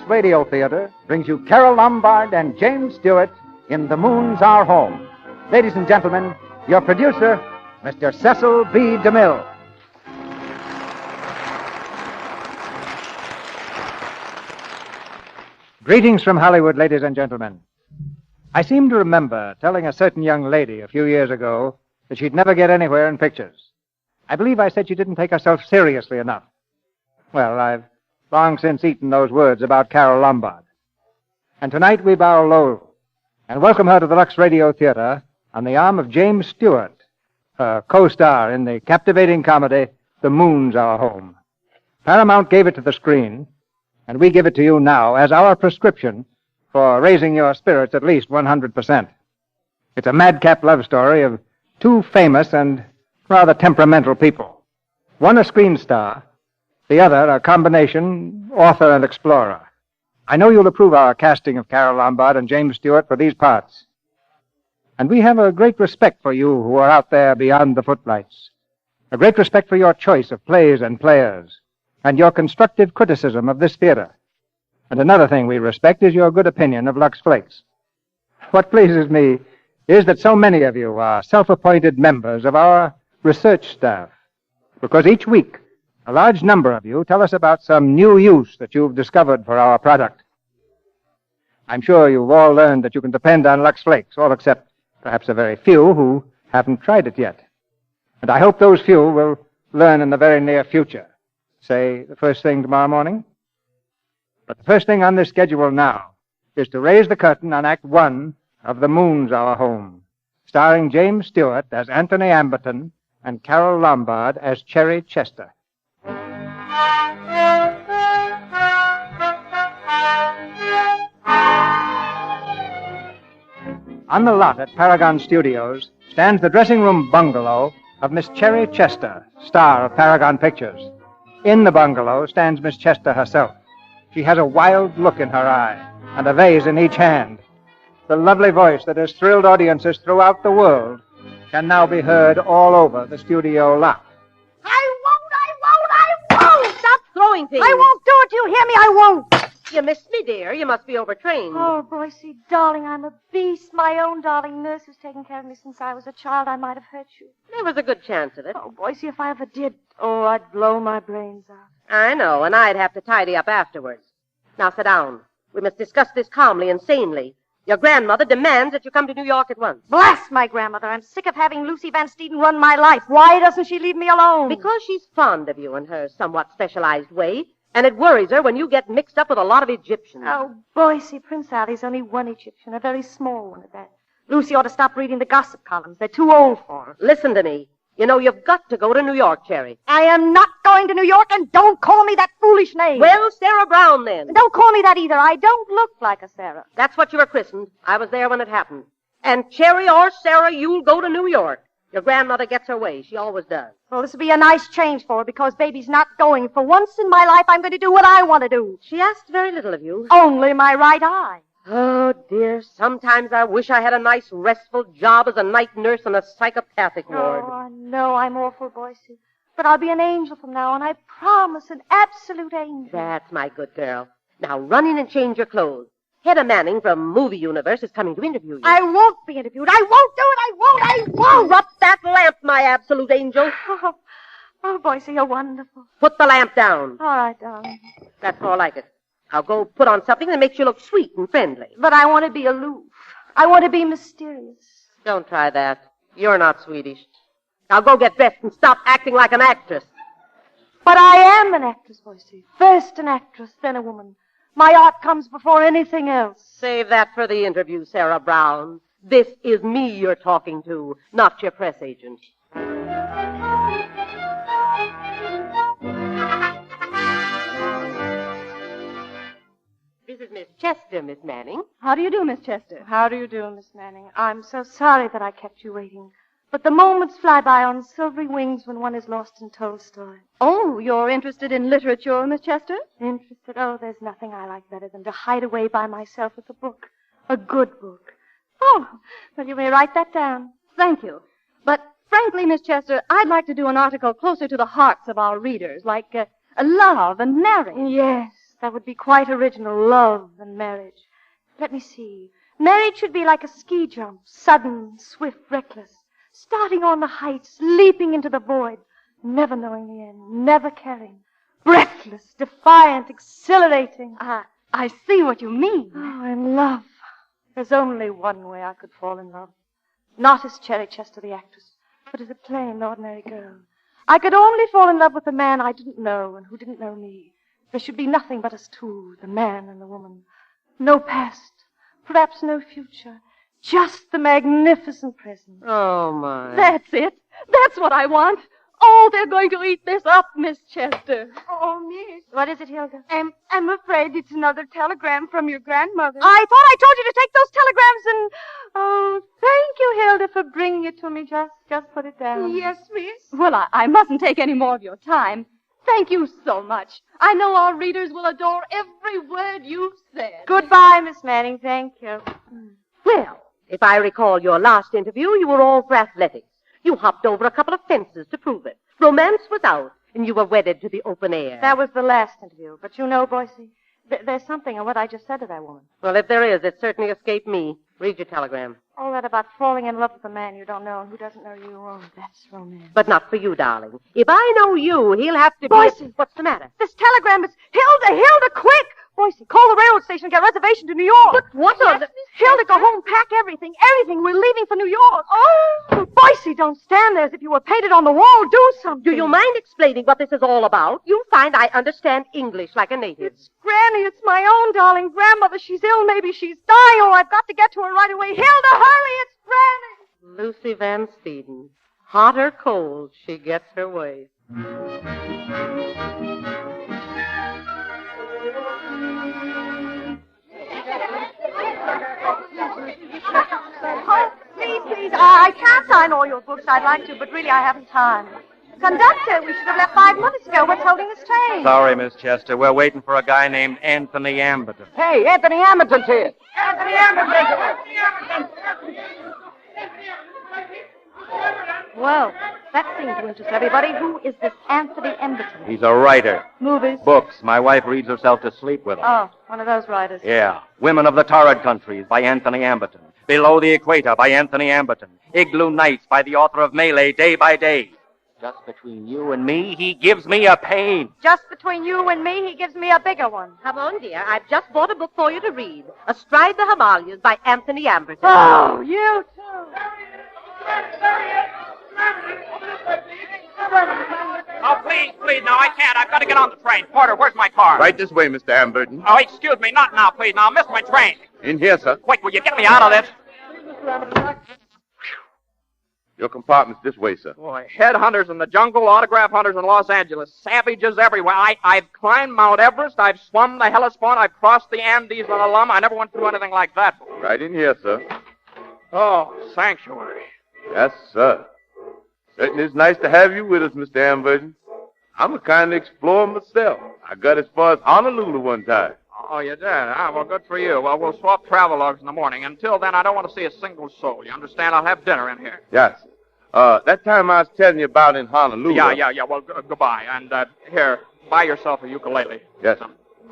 Radio Theatre brings you Carole Lombard and James Stewart in The Moon's Our Home. Ladies and gentlemen, your producer, Mr. Cecil B. DeMille. Greetings from Hollywood, ladies and gentlemen. I seem to remember telling a certain young lady a few years ago that she'd never get anywhere in pictures. I believe I said she didn't take herself seriously enough. Well, I've long since eaten those words about Carole Lombard. And tonight we bow low and welcome her to the Lux Radio Theatre on the arm of James Stewart, her co-star in the captivating comedy, The Moon's Our Home. Paramount gave it to the screen, and we give it to you now as our prescription for raising your spirits at least 100%. It's a madcap love story of two famous and rather temperamental people. One a screen star, the other a combination author and explorer. I know you'll approve our casting of Carole Lombard and James Stewart for these parts. And we have a great respect for you who are out there beyond the footlights. A great respect for your choice of plays and players, and your constructive criticism of this theater. And another thing we respect is your good opinion of Lux Flakes. What pleases me is that so many of you are self-appointed members of our research staff, because each week a large number of you tell us about some new use that you've discovered for our product. I'm sure you've all learned that you can depend on Lux Flakes, all except perhaps a very few who haven't tried it yet. And I hope those few will learn in the very near future. Say, the first thing tomorrow morning? But the first thing on this schedule now is to raise the curtain on Act 1 of The Moon's Our Home, starring James Stewart as Anthony Amberton and Carole Lombard as Cherry Chester. On the lot at Paragon Studios stands the dressing room bungalow of Miss Cherry Chester, star of Paragon Pictures. In the bungalow stands Miss Chester herself. She has a wild look in her eye and a vase in each hand. The lovely voice that has thrilled audiences throughout the world can now be heard all over the studio lot. I won't! Stop throwing things. I won't do it, you hear me? I won't! You missed me, dear. You must be overtrained. Oh, Boycie, darling, I'm a beast. My own darling nurse who's taken care of me since I was a child. I might have hurt you. There was a good chance of it. Oh, Boycie, if I ever did, I'd blow my brains out. I know, and I'd have to tidy up afterwards. Now sit down. We must discuss this calmly and sanely. Your grandmother demands that you come to New York at once. Blast my grandmother. I'm sick of having Lucy Van Steeden run my life. Why doesn't she leave me alone? Because she's fond of you in her somewhat specialized way, and it worries her when you get mixed up with a lot of Egyptians. Oh, Boycie, Prince Ali's only one Egyptian, a very small one at that. Lucy ought to stop reading the gossip columns. They're too old for her. Listen to me. You know, you've got to go to New York, Cherry. I am not going to New York, and don't call me that foolish name. Well, Sarah Brown, then. Don't call me that either. I don't look like a Sarah. That's what you were christened. I was there when it happened. And Cherry or Sarah, you'll go to New York. Your grandmother gets her way. She always does. Well, this will be a nice change for her, because baby's not going. For once in my life, I'm going to do what I want to do. She asked very little of you. Only my right eye. Oh, dear. Sometimes I wish I had a nice, restful job as a night nurse in a psychopathic ward. Oh, I know I'm awful, Boycie. But I'll be an angel from now on. I promise, an absolute angel. That's my good girl. Now run in and change your clothes. Hedda Manning from Movie Universe is coming to interview you. I won't be interviewed. I won't do it. I won't. Drop that lamp, my absolute angel. Oh, Boycie, you're wonderful. Put the lamp down. All right, darling. That's more like it. Now go put on something that makes you look sweet and friendly. But I want to be aloof. I want to be mysterious. Don't try that. You're not Swedish. Now go get dressed and stop acting like an actress. But I am an actress, Boycie. First an actress, then a woman. My art comes before anything else. Save that for the interview, Sarah Brown. This is me you're talking to, not your press agent. This is Miss Chester, Miss Manning. How do you do, Miss Chester? How do you do, Miss Manning? I'm so sorry that I kept you waiting. But the moments fly by on silvery wings when one is lost in Tolstoy. Oh, you're interested in literature, Miss Chester? Interested? Oh, there's nothing I like better than to hide away by myself with a book. A good book. Oh, Well, you may write that down. thank you. But frankly, Miss Chester, I'd like to do an article closer to the hearts of our readers, like love and marriage. Yes, that would be quite original. Love and marriage. Let me see. Marriage should be like a ski jump. Sudden, swift, reckless. Starting on the heights, leaping into the void. Never knowing the end. Never caring. Breathless, defiant, exhilarating. I see what you mean. Oh, in love. There's only one way I could fall in love. Not as Cherry Chester, the actress, but as a plain, ordinary girl. I could only fall in love with a man I didn't know and who didn't know me. There should be nothing but us two, the man and the woman. No past, perhaps no future. Just the magnificent present. Oh, my. That's it. That's what I want. Oh, they're going to eat this up, Miss Chester. Oh, miss. What is it, Hilda? I'm afraid it's another telegram from your grandmother. I thought I told you to take those telegrams and... Oh, thank you, Hilda, for bringing it to me. Just put it down. Yes, miss. Well, I mustn't take any more of your time. Thank you so much. I know our readers will adore every word you've said. Goodbye, Miss Manning. Thank you. Well, if I recall your last interview, you were all for athletics. You hopped over a couple of fences to prove it. Romance was out, and you were wedded to the open air. That was the last interview. But you know, Boyce, there's something in what I just said to that woman. Well, if there is, it certainly escaped me. Read your telegram. All that about falling in love with a man you don't know and who doesn't know you. Oh, that's romance. But not for you, darling. If I know you, he'll have to be... Boyce! What's the matter? This telegram is... Hilda, quick! Boyce, call the railroad station and get a reservation to New York. But what on the... Hilda, go home, pack everything. We're leaving for New York. Oh! Boyce, don't stand there as if you were painted on the wall. Do something. Do you mind explaining what this is all about? You'll find I understand English like a native. It's Granny. It's my own darling grandmother. She's ill. Maybe she's dying. Oh, I've got to get to her right away. Hilda, hurry. It's Granny. Lucy Van Steeden. Hot or cold, she gets her way. Oh, please. I can't sign all your books. I'd like to, but really I haven't time. Conductor, we should have left 5 minutes ago. What's holding this train? Sorry, Miss Chester. We're waiting for a guy named Anthony Amberton. Hey, Anthony Amberton's here. Anthony Amberton. Well, that seemed to interest everybody. Who is this Anthony Amberton? He's a writer. Movies? Books. My wife reads herself to sleep with them. Oh, one of those writers. Yeah. Women of the Torrid Countries by Anthony Amberton. Below the Equator by Anthony Amberton. Igloo Nights by the author of Melee Day by Day. Just between you and me, he gives me a pain. Just between you and me, he gives me a bigger one. Come on, dear. I've just bought a book for you to read. Astride the Himalayas by Anthony Amberton. Oh, you too. Oh, please, no, I can't. I've got to get on the train. Porter, where's my car? Right this way, Mr. Amberton. Oh, excuse me, not now, please. Now, I'll miss my train. In here, sir. Quick, will you get me out of this? Your compartment's this way, sir. Boy, headhunters in the jungle, autograph hunters in Los Angeles, savages everywhere. I've climbed Mount Everest, I've swum the Hellespont, I've crossed the Andes on a lum. I never went through anything like that. Right in here, sir. Oh, sanctuary. Yes, sir. Certainly it's nice to have you with us, Mr. Amberton. I'm a kind of explorer myself. I got as far as Honolulu one time. Oh, you did? Ah, well, good for you. Well, we'll swap travelogues in the morning. Until then, I don't want to see a single soul. You understand? I'll have dinner in here. Yes. That time I was telling you about in Honolulu. Yeah. Well, goodbye. And here, buy yourself a ukulele. Yes.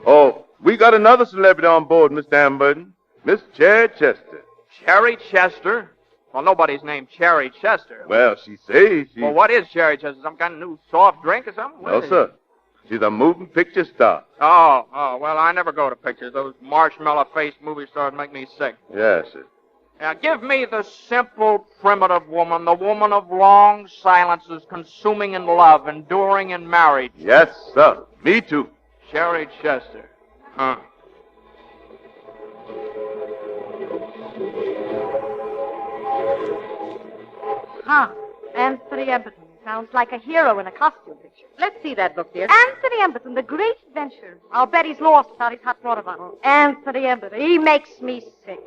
Oh, we got another celebrity on board, Mr. Amberton. Miss Cherry Chester. Cherry Chester? Well, nobody's named Cherry Chester. Well, she says she... Well, what is Cherry Chester? Some kind of new soft drink or something? No, sir. She's a moving picture star. Oh, well, I never go to pictures. Those marshmallow-faced movie stars make me sick. Yes, sir. Now, give me the simple, primitive woman, the woman of long silences, consuming in love, enduring in marriage. Yes, sir. Me too. Cherry Chester. Huh. Huh. Anthony Amberton. Sounds like a hero in a costume picture. Let's see that book, dear. Anthony Amberton, The Great Adventure. I'll bet he's lost without his hot water bottle. Anthony Amberton. He makes me sick.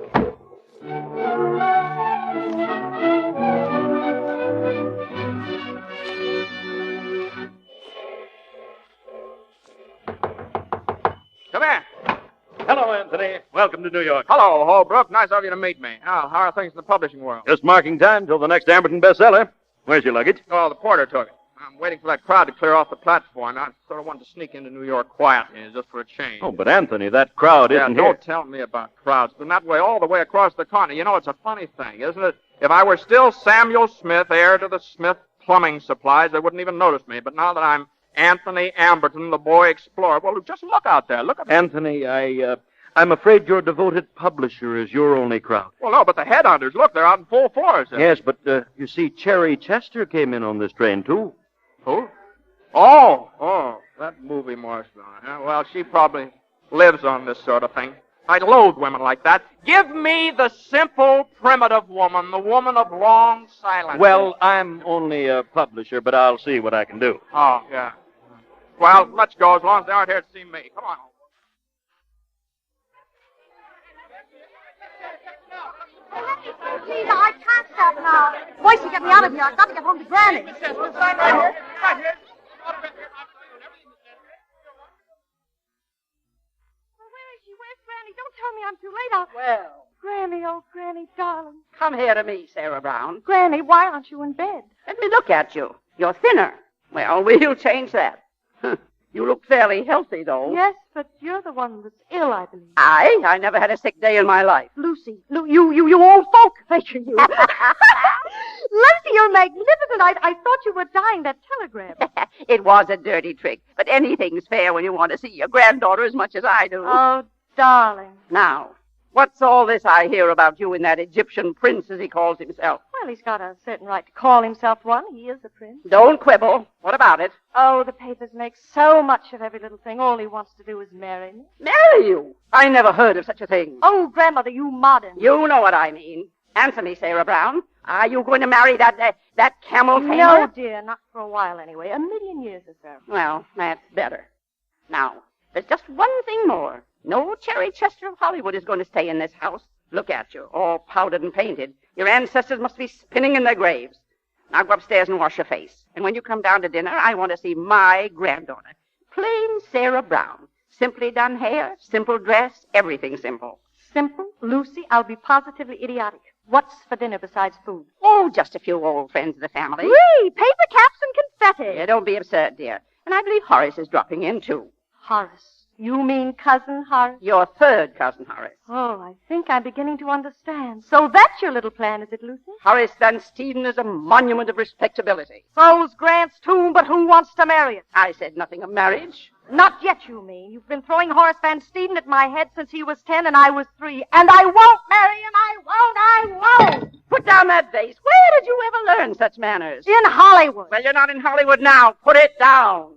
Come in. Hello, Anthony. Welcome to New York. Hello, Holbrook. Nice of you to meet me. Oh, how are things in the publishing world? Just marking time till the next Amberton bestseller. Where's your luggage? Oh, the porter took it. I'm waiting for that crowd to clear off the platform. I sort of wanted to sneak into New York quietly, just for a change. Oh, but Anthony, that crowd isn't here. Don't tell me about crowds. It's been that way all the way across the continent. You know, it's a funny thing, isn't it? If I were still Samuel Smith, heir to the Smith plumbing supplies, they wouldn't even notice me. But now that I'm Anthony Amberton, the boy explorer, well, just look out there. Look at me. Anthony, I'm afraid your devoted publisher is your only crowd. Well, no, but the headhunters, look, they're out in full force. Yes, but you see, Cherry Chester came in on this train, too. Who? Oh, that movie marshmallow. Huh? Well, she probably lives on this sort of thing. I loathe women like that. Give me the simple, primitive woman, the woman of long silence. Well, I'm only a publisher, but I'll see what I can do. Oh, yeah. Well, let's go as long as they aren't here to see me. Come on. Please, I can't stop now. Boys, you get me out of here. I've got to get home to Granny. Right here. Right here. Where is she? Where's Granny? Don't tell me I'm too late. Well, Granny, oh, Granny, darling. come here to me, Sarah Brown. Granny, why aren't you in bed? Let me look at you. You're thinner. Well, we'll change that. You look fairly healthy, though. Yes, but you're the one that's ill, I believe. I never had a sick day in my life. Lucy, you old folk. Lucy, you're magnificent. I thought you were dying. That telegram. It was a dirty trick, but anything's fair when you want to see your granddaughter as much as I do. Oh, darling. Now, what's all this I hear about you and that Egyptian prince, as he calls himself? Well, he's got a certain right to call himself one. He is a prince. Don't quibble. What about it? Oh, the papers make so much of every little thing. All he wants to do is marry me. Marry you? I never heard of such a thing. Oh, Grandmother, you modern. You know what I mean. Answer me, Sarah Brown. Are you going to marry that camel tamer? No, dear, not for a while anyway. 1,000,000 years or so. Well, that's better. Now, there's just one thing more. No Cherry Chester of Hollywood is going to stay in this house. Look at you, all powdered and painted. Your ancestors must be spinning in their graves. Now go upstairs and wash your face. And when you come down to dinner, I want to see my granddaughter. Plain Sarah Brown. Simply done hair, simple dress, everything simple. Simple? Lucy, I'll be positively idiotic. What's for dinner besides food? Oh, just a few old friends of the family. Whee! Paper caps and confetti. Yeah, don't be absurd, dear. And I believe Horace is dropping in, too. Horace. You mean Cousin Horace? Your third cousin, Horace. Oh, I think I'm beginning to understand. So that's your little plan, is it, Lucy? Horace Van Steeden is a monument of respectability. So's Grant's tomb, but who wants to marry it? I said nothing of marriage. Not yet, you mean. You've been throwing Horace Van Steeden at my head since he was 10 and I was 3. And I won't marry him. I won't. Put down that vase. Where did you ever learn such manners? In Hollywood. Well, you're not in Hollywood now. Put it down.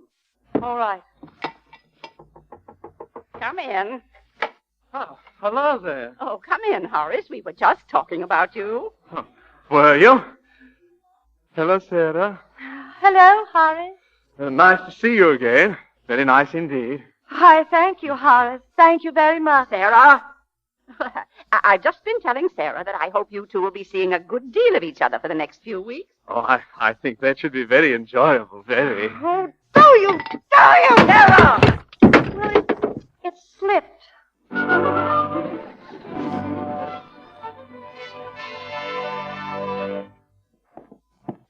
All right. Come in. Oh, hello there. Oh, come in, Horace. We were just talking about you. Oh, were you? Hello, Sarah. Hello, Horace. Nice to see you again. Very nice indeed. Hi, thank you, Horace. Thank you very much. Sarah? I've just been telling Sarah that I hope you two will be seeing a good deal of each other for the next few weeks. Oh, I think that should be very enjoyable, very. Oh, do you, Sarah! Well, it slipped.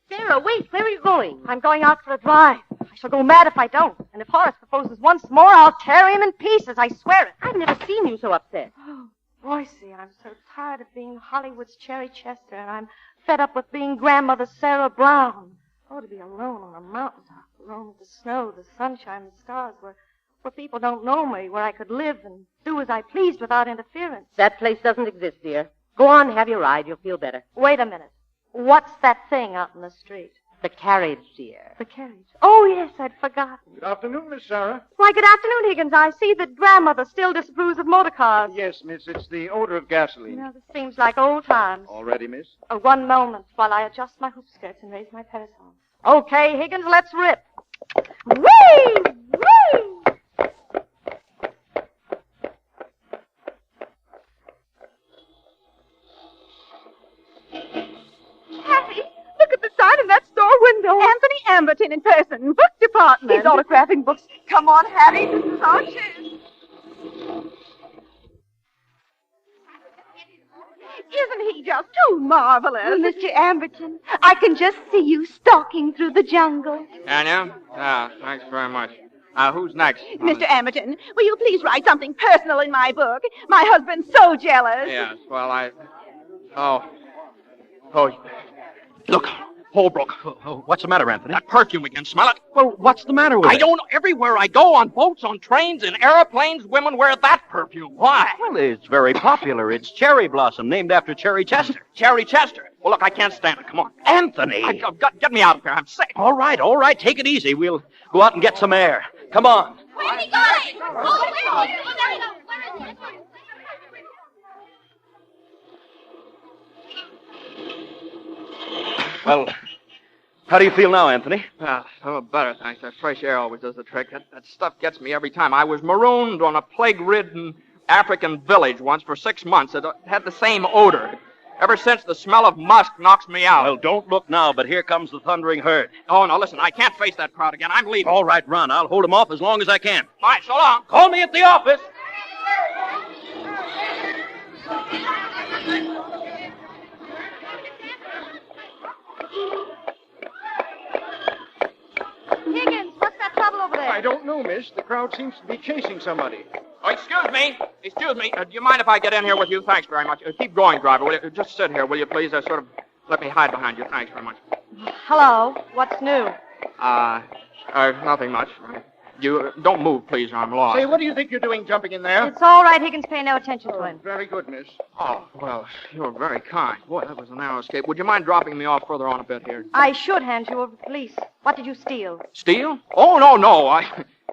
Sarah, wait. Where are you going? I'm going out for a drive. I shall go mad if I don't. And if Horace proposes once more, I'll tear him in pieces. I swear it. I've never seen you so upset. Oh, Royce, I'm so tired of being Hollywood's Cherry Chester, and I'm fed up with being Grandmother Sarah Brown. Oh, to be alone on a mountaintop, alone with the snow, the sunshine, the stars, where people don't know me, where I could live and do as I pleased without interference. That place doesn't exist, dear. Go on, have your ride. You'll feel better. Wait a minute. What's that thing out in the street? The carriage, dear. The carriage. Oh, yes, I'd forgotten. Good afternoon, Miss Sarah. Why, good afternoon, Higgins. I see that Grandmother still disapproves of motor cars. Yes, miss, it's the odor of gasoline. You know, this seems like old times. All ready, miss? One moment while I adjust my hoop skirts and raise my parasol. Okay, Higgins, let's rip. Whee! Whee! In that store window. Anthony Amberton in person, book department. He's autographing books. Come on, Hattie, this is our chance. Isn't he just too marvelous? Well, Mr. Amberton, I can just see you stalking through the jungle. Can you? Yeah, thanks very much. Who's next? Mr. Amberton, will you please write something personal in my book? My husband's so jealous. Yes, well, Oh, look, Holbrook. What's the matter, Anthony? That perfume again. Smell it? Well, what's the matter with I don't know. Everywhere I go, on boats, on trains, in airplanes, women wear that perfume. Why? Well, it's very popular. It's Cherry Blossom, named after Cherry Chester. Cherry Chester. Well, look, I can't stand it. Come on. Anthony! Get me out of here. I'm sick. All right. Take it easy. We'll go out and get some air. Come on. Where's he going? Oh, there he goes. Where is he? Well, how do you feel now, Anthony? Well, I'm better, thanks. That fresh air always does the trick. That stuff gets me every time. I was marooned on a plague-ridden African village once for 6 months. It had the same odor. Ever since, the smell of musk knocks me out. Well, don't look now, but here comes the thundering herd. Oh, no, listen, I can't face that crowd again. I'm leaving. All right, run. I'll hold them off as long as I can. All right, so long. Call me at the office. Higgins, what's that trouble over there? I don't know, miss. The crowd seems to be chasing somebody. Oh, excuse me. Do you mind if I get in here with you? Thanks very much. Keep going, driver. Will you? Just sit here, will you, please? Sort of let me hide behind you. Thanks very much. Hello. What's new? Nothing much. You don't move, please, or I'm lost. Say, what do you think you're doing jumping in there? It's all right, Higgins. Pay no attention to him. Very good, miss. Oh, well, you're very kind. Boy, that was a narrow escape. Would you mind dropping me off further on a bit here? I should hand you over to the police. What did you steal? Steal? Oh, no.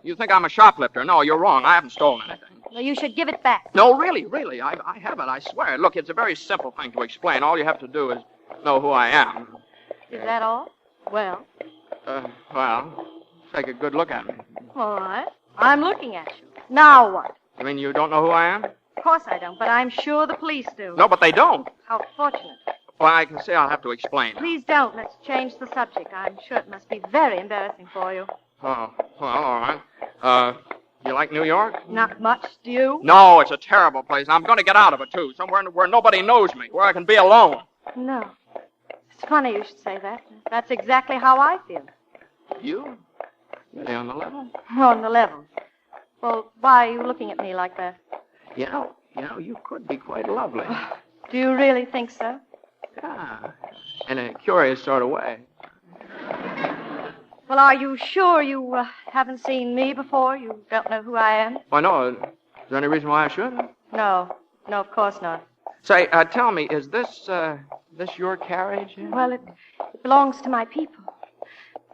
You think I'm a shoplifter. No, you're wrong. I haven't stolen anything. Well, you should give it back. No, really. I haven't, I swear. Look, it's a very simple thing to explain. All you have to do is know who I am. Is that all? Well, take a good look at me. all right. I'm looking at you. Now what? You mean you don't know who I am? Of course I don't, but I'm sure the police do. No, but they don't. How fortunate. Well, I can say I'll have to explain. Please don't. Let's change the subject. I'm sure it must be very embarrassing for you. Oh, well, all right. You like New York? Not much, do you? No, it's a terrible place. I'm going to get out of it, too. Somewhere where nobody knows me, where I can be alone. No. It's funny you should say that. That's exactly how I feel. You? Really on the level? On the level. Well, why are you looking at me like that? You know, you could be quite lovely. Do you really think so? Yeah, in a curious sort of way. Well, are you sure you haven't seen me before? You don't know who I am? Why, no. Is there any reason why I should? No, of course not. Say, tell me, is this your carriage? Well, it belongs to my people.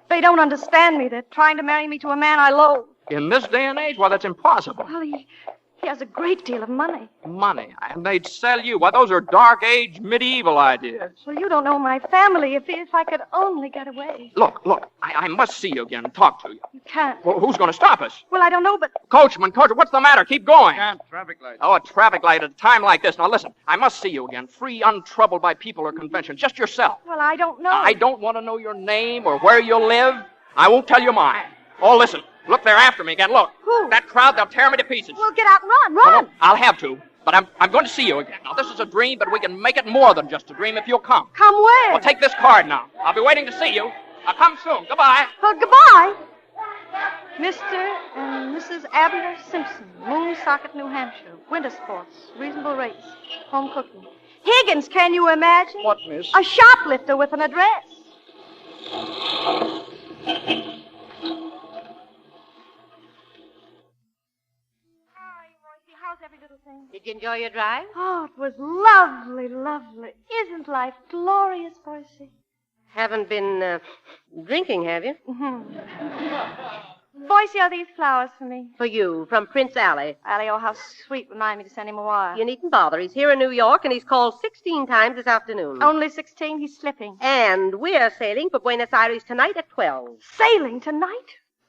They don't understand me. They're trying to marry me to a man I loathe. In this day and age? Well, that's impossible. Well, he has a great deal of money. Money? And they'd sell you? Why, those are dark age, medieval ideas. Well, you don't know my family. If I could only get away. Look, I must see you again and talk to you. You can't. Well, who's going to stop us? Well, I don't know, but... Coachman, what's the matter? Keep going. Can't. Traffic light. Oh, a traffic light at a time like this. Now, listen, I must see you again. Free, untroubled by people or convention. Just yourself. Well, I don't know. I don't want to know your name or where you live. I won't tell you mine. Oh, listen. Look, they're after me again. Look. Who? That crowd, they'll tear me to pieces. Well, get out and run. No, I'll have to. But I'm going to see you again. Now, this is a dream, but we can make it more than just a dream if you'll come. Come where? Well, take this card now. I'll be waiting to see you. I'll come soon. Goodbye. Goodbye. Mr. and Mrs. Abner Simpson, Moonsocket, New Hampshire. Winter sports, reasonable rates, home cooking. Higgins, can you imagine? What, miss? A shoplifter with an address. How's every little thing? Did you enjoy your drive? Oh, it was lovely, lovely. Isn't life glorious, Boise? Haven't been drinking, have you? Boise, are these flowers for me? For you, from Prince Alley. Allie, oh, how sweet. Remind me to send him a wire. You needn't bother. He's here in New York, and he's called 16 times this afternoon. Only 16? He's slipping. And we're sailing for Buenos Aires tonight at 12. Sailing tonight?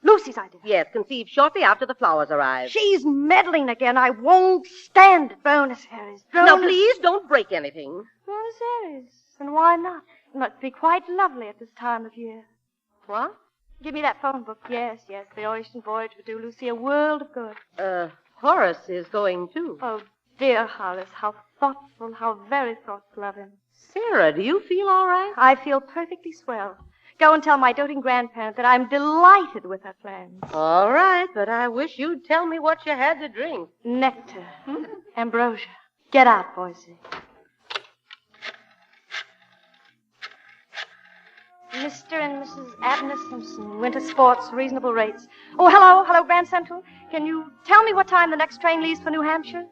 Lucy's idea. Yes, conceived shortly after the flowers arrive. She's meddling again. I won't stand it. Buenos Aires. Now, please, don't break anything. Buenos Aires. And why not? It must be quite lovely at this time of year. What? Give me that phone book. Yes. The ocean voyage would do Lucy a world of good. Horace is going, too. Oh, dear Hollis, how thoughtful, how very thoughtful of him. Sarah, do you feel all right? I feel perfectly swell. Go and tell my doting grandparent that I'm delighted with her plans. All right, but I wish you'd tell me what you had to drink. Nectar. Ambrosia. Get out, Boise. Mr. and Mrs. Abner Simpson, winter sports, reasonable rates. Oh, hello, Grand Central. Can you tell me what time the next train leaves for New Hampshire?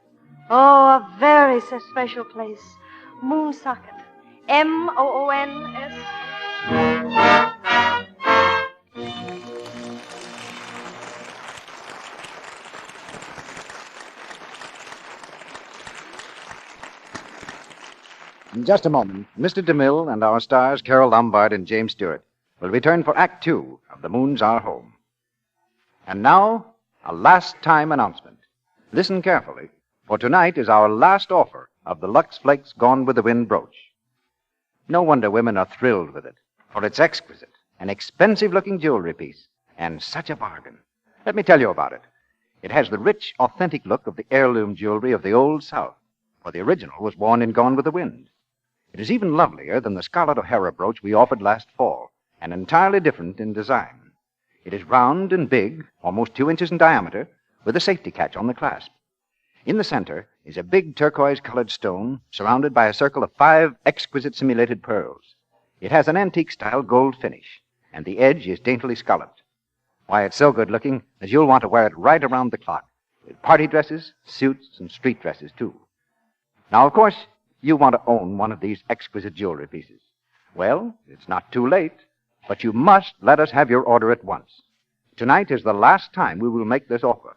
Oh, a very special place. Moonsocket. Moons. In just a moment, Mr. DeMille and our stars, Carol Lombard and James Stewart, will return for Act Two of The Moon's Our Home. And now, a last-time announcement. Listen carefully, for tonight is our last offer of the Lux Flakes Gone with the Wind brooch. No wonder women are thrilled with it, for it's exquisite, an expensive-looking jewelry piece, and such a bargain. Let me tell you about it. It has the rich, authentic look of the heirloom jewelry of the Old South, for the original was worn in Gone with the Wind. It is even lovelier than the Scarlet O'Hara brooch we offered last fall, and entirely different in design. It is round and big, almost 2 inches in diameter, with a safety catch on the clasp. In the center is a big turquoise-colored stone surrounded by a circle of 5 exquisite simulated pearls. It has an antique-style gold finish, and the edge is daintily scalloped. Why, it's so good-looking that you'll want to wear it right around the clock, with party dresses, suits, and street dresses, too. Now, of course, you want to own one of these exquisite jewelry pieces. Well, it's not too late, but you must let us have your order at once. Tonight is the last time we will make this offer.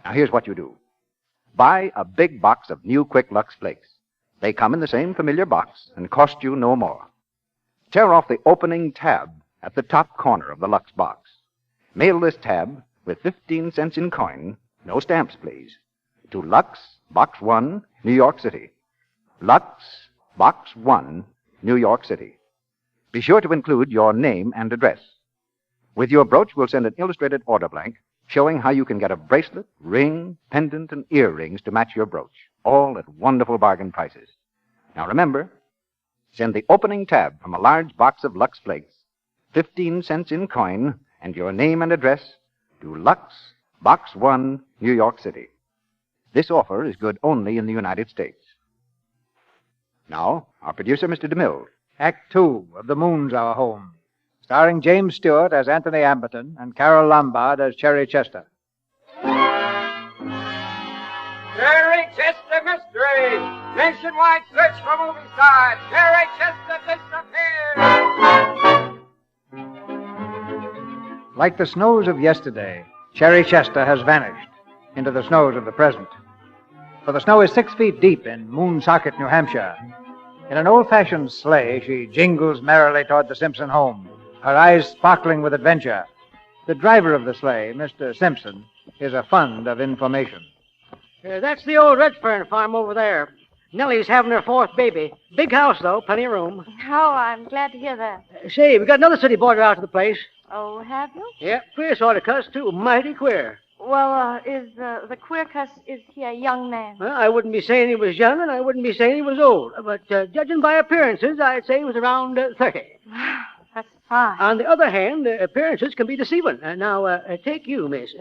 Now, here's what you do. Buy a big box of new Quick Lux Flakes. They come in the same familiar box and cost you no more. Tear off the opening tab at the top corner of the Lux box. Mail this tab with 15 cents in coin, no stamps, please, to Lux, Box 1, New York City. Lux, Box 1, New York City. Be sure to include your name and address. With your brooch, we'll send an illustrated order blank showing how you can get a bracelet, ring, pendant, and earrings to match your brooch, all at wonderful bargain prices. Now remember, send the opening tab from a large box of Lux Flakes, 15 cents in coin, and your name and address to Lux, Box 1, New York City. This offer is good only in the United States. Now, our producer, Mr. DeMille. Act Two of The Moon's Our Home, starring James Stewart as Anthony Amberton and Carol Lombard as Cherry Chester. Cherry Chester Mystery! Nationwide search for movie stars! Cherry Chester disappeared! Like the snows of yesterday, Cherry Chester has vanished into the snows of the present. For the snow is 6 feet deep in Moonsocket, New Hampshire. In an old-fashioned sleigh, she jingles merrily toward the Simpson home, her eyes sparkling with adventure. The driver of the sleigh, Mr. Simpson, is a fund of information. That's the old Redfern farm over there. Nellie's having her 4th baby. Big house, though, plenty of room. Oh, I'm glad to hear that. Say, we got another city boarder out to the place. Oh, have you? Yep, queer sort of cuss, too. Mighty queer. Well, is the queer cuss, is he a young man? Well, I wouldn't be saying he was young, and I wouldn't be saying he was old. But judging by appearances, I'd say he was around 30. That's fine. On the other hand, appearances can be deceiving. Now, take you, miss.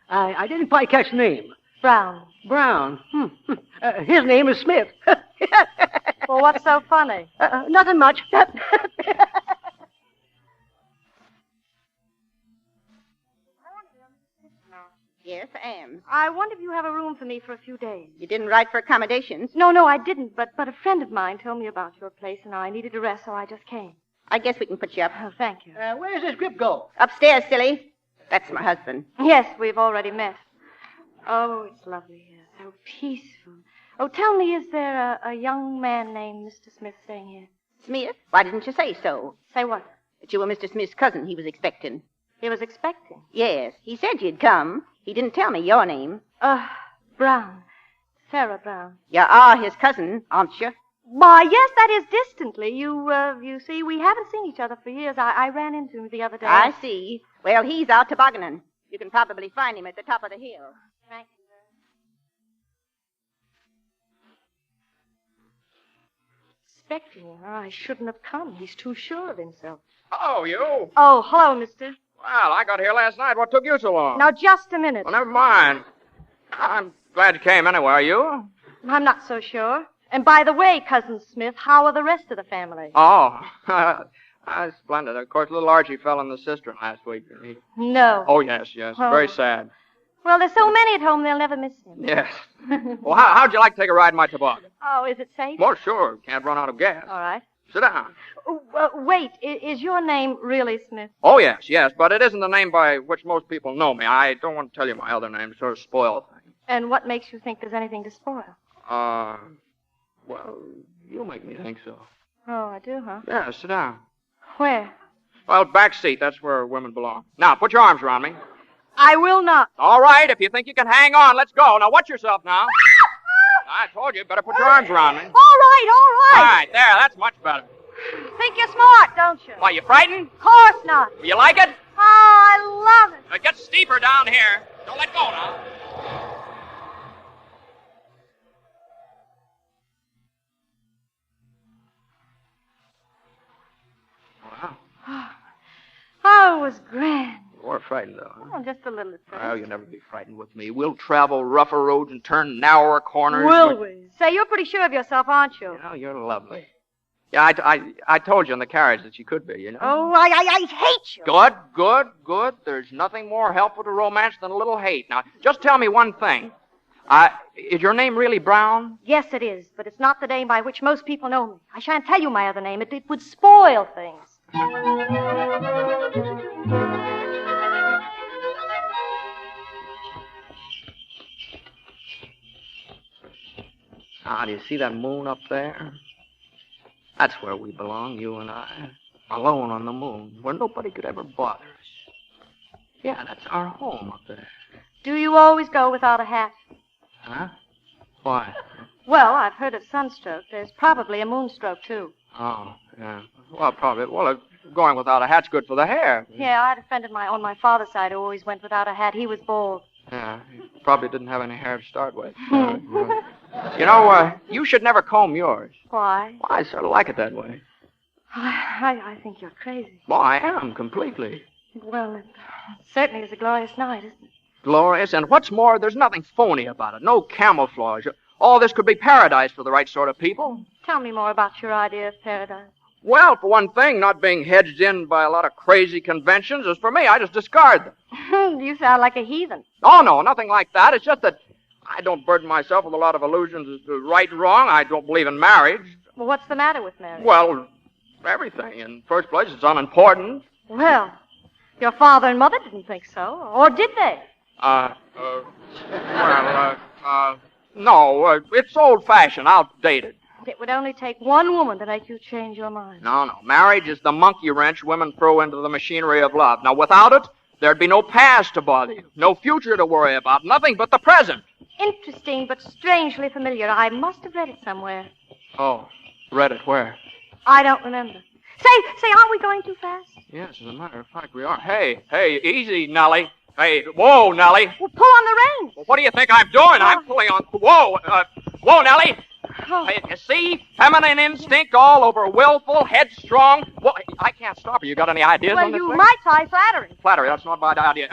I didn't quite catch the name. Brown. Brown. His name is Smith. Well, what's so funny? Nothing much. Yes, I am. I wonder if you have a room for me for a few days. You didn't write for accommodations? No, I didn't, but a friend of mine told me about your place, and I needed a rest, so I just came. I guess we can put you up. Oh, thank you. Where does this grip go? Upstairs, silly. That's my husband. Yes, we've already met. Oh, it's lovely here. So peaceful. Oh, tell me, is there a young man named Mr. Smith staying here? Smith? Why didn't you say so? Say what? That you were Mr. Smith's cousin he was expecting. He was expecting? Yes. He said you'd come. He didn't tell me your name. Brown. Sarah Brown. You are his cousin, aren't you? Why, yes, that is distantly. You see, we haven't seen each other for years. I ran into him the other day. I see. Well, he's out tobogganing. You can probably find him at the top of the hill. Thank you. expecting him. I shouldn't have come. He's too sure of himself. Oh, you? Oh, hello, mister. Well, I got here last night. What took you so long? Now, just a minute. Well, never mind. I'm glad you came anyway. Are you? I'm not so sure. And by the way, Cousin Smith, how are the rest of the family? Oh, splendid. Of course, little Archie fell in the cistern last week. No. Oh, yes. Oh. Very sad. Well, there's so many at home, they'll never miss him. Yes. Well, how'd you like to take a ride in my toboggan? Oh, is it safe? Well, sure. Can't run out of gas. All right. Sit down. Wait, is your name really Smith? Oh, yes, but it isn't the name by which most people know me. I don't want to tell you my other name to sort of spoil things. And what makes you think there's anything to spoil? Well, you make me think so. Oh, I do, huh? Yeah, sit down. Where? Well, back seat. That's where women belong. Now, put your arms around me. I will not. All right, if you think you can hang on, let's go. Now, watch yourself now. I told you, better put your arms around me. All right. All right, there, that's much better. Think you're smart, don't you? Why, you frightened? Of course not. You like it? Oh, I love it. It gets steeper down here. Don't let go now. Wow. Oh, it was grand. You were frightened, though, huh? Oh, just a little at first. Well, you'll never be frightened with me. We'll travel rougher roads and turn narrower corners. Will we? Say, you're pretty sure of yourself, aren't you? You know, you're lovely. Yeah, I told you in the carriage that you could be, you know. Oh, I hate you. Good. There's nothing more helpful to romance than a little hate. Now, just tell me one thing. Is your name really Brown? Yes, it is, but it's not the name by which most people know me. I shan't tell you my other name. It would spoil things. Ah, do you see that moon up there? That's where we belong, you and I. Alone on the moon, where nobody could ever bother us. Yeah, that's our home up there. Do you always go without a hat? Huh? Why? Well, I've heard of sunstroke. There's probably a moonstroke, too. Oh, yeah. Well, probably. Well, going without a hat's good for the hair. Yeah, I had a friend on my father's side who always went without a hat. He was bald. Yeah, he probably didn't have any hair to start with. You know, you should never comb yours. Why? Well, I sort of like it that way. I think you're crazy. Well, I am, completely. Well, it certainly is a glorious night, isn't it? Glorious, and what's more, there's nothing phony about it. No camouflage. All this could be paradise for the right sort of people. Tell me more about your idea of paradise. Well, for one thing, not being hedged in by a lot of crazy conventions. As for me, I just discard them. You sound like a heathen. Oh, no, nothing like that. It's just that I don't burden myself with a lot of illusions as to right and wrong. I don't believe in marriage. Well, what's the matter with marriage? Well, everything. In first place, it's unimportant. Well, your father and mother didn't think so. Or did they? No, it's old-fashioned, outdated. It would only take one woman to make you change your mind. No. Marriage is the monkey wrench women throw into the machinery of love. Now, without it, there'd be no past to bother you, no future to worry about, nothing but the present. Interesting, but strangely familiar. I must have read it somewhere. Oh, read it where? I don't remember. Say, aren't we going too fast? Yes, as a matter of fact, we are. Hey, easy, Nellie. Hey, whoa, Nellie. Well, pull on the reins. Well, what do you think I'm doing? I'm pulling on... Whoa, Nellie. Oh. Hey, you see? Feminine instinct all over, willful, headstrong. Well, I can't stop her. You got any ideas on this you thing? might try flattery. Flattery, that's not a bad idea.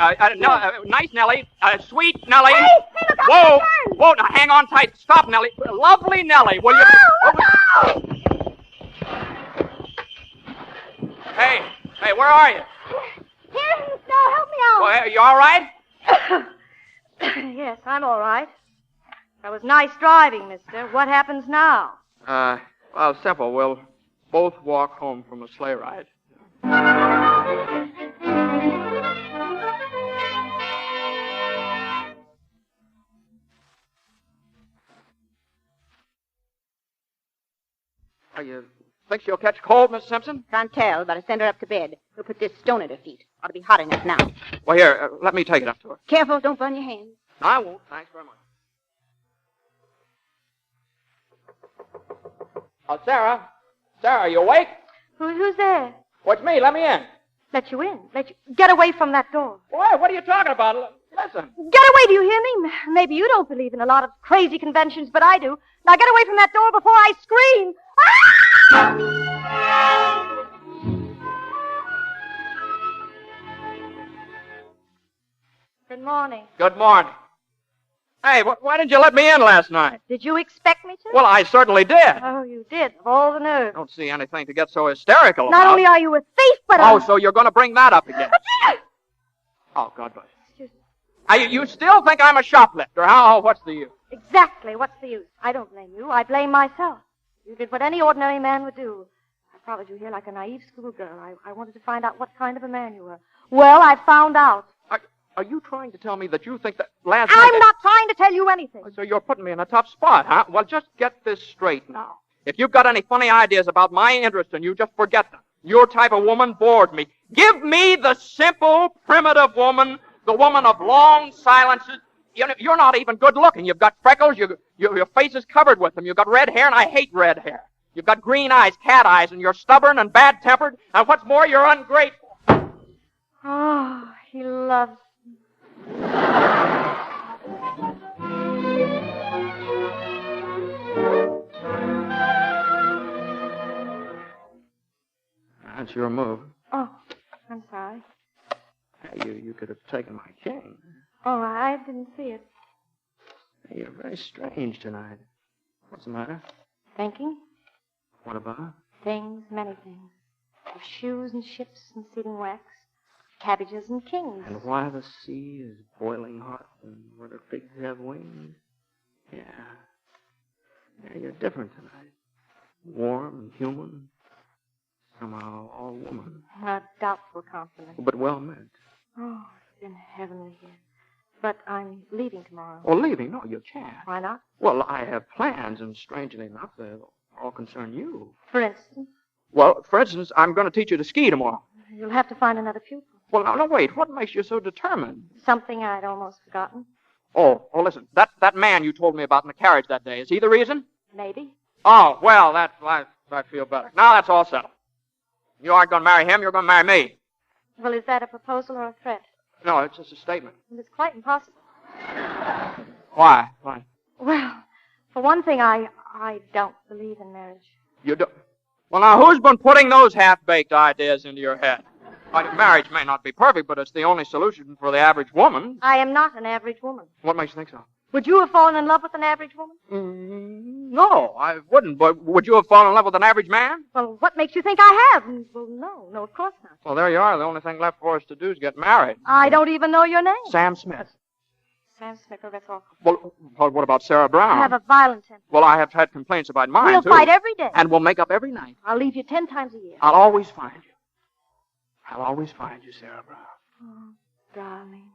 Nice, Nellie. Sweet Nellie. Hey, look out. Whoa, now hang on tight. Stop, Nellie. Lovely Nellie, will you... No. Hey, where are you? Here in the snow. Help me out. Well, you all right? Yes, I'm all right. That was nice driving, mister. What happens now? Well, simple. We'll both walk home from a sleigh ride. You think she'll catch cold, Miss Simpson? Can't tell, but I send her up to bed. We'll put this stone at her feet. Ought to be hot enough now. Well, here, let me take it up to her. Careful, don't burn your hands. No, I won't. Thanks very much. Oh, Sarah. Sarah, are you awake? Who's there? Well, it's me. Let me in. Let you in. Get away from that door. What are you talking about? Listen. Get away, do you hear me? Maybe you don't believe in a lot of crazy conventions, but I do. Now get away from that door before I scream. Ah! Good morning. Good morning. Hey, why didn't you let me in last night? Did you expect me to? Well, I certainly did. Oh, you did. Of all the nerve. Don't see anything to get so hysterical Not about. only are you a thief, but Oh, so you're going to bring that up again. Oh, God bless you. You still think I'm a shoplifter, huh? What's the use? Exactly. What's the use? I don't blame you. I blame myself. You did what any ordinary man would do. I followed you here like a naive schoolgirl. I wanted to find out what kind of a man you were. Well, I found out. Are you trying to tell me that you think that last I'm night... not trying to tell you anything. So you're putting me in a tough spot, huh? Well, just get this straight now. If you've got any funny ideas about my interest in you, just forget them. Your type of woman bores me. Give me the simple, primitive woman, the woman of long silences. You're not even good looking. You've got freckles. Your face is covered with them. You've got red hair, and I hate red hair. You've got green eyes, cat eyes, and you're stubborn and bad-tempered. And what's more, you're ungrateful. Oh, he loves me. That's your move. Oh, I'm sorry. Hey, you could have taken my cane. Oh, I didn't see it. Hey, you're very strange tonight. What's the matter? Thinking? What about? Things, many things. Of shoes and ships and sealing wax. Cabbages and kings. And why the sea is boiling hot and whether pigs have wings. Yeah, you're different tonight. Warm and human. Somehow all woman. A doubtful compliment. But well meant. Oh, it's been heavenly here. But I'm leaving tomorrow. Oh, leaving? No, you can't. Why not? Well, I have plans, and strangely enough, they all concern you. For instance? Well, for instance, I'm going to teach you to ski tomorrow. You'll have to find another pupil. Well, no, wait. What makes you so determined? Something I'd almost forgotten. Oh, listen. That man you told me about in the carriage that day, is he the reason? Maybe. Oh, well, I feel better. Now that's all settled. You aren't going to marry him, you're going to marry me. Well, is that a proposal or a threat? No, it's just a statement. Well, it's quite impossible. Why? Well, for one thing, I don't believe in marriage. You don't? Well, now, who's been putting those half-baked ideas into your head? Marriage may not be perfect, but it's the only solution for the average woman. I am not an average woman. What makes you think so? Would you have fallen in love with an average woman? No, I wouldn't. But would you have fallen in love with an average man? Well, what makes you think I have? Well, no, of course not. Well, there you are. The only thing left for us to do is get married. I don't even know your name. Sam Smith. Sam Smith, oh, that's awful. Well, what about Sarah Brown? I have a violent temper. Well, I have had complaints about mine, We'll too. fight every day. And we'll make up every night. I'll leave you 10 times a year. I'll always find you. I'll always find you, Sarah Brown. Oh, darling.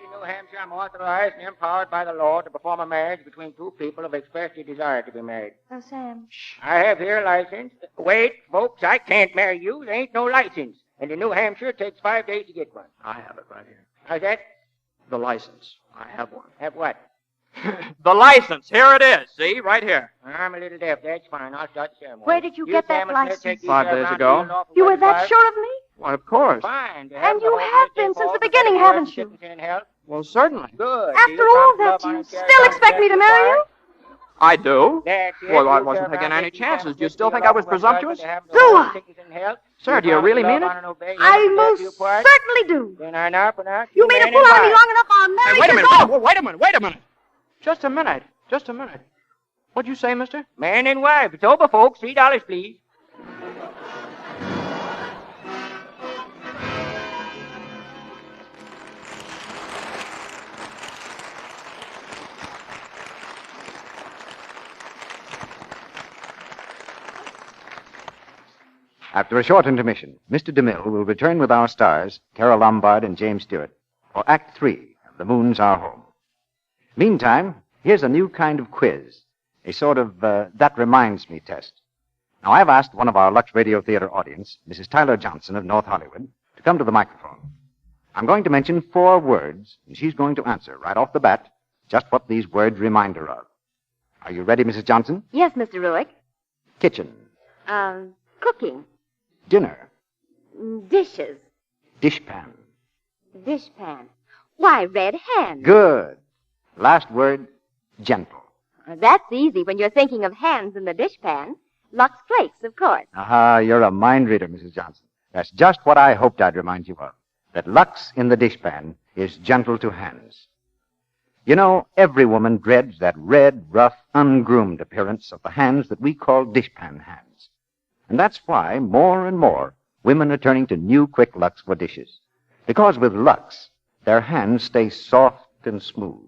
New Hampshire, I'm authorized and empowered by the law to perform a marriage between two people who have expressed a desire to be married. Oh, Sam. I have here a license. Wait, folks, I can't marry you. There ain't no license. And in New Hampshire, it takes 5 days to get one. I have it right here. How's that? The license. I have one. Have what? The license. Here it is. See? Right here. I'm a little deaf. That's fine. I'll start the ceremony. Where did you get that license? 5 days ago. You were that sure of me? Why, of course. Fine. And you have been since the beginning, haven't you? Well, certainly. Good. After all that, you still expect me to marry you? I do. That's it. Well, I wasn't taking any chances. Do you still think I was presumptuous? Do I? Sir, do you really mean it? I most certainly do. Then I now pronounce You made a fool out of me long enough, I'll marry you. Wait a minute. Wait a minute. Just a minute. What'd you say, mister? Man and wife. It's over, folks. $3, please. After a short intermission, Mr. DeMille will return with our stars, Carol Lombard and James Stewart, for Act 3 of The Moon's Our Home. Meantime, here's a new kind of quiz, a sort of that reminds me test. Now, I've asked one of our Lux Radio Theatre audience, Mrs. Tyler Johnson of North Hollywood, to come to the microphone. I'm going to mention 4 words, and she's going to answer right off the bat just what these words remind her of. Are you ready, Mrs. Johnson? Yes, Mr. Ruick. Kitchen. Cooking. Dinner. Dishes. Dishpan. Dishpan. Why, red hen. Good. Last word, gentle. That's easy when you're thinking of hands in the dishpan. Lux Flakes, of course. Aha, you're a mind reader, Mrs. Johnson. That's just what I hoped I'd remind you of. That Lux in the dishpan is gentle to hands. You know, every woman dreads that red, rough, ungroomed appearance of the hands that we call dishpan hands. And that's why, more and more, women are turning to new Quick Lux for dishes. Because with Lux, their hands stay soft and smooth.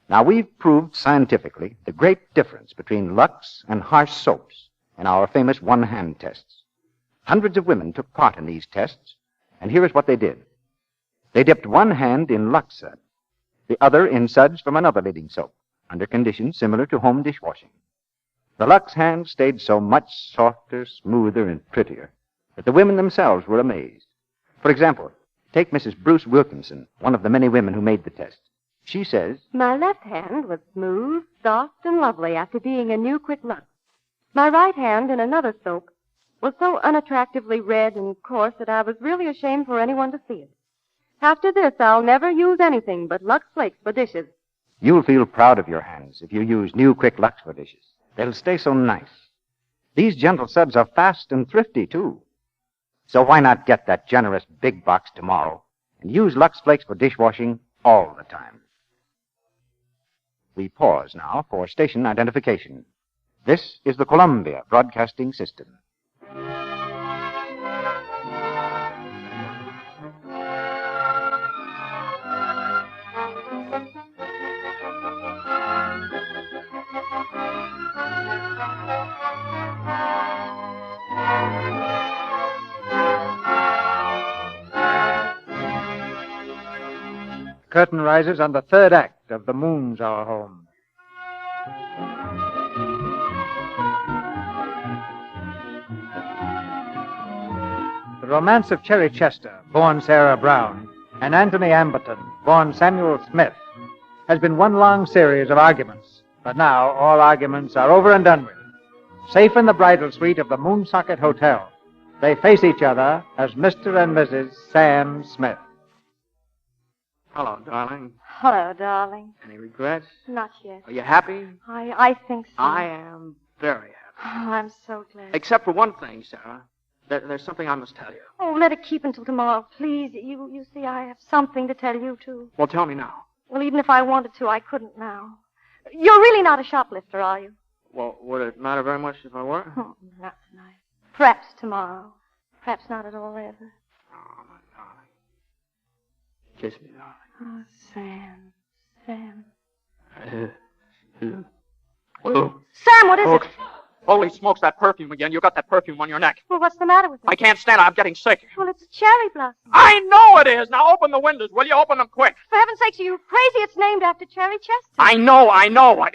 Now, we've proved scientifically the great difference between Lux and harsh soaps in our famous one-hand tests. Hundreds of women took part in these tests, and here's what they did. They dipped one hand in Lux suds, the other in suds from another leading soap, under conditions similar to home dishwashing. The Lux hand stayed so much softer, smoother, and prettier that the women themselves were amazed. For example, take Mrs. Bruce Wilkinson, one of the many women who made the test. She says, My left hand was smooth, soft, and lovely after being a new Quick Lux. My right hand in another soap was so unattractively red and coarse that I was really ashamed for anyone to see it. After this, I'll never use anything but Lux Flakes for dishes. You'll feel proud of your hands if you use new Quick Lux for dishes. They'll stay so nice. These gentle suds are fast and thrifty, too. So why not get that generous big box tomorrow and use Lux Flakes for dishwashing all the time? We pause now for station identification. This is the Columbia Broadcasting System. Curtain rises on the third act of The Moon's Our Home. The romance of Cherry Chester, born Sarah Brown, and Anthony Amberton, born Samuel Smith, has been one long series of arguments. But now all arguments are over and done with. Safe in the bridal suite of the Moonsocket Hotel, they face each other as Mr. and Mrs. Sam Smith. Hello, darling. Hello, darling. Any regrets? Not yet. Are you happy? I think so. I am very happy. Oh, I'm so glad. Except for one thing, Sarah. There's something I must tell you. Oh, let it keep until tomorrow, please. You see, I have something to tell you, too. Well, tell me now. Well, even if I wanted to, I couldn't now. You're really not a shoplifter, are you? Well, would it matter very much if I were? Oh, not tonight. Perhaps tomorrow. Perhaps not at all ever. Oh, my darling. Kiss me, darling. Oh, Sam. Sam. Oh. Sam, what is it? Holy smokes, that perfume again. You got that perfume on your neck. Well, what's the matter with it? I can't stand it. I'm getting sick. Well, it's cherry blossom. I know it is. Now open the windows, will you? Open them quick. For heaven's sakes, are you crazy? It's named after Cherry Chester. I know.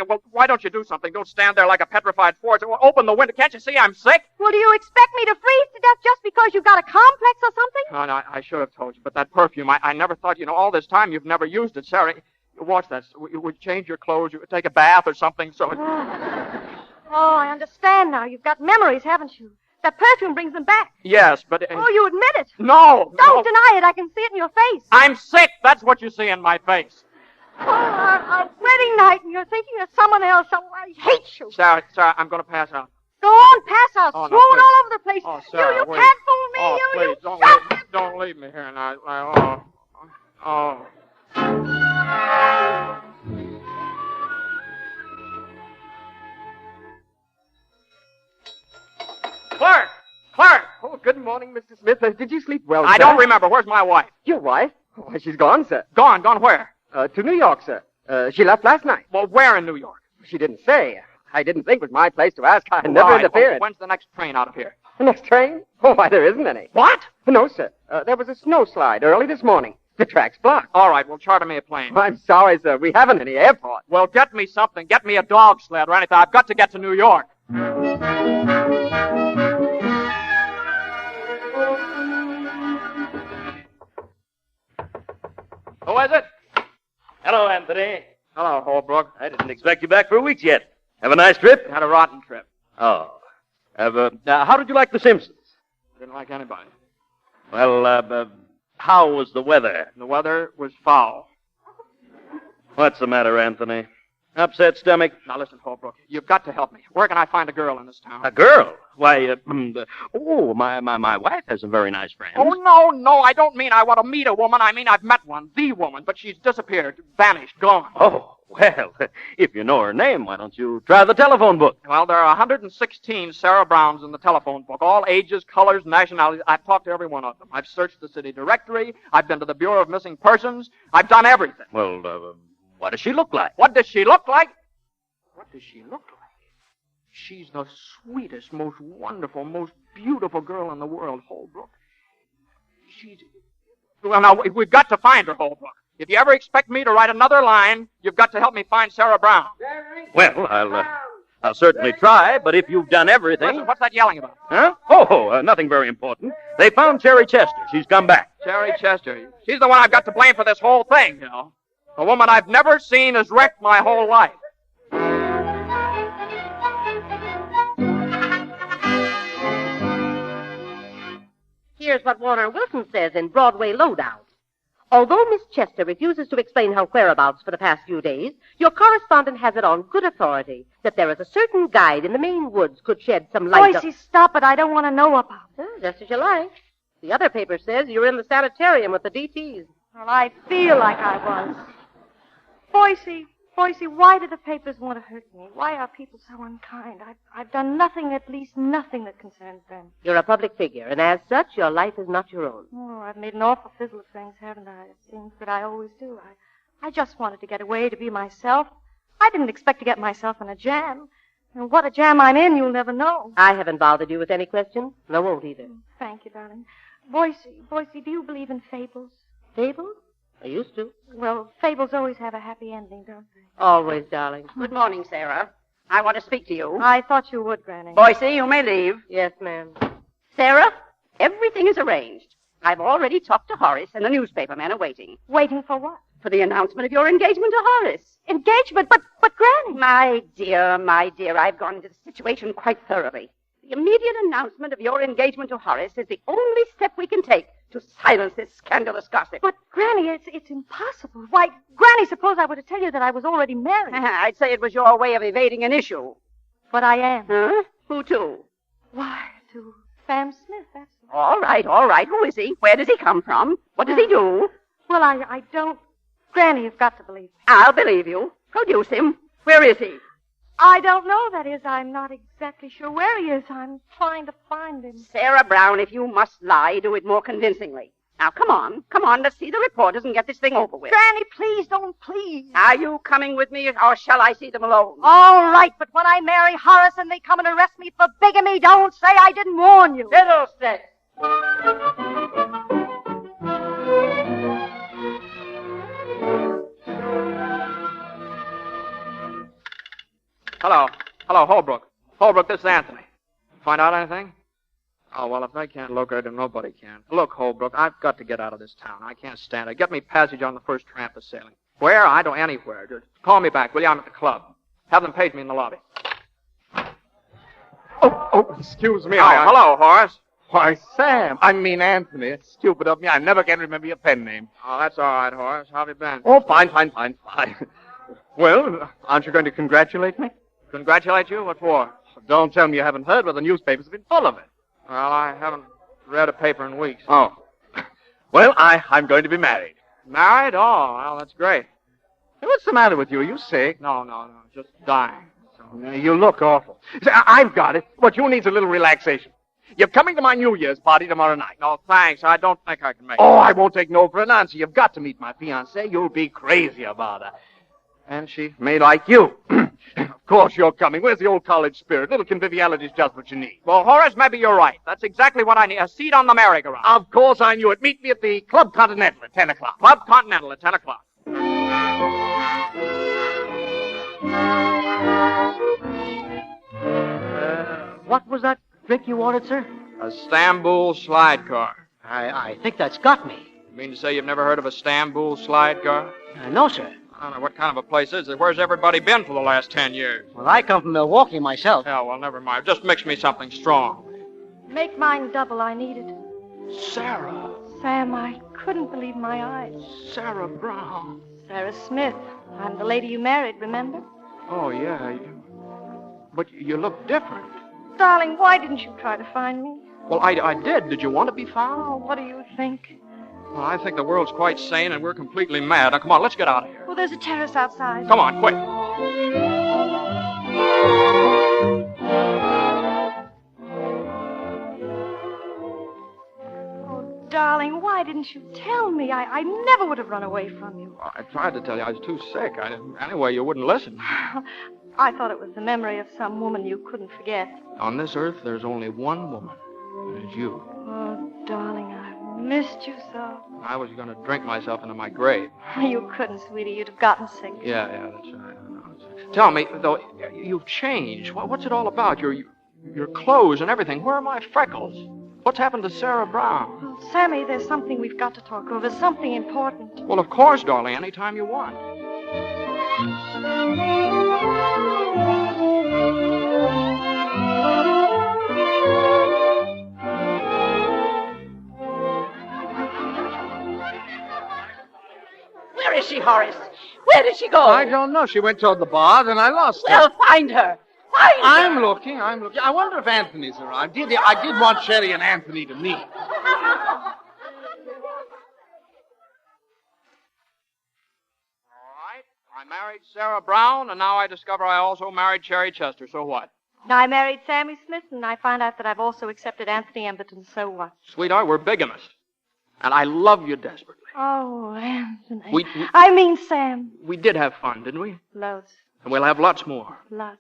Well, why don't you do something? Don't stand there like a petrified force. Well, open the window. Can't you see I'm sick? Well, do you expect me to freeze to death just because you've got a complex or something? Oh, no, I should have told you. But that perfume, I never thought, all this time you've never used it, Sarah. Watch that. You would change your clothes. You would take a bath or something, so it... Oh, I understand now. You've got memories, haven't you? That perfume brings them back. Yes, but... Oh, you admit it. No. Don't deny it. I can see it in your face. I'm sick. That's what you see in my face. Oh, our wedding night, and you're thinking of someone else. Oh, I hate you. Sarah, I'm going to pass out. Go on, pass out. Oh, Swoon all over the place. Oh, Sarah, you wait. can't fool me. Oh, you please, don't leave me here now. Oh. Clark! Oh, good morning, Mr. Smith. Did you sleep well, I sir? don't remember. Where's my wife? Your wife? Why, she's gone, sir. Gone where? To New York, sir. She left last night. Well, where in New York? She didn't say. I didn't think it was my place to ask. I Right. never interfered. Well, when's the next train out of here? The next train? Oh, why, there isn't any. What? No, sir. There was a snowslide early this morning. The track's blocked. All right, well, charter me a plane. I'm sorry, sir. We haven't any airport. Well, get me something. Get me a dog sled or anything. I've got to get to New York. Who is it? Hello, Anthony. Hello, Holbrook. I didn't expect you back for weeks yet. Have a nice trip? Had a rotten trip. Oh. How did you like The Simpsons? Didn't like anybody. Well, how was the weather? The weather was foul. What's the matter, Anthony? Upset stomach? Now listen, Holbrook, you've got to help me. Where can I find a girl in this town? A girl? Why, my wife has a very nice friend. Oh, no, I don't mean I want to meet a woman. I mean I've met one, the woman, but she's disappeared, vanished, gone. Oh, well, if you know her name, why don't you try the telephone book? Well, there are 116 Sarah Browns in the telephone book, all ages, colors, nationalities. I've talked to every one of them. I've searched the city directory. I've been to the Bureau of Missing Persons. I've done everything. Well, what does she look like? What does she look like? What does she look like? She's the sweetest, most wonderful, most beautiful girl in the world, Holbrook. Well, now, we've got to find her, Holbrook. If you ever expect me to write another line, you've got to help me find Sarah Brown. Well, I'll certainly try, but if you've done everything... Listen, what's that yelling about? Huh? Oh, nothing very important. They found Cherry Chester. She's come back. Cherry Chester. She's the one I've got to blame for this whole thing, you know. A woman I've never seen has wrecked my whole life. Here's what Warner Wilson says in Broadway Lowdown. Although Miss Chester refuses to explain her whereabouts for the past few days, your correspondent has it on good authority that there is a certain guide in the Maine woods could shed some light Boise, stop it. I don't want to know about it. Just as you like. The other paper says you're in the sanitarium with the DTs. Well, I feel like I was. Boise, why do the papers want to hurt me? Why are people so unkind? I've done nothing, at least nothing that concerns them. You're a public figure, and as such, your life is not your own. Oh, I've made an awful fizzle of things, haven't I? It seems that I always do. I just wanted to get away, to be myself. I didn't expect to get myself in a jam. And what a jam I'm in, you'll never know. I haven't bothered you with any questions. No, won't either. Thank you, darling. Boise, do you believe in fables? Fables? I used to. Well, fables always have a happy ending, don't they? Always, darling. Good morning, Sarah. I want to speak to you. I thought you would, Granny. Boise, you may leave. Yes, ma'am. Sarah, everything is arranged. I've already talked to Horace, and the newspaper men are waiting. Waiting for what? For the announcement of your engagement to Horace. Engagement? But Granny! My dear, I've gone into the situation quite thoroughly. The immediate announcement of your engagement to Horace is the only step we can take to silence this scandalous gossip. But, Granny, it's impossible. Why, Granny, suppose I were to tell you that I was already married. I'd say it was your way of evading an issue. But I am. Huh? Who to? Why, to Sam Smith, that's all right. Who is he? Where does he come from? What does he do? Well, I don't... Granny, you've got to believe me. I'll believe you. Produce him. Where is he? I don't know. That is, I'm not exactly sure where he is. I'm trying to find him. Sarah Brown, if you must lie, do it more convincingly. Now, come on. Let's see the reporters and get this thing over with. Granny, please don't, please. Are you coming with me, or shall I see them alone? All right, but when I marry Horace and they come and arrest me for bigamy, don't say I didn't warn you. Fiddlesticks. Hello, Holbrook. Holbrook, this is Anthony. Find out anything? Oh, well, if they can't locate him, nobody can. Look, Holbrook, I've got to get out of this town. I can't stand it. Get me passage on the first tramp that's sailing. Where? I don't anywhere. Just call me back, will you? I'm at the club. Have them page me in the lobby. Oh, excuse me. Hello, Horace. Why, Sam. I mean, Anthony. It's stupid of me. I never can remember your pen name. Oh, that's all right, Horace. How have you been? Oh, fine. Well, aren't you going to congratulate me? Congratulate you? What for? Don't tell me you haven't heard, but the newspapers have been full of it. Well, I haven't read a paper in weeks. Oh. Well, I'm going to be married. Married? Oh, well, that's great. Hey, what's the matter with you? Are you sick? No. Just dying. So. You look awful. See, I've got it. What you need is a little relaxation. You're coming to my New Year's party tomorrow night. No, thanks. I don't think I can make it. Oh, I won't take no for an answer. You've got to meet my fiancée. You'll be crazy about her. And she may like you. Of course you're coming. Where's the old college spirit? Little conviviality is just what you need. Well, Horace, maybe you're right. That's exactly what I need. A seat on the merry-go-round. Of course I knew it. Meet me at the Club Continental at 10 o'clock. Club Continental at 10 o'clock. What was that drink you ordered, sir? A Istanbul slide car. I think that's got me. You mean to say you've never heard of a Istanbul slide car? No, sir. I don't know what kind of a place is it. Where's everybody been for the last 10 years? Well, I come from Milwaukee myself. Yeah, well, never mind. Just mix me something strong. Make mine double. I need it. Sarah. Sam, I couldn't believe my eyes. Sarah Brown. Sarah Smith. I'm the lady you married, remember? Oh, yeah. But you look different. Darling, why didn't you try to find me? Well, I did. Did you want to be found? Oh, what do you think? Well, I think the world's quite sane and we're completely mad. Now, come on, let's get out of here. Well, there's a terrace outside. Come on, quick. Oh, darling, why didn't you tell me? I never would have run away from you. I tried to tell you I was too sick. Anyway, you wouldn't listen. I thought it was the memory of some woman you couldn't forget. On this earth, there's only one woman. And it's you. Oh, darling, I've missed you so. I was going to drink myself into my grave. You couldn't, sweetie. You'd have gotten sick. Yeah, that's right. I know. Tell me, though, you've changed. What's it all about? Your clothes and everything. Where are my freckles? What's happened to Sarah Brown? Well, Sammy, there's something we've got to talk over. Something important. Well, of course, darling. Anytime you want. Where is she, Horace? Where did she go? I don't know. She went toward the bars and I lost her. Well, find her. Find her. I'm looking. I wonder if Anthony's around. I did want Sherry and Anthony to meet. I married Sarah Brown, and now I discover I also married Cherry Chester. So what? I married Sammy Smith, and I find out that I've also accepted Anthony Emberton. So what? Sweetheart, we're bigamists. And I love you desperately. Oh, Anthony. Sam. We did have fun, didn't we? Loads. And we'll have lots more. Lots.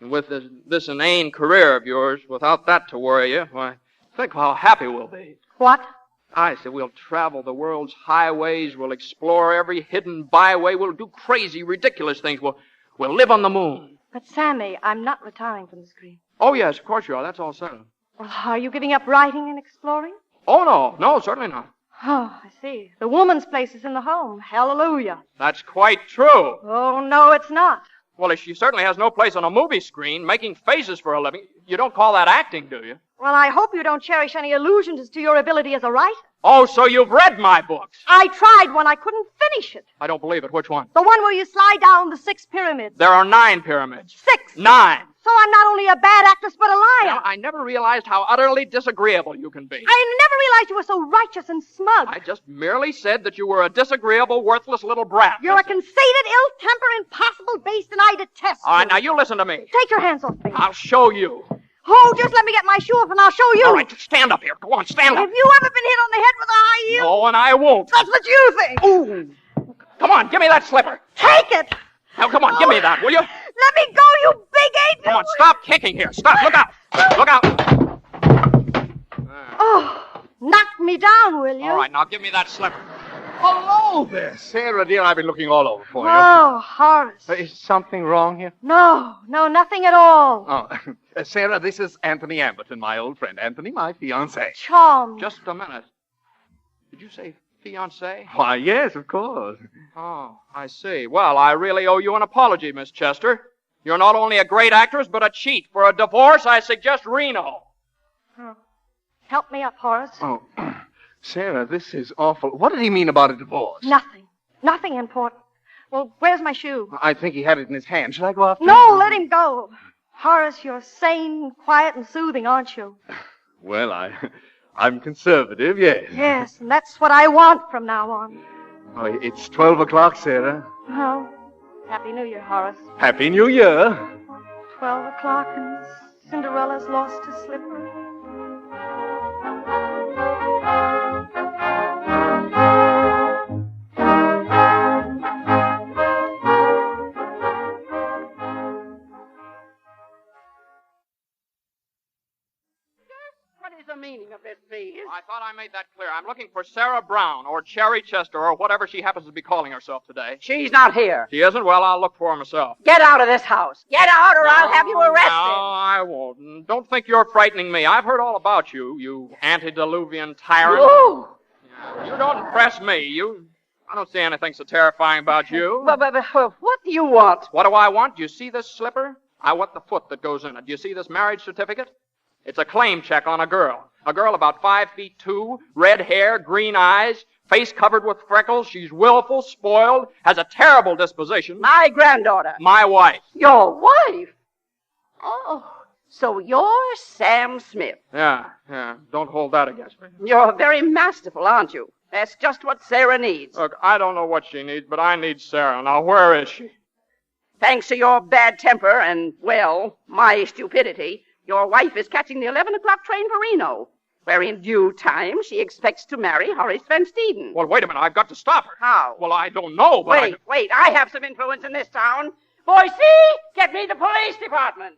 And with this inane career of yours, without that to worry you, why, think how happy we'll be. What? I said we'll travel the world's highways, we'll explore every hidden byway, we'll do crazy, ridiculous things, we'll live on the moon. But, Sammy, I'm not retiring from the screen. Oh, yes, of course you are. That's all settled. Well, are you giving up writing and exploring? Oh, no, certainly not. Oh, I see. The woman's place is in the home. Hallelujah. That's quite true. Oh, no, it's not. Well, she certainly has no place on a movie screen, making faces for a living. You don't call that acting, do you? Well, I hope you don't cherish any illusions as to your ability as a writer. Oh, so you've read my books. I tried one. I couldn't finish it. I don't believe it. Which one? The one where you slide down the 6 pyramids. There are 9 pyramids. 6. 9. So I'm not only a bad actress, but a liar. Now, I never realized how utterly disagreeable you can be. I never realized you were so righteous and smug. I just merely said that you were a disagreeable, worthless little brat. You're a conceited, ill-tempered, impossible beast, and I detest you. All right, now you listen to me. Take your hands off me. I'll show you. Oh, just let me get my shoe off and I'll show you. All right, stand up here. Go on, stand up. Have you ever been hit on the head with a high heel? No, and I won't. That's what you think. Ooh. Come on, give me that slipper. Take it. Now, come on, give me that, will you? Let me go, you big ape. Come on, stop kicking here. Stop. Look out. Look out. Oh, knock me down, will you? All right, now give me that slipper. Hello there, Sarah, dear. I've been looking all over for you. Oh, Horace. Is something wrong here? No, nothing at all. Oh, Sarah, this is Anthony Amberton, my old friend. Anthony, my fiancé. Charmed. Just a minute. Did you say fiancé? Why, yes, of course. Oh, I see. Well, I really owe you an apology, Miss Chester. You're not only a great actress, but a cheat. For a divorce, I suggest Reno. Oh. Help me up, Horace. Oh, Sarah, this is awful. What did he mean about a divorce? Nothing. Nothing important. Well, where's my shoe? I think he had it in his hand. Should I go after No, let him go. Horace, you're sane, quiet, and soothing, aren't you? Well, I'm conservative, yes. Yes, and that's what I want from now on. Oh, it's 12 o'clock, Sarah. Oh, Happy New Year, Horace. Happy New Year. 12 o'clock and Cinderella's lost her slipper. The meaning of this, please? I thought I made that clear. I'm looking for Sarah Brown or Cherry Chester or whatever she happens to be calling herself today. She's not here. She isn't? Well, I'll look for her myself. Get out of this house. Get out or I'll have you arrested. No, I won't. Don't think you're frightening me. I've heard all about you, you antediluvian tyrant. Ooh. You don't impress me. I don't see anything so terrifying about you. But what do you want? What do I want? Do you see this slipper? I want the foot that goes in it. Do you see this marriage certificate? It's a claim check on a girl. A girl about 5'2", red hair, green eyes, face covered with freckles. She's willful, spoiled, has a terrible disposition. My granddaughter. My wife. Your wife? Oh, so you're Sam Smith. Yeah. Don't hold that against me. You're very masterful, aren't you? That's just what Sarah needs. Look, I don't know what she needs, but I need Sarah. Now, where is she? Thanks to your bad temper and, well, my stupidity, your wife is catching the 11 o'clock train for Reno, where in due time she expects to marry Horace Van Steeden. Well, wait a minute. I've got to stop her. How? Well, I don't know, but Wait. I have some influence in this town. Boise, get me the police department.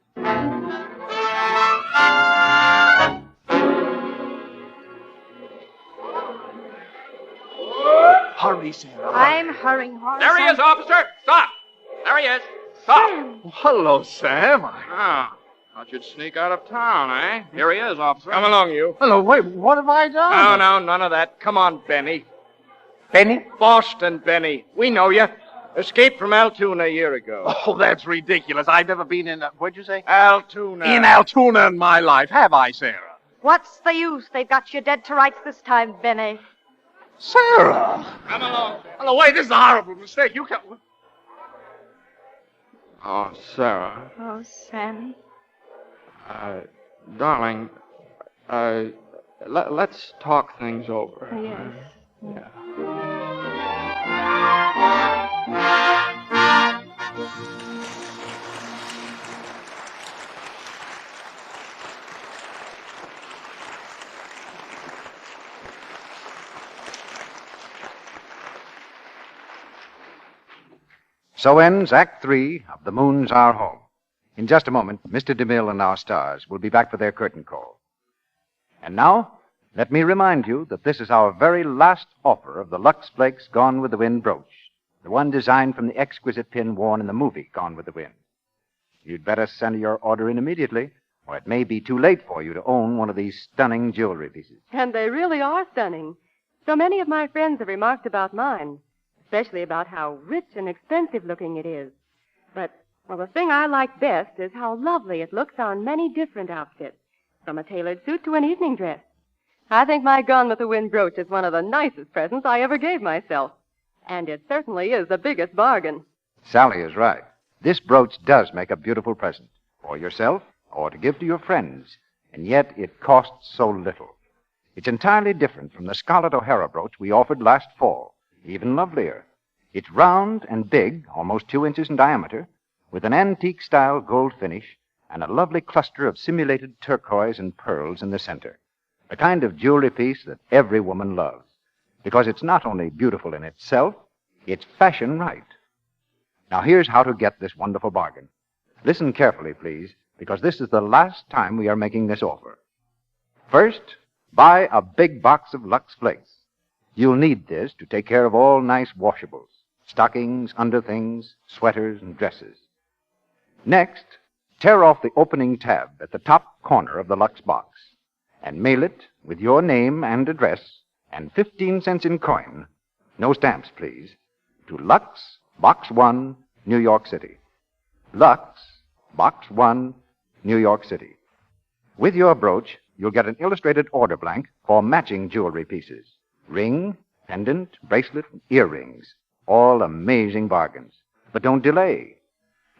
Hurry, Sarah. I'm hurrying, Horace. There he is, officer. Stop. There he is. Stop. Well, hello, Sam. Ah, thought you'd sneak out of town, eh? Here he is, officer. Come along, you. Hello, wait, what have I done? No, none of that. Come on, Benny. Benny? Boston, Benny. We know you. Escaped from Altoona a year ago. Oh, that's ridiculous. I've never been in, what'd you say? Altoona. In Altoona in my life, have I, Sarah? What's the use? They've got you dead to rights this time, Benny. Sarah! Come along. Hello, wait, this is a horrible mistake. You can't... Oh, Sarah. Oh, Sammy. Darling, let's talk things over. Yes. Yeah. So ends Act 3 of The Moon's Our Home. In just a moment, Mr. DeMille and our stars will be back for their curtain call. And now, let me remind you that this is our very last offer of the Lux Flakes Gone with the Wind brooch, the one designed from the exquisite pin worn in the movie Gone with the Wind. You'd better send your order in immediately, or it may be too late for you to own one of these stunning jewelry pieces. And they really are stunning. So many of my friends have remarked about mine, especially about how rich and expensive looking it is. But, well, the thing I like best is how lovely it looks on many different outfits, from a tailored suit to an evening dress. I think my Gone with the Wind brooch is one of the nicest presents I ever gave myself. And it certainly is the biggest bargain. Sally is right. This brooch does make a beautiful present, for yourself or to give to your friends, and yet it costs so little. It's entirely different from the Scarlett O'Hara brooch we offered last fall, even lovelier. It's round and big, almost 2 inches in diameter, with an antique-style gold finish and a lovely cluster of simulated turquoise and pearls in the center. The kind of jewelry piece that every woman loves, because it's not only beautiful in itself, it's fashion right. Now here's how to get this wonderful bargain. Listen carefully, please, because this is the last time we are making this offer. First, buy a big box of Lux Flakes. You'll need this to take care of all nice washables, stockings, underthings, sweaters, and dresses. Next, tear off the opening tab at the top corner of the Lux box and mail it with your name and address and 15 cents in coin, no stamps, please, to Lux, Box 1, New York City. Lux, Box 1, New York City. With your brooch, you'll get an illustrated order blank for matching jewelry pieces. Ring, pendant, bracelet, earrings. All amazing bargains. But don't delay.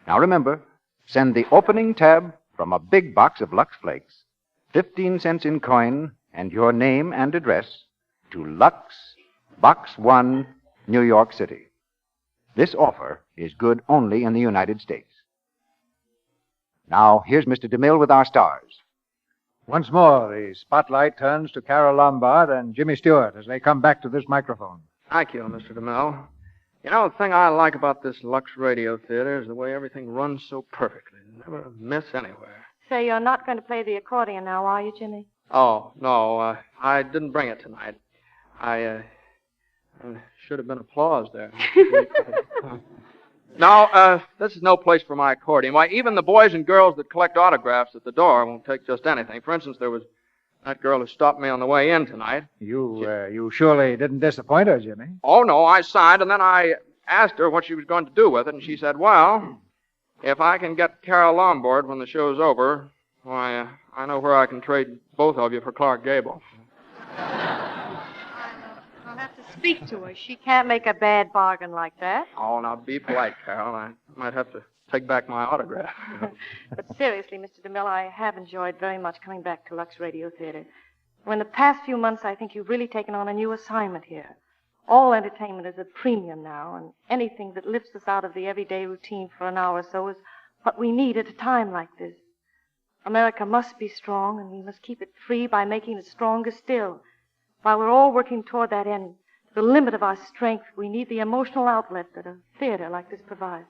Now remember, send the opening tab from a big box of Lux Flakes, 15 cents in coin, and your name and address to Lux, Box 1, New York City. This offer is good only in the United States. Now, here's Mr. DeMille with our stars. Once more, the spotlight turns to Carol Lombard and Jimmy Stewart as they come back to this microphone. Thank you, Mr. DeMille. You know, the thing I like about this Lux Radio Theatre is the way everything runs so perfectly. Never a miss anywhere. Say, you're not going to play the accordion now, are you, Jimmy? Oh, no, I didn't bring it tonight. I should have been applause there. Now, this is no place for my accordion. Why, even the boys and girls that collect autographs at the door won't take just anything. For instance, there was that girl who stopped me on the way in tonight. You surely didn't disappoint her, Jimmy. Oh, no, I signed, and then I asked her what she was going to do with it, and she said, well, if I can get Carol Lombard when the show's over, why, I know where I can trade both of you for Clark Gable. I'll have to Speak to her. She can't make a bad bargain like that. Oh, now be polite, Carol. I might have to take back my autograph. But seriously, Mr. DeMille, I have enjoyed very much coming back to Lux Radio Theatre. In the past few months, I think you've really taken on a new assignment here. All entertainment is at premium now, and anything that lifts us out of the everyday routine for an hour or so is what we need at a time like this. America must be strong, and we must keep it free by making it stronger still. While we're all working toward that end, to the limit of our strength, we need the emotional outlet that a theater like this provides.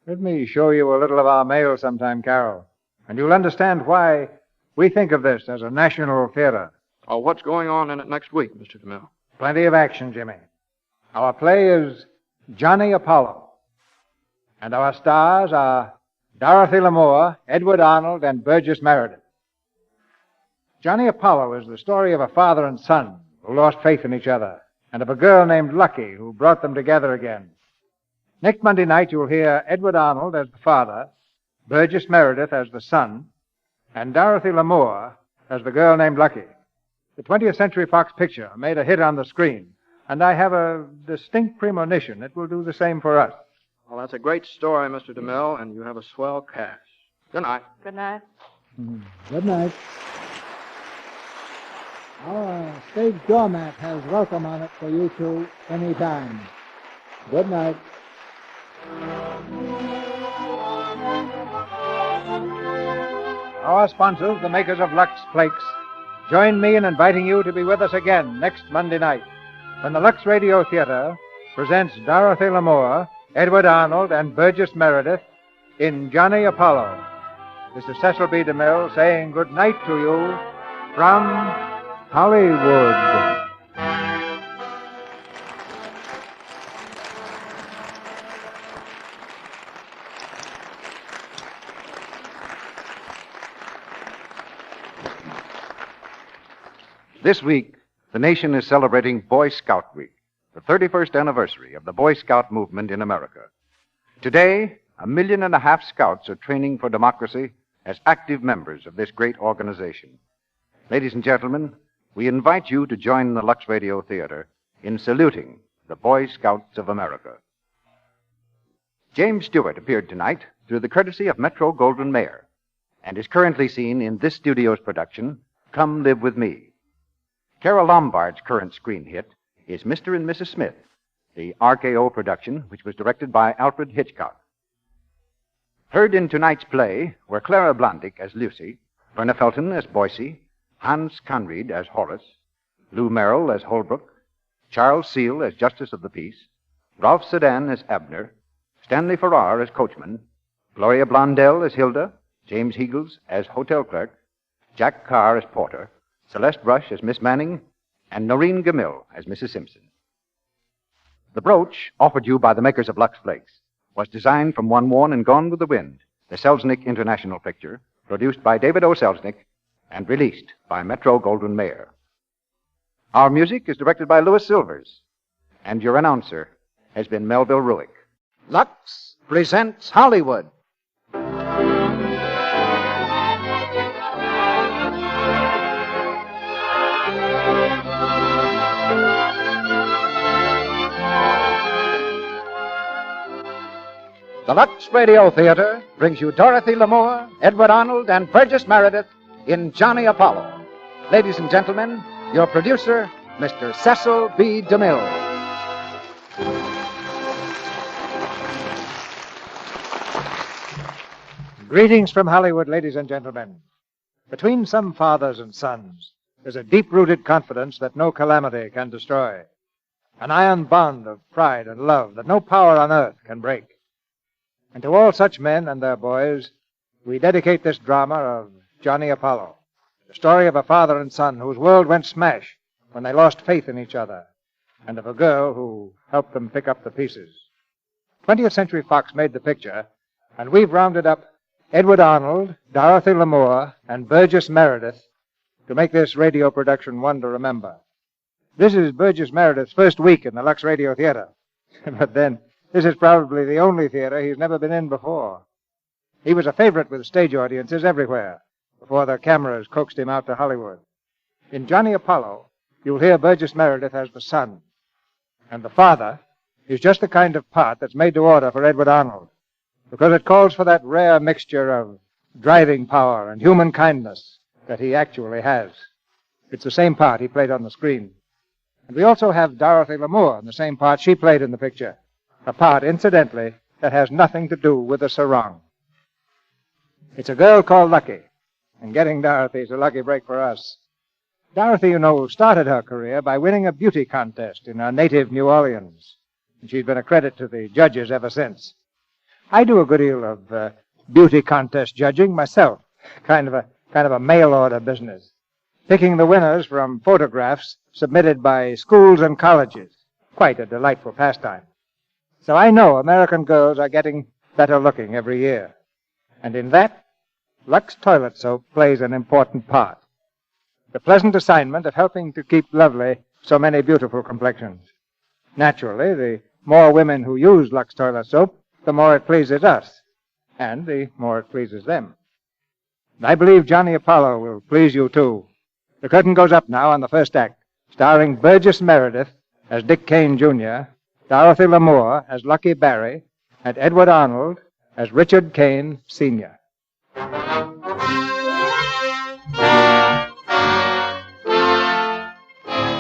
Let me show you a little of our mail sometime, Carol, and you'll understand why we think of this as a national theater. Oh, what's going on in it next week, Mr. DeMille? Plenty of action, Jimmy. Our play is Johnny Apollo, and our stars are Dorothy Lamour, Edward Arnold, and Burgess Meredith. Johnny Apollo is the story of a father and son who lost faith in each other, and of a girl named Lucky who brought them together again. Next Monday night, you'll hear Edward Arnold as the father, Burgess Meredith as the son, and Dorothy Lamour as the girl named Lucky. The 20th Century Fox picture made a hit on the screen, and I have a distinct premonition it will do the same for us. Well, that's a great story, Mr. DeMille, and you have a swell cast. Good night. Good night. Good night. Our stage doormat has welcome on it for you two any time. Good night. Our sponsors, the makers of Lux Flakes, join me in inviting you to be with us again next Monday night when the Lux Radio Theatre presents Dorothy Lamour, Edward Arnold, and Burgess Meredith in Johnny Apollo. This is Cecil B. DeMille saying good night to you from Hollywood. This week, the nation is celebrating Boy Scout Week, the 31st anniversary of the Boy Scout movement in America. Today, 1.5 million scouts are training for democracy as active members of this great organization. Ladies and gentlemen, we invite you to join the Lux Radio Theatre in saluting the Boy Scouts of America. James Stewart appeared tonight through the courtesy of Metro-Goldwyn-Mayer and is currently seen in this studio's production, Come Live With Me. Carol Lombard's current screen hit is Mr. and Mrs. Smith, the RKO production, which was directed by Alfred Hitchcock. Heard in tonight's play were Clara Blondick as Lucy, Verna Felton as Boycie, Hans Conried as Horace, Lou Merrill as Holbrook, Charles Seal as Justice of the Peace, Ralph Sedan as Abner, Stanley Farrar as Coachman, Gloria Blondell as Hilda, James Heagles as Hotel Clerk, Jack Carr as Porter, Celeste Rush as Miss Manning, and Noreen Gamil as Mrs. Simpson. The brooch, offered you by the makers of Lux Flakes, was designed from one worn and gone with the wind, the Selznick International picture, produced by David O. Selznick and released by Metro-Goldwyn-Mayer. Our music is directed by Louis Silvers, and your announcer has been Melville Ruick. Lux presents Hollywood. The Lux Radio Theatre brings you Dorothy Lamour, Edward Arnold, and Burgess Meredith in Johnny Apollo. Ladies and gentlemen, your producer, Mr. Cecil B. DeMille. Greetings from Hollywood, ladies and gentlemen. Between some fathers and sons, there's a deep-rooted confidence that no calamity can destroy, an iron bond of pride and love that no power on earth can break. And to all such men and their boys, we dedicate this drama of Johnny Apollo, the story of a father and son whose world went smash when they lost faith in each other, and of a girl who helped them pick up the pieces. 20th Century Fox made the picture, and we've rounded up Edward Arnold, Dorothy Lamour, and Burgess Meredith to make this radio production one to remember. This is Burgess Meredith's first week in the Lux Radio Theatre, but then this is probably the only theater he's never been in before. He was a favorite with stage audiences everywhere before the cameras coaxed him out to Hollywood. In Johnny Apollo, you'll hear Burgess Meredith as the son. And the father is just the kind of part that's made to order for Edward Arnold, because it calls for that rare mixture of driving power and human kindness that he actually has. It's the same part he played on the screen. And we also have Dorothy Lamour in the same part she played in the picture, a part, incidentally, that has nothing to do with the sarong. It's a girl called Lucky, and getting Dorothy is a lucky break for us. Dorothy, you know, started her career by winning a beauty contest in her native New Orleans, and she's been a credit to the judges ever since. I do a good deal of beauty contest judging myself, kind of a mail-order business, picking the winners from photographs submitted by schools and colleges. Quite a delightful pastime. So I know American girls are getting better looking every year, and in that, Lux toilet soap plays an important part. The pleasant assignment of helping to keep lovely so many beautiful complexions. Naturally, the more women who use Lux toilet soap, the more it pleases us, and the more it pleases them. And I believe Johnny Apollo will please you, too. The curtain goes up now on the first act, starring Burgess Meredith as Dick Kane, Jr., Dorothy Lamour as Lucky Barry, and Edward Arnold as Richard Kane, Sr.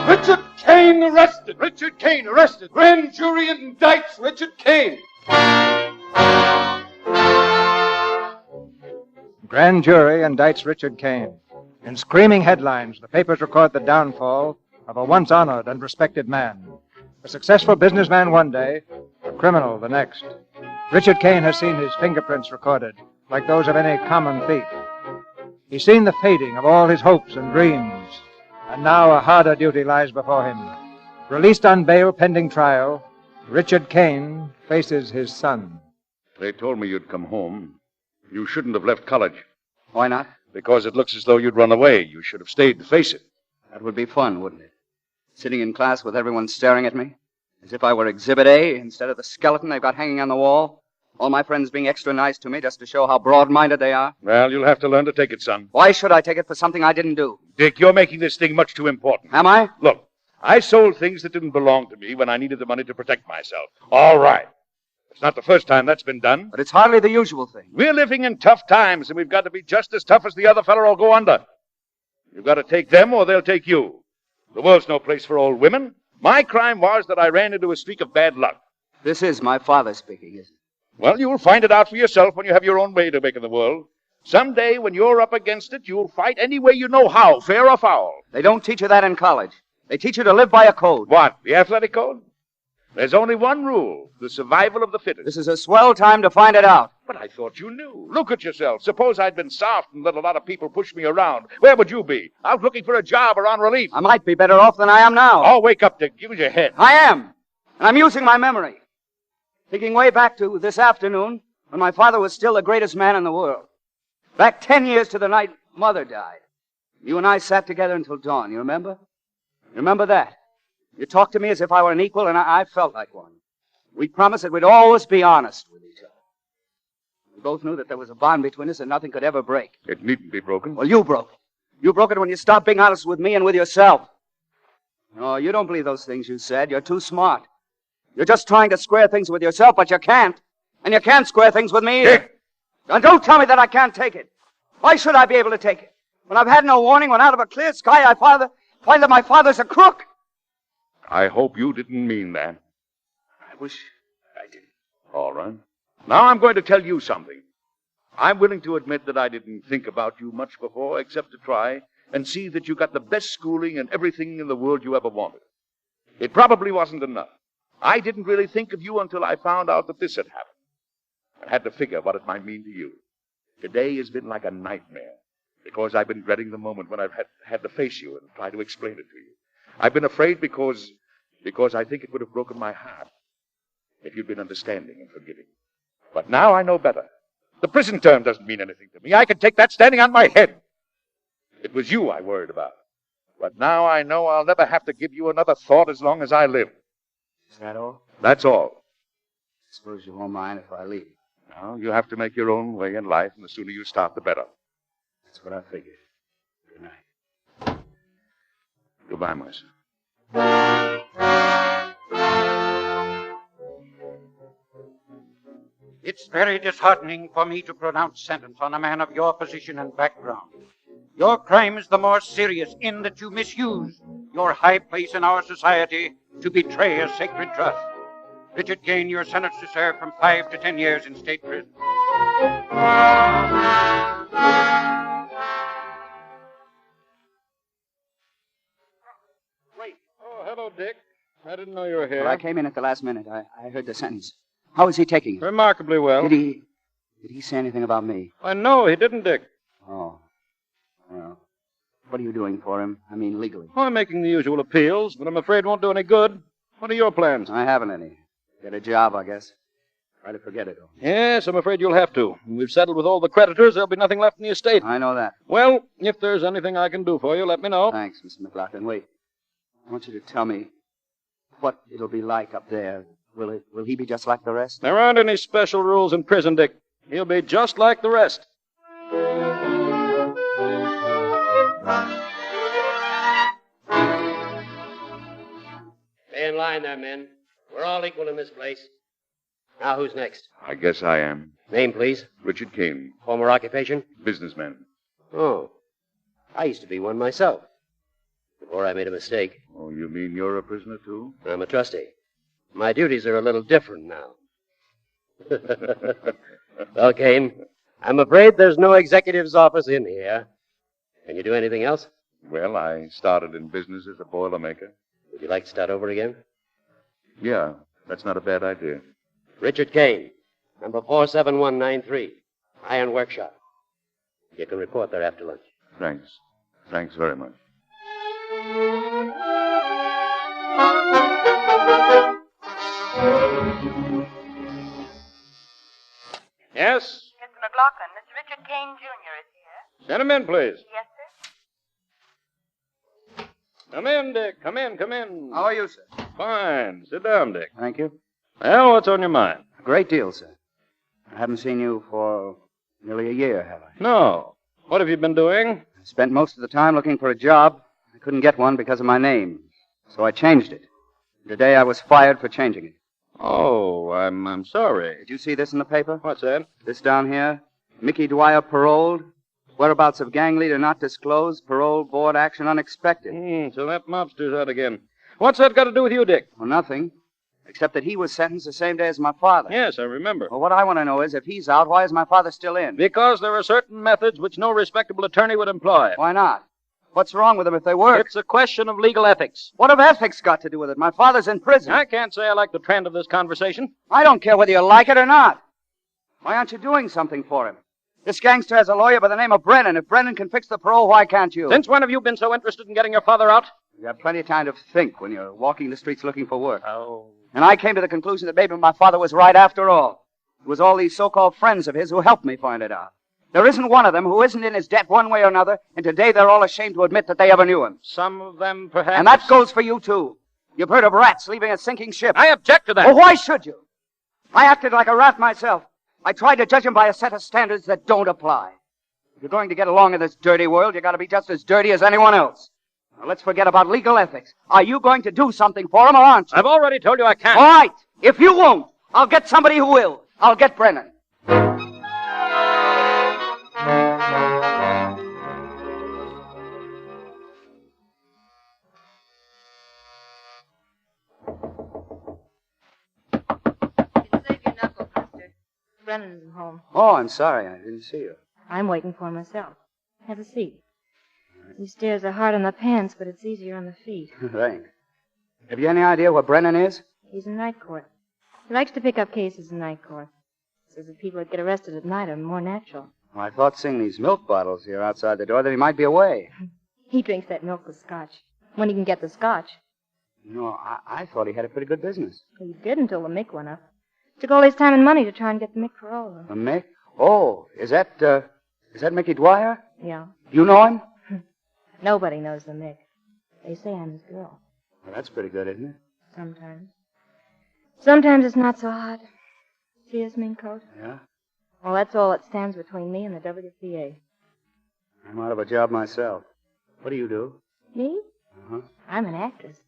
Richard Kane arrested! Richard Kane arrested! Grand jury indicts Richard Kane! Grand jury indicts Richard Kane. In screaming headlines, the papers record the downfall of a once honored and respected man. A successful businessman one day, a criminal the next. Richard Kane has seen his fingerprints recorded, like those of any common thief. He's seen the fading of all his hopes and dreams, and now a harder duty lies before him. Released on bail pending trial, Richard Kane faces his son. They told me you'd come home. You shouldn't have left college. Why not? Because it looks as though you'd run away. You should have stayed to face it. That would be fun, wouldn't it? Sitting in class with everyone staring at me, as if I were Exhibit A instead of the skeleton they've got hanging on the wall. All my friends being extra nice to me just to show how broad-minded they are. Well, you'll have to learn to take it, son. Why should I take it for something I didn't do? Dick, you're making this thing much too important. Am I? Look, I sold things that didn't belong to me when I needed the money to protect myself. All right. It's not the first time that's been done. But it's hardly the usual thing. We're living in tough times, and we've got to be just as tough as the other fella or go under. You've got to take them or they'll take you. The world's no place for old women. My crime was that I ran into a streak of bad luck. This is my father speaking, isn't it? Well, you'll find it out for yourself when you have your own way to make in the world. Someday, when you're up against it, you'll fight any way you know how, fair or foul. They don't teach you that in college. They teach you to live by a code. What, the athletic code? There's only one rule, the survival of the fittest. This is a swell time to find it out. But I thought you knew. Look at yourself. Suppose I'd been soft and let a lot of people push me around. Where would you be? Out looking for a job or on relief? I might be better off than I am now. Oh, wake up, Dick. Use your head. I am. And I'm using my memory. Thinking way back to this afternoon when my father was still the greatest man in the world. Back 10 years to the night Mother died. You and I sat together until dawn. You remember? You remember that? You talked to me as if I were an equal, and I felt like one. We promised that we'd always be honest with each other. We both knew that there was a bond between us and nothing could ever break. It needn't be broken. Well, you broke it. You broke it when you stopped being honest with me and with yourself. No, you don't believe those things you said. You're too smart. You're just trying to square things with yourself, but you can't. And you can't square things with me either. Now, don't tell me that I can't take it. Why should I be able to take it? When I've had no warning, when out of a clear sky I find that my father's a crook. I hope you didn't mean that. I wish I didn't. All right. Now I'm going to tell you something. I'm willing to admit that I didn't think about you much before, except to try and see that you got the best schooling and everything in the world you ever wanted. It probably wasn't enough. I didn't really think of you until I found out that this had happened. I had to figure what it might mean to you. Today has been like a nightmare, because I've been dreading the moment when I've had to face you and try to explain it to you. I've been afraid because I think it would have broken my heart if you'd been understanding and forgiving. But now I know better. The prison term doesn't mean anything to me. I can take that standing on my head. It was you I worried about. But now I know I'll never have to give you another thought as long as I live. Is that all? That's all. I suppose you won't mind if I leave. Now, you have to make your own way in life, and the sooner you start, the better. That's what I figured. Good night. Goodbye, my son. It's very disheartening for me to pronounce sentence on a man of your position and background. Your crime is the more serious in that you misuse your high place in our society to betray a sacred trust. Richard Kane, you're sentenced to serve from 5 to 10 years in state prison. Wait. Oh, hello, Dick. I didn't know you were here. Well, I came in at the last minute. I heard the sentence. How is he taking it? Remarkably well. Did he say anything about me? I know he didn't, Dick. Oh. Well, what are you doing for him? I mean, legally. Oh, I'm making the usual appeals, but I'm afraid it won't do any good. What are your plans? I haven't any. Get a job, I guess. Try to forget it, though. Yes, I'm afraid you'll have to. We've settled with all the creditors. There'll be nothing left in the estate. I know that. Well, if there's anything I can do for you, let me know. Thanks, Mr. McLaughlin. Wait. I want you to tell me what it'll be like up there. Will he be just like the rest? There aren't any special rules in prison, Dick. He'll be just like the rest. Stay in line there, men. We're all equal in this place. Now, who's next? I guess I am. Name, please. Richard Kane. Former occupation? Businessman. Oh. I used to be one myself. Before I made a mistake. Oh, you mean you're a prisoner, too? I'm a trustee. My duties are a little different now. Well, Kane, I'm afraid there's no executive's office in here. Can you do anything else? Well, I started in business as a boilermaker. Would you like to start over again? Yeah, that's not a bad idea. Richard Kane, number 47193, Iron Workshop. You can report there after lunch. Thanks. Thanks very much. Yes? Mr. McLaughlin, Mr. Richard Kane, Jr. is here. Send him in, please. Yes, sir. Come in, Dick. Come in. How are you, sir? Fine. Sit down, Dick. Thank you. Well, what's on your mind? A great deal, sir. I haven't seen you for nearly a year, have I? No. What have you been doing? I spent most of the time looking for a job. I couldn't get one because of my name, so I changed it. Today I was fired for changing it. Oh, I'm sorry. Did you see this in the paper? What's that? This down here. Mickey Dwyer paroled. Whereabouts of gang leader not disclosed. Parole board action unexpected. So that mobster's out again. What's that got to do with you, Dick? Well, nothing. Except that he was sentenced the same day as my father. Yes, I remember. Well, what I want to know is, if he's out, why is my father still in? Because there are certain methods which no respectable attorney would employ. Why not? What's wrong with them if they work? It's a question of legal ethics. What have ethics got to do with it? My father's in prison. I can't say I like the trend of this conversation. I don't care whether you like it or not. Why aren't you doing something for him? This gangster has a lawyer by the name of Brennan. If Brennan can fix the parole, why can't you? Since when have you been so interested in getting your father out? You have plenty of time to think when you're walking the streets looking for work. Oh. And I came to the conclusion that maybe my father was right after all. It was all these so-called friends of his who helped me find it out. There isn't one of them who isn't in his debt one way or another, and today they're all ashamed to admit that they ever knew him. Some of them, perhaps. And that goes for you, too. You've heard of rats leaving a sinking ship. I object to that. Well, why should you? I acted like a rat myself. I tried to judge him by a set of standards that don't apply. If you're going to get along in this dirty world, you got to be just as dirty as anyone else. Now, let's forget about legal ethics. Are you going to do something for him, or aren't you? I've already told you I can't. All right. If you won't, I'll get somebody who will. I'll get Brennan. Brennan's home. Oh, I'm sorry. I didn't see you. I'm waiting for him myself. Have a seat. These stairs are hard on the pants, but it's easier on the feet. Thanks. Have you any idea where Brennan is? He's in night court. He likes to pick up cases in night court. Says that people that get arrested at night are more natural. Well, I thought seeing these milk bottles here outside the door that he might be away. He drinks that milk with scotch. When he can get the scotch. You know, I thought he had a pretty good business. He did until the Mick went up. Took all his time and money to try and get the Mick parole. The Mick? Oh, is that Mickey Dwyer? Yeah. You know him? Nobody knows the Mick. They say I'm his girl. Well, that's pretty good, isn't it? Sometimes. Sometimes it's not so hot. See his mink coat? Yeah? Well, that's all that stands between me and the WPA. I'm out of a job myself. What do you do? Me? Uh-huh. I'm an actress.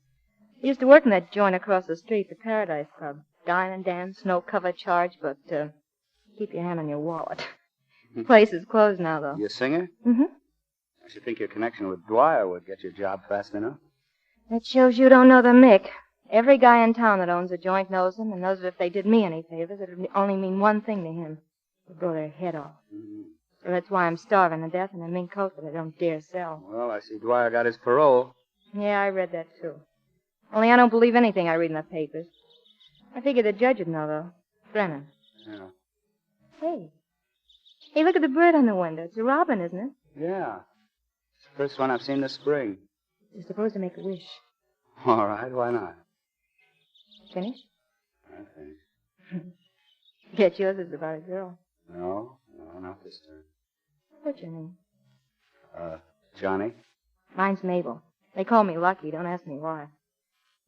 I used to work in that joint across the street, the Paradise Club. Dine and dance, no cover charge, but Keep your hand on your wallet. Place is closed now, though. You a singer? Mm-hmm. I should think your connection with Dwyer would get your job fast enough. That shows you don't know the Mick. Every guy in town that owns a joint knows him and knows that if they did me any favors, it would only mean one thing to him. To blow their head off. Mm-hmm. So that's why I'm starving to death in a mink coat that I don't dare sell. Well, I see Dwyer got his parole. Yeah, I read that, too. Only I don't believe anything I read in the papers. I figure the judge would know, though. Brennan. Yeah. Hey. Hey, look at the bird on the window. It's a robin, isn't it? Yeah. It's the first one I've seen this spring. You're supposed to make a wish. All right, why not? Finished? I think. Get yours is about a girl. No, not this time. What's your name? Johnny? Mine's Mabel. They call me Lucky. Don't ask me why.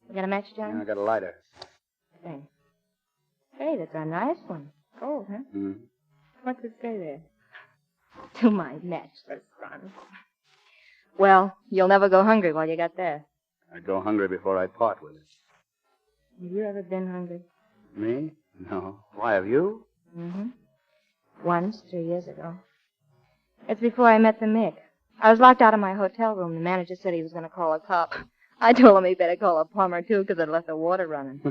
You got a match, Johnny? Yeah, I got a lighter. Thanks. Hey, that's a nice one. Gold, huh? Mm-hmm. What's it say there? To my matchless son. Well, you'll never go hungry while you got that. I'd go hungry before I'd part with it. Have you ever been hungry? Me? No. Why, have you? Mm-hmm. Once, 3 years ago. It's before I met the Mick. I was locked out of my hotel room. The manager said he was going to call a cop. I told him he better call a plumber, too, because I'd left the water running.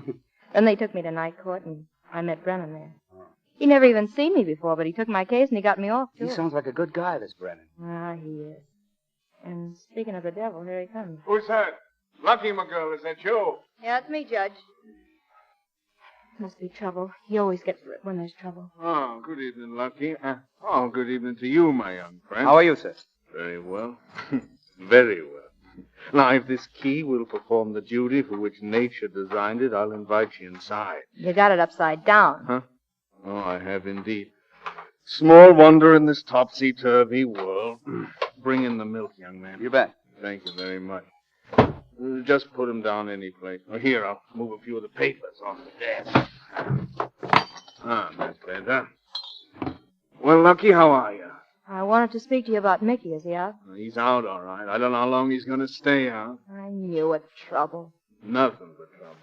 Then they took me to night court, and I met Brennan there. He never even seen me before, but he took my case, and he got me off, too. He sounds like a good guy, this Brennan. Ah, he is. And speaking of the devil, here he comes. Who's that? Lucky, my girl, is that you? Yeah, it's me, Judge. Must be trouble. He always gets it when there's trouble. Oh, good evening, Lucky. Good evening to you, my young friend. How are you, sir? Very well. Very well. Now, if this key will perform the duty for which nature designed it, I'll invite you inside. You got it upside down. Huh? Oh, I have indeed. Small wonder in this topsy-turvy world. Bring in the milk, young man. You bet. Thank you very much. Just put him down any place. Oh, here, I'll move a few of the papers off the desk. That's better. Well, Lucky, how are you? I wanted to speak to you about Mickey. Is he out? He's out, all right. I don't know how long he's going to stay out. I knew it. Trouble. Nothing but trouble.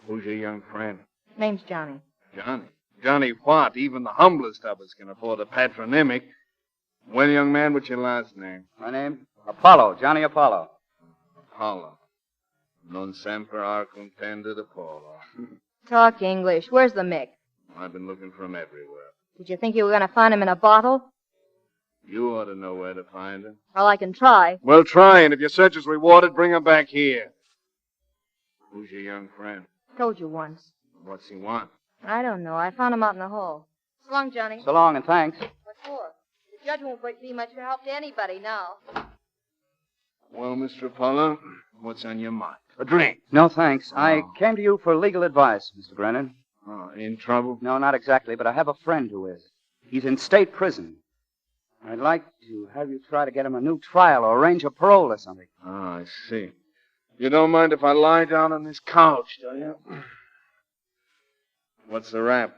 Who's your young friend? Name's Johnny. Johnny. Johnny what? Even the humblest of us can afford a patronymic. Well, young man, what's your last name? My name? Apollo. Johnny Apollo. Apollo. Non semper arcum tendit Apollo. Talk English. Where's the Mick? I've been looking for him everywhere. Did you think you were going to find him in a bottle? You ought to know where to find him. Well, I can try. Well, try, and if your search is rewarded, bring him back here. Who's your young friend? Told you once. What's he want? I don't know. I found him out in the hall. So long, Johnny. So long, and thanks. What for? The judge won't be much help to anybody now. Well, Mr. Apollo, what's on your mind? A drink? No, thanks. I came to you for legal advice, Mr. Brennan. Oh, in trouble? No, not exactly, but I have a friend who is. He's in state prison. I'd like to have you try to get him a new trial or arrange a parole or something. Oh, I see. You don't mind if I lie down on this couch, do you? What's the rap?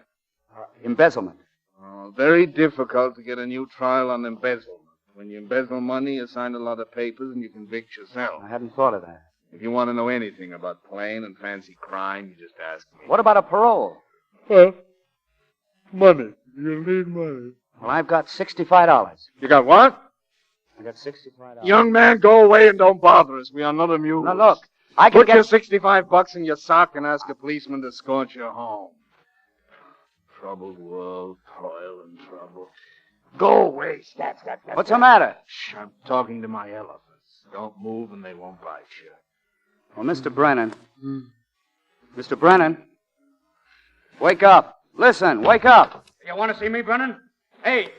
Embezzlement. Oh, very difficult to get a new trial on embezzlement. When you embezzle money, you sign a lot of papers and you convict yourself. I hadn't thought of that. If you want to know anything about plain and fancy crime, you just ask me. What about a parole? Money. You need money. Well, I've got $65. You got what? I got $65. Young man, go away and don't bother us. We are not amused. Now, look, I can Put get... your $65 in your sock and ask a policeman to escort you home. Troubled world, toil and trouble. Go away. Stat. What's the matter? Shh, I'm talking to my elephants. Don't move and they won't bite you. Well, Mr. Brennan. Mr. Brennan. Wake up. Listen, wake up. You want to see me, Brennan? Hey,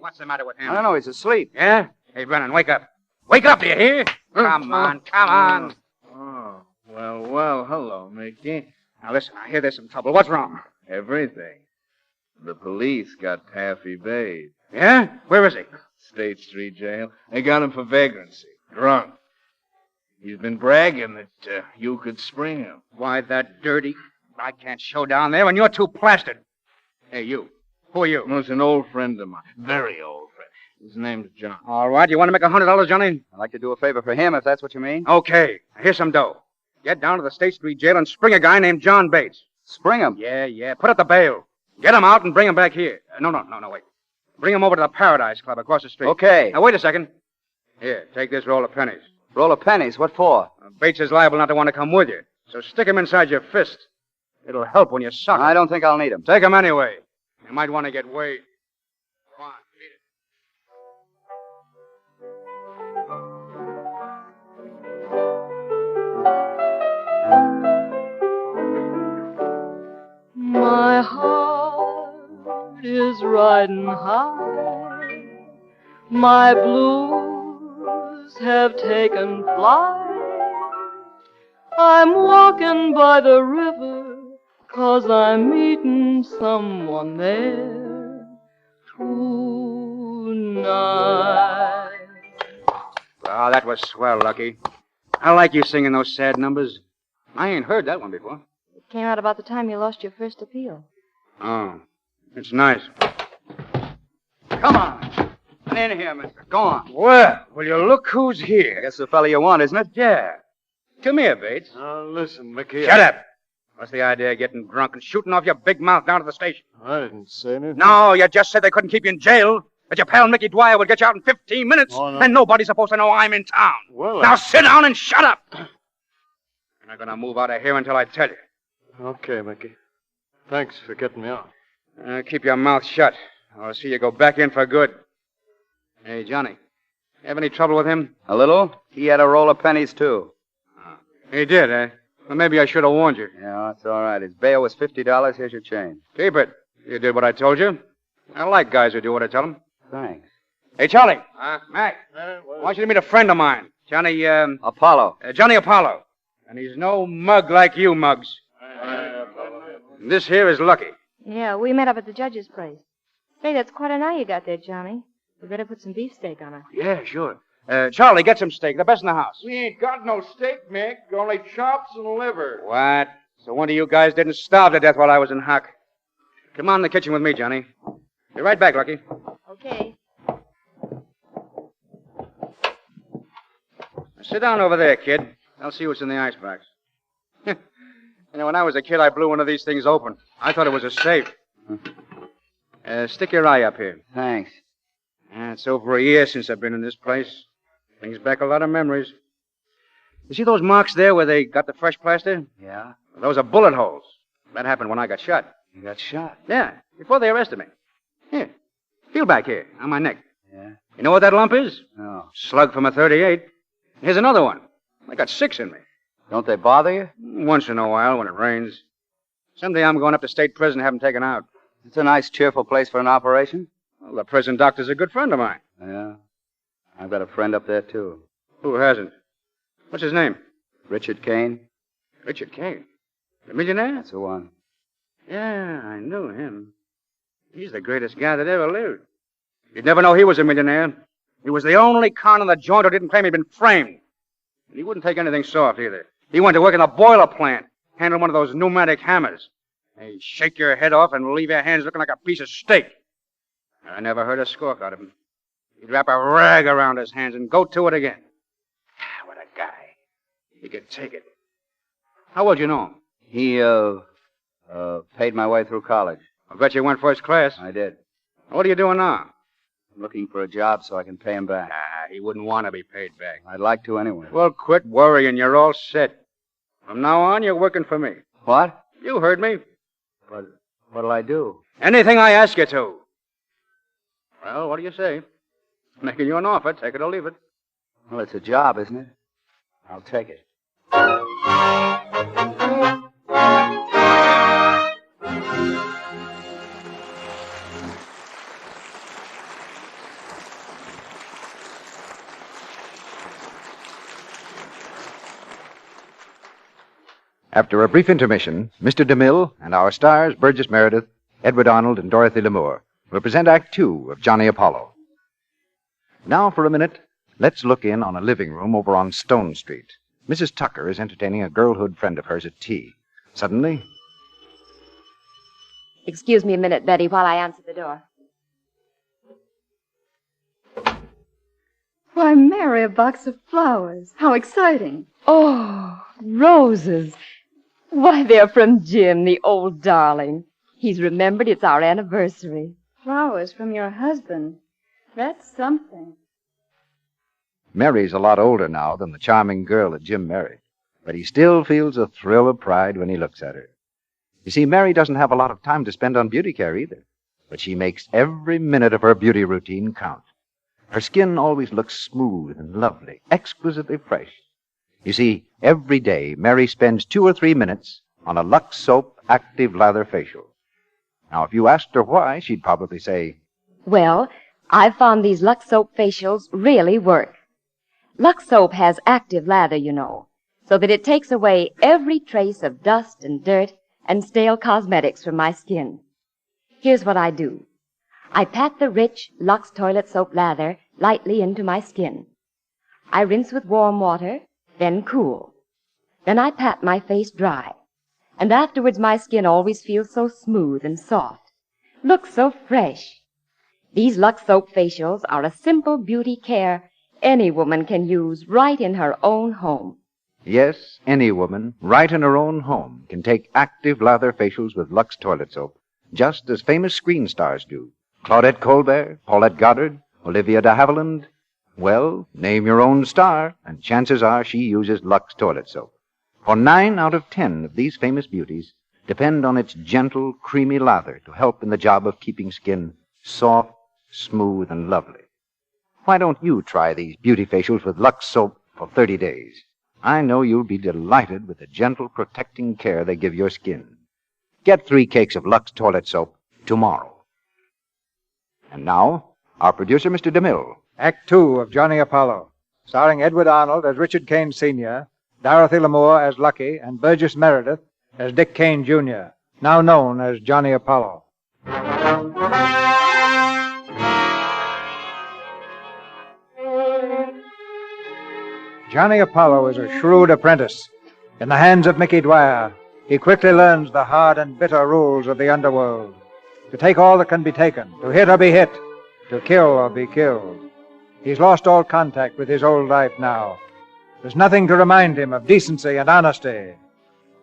what's the matter with him? I don't know, he's asleep. Yeah? Hey, Brennan, wake up. Wake up, do you hear? Come on. Oh, well, hello, Mickey. Now, listen, I hear there's some trouble. What's wrong? Everything. The police got Taffy Bade. Yeah? Where is he? State Street Jail. They got him for vagrancy. Drunk. He's been bragging that you could spring him. Why, that dirty... I can't show down there when you're too plastered. Hey, you. Who are you? Well, it's an old friend of mine. Very old friend. His name's John. All right, you want to make $100, Johnny? I'd like to do a favor for him, if that's what you mean. Okay. Here's some dough. Get down to the State Street Jail and spring a guy named John Bates. Spring him? Yeah. Put up the bail. Get him out and bring him back here. No, wait. Bring him over to the Paradise Club across the street. Okay. Now, wait a second. Here, take this roll of pennies. Roll of pennies? What for? Bates is liable not to want to come with you, so stick him inside your fist. It'll help when you suck him. I don't think I'll need him. Take him anyway. You might want to get weighed. Come on, beat it. My heart is riding high. My blues have taken flight. I'm walking by the river, 'cause I'm meeting someone there tonight. Oh, that was swell, Lucky. I like you singing those sad numbers. I ain't heard that one before. It came out about the time you lost your first appeal. Oh, it's nice. Come on. Come in here, mister. Go on. Well, will you look who's here? That's the fella you want, isn't it? Yeah. Come here, Bates. Listen, Mickey. Shut up. What's the idea of getting drunk and shooting off your big mouth down to the station? I didn't say anything. No, you just said they couldn't keep you in jail. That your pal Mickey Dwyer would get you out in 15 minutes. Oh, no. And nobody's supposed to know I'm in town. Well, now sit down and shut up. You're not going to move out of here until I tell you. Okay, Mickey. Thanks for getting me out. Keep your mouth shut. I'll see you go back in for good. Hey, Johnny. Have any trouble with him? A little. He had a roll of pennies, too. He did, eh? Well, maybe I should have warned you. Yeah, that's all right. His bail was $50. Here's your change. Keep it. You did what I told you. I like guys who do what I tell them. Thanks. Hey, Charlie. Mac. I want you to meet a friend of mine. Johnny, Apollo. Johnny Apollo. And he's no mug like you mugs. This here is Lucky. Yeah, we met up at the judge's place. Say, that's quite an eye you got there, Johnny. We better put some beefsteak on it. Yeah, sure. Charlie, get some steak. The best in the house. We ain't got no steak, Mick. Only chops and liver. What? So one of you guys didn't starve to death while I was in hock. Come on in the kitchen with me, Johnny. Be right back, Lucky. Okay. Now, sit down over there, kid. I'll see what's in the icebox. You know, when I was a kid, I blew one of these things open. I thought it was a safe. Stick your eye up here. Thanks. It's over a year since I've been in this place. Brings back a lot of memories. You see those marks there where they got the fresh plaster? Yeah? Those are bullet holes. That happened when I got shot. You got shot? Yeah, before they arrested me. Here, feel back here, on my neck. Yeah? You know what that lump is? No. Slug from a .38. Here's another one. I got 6 in me. Don't they bother you? Once in a while when it rains. Someday I'm going up to state prison to have them taken out. It's a nice, cheerful place for an operation. Well, the prison doctor's a good friend of mine. Yeah? I've got a friend up there, too. Who hasn't? What's his name? Richard Kane. Richard Kane? The millionaire? That's the one. Yeah, I knew him. He's the greatest guy that ever lived. You'd never know he was a millionaire. He was the only con in the joint who didn't claim he'd been framed. And he wouldn't take anything soft, either. He went to work in a boiler plant, handling one of those pneumatic hammers. He'd shake your head off and leave your hands looking like a piece of steak. I never heard a squawk out of him. He'd wrap a rag around his hands and go to it again. What a guy. He could take it. How well did you know him? He, paid my way through college. I bet you went first class. I did. What are you doing now? I'm looking for a job so I can pay him back. He wouldn't want to be paid back. I'd like to anyway. Well, quit worrying. You're all set. From now on, you're working for me. What? You heard me. But what'll I do? Anything I ask you to. Well, what do you say? Making you an offer. Take it or leave it. Well, it's a job, isn't it? I'll take it. After a brief intermission, Mr. DeMille and our stars, Burgess Meredith, Edward Arnold, and Dorothy Lamour, will present Act 2 of Johnny Apollo. Now, for a minute, let's look in on a living room over on Stone Street. Mrs. Tucker is entertaining a girlhood friend of hers at tea. Suddenly... Excuse me a minute, Betty, while I answer the door. Why, Mary, a box of flowers. How exciting. Oh, roses. Why, they're from Jim, the old darling. He's remembered it's our anniversary. Flowers from your husband. That's something. Mary's a lot older now than the charming girl that Jim married, but he still feels a thrill of pride when he looks at her. You see, Mary doesn't have a lot of time to spend on beauty care either, but she makes every minute of her beauty routine count. Her skin always looks smooth and lovely, exquisitely fresh. You see, every day Mary spends 2 or 3 minutes on a Lux Soap Active Lather Facial. Now, if you asked her why, she'd probably say, Well, I've found these Lux Soap facials really work. Lux Soap has active lather, you know, so that it takes away every trace of dust and dirt and stale cosmetics from my skin. Here's what I do. I pat the rich Lux toilet soap lather lightly into my skin. I rinse with warm water, then cool. Then I pat my face dry. And afterwards my skin always feels so smooth and soft. Looks so fresh. These Lux Soap facials are a simple beauty care any woman can use right in her own home. yes, any woman, right in her own home, can take active lather facials with Lux toilet soap, just as famous screen stars do. Claudette Colbert, Paulette Goddard, Olivia de Havilland. Well, name your own star, and chances are she uses Lux toilet soap. For 9 out of 10 of these famous beauties depend on its gentle, creamy lather to help in the job of keeping skin soft, smooth, and lovely. Why don't you try these beauty facials with Lux soap for 30 days? I know you'll be delighted with the gentle, protecting care they give your skin. Get 3 cakes of Lux toilet soap tomorrow. And now, our producer, Mr. DeMille. Act 2 of Johnny Apollo, starring Edward Arnold as Richard Kane Sr., Dorothy Lamour as Lucky, and Burgess Meredith as Dick Kane Jr., now known as Johnny Apollo. Johnny Apollo is a shrewd apprentice. In the hands of Mickey Dwyer, he quickly learns the hard and bitter rules of the underworld. To take all that can be taken, to hit or be hit, to kill or be killed. He's lost all contact with his old life now. There's nothing to remind him of decency and honesty.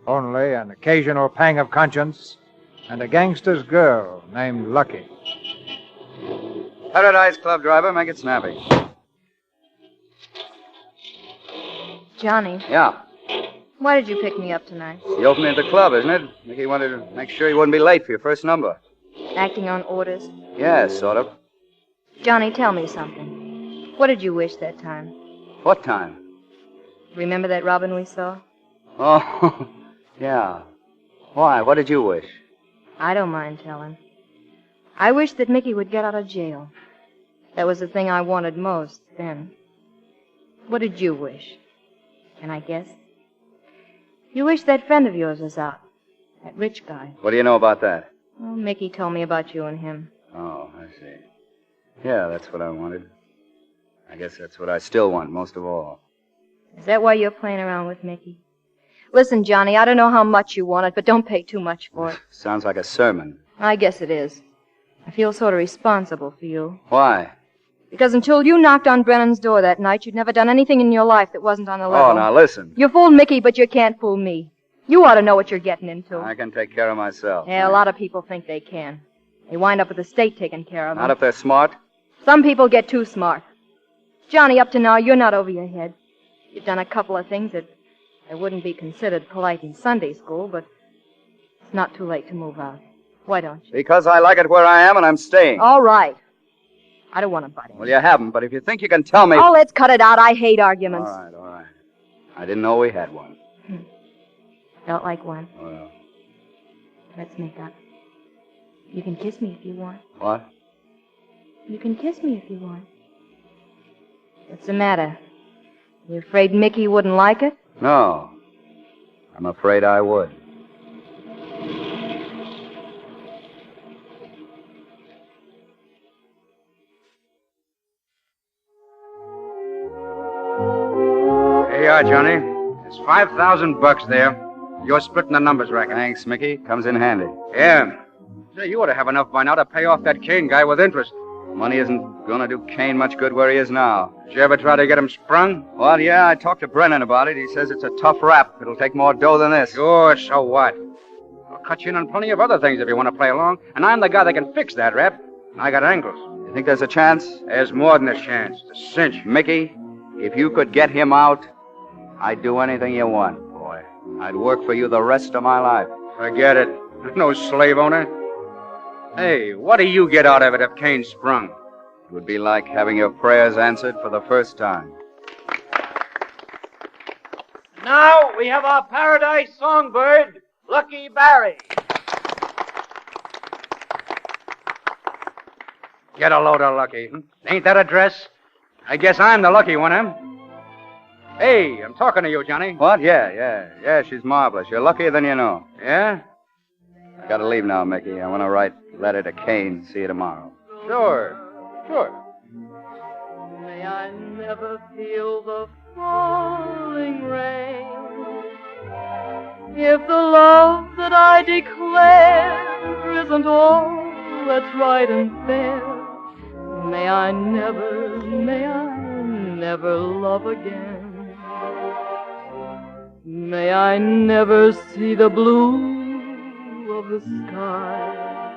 Only an occasional pang of conscience and a gangster's girl named Lucky. Paradise Club driver, make it snappy. Johnny, Yeah. why did you pick me up tonight? The opening at the club, isn't it? Mickey wanted to make sure you wouldn't be late for your first number. Acting on orders? Yes, sort of. Johnny, tell me something. What did you wish that time? What time? Remember that robin we saw? Oh, yeah. Why? What did you wish? I don't mind telling. I wished that Mickey would get out of jail. That was the thing I wanted most then. What did you wish? Can I guess? You wished that friend of yours was out. That rich guy. What do you know about that? Well, Mickey told me about you and him. Oh, I see. Yeah, that's what I wanted. I guess that's what I still want most of all. Is that why you're playing around with Mickey? Listen, Johnny, I don't know how much you want it, but don't pay too much for it. Sounds like a sermon. I guess it is. I feel sort of responsible for you. Why? Because until you knocked on Brennan's door that night, you'd never done anything in your life that wasn't on the level. Oh, now listen. You fooled Mickey, but you can't fool me. You ought to know what you're getting into. I can take care of myself. Yeah, a lot of people think they can. They wind up with the state taking care of them. Not if they're smart. Some people get too smart. Johnny, up to now, you're not over your head. You've done a couple of things that wouldn't be considered polite in Sunday school, but it's not too late to move out. Why don't you? Because I like it where I am and I'm staying. All right. I don't want to butt in. Well, you haven't, but if you think you can tell me... Oh, let's cut it out. I hate arguments. All right. I didn't know we had one. Felt like one. Well, Let's make up. You can kiss me if you want. what? You can kiss me if you want. What's the matter? You afraid Mickey wouldn't like it? No. I'm afraid I would. Here you are, Johnny. There's $5,000 there. You're splitting the numbers, Racket. Thanks, Mickey. Comes in handy. Yeah. Say, you ought to have enough by now to pay off that Kane guy with interest. Money isn't going to do Kane much good where he is now. Did you ever try to get him sprung? Well, yeah, I talked to Brennan about it. He says it's a tough rap. It'll take more dough than this. Sure, so what? Well, cut you in on plenty of other things if you want to play along. And I'm the guy that can fix that rap. I got ankles. You think there's a chance? There's more than a chance. It's a cinch. Mickey, if you could get him out, I'd do anything you want, boy. I'd work for you the rest of my life. Forget it. No slave owner. Hey, what do you get out of it if Kane sprung? It would be like having your prayers answered for the first time. Now we have our paradise songbird, Lucky Barry. Get a load of Lucky. Ain't that a dress? I guess I'm the lucky one, huh? Hey, I'm talking to you, Johnny. What? Yeah, she's marvelous. You're luckier than you know. Yeah? I gotta leave now, Mickey. I want to write a letter to Kane. See you tomorrow. Sure. May I never feel the falling rain. If the love that I declare isn't all that's right and fair, may I never love again. May I never see the blue of the sky,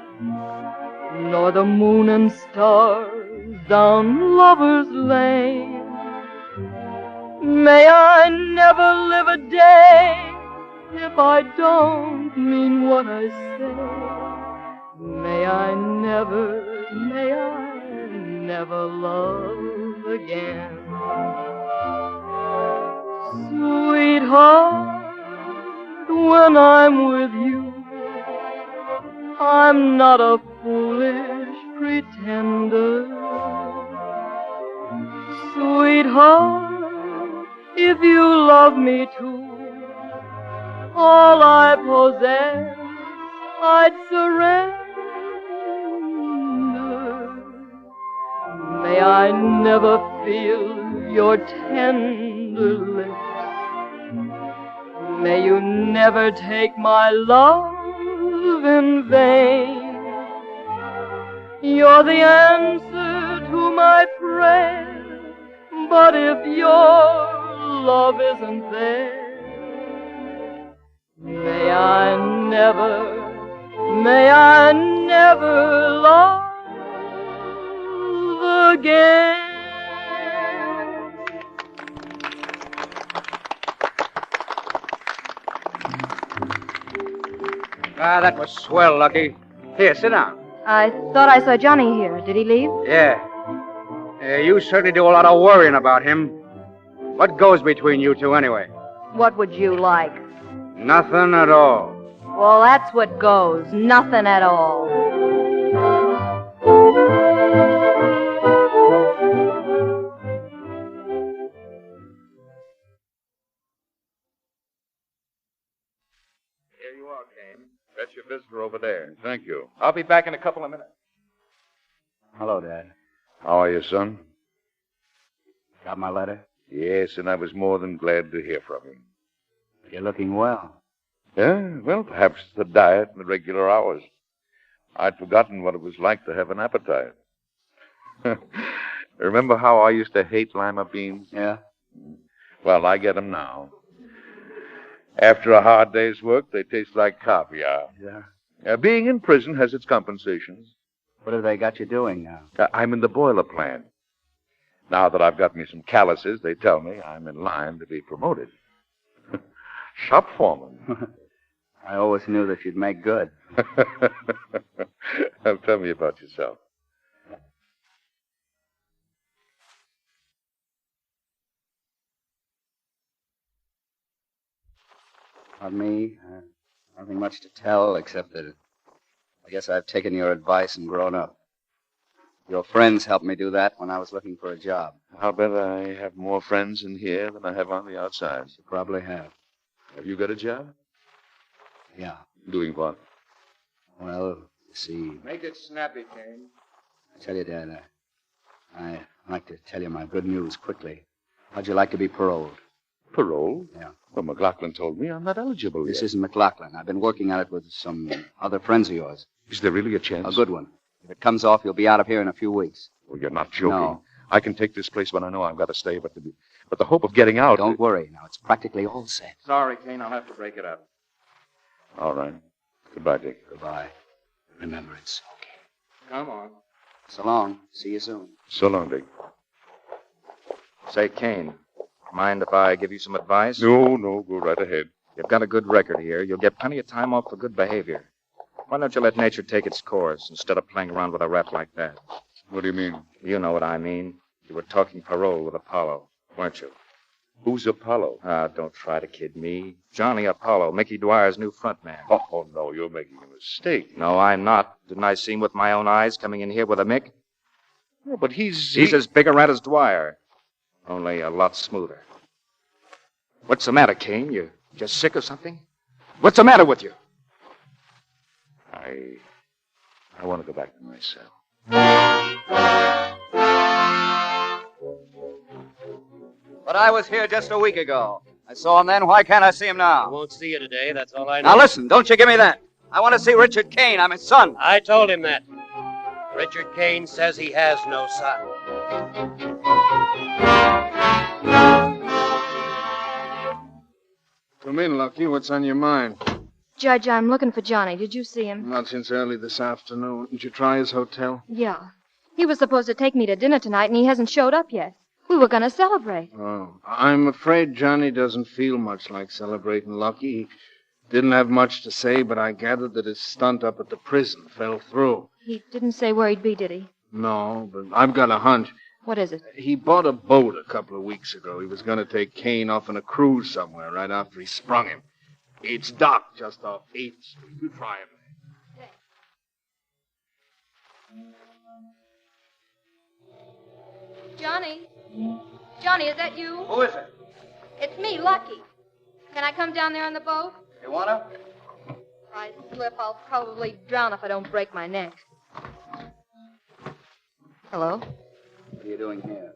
nor the moon and stars down Lover's Lane. May I never live a day if I don't mean what I say. May I never love again. Sweetheart, when I'm with you, I'm not a foolish pretender. Sweetheart, if you love me too, all I possess I'd surrender. May I never feel your tender lips. May you never take my love in vain. You're the answer to my prayer, but if your love isn't there, may I never love again. Ah, that was swell, Lucky. Here, sit down. I thought I saw Johnny here. Did he leave? Yeah. You certainly do a lot of worrying about him. What goes between you two, anyway? What would you like? Nothing at all. Well, that's what goes. Nothing at all. Here you are, Kane. That's your visitor over there. Thank you. I'll be back in a couple of minutes. Hello, Dad. How are you, son? Got my letter? Yes, and I was more than glad to hear from you. You're looking well. Yeah, well, perhaps the diet and the regular hours. I'd forgotten what it was like to have an appetite. Remember how I used to hate lima beans? Yeah? Well, I get them now. After a hard day's work, they taste like caviar. Yeah. Being in prison has its compensations. What have they got you doing now? I'm in the boiler plant. Now that I've got me some calluses, they tell me I'm in line to be promoted. Shop foreman. I always knew that you'd make good. Now, tell me about yourself. About me, nothing much to tell except that I guess I've taken your advice and grown up. Your friends helped me do that when I was looking for a job. I'll bet I have more friends in here than I have on the outside. You probably have. Have you got a job? Yeah. Doing what? Well, you see, Make it snappy, Kane. I tell you, Dad, I'd like to tell you my good news quickly. How'd you like to be paroled? Parole? Yeah. Well, McLaughlin told me I'm not eligible This yet. isn't McLaughlin. I've been working on it with some other friends of yours. Is there really a chance? A good one. If it comes off, you'll be out of here in a few weeks. Well, you're not joking. No. I can take this place when I know I've got to stay, but the hope of getting out... Don't worry. Now, it's practically all set. Sorry, Kane. I'll have to break it up. All right. Goodbye, Dick. Goodbye. Remember, it's okay. Come on. So long. See you soon. So long, Dick. Say, Kane, mind if I give you some advice? No, go right ahead. You've got a good record here. You'll get plenty of time off for good behavior. Why don't you let nature take its course instead of playing around with a rap like that? What do you mean? You know what I mean. You were talking parole with Apollo, weren't you? Who's Apollo? Don't try to kid me. Johnny Apollo, Mickey Dwyer's new frontman. Oh, no, you're making a mistake. No, I'm not. Didn't I see him with my own eyes coming in here with a Mick? No, but he's as big a rat as Dwyer, only a lot smoother. What's the matter, Kane? You just sick or something? What's the matter with you? I want to go back to my cell. But I was here just a week ago. I saw him then. Why can't I see him now? I won't see you today. That's all I know. Now listen, don't you give me that. I want to see Richard Kane. I'm his son. I told him that. Richard Kane says he has no son. Come in, Lucky. What's on your mind? Judge, I'm looking for Johnny. Did you see him? Not since early this afternoon. Did you try his hotel? Yeah. He was supposed to take me to dinner tonight, and he hasn't showed up yet. We were going to celebrate. Oh, I'm afraid Johnny doesn't feel much like celebrating, Lucky. He didn't have much to say, but I gathered that his stunt up at the prison fell through. He didn't say where he'd be, did he? No, but I've got a hunch. What is it? He bought a boat a couple of weeks ago. He was going to take Kane off on a cruise somewhere right after he sprung him. It's docked just off 8th Street. You try him. Johnny? Johnny, is that you? Who is it? It's me, Lucky. Can I come down there on the boat? You want to? If I slip, I'll probably drown if I don't break my neck. Hello? What are you doing here?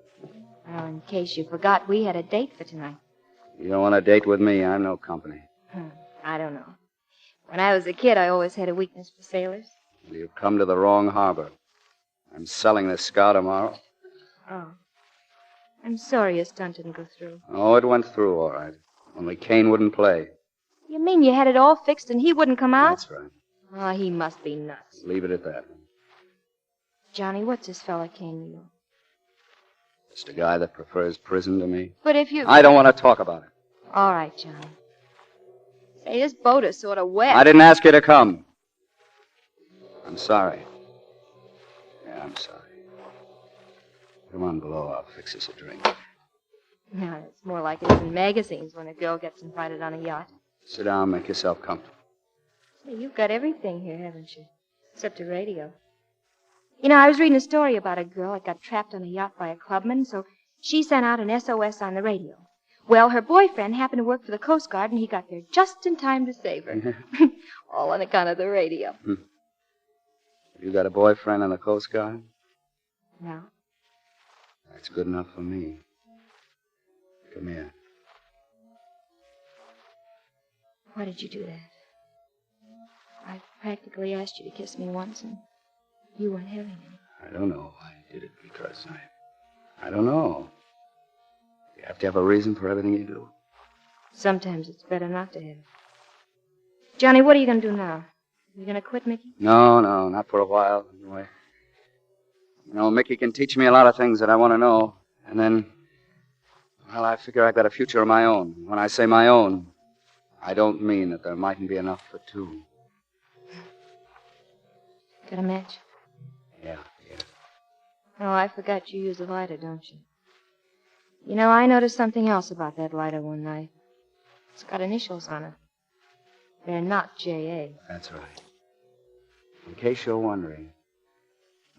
Well, in case you forgot, we had a date for tonight. You don't want a date with me. I'm no company. I don't know. When I was a kid, I always had a weakness for sailors. Well, you've come to the wrong harbor. I'm selling this scow tomorrow. Oh. I'm sorry your stunt didn't go through. Oh, it went through all right. Only Kane wouldn't play. You mean you had it all fixed and he wouldn't come out? That's right. Oh, he must be nuts. Leave it at that. Johnny, what's this fella Kane to you? Just a guy that prefers prison to me. But if you... I don't want to talk about it. All right, Johnny. Say, this boat is sort of wet. I didn't ask you to come. I'm sorry. Yeah, I'm sorry. Come on below. I'll fix us a drink. No, it's more like it is in magazines when a girl gets invited on a yacht. Sit down. Make yourself comfortable. Say, you've got everything here, haven't you? Except a radio. You know, I was reading a story about a girl that got trapped on a yacht by a clubman, so she sent out an SOS on the radio. Well, her boyfriend happened to work for the Coast Guard, and he got there just in time to save her. All on account of the radio. You got a boyfriend in the Coast Guard? No. That's good enough for me. Come here. Why did you do that? I practically asked you to kiss me once, and you weren't having it. I don't know. I did it because I don't know. You have to have a reason for everything you do. Sometimes it's better not to have it. Johnny, what are you going to do now? You going to quit, Mickey? No, not for a while, anyway. You know, Mickey can teach me a lot of things that I want to know. And then, well, I figure I've got a future of my own. When I say my own, I don't mean that there mightn't be enough for two. Got a match? Yeah. Oh, I forgot you use a lighter, don't you? You know, I noticed something else about that lighter one night. It's got initials on it. They're not J.A. That's right. In case you're wondering,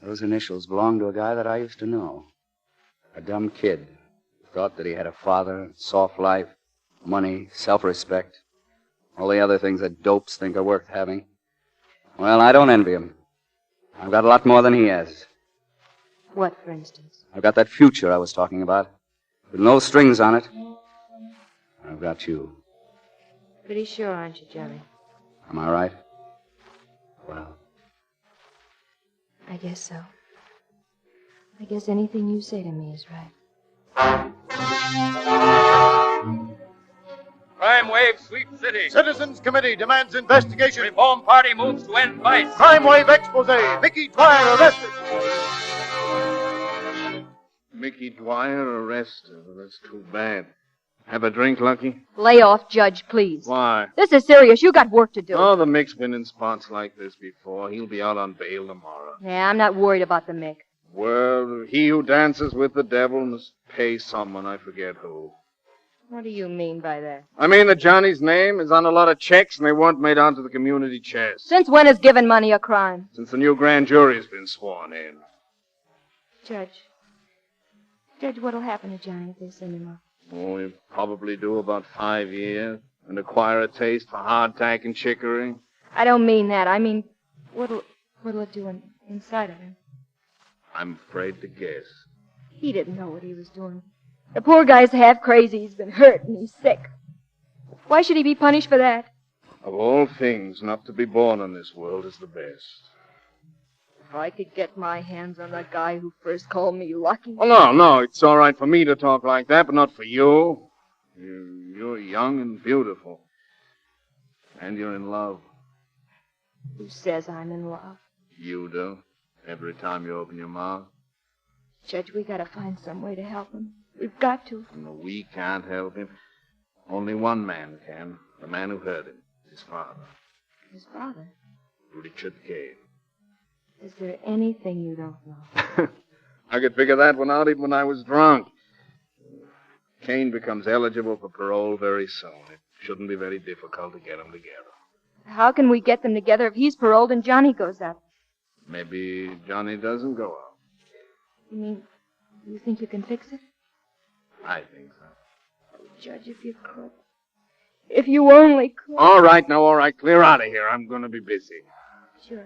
those initials belong to a guy that I used to know. A dumb kid who thought that he had a father, soft life, money, self-respect, all the other things that dopes think are worth having. Well, I don't envy him. I've got a lot more than he has. What, for instance? I've got that future I was talking about, with no strings on it. I've got you. Pretty sure, aren't you, Johnny? Am I right? Well, I guess so. I guess anything you say to me is right. Crime Crime wave sweeps city. Citizens Committee demands investigation. Reform Party moves to end vice. Crime wave expose. Mickey Dwyer arrested. Mickey Dwyer arrested. That's too bad. Have a drink, Lucky? Lay off, Judge, please. Why? This is serious. You got work to do. Oh, the Mick's been in spots like this before. He'll be out on bail tomorrow. Yeah, I'm not worried about the Mick. Well, he who dances with the devil must pay someone. I forget who. What do you mean by that? I mean that Johnny's name is on a lot of checks and they weren't made onto the community chest. Since when is giving money a crime? Since the new grand jury's been sworn in. Judge, what'll happen to Johnny if they send him up? Oh, he'll probably do about 5 years and acquire a taste for hardtack and chicory. I don't mean that. I mean, what'll it do inside of him? I'm afraid to guess. He didn't know what he was doing. The poor guy's half crazy. He's been hurt and he's sick. Why should he be punished for that? Of all things, not to be born in this world is the best. If I could get my hands on that guy who first called me lucky. Oh, no, it's all right for me to talk like that, but not for you. You're young and beautiful. And you're in love. Who says I'm in love? You do. Every time you open your mouth. Judge, we gotta find some way to help him. We've got to. No, we can't help him. Only one man can. The man who hurt him. His father. His father? Richard Kane. Is there anything you don't know? I could figure that one out even when I was drunk. Kane becomes eligible for parole very soon. It shouldn't be very difficult to get them together. How can we get them together if he's paroled and Johnny goes out? Maybe Johnny doesn't go out. You mean, you think you can fix it? I think so. Oh, Judge, if you could. If you only could. All right. Clear out of here. I'm going to be busy. Sure.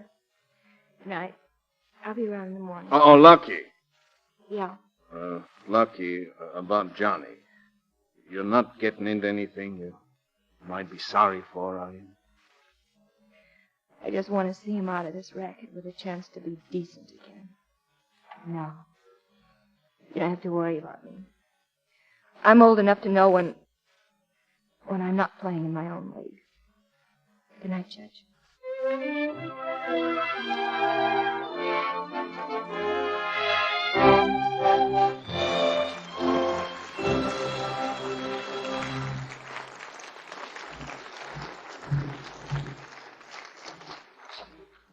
Good night. I'll be around in the morning. Oh, Lucky. Yeah. Lucky, about Johnny. You're not getting into anything you might be sorry for, are you? I just want to see him out of this racket with a chance to be decent again. No. You don't have to worry about me. I'm old enough to know when I'm not playing in my own league. Good night, Judge.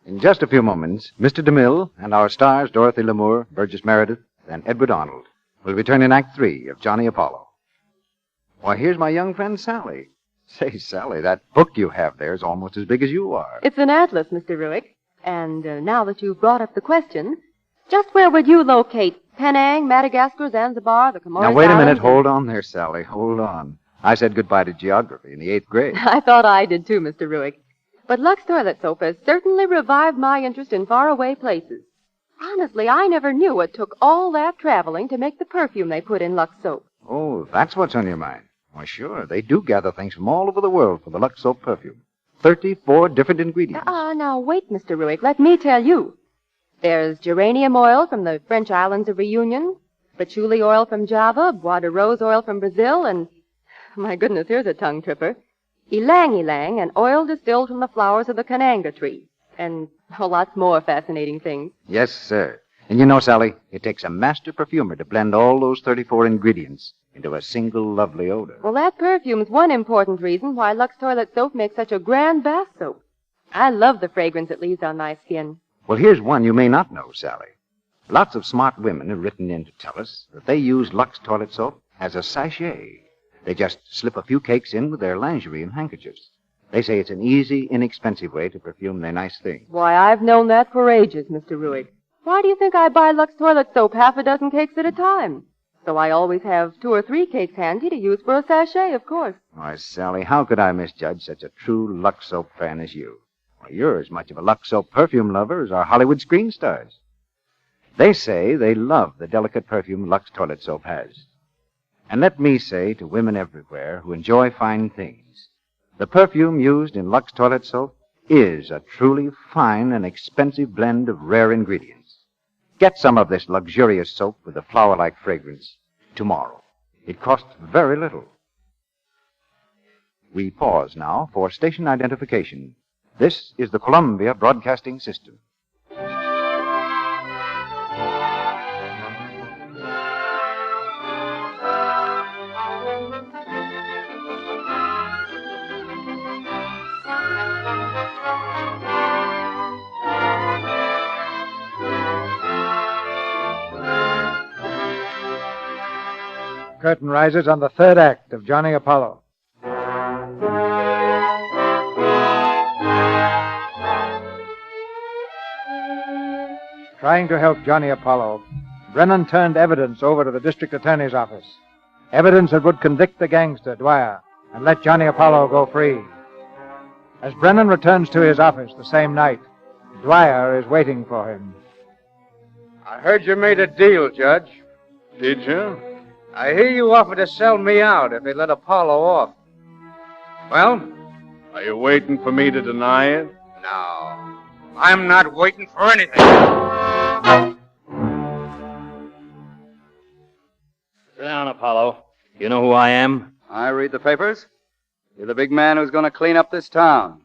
In just a few moments, Mr. DeMille and our stars, Dorothy Lamour, Burgess Meredith, and Edward Arnold, will return in Act 3 of Johnny Apollo. Why, here's my young friend Sally. Say, Sally, that book you have there is almost as big as you are. It's an atlas, Mr. Ruick. And now that you've brought up the question, just where would you locate Penang, Madagascar, Zanzibar, the Comores Now, wait a minute. Islands? Hold on there, Sally. Hold on. I said goodbye to geography in the 8th grade. I thought I did too, Mr. Ruick. But Lux toilet soap has certainly revived my interest in faraway places. Honestly, I never knew it took all that traveling to make the perfume they put in Lux soap. Oh, that's what's on your mind. Why, sure. They do gather things from all over the world for the Lux soap perfume. 34 different ingredients. Now, wait, Mr. Ruick. Let me tell you. There's geranium oil from the French islands of Reunion, patchouli oil from Java, bois de rose oil from Brazil, and, my goodness, here's a tongue tripper, ylang-ylang, an oil distilled from the flowers of the kananga tree, and lots more fascinating things. Yes, sir. And you know, Sally, it takes a master perfumer to blend all those 34 ingredients into a single lovely odor. Well, that perfume's one important reason why Lux toilet soap makes such a grand bath soap. I love the fragrance it leaves on my skin. Well, here's one you may not know, Sally. Lots of smart women have written in to tell us that they use Lux toilet soap as a sachet. They just slip a few cakes in with their lingerie and handkerchiefs. They say it's an easy, inexpensive way to perfume their nice things. Why, I've known that for ages, Mr. Ruick. Why do you think I buy Lux toilet soap half a dozen cakes at a time? So I always have 2 or 3 cakes handy to use for a sachet, of course. Why, Sally, how could I misjudge such a true Lux soap fan as you? Why, you're as much of a Lux soap perfume lover as our Hollywood screen stars. They say they love the delicate perfume Lux toilet soap has. And let me say to women everywhere who enjoy fine things, the perfume used in Lux toilet soap is a truly fine and expensive blend of rare ingredients. Get some of this luxurious soap with a flower-like fragrance tomorrow. It costs very little. We pause now for station identification. This is the Columbia Broadcasting System. Curtain rises on the third act of Johnny Apollo. Trying to help Johnny Apollo, Brennan turned evidence over to the district attorney's office. Evidence that would convict the gangster, Dwyer, and let Johnny Apollo go free. As Brennan returns to his office the same night, Dwyer is waiting for him. I heard you made a deal, Judge. Did you? I hear you offered to sell me out if they let Apollo off. Well? Are you waiting for me to deny it? No. I'm not waiting for anything. Sit down, Apollo. You know who I am? I read the papers. You're the big man who's going to clean up this town.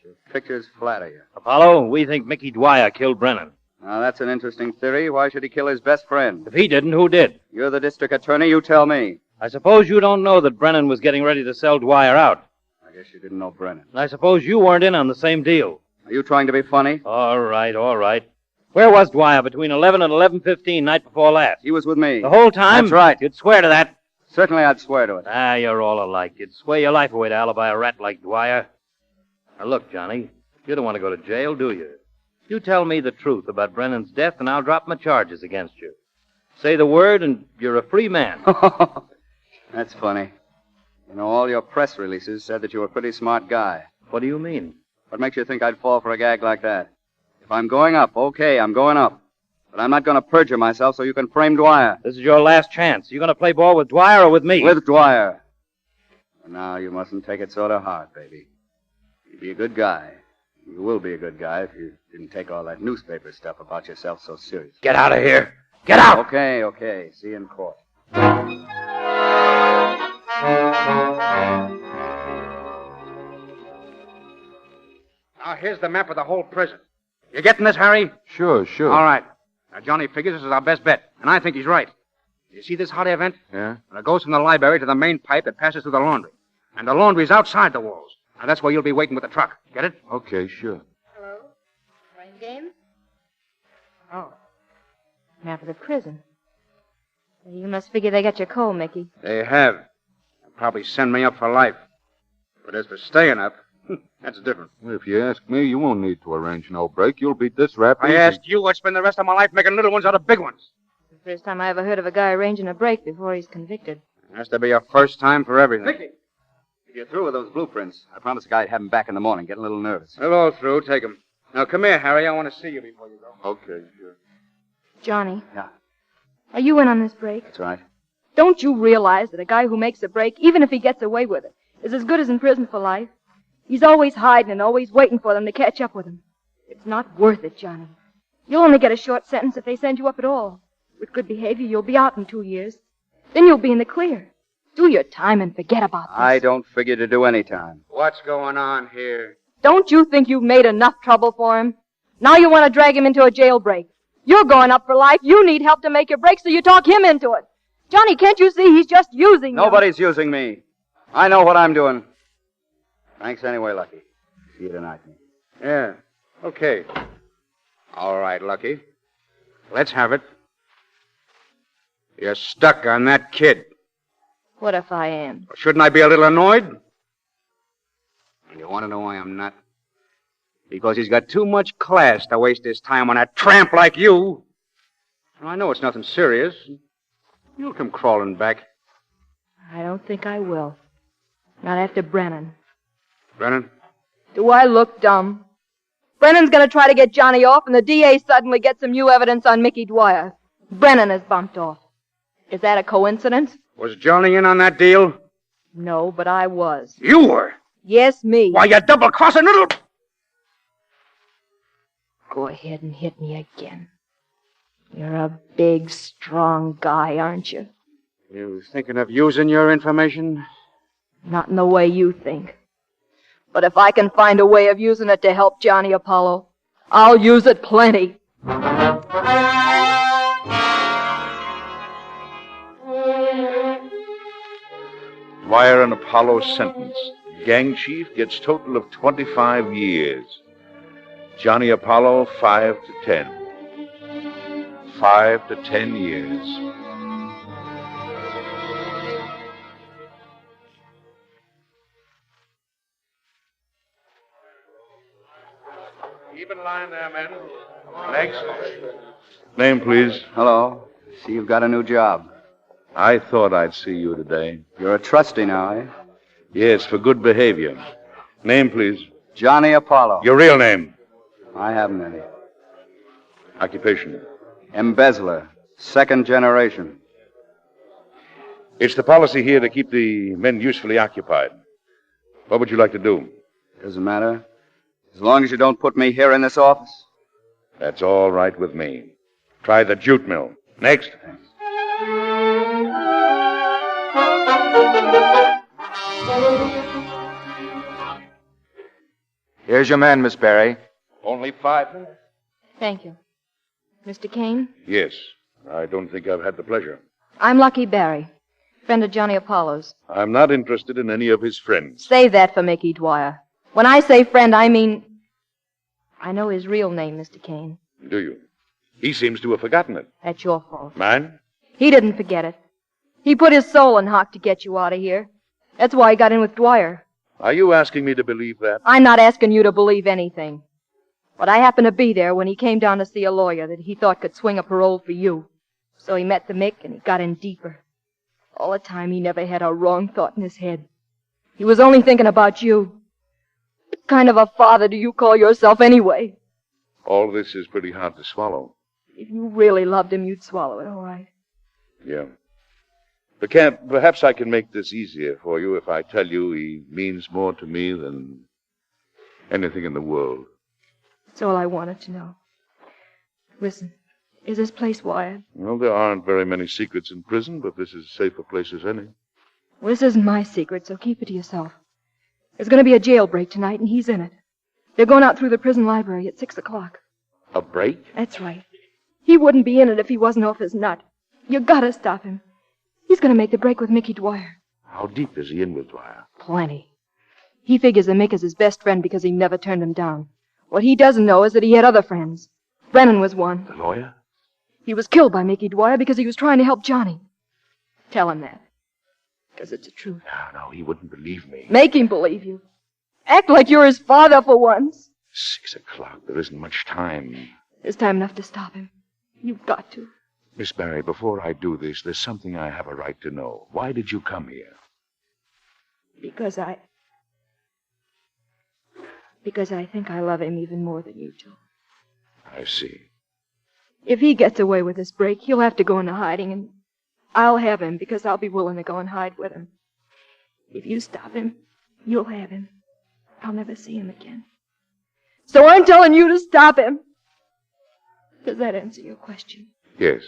Your pictures flatter you. Apollo, we think Mickey Dwyer killed Brennan. Now, that's an interesting theory. Why should he kill his best friend? If he didn't, who did? You're the district attorney. You tell me. I suppose you don't know that Brennan was getting ready to sell Dwyer out. I guess you didn't know Brennan. And I suppose you weren't in on the same deal. Are you trying to be funny? All right. Where was Dwyer between 11 and 11:15 night before last? He was with me. The whole time? That's right. You'd swear to that? Certainly I'd swear to it. Ah, you're all alike. You'd swear your life away to alibi a rat like Dwyer. Now, look, Johnny, you don't want to go to jail, do you? You tell me the truth about Brennan's death, and I'll drop my charges against you. Say the word, and you're a free man. That's funny. You know, all your press releases said that you were a pretty smart guy. What do you mean? What makes you think I'd fall for a gag like that? If I'm going up, okay, I'm going up. But I'm not going to perjure myself so you can frame Dwyer. This is your last chance. You going to play ball with Dwyer or with me? With Dwyer. And now you mustn't take it so to heart, baby. You be a good guy. You will be a good guy if you didn't take all that newspaper stuff about yourself so seriously. Get out of here. Get out! Okay. See you in court. Now, here's the map of the whole prison. You getting this, Harry? Sure. All right. Now, Johnny figures this is our best bet, and I think he's right. You see this hot air vent? Yeah? Well, it goes from the library to the main pipe that passes through the laundry. And the laundry's outside the walls. Now, that's where you'll be waiting with the truck. Get it? Okay, sure. Hello? Playing games? Oh. Map of the prison. You must figure they got your coal, Mickey. They have. They'll probably send me up for life. But as for staying up, that's different. Well, if you ask me, you won't need to arrange no break. You'll beat this rap I easy. asked you, I'd spend the rest of my life making little ones out of big ones. It's the first time I ever heard of a guy arranging a break before he's convicted. It has to be a first time for everything. Mickey! If you're through with those blueprints, I promised the guy I'd have them back in the morning. Getting a little nervous. They're all through. Take them. Now, come here, Harry. I want to see you before you go. Okay, sure. Johnny. Yeah. Are you in on this break? That's right. Don't you realize that a guy who makes a break, even if he gets away with it, is as good as in prison for life? He's always hiding and always waiting for them to catch up with him. It's not worth it, Johnny. You'll only get a short sentence if they send you up at all. With good behavior, you'll be out in 2 years. Then you'll be in the clear. Do your time and forget about this. I don't figure to do any time. What's going on here? Don't you think you've made enough trouble for him? Now you want to drag him into a jailbreak. You're going up for life. You need help to make your break, so you talk him into it. Johnny, can't you see he's just using you? Nobody's using me. I know what I'm doing. Thanks anyway, Lucky. See you tonight. Yeah. Okay. All right, Lucky. Let's have it. You're stuck on that kid. What if I am? Shouldn't I be a little annoyed? You want to know why I'm not? Because he's got too much class to waste his time on a tramp like you. I know it's nothing serious. You'll come crawling back. I don't think I will. Not after Brennan. Brennan? Do I look dumb? Brennan's going to try to get Johnny off, and the DA suddenly gets some new evidence on Mickey Dwyer. Brennan is bumped off. Is that a coincidence? Was Johnny in on that deal? No, but I was. You were? Yes, me. Why, you double-crossing little... Go ahead and hit me again. You're a big, strong guy, aren't you? You thinking of using your information? Not in the way you think. But if I can find a way of using it to help Johnny Apollo, I'll use it plenty. Dwyer and Apollo sentenced. Gang chief gets total of 25 years. Johnny Apollo, 5 to 10. 5 to 10 years. Keep in line there, men. Next. Name, please. Hello. See you've got a new job. I thought I'd see you today. You're a trustee now, eh? Yes, for good behavior. Name, please. Johnny Apollo. Your real name? I haven't any. Occupation? Embezzler. Second generation. It's the policy here to keep the men usefully occupied. What would you like to do? Doesn't matter. As long as you don't put me here in this office. That's all right with me. Try the jute mill. Next. Here's your man, Miss Barry. Only 5 minutes? Thank you. Mr. Kane, Yes. I don't think I've had the pleasure. I'm Lucky Barry, friend of Johnny Apollo's. I'm not interested in any of his friends. Save that for Mickey Dwyer. When I say friend, I mean... I know his real name, Mr. Kane. Do you? He seems to have forgotten it. That's your fault. Mine? He didn't forget it. He put his soul in hock to get you out of here. That's why he got in with Dwyer. Are you asking me to believe that? I'm not asking you to believe anything. But I happened to be there when he came down to see a lawyer that he thought could swing a parole for you. So he met the Mick and he got in deeper. All the time he never had a wrong thought in his head. He was only thinking about you. What kind of a father do you call yourself anyway? All this is pretty hard to swallow. If you really loved him, you'd swallow it, all right. Yeah. Perhaps I can make this easier for you if I tell you he means more to me than anything in the world. That's all I wanted to know. Listen, is this place wired? Well, there aren't very many secrets in prison, but this is as safe a place as any. Well, this isn't my secret, so keep it to yourself. There's going to be a jailbreak tonight, and he's in it. They're going out through the prison library at 6 o'clock. A break? That's right. He wouldn't be in it if he wasn't off his nut. You gotta stop him. He's going to make the break with Mickey Dwyer. How deep is he in with Dwyer? Plenty. He figures the Mick is his best friend because he never turned him down. What he doesn't know is that he had other friends. Brennan was one. The lawyer? He was killed by Mickey Dwyer because he was trying to help Johnny. Tell him that. Because it's the truth. No, he wouldn't believe me. Make him believe you. Act like you're his father for once. 6 o'clock. There isn't much time. There's time enough to stop him. You've got to. Miss Barry, before I do this, there's something I have a right to know. Why did you come here? Because I think I love him even more than you do. I see. If he gets away with this break, he'll have to go into hiding, and I'll have him because I'll be willing to go and hide with him. If you stop him, you'll have him. I'll never see him again. So I'm telling you to stop him. Does that answer your question? Yes.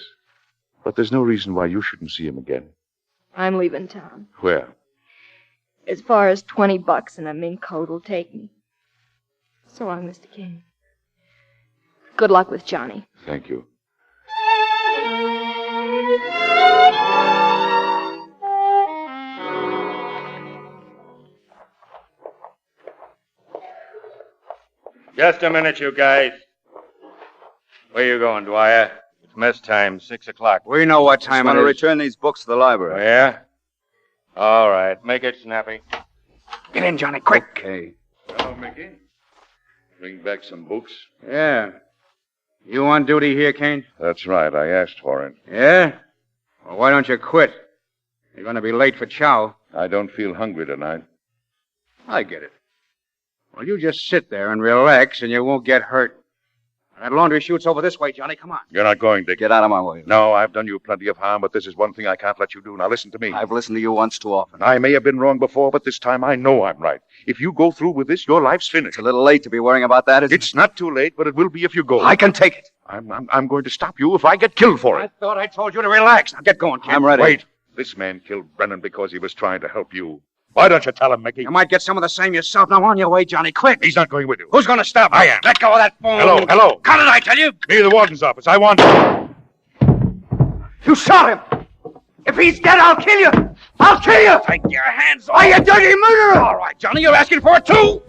But there's no reason why you shouldn't see him again. I'm leaving town. Where? As far as $20 and a mink coat will take me. So long, Mr. King. Good luck with Johnny. Thank you. Just a minute, you guys. Where you going, Dwyer? It's mess time, 6 o'clock. We know what time it is. I want to return these books to the library. Oh, yeah? All right. Make it snappy. Get in, Johnny, quick. Okay. Hello, Mickey. Bring back some books. Yeah. You on duty here, Kane? That's right. I asked for it. Yeah? Well, why don't you quit? You're going to be late for chow. I don't feel hungry tonight. I get it. Well, you just sit there and relax, and you won't get hurt. That laundry chute's over this way, Johnny. Come on. You're not going, Dick. Get out of my way. No, I've done you plenty of harm, but this is one thing I can't let you do. Now listen to me. I've listened to you once too often. I may have been wrong before, but this time I know I'm right. If you go through with this, your life's finished. It's a little late to be worrying about that, isn't it? It's not too late, but it will be if you go. I can take it. I'm going to stop you if I get killed for it. I thought I told you to relax. Now get going, kid. I'm ready. Wait. This man killed Brennan because he was trying to help you. Why don't you tell him, Mickey? You might get some of the same yourself. Now on your way, Johnny, quick. He's not going with you. Who's going to stop him? I am. Let go of that phone. Hello. Cut it, I tell you. Me to the warden's office. I want... You shot him. If he's dead, I'll kill you. I'll kill you. Take your hands off. Why, you dirty murderer. All right, Johnny, you're asking for it, too.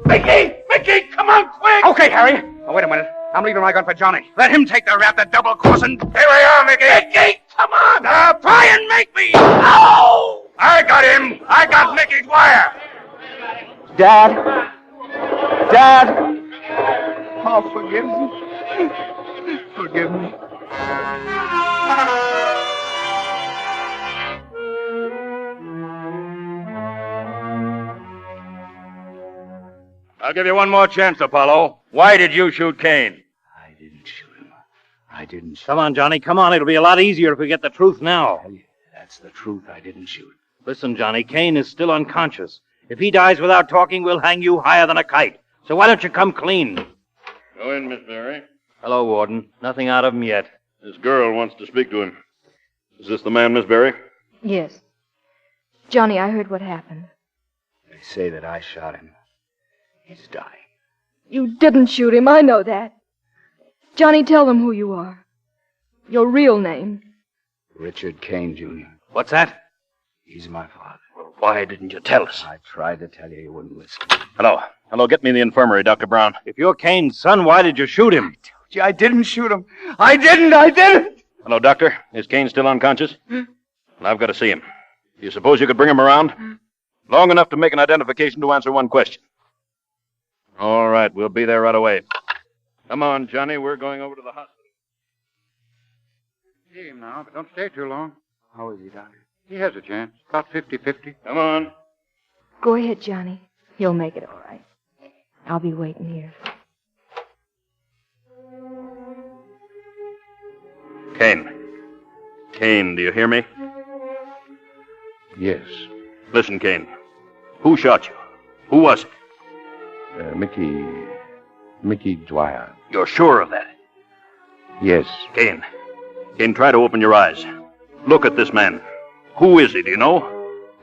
Mickey, come on, quick. Okay, Harry. Oh, wait a minute. I'm leaving my gun for Johnny. Let him take the rap, the double crossing. Here we are, Mickey. Come on. Now, try and make me. Oh! I got him. I got Mickey Dwyer. Dad. Oh, forgive me. Forgive me. I'll give you one more chance, Apollo. Why did you shoot Kane? I didn't shoot. Come on, Johnny, come on. It'll be a lot easier if we get the truth now. That's the truth. I didn't shoot. Listen, Johnny, Kane is still unconscious. If he dies without talking, we'll hang you higher than a kite. So why don't you come clean? Go in, Miss Berry. Hello, Warden. Nothing out of him yet. This girl wants to speak to him. Is this the man, Miss Berry? Yes. Johnny, I heard what happened. They say that I shot him. He's dying. You didn't shoot him, I know that. Johnny, tell them who you are. Your real name. Richard Kane, Jr. What's that? He's my father. Well, why didn't you tell us? I tried to tell you. You wouldn't listen. Hello, get me in the infirmary, Dr. Brown. If you're Kane's son, why did you shoot him? I didn't shoot him. I didn't. Hello, Doctor. Is Kane still unconscious? Well, I've got to see him. Do you suppose you could bring him around? Long enough to make an identification to answer one question. All right, we'll be there right away. Come on, Johnny. We're going over to the hospital. See him now, but don't stay too long. How is he, Doctor? He has a chance. About 50-50. Come on. Go ahead, Johnny. You'll make it all right. I'll be waiting here. Kane, do you hear me? Yes. Listen, Kane. Who shot you? Who was it? Mickey Dwyer. You're sure of that? Yes. Kane, try to open your eyes. Look at this man. Who is he, do you know?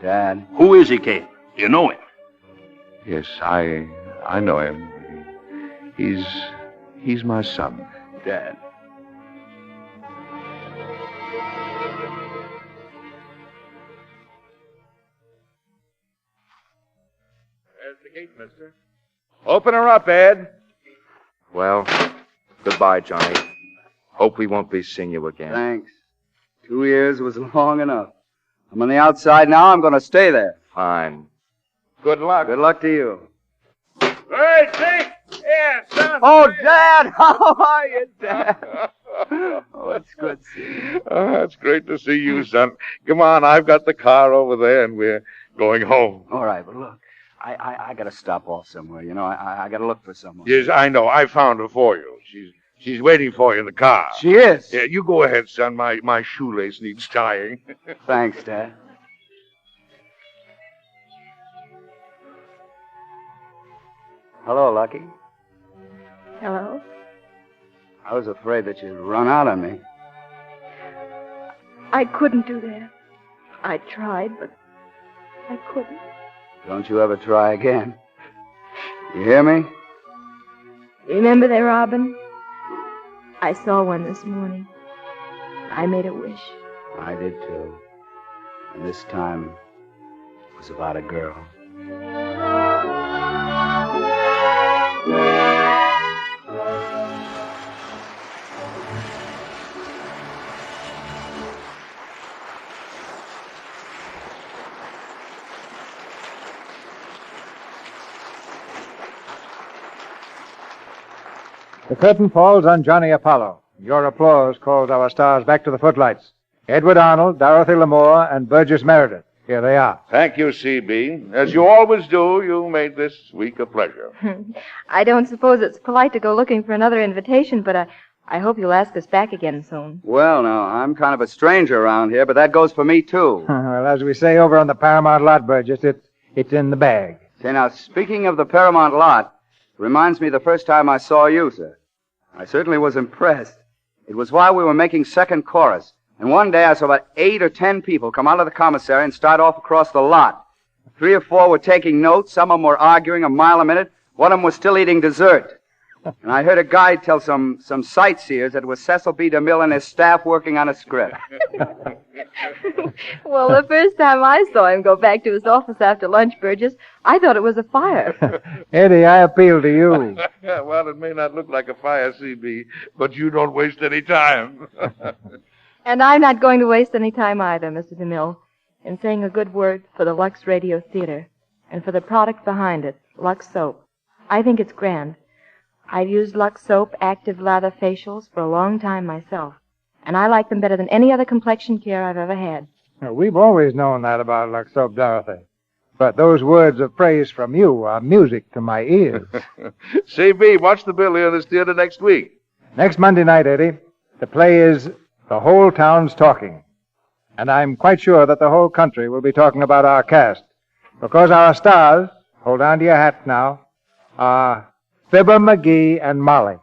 Dad. Who is he, Kane? Do you know him? Yes, I know him. He's my son. Dad. There's the gate, mister. Open her up, Ed. Well, goodbye, Johnny. Hope we won't be seeing you again. Thanks. 2 years was long enough. I'm on the outside now. I'm going to stay there. Fine. Good luck. Good luck to you. Hey, Dick! Yeah, son. Oh, Dad! How are you, Dad? Oh, it's good to see you. Oh, it's great to see you, son. Come on, I've got the car over there, and we're going home. All right, but look, I got to stop off somewhere. You know, I got to look for someone. Yes, I know. I found her for you. She's waiting for you in the car. She is? Yeah, you go ahead, son. My shoelace needs tying. Thanks, Dad. Hello, Lucky. Hello? I was afraid that you'd run out on me. I couldn't do that. I tried, but I couldn't. Don't you ever try again. You hear me? Remember that robin? I saw one this morning. I made a wish. I did, too. And this time, it was about a girl. The curtain falls on Johnny Apollo. Your applause calls our stars back to the footlights. Edward Arnold, Dorothy L'Amour, and Burgess Meredith. Here they are. Thank you, C.B. As you always do, you made this week a pleasure. I don't suppose it's polite to go looking for another invitation, but I hope you'll ask us back again soon. Well, now, I'm kind of a stranger around here, but that goes for me, too. Well, as we say over on the Paramount lot, Burgess, it's in the bag. Say, now, speaking of the Paramount lot, reminds me of the first time I saw you, sir. I certainly was impressed. It was while we were making second chorus. And one day I saw about 8 or 10 people come out of the commissary and start off across the lot. 3 or 4 were taking notes. Some of them were arguing a mile a minute. One of them was still eating dessert. And I heard a guide tell some sightseers that it was Cecil B. DeMille and his staff working on a script. Well, the first time I saw him go back to his office after lunch, Burgess, I thought it was a fire. Eddie, I appeal to you. Well, it may not look like a fire, CB, but you don't waste any time. And I'm not going to waste any time either, Mr. DeMille, in saying a good word for the Lux Radio Theatre and for the product behind it, Lux Soap. I think it's grand. I've used Lux Soap active lather facials for a long time myself, and I like them better than any other complexion care I've ever had. We've always known that about Lux Soap, Dorothy. But those words of praise from you are music to my ears. CB, watch the bill here in this theater next week. Next Monday night, Eddie, the play is The Whole Town's Talking. And I'm quite sure that the whole country will be talking about our cast, because our stars, hold on to your hats now, are Fibber McGee and Molly.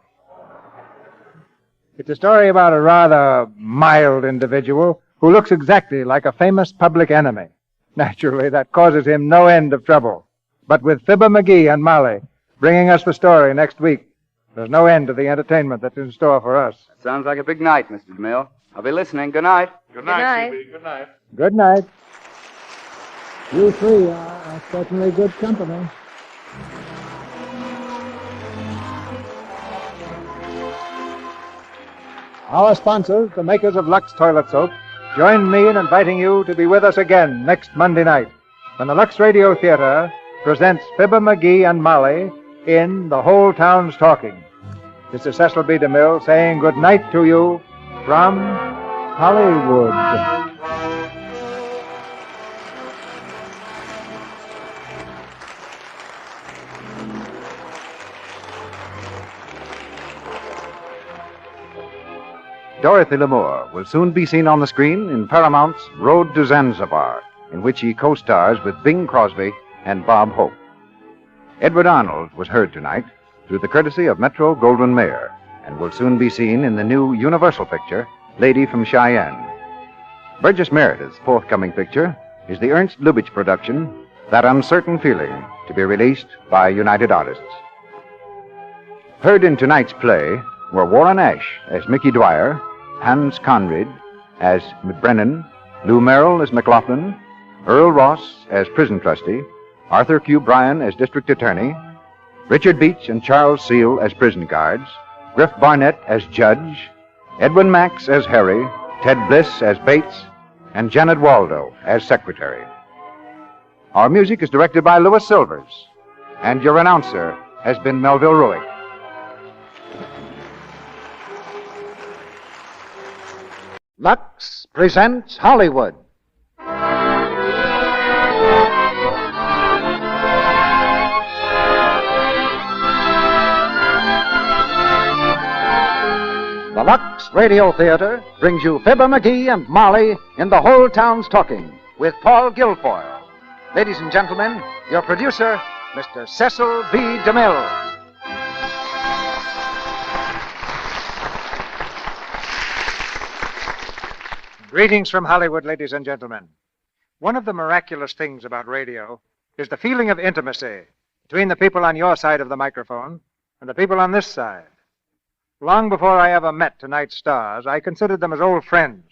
It's a story about a rather mild individual who looks exactly like a famous public enemy. Naturally, that causes him no end of trouble. But with Fibber McGee and Molly bringing us the story next week, there's no end to the entertainment that's in store for us. Sounds like a big night, Mr. DeMille. I'll be listening. Good night. Good night, CB. Good night. Good night. You three are certainly good company. Our sponsors, the makers of Lux Toilet Soap, join me in inviting you to be with us again next Monday night when the Lux Radio Theatre presents Fibber McGee and Molly in The Whole Town's Talking. This is Cecil B. DeMille saying good night to you from Hollywood. Dorothy Lamour will soon be seen on the screen in Paramount's Road to Zanzibar, in which he co-stars with Bing Crosby and Bob Hope. Edward Arnold was heard tonight through the courtesy of Metro-Goldwyn-Mayer and will soon be seen in the new Universal picture, Lady from Cheyenne. Burgess Meredith's forthcoming picture is the Ernst Lubitsch production, That Uncertain Feeling, to be released by United Artists. Heard in tonight's play were Warren Ash as Mickey Dwyer, Hans Conried as Brennan, Lou Merrill as McLaughlin, Earl Ross as prison trustee, Arthur Q. Bryan as district attorney, Richard Beach and Charles Seal as prison guards, Griff Barnett as judge, Edwin Max as Harry, Ted Bliss as Bates, and Janet Waldo as secretary. Our music is directed by Louis Silvers, and your announcer has been Melville Ruick. Lux presents Hollywood. The Lux Radio Theatre brings you Fibber McGee and Molly in The Whole Town's Talking with Paul Guilfoyle. Ladies and gentlemen, your producer, Mr. Cecil B. DeMille. Greetings from Hollywood, ladies and gentlemen. One of the miraculous things about radio is the feeling of intimacy between the people on your side of the microphone and the people on this side. Long before I ever met tonight's stars, I considered them as old friends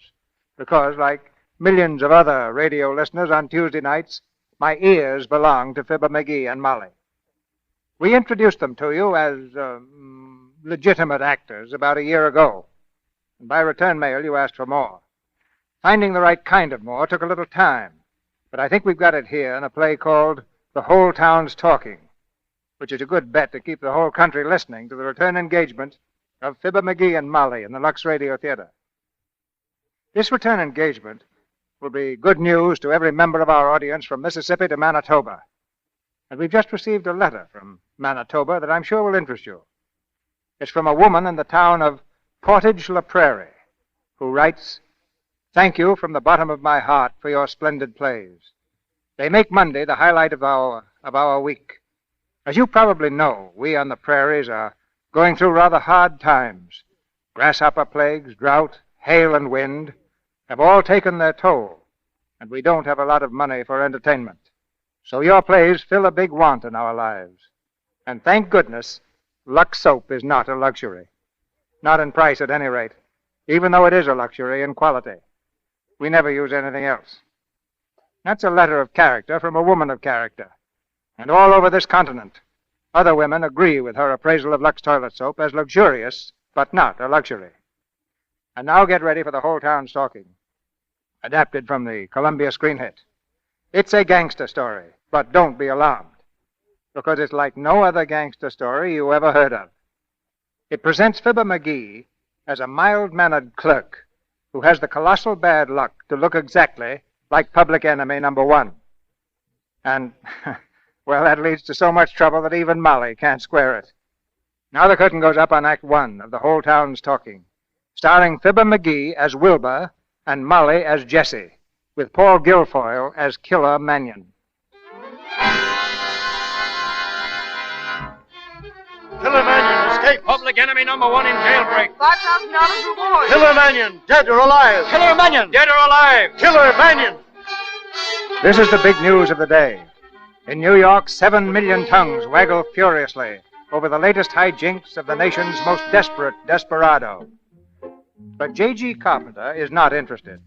because, like millions of other radio listeners on Tuesday nights, my ears belong to Fibber McGee and Molly. We introduced them to you as legitimate actors about a year ago, and by return mail you asked for more. Finding the right kind of more took a little time, but I think we've got it here in a play called The Whole Town's Talking, which is a good bet to keep the whole country listening to the return engagement of Fibber McGee and Molly in the Lux Radio Theatre. This return engagement will be good news to every member of our audience from Mississippi to Manitoba. And we've just received a letter from Manitoba that I'm sure will interest you. It's from a woman in the town of Portage la Prairie, who writes, "Thank you from the bottom of my heart for your splendid plays. They make Monday the highlight of our week. As you probably know, we on the prairies are going through rather hard times. Grasshopper plagues, drought, hail, and wind have all taken their toll, and we don't have a lot of money for entertainment. So your plays fill a big want in our lives. And thank goodness, Lux soap is not a luxury. Not in price at any rate, even though it is a luxury in quality. We never use anything else. That's a letter of character from a woman of character. And all over this continent, other women agree with her appraisal of Lux toilet soap as luxurious, but not a luxury. And now get ready for the whole town stalking. Adapted from the Columbia screen hit. It's a gangster story, but don't be alarmed, because it's like no other gangster story you ever heard of. It presents Fibber McGee as a mild-mannered clerk who has the colossal bad luck to look exactly like public enemy number one. And, well, that leads to so much trouble that even Molly can't square it. Now the curtain goes up on Act One of The Whole Town's Talking, starring Fibber McGee as Wilbur and Molly as Jessie, with Paul Guilfoyle as Killer Mannion. Killer Mannion escapes. Public enemy number one in jailbreak. $5,000 reward. Killer Mannion, dead or alive. Killer Mannion, dead or alive. Killer Mannion. This is the big news of the day. In New York, 7 million tongues waggle furiously over the latest hijinks of the nation's most desperate desperado. But J.G. Carpenter is not interested.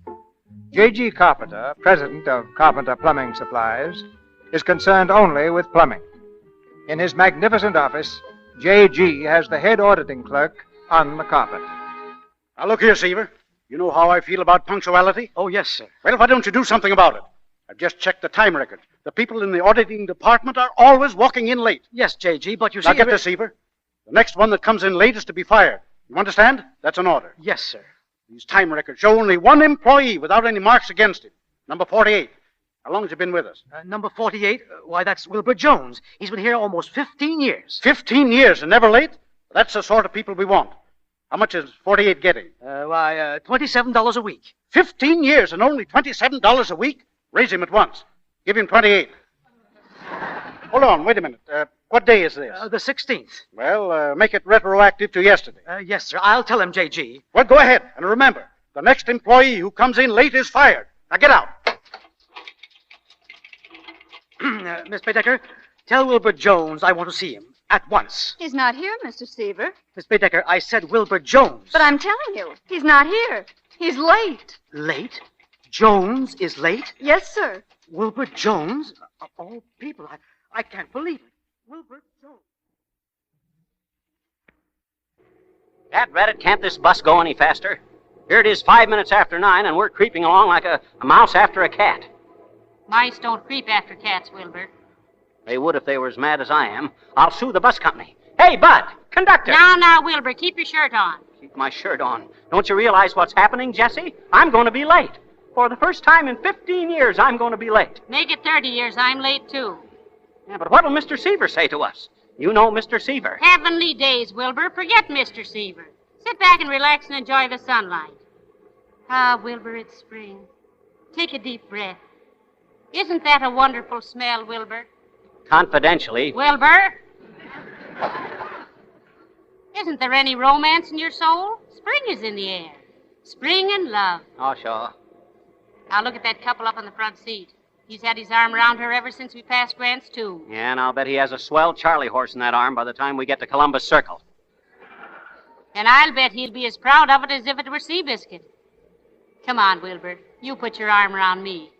J.G. Carpenter, president of Carpenter Plumbing Supplies, is concerned only with plumbing. In his magnificent office, J.G. has the head auditing clerk on the carpet. Now, look here, Seaver. You know how I feel about punctuality? Oh, yes, sir. Well, why don't you do something about it? I've just checked the time record. The people in the auditing department are always walking in late. Yes, J.G., but you see... Now, get this, Seaver. The next one that comes in late is to be fired. You understand? That's an order. Yes, sir. These time records show only one employee without any marks against him. Number 48. How long has he been with us? Number 48? Why, that's Wilbur Jones. He's been here almost 15 years. 15 years and never late? That's the sort of people we want. How much is 48 getting? Why, $27 a week. 15 years and only $27 a week? Raise him at once. Give him 28. Hold on, wait a minute. What day is this? The 16th. Well, make it retroactive to yesterday. Yes, sir. I'll tell him, J.G. Well, go ahead. And remember, the next employee who comes in late is fired. Now get out. Miss Baedecker, tell Wilbur Jones I want to see him at once. He's not here, Mr. Seaver. Miss Baedecker, I said Wilbur Jones. But I'm telling you, he's not here. He's late. Late? Jones is late? Yes, sir. Wilbur Jones? Of all people, I can't believe it. Wilbur Jones. Dad Reddit, can't this bus go any faster? Here it is 5 minutes after 9, and we're creeping along like a mouse after a cat. Mice don't creep after cats, Wilbur. They would if they were as mad as I am. I'll sue the bus company. Hey, Bud! Conductor! Now, Wilbur, keep your shirt on. Keep my shirt on. Don't you realize what's happening, Jesse? I'm going to be late. For the first time in 15 years, I'm going to be late. Make it 30 years, I'm late, too. Yeah, but what'll Mr. Seaver say to us? You know Mr. Seaver. Heavenly days, Wilbur. Forget Mr. Seaver. Sit back and relax and enjoy the sunlight. Ah, Wilbur, it's spring. Take a deep breath. Isn't that a wonderful smell, Wilbur? Confidentially. Wilbur? Isn't there any romance in your soul? Spring is in the air. Spring and love. Oh, sure. Now look at that couple up on the front seat. He's had his arm around her ever since we passed Grant's tomb. Yeah, and I'll bet he has a swell Charlie horse in that arm by the time we get to Columbus Circle. And I'll bet he'll be as proud of it as if it were Seabiscuit. Come on, Wilbur. You put your arm around me.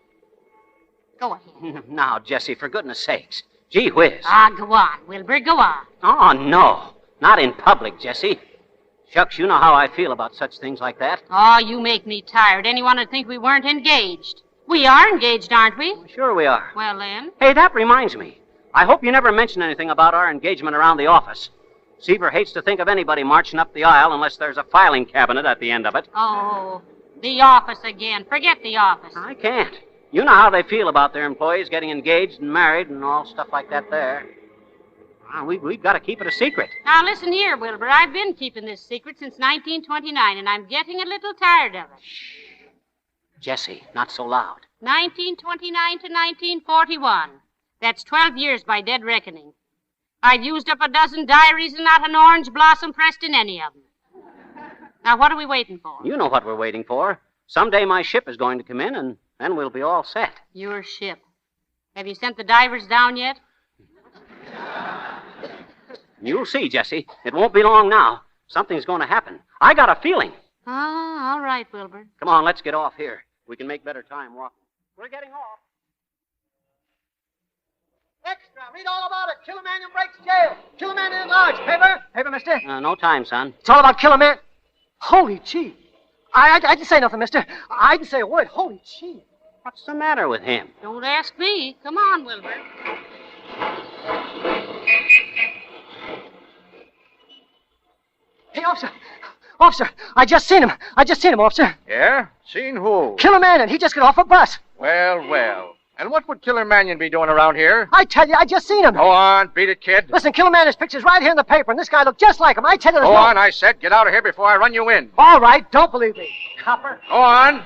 Go ahead. Now, Jesse, for goodness sakes. Gee whiz. Ah, go on, Wilbur, go on. Oh, no. Not in public, Jesse. Shucks, you know how I feel about such things like that. Oh, you make me tired. Anyone would think we weren't engaged. We are engaged, aren't we? Sure we are. Well, then. Hey, that reminds me. I hope you never mention anything about our engagement around the office. Seaver hates to think of anybody marching up the aisle unless there's a filing cabinet at the end of it. Oh, the office again. Forget the office. I can't. You know how they feel about their employees getting engaged and married and all stuff like that there. We've got to keep it a secret. Now, listen here, Wilbur. I've been keeping this secret since 1929, and I'm getting a little tired of it. Shh. Jesse, not so loud. 1929 to 1941. That's 12 years by dead reckoning. I've used up a dozen diaries and not an orange blossom pressed in any of them. Now, what are we waiting for? You know what we're waiting for. Someday my ship is going to come in, and then we'll be all set. Your ship. Have you sent the divers down yet? You'll see, Jesse. It won't be long now. Something's going to happen. I got a feeling. Ah, all right, Wilbur. Come on, let's get off here. We can make better time walking. We're getting off. Extra, read all about it. Killer Mannion breaks jail. Killer Mannion at large. Paper? Paper, mister? No time, son. It's all about Killer Man. Holy chief. I didn't say nothing, mister. I didn't say a word. Holy chief. What's the matter with him? Don't ask me. Come on, Wilbur. Hey, officer. Officer, I just seen him, officer. Yeah? Seen who? Killer Mannion. He just got off a bus. Well, well. And what would Killer Mannion be doing around here? I tell you, I just seen him. Go on, beat it, kid. Listen, Killer Mannion's picture's right here in the paper, and this guy looked just like him. I tell you, Go on, I said. Get out of here before I run you in. All right, don't believe me. Copper. Go on.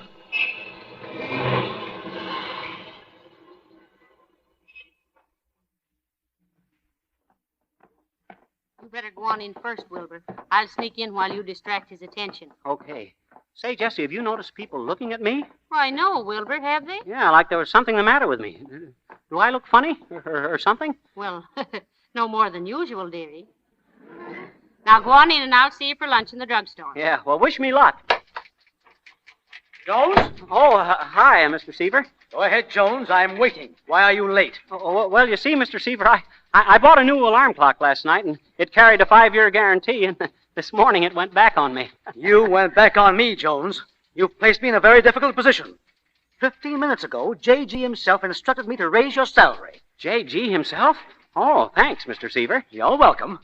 You better go on in first, Wilbur. I'll sneak in while you distract his attention. Okay. Say, Jesse, have you noticed people looking at me? Why, no, Wilbur, have they? Yeah, like there was something the matter with me. Do I look funny or something? Well, no more than usual, dearie. Now go on in and I'll see you for lunch in the drugstore. Yeah, well, wish me luck. Jones? Oh, hi, Mr. Seaver. Go ahead, Jones. I'm waiting. Why are you late? Oh, well, you see, Mr. Seaver, I bought a new alarm clock last night, and it carried a 5-year guarantee, and this morning it went back on me. You went back on me, Jones. You've placed me in a very difficult position. 15 minutes ago, J.G. himself instructed me to raise your salary. J.G. himself? Oh, thanks, Mr. Seaver. You're welcome.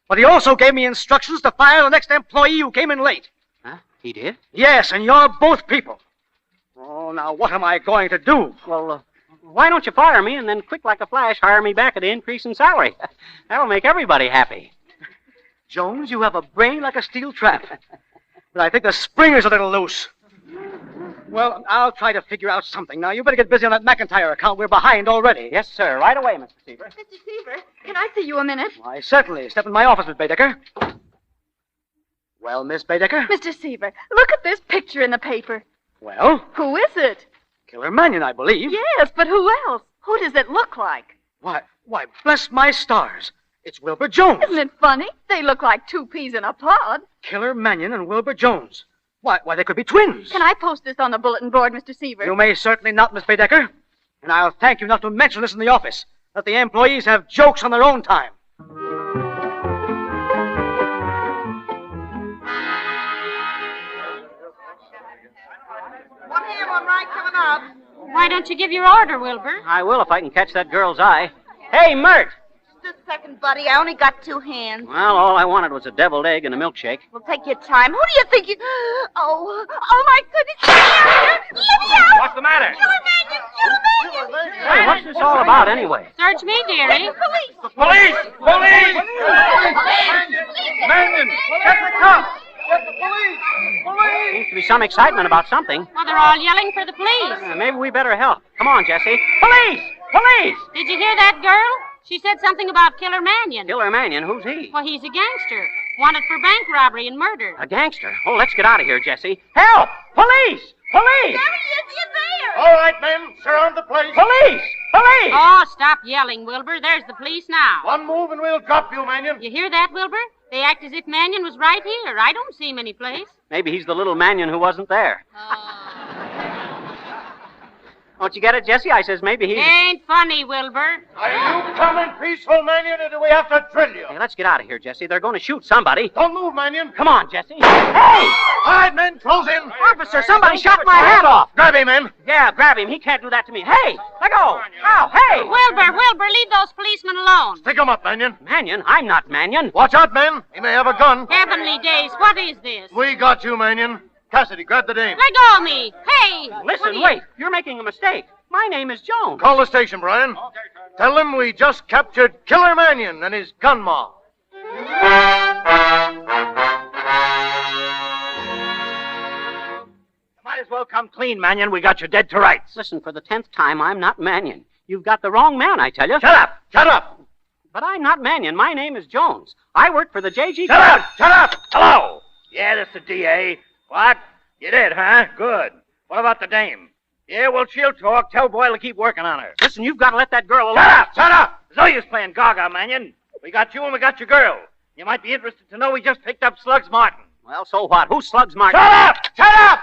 But he also gave me instructions to fire the next employee who came in late. Huh? He did? Yes, and you're both people. Oh, now what am I going to do? Well, why don't you fire me and then, quick like a flash, hire me back at an increase in salary? That'll make everybody happy. Jones, you have a brain like a steel trap. But I think the spring is a little loose. Well, I'll try to figure out something. Now, you better get busy on that McIntyre account. We're behind already. Yes, sir. Right away, Mr. Seaver. Mr. Seaver, can I see you a minute? Why, certainly. Step in my office, Miss Baedeker. Well, Miss Baedeker? Mr. Seaver, look at this picture in the paper. Well? Who is it? Killer Mannion, I believe. Yes, but who else? Who does it look like? Why, bless my stars. It's Wilbur Jones. Isn't it funny? They look like two peas in a pod. Killer Mannion and Wilbur Jones. Why, they could be twins. Can I post this on the bulletin board, Mr. Seaver? You may certainly not, Miss Baedeker. And I'll thank you not to mention this in the office. Let the employees have jokes on their own time. One here, one right, coming up. Why don't you give your order, Wilbur? I will if I can catch that girl's eye. Hey, Mert! Just a second, buddy. I only got 2 hands. Well, all I wanted was a deviled egg and a milkshake. Well, take your time. Who do you think you... Oh, my goodness. Let me out. What's the matter? Killer Mannion! Hey, what's this all about anyway? Search me, dearie. Police! Police! Police! Mannion! Get the cops! Get the police! Police! Seems to be some excitement about something. Well, they're all yelling for the police. Maybe we better help. Come on, Jesse. Police! Police! Did you hear that girl? She said something about Killer Mannion. Killer Mannion? Who's he? Well, he's a gangster. Wanted for bank robbery and murder. A gangster? Oh, let's get out of here, Jesse. Help! Police! Police! There he is. He's there. All right, men. Surround the place. Police! Police! Oh, stop yelling, Wilbur. There's the police now. One move and we'll drop you, Mannion. You hear that, Wilbur? They act as if Mannion was right here. I don't see him any place. Maybe he's the little Mannion who wasn't there. Don't you get it, Jesse? I says maybe he... Ain't funny, Wilbur. Are you coming peaceful, Mannion, or do we have to drill you? Hey, let's get out of here, Jesse. They're going to shoot somebody. Don't move, Mannion. Come on, Jesse. Hey! All right, men, close in. Officer, somebody shot my hat off. Grab him, men. Yeah, grab him. He can't do that to me. Hey, let go. Ow, hey. Wilbur, leave those policemen alone. Stick him up, Mannion. Mannion? I'm not Mannion. Watch out, men. He may have a gun. Heavenly days, what is this? We got you, Mannion. Cassidy, grab the dame. Let go of me. Hey! Listen, wait. You're making a mistake. My name is Jones. Call the station, Brian. Tell them we just captured Killer Mannion and his gun mob. Might as well come clean, Mannion. We got you dead to rights. Listen, for the 10th time, I'm not Mannion. You've got the wrong man, I tell you. Shut up! Shut up! But I'm not Mannion. My name is Jones. I work for the J.G. Shut up! Shut up! Hello! Yeah, this is the D.A. What? You did, huh? Good. What about the dame? Yeah, well, she'll talk. Tell Boyle to keep working on her. Listen, you've got to let that girl alone. Shut up! Shut up! There's no use playing Gaga, Mannion. We got you and we got your girl. You might be interested to know we just picked up Slugs Martin. Well, so what? Who's Slugs Martin? Shut up! Shut up!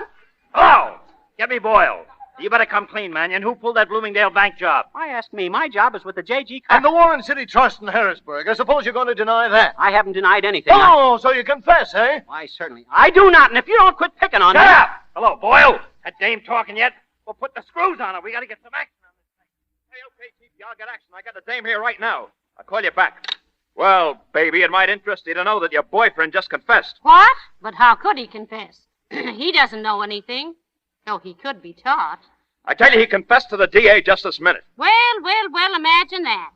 Hello! Get me Boyle. You better come clean, Mannion. Who pulled that Bloomingdale bank job? Why ask me? My job is with the J.G. And the Warren City Trust in Harrisburg. I suppose you're going to deny that. I haven't denied anything. Oh, so you confess, eh? Why, certainly. I do not, and if you don't quit picking on me... Shut up! Hello, Boyle. That dame talking yet? We'll put the screws on her. We got to get some action on this thing. Hey, okay, Chiefy, I'll get action. I got the dame here right now. I'll call you back. Well, baby, it might interest you to know that your boyfriend just confessed. What? But how could he confess? He doesn't know anything, though he could be taught. I tell you, he confessed to the DA just this minute. Well, imagine that.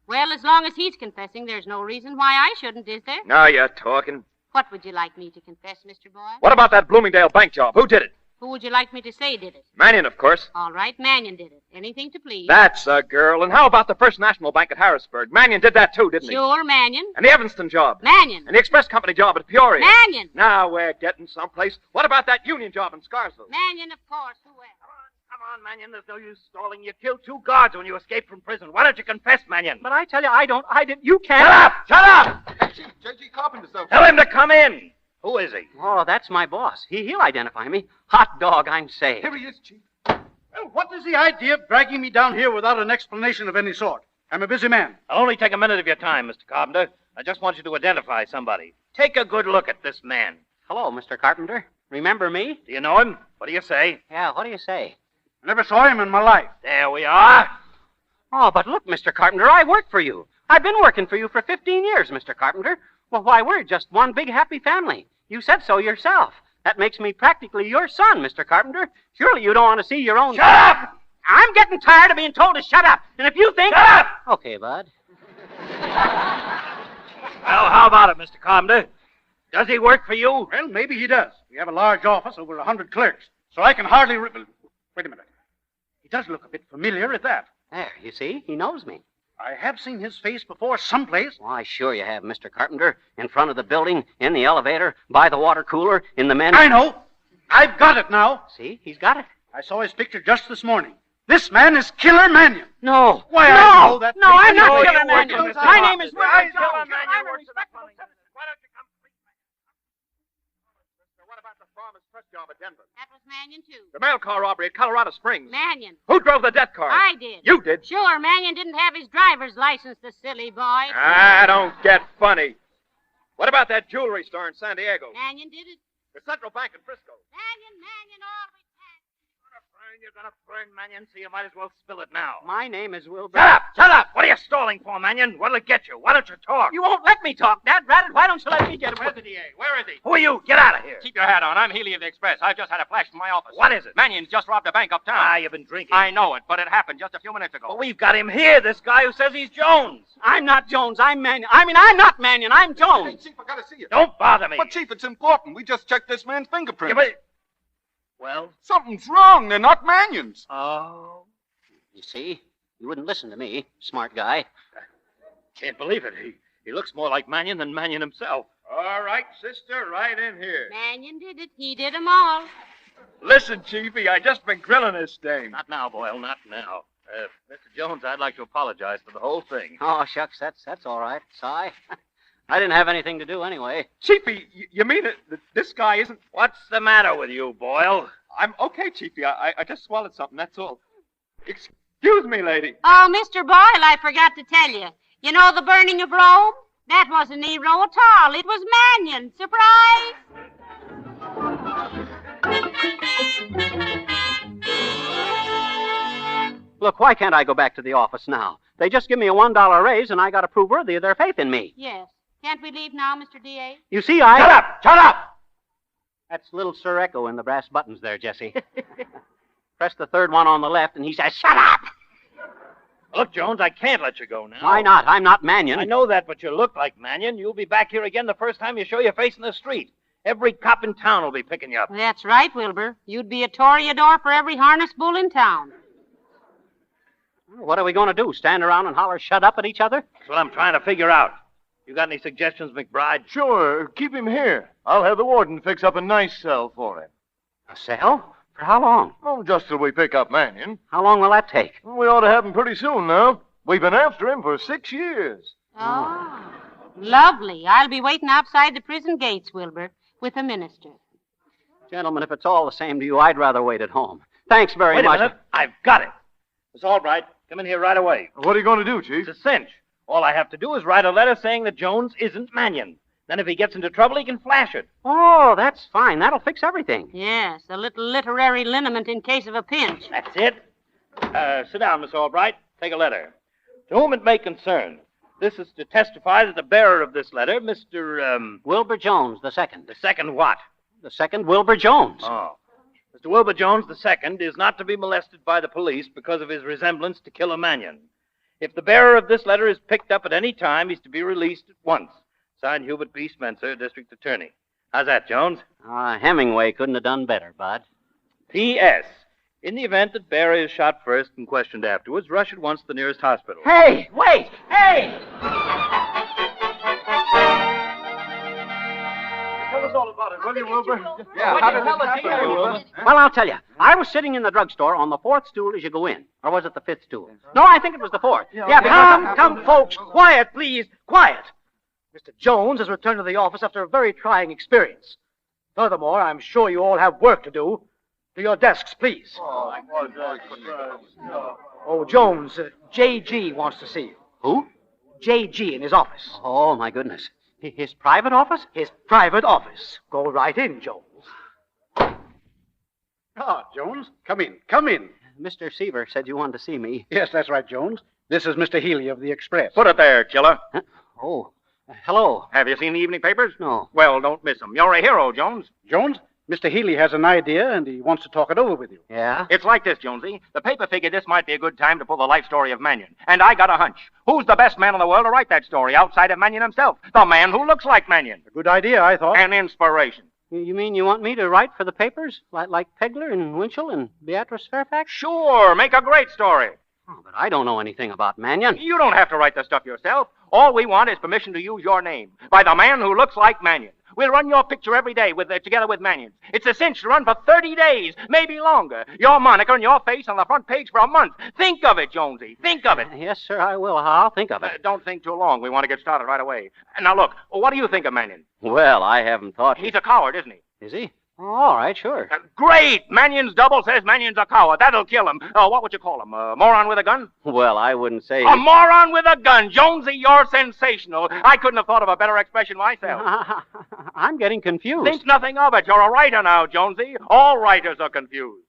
Well, as long as he's confessing, there's no reason why I shouldn't, is there? Now you're talking. What would you like me to confess, Mr. Boyle? What about that Bloomingdale bank job? Who did it? Who would you like me to say did it? Mannion, of course. All right, Mannion did it. Anything to please. That's a girl. And how about the First National Bank at Harrisburg? Mannion did that too, didn't he? Sure, Mannion. And the Evanston job? Mannion. And the Express Company job at Peoria? Mannion. Now we're getting someplace. What about that union job in Scarsville? Mannion, of course. Who else? Come on, Mannion. There's no use stalling. You killed 2 guards when you escaped from prison. Why don't you confess, Mannion? But I tell you, I didn't. You can't. Shut up! Shut up! Chief, J.G. Carpenter's out. Tell him to come in. Who is he? Oh, that's my boss. He'll identify me. Hot dog, I'm saved. Here he is, Chief. Well, what is the idea of dragging me down here without an explanation of any sort? I'm a busy man. I'll only take a minute of your time, Mr. Carpenter. I just want you to identify somebody. Take a good look at this man. Hello, Mr. Carpenter. Remember me? Do you know him? What do you say? Yeah, what do you say? I never saw him in my life. There we are. Oh, but look, Mr. Carpenter, I work for you. I've been working for you for 15 years, Mr. Carpenter. Well, why, we're just one big happy family. You said so yourself. That makes me practically your son, Mr. Carpenter. Surely you don't want to see your own... Shut up! I'm getting tired of being told to shut up. And if you think... Shut up! Okay, bud. Well, how about it, Mr. Carpenter? Does he work for you? Well, maybe he does. We have a large office, over 100 clerks. So I can hardly... Wait a minute. He does look a bit familiar at that. There, you see? He knows me. I have seen his face before someplace. Why, sure you have, Mr. Carpenter. In front of the building, in the elevator, by the water cooler, in the men's... I know. I've got it now. See? He's got it. I saw his picture just this morning. This man is Killer Mannion. No. Why, no. I know that... No, I'm not No, Killer you Mannion. work for My Mr. name is Carpenter. Wilbur Killer Jones. Mannion I'm a works for the respectable Why don't you come... What about the Farmers Trust job at Denver? That was Mannion, too. The mail car robbery at Colorado Springs? Mannion. Who drove the death car? I did. You did? Sure, Mannion didn't have his driver's license, the silly boy. I don't get funny. What about that jewelry store in San Diego? Mannion did it. The Central Bank in Frisco? Mannion always has. You're gonna burn, Mannion, so you might as well spill it now. My name is Wilbur. Shut up! Shut up! What are you stalling for, Mannion? What'll it get you? Why don't you talk? You won't let me talk, Dad. Ratted, why don't you let me get it? Where's the DA? Where is he? Who are you? Get out of here. Keep your hat on. I'm Healy of the Express. I've just had a flash from my office. What is it? Mannion's just robbed a bank uptown. Ah, you've been drinking. I know it, but it happened just a few minutes ago. But we've got him here, this guy who says he's Jones. I'm not Jones. I'm Mannion. I'm not Mannion. I'm Jones. Hey, Chief, I gotta see you. Don't bother me. But, Chief, it's important. We just checked this man's fingerprints. Yeah, but... Well? Something's wrong. They're not Mannion's. Oh. You see? You wouldn't listen to me, smart guy. Can't believe it. He looks more like Mannion than Mannion himself. All right, sister, right in here. Mannion did it. He did 'em all. Listen, Chiefy, I just been grilling this dame. Not now, Boyle, not now. Mr. Jones, I'd like to apologize for the whole thing. Oh, shucks, that's all right. Sigh. I didn't have anything to do anyway. Chiefy, you mean that this guy isn't... What's the matter with you, Boyle? I'm okay, Chiefy. I just swallowed something, that's all. Excuse me, lady. Oh, Mr. Boyle, I forgot to tell you. You know the burning of Rome? That wasn't Nero at all. It was Mannion. Surprise! Look, why can't I go back to the office now? They just give me a $1 raise, and I got to prove worthy of their faith in me. Yes. Can't we leave now, Mr. D.A.? You see, I... Shut up! Shut up! That's little Sir Echo in the brass buttons there, Jesse. Press the third one on the left, and he says, shut up! Look, Jones, I can't let you go now. Why not? I'm not Mannion. I know that, but you look like Mannion. You'll be back here again the first time you show your face in the street. Every cop in town will be picking you up. That's right, Wilbur. You'd be a toreador for every harness bull in town. What are we going to do? Stand around and holler shut up at each other? That's what I'm trying to figure out. You got any suggestions, McBride? Sure. Keep him here. I'll have the warden fix up a nice cell for him. A cell? For how long? Oh, just till we pick up Mannion. How long will that take? We ought to have him pretty soon now. We've been after him for 6 years. Oh, lovely. I'll be waiting outside the prison gates, Wilbur, with the minister. Gentlemen, if it's all the same to you, I'd rather wait at home. Thanks very Wait much. a minute. I've got it. It's all right. Come in here right away. What are you going to do, Chief? It's a cinch. All I have to do is write a letter saying that Jones isn't Mannion. Then if he gets into trouble, he can flash it. Oh, that's fine. That'll fix everything. Yes, a little literary liniment in case of a pinch. That's it. Sit down, Miss Albright. Take a letter. To whom it may concern. This is to testify that the bearer of this letter, Mr. Wilbur Jones, the second. The second what? The second Wilbur Jones. Oh. Mr. Wilbur Jones, the second, is not to be molested by the police because of his resemblance to Killer Mannion. If the bearer of this letter is picked up at any time, he's to be released at once. Signed, Hubert B. Spencer, District Attorney. How's that, Jones? Hemingway couldn't have done better, Bud. P.S. In the event that bearer is shot first and questioned afterwards, rush at once to the nearest hospital. Hey, wait! Hey! Tell us all about it, will you, Wilbur? Yeah, how did it happen, Wilbur? Well, I'll tell you. I was sitting in the drugstore on the 4th stool as you go in. Or was it the 5th stool? No, I think it was the 4th. Yeah, because... Come, folks. Quiet, please. Quiet. Mr. Jones has returned to the office after a very trying experience. Furthermore, I'm sure you all have work to do. To your desks, please. Oh, Jones, J.G. wants to see you. Who? J.G. in his office. Oh, my goodness. His private office? His private office. Go right in, Jones. Ah, Jones, come in, come in. Mr. Seaver said you wanted to see me. Yes, that's right, Jones. This is Mr. Healy of the Express. Put it there, Killer. Huh? Oh, hello. Have you seen the evening papers? No. Well, don't miss them. You're a hero, Jones. Jones, Mr. Healy has an idea, and he wants to talk it over with you. Yeah? It's like this, Jonesy. The paper figured this might be a good time to pull the life story of Mannion. And I got a hunch. Who's the best man in the world to write that story outside of Mannion himself? The man who looks like Mannion. A good idea, I thought. An inspiration. You mean you want me to write for the papers? Like Pegler and Winchell and Beatrice Fairfax? Sure. Make a great story. Oh, but I don't know anything about Mannion. You don't have to write the stuff yourself. All we want is permission to use your name. By the man who looks like Mannion. We'll run your picture every day together with Mannion's. It's a cinch to run for 30 days, maybe longer. Your moniker and your face on the front page for a month. Think of it, Jonesy. Think of it. Yes, sir, I will. I'll think of it. Don't think too long. We want to get started right away. Now, look, what do you think of Mannion? Well, I haven't thought... He's a coward, isn't he? Is he? Oh, all right, sure. Great! Mannion's double says Mannion's a coward. That'll kill him. What would you call him? A moron with a gun? Well, I wouldn't say... A moron with a gun! Jonesy, you're sensational. I couldn't have thought of a better expression myself. I'm getting confused. Think nothing of it. You're a writer now, Jonesy. All writers are confused.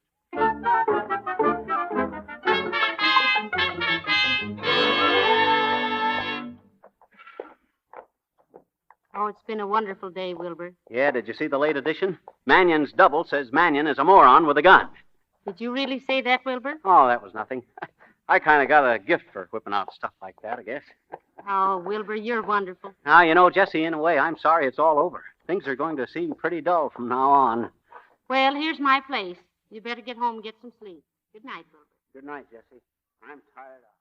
Oh, it's been a wonderful day, Wilbur. Yeah, did you see the late edition? Mannion's double says Mannion is a moron with a gun. Did you really say that, Wilbur? Oh, that was nothing. I kind of got a gift for whipping out stuff like that, I guess. Oh, Wilbur, you're wonderful. Now, you know, Jesse, in a way, I'm sorry it's all over. Things are going to seem pretty dull from now on. Well, here's my place. You better get home and get some sleep. Good night, Wilbur. Good night, Jesse. I'm tired out.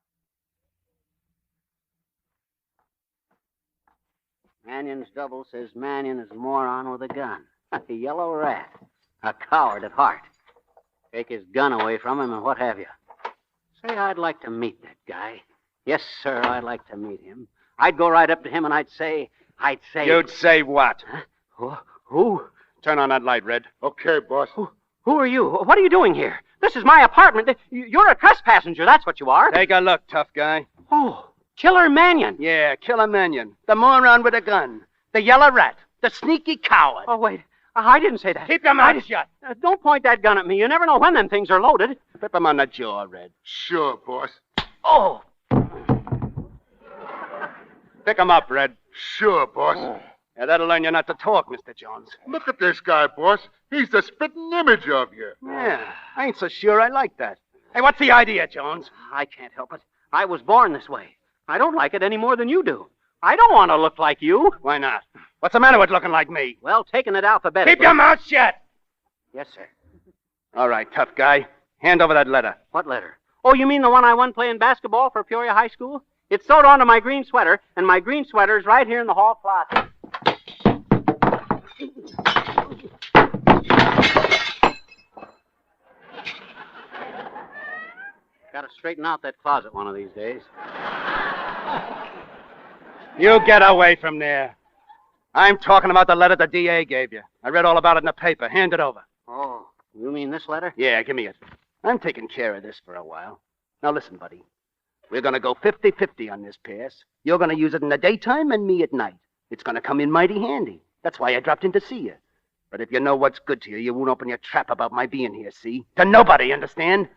Mannion's double says Mannion is a moron with a gun. A yellow rat. A coward at heart. Take his gun away from him and what have you. Say, I'd like to meet that guy. Yes, sir, I'd like to meet him. I'd go right up to him and I'd say... You'd say what? Huh? Who? Turn on that light, Red. Okay, boss. Who are you? What are you doing here? This is my apartment. You're a trespassenger, that's what you are. Take a look, tough guy. Oh, Killer Mannion. Yeah, Killer Mannion. The moron with a gun. The yellow rat. The sneaky coward. Oh, wait. I didn't say that. Keep your mouth shut. Don't point that gun at me. You never know when them things are loaded. Flip him on the jaw, Red. Sure, boss. Oh. Pick him up, Red. Sure, boss. Yeah, that'll learn you not to talk, Mr. Jones. Look at this guy, boss. He's the spitting image of you. Yeah, I ain't so sure I like that. Hey, what's the idea, Jones? I can't help it. I was born this way. I don't like it any more than you do. I don't want to look like you. Why not? What's the matter with looking like me? Well, taking it alphabetically. Keep your mouth shut! Yes, sir. All right, tough guy. Hand over that letter. What letter? Oh, you mean the one I won playing basketball for Peoria High School? It's sewed onto my green sweater, and my green sweater's right here in the hall closet. Gotta straighten out that closet one of these days. You get away from there. I'm talking about the letter the DA gave you. I read all about it in the paper. Hand it over. Oh, you mean this letter? Yeah, give me it. I'm taking care of this for a while. Now listen, buddy. We're going to go 50-50 on this pass. You're going to use it in the daytime and me at night. It's going to come in mighty handy. That's why I dropped in to see you. But if you know what's good to you, you won't open your trap about my being here, see? To nobody, understand?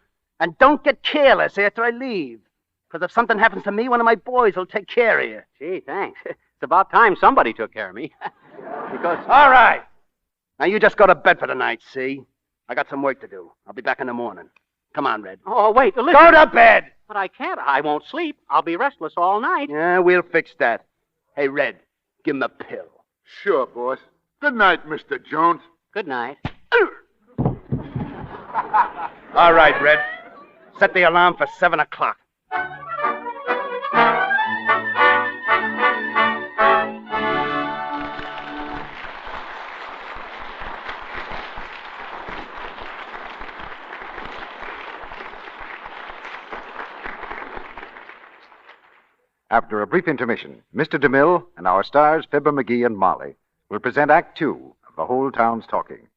And don't get careless after I leave. Because if something happens to me, one of my boys will take care of you. Gee, thanks. It's about time somebody took care of me. Because... All right. Now you just go to bed for the night, see? I got some work to do. I'll be back in the morning. Come on, Red. Oh, wait, listen. Go to bed! But I can't. I won't sleep. I'll be restless all night. Yeah, we'll fix that. Hey, Red, give him a pill. Sure, boss. Good night, Mr. Jones. Good night. All right, Red. Set the alarm for 7 o'clock. After a brief intermission, Mr. DeMille and our stars, Fibber McGee and Molly, will present Act 2 of The Whole Town's Talking.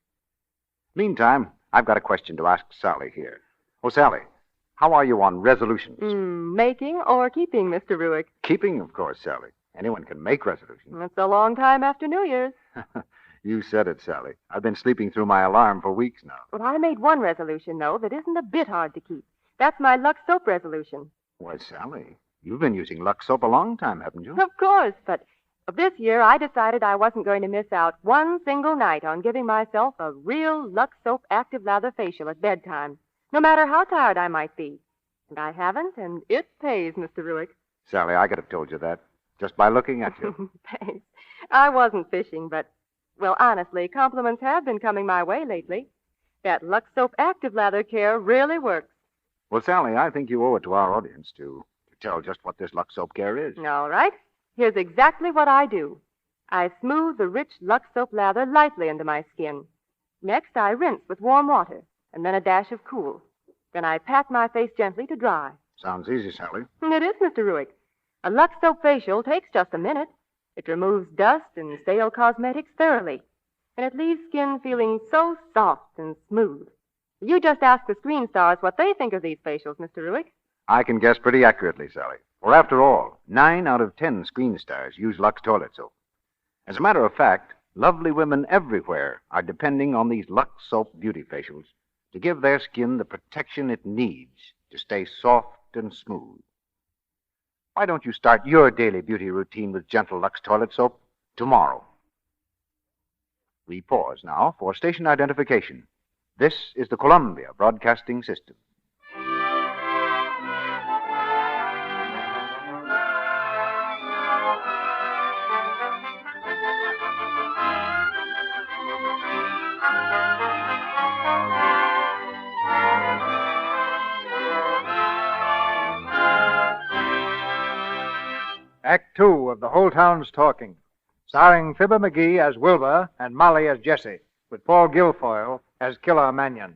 Meantime, I've got a question to ask Sally here. Oh, Sally, how are you on resolutions? Making or keeping, Mr. Ruick? Keeping, of course, Sally. Anyone can make resolutions. It's a long time after New Year's. You said it, Sally. I've been sleeping through my alarm for weeks now. Well, I made one resolution, though, that isn't a bit hard to keep. That's my Lux soap resolution. Why, Sally, you've been using Lux soap a long time, haven't you? Of course, but this year I decided I wasn't going to miss out one single night on giving myself a real Lux soap active lather facial at bedtime, no matter how tired I might be. And I haven't, and it pays, Mr. Ruick. Sally, I could have told you that just by looking at you. Thanks. I wasn't fishing, but, well, honestly, compliments have been coming my way lately. That Lux soap active lather care really works. Well, Sally, I think you owe it to our audience to tell just what this Lux soap care is. All right. Here's exactly what I do. I smooth the rich Lux soap lather lightly into my skin. Next, I rinse with warm water, and then a dash of cool. Then I pat my face gently to dry. Sounds easy, Sally. It is, Mr. Ruick. A Lux soap facial takes just a minute. It removes dust and stale cosmetics thoroughly, and it leaves skin feeling so soft and smooth. You just ask the screen stars what they think of these facials, Mr. Ruick. I can guess pretty accurately, Sally. For after all, 9 out of 10 screen stars use Lux toilet soap. As a matter of fact, lovely women everywhere are depending on these Lux soap beauty facials to give their skin the protection it needs to stay soft and smooth. Why don't you start your daily beauty routine with gentle Lux toilet soap tomorrow? We pause now for station identification. This is the Columbia Broadcasting System. Act 2 of The Whole Town's Talking, starring Fibber McGee as Wilbur and Molly as Jessie, with Paul Guilfoyle as Killer Mannion.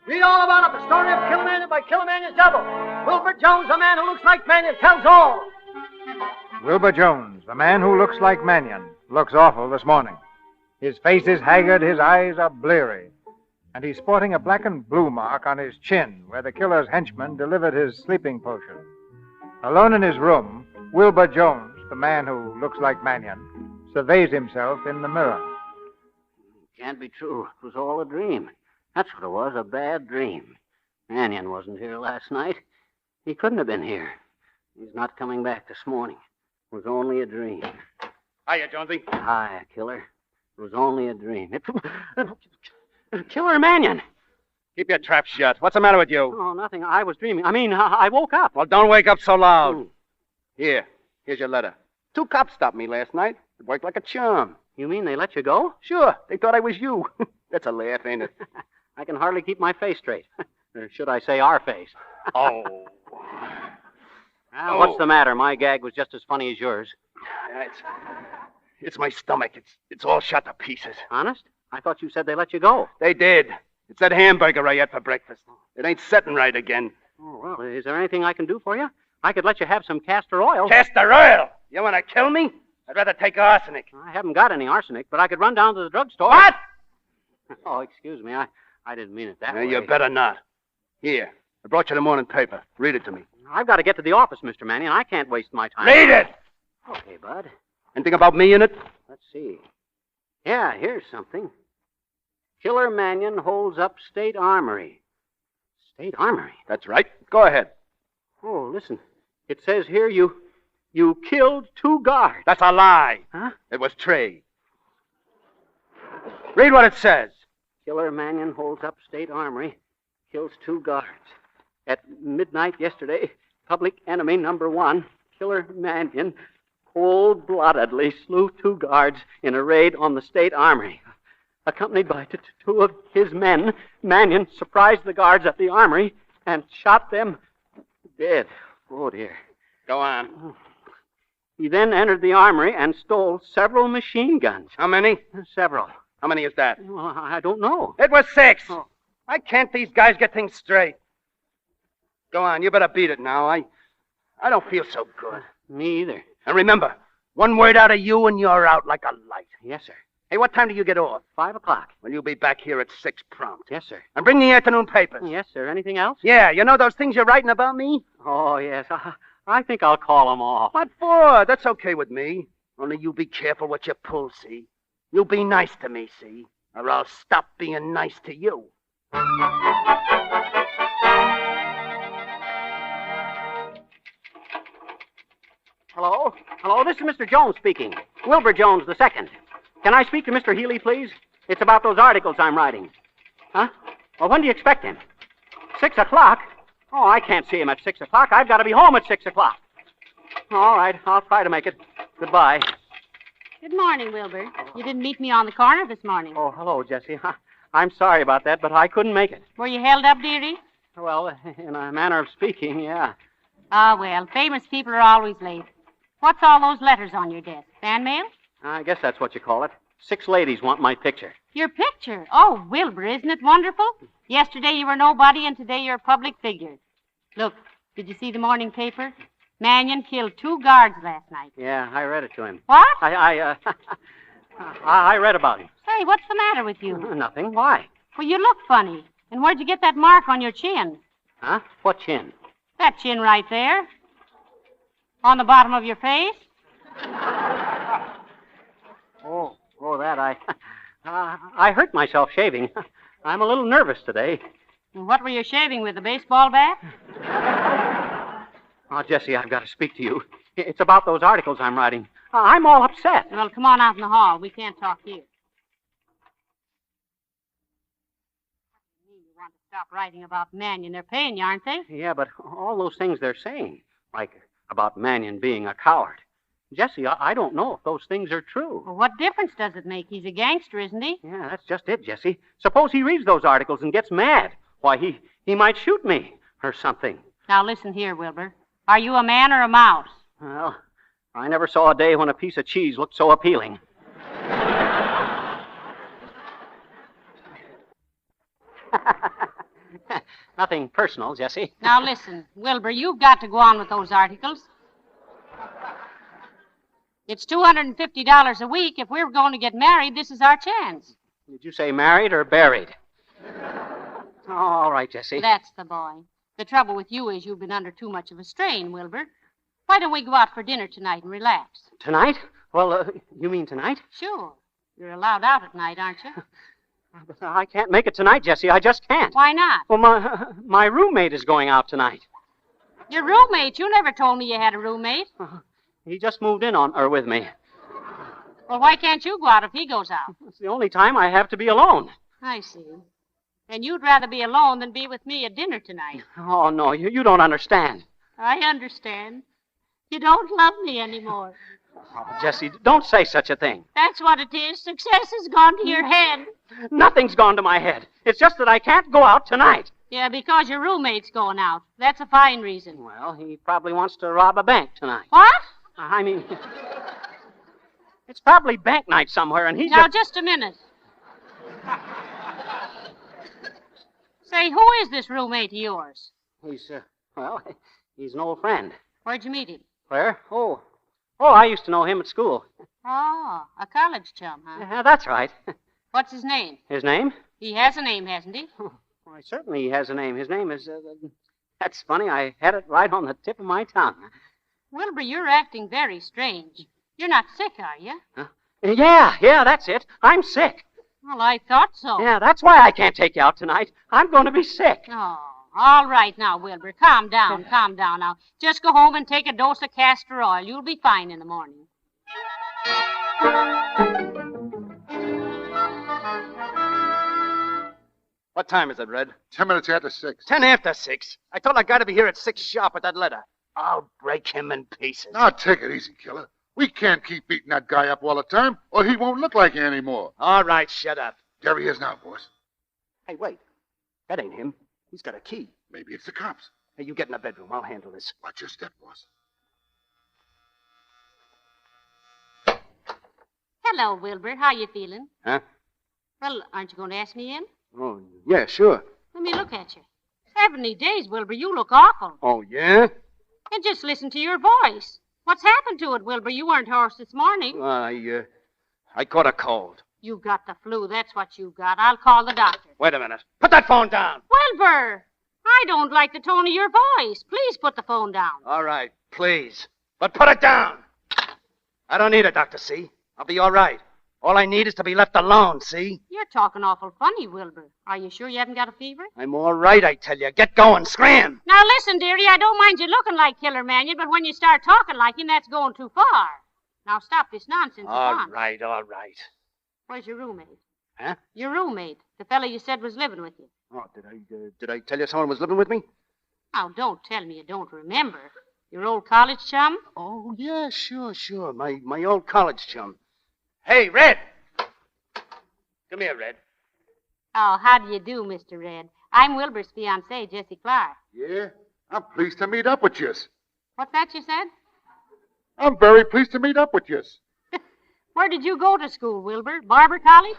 Read all about it. The story of Killer Mannion by Killer Mannion's double. Wilbur Jones, the man who looks like Mannion, tells all. Wilbur Jones, the man who looks like Mannion, looks awful this morning. His face is haggard, his eyes are bleary, and he's sporting a black and blue mark on his chin where the killer's henchman delivered his sleeping potion. Alone in his room, Wilbur Jones, the man who looks like Mannion, surveys himself in the mirror. Can't be true. It was all a dream. That's what it was, a bad dream. Mannion wasn't here last night. He couldn't have been here. He's not coming back this morning. It was only a dream. Hiya, Jonesy. Hi, Killer. It was only a dream. Killer Mannion. Keep your trap shut. What's the matter with you? Oh, nothing. I was dreaming. I woke up. Well, don't wake up so loud. Here's your letter. 2 cops stopped me last night. It worked like a charm. You mean they let you go? Sure. They thought I was you. That's a laugh, ain't it? I can hardly keep my face straight. Or should I say our face? Oh. Well, what's the matter? My gag was just as funny as yours. It's my stomach. It's all shot to pieces. Honest? I thought you said they let you go. They did. It's that hamburger I had for breakfast. It ain't setting right again. Oh, well, is there anything I can do for you? I could let you have some castor oil. Castor oil? You want to kill me? I'd rather take arsenic. I haven't got any arsenic, but I could run down to the drugstore. What? Oh, excuse me. I didn't mean it that way. You better not. Here, I brought you the morning paper. Read it to me. I've got to get to the office, Mr. Mannion. I can't waste my time. Read it! Okay, Bud. Anything about me in it? Let's see. Yeah, here's something. Killer Mannion holds up State Armory. State Armory? That's right. Go ahead. Oh, listen. It says here you killed 2 guards. That's a lie. Huh? It was Trey. Read what it says. Killer Mannion holds up State Armory, kills 2 guards. At midnight yesterday, public enemy number 1, Killer Mannion, cold-bloodedly slew 2 guards in a raid on the State Armory. Accompanied by 2 of his men, Mannion surprised the guards at the armory and shot them dead. Oh, dear. Go on. He then entered the armory and stole several machine guns. How many? Several. How many is that? Well, I don't know. It was 6. Oh. Why can't these guys get things straight? Go on, you better beat it now. I don't feel so good. Me either. And remember, 1 word out of you and you're out like a light. Yes, sir. Hey, what time do you get off? 5 o'clock. Well, you'll be back here at 6 prompt. Yes, sir. And bring the afternoon papers. Yes, sir. Anything else? Yeah, you know those things you're writing about me? Oh, yes. I think I'll call them off. What for? That's okay with me. Only you be careful what you pull, see? You be nice to me, see? Or I'll stop being nice to you. Hello? Hello, this is Mr. Jones speaking. Wilbur Jones II. Can I speak to Mr. Healy, please? It's about those articles I'm writing. Huh? Well, when do you expect him? 6 o'clock? Oh, I can't see him at 6 o'clock. I've got to be home at 6 o'clock. All right, I'll try to make it. Goodbye. Good morning, Wilbur. You didn't meet me on the corner this morning. Oh, hello, Jessie. I'm sorry about that, but I couldn't make it. Were you held up, dearie? Well, in a manner of speaking, yeah. Ah, well, famous people are always late. What's all those letters on your desk? Fan mail? I guess that's what you call it. 6 ladies want my picture. Your picture? Oh, Wilbur, isn't it wonderful? Yesterday you were nobody, and today you're a public figure. Look, did you see the morning paper? Mannion killed 2 guards last night. Yeah, I read it to him. What? I read about him. Say, what's the matter with you? Nothing. Why? Well, you look funny. And where'd you get that mark on your chin? Huh? What chin? That chin right there. On the bottom of your face. Oh, that I hurt myself shaving. I'm a little nervous today. And what were you shaving with, a baseball bat? Oh, Jessie, I've got to speak to you. It's about those articles I'm writing. I'm all upset. Well, come on out in the hall. We can't talk here. You want to stop writing about Mannion. They're paying you, aren't they? Yeah, but all those things they're saying, like about Mannion being a coward. Jessie, I don't know if those things are true. Well, what difference does it make? He's a gangster, isn't he? Yeah, that's just it, Jessie. Suppose he reads those articles and gets mad. Why, he might shoot me or something. Now, listen here, Wilbur. Are you a man or a mouse? Well, I never saw a day when a piece of cheese looked so appealing. Nothing personal, Jessie. Now, listen, Wilbur, you've got to go on with those articles. It's $250 a week. If we're going to get married, this is our chance. Did you say married or buried? Oh, all right, Jessie. That's the boy. The trouble with you is you've been under too much of a strain, Wilbur. Why don't we go out for dinner tonight and relax? Tonight? Well, you mean tonight? Sure. You're allowed out at night, aren't you? I can't make it tonight, Jessie. I just can't. Why not? Well, my roommate is going out tonight. Your roommate? You never told me you had a roommate. He just moved in with me. Well, why can't you go out if he goes out? It's the only time I have to be alone. I see. And you'd rather be alone than be with me at dinner tonight. Oh, no, you don't understand. I understand. You don't love me anymore. Oh, Jessie, don't say such a thing. That's what it is. Success has gone to your head. Nothing's gone to my head. It's just that I can't go out tonight. Yeah, because your roommate's going out. That's a fine reason. Well, he probably wants to rob a bank tonight. What? I mean, it's probably bank night somewhere, and he's... Now, just a minute. Say, who is this roommate of yours? He's an old friend. Where'd you meet him? Where? Oh, I used to know him at school. Oh, a college chum, huh? Yeah, that's right. What's his name? His name? He has a name, hasn't he? Why, certainly he has a name. His name is, that's funny. I had it right on the tip of my tongue. Wilbur, you're acting very strange. You're not sick, are you? Huh? Yeah, that's it. I'm sick. Well, I thought so. Yeah, that's why I can't take you out tonight. I'm going to be sick. Oh, all right now, Wilbur. Calm down now. Just go home and take a dose of castor oil. You'll be fine in the morning. What time is it, Red? 10 minutes after 6. 10 after 6. I told that guy to be here at 6 sharp with that letter. I'll break him in pieces. Now, take it easy, killer. We can't keep beating that guy up all the time, or he won't look like it anymore. All right, shut up. There he is now, boss. Hey, wait. That ain't him. He's got a key. Maybe it's the cops. Hey, you get in the bedroom. I'll handle this. Watch your step, boss. Hello, Wilbur. How you feeling? Huh? Well, aren't you going to ask me in? Oh, yeah, sure. Let me look at you. 70 days, Wilbur. You look awful. Oh, yeah? And just listen to your voice. What's happened to it, Wilbur? You weren't hoarse this morning. I caught a cold. You got the flu. That's what you got. I'll call the doctor. Wait a minute. Put that phone down. Wilbur! I don't like the tone of your voice. Please put the phone down. All right, please. But put it down. I don't need it, Dr. C. I'll be all right. All I need is to be left alone, see? You're talking awful funny, Wilbur. Are you sure you haven't got a fever? I'm all right, I tell you. Get going. Scram! Now listen, dearie, I don't mind you looking like Killer Manion, but when you start talking like him, that's going too far. Now stop this nonsense. All right. Where's your roommate? Huh? Your roommate. The fellow you said was living with you. Oh, did I tell you someone was living with me? Now, don't tell me you don't remember. Your old college chum? Oh, yeah, sure. My old college chum. Hey, Red! Come here, Red. Oh, how do you do, Mr. Red? I'm Wilbur's fiancée, Jessie Clark. Yeah? I'm pleased to meet up with you. What's that you said? I'm very pleased to meet up with you. Where did you go to school, Wilbur? Barber College?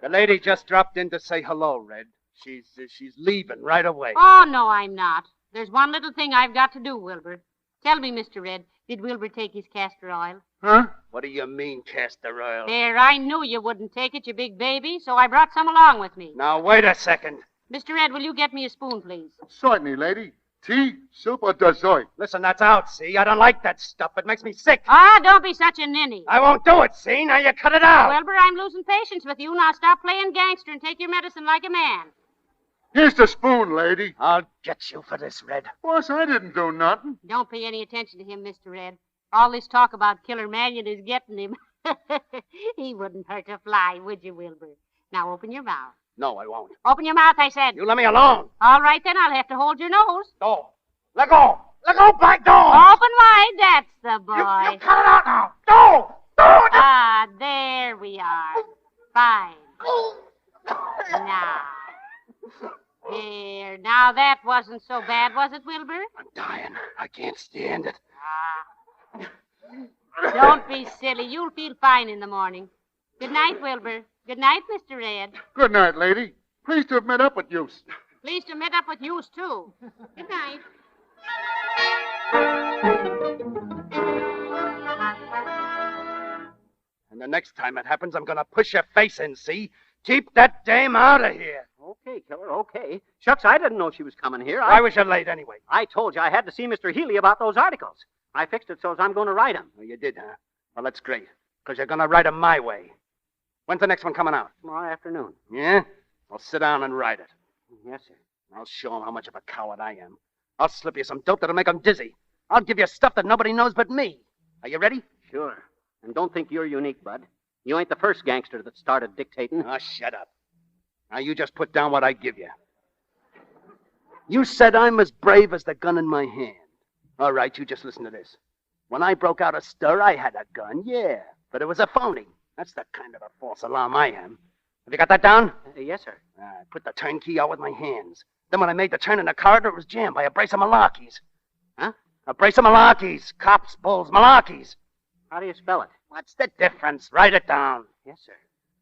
The lady just dropped in to say hello, Red. She's leaving right away. Oh, no, I'm not. There's one little thing I've got to do, Wilbur. Tell me, Mr. Red, did Wilbur take his castor oil? Huh? What do you mean, castor oil? There, I knew you wouldn't take it, you big baby, so I brought some along with me. Now, wait a second. Mr. Red, will you get me a spoon, please? Certainly, lady. Tea, soup, or dessert? Listen, that's out, see? I don't like that stuff. It makes me sick. Ah, don't be such a ninny. I won't do it, see? Now you cut it out. Wilbur, I'm losing patience with you. Now stop playing gangster and take your medicine like a man. Here's the spoon, lady. I'll get you for this, Red. Boss, I didn't do nothing. Don't pay any attention to him, Mr. Red. All this talk about Killer Manion is getting him. He wouldn't hurt a fly, would you, Wilbur? Now open your mouth. No, I won't. Open your mouth, I said. You let me alone. All right, then. I'll have to hold your nose. No. Let go. Let go, black dog. Open wide. That's the boy. You cut it out now. No. Ah, there we are. Fine. Now. There. Now, that wasn't so bad, was it, Wilbur? I'm dying. I can't stand it. Don't be silly. You'll feel fine in the morning. Good night, Wilbur. Good night, Mr. Red. Good night, lady. Pleased to have met up with you. Pleased to meet up with you, too. Good night. And the next time it happens, I'm going to push your face in, see? Keep that dame out of here. Okay, Killer, okay. Shucks, I didn't know she was coming here. Why was you late anyway? I told you I had to see Mr. Healy about those articles. I fixed it so I'm going to write them. Oh, you did, huh? Well, that's great, because you're going to write them my way. When's the next one coming out? Tomorrow afternoon. Yeah? Well, sit down and write it. Yes, sir. I'll show 'em how much of a coward I am. I'll slip you some dope that'll make 'em dizzy. I'll give you stuff that nobody knows but me. Are you ready? Sure. And don't think you're unique, Bud. You ain't the first gangster that started dictating. Oh, shut up. Now, you just put down what I give you. You said I'm as brave as the gun in my hand. All right, you just listen to this. When I broke out a stir, I had a gun, yeah. But it was a phony. That's the kind of a false alarm I am. Have you got that down? Yes, sir. I put the turnkey out with my hands. Then when I made the turn in the corridor, it was jammed by a brace of malarkeys. Huh? A brace of malarkeys. Cops, bulls, malarkeys. How do you spell it? What's the difference? Write it down. Yes, sir.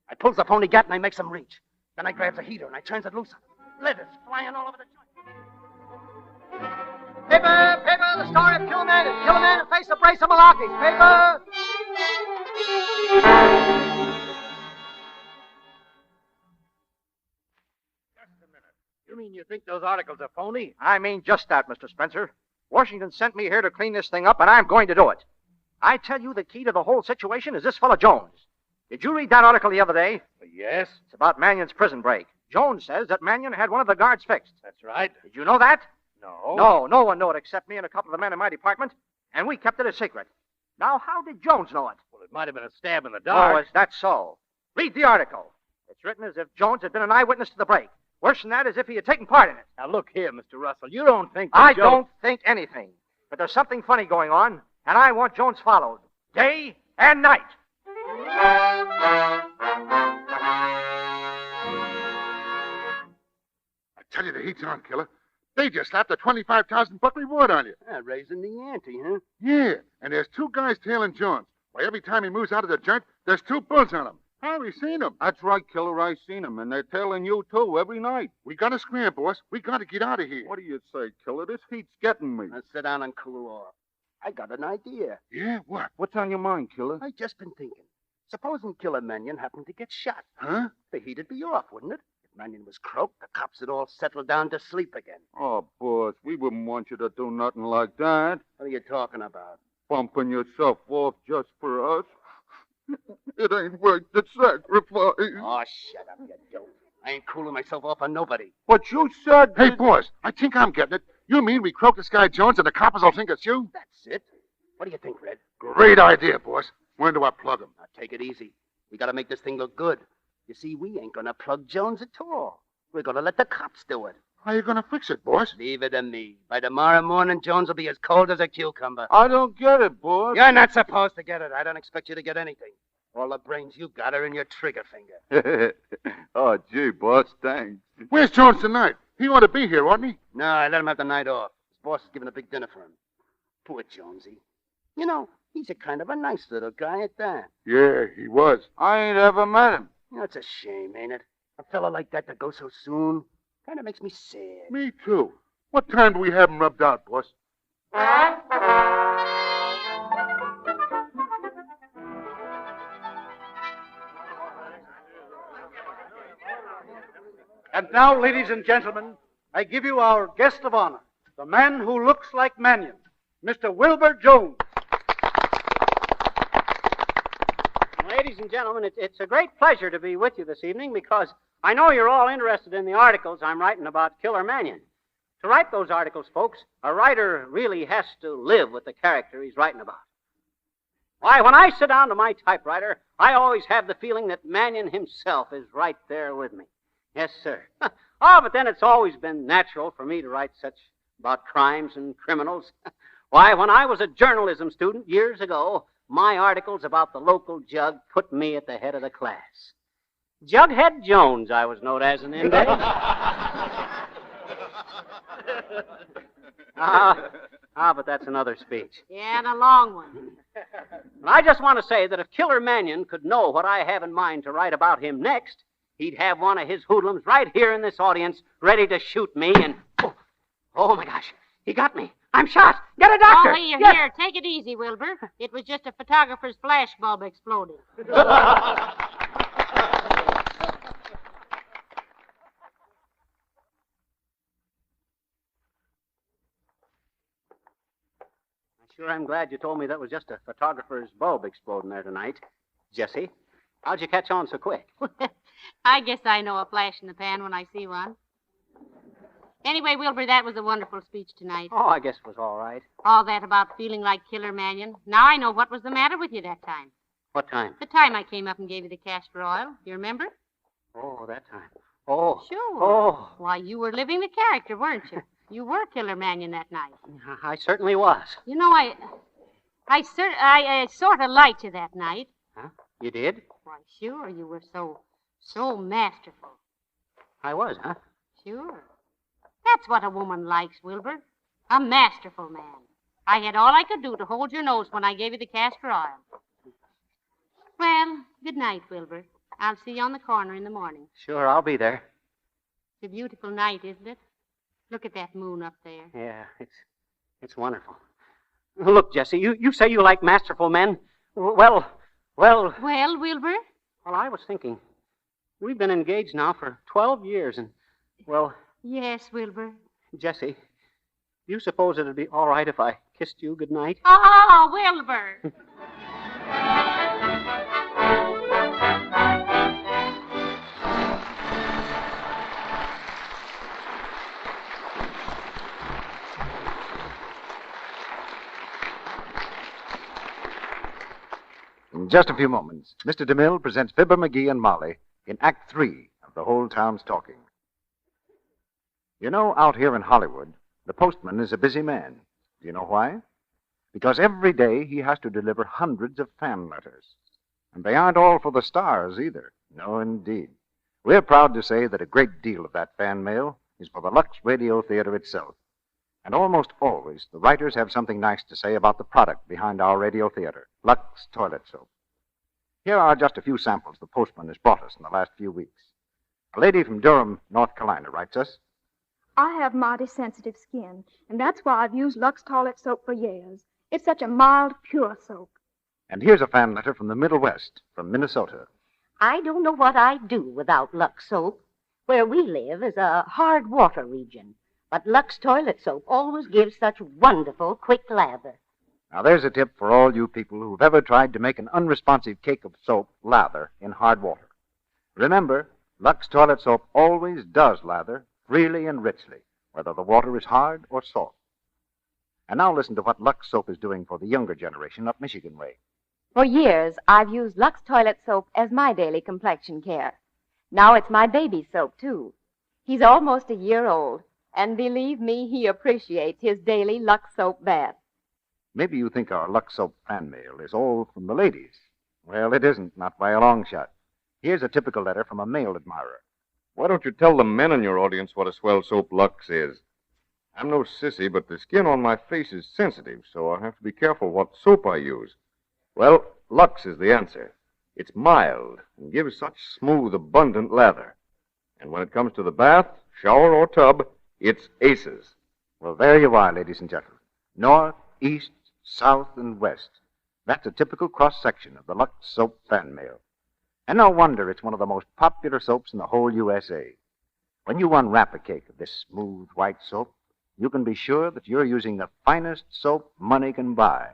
I pulls the phony gat and I makes him reach. Then I grabs a heater and I turns it loose. Lead is flying all over the joint. Paper, the story of Killer Man who faced a brace of malarkeys. Paper! You mean you think those articles are phony? I mean just that, Mr. Spencer. Washington sent me here to clean this thing up, and I'm going to do it. I tell you, the key to the whole situation is this fellow Jones. Did you read that article the other day? Yes. It's about Mannion's prison break. Jones says that Mannion had one of the guards fixed. That's right. Did you know that? No. No one knew it except me and a couple of the men in my department, and we kept it a secret. Now, how did Jones know it? Well, it might have been a stab in the dark. Oh, is that so? Read the article. It's written as if Jones had been an eyewitness to the break. Worse than that, as if he had taken part in it. Now, look here, Mr. Russell. You don't think that I don't think anything. But there's something funny going on, and I want Jones followed. Day and night. I tell you, the heat's on, Killer. They just slapped a 25,000 buck reward on you. Yeah, raising the ante, huh? Yeah, and there's two guys tailing Jones. Why, every time he moves out of the joint, there's two bulls on him. How we seen them? That's right, Killer. I seen them, and they're tailing you, too, every night. We gotta scram, boss. We gotta get out of here. What do you say, Killer? This heat's getting me. Now sit down and cool off. I got an idea. Yeah, what? What's on your mind, Killer? I just been thinking. Supposing Killer Mannion happened to get shot. Huh? The heat'd be off, wouldn't it? If Mannion was croaked, the cops would all settle down to sleep again. Oh, boss, we wouldn't want you to do nothing like that. What are you talking about? Bumping yourself off just for us. It ain't worth the sacrifice. Oh, shut up, you dope. I ain't cooling myself off on nobody. But you said... Hey, boss, I think I'm getting it. You mean we croak this guy Jones and the coppers will think it's you? That's it. What do you think, Red? Great idea, boss. When do I plug him? Now, take it easy. We gotta make this thing look good. You see, we ain't gonna plug Jones at all. We're gonna let the cops do it. How you gonna fix it, boss? Leave it to me. By tomorrow morning, Jones will be as cold as a cucumber. I don't get it, boss. You're not supposed to get it. I don't expect you to get anything. All the brains you got are in your trigger finger. Oh, gee, boss, thanks. Where's Jones tonight? He ought to be here, oughtn't he? No, I let him have the night off. His boss is giving a big dinner for him. Poor Jonesy. You know, he's a kind of a nice little guy at that. Yeah, he was. I ain't ever met him. That's a shame, ain't it? A fella like that to go so soon. Kind of makes me sad. Me too. What time do we have him rubbed out, boss? And now, ladies and gentlemen, I give you our guest of honor, the man who looks like Mannion, Mr. Wilbur Jones. Ladies and gentlemen, it's a great pleasure to be with you this evening because I know you're all interested in the articles I'm writing about Killer Mannion. To write those articles, folks, a writer really has to live with the character he's writing about. Why, when I sit down to my typewriter, I always have the feeling that Mannion himself is right there with me. Yes, sir. Oh, but then it's always been natural for me to write such about crimes and criminals. Why, when I was a journalism student years ago, my articles about the local jug put me at the head of the class. Jughead Jones, I was known as in them days. But that's another speech. Yeah, and a long one. And I just want to say that if Killer Mannion could know what I have in mind to write about him next, he'd have one of his hoodlums right here in this audience ready to shoot me and... Oh, my gosh. He got me. I'm shot. Get a doctor. Only you're Yes. here. Take it easy, Wilbur. It was just a photographer's flash bulb exploding. Sure, I'm glad you told me that was just a photographer's bulb exploding there tonight. Jessie, how'd you catch on so quick? I guess I know a flash in the pan when I see one. Anyway, Wilbur, that was a wonderful speech tonight. Oh, I guess it was all right. All that about feeling like Killer Mannion. Now I know what was the matter with you that time. What time? The time I came up and gave you the castor oil. You remember? Oh, that time. Oh. Sure. Oh. Why, you were living the character, weren't you? You were Killer Mannion that night. I certainly was. You know, I sort of liked you that night. Huh? You did? Why, sure, you were so masterful. I was, huh? Sure. That's what a woman likes, Wilbur. A masterful man. I had all I could do to hold your nose when I gave you the castor oil. Well, good night, Wilbur. I'll see you on the corner in the morning. Sure, I'll be there. It's a beautiful night, isn't it? Look at that moon up there. Yeah, it's wonderful. Look, Jesse, you say you like masterful men. Well... Well, Wilbur? Well, I was thinking. We've been engaged now for 12 years, and, well... Yes, Wilbur. Jesse, you suppose it'd be all right if I kissed you goodnight? Oh, Wilbur! In just a few moments, Mr. DeMille presents Fibber McGee and Molly in Act 3 of The Whole Town's Talking. You know, out here in Hollywood, the postman is a busy man. Do you know why? Because every day he has to deliver hundreds of fan letters. And they aren't all for the stars either. No, indeed. We're proud to say that a great deal of that fan mail is for the Lux Radio Theatre itself. And almost always, the writers have something nice to say about the product behind our radio theater, Lux Toilet Soap. Here are just a few samples the postman has brought us in the last few weeks. A lady from Durham, North Carolina, writes us, I have mighty sensitive skin, and that's why I've used Lux Toilet Soap for years. It's such a mild, pure soap. And here's a fan letter from the Middle West, from Minnesota. I don't know what I'd do without Lux Soap. Where we live is a hard water region, but Lux Toilet Soap always gives such wonderful, quick lather. Now, there's a tip for all you people who've ever tried to make an unresponsive cake of soap lather in hard water. Remember, Lux Toilet Soap always does lather freely and richly, whether the water is hard or soft. And now listen to what Lux Soap is doing for the younger generation up Michigan way. For years, I've used Lux Toilet Soap as my daily complexion care. Now it's my baby's soap, too. He's almost a year old, and believe me, he appreciates his daily Lux Soap bath. Maybe you think our Lux Soap fan mail is all from the ladies. Well, it isn't, not by a long shot. Here's a typical letter from a male admirer. Why don't you tell the men in your audience what a swell soap Lux is? I'm no sissy, but the skin on my face is sensitive, so I have to be careful what soap I use. Well, Lux is the answer. It's mild and gives such smooth, abundant lather. And when it comes to the bath, shower, or tub, it's aces. Well, there you are, ladies and gentlemen. North, east, south, and west. That's a typical cross-section of the Lux Soap fan mail. And no wonder it's one of the most popular soaps in the whole USA. When you unwrap a cake of this smooth white soap, you can be sure that you're using the finest soap money can buy.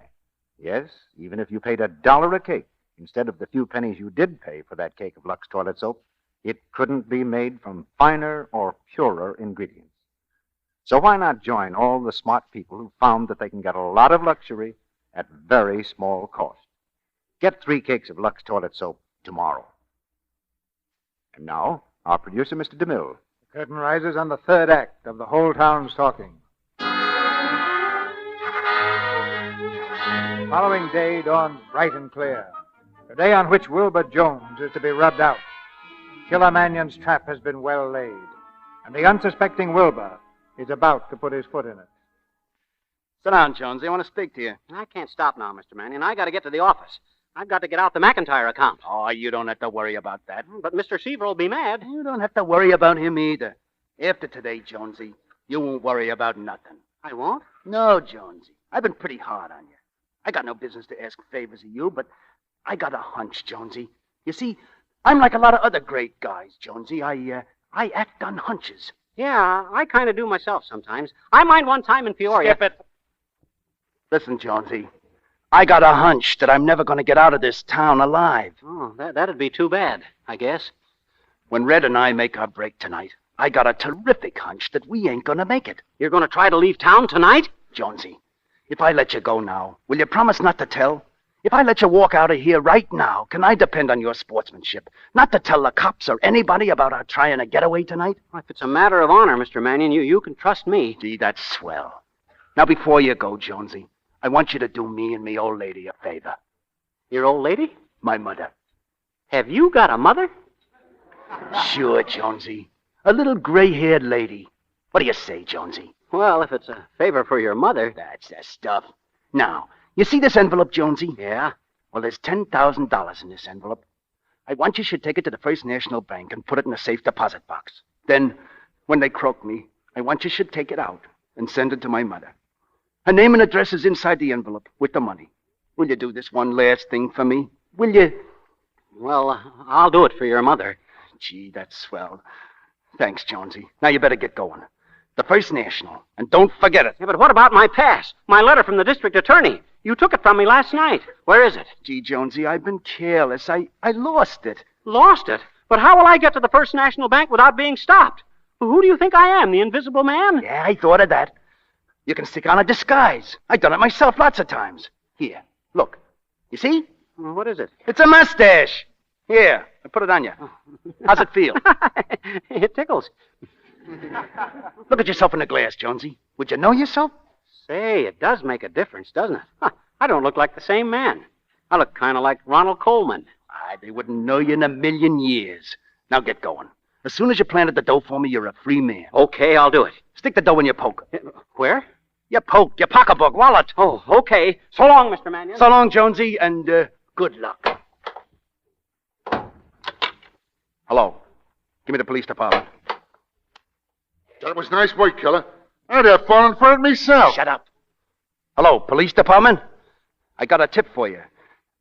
Yes, even if you paid $1 a cake instead of the few pennies you did pay for that cake of Lux Toilet Soap, it couldn't be made from finer or purer ingredients. So why not join all the smart people who found that they can get a lot of luxury at very small cost? Get 3 cakes of Lux Toilet Soap tomorrow. And now, our producer, Mr. DeMille. The curtain rises on the third act of The Whole Town's Talking. The following day dawns bright and clear. The day on which Wilbur Jones is to be rubbed out. Killer Mannion's trap has been well laid, and the unsuspecting Wilbur is about to put his foot in it. Sit down, Jonesy. I want to speak to you. I can't stop now, Mr. Mannion. I got to get to the office. I've got to get out the McIntyre account. Oh, you don't have to worry about that. But Mr. Seaver will be mad. You don't have to worry about him either. After today, Jonesy, you won't worry about nothing. I won't? No, Jonesy. I've been pretty hard on you. I got no business to ask favors of you, but I got a hunch, Jonesy. You see, I'm like a lot of other great guys, Jonesy. I act on hunches. Yeah, I kind of do myself sometimes. I mind one time in Peoria. Skip it. Listen, Jonesy. I got a hunch that I'm never going to get out of this town alive. Oh, that'd be too bad, I guess. When Red and I make our break tonight, I got a terrific hunch that we ain't going to make it. You're going to try to leave town tonight? Jonesy, if I let you go now, will you promise not to tell? If I let you walk out of here right now, can I depend on your sportsmanship? Not to tell the cops or anybody about our trying to get away tonight? Well, if it's a matter of honor, Mr. Mannion, you can trust me. Gee, that's swell. Now, before you go, Jonesy, I want you to do me and me old lady a favor. Your old lady? My mother. Have you got a mother? Sure, Jonesy. A little gray-haired lady. What do you say, Jonesy? Well, if it's a favor for your mother... That's the stuff. Now, you see this envelope, Jonesy? Yeah? Well, there's $10,000 in this envelope. I want you should take it to the First National Bank and put it in a safe deposit box. Then, when they croak me, I want you should take it out and send it to my mother. Her name and address is inside the envelope with the money. Will you do this one last thing for me? Will you? Well, I'll do it for your mother. Gee, that's swell. Thanks, Jonesy. Now you better get going. The First National. And don't forget it. Yeah, but what about my pass? My letter from the district attorney. You took it from me last night. Where is it? Gee, Jonesy, I've been careless. I lost it. Lost it? But how will I get to the First National Bank without being stopped? Who do you think I am, the Invisible Man? Yeah, I thought of that. You can stick on a disguise. I've done it myself lots of times. Here, look. You see? Well, what is it? It's a mustache. Here, I put it on you. How's it feel? It tickles. Look at yourself in the glass, Jonesy. Would you know yourself? Say, it does make a difference, doesn't it? Huh, I don't look like the same man. I look kind of like Ronald Coleman. They wouldn't know you in a million years. Now get going. As soon as you planted the dough for me, you're a free man. Okay, I'll do it. Stick the dough in your poke. Where? Your poke, your pocketbook, wallet. Oh, okay. So long, Mr. Mannion. So long, Jonesy, and good luck. Hello. Give me the police department. That was nice work, killer. I'd have fallen for it myself. Shut up. Hello, police department. I got a tip for you.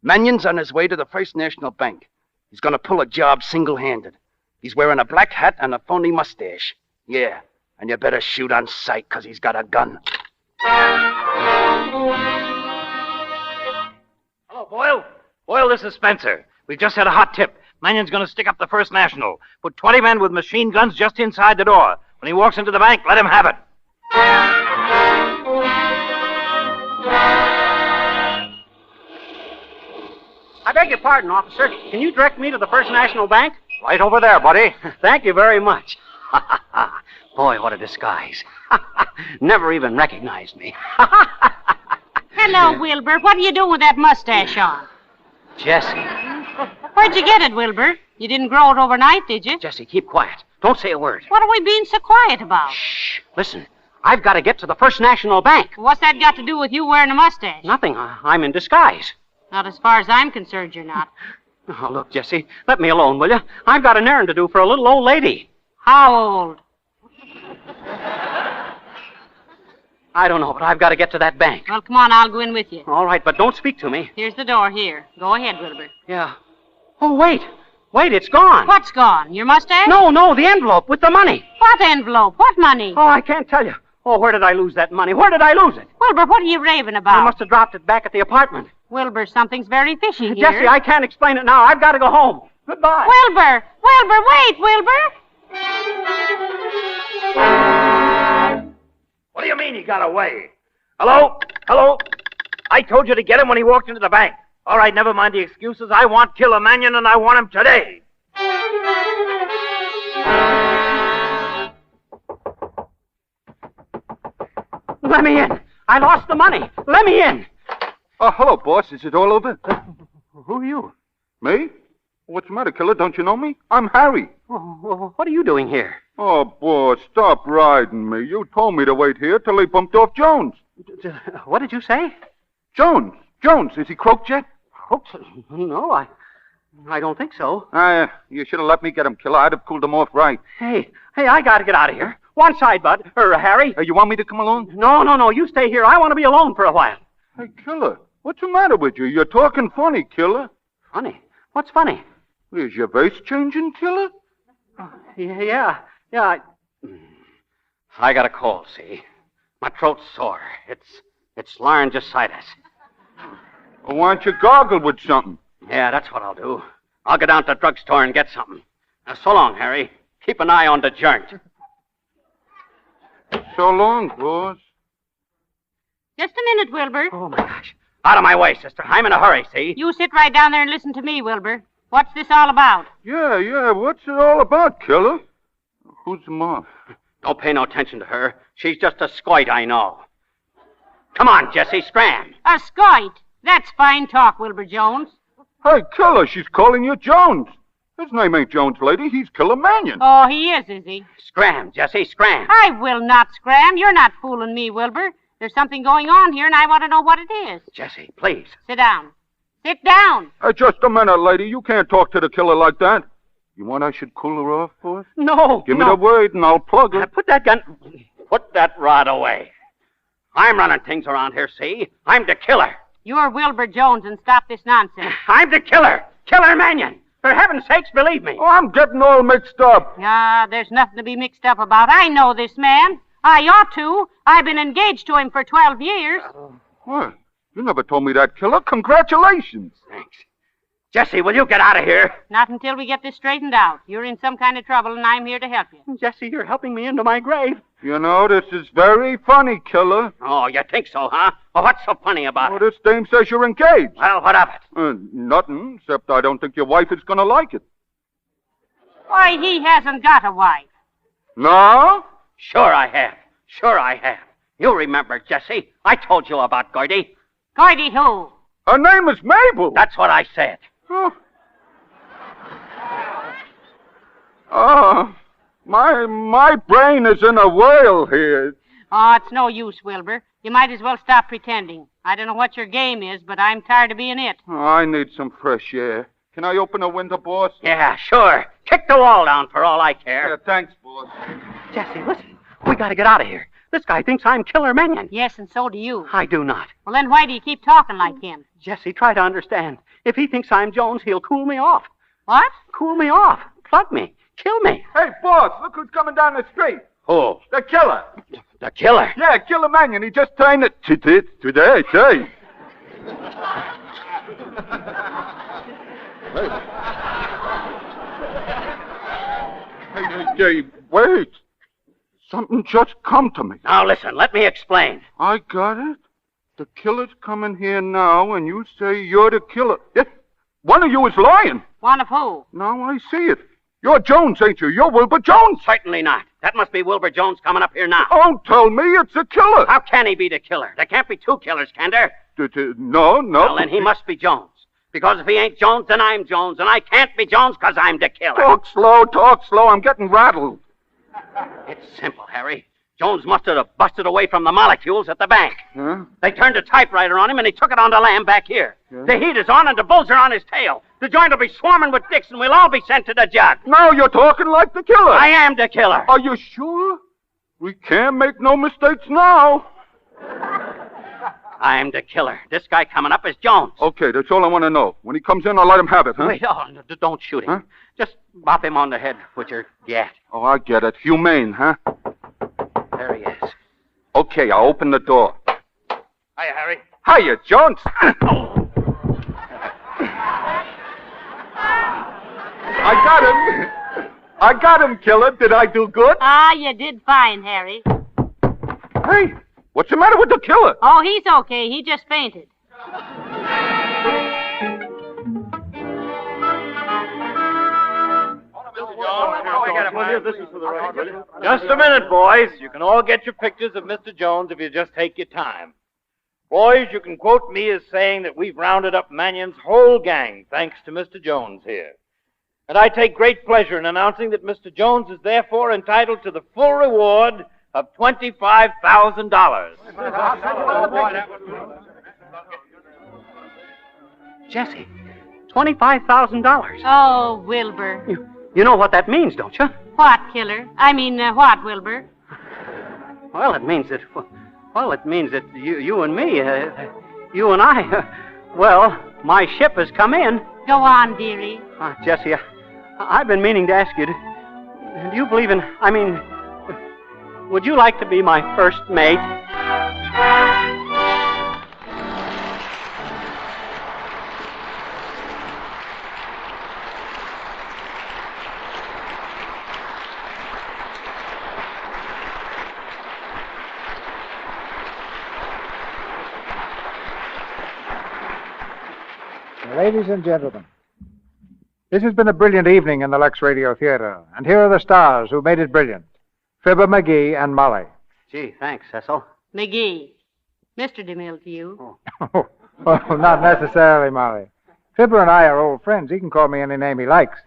Mannion's on his way to the First National Bank. He's going to pull a job single-handed. He's wearing a black hat and a phony mustache. Yeah, and you better shoot on sight, 'cause he's got a gun. Hello, Boyle. Boyle, this is Spencer. We've just had a hot tip. Mannion's going to stick up the First National. Put 20 men with machine guns just inside the door. When he walks into the bank, let him have it. I beg your pardon, officer. Can you direct me to the First National Bank? Right over there, buddy. Thank you very much. Boy, what a disguise. Never even recognized me. Hello, Wilbur. What are you doing with that mustache on? Jessie. Where'd you get it, Wilbur? You didn't grow it overnight, did you? Jessie, keep quiet. Don't say a word. What are we being so quiet about? Shh. Listen, I've got to get to the First National Bank. What's that got to do with you wearing a mustache? Nothing. I'm in disguise. Not as far as I'm concerned, you're not. Oh, look, Jessie, let me alone, will you? I've got an errand to do for a little old lady. How old? I don't know, but I've got to get to that bank. Well, come on, I'll go in with you. All right, but don't speak to me. Here's the door here. Go ahead, Wilbur. Yeah. Oh, wait. Wait, it's gone. What's gone? Your mustache? No, the envelope with the money. What envelope? What money? Oh, I can't tell you. Oh, where did I lose that money? Where did I lose it? Wilbur, what are you raving about? I must have dropped it back at the apartment. Wilbur, something's very fishy here. Jessie, I can't explain it now. I've got to go home. Goodbye. Wilbur! Wilbur, wait, Wilbur! What do you mean he got away? Hello? Hello? I told you to get him when he walked into the bank. All right, never mind the excuses. I want Killer Mannion, and I want him today. Let me in. I lost the money. Let me in. Oh, hello, boss. Is it all over? Who are you? Me? What's the matter, killer? Don't you know me? I'm Harry. Oh, what are you doing here? Oh, boss, stop riding me. You told me to wait here till he bumped off Jones. What did you say? Jones. Is he croaked yet? Croaked? No, I don't think so. You should have let me get him, killer. I'd have cooled him off right. Hey, I got to get out of here. One side, Bud. Harry. You want me to come along? No. You stay here. I want to be alone for a while. Hey, killer, what's the matter with you? You're talking funny, killer. Funny? What's funny? Is your voice changing, killer? Yeah. I got a cold, see? My throat's sore. It's laryngitis. Well, why don't you gargle with something? Yeah, that's what I'll do. I'll go down to the drugstore and get something. Now, so long, Harry. Keep an eye on the joint. So long, boss. Just a minute, Wilbur. Oh, my gosh. Out of my way, sister. I'm in a hurry, see? You sit right down there and listen to me, Wilbur. What's this all about? Yeah. What's it all about, killer? Who's the mom? Don't pay no attention to her. She's just a scoit, I know. Come on, Jessie, scram. A scoit? That's fine talk, Wilbur Jones. Hey, killer, she's calling you Jones. His name ain't Jones, lady. He's Killer Mannion. Oh, he is he? Scram, Jessie, scram. I will not scram. You're not fooling me, Wilbur. There's something going on here, and I want to know what it is. Jessie, please. Sit down. Sit down. Just a minute, lady. You can't talk to the killer like that. You want I should cool her off, boss? No. Give me the word and I'll plug her. Put that rod away. I'm running things around here, see? I'm the killer. You're Wilbur Jones, and stop this nonsense. I'm the killer. Killer Mannion. For heaven's sakes, believe me. Oh, I'm getting all mixed up. There's nothing to be mixed up about. I know this man. I ought to. I've been engaged to him for 12 years. What? You never told me that, killer. Congratulations. Thanks. Jesse, will you get out of here? Not until we get this straightened out. You're in some kind of trouble, and I'm here to help you. Jesse, you're helping me into my grave. You know, this is very funny, killer. Oh, you think so, huh? Well, what's so funny about Oh, it? this dame says you're engaged. Well, what of it? Nothing, except I don't think your wife is going to like it. Why, he hasn't got a wife. No? Sure I have. Sure I have. You remember, Jesse. I told you about Gordy. Gordy who? Her name is Mabel. That's what I said. Oh, my brain is in a whirl here. Oh, it's no use, Wilbur. You might as well stop pretending. I don't know what your game is, but I'm tired of being it. Oh, I need some fresh air. Can I open a window, boss? Yeah, sure. Kick the wall down for all I care. Yeah, thanks, boss. Jesse, listen. We gotta get out of here. This guy thinks I'm Killer Mannion. Yes, and so do you. I do not. Well, then why do you keep talking like him? Jesse, try to understand. If he thinks I'm Jones, he'll cool me off. What? Cool me off. Plug me. Kill me. Hey, boss, look who's coming down the street. Who? The killer. The killer? Yeah, Killer Mannion. He just turned it today. Hey, wait. Something just come to me. Now listen, let me explain. I got it. The killer's coming here now, and you say you're the killer. Yeah, one of you is lying. One of who? Now I see it. You're Jones, ain't you? You're Wilbur Jones. Certainly not. That must be Wilbur Jones coming up here now. Don't tell me it's a killer. How can he be the killer? There can't be two killers, can there? No. Well, then he must be Jones. Because if he ain't Jones, then I'm Jones, and I can't be Jones because I'm the killer. Talk slow. I'm getting rattled. It's simple, Harry. Jones must have busted away from the molecules at the bank. Huh? They turned a typewriter on him, and he took it on the lamb back here. Yeah. The heat is on, and the bulls are on his tail. The joint will be swarming with dicks, and we'll all be sent to the jug. Now you're talking like the killer. I am the killer. Are you sure? We can't make no mistakes now. I'm the killer. This guy coming up is Jones. Okay, that's all I want to know. When he comes in, I'll let him have it, huh? Wait, don't shoot him. Huh? Just bop him on the head with your gat. Oh, I get it. Humane, huh? There he is. Okay, I'll open the door. Hiya, Harry. Hiya, Jones. I got him, killer. Did I do good? You did fine, Harry. Hey, what's the matter with the killer? Oh, he's okay. He just fainted. Just a minute, boys. You can all get your pictures of Mr. Jones if you just take your time. Boys, you can quote me as saying that we've rounded up Mannion's whole gang, thanks to Mr. Jones here. And I take great pleasure in announcing that Mr. Jones is therefore entitled to the full reward of $25,000. Jesse, $25,000. Oh, Wilbur. You know what that means, don't you? What, killer? What, Wilbur? Well, it means that you and me, you and I, my ship has come in. Go on, dearie. Jesse, I've been meaning to ask you, do you believe in, would you like to be my first mate? Ladies and gentlemen, this has been a brilliant evening in the Lux Radio Theatre, and here are the stars who made it brilliant. Fibber McGee and Molly. Gee, thanks, Cecil. McGee. Mr. DeMille to you. Oh, not necessarily, Molly. Fibber and I are old friends. He can call me any name he likes.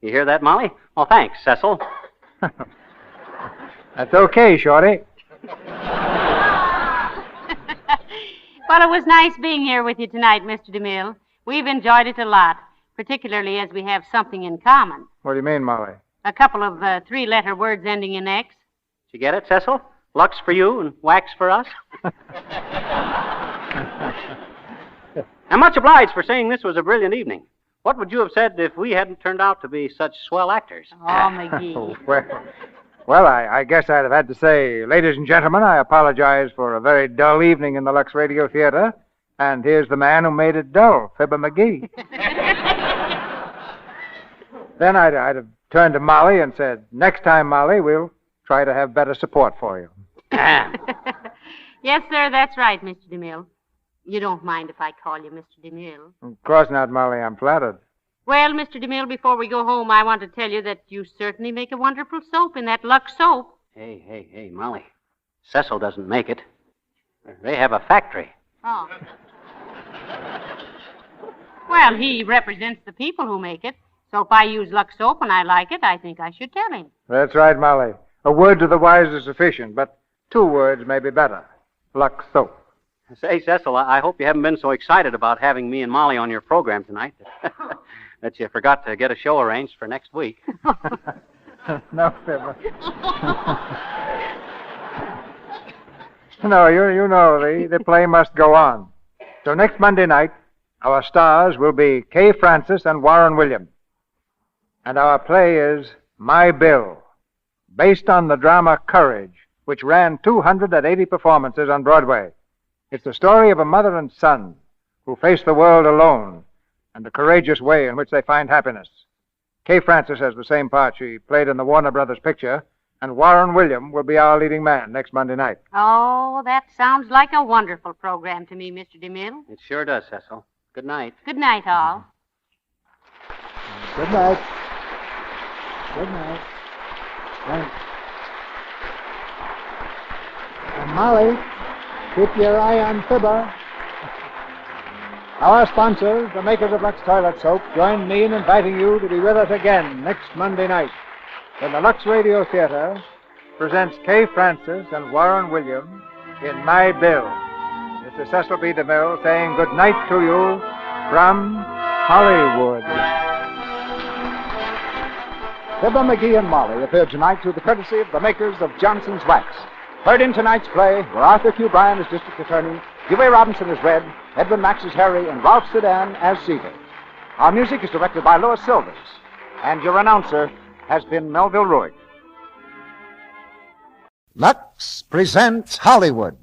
You hear that, Molly? Well, thanks, Cecil. That's okay, Shorty. Well, it was nice being here with you tonight, Mr. DeMille. We've enjoyed it a lot, particularly as we have something in common. What do you mean, Molly? A couple of three-letter words ending in X. Did you get it, Cecil? Lux for you and wax for us? I'm much obliged for saying this was a brilliant evening. What would you have said if we hadn't turned out to be such swell actors? Oh, McGee. Well, I guess I'd have had to say, ladies and gentlemen, I apologize for a very dull evening in the Lux Radio Theatre. And here's the man who made it dull, Fibber McGee. Then I'd have turned to Molly and said, next time, Molly, we'll try to have better support for you. Yes, sir, that's right, Mr. DeMille. You don't mind if I call you Mr. DeMille? Of course not, Molly. I'm flattered. Well, Mr. DeMille, before we go home, I want to tell you that you certainly make a wonderful soap in that Lux soap. Hey, Molly. Cecil doesn't make it. They have a factory. Oh. Well, he represents the people who make it. So if I use Lux soap and I like it, I think I should tell him. That's right, Molly. A word to the wise is sufficient, but 2 words may be better. Lux soap. Say, Cecil, I hope you haven't been so excited about having me and Molly on your program tonight that you forgot to get a show arranged for next week. No, Fibber. No, you know, the play must go on. So next Monday night, our stars will be Kay Francis and Warren Williams. And our play is My Bill, based on the drama Courage, which ran 280 performances on Broadway. It's the story of a mother and son who face the world alone and the courageous way in which they find happiness. Kay Francis has the same part she played in the Warner Brothers picture, and Warren Williams will be our leading man next Monday night. Oh, that sounds like a wonderful program to me, Mr. DeMille. It sure does, Cecil. Good night. Good night, all. Good night. Good night. Thanks. And Molly, keep your eye on Fibber. Our sponsors, the makers of Lux Toilet Soap, join me in inviting you to be with us again next Monday night when the Lux Radio Theatre presents Kay Francis and Warren Williams in My Bill. This is Cecil B. DeMille saying good night to you from Hollywood. Fibber McGee and Molly appeared tonight through the courtesy of the makers of Johnson's Wax. Heard in tonight's play were Arthur Q. Bryan as District Attorney, Huey Robinson as Red, Edwin Max as Harry, and Ralph Sedan as Caesar. Our music is directed by Louis Silvers, and your announcer has been Melville Ruick. Lux presents Hollywood.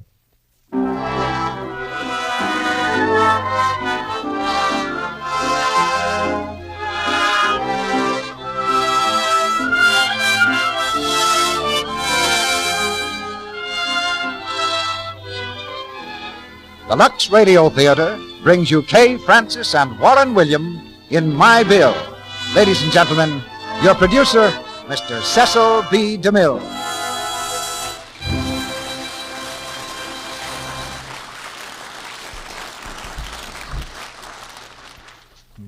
The Lux Radio Theatre brings you Kay Francis and Warren Williams in My Bill. Ladies and gentlemen, your producer, Mr. Cecil B. DeMille.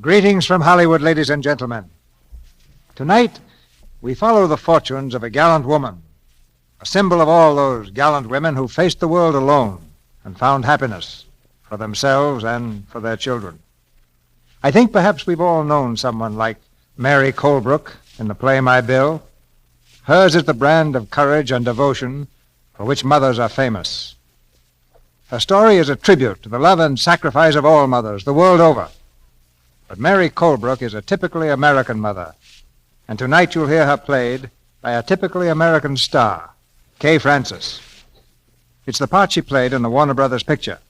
Greetings from Hollywood, ladies and gentlemen. Tonight, we follow the fortunes of a gallant woman, a symbol of all those gallant women who faced the world alone and found happiness for themselves and for their children. I think perhaps we've all known someone like Mary Colebrook in the play My Bill. Hers is the brand of courage and devotion for which mothers are famous. Her story is a tribute to the love and sacrifice of all mothers the world over. But Mary Colebrook is a typically American mother, and tonight you'll hear her played by a typically American star, Kay Francis. It's the part she played in the Warner Brothers picture,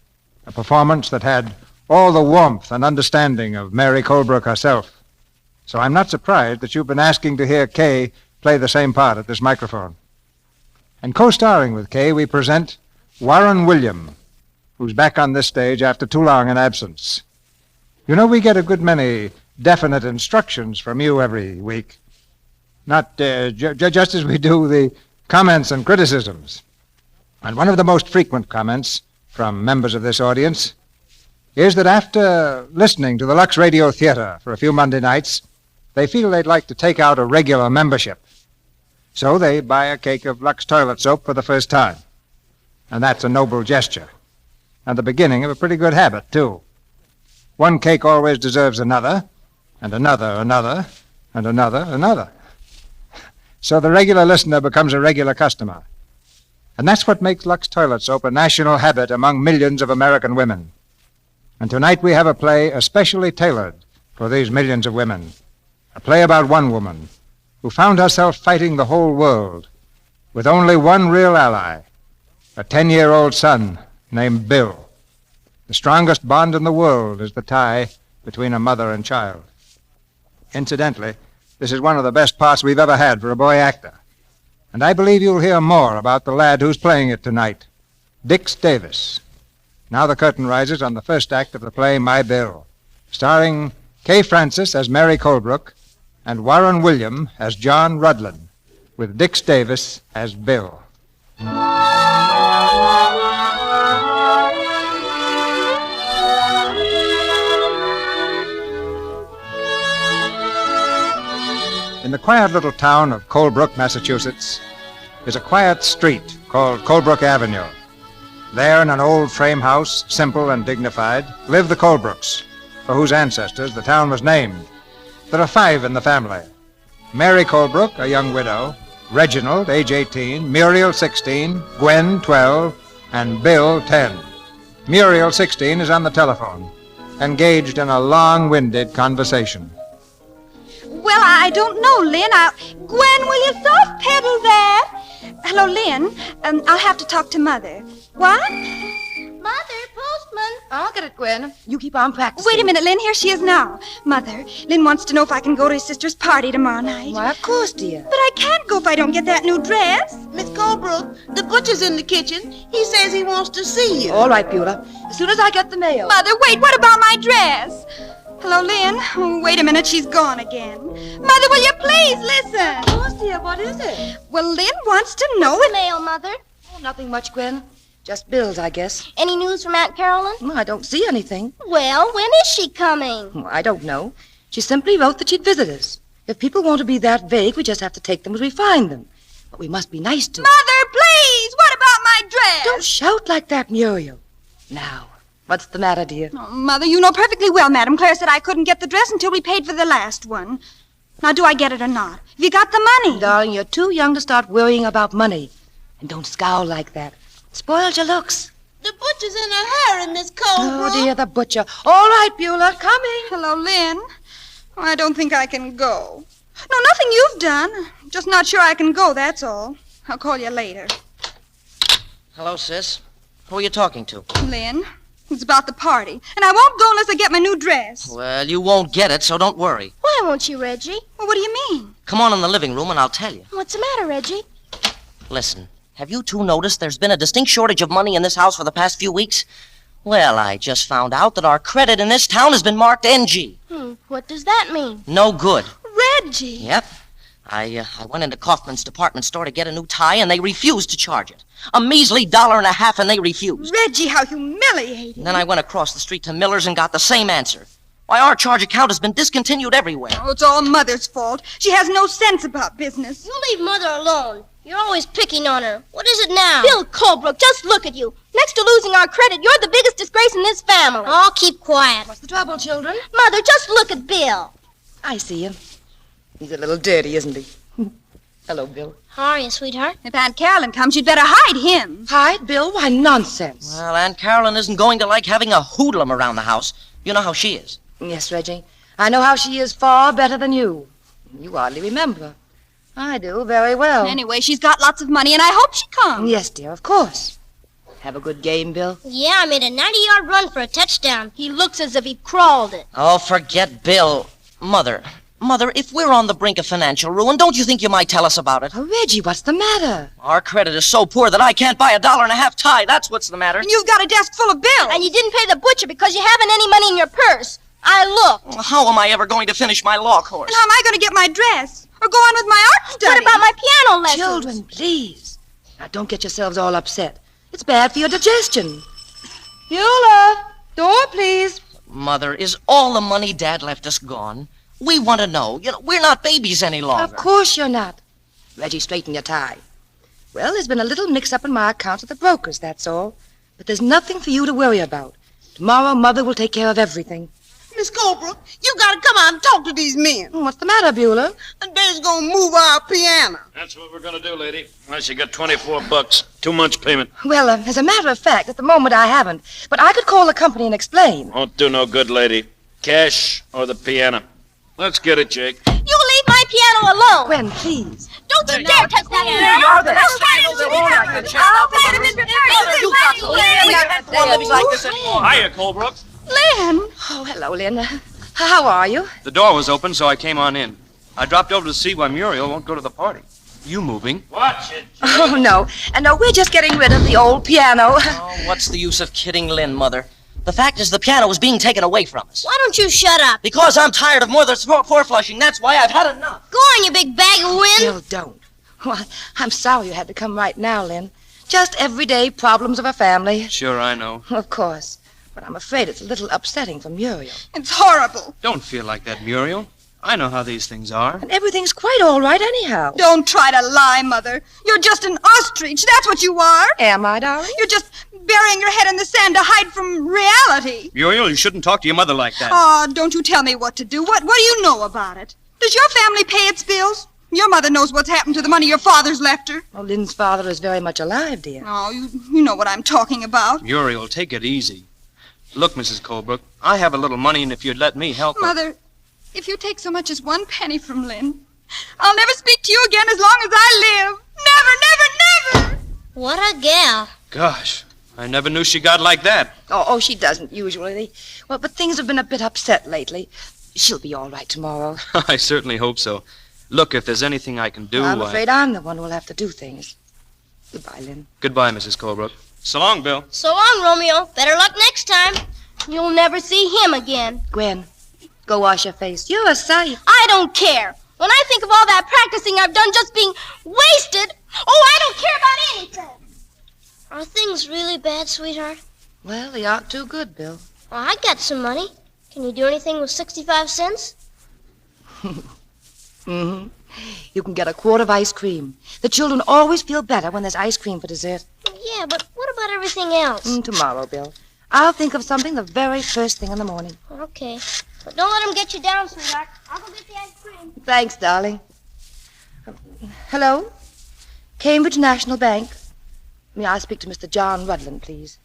a performance that had all the warmth and understanding of Mary Colebrook herself. So I'm not surprised that you've been asking to hear Kay play the same part at this microphone. And co-starring with Kay, we present Warren Williams, who's back on this stage after too long an absence. You know, we get a good many definite instructions from you every week. Not just as we do the comments and criticisms. And one of the most frequent comments from members of this audience is that after listening to the Lux Radio Theatre for a few Monday nights, they feel they'd like to take out a regular membership. So they buy a cake of Lux toilet soap for the first time. And that's a noble gesture. And the beginning of a pretty good habit, too. one cake always deserves another, and another, and another. So the regular listener becomes a regular customer. And that's what makes Lux Toilet Soap a national habit among millions of American women. And tonight we have a play especially tailored for these millions of women. A play about one woman who found herself fighting the whole world with only one real ally, a 10-year-old son named Bill. The strongest bond in the world is the tie between a mother and child. Incidentally, this is one of the best parts we've ever had for a boy actor. And I believe you'll hear more about the lad who's playing it tonight, Dix Davis. Now the curtain rises on the first act of the play My Bill, starring Kay Francis as Mary Colebrook and Warren William as John Rudlin, with Dix Davis as Bill. In the quiet little town of Colebrook, Massachusetts, is a quiet street called Colebrook Avenue. There, in an old frame house, simple and dignified, live the Colebrooks, for whose ancestors the town was named. There are 5 in the family. Mary Colebrook, a young widow, Reginald, age 18, Muriel, 16, Gwen, 12, and Bill, 10. Muriel, 16, is on the telephone, engaged in a long-winded conversation. Well, I don't know, Lynn. Gwen, will you soft pedal that? Hello, Lynn. I'll have to talk to Mother. What? Mother, postman. I'll get it, Gwen. You keep on practicing. Wait a minute, Lynn. Here she is now. Mother, Lynn wants to know if I can go to his sister's party tomorrow night. Why, of course, dear. But I can't go if I don't get that new dress. Miss Colebrook, the butcher's in the kitchen. He says he wants to see you. All right, Beulah. As soon as I get the mail. Mother, wait. What about my dress? Hello, Lynn. Oh, wait a minute. She's gone again. Mother, will you please listen? Of course, dear. What is it? Well, Lynn wants to know What's the mail, Mother? Oh, nothing much, Gwen. Just bills, I guess. Any news from Aunt Carolyn? Well, I don't see anything. Well, when is she coming? Well, I don't know. She simply wrote that she'd visit us. If people want to be that vague, we just have to take them as we find them. But we must be nice to them. Mother, please! What about my dress? Don't shout like that, Muriel. Now, what's the matter, dear? Oh, Mother, you know perfectly well, Madam Claire said I couldn't get the dress until we paid for the last one. Now, do I get it or not? Have you got the money? Darling, you're too young to start worrying about money. And don't scowl like that. It spoils your looks. The butcher's in a hurry, Miss Colebrook. Oh, dear, the butcher. All right, Beulah, coming. Hello, Lynn. Oh, I don't think I can go. No, nothing you've done. Just not sure I can go, that's all. I'll call you later. Hello, sis. Who are you talking to? Lynn, it's about the party. And I won't go unless I get my new dress. Well, you won't get it, so don't worry. Why won't you, Reggie? Well, what do you mean? Come on in the living room and I'll tell you. What's the matter, Reggie? Listen, have you two noticed there's been a distinct shortage of money in this house for the past few weeks? Well, I just found out that our credit in this town has been marked NG. What does that mean? No good. Reggie! Yep. I went into Kaufman's department store to get a new tie, and they refused to charge it. A measly $1.50, and they refused. Reggie, how humiliating. And then I went across the street to Miller's and got the same answer. Why, our charge account has been discontinued everywhere. Oh, it's all Mother's fault. She has no sense about business. You leave Mother alone. You're always picking on her. What is it now? Bill Colebrook, just look at you. Next to losing our credit, you're the biggest disgrace in this family. Oh, keep quiet. What's the trouble, children? Mother, just look at Bill. I see him. He's a little dirty, isn't he? Hello, Bill. How are you, sweetheart? If Aunt Carolyn comes, you'd better hide him. Hide, Bill? Why, nonsense. Well, Aunt Carolyn isn't going to like having a hoodlum around the house. You know how she is. Yes, Reggie. I know how she is far better than you. You hardly remember. I do very well. Anyway, she's got lots of money, and I hope she comes. Yes, dear, of course. Have a good game, Bill? Yeah, I made a 90-yard run for a touchdown. He looks as if he crawled it. Oh, forget Bill. Mother, if we're on the brink of financial ruin, don't you think you might tell us about it? Oh, Reggie, what's the matter? Our credit is so poor that I can't buy a $1.50 tie. That's what's the matter. And you've got a desk full of bills. And you didn't pay the butcher because you haven't any money in your purse. I looked. How am I ever going to finish my law course? And how am I going to get my dress? Or go on with my art study? What about my piano lessons? Children, please. Now, don't get yourselves all upset. It's bad for your digestion. Beulah, door, please. Mother, is all the money Dad left us gone? We want to know. You know, we're not babies any longer. Of course you're not. Reggie, straighten your tie. Well, there's been a little mix-up in my accounts at the broker's, that's all. But there's nothing for you to worry about. Tomorrow, Mother will take care of everything. Miss Colebrook, you gotta come out and talk to these men. What's the matter, Beulah? They's gonna move our piano. That's what we're gonna do, lady. Unless you got $24. 2 months payment. Well, as a matter of fact, at the moment I haven't. But I could call the company and explain. Won't do no good, lady. Cash or the piano. Let's get it, Jake. You leave my piano alone. Gwen, please. Don't you dare touch that piano. Hiya, Colebrook. Lynn. Oh, hello, Lynn. How are you? The door was open, so I came on in. I dropped over to see why Muriel won't go to the party. You moving? Watch it. Oh, no. No, we're just getting rid of the old piano. Oh, what's the use of kidding Lynn, Mother? The fact is the piano is being taken away from us. Why don't you shut up? Because I'm tired of more than four-flushing. That's why I've had enough. Go on, you big bag of wind. Bill, don't. Well, I'm sorry you had to come right now, Lynn. Just everyday problems of a family. Sure, I know. Of course. But I'm afraid it's a little upsetting for Muriel. It's horrible. Don't feel like that, Muriel. I know how these things are. And everything's quite all right anyhow. Don't try to lie, Mother. You're just an ostrich. That's what you are. Am I, darling? You're just burying your head in the sand to hide from reality. Muriel, you shouldn't talk to your mother like that. Oh, don't you tell me what to do. What do you know about it? Does your family pay its bills? Your mother knows what's happened to the money your father's left her. Oh, Lynn's father is very much alive, dear. Oh, you know what I'm talking about. Muriel, take it easy. Look, Mrs. Colebrook, I have a little money, and if you'd let me help... Mother, if you take so much as 1 penny from Lynn, I'll never speak to you again as long as I live. Never, never, never! What a gal. Gosh, I never knew she got like that. Oh, she doesn't usually. Well, but things have been a bit upset lately. She'll be all right tomorrow. I certainly hope so. Look, if there's anything I can do... I'm afraid I'm the one who'll have to do things. Goodbye, Lynn. Goodbye, Mrs. Colebrook. So long, Bill. So long, Romeo. Better luck next time. You'll never see him again. Gwen, go wash your face. You're a sight. I don't care. When I think of all that practicing I've done just being wasted, I don't care about anything. Are things really bad, sweetheart? Well, they aren't too good, Bill. Well, I got some money. Can you do anything with 65 cents? Mm-hmm. You can get a quart of ice cream. The children always feel better when there's ice cream for dessert. Yeah, but what about everything else? Tomorrow, Bill. I'll think of something the very first thing in the morning. Okay. But don't let them get you down, sweetheart. I'll go get the ice cream. Thanks, darling. Hello? Cambridge National Bank. May I speak to Mr. John Rudland, please?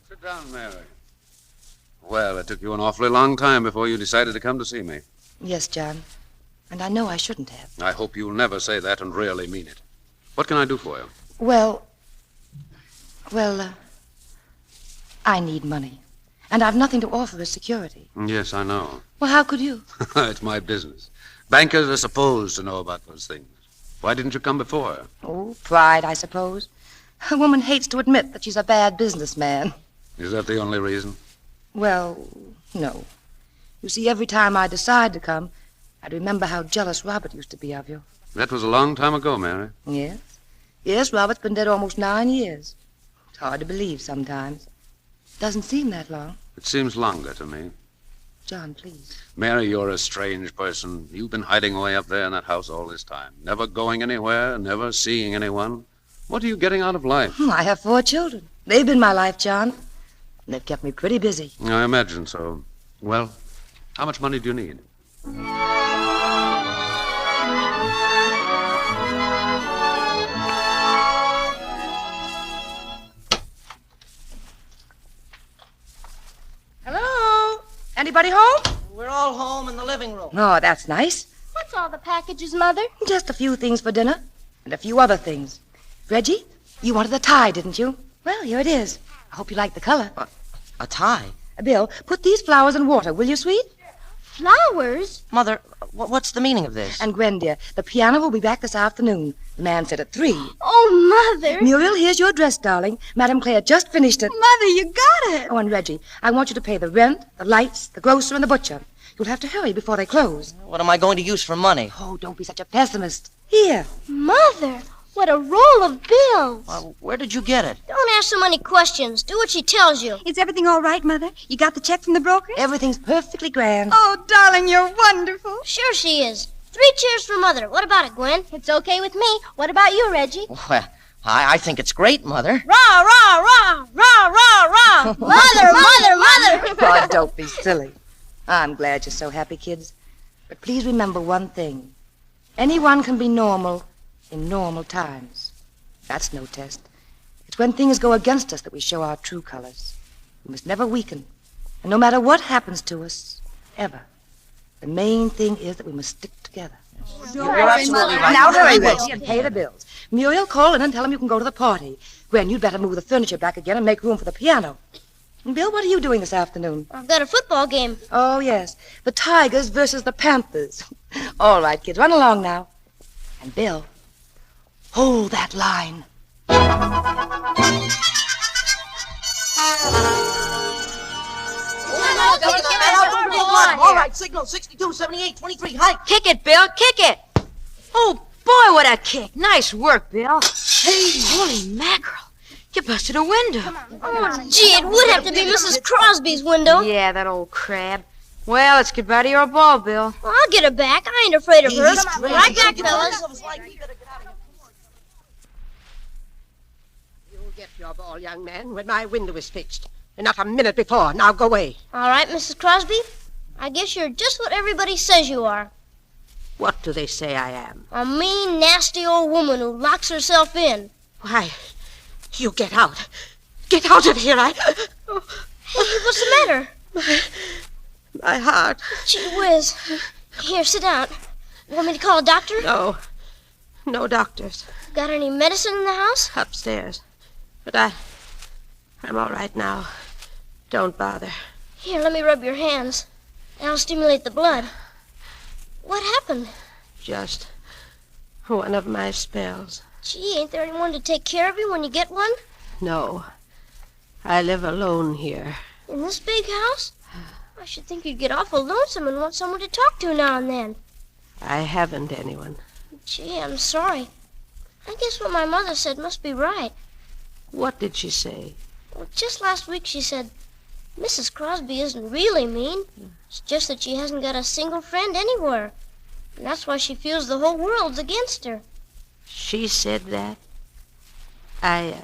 Sit down, Mary. Well, it took you an awfully long time before you decided to come to see me. Yes, John. And I know I shouldn't have. I hope you'll never say that and really mean it. What can I do for you? Well, I need money. And I've nothing to offer as security. Yes, I know. Well, how could you? It's my business. Bankers are supposed to know about those things. Why didn't you come before? Oh, pride, I suppose. A woman hates to admit that she's a bad businessman. Is that the only reason? Well, no. You see, every time I decide to come, I'd remember how jealous Robert used to be of you. That was a long time ago, Mary. Yes. Yes, Robert's been dead almost 9 years. It's hard to believe sometimes. Doesn't seem that long. It seems longer to me. John, please. Mary, you're a strange person. You've been hiding away up there in that house all this time. Never going anywhere, never seeing anyone. What are you getting out of life? I have 4 children. They've been my life, John. And they've kept me pretty busy. I imagine so. Well, how much money do you need? Hello? Anybody home? We're all home in the living room. Oh, that's nice. What's all the packages, Mother? Just a few things for dinner. And a few other things. Reggie, you wanted a tie, didn't you? Well, here it is. I hope you like the color. A tie? Bill, put these flowers in water, will you, sweet? Flowers? Mother, what's the meaning of this? And Gwen, dear, the piano will be back this afternoon. The man said at 3. Oh, Mother. Muriel, here's your dress, darling. Madame Claire just finished it. Mother, you got it. Oh, and Reggie, I want you to pay the rent, the lights, the grocer, and the butcher. You'll have to hurry before they close. What am I going to use for money? Oh, don't be such a pessimist. Here. Mother, what a roll of bills. Where did you get it? Don't ask so many questions. Do what she tells you. Is everything all right, Mother? You got the check from the broker? Everything's perfectly grand. Oh, darling, you're wonderful. Sure she is. 3 cheers for Mother. What about it, Gwen? It's okay with me. What about you, Reggie? Well, I think it's great, Mother. Rah, rah, rah, rah, rah, rah. Mother, mother, mother. Oh, don't be silly. I'm glad you're so happy, kids. But please remember one thing. Anyone can be normal in normal times. That's no test. It's when things go against us that we show our true colors. We must never weaken. And no matter what happens to us, ever, the main thing is that we must stick together. You're absolutely right. Now hurry, Reggie, and pay the bills. Muriel, call in and tell him you can go to the party. Gwen, you'd better move the furniture back again and make room for the piano. And Bill, what are you doing this afternoon? I've got a football game. Oh, yes. The Tigers versus the Panthers. All right, kids, run along now. And Bill, hold that line. All right, signal 62, 78, 23, hike. Kick it, Bill, kick it. Oh, boy, what a kick. Nice work, Bill. Hey, holy mackerel. You busted a window. Oh, gee, it would have to be Mrs. Crosby's window. Yeah, that old crab. Well, it's goodbye to your ball, Bill. Well, I'll get her back. I ain't afraid of her. Right back, fellas. You'll get your ball, young man, when my window is fixed. And not a minute before. Now go away. All right, Mrs. Crosby. I guess you're just what everybody says you are. What do they say I am? A mean, nasty old woman who locks herself in. Why, you get out. Get out of here. Hey, what's the matter? My heart. Gee whiz. Here, sit down. Want me to call a doctor? No. No doctors. Got any medicine in the house? Upstairs. But I'm all right now. Don't bother. Here, let me rub your hands. That'll stimulate the blood. What happened? Just one of my spells. Gee, ain't there anyone to take care of you when you get one? No. I live alone here. In this big house? I should think you'd get awful lonesome and want someone to talk to now and then. I haven't anyone. Gee, I'm sorry. I guess what my mother said must be right. What did she say? Well, just last week she said, Mrs. Crosby isn't really mean. It's just that she hasn't got a single friend anywhere. And that's why she feels the whole world's against her. She said that? I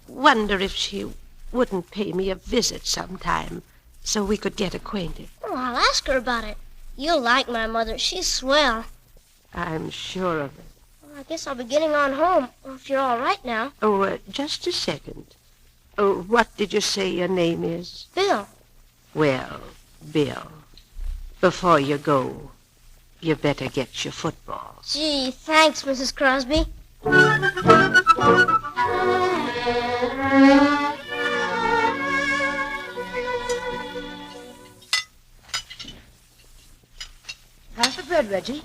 wonder if she wouldn't pay me a visit sometime so we could get acquainted. Oh, I'll ask her about it. You'll like my mother. She's swell. I'm sure of it. Well, I guess I'll be getting on home, if you're all right now. Oh, just a second. Oh, what did you say your name is? Bill. Well, Bill, before you go, you better get your footballs. Gee, thanks, Mrs. Crosby. How's the bread, Reggie?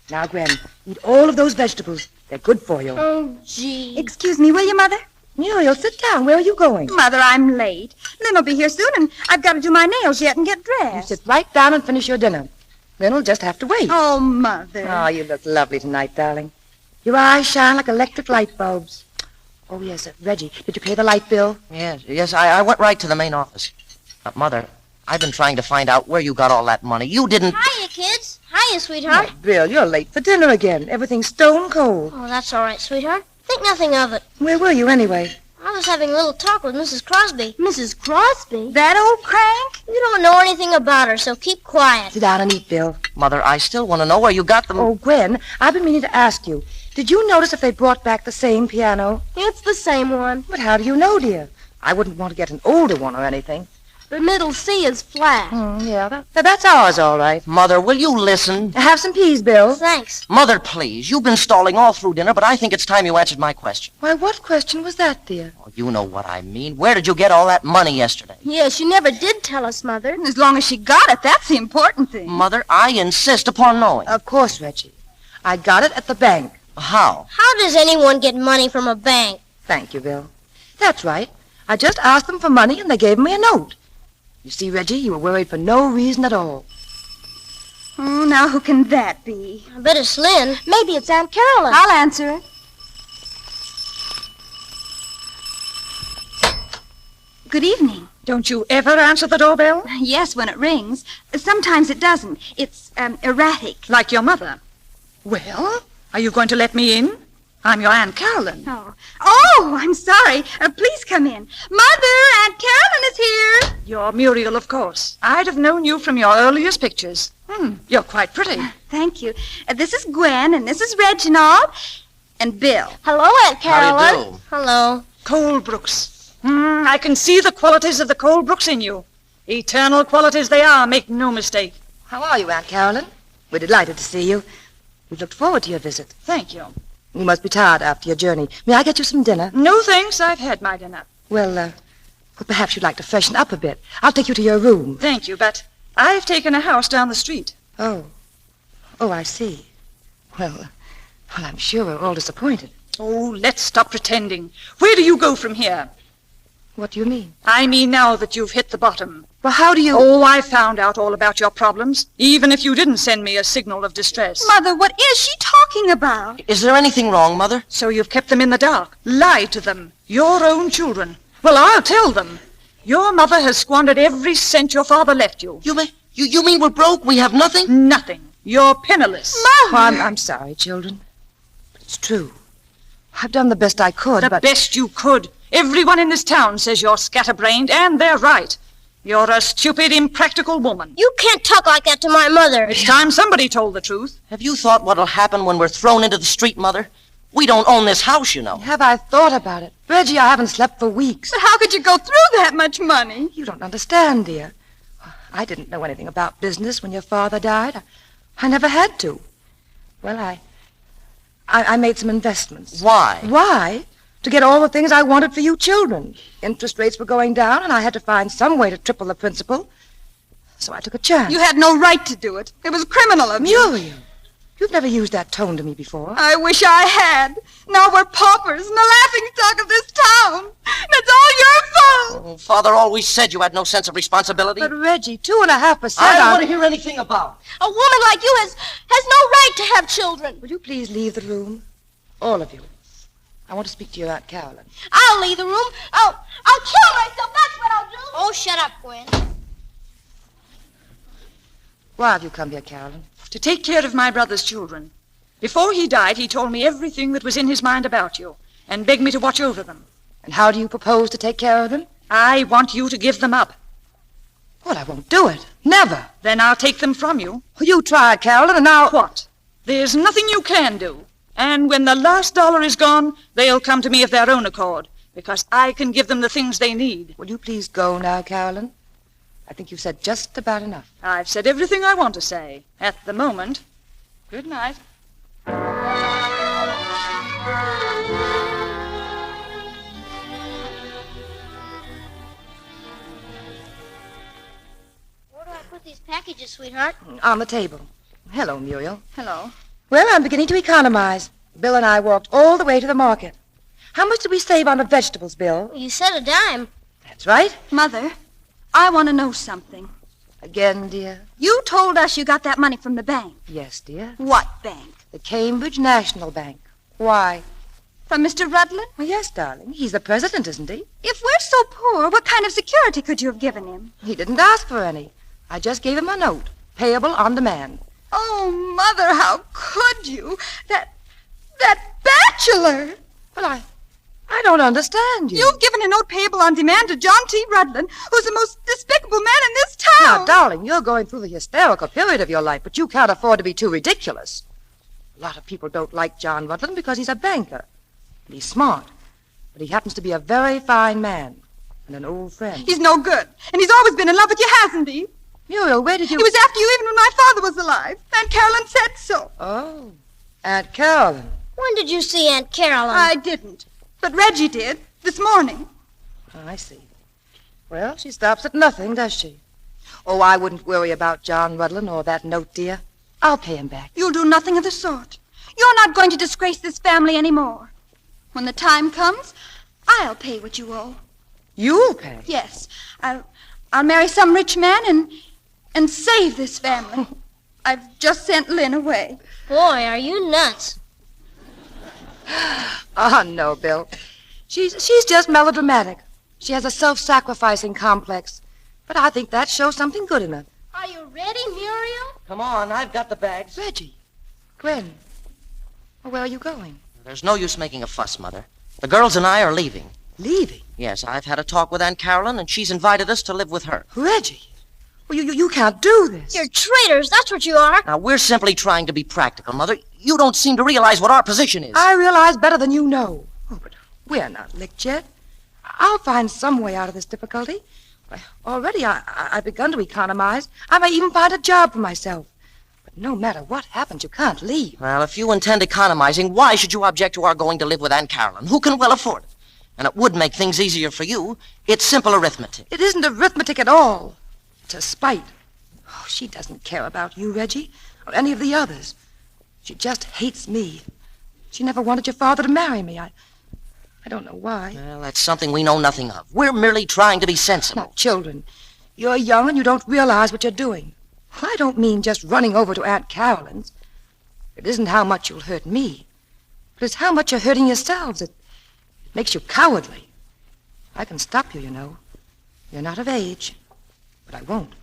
Now, Gwen, eat all of those vegetables. They're good for you. Oh, gee. Excuse me, will you, Mother? Muriel, sit down. Where are you going? Mother, I'm late. Lynn will be here soon, and I've got to do my nails yet and get dressed. You sit right down and finish your dinner. Then we'll just have to wait. Oh, Mother. Oh, you look lovely tonight, darling. Your eyes shine like electric light bulbs. Oh, yes, Reggie, did you pay the light bill? Yes, I went right to the main office. Mother, I've been trying to find out where you got all that money. You didn't... Hiya, kids. Hiya, sweetheart. Oh, Bill, you're late for dinner again. Everything's stone cold. Oh, that's all right, sweetheart. Think nothing of it. Where were you, anyway? I was having a little talk with Mrs. Crosby. Mrs. Crosby? That old crank? You don't know anything about her, so keep quiet. Sit down and eat, Bill. Mother, I still want to know where you got them. Oh, Gwen, I've been meaning to ask you. Did you notice if they brought back the same piano? It's the same one. But how do you know, dear? I wouldn't want to get an older one or anything. The middle C is flat. Yeah, that's ours, all right. Mother, will you listen? Have some peas, Bill. Thanks. Mother, please. You've been stalling all through dinner, but I think it's time you answered my question. Why, what question was that, dear? Oh, you know what I mean. Where did you get all that money yesterday? Yeah, she never did tell us, Mother. As long as she got it, that's the important thing. Mother, I insist upon knowing. Of course, Reggie. I got it at the bank. How? How does anyone get money from a bank? Thank you, Bill. That's right. I just asked them for money, and they gave me a note. You see, Reggie, you were worried for no reason at all. Oh, now who can that be? I bet it's Lynn. Maybe it's Aunt Carolyn. I'll answer it. Good evening. Don't you ever answer the doorbell? Yes, when it rings. Sometimes it doesn't. It's erratic. Like your mother. Well, are you going to let me in? I'm your Aunt Carolyn. Oh, I'm sorry. Please come in. Mother, Aunt Carolyn is here. You're Muriel, of course. I'd have known you from your earliest pictures. You're quite pretty. Thank you. This is Gwen, and this is Reginald, and Bill. Hello, Aunt Carolyn. How do you do? Hello. Colbrooks. I can see the qualities of the Colbrooks in you. Eternal qualities they are, make no mistake. How are you, Aunt Carolyn? We're delighted to see you. We looked forward to your visit. Thank you. You must be tired after your journey. May I get you some dinner? No, thanks. I've had my dinner. Well, perhaps you'd like to freshen up a bit. I'll take you to your room. Thank you, but I've taken a house down the street. Oh, I see. Well, I'm sure we're all disappointed. Oh, let's stop pretending. Where do you go from here? What do you mean? I mean now that you've hit the bottom. Well, how do you... Oh, I found out all about your problems, even if you didn't send me a signal of distress. Mother, what is she talking about? Is there anything wrong, Mother? So you've kept them in the dark, lied to them, your own children. Well, I'll tell them. Your mother has squandered every cent your father left you. You mean we're broke? We have nothing? Nothing. You're penniless. Mother! I'm sorry, children. But it's true. I've done the best I could, The best you could. Everyone in this town says you're scatterbrained, and they're right. You're a stupid, impractical woman. You can't talk like that to my mother. It's time somebody told the truth. Have you thought what'll happen when we're thrown into the street, Mother? We don't own this house, you know. Have I thought about it? Reggie, I haven't slept for weeks. But how could you go through that much money? You don't understand, dear. I didn't know anything about business when your father died. I never had to. Well, I made some investments. Why? Why? To get all the things I wanted for you children. Interest rates were going down, and I had to find some way to triple the principal. So I took a chance. You had no right to do it. It was criminal of you. Muriel, you've never used that tone to me before. I wish I had. Now we're paupers and the laughingstock of this town. It's all your fault. Oh, Father always said you had no sense of responsibility. But Reggie, 2.5%. I don't want to hear anything about it. A woman like you has no right to have children. Would you please leave the room? All of you. I want to speak to your Aunt Carolyn. I'll leave the room. I'll kill myself. That's what I'll do. Oh, shut up, Gwen. Why have you come here, Carolyn? To take care of my brother's children. Before he died, he told me everything that was in his mind about you and begged me to watch over them. And how do you propose to take care of them? I want you to give them up. Well, I won't do it. Never. Then I'll take them from you. You tried, Carolyn, and now... What? There's nothing you can do. And when the last dollar is gone, they'll come to me of their own accord, because I can give them the things they need. Will you please go now, Carolyn? I think you've said just about enough. I've said everything I want to say, at the moment. Good night. Where do I put these packages, sweetheart? On the table. Hello, Muriel. Hello. Well, I'm beginning to economize. Bill and I walked all the way to the market. How much did we save on the vegetables, Bill? You said a dime. That's right. Mother, I want to know something. Again, dear? You told us you got that money from the bank. Yes, dear. What bank? The Cambridge National Bank. Why? From Mr. Rutland? Well, yes, darling. He's the president, isn't he? If we're so poor, what kind of security could you have given him? He didn't ask for any. I just gave him a note, payable on demand. Oh, Mother, how could you? That bachelor! Well, I don't understand you. You've given a note payable on demand to John T. Rutland, who's the most despicable man in this town. Now, darling, you're going through the hysterical period of your life, but you can't afford to be too ridiculous. A lot of people don't like John Rutland because he's a banker. And he's smart. But he happens to be a very fine man and an old friend. He's no good. And he's always been in love with you, hasn't he? Muriel, where did you... It was after you, even when my father was alive. Aunt Carolyn said so. Oh, Aunt Carolyn. When did you see Aunt Carolyn? I didn't. But Reggie did, this morning. Oh, I see. Well, she stops at nothing, does she? Oh, I wouldn't worry about John Rutland or that note, dear. I'll pay him back. You'll do nothing of the sort. You're not going to disgrace this family anymore. When the time comes, I'll pay what you owe. You'll pay? Yes. I'll marry some rich man and save this family. I've just sent Lynn away. Boy, are you nuts. Oh, no, Bill. She's just melodramatic. She has a self-sacrificing complex. But I think that shows something good in her. Are you ready, Muriel? Come on, I've got the bags. Reggie. Gwen. Well, where are you going? There's no use making a fuss, Mother. The girls and I are leaving. Leaving? Yes, I've had a talk with Aunt Carolyn, and she's invited us to live with her. Reggie. Well, you can't do this. You're traitors, that's what you are. Now, we're simply trying to be practical, Mother. You don't seem to realize what our position is. I realize better than you know. Oh, but we're not licked yet. I'll find some way out of this difficulty. Already I've begun to economize. I may even find a job for myself. But no matter what happens, you can't leave. Well, if you intend economizing, why should you object to our going to live with Aunt Carolyn, who can well afford it? And it would make things easier for you. It's simple arithmetic. It isn't arithmetic at all. It's a spite. Oh, she doesn't care about you, Reggie, or any of the others. She just hates me. She never wanted your father to marry me. I don't know why. Well, that's something we know nothing of. We're merely trying to be sensible. Now, children, you're young and you don't realize what you're doing. I don't mean just running over to Aunt Carolyn's. It isn't how much you'll hurt me, but it's how much you're hurting yourselves. It makes you cowardly. I can stop you, you know. You're not of age. But I won't.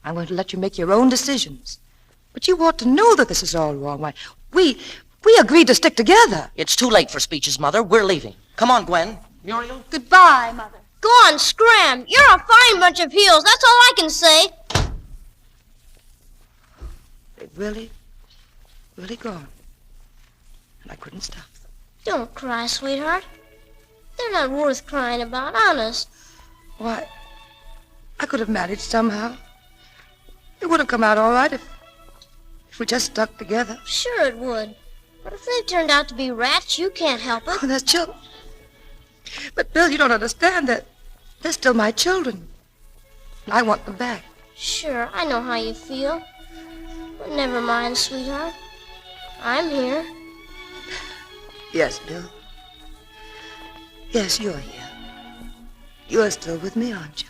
I'm going to let you make your own decisions. But you ought to know that this is all wrong. Why, we agreed to stick together. It's too late for speeches, Mother. We're leaving. Come on, Gwen. Muriel? Goodbye, Mother. Go on, scram. You're a fine bunch of heels. That's all I can say. They've really gone. And I couldn't stop them. Don't cry, sweetheart. They're not worth crying about, honest. Why, I could have managed somehow. It would have come out all right if we just stuck together. Sure it would. But if they turned out to be rats, you can't help it. Oh, that's children. But, Bill, you don't understand that they're still my children. And I want them back. Sure, I know how you feel. But never mind, sweetheart. I'm here. Yes, Bill. Yes, you're here. You're still with me, aren't you?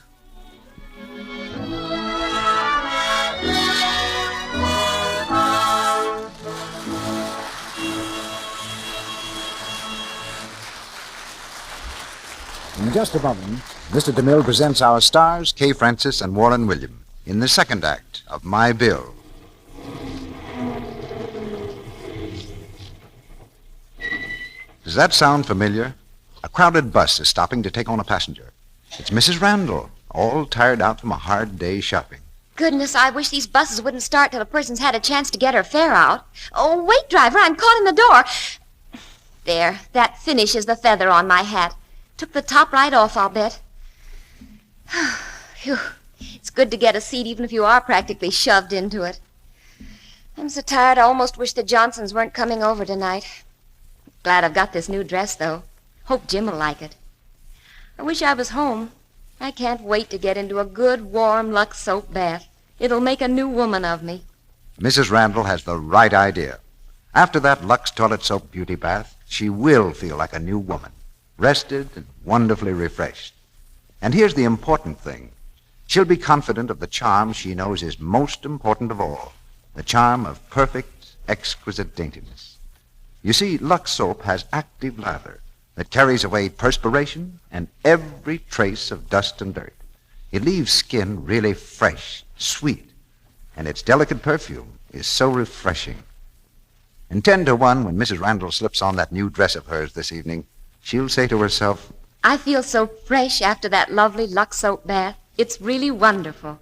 In just a moment, Mr. DeMille presents our stars, Kay Francis and Warren William, in the second act of My Bill. Does that sound familiar? A crowded bus is stopping to take on a passenger. It's Mrs. Randall, all tired out from a hard day's shopping. Goodness, I wish these buses wouldn't start till a person's had a chance to get her fare out. Oh, wait, driver, I'm caught in the door. There, that finishes the feather on my hat. Took the top right off, I'll bet. Phew. It's good to get a seat even if you are practically shoved into it. I'm so tired I almost wish the Johnsons weren't coming over tonight. Glad I've got this new dress, though. Hope Jim will like it. I wish I was home. I can't wait to get into a good, warm Lux soap bath. It'll make a new woman of me. Mrs. Randall has the right idea. After that Lux toilet soap beauty bath, she will feel like a new woman, rested and wonderfully refreshed. And here's the important thing. She'll be confident of the charm she knows is most important of all, the charm of perfect, exquisite daintiness. You see, Lux soap has active lather that carries away perspiration and every trace of dust and dirt. It leaves skin really fresh, sweet, and its delicate perfume is so refreshing. And 10 to 1, when Mrs. Randall slips on that new dress of hers this evening, she'll say to herself, I feel so fresh after that lovely Lux soap bath. It's really wonderful.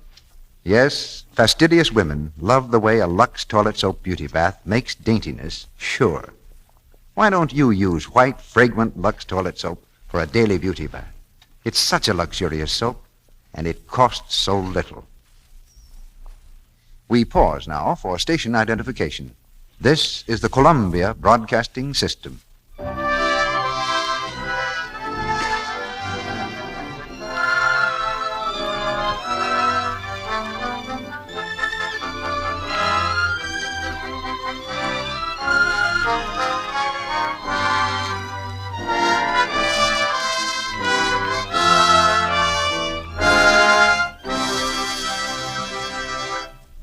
yes, fastidious women love the way a Lux toilet soap beauty bath makes daintiness sure. Why don't you use white, fragrant Lux toilet soap for a daily beauty bath? It's such a luxurious soap, and it costs so little. We pause now for station identification. This is the Columbia Broadcasting System.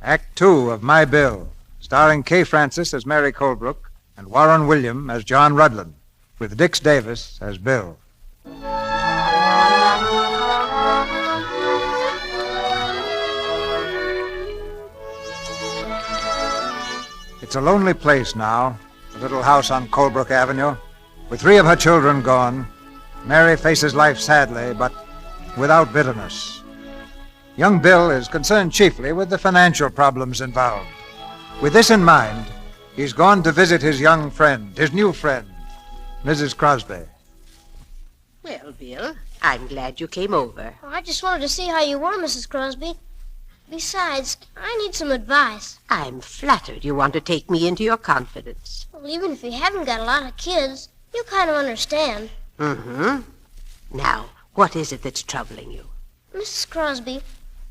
Act 2 of My Bill, starring Kay Francis as Mary Colebrook and Warren William as John Rudland, with Dix Davis as Bill. It's a lonely place now, the little house on Colebrook Avenue. With 3 of her children gone, Mary faces life sadly, but without bitterness. Young Bill is concerned chiefly with the financial problems involved. With this in mind, he's gone to visit his young friend, his new friend, Mrs. Crosby. Well, Bill, I'm glad you came over. I just wanted to see how you were, Mrs. Crosby. Besides, I need some advice. I'm flattered you want to take me into your confidence. Well, even if you haven't got a lot of kids, you kind of understand. Mm-hmm. Now, what is it that's troubling you? Mrs. Crosby,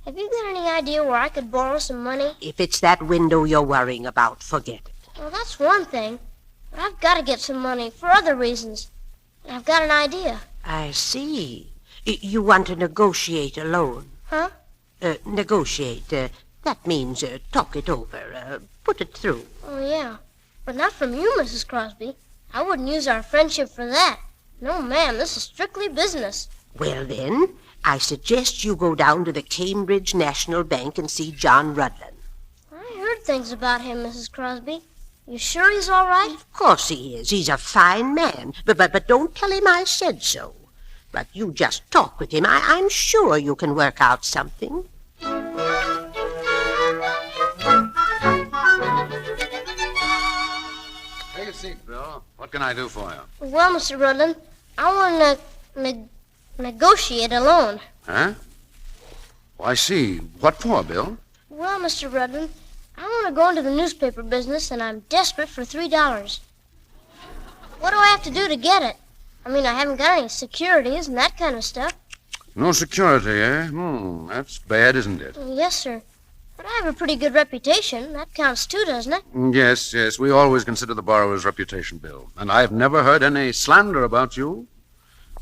have you got any idea where I could borrow some money? If it's that window you're worrying about, forget it. Well, that's one thing. But I've got to get some money for other reasons. And I've got an idea. I see. You want to negotiate a loan? Huh? Negotiate. That means talk it over, put it through. Oh, yeah. But not from you, Mrs. Crosby. I wouldn't use our friendship for that. No, ma'am, this is strictly business. Well, then, I suggest you go down to the Cambridge National Bank and see John Rudlin. I heard things about him, Mrs. Crosby. You sure he's all right? Of course he is. He's a fine man. But don't tell him I said so. But you just talk with him. I'm sure you can work out something. Take a seat, Bill. What can I do for you? Well, Mr. Rudlin, I want to negotiate a loan. Huh? Oh, I see. What for, Bill? Well, Mr. Rudlin, I want to go into the newspaper business, and I'm desperate for $3. What do I have to do to get it? I mean, I haven't got any securities and that kind of stuff. No security, eh? That's bad, isn't it? Yes, sir. But I have a pretty good reputation. That counts too, doesn't it? Yes. We always consider the borrower's reputation, Bill. And I've never heard any slander about you.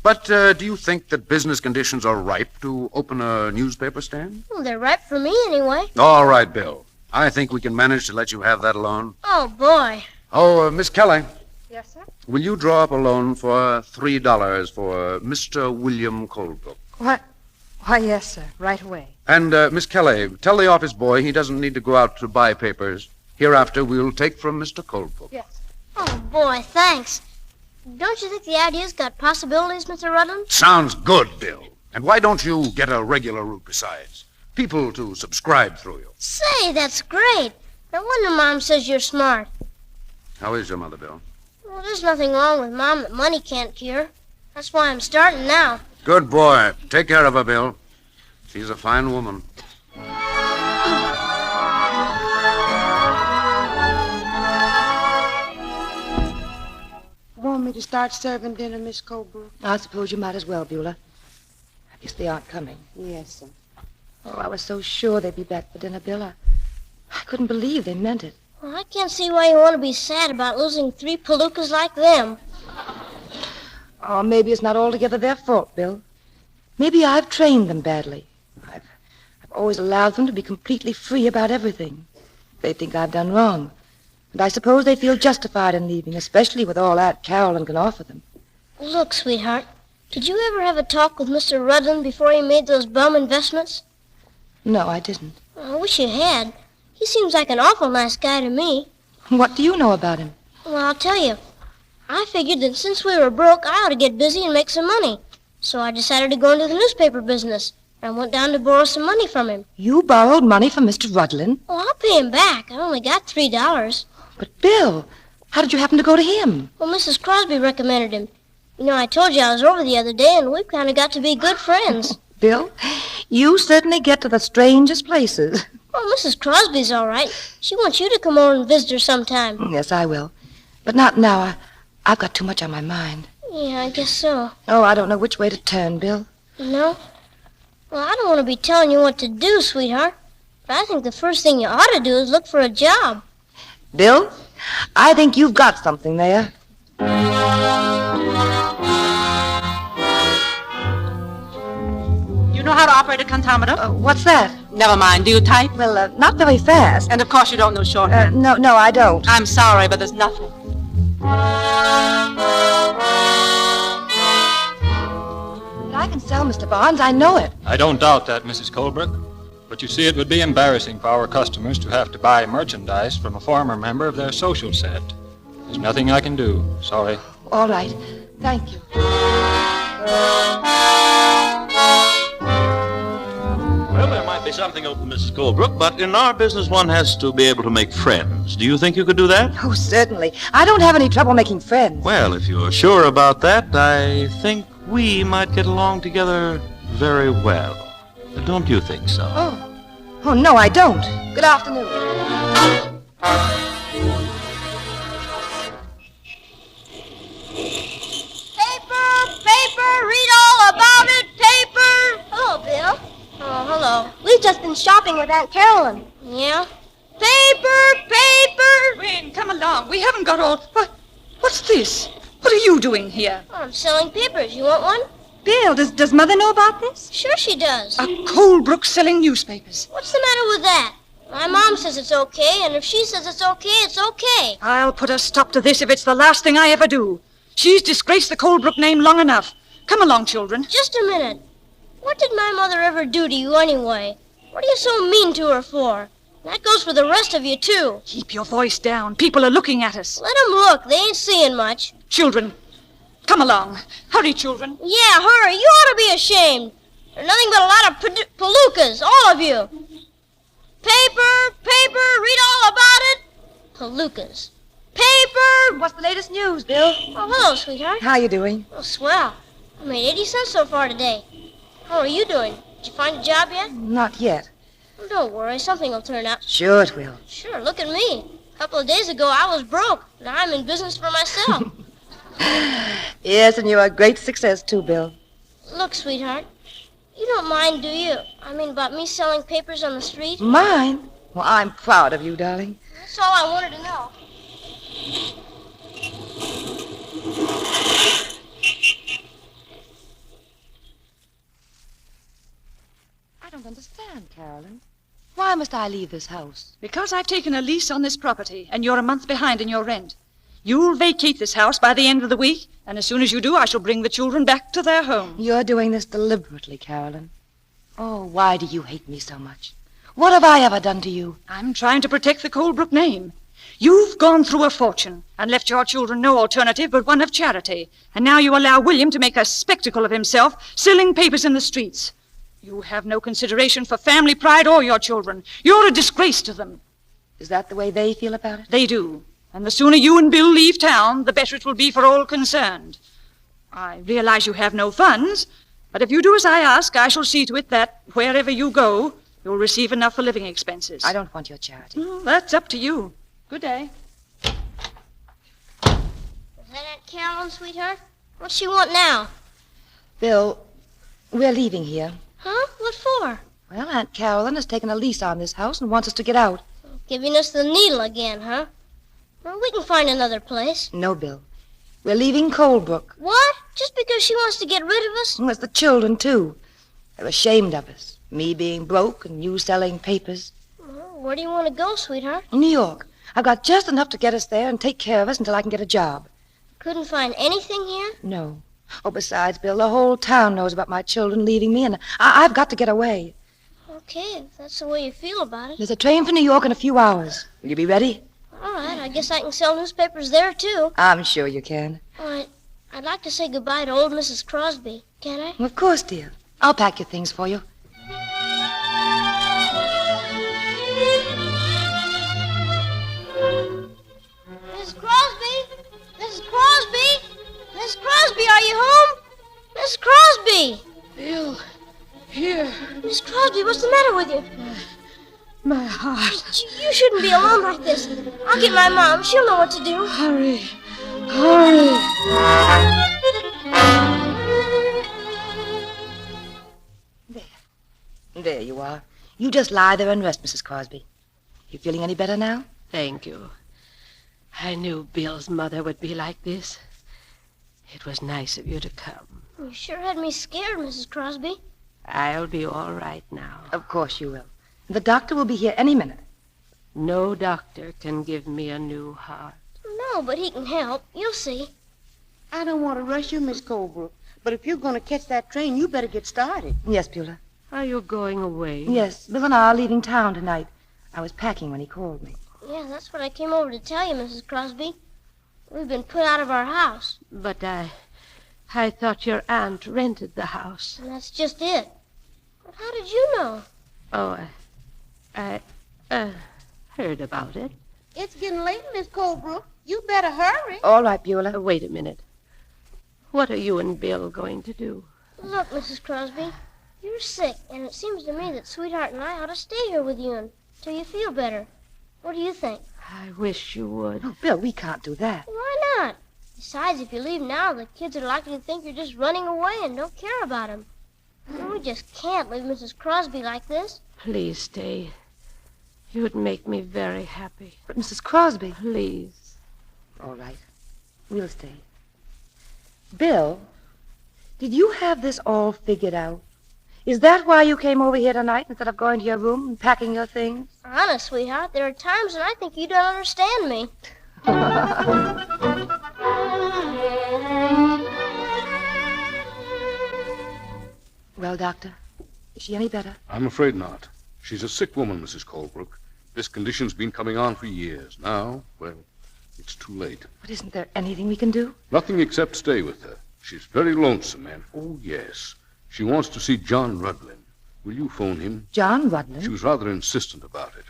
But do you think that business conditions are ripe to open a newspaper stand? Well, they're ripe for me anyway. All right, Bill. I think we can manage to let you have that loan. Oh, boy. Oh, Miss Kelly. Yes, sir? Will you draw up a loan for $3 for Mr. William Colebrook? What? Why, yes, sir. Right away. And, Miss Kelly, tell the office boy he doesn't need to go out to buy papers. Hereafter, we'll take from Mr. Colebrook. Yes. Oh, boy, thanks. Don't you think the idea's got possibilities, Mr. Rudlin? Sounds good, Bill. And why don't you get a regular route besides? People to subscribe through you. Say, that's great. No wonder Mom says you're smart. How is your mother, Bill? Well, there's nothing wrong with Mom that money can't cure. That's why I'm starting now. Good boy. Take care of her, Bill. She's a fine woman. Want me to start serving dinner, Miss Colebrook? I suppose you might as well, Beulah. I guess they aren't coming. Yes, sir. Oh, I was so sure they'd be back for dinner, Bill. I couldn't believe they meant it. Well, I can't see why you want to be sad about losing 3 palookas like them. Oh, maybe it's not altogether their fault, Bill. Maybe I've trained them badly. I've always allowed them to be completely free about everything. They think I've done wrong. And I suppose they feel justified in leaving, especially with all that Carolyn can offer them. Look, sweetheart, did you ever have a talk with Mr. Rudlin before he made those bum investments? No, I didn't. I wish you had. He seems like an awful nice guy to me. What do you know about him? Well, I'll tell you. I figured that since we were broke, I ought to get busy and make some money. So I decided to go into the newspaper business. I went down to borrow some money from him. You borrowed money from Mr. Rudlin? Well, I'll pay him back. I only got $3. But, Bill, how did you happen to go to him? Well, Mrs. Crosby recommended him. You know, I told you I was over the other day, and we've kind of got to be good friends. Bill, you certainly get to the strangest places. Well, Mrs. Crosby's all right. She wants you to come over and visit her sometime. Yes, I will. But not now. I've got too much on my mind. Yeah, I guess so. Oh, I don't know which way to turn, Bill. No? Well, I don't want to be telling you what to do, sweetheart. But I think the first thing you ought to do is look for a job. Bill, I think you've got something there. You know how to operate a contometer? What's that? Never mind. Do you type? Well, not very fast. And of course you don't know shorthand. No, I don't. I'm sorry, but there's nothing. But I can sell, Mr. Barnes. I know it. I don't doubt that, Mrs. Colebrook. But you see, it would be embarrassing for our customers to have to buy merchandise from a former member of their social set. There's nothing I can do. Sorry. All right. Thank you. Well, there might be something open, Mrs. Colebrook, but in our business one has to be able to make friends. Do you think you could do that? Oh, certainly. I don't have any trouble making friends. Well, if you're sure about that, I think we might get along together very well. Don't you think so? Oh, no, I don't. Good afternoon. Paper, read all about it, paper! Hello, Bill. Oh, hello. We've just been shopping with Aunt Carolyn. Yeah? Paper! Wayne, come along. We haven't got all... What's this? What are you doing here? Oh, I'm selling papers. You want one? Bill, does Mother know about this? Sure she does. A Colebrook selling newspapers. What's the matter with that? My mom says it's okay, and if she says it's okay. I'll put a stop to this if it's the last thing I ever do. She's disgraced the Colebrook name long enough. Come along, children. Just a minute. What did my mother ever do to you anyway? What are you so mean to her for? That goes for the rest of you, too. Keep your voice down. People are looking at us. Let them look. They ain't seeing much. Children, come along. Hurry, children. Yeah, hurry. You ought to be ashamed. They're nothing but a lot of palookas, all of you. Paper, read all about it. Palookas. Paper! What's the latest news, Bill? Oh, hello, sweetheart. How you doing? Oh, swell. I made 80 cents so far today. How are you doing? Did you find a job yet? Not yet. Oh, don't worry. Something will turn out. Sure it will. Sure, look at me. A couple of days ago, I was broke. Now I'm in business for myself. Yes, and you're a great success, too, Bill. Look, sweetheart. You don't mind, do you? I mean, about me selling papers on the street? Mine? Well, I'm proud of you, darling. That's all I wanted to know. I don't understand, Carolyn. Why must I leave this house? Because I've taken a lease on this property, and you're a month behind in your rent. You'll vacate this house by the end of the week, and as soon as you do, I shall bring the children back to their home. You're doing this deliberately, Carolyn. Oh, why do you hate me so much? What have I ever done to you? I'm trying to protect the Colebrook name. You've gone through a fortune and left your children no alternative but one of charity, and now you allow William to make a spectacle of himself, selling papers in the streets. You have no consideration for family pride or your children. You're a disgrace to them. Is that the way they feel about it? They do. And the sooner you and Bill leave town, the better it will be for all concerned. I realize you have no funds, but if you do as I ask, I shall see to it that wherever you go, you'll receive enough for living expenses. I don't want your charity. That's up to you. Good day. Is that Aunt Carolyn, sweetheart? What's she want now? Bill, we're leaving here. Huh? What for? Well, Aunt Carolyn has taken a lease on this house and wants us to get out. Giving us the needle again, huh? Well, we can find another place. No, Bill. We're leaving Colebrook. What? Just because she wants to get rid of us? Well, it's the children, too. They're ashamed of us. Me being broke and you selling papers. Well, where do you want to go, sweetheart? New York. I've got just enough to get us there and take care of us until I can get a job. Couldn't find anything here? No. Oh, besides, Bill, the whole town knows about my children leaving me, and I've got to get away. Okay, if that's the way you feel about it. There's a train for New York in a few hours. Will you be ready? All right, I guess I can sell newspapers there, too. I'm sure you can. All right, I'd like to say goodbye to old Mrs. Crosby. Can I? Well, of course, dear. I'll pack your things for you. Mrs. Crosby! Mrs. Crosby! Mrs. Crosby, are you home? Mrs. Crosby! Bill, here. Mrs. Crosby, what's the matter with you? My heart. You shouldn't be alone like this. I'll get my mom. She'll know what to do. Hurry. Hurry. There you are. You just lie there and rest, Mrs. Crosby. You feeling any better now? Thank you. I knew Bill's mother would be like this. It was nice of you to come. You sure had me scared, Mrs. Crosby. I'll be all right now. Of course you will. The doctor will be here any minute. No doctor can give me a new heart. No, but he can help. You'll see. I don't want to rush you, Miss Colebrook, but if you're going to catch that train, you better get started. Yes, Beulah. Are you going away? Yes, Bill and I are leaving town tonight. I was packing when he called me. Yeah, that's what I came over to tell you, Mrs. Crosby. We've been put out of our house. But I thought your aunt rented the house. And that's just it. But how did you know? Oh, I heard about it. It's getting late, Miss Colebrook. You better hurry. All right, Beulah. Wait a minute. What are you and Bill going to do? Look, Mrs. Crosby, you're sick, and it seems to me that Sweetheart and I ought to stay here with you until you feel better. What do you think? I wish you would. Oh, Bill, we can't do that. Why not? Besides, if you leave now, the kids are likely to think you're just running away and don't care about them. We just can't leave Mrs. Crosby like this. Please stay. You'd make me very happy. But Mrs. Crosby... Please. All right. We'll stay. Bill, did you have this all figured out? Is that why you came over here tonight instead of going to your room and packing your things? Honest, sweetheart, there are times when I think you don't understand me. Well, Doctor, is she any better? I'm afraid not. She's a sick woman, Mrs. Colebrook. This condition's been coming on for years. Now, well, it's too late. But isn't there anything we can do? Nothing except stay with her. She's very lonesome, and, oh, yes, she wants to see John Rudlin. Will you phone him? John Rudlin? She was rather insistent about it.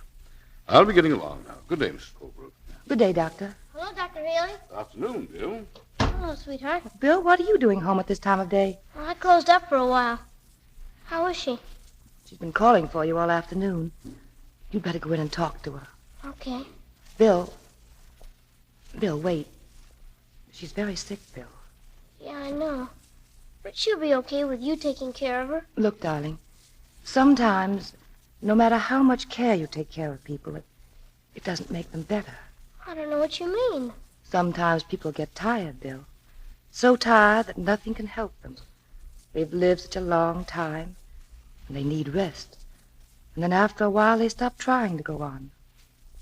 I'll be getting along now. Good day, Mrs. Colebrook. Good day, Doctor. Hello, Dr. Haley. Afternoon, Bill. Hello, sweetheart. Bill, what are you doing home at this time of day? Well, I closed up for a while. How is she? She's been calling for you all afternoon. You'd better go in and talk to her. Okay. Bill, wait. She's very sick, Bill. Yeah, I know. But she'll be okay with you taking care of her. Look, darling, sometimes, no matter how much care you take care of people, it doesn't make them better. I don't know what you mean. Sometimes people get tired, Bill. So tired that nothing can help them. They've lived such a long time, and they need rest. And then after a while, they stop trying to go on.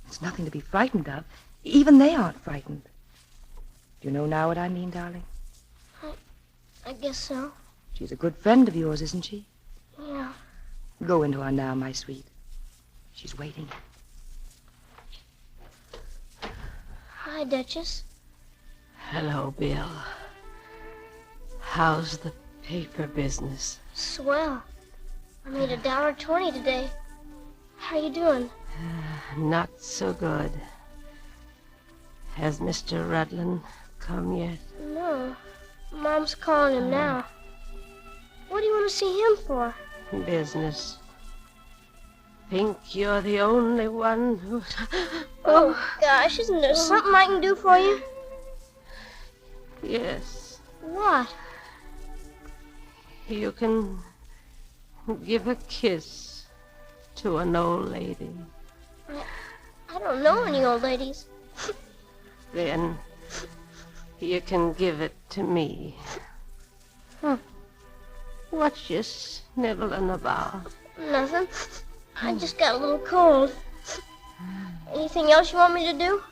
It's nothing to be frightened of. Even they aren't frightened. Do you know now what I mean, darling? I guess so. She's a good friend of yours, isn't she? Yeah. Go into her now, my sweet. She's waiting. Hi, Duchess. Hello, Bill. How's the paper business? Swell. I made $1.20 today. How are you doing? Not so good. Has Mr. Rudlin come yet? No. Mom's calling him now. What do you want to see him for? Business. Think you're the only one who... Oh, gosh, isn't there something I can do for you? Yes. What? You can give a kiss to an old lady. I don't know any old ladies. Then you can give it to me. What you sniveling about? Nothing. I just got a little cold. Anything else you want me to do?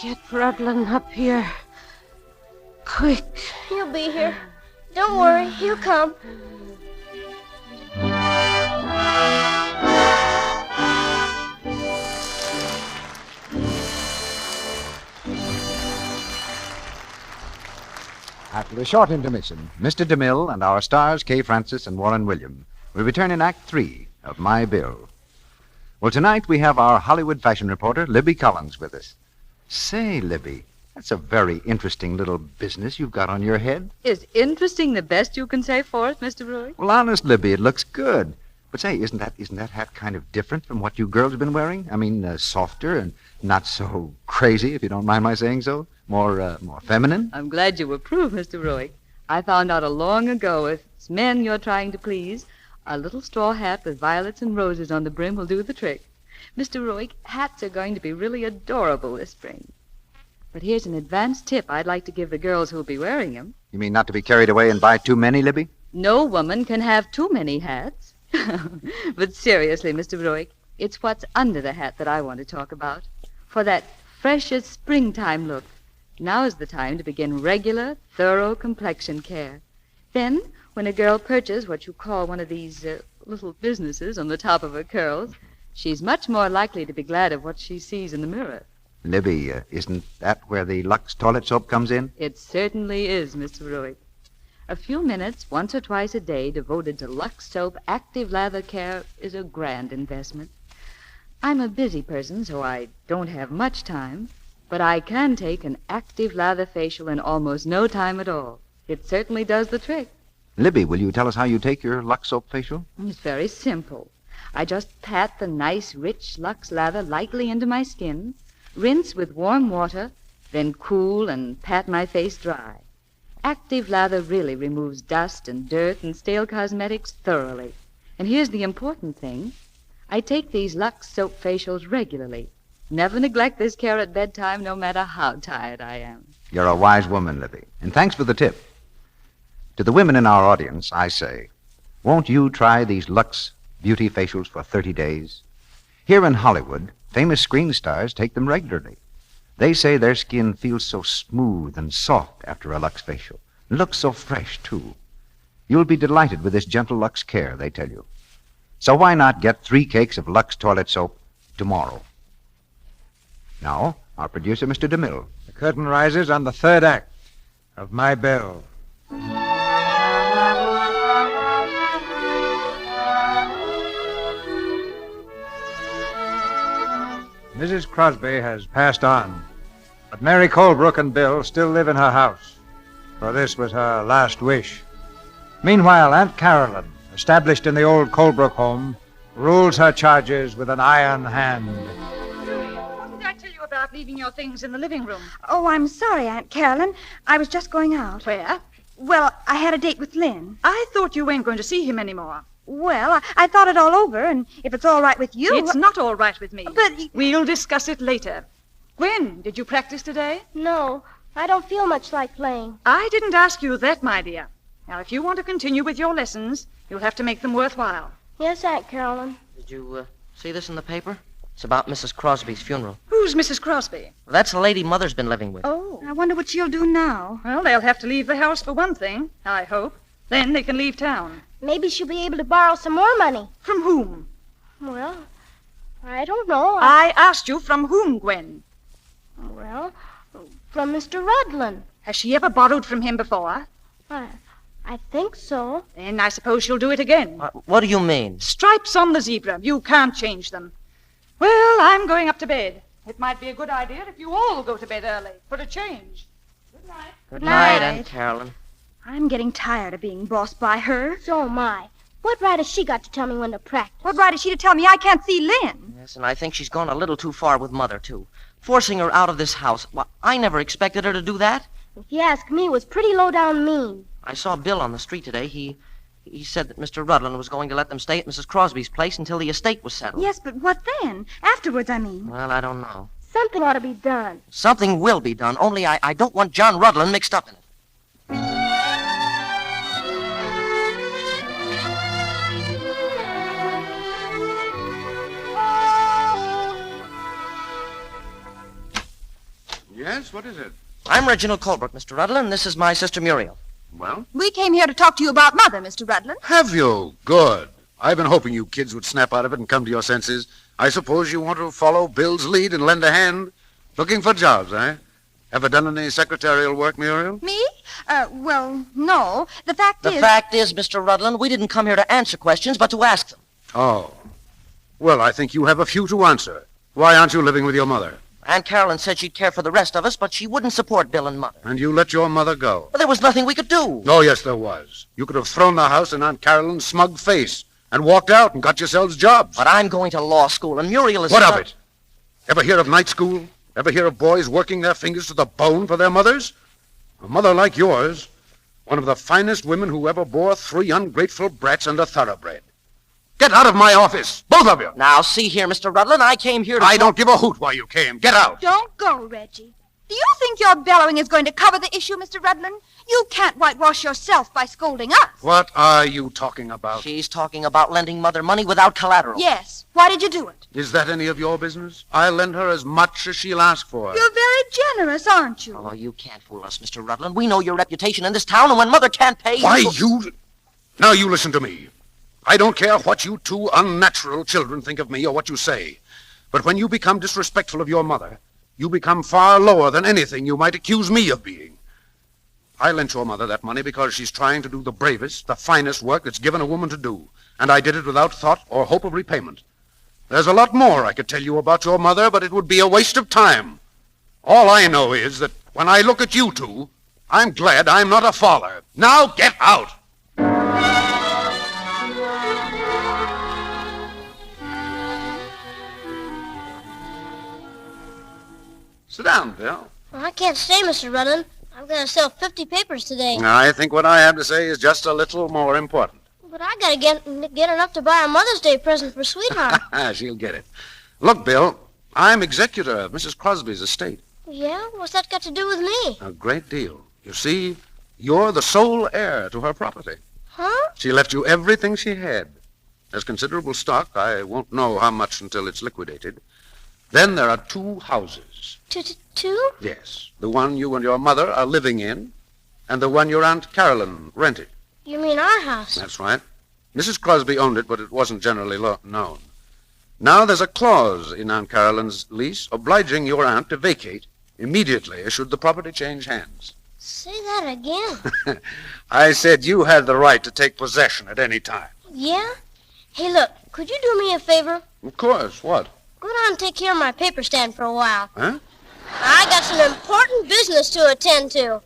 Get Rudlin up here. Quick. He'll be here. Don't worry, he'll come. After a short intermission, Mr. DeMille and our stars, Kay Francis and Warren William, will return in Act 3 of My Bill. Well, tonight we have our Hollywood fashion reporter, Libby Collins, with us. Say, Libby, that's a very interesting little business you've got on your head. Is interesting the best you can say for it, Mr. Ruick? Well, honest, Libby, it looks good. But say, isn't that hat kind of different from what you girls have been wearing? I mean, softer and not so crazy, if you don't mind my saying so. More feminine. I'm glad you approve, Mr. Ruick. I found out long ago if it's men you're trying to please, a little straw hat with violets and roses on the brim will do the trick. Mr. Ruick, hats are going to be really adorable this spring. But here's an advance tip I'd like to give the girls who'll be wearing them. You mean not to be carried away and buy too many, Libby? No woman can have too many hats. But seriously, Mr. Ruick, it's what's under the hat that I want to talk about. For that freshest springtime look, now is the time to begin regular, thorough complexion care. Then, when a girl perches what you call one of these little businesses on the top of her curls, she's much more likely to be glad of what she sees in the mirror. Libby, isn't that where the Lux toilet soap comes in? It certainly is, Mr. Ruick. A few minutes, once or twice a day, devoted to Lux Soap Active Lather Care is a grand investment. I'm a busy person, so I don't have much time, but I can take an active lather facial in almost no time at all. It certainly does the trick. Libby, will you tell us how you take your Lux Soap facial? It's very simple. I just pat the nice, rich Lux lather lightly into my skin, rinse with warm water, then cool and pat my face dry. Active lather really removes dust and dirt and stale cosmetics thoroughly. And here's the important thing. I take these Lux Soap facials regularly. Never neglect this care at bedtime, no matter how tired I am. You're a wise woman, Libby, and thanks for the tip. To the women in our audience, I say, won't you try these Lux beauty facials for 30 days? Here in Hollywood, famous screen stars take them regularly. They say their skin feels so smooth and soft after a Lux facial, and looks so fresh, too. You'll be delighted with this gentle Lux care, they tell you. So why not get 3 cakes of Lux toilet soap tomorrow? Now, our producer, Mr. DeMille. The curtain rises on the 3rd act of My Belle. Mrs. Crosby has passed on, but Mary Colebrook and Bill still live in her house, for this was her last wish. Meanwhile, Aunt Carolyn, established in the old Colebrook home, rules her charges with an iron hand. What did I tell you about leaving your things in the living room? Oh, I'm sorry, Aunt Carolyn. I was just going out. Where? Well, I had a date with Lynn. I thought you weren't going to see him anymore. Well, I thought it all over, and if it's all right with you... It's not all right with me. But... We'll discuss it later. Gwen, did you practice today? No, I don't feel much like playing. I didn't ask you that, my dear. Now, if you want to continue with your lessons, you'll have to make them worthwhile. Yes, Aunt Carolyn. Did you see this in the paper? It's about Mrs. Crosby's funeral. Who's Mrs. Crosby? That's the lady Mother's been living with. Oh, I wonder what she'll do now. Well, they'll have to leave the house for one thing, I hope. Then they can leave town. Maybe she'll be able to borrow some more money. From whom? Well, I don't know. I asked you from whom, Gwen? Well, from Mr. Rudlin. Has she ever borrowed from him before? I think so. Then I suppose she'll do it again. What do you mean? Stripes on the zebra. You can't change them. Well, I'm going up to bed. It might be a good idea if you all go to bed early for a change. Good night. Good night, Aunt Carolyn. I'm getting tired of being bossed by her. So am I. What right has she got to tell me when to practice? What right has she to tell me I can't see Lynn? Yes, and I think she's gone a little too far with Mother, too. Forcing her out of this house. Well, I never expected her to do that. If you ask me, it was pretty low down mean. I saw Bill on the street today. He said that Mr. Rudlin was going to let them stay at Mrs. Crosby's place until the estate was settled. Yes, but what then? Afterwards, I mean. Well, I don't know. Something ought to be done. Something will be done, only I don't want John Rudlin mixed up in it. Yes, what is it? I'm Reginald Colebrook, Mr. Rudlin, and this is my sister Muriel. Well? We came here to talk to you about Mother, Mr. Rudlin. Have you? Good. I've been hoping you kids would snap out of it and come to your senses. I suppose you want to follow Bill's lead and lend a hand? Looking for jobs, eh? Ever done any secretarial work, Muriel? Me? Well, no. The fact is, Mr. Rudlin, we didn't come here to answer questions, but to ask them. Oh. Well, I think you have a few to answer. Why aren't you living with your mother? Aunt Carolyn said she'd care for the rest of us, but she wouldn't support Bill and Mother. And you let your mother go? Well, there was nothing we could do. Oh, yes, there was. You could have thrown the house in Aunt Carolyn's smug face and walked out and got yourselves jobs. But I'm going to law school, and Muriel is... What of it? Ever hear of night school? Ever hear of boys working their fingers to the bone for their mothers? A mother like yours, one of the finest women who ever bore 3 ungrateful brats and a thoroughbred. Get out of my office, both of you. Now, see here, Mr. Rudlin, I came here to... I don't give a hoot why you came. Get out. Don't go, Reggie. Do you think your bellowing is going to cover the issue, Mr. Rudlin? You can't whitewash yourself by scolding us. What are you talking about? She's talking about lending Mother money without collateral. Yes. Why did you do it? Is that any of your business? I'll lend her as much as she'll ask for. You're very generous, aren't you? Oh, you can't fool us, Mr. Rudlin. We know your reputation in this town, and when Mother can't pay... Why, you... Now you listen to me. I don't care what you two unnatural children think of me or what you say. But when you become disrespectful of your mother, you become far lower than anything you might accuse me of being. I lent your mother that money because she's trying to do the bravest, the finest work that's given a woman to do. And I did it without thought or hope of repayment. There's a lot more I could tell you about your mother, but it would be a waste of time. All I know is that when I look at you two, I'm glad I'm not a father. Now get out! Sit down, Bill. Well, I can't stay, Mr. Rudden. I'm going to sell 50 papers today. I think what I have to say is just a little more important. But I got to get enough to buy a Mother's Day present for Sweetheart. She'll get it. Look, Bill, I'm executor of Mrs. Crosby's estate. Yeah? What's that got to do with me? A great deal. You see, you're the sole heir to her property. Huh? She left you everything she had. There's considerable stock. I won't know how much until it's liquidated. Then there are 2 houses. Two? Yes. The one you and your mother are living in, and the one your Aunt Carolyn rented. You mean our house? That's right. Mrs. Crosby owned it, but it wasn't generally known. Now there's a clause in Aunt Carolyn's lease obliging your aunt to vacate immediately should the property change hands. Say that again. I said you had the right to take possession at any time. Yeah? Hey, look, could you do me a favor? Of course. What? Go down and take care of my paper stand for a while. Huh? I got some important business to attend to.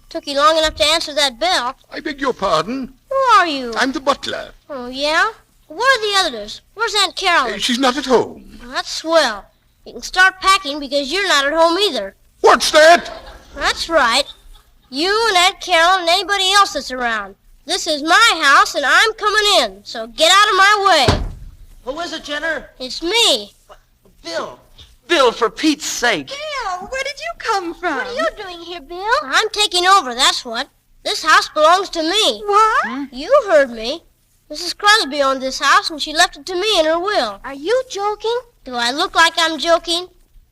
Took you long enough to answer that bell. I beg your pardon? Who are you? I'm the butler. Oh, yeah? Where are the others? Where's Aunt Carolyn? She's not at home. Well, that's swell. You can start packing because you're not at home either. What's that? That's right. You and Aunt Carolyn and anybody else that's around. This is my house and I'm coming in, so get out of my way. Who is it, Jenner? It's me. Bill. Bill, for Pete's sake. Bill, where did you come from? What are you doing here, Bill? I'm taking over, that's what. This house belongs to me. What? You heard me. Mrs. Crosby owned this house and she left it to me in her will. Are you joking? Do I look like I'm joking?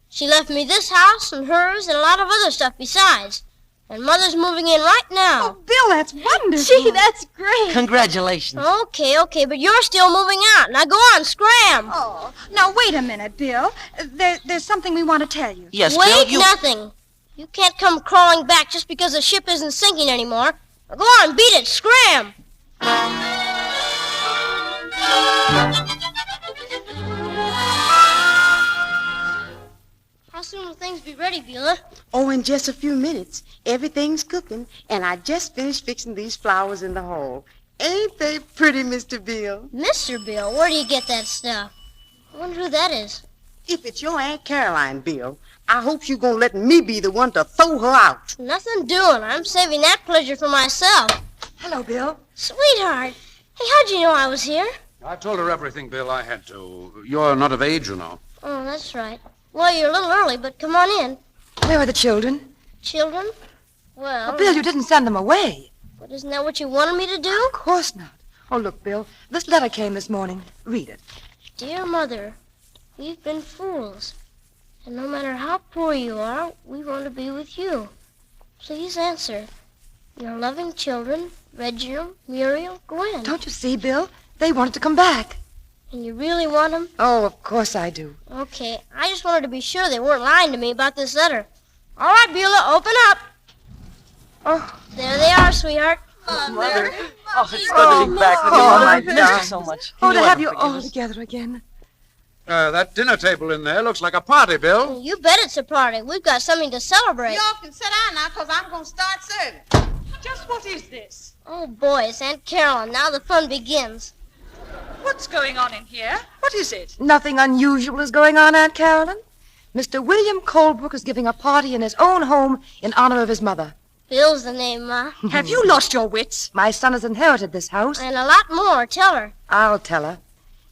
She left me this house and hers and a lot of other stuff besides. And Mother's moving in right now. Oh, Bill, that's wonderful. Gee, that's great. Congratulations. Okay, but you're still moving out. Now go on, scram. Oh, now wait a minute, Bill. There's something we want to tell you. Yes, Wait, Bill, nothing. You can't come crawling back just because the ship isn't sinking anymore. Now go on, beat it, scram. How soon will things be ready, Beulah? Oh, in just a few minutes. Everything's cooking, and I just finished fixing these flowers in the hall. Ain't they pretty, Mr. Bill? Mr. Bill, where do you get that stuff? I wonder who that is. If it's your Aunt Caroline, Bill, I hope you're going to let me be the one to throw her out. Nothing doing. I'm saving that pleasure for myself. Hello, Bill. Sweetheart. Hey, how'd you know I was here? I told her everything, Bill, I had to. You're not of age, you know. Oh, that's right. Well, you're a little early, but come on in. Where are the children? Children? Well... Oh, Bill, you didn't send them away. But isn't that what you wanted me to do? Of course not. Oh, look, Bill, this letter came this morning. Read it. Dear Mother, we've been fools. And no matter how poor you are, we want to be with you. Please answer. Your loving children, Reginald, Muriel, Gwen. Don't you see, Bill? They wanted to come back. And you really want them? Oh, of course I do. Okay, I just wanted to be sure they weren't lying to me about this letter. All right, Beulah, open up. Oh. There they are, sweetheart. Mother. Oh, it's good to be back with you, Mother. I miss you so much. Oh, to have you all together again. That dinner table in there looks like a party, Bill. You bet it's a party. We've got something to celebrate. Y'all can sit down now, because I'm going to start serving. Just what is this? Oh, boy, it's Aunt Carolyn. Now the fun begins. What's going on in here? What is it? Nothing unusual is going on, Aunt Carolyn. Mr. William Colebrook is giving a party in his own home in honor of his mother. Bill's the name, Ma. Have you lost your wits? My son has inherited this house. And a lot more. Tell her. I'll tell her.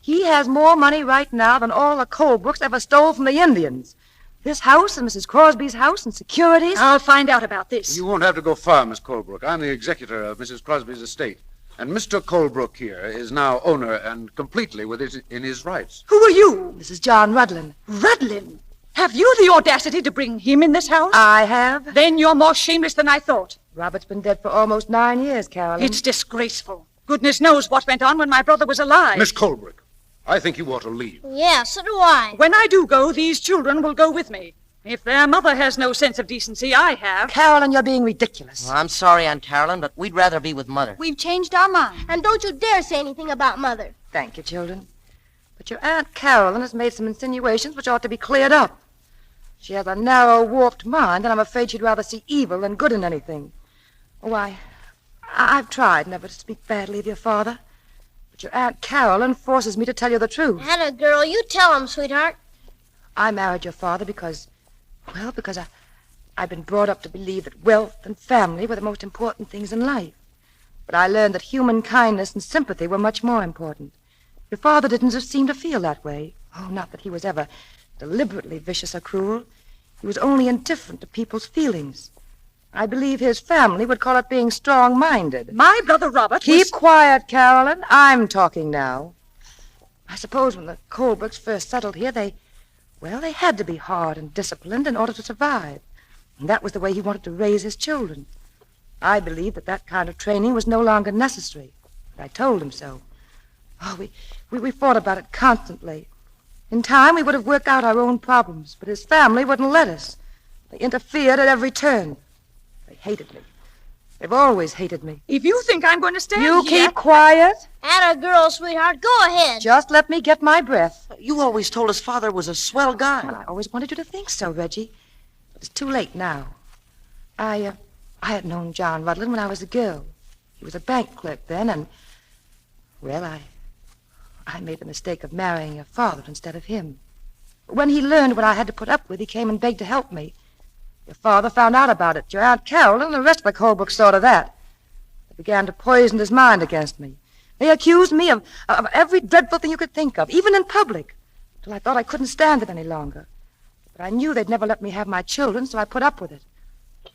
He has more money right now than all the Colebrook's ever stole from the Indians. This house and Mrs. Crosby's house and securities. I'll find out about this. You won't have to go far, Miss Colebrook. I'm the executor of Mrs. Crosby's estate. And Mr. Colebrook here is now owner and completely in his rights. Who are you? This is John Rudlin. Rudlin? Have you the audacity to bring him in this house? I have. Then you're more shameless than I thought. Robert's been dead for almost 9 years, Carolyn. It's disgraceful. Goodness knows what went on when my brother was alive. Miss Colebrook, I think you ought to leave. Yeah, so do I. When I do go, these children will go with me. If their mother has no sense of decency, I have. Carolyn, you're being ridiculous. Well, I'm sorry, Aunt Carolyn, but we'd rather be with Mother. We've changed our mind. And don't you dare say anything about Mother. Thank you, children. But your Aunt Carolyn has made some insinuations which ought to be cleared up. She has a narrow, warped mind, and I'm afraid she'd rather see evil than good in anything. Oh, I've tried never to speak badly of your father. But your Aunt Carolyn forces me to tell you the truth. Atta girl, you tell him, sweetheart. I married your father because I've been brought up to believe that wealth and family were the most important things in life. But I learned that human kindness and sympathy were much more important. Your father didn't seem to feel that way. Oh, not that he was ever deliberately vicious or cruel. He was only indifferent to people's feelings. I believe his family would call it being strong-minded. My brother Robert Keep quiet, Carolyn. I'm talking now. I suppose when the Colebrookes first settled here, they had to be hard and disciplined in order to survive. And that was the way he wanted to raise his children. I believed that kind of training was no longer necessary. But I told him so. Oh, we fought about it constantly. In time, we would have worked out our own problems, but his family wouldn't let us. They interfered at every turn. They hated me. They've always hated me. If you think I'm going to stand You here... keep quiet. Atta girl, sweetheart, go ahead. Just let me get my breath. You always told us Father was a swell guy. Well, I always wanted you to think so, Reggie. But it's too late now. I had known John Rudlin when I was a girl. He was a bank clerk then, and... Well, I made the mistake of marrying your father instead of him. But when he learned what I had to put up with, he came and begged to help me. Your father found out about it. Your Aunt Carolyn and the rest of the Colebrook saw to that. They began to poison his mind against me. They accused me of every dreadful thing you could think of, even in public, till I thought I couldn't stand it any longer. But I knew they'd never let me have my children, so I put up with it.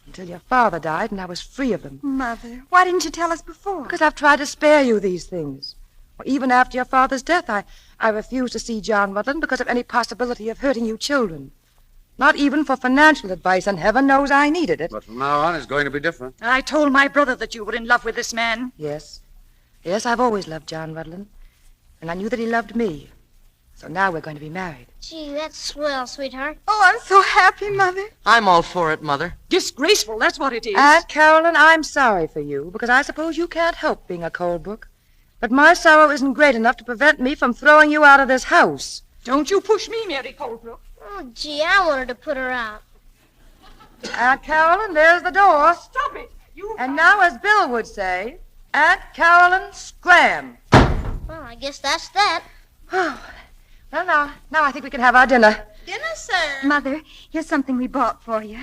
Until your father died and I was free of them. Mother, why didn't you tell us before? Because I've tried to spare you these things. Well, even after your father's death, I refused to see John Rudlin because of any possibility of hurting you children. Not even for financial advice, and heaven knows I needed it. But from now on, it's going to be different. I told my brother that you were in love with this man. Yes. Yes, I've always loved John Rudlin. And I knew that he loved me. So now we're going to be married. Gee, that's swell, sweetheart. Oh, I'm so happy, Mother. I'm all for it, Mother. Disgraceful, that's what it is. Aunt Carolyn, I'm sorry for you, because I suppose you can't help being a Colebrook. But my sorrow isn't great enough to prevent me from throwing you out of this house. Don't you push me, Mary Colebrook. Oh, gee, I wanted to put her out. Aunt Carolyn, there's the door. Stop it. And now, as Bill would say, Aunt Carolyn, scram. Well, I guess that's that. Well, now I think we can have our dinner. Dinner, sir. Mother, here's something we bought for you.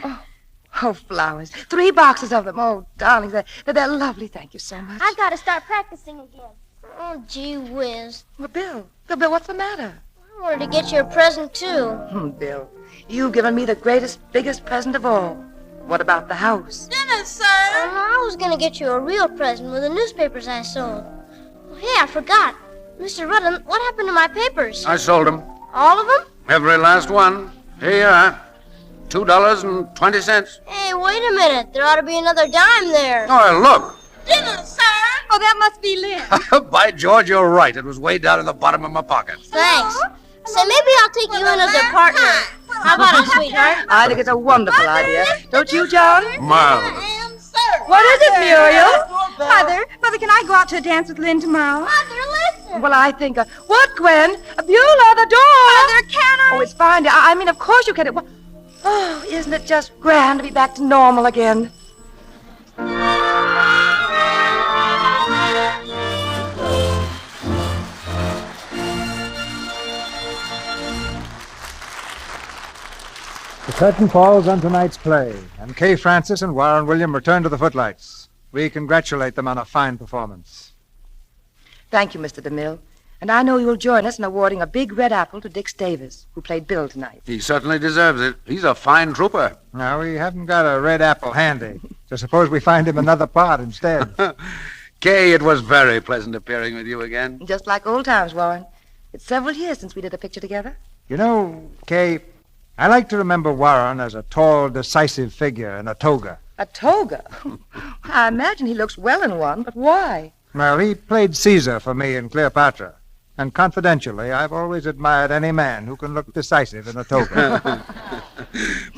Oh, flowers. 3 boxes of them. Oh, darlings, they're lovely. Thank you so much. I've got to start practicing again. Oh, gee whiz. Well, Bill, what's the matter? I wanted to get you a present, too. Bill, you've given me the greatest, biggest present of all. What about the house? Dinner, sir. Oh, no, I was going to get you a real present with the newspapers I sold. Oh, hey, I forgot. Mr. Rudlin, what happened to my papers? I sold them. All of them? Every last one. Here you are. $2.20. Hey, wait a minute. There ought to be another dime there. Oh, look. Dinner, sir. Oh, that must be Lynn. By George, you're right. It was way down in the bottom of my pocket. Thanks. Say, maybe I'll take you in as a partner. How about it, sweetheart? I think it's a wonderful idea. Don't you, John? Marvelous. What is it, Muriel? Mother, can I go out to a dance with Lynn tomorrow? Mother, listen. Well, I think... what, Gwen? Beulah, the door! Mother, can I? Oh, it's fine. I mean, of course you can. Oh, isn't it just grand to be back to normal again? The curtain falls on tonight's play, and Kay Francis and Warren William return to the footlights. We congratulate them on a fine performance. Thank you, Mr. DeMille. And I know you'll join us in awarding a big red apple to Dick Davis, who played Bill tonight. He certainly deserves it. He's a fine trooper. Now, we haven't got a red apple handy, so suppose we find him another part instead. Kay, it was very pleasant appearing with you again. Just like old times, Warren. It's several years since we did a picture together. You know, Kay, I like to remember Warren as a tall, decisive figure in a toga. A toga? I imagine he looks well in one, but why? Well, he played Caesar for me in Cleopatra. And confidentially, I've always admired any man who can look decisive in a toga.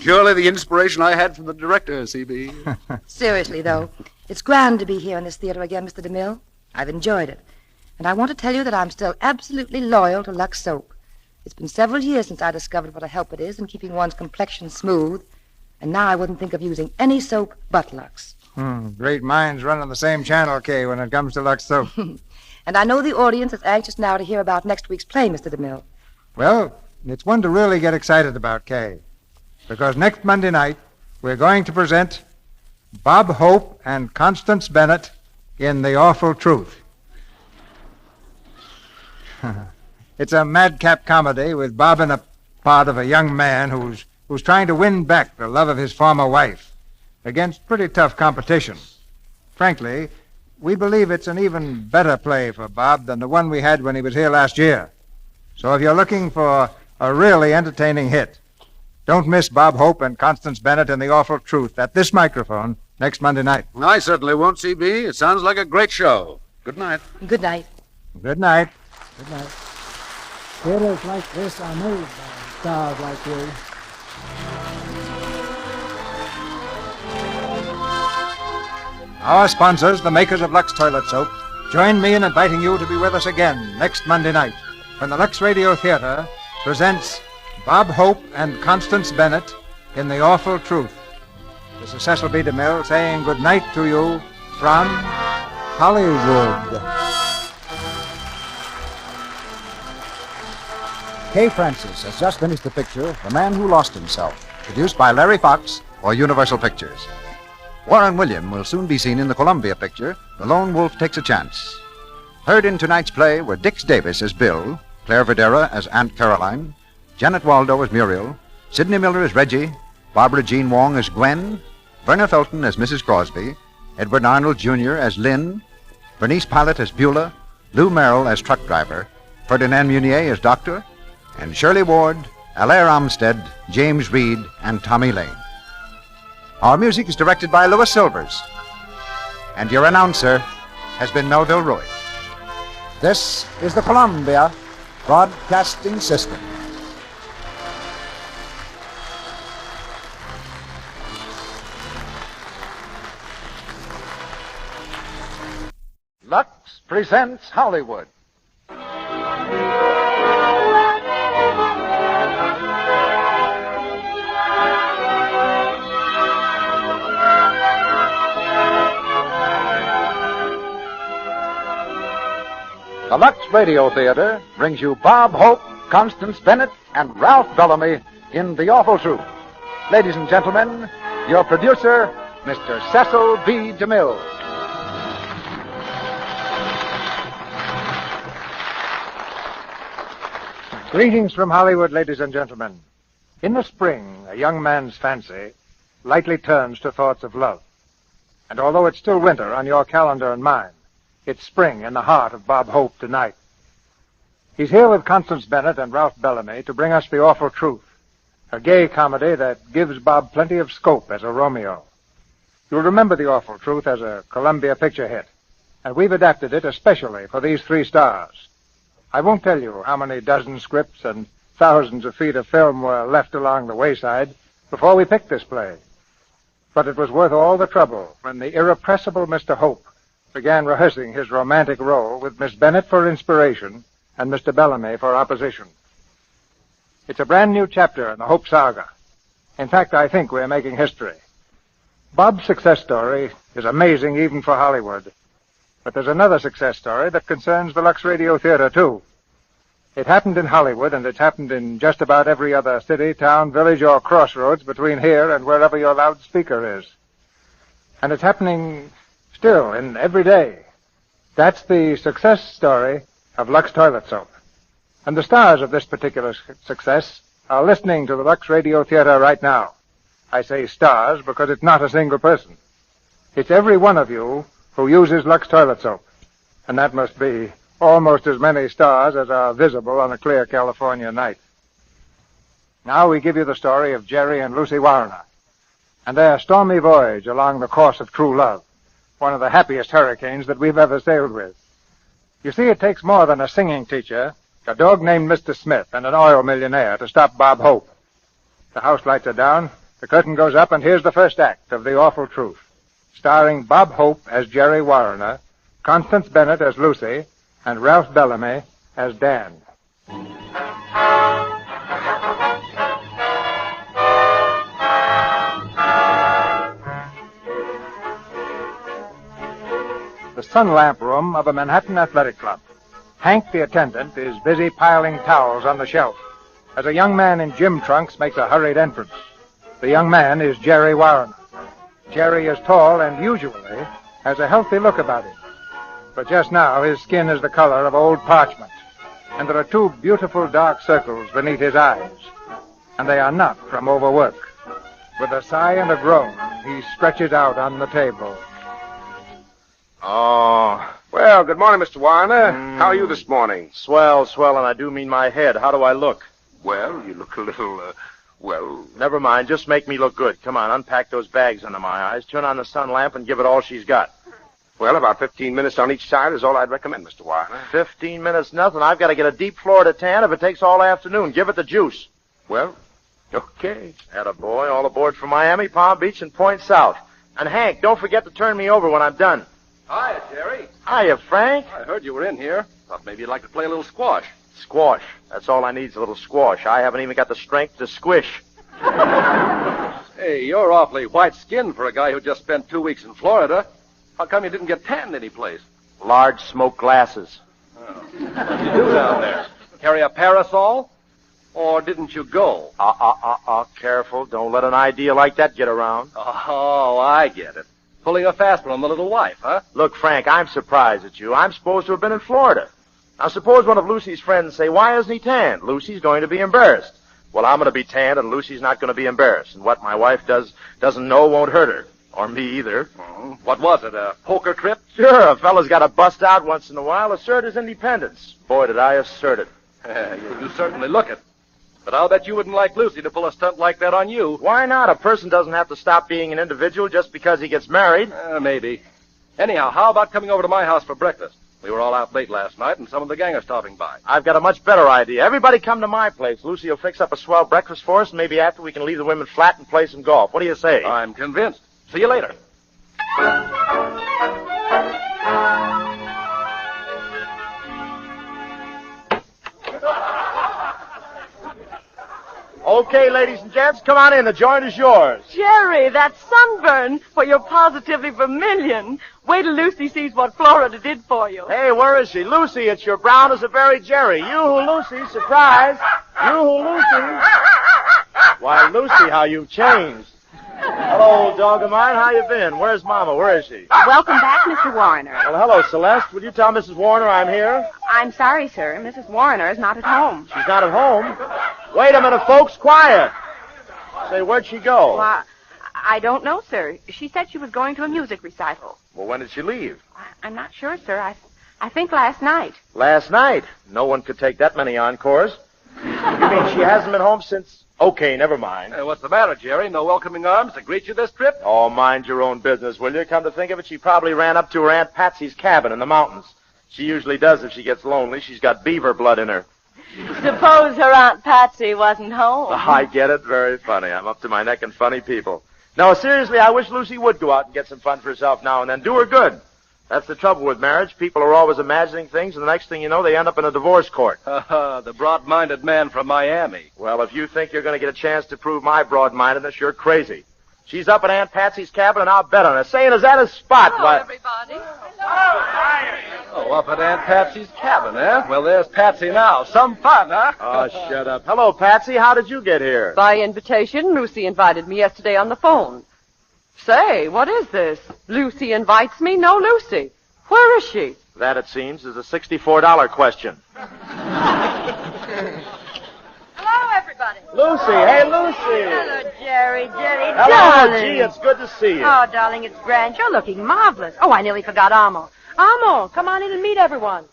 Purely the inspiration I had from the director, C.B. Seriously, though, it's grand to be here in this theater again, Mr. DeMille. I've enjoyed it. And I want to tell you that I'm still absolutely loyal to Lux soap. It's been several years since I discovered what a help it is in keeping one's complexion smooth. And now I wouldn't think of using any soap but Lux. Great minds run on the same channel, Kay, when it comes to Lux soap. And I know the audience is anxious now to hear about next week's play, Mr. DeMille. Well, it's one to really get excited about, Kay. Because next Monday night, we're going to present Bob Hope and Constance Bennett in The Awful Truth. It's a madcap comedy with Bob in a part of a young man who's trying to win back the love of his former wife against pretty tough competition. Frankly, we believe it's an even better play for Bob than the one we had when he was here last year. So if you're looking for a really entertaining hit, don't miss Bob Hope and Constance Bennett in The Awful Truth at this microphone next Monday night. I certainly won't, C.B. It sounds like a great show. Good night. Good night. Good night. Good night. Theaters like this are made by stars like you. Our sponsors, the makers of Lux Toilet Soap, join me in inviting you to be with us again next Monday night when the Lux Radio Theatre presents Bob Hope and Constance Bennett in The Awful Truth. This is Cecil B. DeMille saying good night to you from Hollywood. Kay Francis has just finished the picture The Man Who Lost Himself, produced by Larry Fox for Universal Pictures. Warren William will soon be seen in the Columbia picture, The Lone Wolf Takes a Chance. Heard in tonight's play were Dix Davis as Bill, Claire Videra as Aunt Caroline, Janet Waldo as Muriel, Sidney Miller as Reggie, Barbara Jean Wong as Gwen, Verna Felton as Mrs. Crosby, Edward Arnold Jr. as Lynn, Bernice Pilot as Beulah, Lou Merrill as truck driver, Ferdinand Munier as doctor, and Shirley Ward, Alaire Armstead, James Reed, and Tommy Lane. Our music is directed by Louis Silvers. And your announcer has been Melville Ruick. This is the Columbia Broadcasting System. Lux presents Hollywood. The Lux Radio Theatre brings you Bob Hope, Constance Bennett, and Ralph Bellamy in The Awful Truth. Ladies and gentlemen, your producer, Mr. Cecil B. DeMille. Greetings from Hollywood, ladies and gentlemen. In the spring, a young man's fancy lightly turns to thoughts of love. And although it's still winter on your calendar and mine, it's spring in the heart of Bob Hope tonight. He's here with Constance Bennett and Ralph Bellamy to bring us The Awful Truth, a gay comedy that gives Bob plenty of scope as a Romeo. You'll remember The Awful Truth as a Columbia picture hit, and we've adapted it especially for these three stars. I won't tell you how many dozen scripts and thousands of feet of film were left along the wayside before we picked this play. But it was worth all the trouble when the irrepressible Mr. Hope began rehearsing his romantic role with Miss Bennett for inspiration and Mr. Bellamy for opposition. It's a brand new chapter in the Hope saga. In fact, I think we're making history. Bob's success story is amazing even for Hollywood. But there's another success story that concerns the Lux Radio Theatre, too. It happened in Hollywood, and it's happened in just about every other city, town, village, or crossroads between here and wherever your loudspeaker is. And it's happening still in every day. That's the success story of Lux Toilet Soap. And the stars of this particular success are listening to the Lux Radio Theatre right now. I say stars because it's not a single person. It's every one of you who uses Lux toilet soap. And that must be almost as many stars as are visible on a clear California night. Now we give you the story of Jerry and Lucy Warner and their stormy voyage along the course of true love, one of the happiest hurricanes that we've ever sailed with. You see, it takes more than a singing teacher, a dog named Mr. Smith, and an oil millionaire to stop Bob Hope. The house lights are down, the curtain goes up, and here's the first act of The Awful Truth, starring Bob Hope as Jerry Warner, Constance Bennett as Lucy, and Ralph Bellamy as Dan. The sun lamp room of a Manhattan athletic club. Hank, the attendant, is busy piling towels on the shelf as a young man in gym trunks makes a hurried entrance. The young man is Jerry Warner. Jerry is tall and usually has a healthy look about him. But just now his skin is the color of old parchment, and there are two beautiful dark circles beneath his eyes, and they are not from overwork. With a sigh and a groan, he stretches out on the table. Oh, well, good morning, Mr. Warner. How are you this morning? Swell, and I do mean my head. How do I look? Well, you look a little, well... Never mind, just make me look good. Come on, unpack those bags under my eyes, turn on the sun lamp, and give it all she's got. Well, about 15 minutes on each side is all I'd recommend, Mr. Warner. 15 minutes, nothing. I've got to get a deep Florida tan if it takes all afternoon. Give it the juice. Well, okay. Attaboy, all aboard from Miami, Palm Beach, and Point South. And, Hank, don't forget to turn me over when I'm done. Hiya, Jerry. Hiya, Frank. I heard you were in here. Thought maybe you'd like to play a little squash. Squash. That's all I need is a little squash. I haven't even got the strength to squish. Hey, you're awfully white-skinned for a guy who just spent 2 weeks in Florida. How come you didn't get tanned any place? Large smoke glasses. Oh. What did you do down there? Carry a parasol? Or didn't you go? Careful. Don't let an idea like that get around. Oh, I get it. Pulling a fast one on the little wife, huh? Look, Frank, I'm surprised at you. I'm supposed to have been in Florida. Now, suppose one of Lucy's friends say, why isn't he tanned? Lucy's going to be embarrassed. Well, I'm going to be tanned, and Lucy's not going to be embarrassed. And what my wife doesn't know won't hurt her. Or me either. Oh, what was it, a poker trip? Sure, a fella's got to bust out once in a while, assert his independence. Boy, did I assert it. You certainly look it. But I'll bet you wouldn't like Lucy to pull a stunt like that on you. Why not? A person doesn't have to stop being an individual just because he gets married. Maybe. Anyhow, how about coming over to my house for breakfast? We were all out late last night, and some of the gang are stopping by. I've got a much better idea. Everybody come to my place. Lucy will fix up a swell breakfast for us, and maybe after we can leave the women flat and play some golf. What do you say? I'm convinced. See you later. Okay, ladies and gents, come on in. The joint is yours. Jerry, that sunburn, for you're positively vermilion. Wait till Lucy sees what Florida did for you. Hey, where is she? Lucy, it's your brown as a berry Jerry. You-hoo, Lucy, surprise. You-hoo, Lucy. Why, Lucy, how you've changed. Hello, old dog of mine. How you been? Where's Mama? Where is she? Welcome back, Mr. Warner. Well, hello, Celeste. Would you tell Mrs. Warner I'm here? I'm sorry, sir. Mrs. Warner is not at home. She's not at home? Wait a minute, folks. Quiet. Say, where'd she go? Well, I don't know, sir. She said she was going to a music recital. Well, when did she leave? I'm not sure, sir. I think last night. Last night? No one could take that many encores. You mean she hasn't been home since... Okay, never mind. What's the matter, Jerry? No welcoming arms to greet you this trip? Oh, mind your own business, will you? Come to think of it, she probably ran up to her Aunt Patsy's cabin in the mountains. She usually does if she gets lonely. She's got beaver blood in her. Suppose her Aunt Patsy wasn't home. I get it. Very funny. I'm up to my neck in funny people. No, seriously, I wish Lucy would go out and get some fun for herself now and then. Do her good. That's the trouble with marriage. People are always imagining things, and the next thing you know, they end up in a divorce court. The broad-minded man from Miami. Well, if you think you're going to get a chance to prove my broad-mindedness, you're crazy. She's up at Aunt Patsy's cabin, and I'll bet on her. Saying, is that a spot? Hello, everybody. Oh, up at Aunt Patsy's cabin, eh? Well, there's Patsy now. Some fun, huh? Oh, shut up. Hello, Patsy. How did you get here? By invitation. Lucy invited me yesterday on the phone. Say, what is this? Lucy invites me? No, Lucy. Where is she? That, it seems, is a $64 question. Hello, everybody. Lucy. Hey, Lucy. Hello, Jerry, Hello, darling. Gee, it's good to see you. Oh, darling, it's grand. You're looking marvelous. Oh, I nearly forgot Amo. Amo, come on in and meet everyone.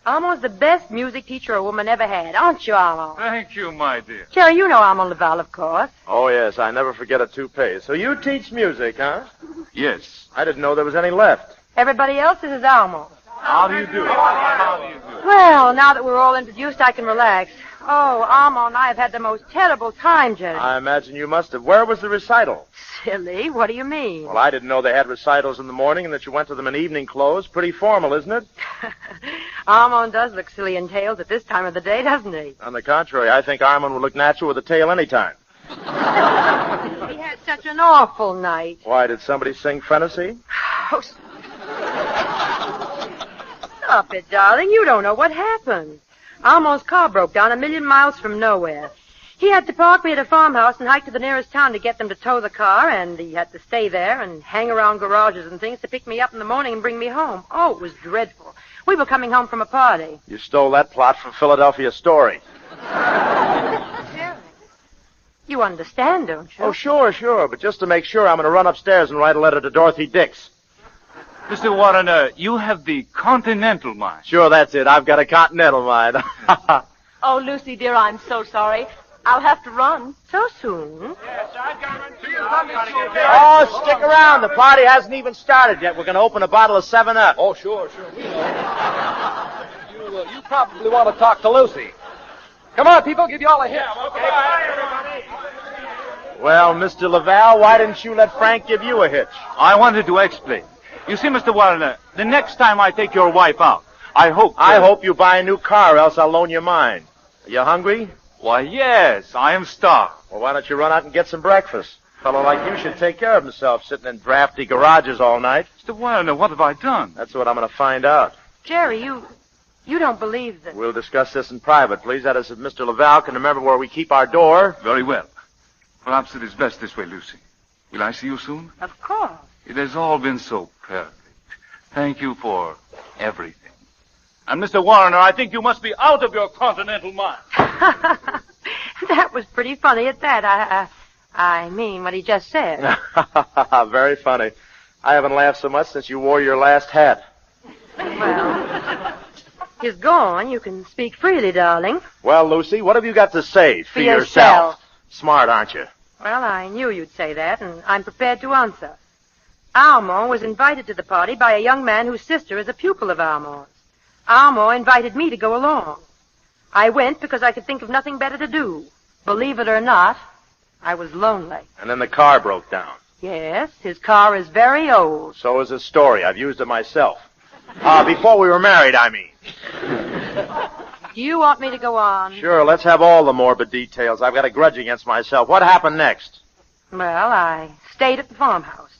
Amo's the best music teacher a woman ever had, aren't you, Amo? Thank you, my dear. Jerry, you know Amo Laval, of course. Oh, yes, I never forget a toupee. So you teach music, huh? Yes. I didn't know there was any left. Everybody else, this is Amo. How do you do? How do you do? Well, now that we're all introduced, I can relax. Oh, Amo and I have had the most terrible time, Jerry. I imagine you must have. Where was the recital? Silly, what do you mean? Well, I didn't know they had recitals in the morning and that you went to them in evening clothes. Pretty formal, isn't it? Armand does look silly in tails at this time of the day, doesn't he? On the contrary, I think Armand would look natural with a tail any time. We had such an awful night. Why, did somebody sing Fantasy? Oh, stop it, darling. You don't know what happened. Armand's car broke down 1,000,000 miles from nowhere. He had to park me at a farmhouse and hike to the nearest town to get them to tow the car, and he had to stay there and hang around garages and things to pick me up in the morning and bring me home. Oh, it was dreadful. We were coming home from a party. You stole that plot from Philadelphia Story. You understand, don't you? Oh, sure. But just to make sure, I'm going to run upstairs and write a letter to Dorothy Dix. Mr. Warren, you have the continental mind. Sure, that's it. I've got a continental mind. Oh, Lucy, dear, I'm so sorry. I'll have to run. So soon? Oh, stick around. The party hasn't even started yet. We're going to open a bottle of 7-Up. Oh, sure. You probably want to talk to Lucy. Come on, people, give you all a hit. Well, Mr. Laval, why didn't you let Frank give you a hitch? I wanted to explain. You see, Mr. Warren, the next time I take your wife out, I hope you buy a new car, or else I'll loan you mine. Are you hungry? Why, yes, I am starved. Well, why don't you run out and get some breakfast? A fellow like you should take care of himself, sitting in drafty garages all night. Mr. Warren, what have I done? That's what I'm going to find out. Jerry, you don't believe that... We'll discuss this in private, please. That is, if Mr. Laval can remember where we keep our door. Very well. Perhaps it is best this way, Lucy. Will I see you soon? Of course. It has all been so perfect. Thank you for everything. And, Mr. Warner, I think you must be out of your continental mind. That was pretty funny at that. I mean what he just said. Very funny. I haven't laughed so much since you wore your last hat. Well, he's gone. You can speak freely, darling. Well, Lucy, what have you got to say for yourself? Smart, aren't you? Well, I knew you'd say that, and I'm prepared to answer. Armand was invited to the party by a young man whose sister is a pupil of Armand's. Armand invited me to go along. I went because I could think of nothing better to do. Believe it or not, I was lonely. And then the car broke down. Yes, his car is very old. So is his story. I've used it myself. Before we were married, I mean. Do you want me to go on? Sure, let's have all the morbid details. I've got a grudge against myself. What happened next? Well, I stayed at the farmhouse.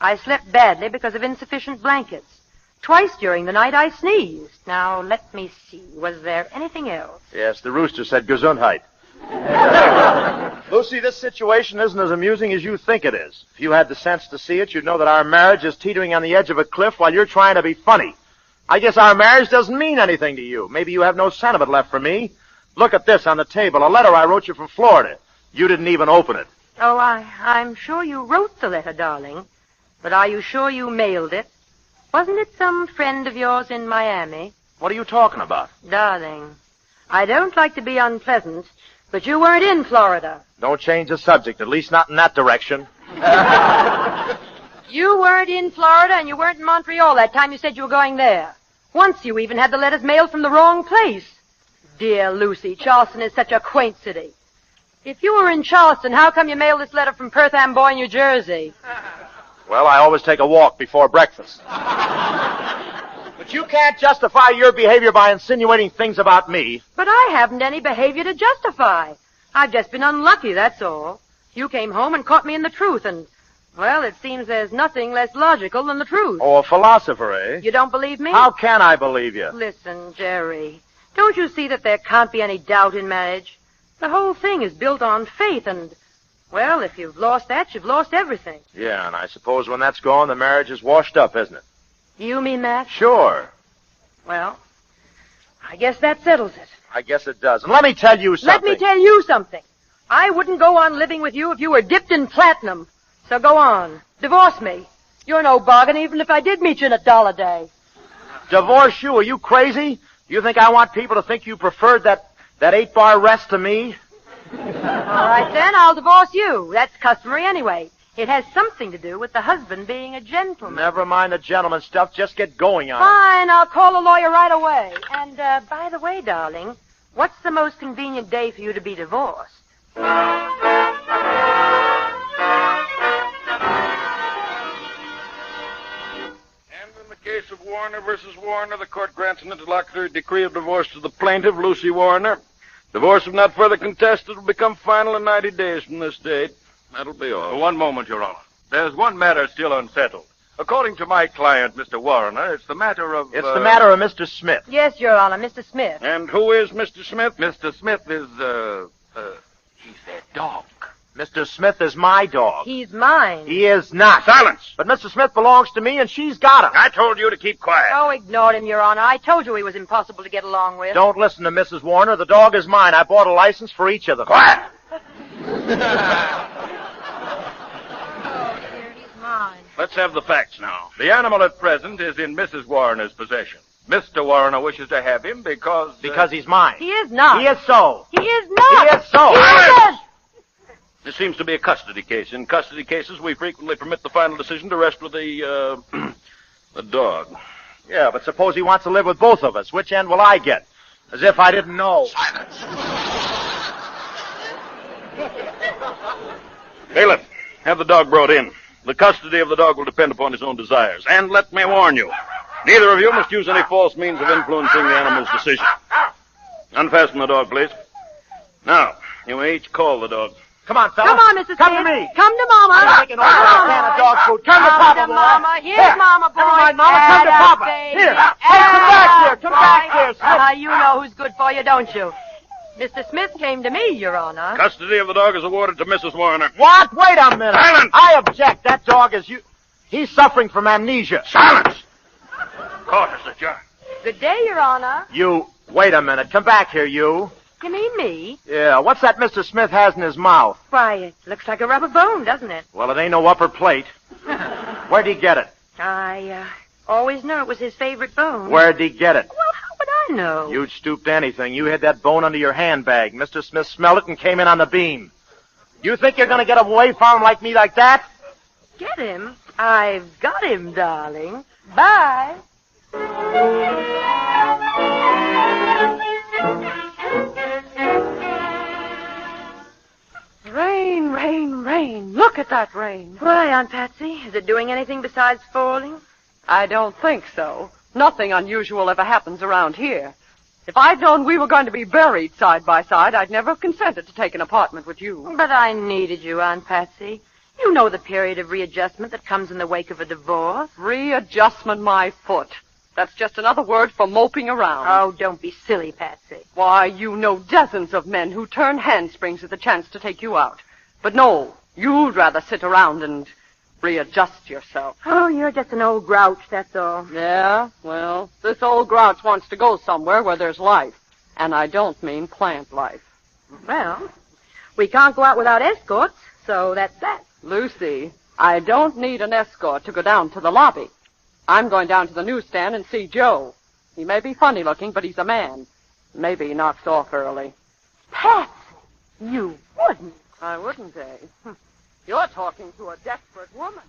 I slept badly because of insufficient blankets. Twice during the night I sneezed. Now, let me see. Was there anything else? Yes, the rooster said Gesundheit. Lucy, this situation isn't as amusing as you think it is. If you had the sense to see it, you'd know that our marriage is teetering on the edge of a cliff while you're trying to be funny. I guess our marriage doesn't mean anything to you. Maybe you have no sentiment left for me. Look at this on the table, a letter I wrote you from Florida. You didn't even open it. Oh, I'm sure you wrote the letter, darling. But are you sure you mailed it? Wasn't it some friend of yours in Miami? What are you talking about? Darling, I don't like to be unpleasant, but you weren't in Florida. Don't change the subject, at least not in that direction. You weren't in Florida, and you weren't in Montreal that time you said you were going there. Once you even had the letters mailed from the wrong place. Dear Lucy, Charleston is such a quaint city. If you were in Charleston, how come you mailed this letter from Perth Amboy, New Jersey? Well, I always take a walk before breakfast. But you can't justify your behavior by insinuating things about me. But I haven't any behavior to justify. I've just been unlucky, that's all. You came home and caught me in the truth, and, well, it seems there's nothing less logical than the truth. Oh, a philosopher, eh? You don't believe me? How can I believe you? Listen, Jerry, don't you see that there can't be any doubt in marriage? The whole thing is built on faith, and, well, if you've lost that, you've lost everything. Yeah, and I suppose when that's gone, the marriage is washed up, isn't it? You mean that? Sure. Well, I guess that settles it. I guess it does. And let me tell you something. Let me tell you something. I wouldn't go on living with you if you were dipped in platinum. So go on. Divorce me. You're no bargain even if I did meet you in $1 a day. Divorce you? Are you crazy? You think I want people to think you preferred that 8-bar rest to me? All right, then, I'll divorce you. That's customary anyway. It has something to do with the husband being a gentleman. Never mind the gentleman stuff. Just get going on it. Fine, I'll call a lawyer right away. And, by the way, darling, what's the most convenient day for you to be divorced? In the case of Warner versus Warner, the court grants an interlocutory decree of divorce to the plaintiff, Lucy Warner. Divorce, if not further contested, will become final in 90 days from this date. That'll be all. One moment, Your Honor. There's one matter still unsettled. According to my client, Mr. Warner, it's the matter of... It's the matter of Mr. Smith. Yes, Your Honor, Mr. Smith. And who is Mr. Smith? Mr. Smith is, he's their dog. Mr. Smith is my dog. He's mine. He is not. Silence! But Mr. Smith belongs to me, and she's got him. I told you to keep quiet. Oh, ignore him, Your Honor. I told you he was impossible to get along with. Don't listen to Mrs. Warner. The dog is mine. I bought a license for each of them. Quiet! Let's have the facts now. The animal at present is in Mrs. Warner's possession. Mr. Warner wishes to have him because... Because he's mine. He is not. He is so. He is not. He is so. He is. This seems to be a custody case. In custody cases, we frequently permit the final decision to rest with the dog. Yeah, but suppose he wants to live with both of us. Which end will I get? As if I didn't know. Silence. Bailiff, have the dog brought in. The custody of the dog will depend upon his own desires. And let me warn you, neither of you must use any false means of influencing the animal's decision. Unfasten the dog, please. Now, you may each call the dog. Come on, fella. Come on, Mrs. Come Smith. to me. Come to Mama. I'm taking over a can of dog food. Come to Papa, boy. Mama. Here's Here. Mama, boy. Never mind, Mama. Come to Papa. Here. Hey, come back here. Come back here, Smith. You know who's good for you, don't you? Mr. Smith came to me, Your Honor. Custody of the dog is awarded to Mrs. Warner. What? Wait a minute. Silence! I object. That dog is you. He's suffering from amnesia. Silence! Cautiously, John. Good day, Your Honor. You. Wait a minute. Come back here, you. You mean me? Yeah, what's that Mr. Smith has in his mouth? Why, it looks like a rubber bone, doesn't it? Well, it ain't no upper plate. Where'd he get it? I always knew it was his favorite bone. Where'd he get it? Well, how would I know? You'd stoop to anything. You hid that bone under your handbag. Mr. Smith smelled it and came in on the beam. You think you're going to get away from him like me like that? Get him? I've got him, darling. Bye. Rain, rain, rain. Look at that rain. Why, Aunt Patsy? Is it doing anything besides falling? I don't think so. Nothing unusual ever happens around here. If I'd known we were going to be buried side by side, I'd never have consented to take an apartment with you. But I needed you, Aunt Patsy. You know the period of readjustment that comes in the wake of a divorce. Readjustment, my foot. That's just another word for moping around. Oh, don't be silly, Patsy. Why, you know dozens of men who turn handsprings at the chance to take you out. But no, you'd rather sit around and readjust yourself. Oh, you're just an old grouch, that's all. Yeah? Well, this old grouch wants to go somewhere where there's life. And I don't mean plant life. Well, we can't go out without escorts, so that's that. Lucy, I don't need an escort to go down to the lobby. I'm going down to the newsstand and see Joe. He may be funny looking, but he's a man. Maybe he knocks off early. Patsy, you wouldn't. I wouldn't, eh? You're talking to a desperate woman.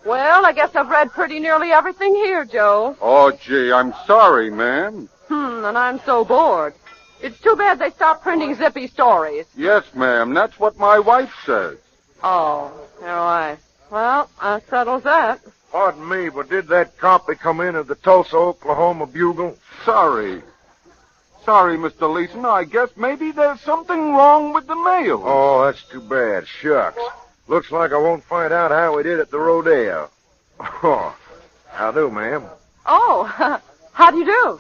Well, I guess I've read pretty nearly everything here, Joe. Oh, gee, I'm sorry, ma'am. And I'm so bored. It's too bad they stopped printing zippy stories. Yes, ma'am, that's what my wife says. Oh, your wife. Well, that settles that. Pardon me, but did that copy come in of the Tulsa, Oklahoma Bugle? Sorry. Sorry, Mr. Leeson. I guess maybe there's something wrong with the mail. Oh, that's too bad. Shucks. Looks like I won't find out how we did at the rodeo. Oh, how do, ma'am? Oh, how do you do?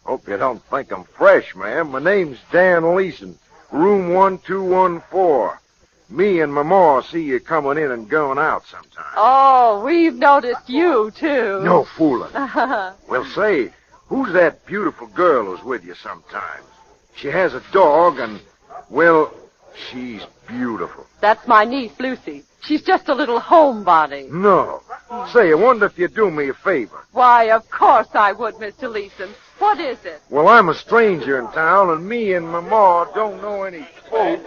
Hope you don't think I'm fresh, ma'am. My name's Dan Leeson, room 1214. Me and my ma see you coming in and going out sometime. Oh, we've noticed you, too. No fooling. Well, say, Who's that beautiful girl who's with you sometimes? She has a dog and, well, she's beautiful. That's my niece, Lucy. She's just a little homebody. No. Say, I wonder if you'd do me a favor. Why, of course I would, Mr. Leeson. What is it? Well, I'm a stranger in town, and me and my ma don't know any folks.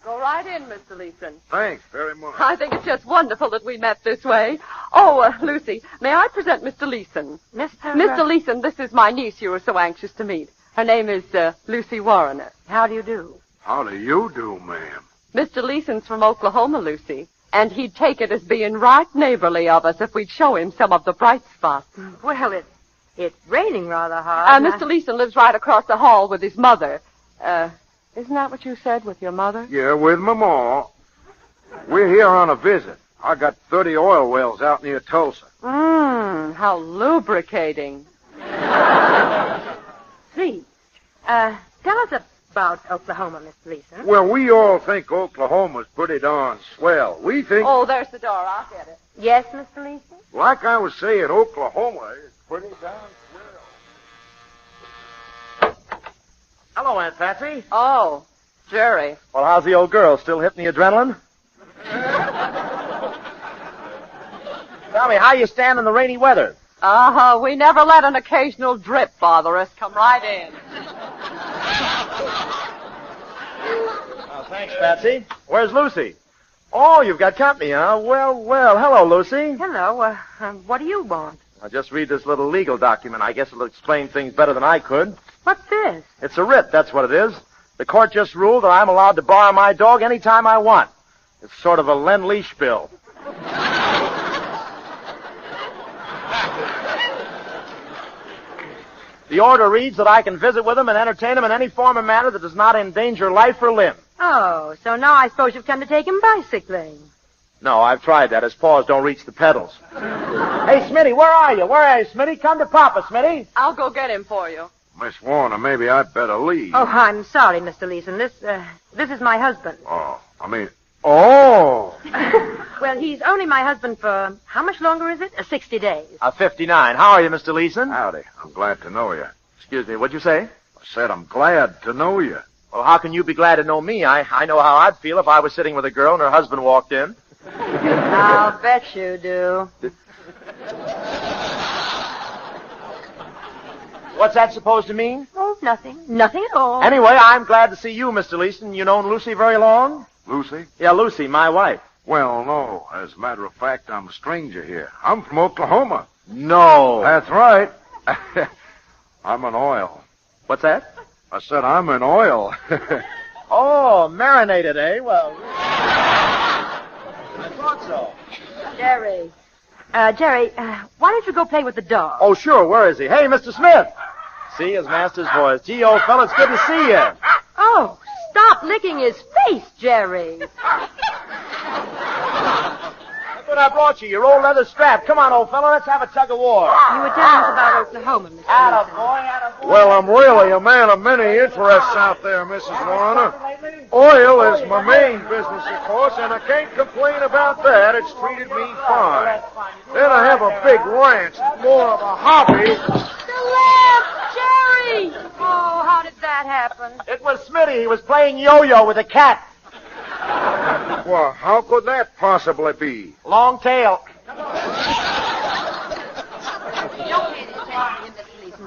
Go right in, Mr. Leeson. Thanks very much. I think it's just wonderful that we met this way. Oh, Lucy, may I present Mr. Leeson? Mr. Leeson, this is my niece you were so anxious to meet. Her name is Lucy Warrener. How do you do? How do you do, ma'am? Mr. Leeson's from Oklahoma, Lucy, and he'd take it as being right neighborly of us if we'd show him some of the bright spots. Well, it's raining rather hard. Mr. Leeson lives right across the hall with his mother. Isn't that what you said, with your mother? Yeah, with my ma. We're here on a visit. I got 30 oil wells out near Tulsa. How lubricating. Please, tell us about Oklahoma, Mr. Leeson. Well, we all think Oklahoma's pretty darn swell. We think... Oh, there's the door. I'll get it. Yes, Mr. Leeson? Like I was saying, Oklahoma is pretty darn swell. Hello, Aunt Patsy. Oh, Jerry. Well, how's the old girl? Still hitting the adrenaline? Tell me, how you stand in the rainy weather? We never let an occasional drip bother us. Come right in. Oh, thanks, Patsy. Where's Lucy? Oh, you've got company, huh? Well. Hello, Lucy. Hello. What do you want? I'll just read this little legal document. I guess it'll explain things better than I could. What's this? It's a writ, that's what it is. The court just ruled that I'm allowed to borrow my dog any time I want. It's sort of a Lend-Leash bill. The order reads that I can visit with him and entertain him in any form or manner that does not endanger life or limb. Oh, so now I suppose you've come to take him bicycling. No, I've tried that. His paws don't reach the pedals. Hey, Smitty, where are you? Smitty? Come to Papa, Smitty. I'll go get him for you. Miss Warner, maybe I'd better leave. Oh, I'm sorry, Mr. Leeson. This is my husband. Oh. Well, he's only my husband for, how much longer is it? 60 days. 59. How are you, Mr. Leeson? Howdy. I'm glad to know you. Excuse me, what'd you say? I said I'm glad to know you. Well, how can you be glad to know me? I know how I'd feel if I was sitting with a girl and her husband walked in. I'll bet you do. What's that supposed to mean? Oh, nothing. Nothing at all. Anyway, I'm glad to see you, Mr. Leeson. You known Lucy very long? Lucy? Yeah, Lucy, my wife. Well, no. As a matter of fact, I'm a stranger here. I'm from Oklahoma. No. That's right. I'm in oil. What's that? I said I'm in oil. Oh, marinated, eh? Well, I thought so. Jerry, why don't you go play with the dog? Oh, sure. Where is he? Hey, Mr. Smith. See his master's voice. Gee, old fella, it's good to see you. Oh, stop licking his face, Jerry. Look what I brought you, your old leather strap. Come on, old fella, let's have a tug of war. You were telling us about Oklahoma, Mr. Attaboy. Well, I'm really a man of many interests out there, Mrs. Warner. Oil is my main business, of course, and I can't complain about that. It's treated me fine. Then I have a big ranch, more of a hobby. The lamp, Jerry! Oh, how did that happen? It was Smitty. He was playing yo-yo with a cat. Well, how could that possibly be? Long tail.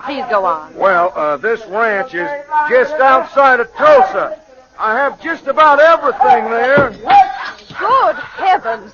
Please go on. Well, this ranch is just outside of Tulsa. I have just about everything there. Good heavens.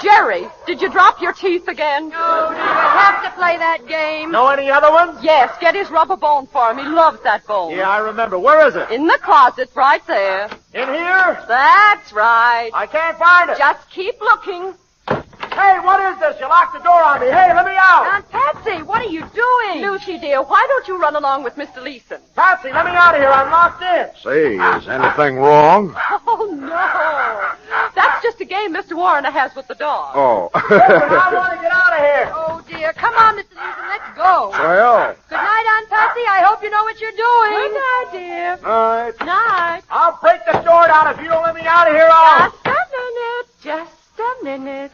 Jerry, did you drop your teeth again? No, do you have to play that game? Know any other ones? Yes, get his rubber bone for him. He loves that bone. Yeah, I remember. Where is it? In the closet, right there. In here? That's right. I can't find it. Just keep looking. Hey, what is this? You locked the door on me. Hey, let me out. Aunt Patsy, what are you doing? Lucy, dear, why don't you run along with Mr. Leeson? Patsy, let me out of here. I'm locked in. Say, is anything wrong? Oh, no. That's just a game Mr. Warner has with the dog. Oh. Listen, I want to get out of here. Oh, dear. Come on, Mr. Leeson, let's go. Well. Good night, Aunt Patsy. I hope you know what you're doing. Good night, dear. Night. Night. I'll break the door down if you don't let me out of here. Just a minute. Just a a minute.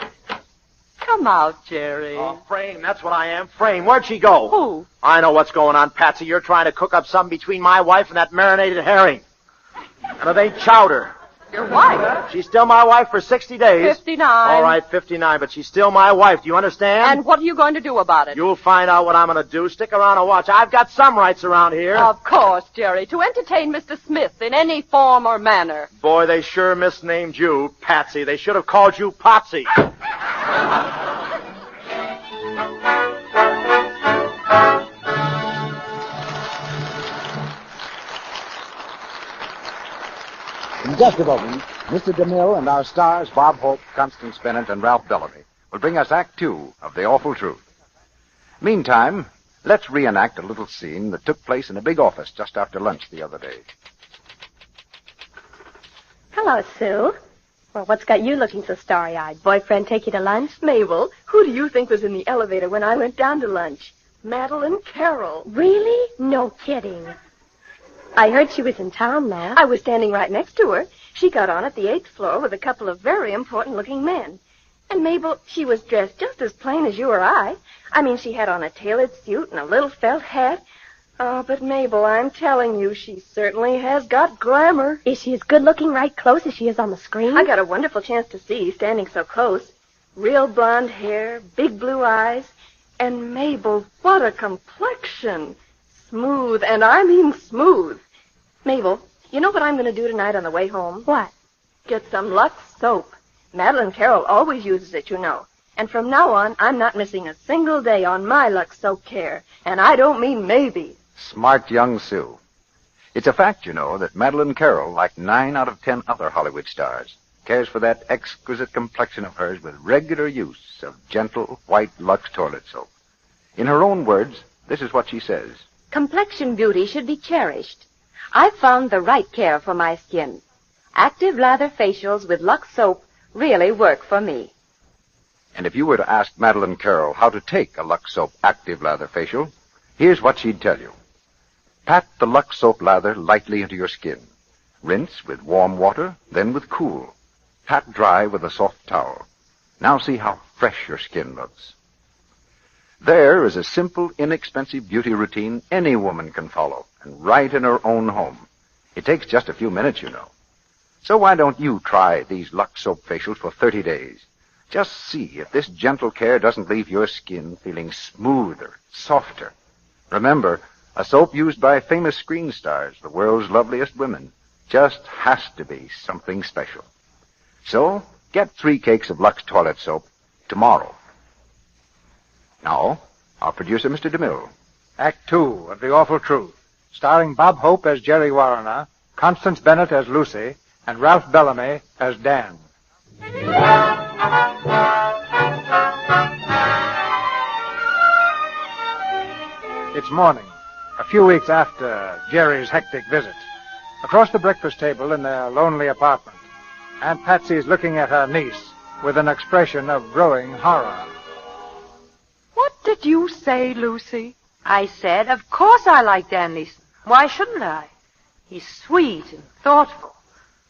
Come out, Jerry. Oh, Frame, that's what I am. Frame, where'd she go? Who? I know what's going on, Patsy. You're trying to cook up something between my wife and that marinated herring. And it ain't chowder. Your wife? She's still my wife for 60 days. 59. All right, 59, but she's still my wife. Do you understand? And what are you going to do about it? You'll find out what I'm going to do. Stick around and watch. I've got some rights around here. Of course, Jerry. To entertain Mr. Smith in any form or manner. Boy, they sure misnamed you, Patsy. They should have called you Potsy. In just a moment, Mr. DeMille and our stars, Bob Hope, Constance Bennett, and Ralph Bellamy, will bring us Act Two of The Awful Truth. Meantime, let's reenact a little scene that took place in a big office just after lunch the other day. Hello, Sue. Well, what's got you looking so starry-eyed? Boyfriend take you to lunch? Mabel, who do you think was in the elevator when I went down to lunch? Madeline Carroll. Really? No kidding. I heard she was in town, though. I was standing right next to her. She got on at the 8th floor with a couple of very important-looking men. And Mabel, she was dressed just as plain as you or I. I mean, she had on a tailored suit and a little felt hat. Oh, but Mabel, I'm telling you, she certainly has got glamour. Is she as good-looking right close as she is on the screen? I got a wonderful chance to see, standing so close. Real blonde hair, big blue eyes. And Mabel, what a complexion. Smooth, and I mean smooth. Mabel, you know what I'm going to do tonight on the way home? What? Get some Lux soap. Madeline Carroll always uses it, you know. And from now on, I'm not missing a single day on my Lux soap care. And I don't mean maybe. Smart young Sue. It's a fact, you know, that Madeline Carroll, like 9 out of 10 other Hollywood stars, cares for that exquisite complexion of hers with regular use of gentle, white Lux toilet soap. In her own words, this is what she says. Complexion beauty should be cherished. I've found the right care for my skin. Active lather facials with Lux soap really work for me. And if you were to ask Madeline Carroll how to take a Lux soap active lather facial, here's what she'd tell you. Pat the Lux soap lather lightly into your skin. Rinse with warm water, then with cool. Pat dry with a soft towel. Now see how fresh your skin looks. There is a simple, inexpensive beauty routine any woman can follow, and right in her own home. It takes just a few minutes, you know. So why don't you try these Lux soap facials for 30 days? Just see if this gentle care doesn't leave your skin feeling smoother, softer. Remember, a soap used by famous screen stars, the world's loveliest women, just has to be something special. So, get 3 cakes of Lux toilet soap tomorrow. Now, our producer, Mr. DeMille. Act Two of The Awful Truth, starring Bob Hope as Jerry Warner, Constance Bennett as Lucy, and Ralph Bellamy as Dan. It's morning, a few weeks after Jerry's hectic visit. Across the breakfast table in their lonely apartment, Aunt Patsy's looking at her niece with an expression of growing horror. What did you say, Lucy? I said, of course I like Dan Leeson. Why shouldn't I? He's sweet and thoughtful.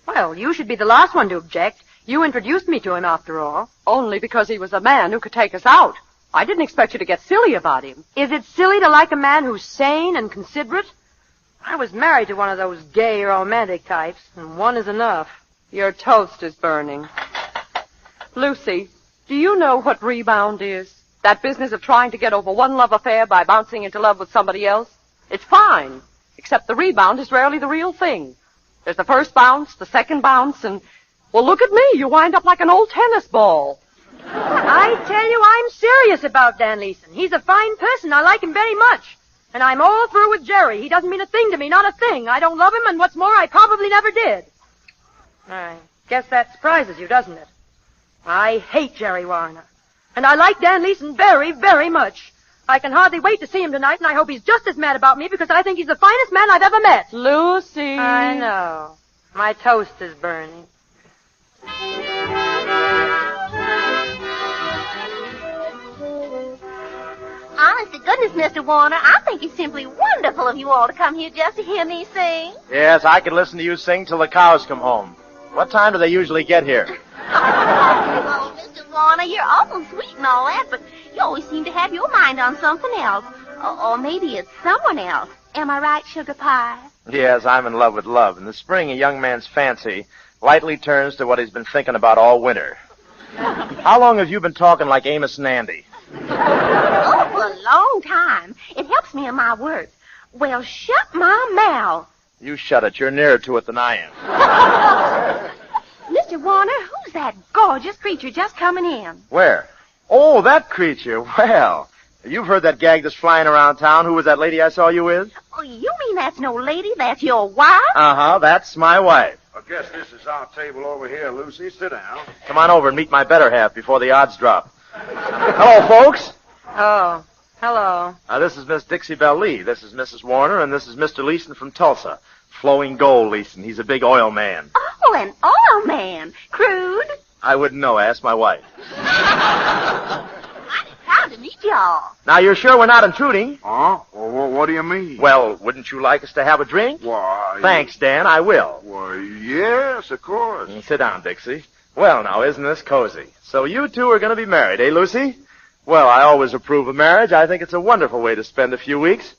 Well, you should be the last one to object. You introduced me to him, after all. Only because he was a man who could take us out. I didn't expect you to get silly about him. Is it silly to like a man who's sane and considerate? I was married to one of those gay romantic types, and one is enough. Your toast is burning. Lucy, do you know what rebound is? That business of trying to get over one love affair by bouncing into love with somebody else? It's fine, except the rebound is rarely the real thing. There's the first bounce, the second bounce, and, well, look at me. You wind up like an old tennis ball. I tell you, I'm serious about Dan Leeson. He's a fine person. I like him very much. And I'm all through with Jerry. He doesn't mean a thing to me, not a thing. I don't love him, and what's more, I probably never did. I guess that surprises you, doesn't it? I hate Jerry Warner. And I like Dan Leeson very, very much. I can hardly wait to see him tonight, and I hope he's just as mad about me because I think he's the finest man I've ever met. Lucy. I know. My toast is burning. Honest to goodness, Mr. Warner, I think it's simply wonderful of you all to come here just to hear me sing. Yes, I could listen to you sing till the cows come home. What time do they usually get here? Oh, Warner, you're awful sweet and all that, but you always seem to have your mind on something else. Or maybe it's someone else. Am I right, Sugar Pie? Yes, I'm in love with love. In the spring, a young man's fancy lightly turns to what he's been thinking about all winter. How long have you been talking like Amos and Andy? Oh, for a long time. It helps me in my work. Well, shut my mouth. You shut it. You're nearer to it than I am. Mr. Warner, who's that gorgeous creature just coming in? Where? Oh, that creature. Well, you've heard that gag that's flying around town. Who was that lady I saw you with? Oh, you mean that's no lady? That's your wife? Uh-huh, that's my wife. I guess this is our table over here, Lucy. Sit down. Come on over and meet my better half before the odds drop. Hello, folks. Oh, hello. This is Miss Dixie Belle Lee. This is Mrs. Warner, and this is Mr. Leeson from Tulsa. Flowing Gold Leeson. He's a big oil man. Oh, an oil man. Crude? I wouldn't know. Ask my wife. Proud to meet y'all. Now, you're sure we're not intruding? Huh? Well, what do you mean? Well, wouldn't you like us to have a drink? Why... Thanks, Dan. I will. Why, yes, of course. Sit down, Dixie. Well, now, isn't this cozy? So you two are going to be married, eh, Lucy? Well, I always approve of marriage. I think it's a wonderful way to spend a few weeks.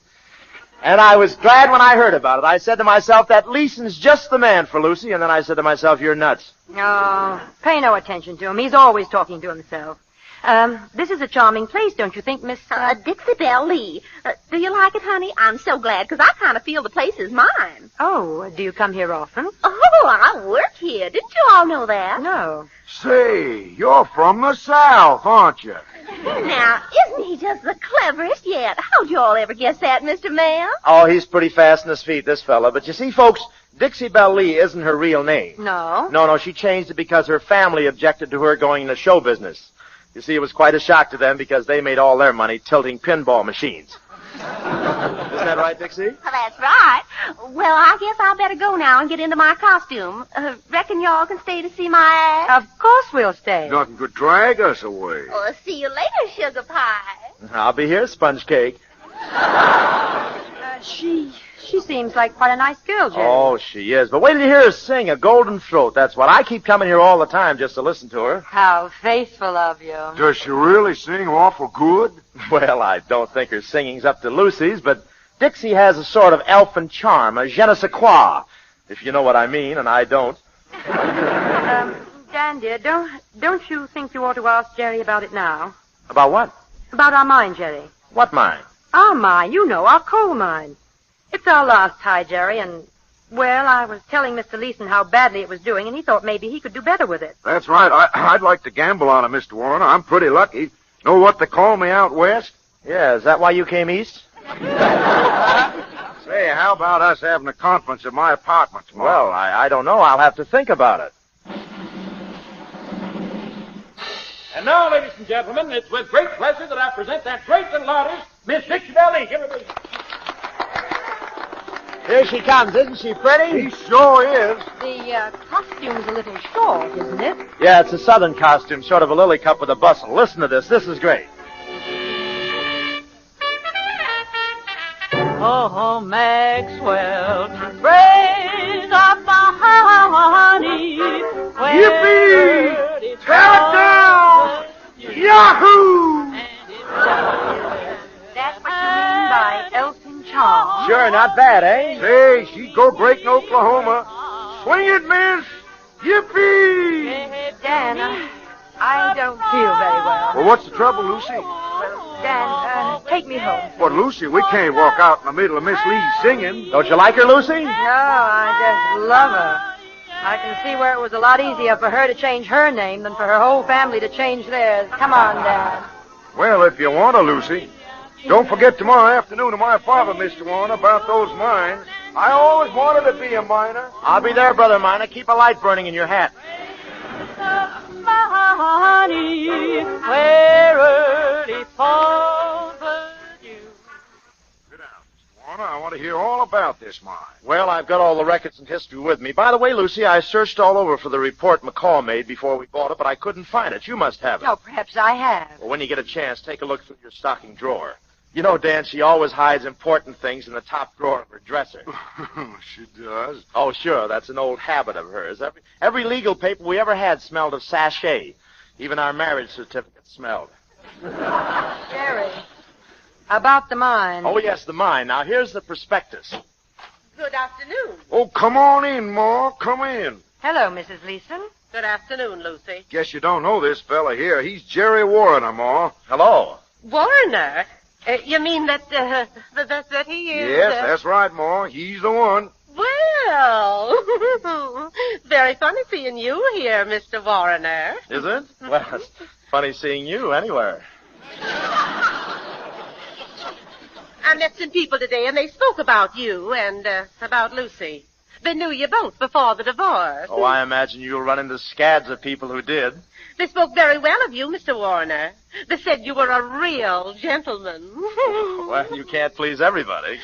And I was glad when I heard about it. I said to myself, that Leeson's just the man for Lucy. And then I said to myself, you're nuts. Oh, pay no attention to him. He's always talking to himself. This is a charming place, don't you think, Miss... Dixie Belle Lee. Do you like it, honey? I'm so glad, because I kind of feel the place is mine. Oh, do you come here often? Oh, I work here. Didn't you all know that? No. Say, you're from the South, aren't you? Now, isn't he just the cleverest yet? How'd you all ever guess that, Mr. Mayor? Oh, he's pretty fast on his feet, this fella. But you see, folks, Dixie Belle Lee isn't her real name. No? No, she changed it because her family objected to her going into show business. You see, it was quite a shock to them because they made all their money tilting pinball machines. Isn't that right, Dixie? Well, that's right. Well, I guess I better go now and get into my costume. Reckon y'all can stay to see my act? Of course we'll stay. Nothing could drag us away. Well, see you later, Sugar Pie. I'll be here, Sponge Cake. She seems like quite a nice girl, Jerry. Oh, she is. But wait till you hear her sing, a golden throat. That's what. I keep coming here all the time just to listen to her. How faithful of you. Does she really sing awful good? Well, I don't think her singing's up to Lucy's, but Dixie has a sort of elfin charm, a je ne sais quoi, if you know what I mean, and I don't. Dan, dear, don't you think you ought to ask Jerry about it now? About what? About our mine, Jerry. What mine? Our mine, you know, our coal mine. It's our last tie, Jerry, and, well, I was telling Mr. Leeson how badly it was doing, and he thought maybe he could do better with it. That's right. I'd like to gamble on it, Mr. Warner. I'm pretty lucky. Know what they call me out west? Yeah, is that why you came east? Say, how about us having a conference at my apartment tomorrow? Well, I don't know. I'll have to think about it. And now, ladies and gentlemen, it's with great pleasure that I present that great little artist, Miss Dixie Belle Lee. Give her a big... Here she comes, isn't she pretty? She sure is. The costume's a little short, isn't it? Yeah, it's a southern costume, sort of a lily cup with a bustle. Listen to this. This is great. Oh, Maxwell, to raise up the honey. Yippee! Tear it down! Yahoo! That's what you mean by elfin charm. Sure, not bad, eh? Say, she'd go break in Oklahoma. Swing it, miss! Yippee! Dan, I don't feel very well. Well, what's the trouble, Lucy? Well, Dan, take me home. But, Lucy, we can't walk out in the middle of Miss Lee's singing. Don't you like her, Lucy? No, I just love her. I can see where it was a lot easier for her to change her name than for her whole family to change theirs. Come on, Dan. Well, if you want to, Lucy. Don't forget tomorrow afternoon to my father, Mr. Warner, about those mines. I always wanted to be a miner. I'll be there, Brother Miner. Keep a light burning in your hat. Honey, where early falls the dew. Sit down, Mr. Warner. I want to hear all about this mine. Well, I've got all the records and history with me. By the way, Lucy, I searched all over for the report McCall made before we bought it, but I couldn't find it. You must have it. Oh, perhaps I have. Well, when you get a chance, take a look through your stocking drawer. You know, Dan, she always hides important things in the top drawer of her dresser. She does? Oh, sure. That's an old habit of hers. Every legal paper we ever had smelled of sachet. Even our marriage certificate smelled. Jerry, about the mine. Oh, yes, the mine. Now, here's the prospectus. Good afternoon. Oh, come on in, Ma. Come in. Hello, Mrs. Leeson. Good afternoon, Lucy. Guess you don't know this fella here. He's Jerry Warner, Ma. Hello. Warner? You mean that he is... Yes, that's right, Ma. He's the one. Well, very funny seeing you here, Mr. Warner. Is it? Well, it's funny seeing you anywhere. I met some people today, and they spoke about you and about Lucy. They knew you both before the divorce. Oh, I imagine you'll run into scads of people who did. They spoke very well of you, Mr. Warner. They said you were a real gentleman. Well, you can't please everybody.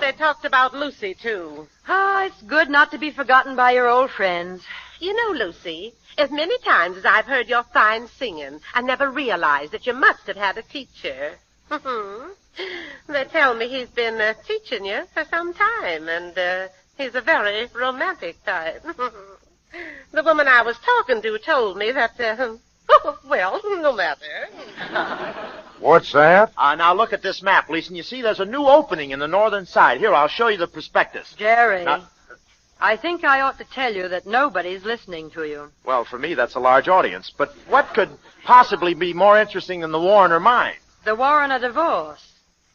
They talked about Lucy, too. Ah, it's good not to be forgotten by your old friends. You know, Lucy, as many times as I've heard your fine singing, I never realized that you must have had a teacher. They tell me he's been teaching you for some time, and he's a very romantic type. The woman I was talking to told me that, well, no matter. What's that? Now look at this map, Leeson. You see, there's a new opening in the northern side. Here, I'll show you the prospectus. Jerry, I think I ought to tell you that nobody's listening to you. Well, for me, that's a large audience. But what could possibly be more interesting than the Warner mine? The Warner divorce.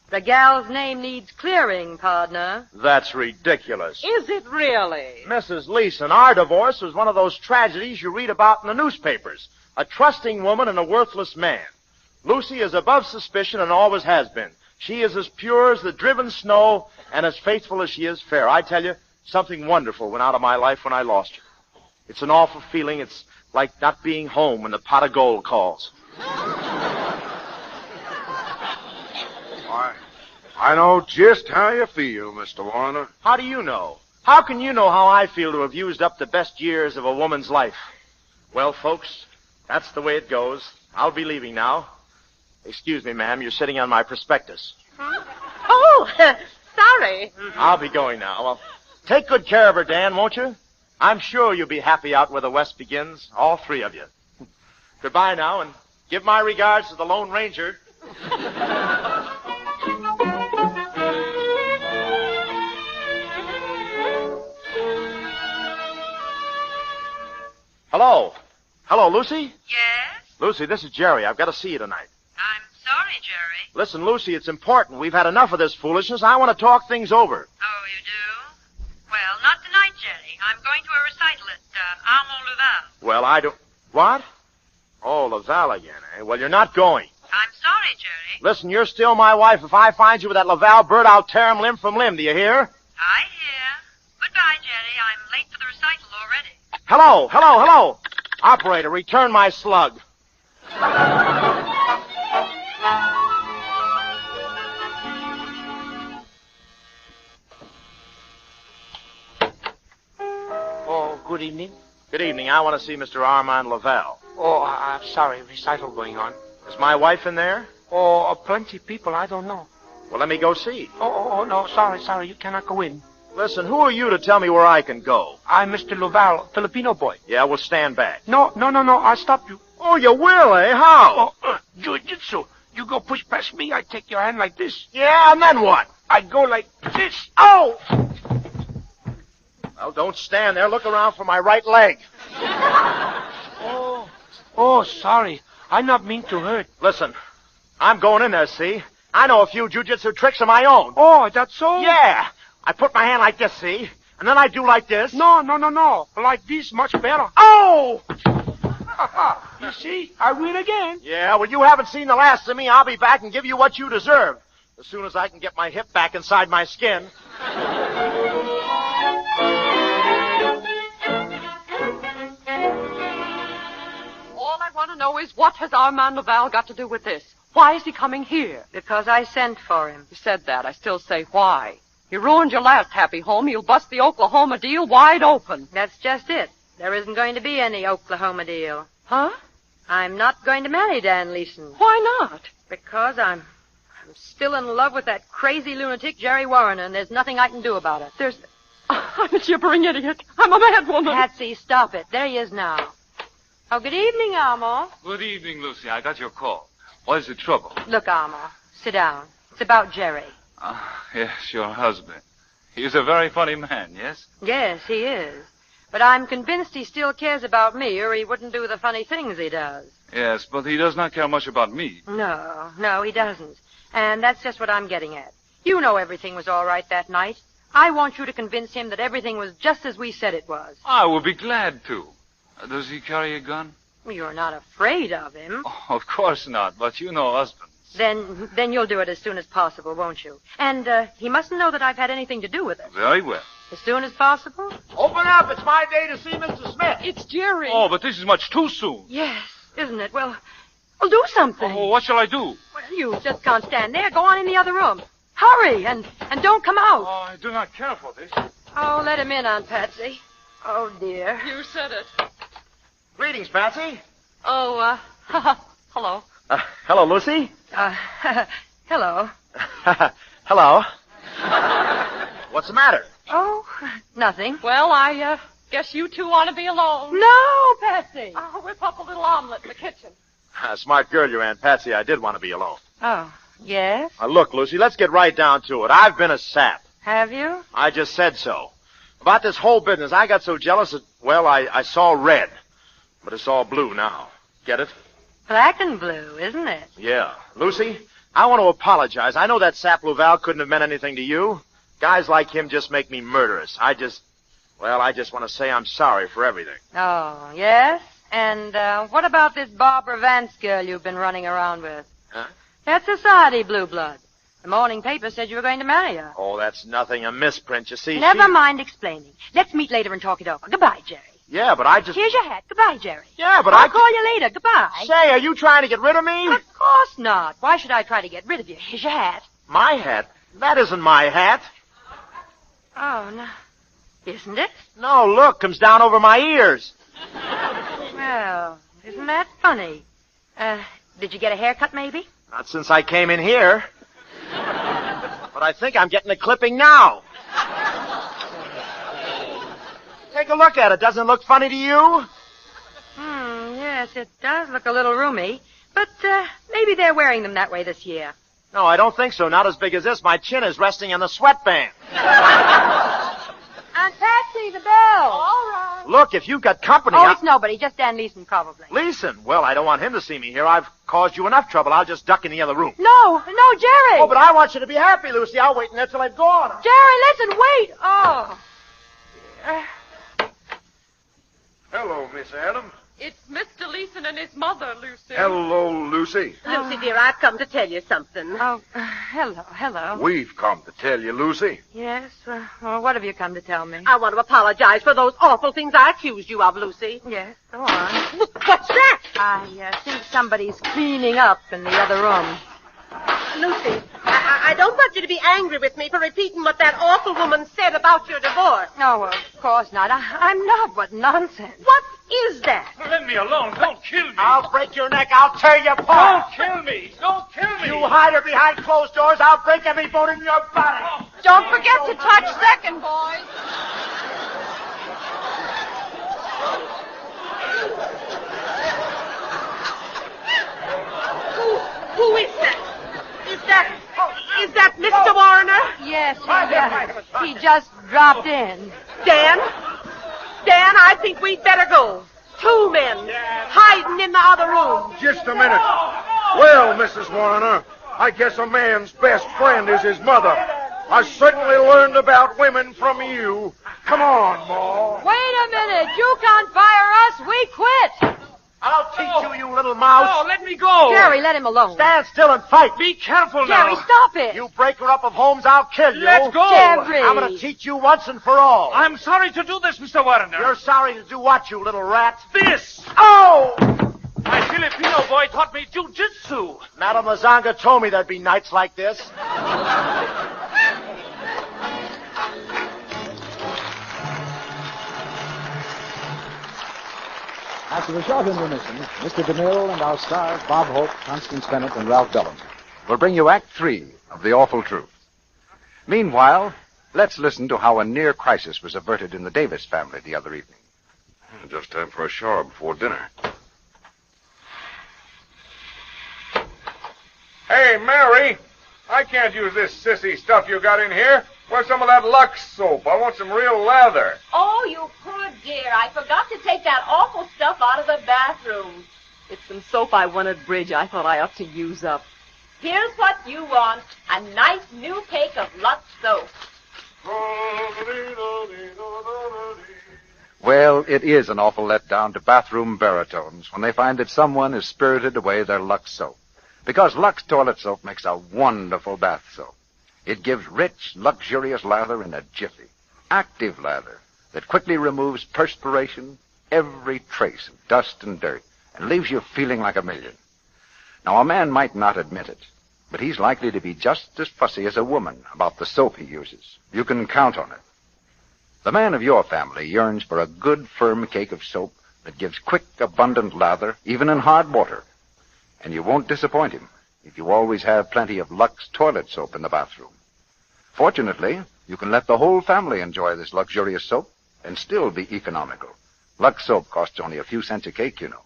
The gal's name needs clearing, partner. That's ridiculous. Is it really? Mrs. Leeson, our divorce was one of those tragedies you read about in the newspapers. A trusting woman and a worthless man. Lucy is above suspicion and always has been. She is as pure as the driven snow and as faithful as she is fair. I tell you, something wonderful went out of my life when I lost her. It's an awful feeling. It's like not being home when the pot of gold calls. I know just how you feel, Mr. Warner. How do you know? How can you know how I feel to have used up the best years of a woman's life? Well, folks, that's the way it goes. I'll be leaving now. Excuse me, ma'am. You're sitting on my prospectus. Oh, sorry. I'll be going now. Well, take good care of her, Dan, won't you? I'm sure you'll be happy out where the West begins, all three of you. Goodbye now, and give my regards to the Lone Ranger. Hello. Hello, Lucy? Yes? Lucy, this is Jerry. I've got to see you tonight. I'm sorry, Jerry. Listen, Lucy, it's important. We've had enough of this foolishness. I want to talk things over. Oh, you do? Well, not tonight, Jerry. I'm going to a recital at Armand Laval. Well, I don't... What? Oh, Laval again, eh? Well, you're not going. I'm sorry, Jerry. Listen, you're still my wife. If I find you with that Laval bird, I'll tear him limb from limb. Do you hear? I hear. Goodbye, Jerry. I'm late for the recital already. Hello, hello, hello. Operator, return my slug. Oh, good evening. Good evening. I want to see Mr. Armand Laval. Oh, I'm sorry. Recital going on. Is my wife in there? Oh, plenty of people. I don't know. Well, let me go see. Oh, no. Sorry. You cannot go in. Listen, who are you to tell me where I can go? I'm Mr. Laval, Filipino boy. Yeah, well, stand back. No. I'll stop you. Oh, you will, eh? How? Oh, jiu-jitsu. You go push past me, I take your hand like this. Yeah, and then what? I go like this. Oh! Well, don't stand there. Look around for my right leg. Oh, sorry. I not mean to hurt. Listen, I'm going in there, see? I know a few jiu-jitsu tricks of my own. Oh, that's so? Yeah. I put my hand like this, see? And then I do like this. No. Like this, much better. Oh! You see, I win again. Yeah, well, you haven't seen the last of me. I'll be back and give you what you deserve. As soon as I can get my hip back inside my skin. All I want to know is what has Armand Laval got to do with this? Why is he coming here? Because I sent for him. You said that. I still say why. He ruined your last happy home. He'll bust the Oklahoma deal wide open. That's just it. There isn't going to be any Oklahoma deal. Huh? I'm not going to marry Dan Leeson. Why not? Because I'm still in love with that crazy lunatic Jerry Warner, and there's nothing I can do about it. I'm a gibbering idiot. I'm a mad woman. Patsy, stop it. There he is now. Oh, good evening, Alma. Good evening, Lucy. I got your call. What is the trouble? Look, Alma, sit down. It's about Jerry. Yes, your husband. He's a very funny man, yes? Yes, he is. But I'm convinced he still cares about me, or he wouldn't do the funny things he does. Yes, but he does not care much about me. No, he doesn't. And that's just what I'm getting at. You know everything was all right that night. I want you to convince him that everything was just as we said it was. I will be glad to. Does he carry a gun? You're not afraid of him. Oh, of course not, but you know husbands. Then you'll do it as soon as possible, won't you? And he mustn't know that I've had anything to do with it. Very well. As soon as possible? Open up. It's my day to see Mr. Smith. It's Jerry. Oh, but this is much too soon. Yes, isn't it? Well, do something. Oh, what shall I do? Well, you just can't stand there. Go on in the other room. Hurry, and don't come out. Oh, I do not care for this. Oh, let him in, Aunt Patsy. Oh, dear. You said it. Greetings, Patsy. Oh, hello. Hello, Lucy. Hello. Hello. What's the matter? Oh, nothing. Well, I guess you two want to be alone. No, Patsy. I'll whip up a little omelet in the kitchen. Smart girl, you Aunt Patsy. I did want to be alone. Oh, yes? Look, Lucy, let's get right down to it. I've been a sap. Have you? I just said so. About this whole business, I got so jealous that, well, I saw red. But it's all blue now. Get it? Black and blue, isn't it? Yeah. Lucy, I want to apologize. I know that sap Louval couldn't have meant anything to you. Guys like him just make me murderous. I just want to say I'm sorry for everything. Oh, yes? And what about this Barbara Vance girl you've been running around with? Huh? That's society blue blood. The morning paper said you were going to marry her. Oh, that's nothing. A misprint, you see. Never mind explaining. Let's meet later and talk it over. Goodbye, Jerry. Yeah, but I just... Here's your hat. Goodbye, Jerry. Yeah, but I'll call you later. Goodbye. Say, are you trying to get rid of me? Of course not. Why should I try to get rid of you? Here's your hat. My hat? That isn't my hat. Oh, no. Isn't it? No, look, comes down over my ears. Well, isn't that funny? Did you get a haircut, maybe? Not since I came in here. But I think I'm getting a clipping now. Take a look at it. Doesn't it look funny to you? Yes, it does look a little roomy. But maybe they're wearing them that way this year. No, I don't think so. Not as big as this. My chin is resting on the sweatband. Aunt Patsy, the bell. All right. Look, if you've got company... Oh, it's nobody. Just Dan Leeson, probably. Leeson? Well, I don't want him to see me here. I've caused you enough trouble. I'll just duck in the other room. No, Jerry. Oh, but I want you to be happy, Lucy. I'll wait in there till I've gone. Jerry, listen, wait. Oh. Hello, Miss Adams. It's Mr. Leeson and his mother, Lucy. Hello, Lucy. Lucy, dear, I've come to tell you something. Oh, hello. We've come to tell you, Lucy. Yes, well, what have you come to tell me? I want to apologize for those awful things I accused you of, Lucy. Yes, go on. What's that? I think somebody's cleaning up in the other room. Lucy, I don't want you to be angry with me for repeating what that awful woman said about your divorce. No, of course not. I'm not. What nonsense. What is that? Let me alone. Don't kill me. I'll break your neck. I'll tear you apart. Don't kill me. Don't kill me. You hide her behind closed doors. I'll break every bone in your body. Don't forget to touch second, boys. Who is that? Is that Mr. Warner? Yes, he just dropped in. Dan, I think we'd better go. 2 men hiding in the other room. Just a minute. Well, Mrs. Warner, I guess a man's best friend is his mother. I certainly learned about women from you. Come on, Ma. Wait a minute. You can't fire us. We quit. I'll teach you, you little mouse. Oh, let me go. Jerry, let him alone. Stand still and fight. Be careful now. Jerry, stop it. You breaker up of homes, I'll kill you. Let go. Jerry. I'm going to teach you once and for all. I'm sorry to do this, Mr. Warner. You're sorry to do what, you little rat? This. Oh! My Filipino boy taught me jujitsu. Madame Lazanga told me there'd be nights like this. After a short intermission, Mr. DeMille and our stars, Bob Hope, Constance Bennett, and Ralph Bellamy, will bring you Act 3 of The Awful Truth. Meanwhile, let's listen to how a near crisis was averted in the Davis family the other evening. Just time for a shower before dinner. Hey, Mary, I can't use this sissy stuff you got in here. Where's some of that Lux soap? I want some real lather. Oh, you poor dear. I forgot to take that awful stuff out of the bathroom. It's some soap I won at bridge I thought I ought to use up. Here's what you want. A nice new cake of Lux soap. Well, it is an awful letdown to bathroom baritones when they find that someone has spirited away their Lux soap. Because Lux toilet soap makes a wonderful bath soap. It gives rich, luxurious lather in a jiffy. Active lather that quickly removes perspiration, every trace of dust and dirt, and leaves you feeling like a million. Now, a man might not admit it, but he's likely to be just as fussy as a woman about the soap he uses. You can count on it. The man of your family yearns for a good, firm cake of soap that gives quick, abundant lather, even in hard water. And you won't disappoint him if you always have plenty of Lux toilet soap in the bathroom. Fortunately, you can let the whole family enjoy this luxurious soap and still be economical. Lux soap costs only a few cents a cake, you know.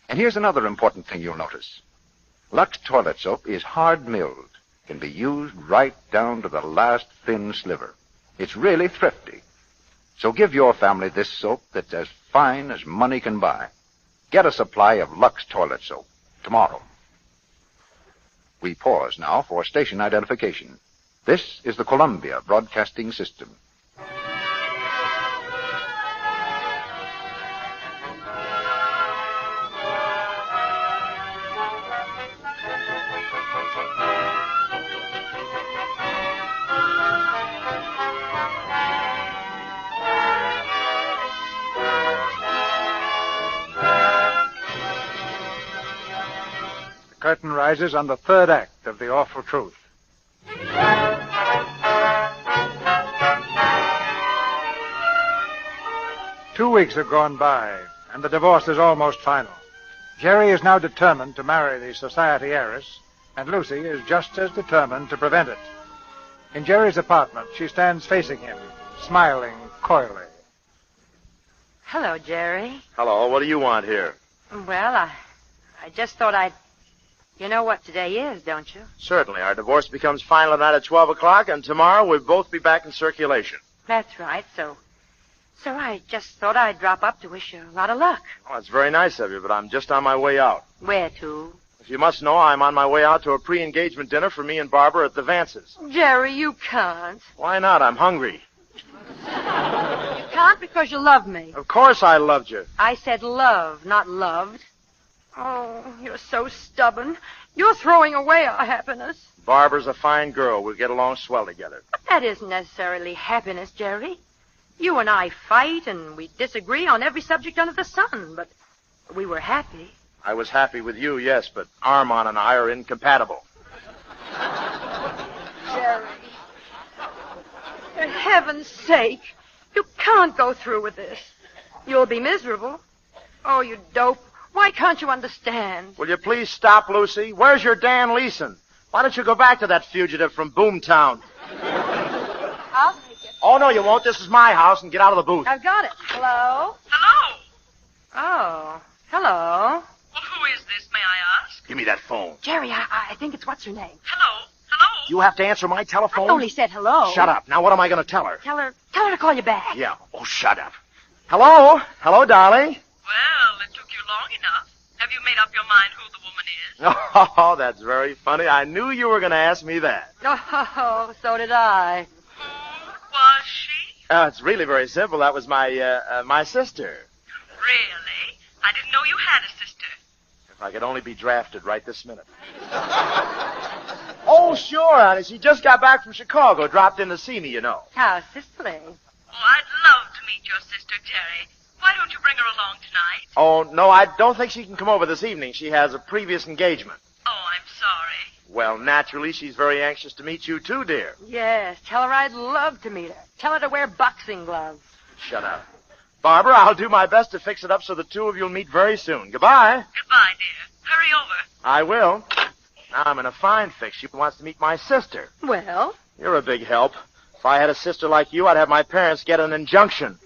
And here's another important thing you'll notice. Lux toilet soap is hard milled, can be used right down to the last thin sliver. It's really thrifty. So give your family this soap that's as fine as money can buy. Get a supply of Lux toilet soap tomorrow. We pause now for station identification. This is the Columbia Broadcasting System. The curtain rises on the third act of The Awful Truth. 2 weeks have gone by, and the divorce is almost final. Jerry is now determined to marry the society heiress, and Lucy is just as determined to prevent it. In Jerry's apartment, she stands facing him, smiling coyly. Hello, Jerry. Hello, what do you want here? Well, I just thought I'd... You know what today is, don't you? Certainly. Our divorce becomes final tonight at 12 o'clock, and tomorrow we'll both be back in circulation. That's right, so I just thought I'd drop up to wish you a lot of luck. Oh, it's very nice of you, but I'm just on my way out. Where to? If you must know, I'm on my way out to a pre-engagement dinner for me and Barbara at the Vances. Jerry, you can't. Why not? I'm hungry. You can't because you love me. Of course I loved you. I said love, not loved. Oh, you're so stubborn. You're throwing away our happiness. Barbara's a fine girl. We'll get along swell together. But that isn't necessarily happiness, Jerry. You and I fight and we disagree on every subject under the sun, but we were happy. I was happy with you, yes, but Armand and I are incompatible. Jerry, for heaven's sake, you can't go through with this. You'll be miserable. Oh, you dope. Why can't you understand? Will you please stop, Lucy? Where's your Dan Leeson? Why don't you go back to that fugitive from Boomtown? I'll take it. Oh, no, you won't. This is my house, and get out of the booth. I've got it. Hello? Hello? Oh, hello. Well, who is this, may I ask? Give me that phone. Jerry, I think it's what's her name. Hello? Hello? You have to answer my telephone? I only said hello. Shut up. Now, what am I going to tell her? Tell her to call you back. Yeah. Oh, shut up. Hello? Hello, darling? Well, it took you long enough. Have you made up your mind who the woman is? Oh, that's very funny. I knew you were going to ask me that. Oh, so did I. Who was she? It's really very simple. That was my sister. Really? I didn't know you had a sister. If I could only be drafted right this minute. Oh, sure, honey. She just got back from Chicago. Dropped in to see me, you know. How sisterly. Oh, I'd love to meet your sister, Jerry. Why don't you bring her along tonight? Oh, no, I don't think she can come over this evening. She has a previous engagement. Oh, I'm sorry. Well, naturally, she's very anxious to meet you, too, dear. Yes, tell her I'd love to meet her. Tell her to wear boxing gloves. Shut up. Barbara, I'll do my best to fix it up so the two of you will meet very soon. Goodbye. Goodbye, dear. Hurry over. I will. Now I'm in a fine fix. She wants to meet my sister. Well? You're a big help. If I had a sister like you, I'd have my parents get an injunction.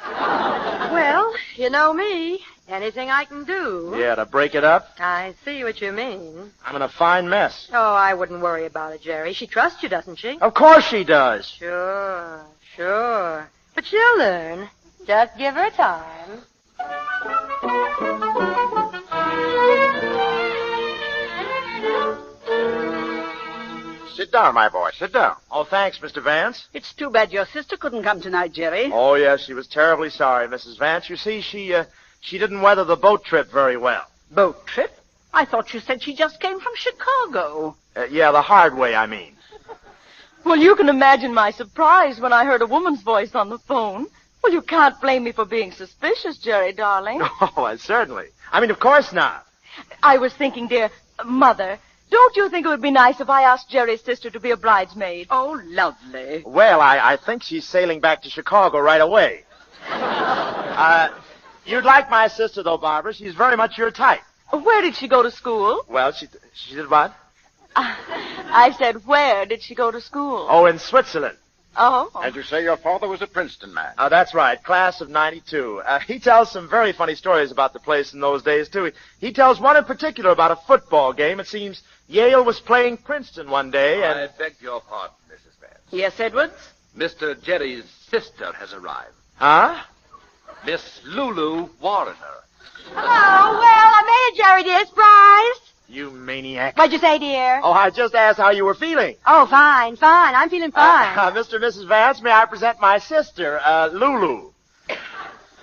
Well, you know me. Anything I can do. Yeah, to break it up? I see what you mean. I'm in a fine mess. Oh, I wouldn't worry about it, Jerry. She trusts you, doesn't she? Of course she does. Sure. But she'll learn. Just give her time. Sit down, my boy. Sit down. Oh, thanks, Mr. Vance. It's too bad your sister couldn't come tonight, Jerry. Oh, yes, she was terribly sorry, Mrs. Vance. You see, she didn't weather the boat trip very well. Boat trip? I thought you said she just came from Chicago. Yeah, the hard way, I mean. Well, you can imagine my surprise when I heard a woman's voice on the phone. Well, you can't blame me for being suspicious, Jerry, darling. Oh, certainly. I mean, of course not. I was thinking, dear, Mother, don't you think it would be nice if I asked Jerry's sister to be a bridesmaid? Oh, lovely. Well, I think she's sailing back to Chicago right away. You'd like my sister, though, Barbara. She's very much your type. Where did she go to school? Well, she did what? I said, where did she go to school? Oh, in Switzerland. Oh. And you say your father was a Princeton man? That's right, class of 92. He tells some very funny stories about the place in those days, too. He tells one in particular about a football game. It seems Yale was playing Princeton one day, and... I beg your pardon, Mrs. Vance. Yes, Edwards? Mr. Jerry's sister has arrived. Huh? Miss Lulu Warrener. Oh, well, I made it, Jerry, dear. Surprise. You maniac. What'd you say, dear? Oh, I just asked how you were feeling. Oh, fine. I'm feeling fine. Mr. and Mrs. Vance, may I present my sister, Lulu?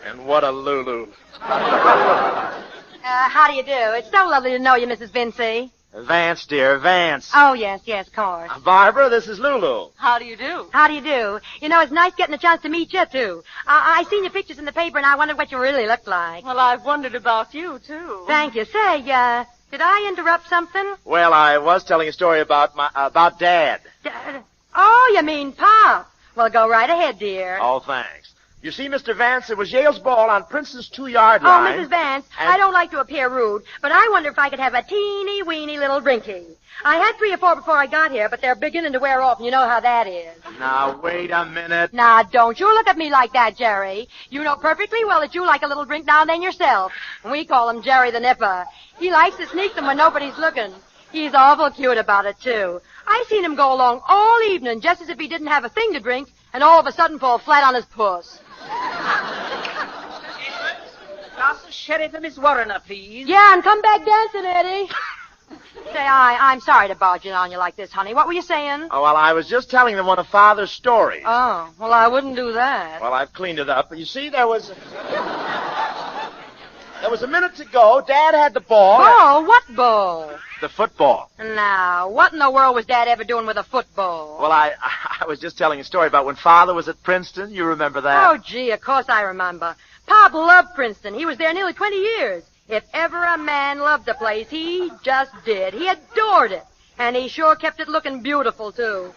And what a Lulu. How do you do? It's so lovely to know you, Mrs. Vincy. Vance, dear, Vance. Oh, yes, of course. Barbara, this is Lulu. How do you do? How do you do? You know, it's nice getting a chance to meet you, too. I seen your pictures in the paper, and I wondered what you really looked like. Well, I've wondered about you, too. Thank you. Say, did I interrupt something? Well, I was telling a story about Dad. Oh, you mean Pop. Well, go right ahead, dear. Oh, thanks. You see, Mr. Vance, it was Yale's ball on Princeton's 2-yard line. Oh, Mrs. Vance, I don't like to appear rude, but I wonder if I could have a teeny-weeny little drinky. I had 3 or 4 before I got here, but they're beginning to wear off, and you know how that is. Now, wait a minute. Now, don't you look at me like that, Jerry. You know perfectly well that you like a little drink now and then yourself. We call him Jerry the Nipper. He likes to sneak them when nobody's looking. He's awful cute about it, too. I've seen him go along all evening just as if he didn't have a thing to drink, and all of a sudden fall flat on his puss. Glass of sherry for Miss Warrener, please. Yeah, and come back dancing, Eddie. Say, I'm sorry to barge in on you like this, honey. What were you saying? Oh, well, I was just telling them one of Father's stories. Oh, well, I wouldn't do that. Well, I've cleaned it up. You see, there was a minute to go. Dad had the ball. Ball? What ball? The football. Now, what in the world was Dad ever doing with a football? Well, I was just telling a story about when Father was at Princeton. You remember that? Oh, gee, of course I remember. Pop loved Princeton. He was there nearly 20 years. If ever a man loved a place, he just did. He adored it. And he sure kept it looking beautiful, too.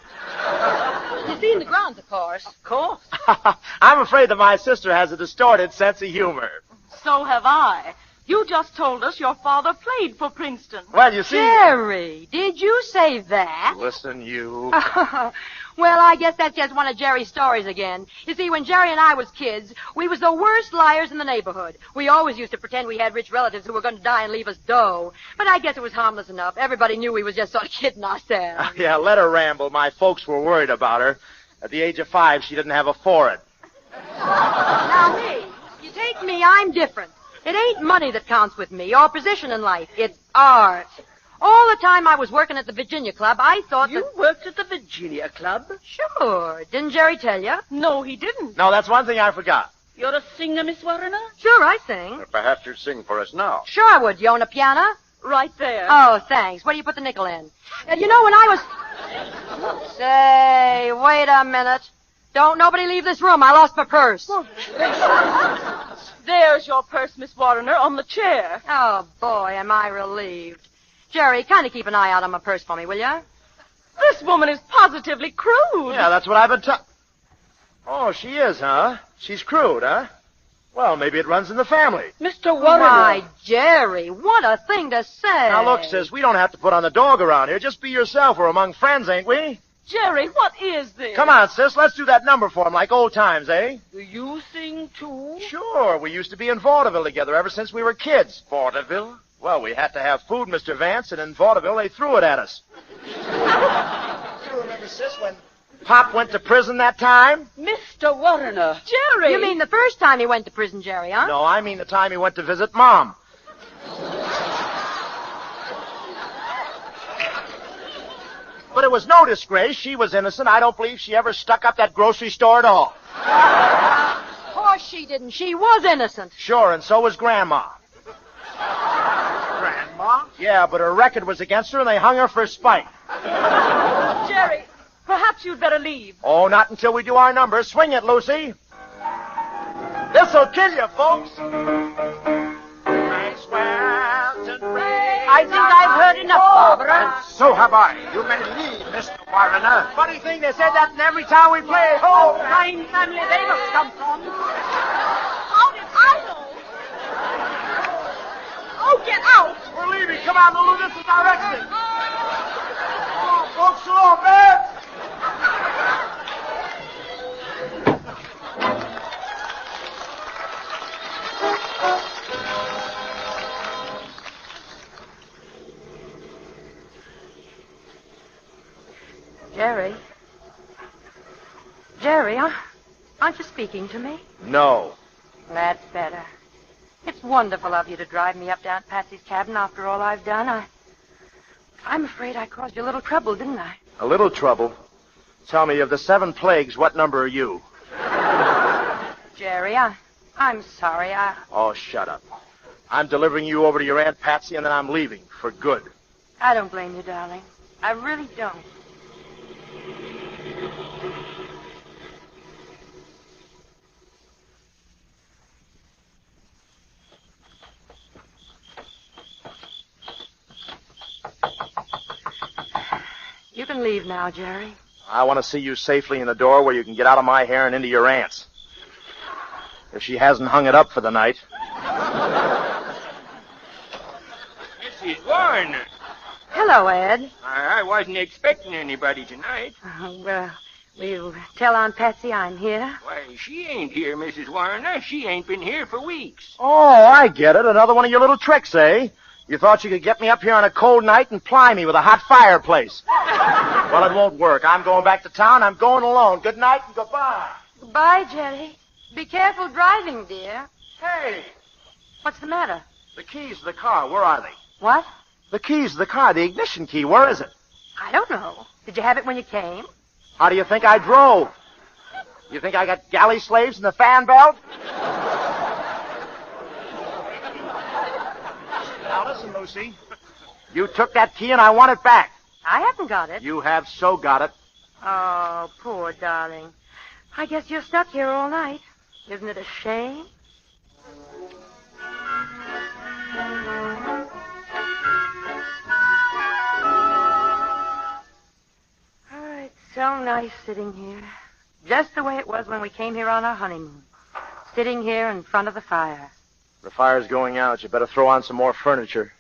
You see in the grounds, of course. Of course. I'm afraid that my sister has a distorted sense of humor. So have I. You just told us your father played for Princeton. Well, you see... Jerry, did you say that? Listen, you... Well, I guess that's just one of Jerry's stories again. You see, when Jerry and I was kids, we was the worst liars in the neighborhood. We always used to pretend we had rich relatives who were going to die and leave us dough. But I guess it was harmless enough. Everybody knew we was just sort of kidding ourselves. Yeah, let her ramble. My folks were worried about her. At the age of 5, she didn't have a forehead. Now, me, you take me, I'm different. It ain't money that counts with me, or position in life. It's art. All the time I was working at the Virginia Club, I thought You worked at the Virginia Club? Sure. Didn't Jerry tell you? No, he didn't. No, that's one thing I forgot. You're a singer, Miss Warrener? Sure, I sing. Perhaps you'd sing for us now. Sure I would. You own a piano? Right there. Oh, thanks. Where do you put the nickel in? You know, when I was... Say, wait a minute. Don't nobody leave this room. I lost my purse. There's your purse, Miss Warrener, on the chair. Oh, boy, am I relieved. Jerry, kind of keep an eye out on my purse for me, will you? This woman is positively crude. Yeah, that's what I've been Oh, she is, huh? She's crude, huh? Well, maybe it runs in the family. Mr. Warrener. Why, Jerry, what a thing to say. Now, look, sis, we don't have to put on the dog around here. Just be yourself. We're among friends, ain't we? Jerry, what is this? Come on, sis. Let's do that number for him like old times, eh? Do you sing, too? Sure. We used to be in vaudeville together ever since we were kids. Vaudeville? Well, we had to have food, Mr. Vance, and in vaudeville they threw it at us. You remember, sis, when Pop went to prison that time? Mr. Warner. Jerry! You mean the first time he went to prison, Jerry, huh? No, I mean the time he went to visit Mom. But it was no disgrace. She was innocent. I don't believe she ever stuck up that grocery store at all. Of course she didn't. She was innocent. Sure, and so was Grandma. Grandma? Yeah, but her record was against her, and they hung her for spite. Jerry, perhaps you'd better leave. Oh, not until we do our number. Swing it, Lucy. This'll kill you, folks. I think I've heard enough, Barbara. So have I. You may leave, Mr. Warner. Funny thing, they said that in every town we play. Oh, Fine family they must come from. How did I know? Oh, get out! we're leaving. Come on, Lulu. This is our exit. Oh, folks, so long, man. Jerry, aren't you speaking to me? No. That's better. It's wonderful of you to drive me up down to Patsy's cabin after all I've done. I'm afraid I caused you a little trouble, didn't I? A little trouble? Tell me, of the 7 plagues, what number are you? Jerry, I'm sorry. Oh, shut up. I'm delivering you over to your Aunt Patsy, and then I'm leaving for good. I don't blame you, darling. I really don't. You can leave now, Jerry. I want to see you safely in the door where you can get out of my hair and into your aunt's. If she hasn't hung it up for the night. Mrs. Warner. Hello, Ed. I wasn't expecting anybody tonight. Well, we'll tell Aunt Patsy I'm here. Why, she ain't here, Mrs. Warner. She ain't been here for weeks. Oh, I get it. Another one of your little tricks, eh? You thought you could get me up here on a cold night and ply me with a hot fireplace. Well, it won't work. I'm going back to town. I'm going alone. Good night and goodbye. Goodbye, Jerry. Be careful driving, dear. Hey, What's the matter? the keys to the car, where are they? What? The keys to the car, the ignition key, where is it? I don't know. Did you have it when you came? How do you think I drove? You think I got galley slaves in the fan belt? Now listen, Lucy. You took that key and I want it back. I haven't got it. You have so got it. Oh, poor darling. I guess you're stuck here all night. Isn't it a shame? Oh, it's so nice sitting here. Just the way it was when we came here on our honeymoon. Sitting here in front of the fire. The fire's going out. You better throw on some more furniture.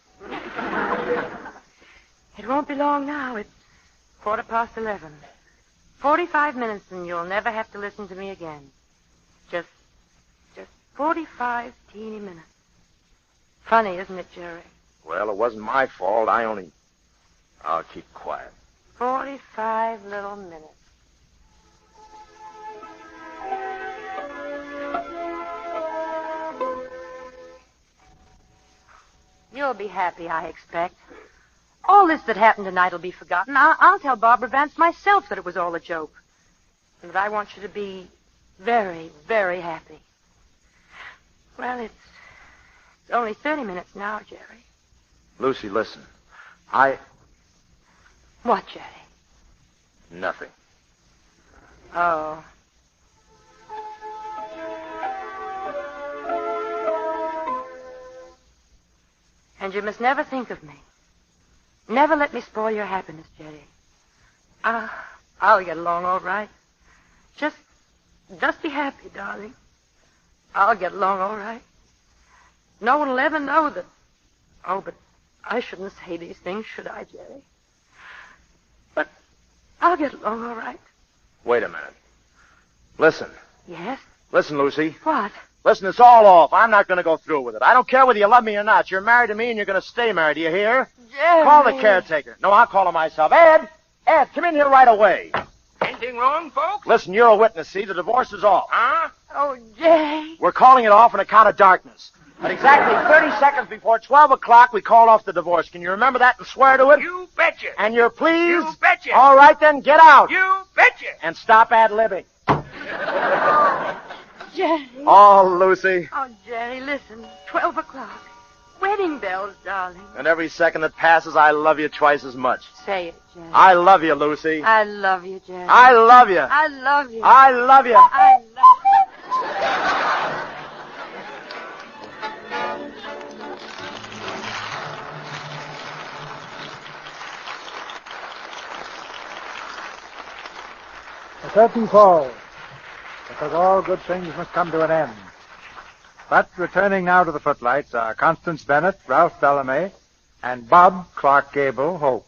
It won't be long now. It's 11:15. 45 minutes and you'll never have to listen to me again. Just 45 teeny minutes. Funny, isn't it, Jerry? Well, it wasn't my fault. I'll keep quiet. 45 little minutes. You'll be happy, I expect. All this that happened tonight will be forgotten. I'll tell Barbara Vance myself that it was all a joke. And that I want you to be very, very happy. Well, it's only 30 minutes now, Jerry. Lucy, listen. What, Jerry? Nothing. Oh. And you must never think of me. Never let me spoil your happiness, Jerry. I'll get along all right. Just be happy, darling. I'll get along all right. No one will ever know that... Oh, but I shouldn't say these things, should I, Jerry? I'll get along all right. Wait a minute. Listen. Yes? Listen, Lucy. What? Listen, it's all off. I'm not going to go through with it. I don't care whether you love me or not. You're married to me, and you're going to stay married. Do you hear? Jerry. Call the caretaker. No, I'll call him myself. Ed! Ed, come in here right away. Anything wrong, folks? Listen, you're a witness, see? The divorce is off. Huh? Oh, Jerry. We're calling it off on account of darkness. At exactly 30 seconds before 12 o'clock, we called off the divorce. Can you remember that and swear to it? You betcha. And you're pleased? You betcha. All right, then, get out. You betcha. And stop ad-libbing. Jerry. Oh, Lucy. Oh, Jerry, listen. 12 o'clock. Wedding bells, darling. And every second that passes, I love you twice as much. Say it, Jerry. I love you, Lucy. I love you, Jerry. I love you. I love you. I love you. I love The curtain falls, because all good things must come to an end. But returning now to the footlights are Constance Bennett, Ralph Bellamy, and Bob Clark Gable Hope.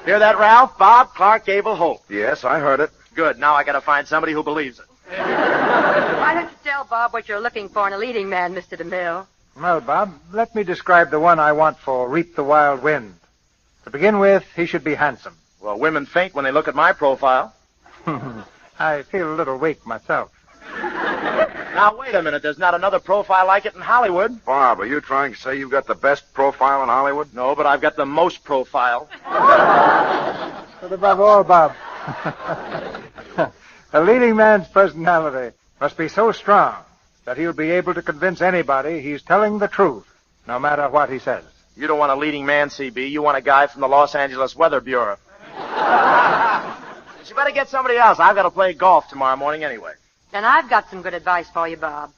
Hear that, Ralph? Bob Clark Gable Hope. Yes, I heard it. Good. Now I got to find somebody who believes it. Why don't you tell Bob what you're looking for in a leading man, Mr. DeMille? Well, Bob, let me describe the one I want for Reap the Wild Wind. To begin with, he should be handsome. Well, women faint when they look at my profile. I feel a little weak myself. Now, wait a minute. There's not another profile like it in Hollywood. Bob, are you trying to say you've got the best profile in Hollywood? No, but I've got the most profile. But above all, Bob, a leading man's personality must be so strong that he'll be able to convince anybody he's telling the truth, no matter what he says. You don't want a leading man, CB. You want a guy from the Los Angeles Weather Bureau. You better get somebody else. I've got to play golf tomorrow morning anyway. Then I've got some good advice for you, Bob.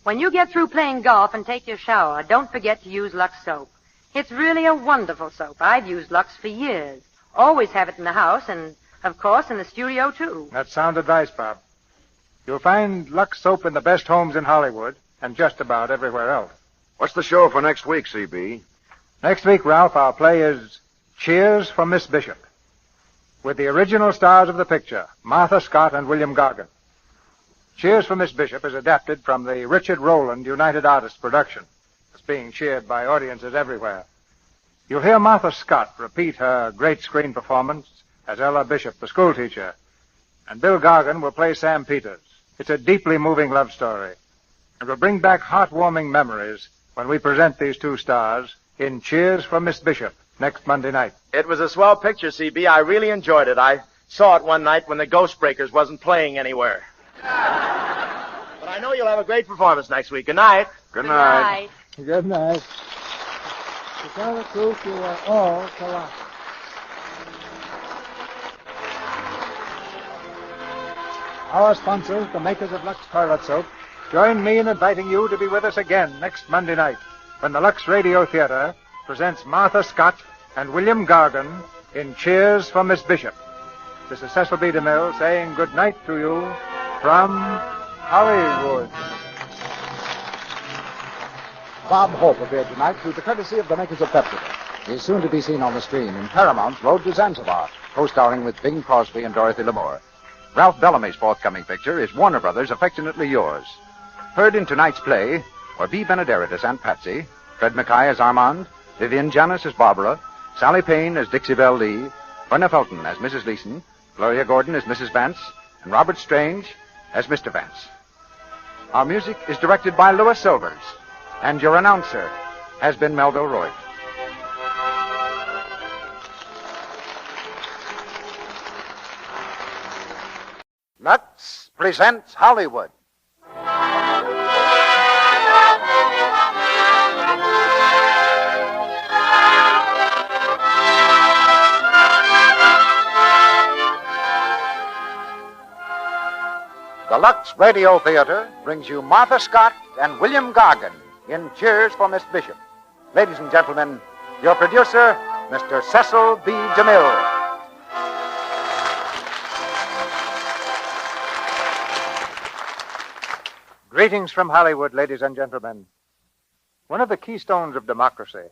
When you get through playing golf and take your shower, don't forget to use Lux soap. It's really a wonderful soap. I've used Lux for years. Always have it in the house and, of course, in the studio, too. That's sound advice, Bob. You'll find Lux soap in the best homes in Hollywood and just about everywhere else. What's the show for next week, CB? Next week, Ralph, our play is Cheers for Miss Bishop, with the original stars of the picture, Martha Scott and William Gargan. Cheers for Miss Bishop is adapted from the Richard Rowland United Artists production. It's being cheered by audiences everywhere. You'll hear Martha Scott repeat her great screen performance as Ella Bishop, the schoolteacher, and Bill Gargan will play Sam Peters. It's a deeply moving love story, and will bring back heartwarming memories when we present these two stars in Cheers for Miss Bishop next Monday night. It was a swell picture, CB. I really enjoyed it. I saw it one night when the Ghost Breakers wasn't playing anywhere. But I know you'll have a great performance next week. Good night. Good night. Good night. To tell the truth, you are all colossal. Our sponsors, the makers of Lux Toilet Soap, join me in inviting you to be with us again next Monday night when the Lux Radio Theatre presents Martha Scott and William Gargan in Cheers for Miss Bishop. This is Cecil B. DeMille saying good night to you from Hollywood. Bob Hope appeared tonight through the courtesy of the makers of Pepsi. He is soon to be seen on the screen in Paramount's Road to Zanzibar, co-starring with Bing Crosby and Dorothy Lamour. Ralph Bellamy's forthcoming picture is Warner Brothers' Affectionately Yours. Heard in tonight's play were B. Benaderet as Aunt Patsy, Fred Mackay as Armand, Vivian Janis as Barbara, Sally Payne as Dixie Belle Lee, Verna Felton as Mrs. Leeson, Gloria Gordon as Mrs. Vance, and Robert Strange as Mr. Vance. Our music is directed by Louis Silvers, and your announcer has been Melville Roy. Lux presents Hollywood. The Lux Radio Theatre brings you Martha Scott and William Gargan in Cheers for Miss Bishop. Ladies and gentlemen, your producer, Mr. Cecil B. DeMille. Greetings from Hollywood, ladies and gentlemen. One of the keystones of democracy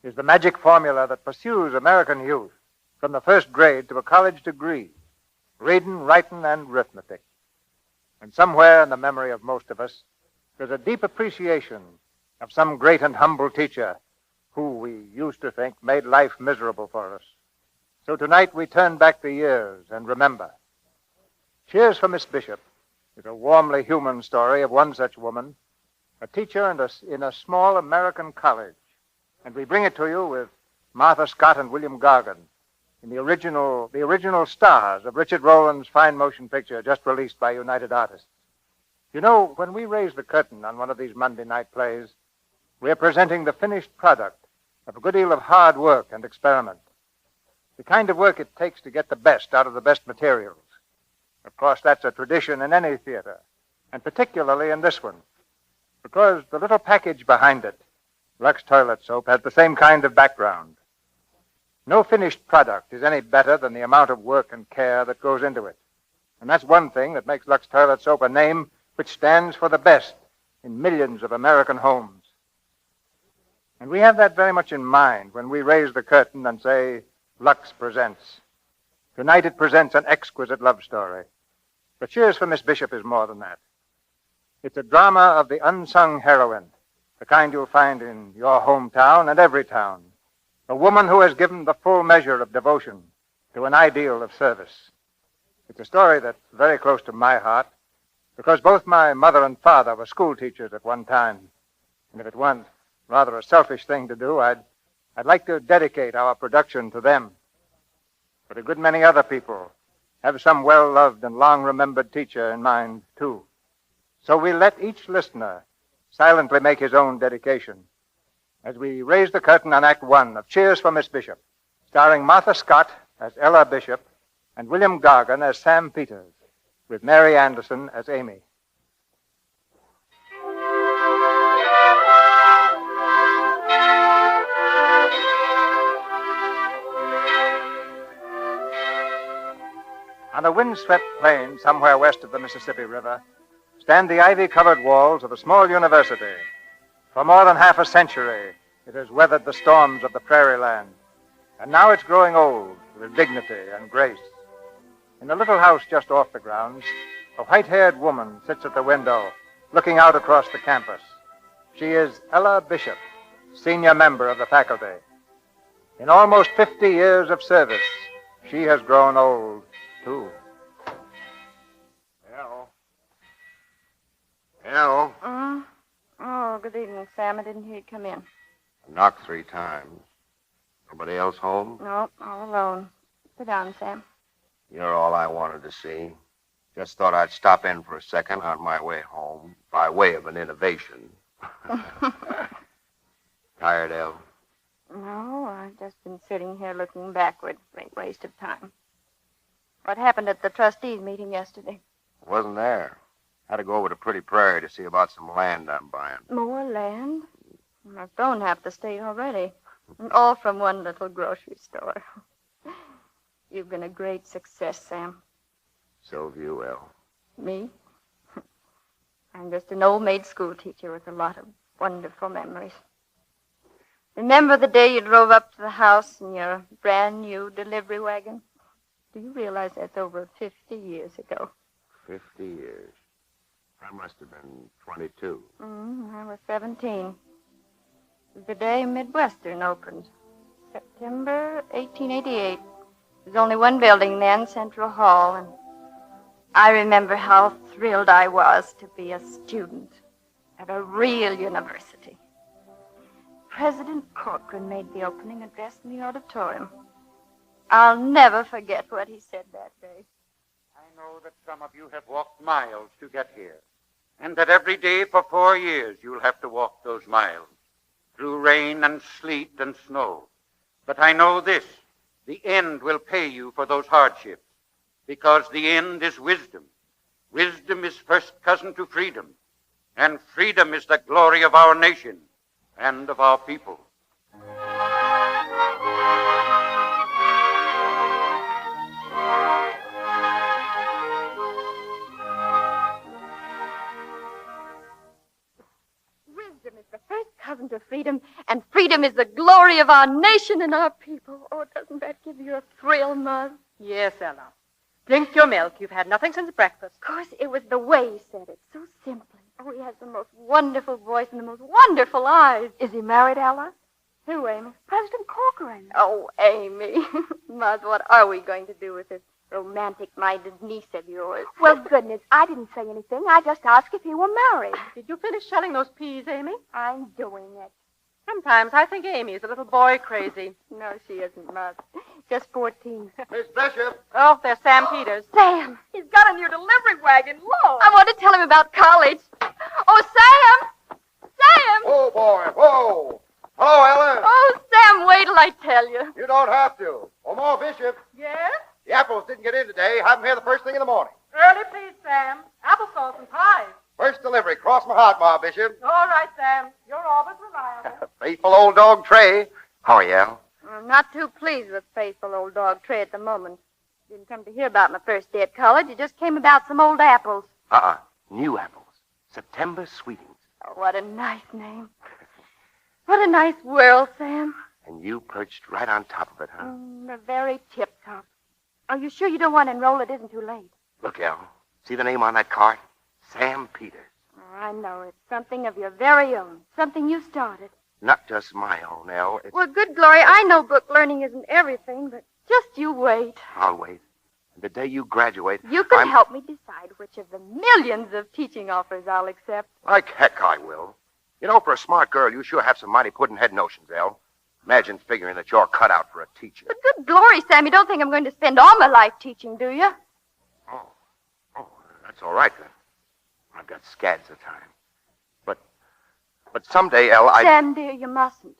is the magic formula that pursues American youth: from the first grade to a college degree, reading, writing, and arithmetic. And somewhere in the memory of most of us, there's a deep appreciation of some great and humble teacher who we used to think made life miserable for us. So tonight we turn back the years and remember. Cheers for Miss Bishop is a warmly human story of one such woman, a teacher in a small American college. And we bring it to you with Martha Scott and William Gargan in the original stars of Richard Rowland's fine motion picture just released by United Artists. You know, when we raise the curtain on one of these Monday night plays, we're presenting the finished product of a good deal of hard work and experiment. The kind of work it takes to get the best out of the best materials. Of course, that's a tradition in any theater, and particularly in this one, because the little package behind it, Lux Toilet Soap, has the same kind of background. No finished product is any better than the amount of work and care that goes into it. And that's one thing that makes Lux Toilet Soap a name which stands for the best in millions of American homes. And we have that very much in mind when we raise the curtain and say, Lux presents. Tonight it presents an exquisite love story. But Cheers for Miss Bishop is more than that. It's a drama of the unsung heroine, the kind you'll find in your hometown and every town. A woman who has given the full measure of devotion to an ideal of service. It's a story that's very close to my heart because both my mother and father were school teachers at one time. And if it weren't rather a selfish thing to do, I'd like to dedicate our production to them. But a good many other people have some well-loved and long-remembered teacher in mind, too. So we let each listener silently make his own dedication as we raise the curtain on Act One of Cheers for Miss Bishop, starring Martha Scott as Ella Bishop and William Gargan as Sam Peters, with Mary Anderson as Amy. On a windswept plain somewhere west of the Mississippi River stand the ivy-covered walls of a small university. For more than half a century, it has weathered the storms of the prairie land, and now it's growing old with dignity and grace. In a little house just off the grounds, a white-haired woman sits at the window, looking out across the campus. She is Ella Bishop, senior member of the faculty. In almost 50 years of service, she has grown old, too. Hello. Oh, good evening, Sam. I didn't hear you come in. I knocked 3 times. Nobody else home? No, all alone. Sit down, Sam. You're all I wanted to see. Just thought I'd stop in for a second on my way home, by way of an innovation. Tired, El? No, I've just been sitting here looking backward. Great waste of time. What happened at the trustees' meeting yesterday? Wasn't there. Had to go over to Pretty Prairie to see about some land I'm buying. More land? I've thrown half the state already. And all from one little grocery store. You've been a great success, Sam. So have you, El. Me? I'm just an old maid school teacher with a lot of wonderful memories. Remember the day you drove up to the house in your brand new delivery wagon? Do you realize that's over 50 years ago? 50 years. I must have been 22. I was 17. The day Midwestern opened. September 1888. There was only one building then, Central Hall, and I remember how thrilled I was to be a student at a real university. President Corcoran made the opening address in the auditorium. I'll never forget what he said that day. I know that some of you have walked miles to get here, and that every day for 4 years you'll have to walk those miles, through rain and sleet and snow. But I know this, the end will pay you for those hardships, because the end is wisdom. Wisdom is first cousin to freedom, and freedom is the glory of our nation and of our people. isn't her freedom, and freedom is the glory of our nation and our people. Oh, doesn't that give you a thrill, Mother? Yes, Ella. Drink your milk. You've had nothing since breakfast. Of course, it was the way he said it, so simply. Oh, he has the most wonderful voice and the most wonderful eyes. Is he married, Ella? Who, Amy? President Corcoran. Oh, Amy. Mother, what are we going to do with this romantic-minded niece of yours? Well, goodness, I didn't say anything. I just asked if he were married. Did you finish shelling those peas, Amy? I'm doing it. Sometimes I think Amy is a little boy crazy. No, she isn't, Mother. Just 14. Miss Bishop. Oh, there's Sam Peters. Sam! He's got a new delivery wagon. Look! I want to tell him about college. Oh, Sam! Sam! Oh, boy. Whoa. Hello, Ellen. Oh, Sam, wait till I tell you. You don't have to. Oh, Ma Bishop. Yes? The apples didn't get in today. Have them here the first thing in the morning. Early, please, Sam. Applesauce and pies. First delivery. Cross my heart, Ma Bishop. All right, Sam. You're always reliable. Faithful old dog Trey. How are you, Al? I'm not too pleased with faithful old dog Trey at the moment. Didn't come to hear about my first day at college. It just came about some old apples. New apples. September sweetings. Oh, what a nice name. What a nice world, Sam. And you perched right on top of it, huh? The very tip-top. Are you sure you don't want to enroll? It isn't too late. Look, Al. See the name on that card? Sam Peters. Oh, I know. It's something of your very own. Something you started. Not just my own, Al. It's... Well, good glory, I know book learning isn't everything, but just you wait. I'll wait. The day you graduate, You can help me decide which of the millions of teaching offers I'll accept. Like heck I will. You know, for a smart girl, you sure have some mighty puddin'-head notions, Elle. Imagine figuring that you're cut out for a teacher. But good glory, Sam, you don't think I'm going to spend all my life teaching, do you? Oh, that's all right, then. I've got scads of time. But someday, Elle, Sam, dear, you mustn't.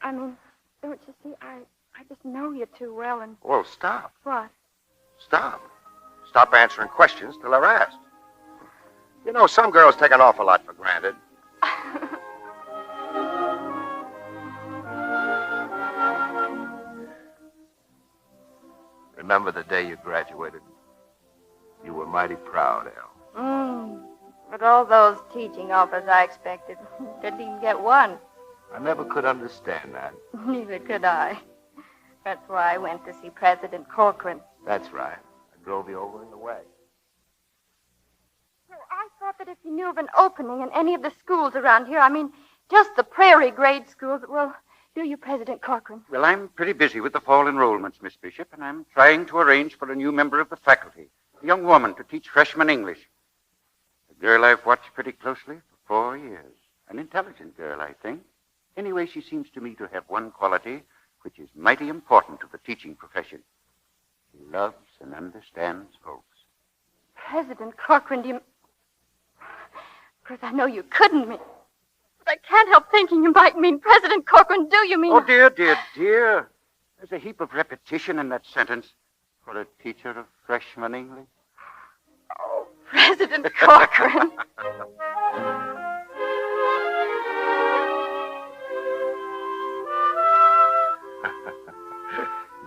I mean, don't you see, I just know you too well, and... Well, stop. What? Stop. Stop answering questions till they're asked. You know, some girls take an awful lot for granted. Remember the day you graduated? You were mighty proud, Elle. But all those teaching offers I expected, didn't even get one. I never could understand that. Neither could I. That's why I went to see President Corcoran. That's right. I drove you over in the way. So I thought that if you knew of an opening in any of the schools around here, I mean, just the prairie grade schools, well, do you, President Corcoran? Well, I'm pretty busy with the fall enrollments, Miss Bishop, and I'm trying to arrange for a new member of the faculty, a young woman to teach freshman English. A girl I've watched pretty closely for 4 years. An intelligent girl, I think. Anyway, she seems to me to have one quality which is mighty important to the teaching profession. She loves and understands folks. President Corcoran, do you... Of course, I know you couldn't mean... But I can't help thinking you might mean President Corcoran. Do you mean... Oh, dear. There's a heap of repetition in that sentence for a teacher of freshman English. Oh, President Corcoran.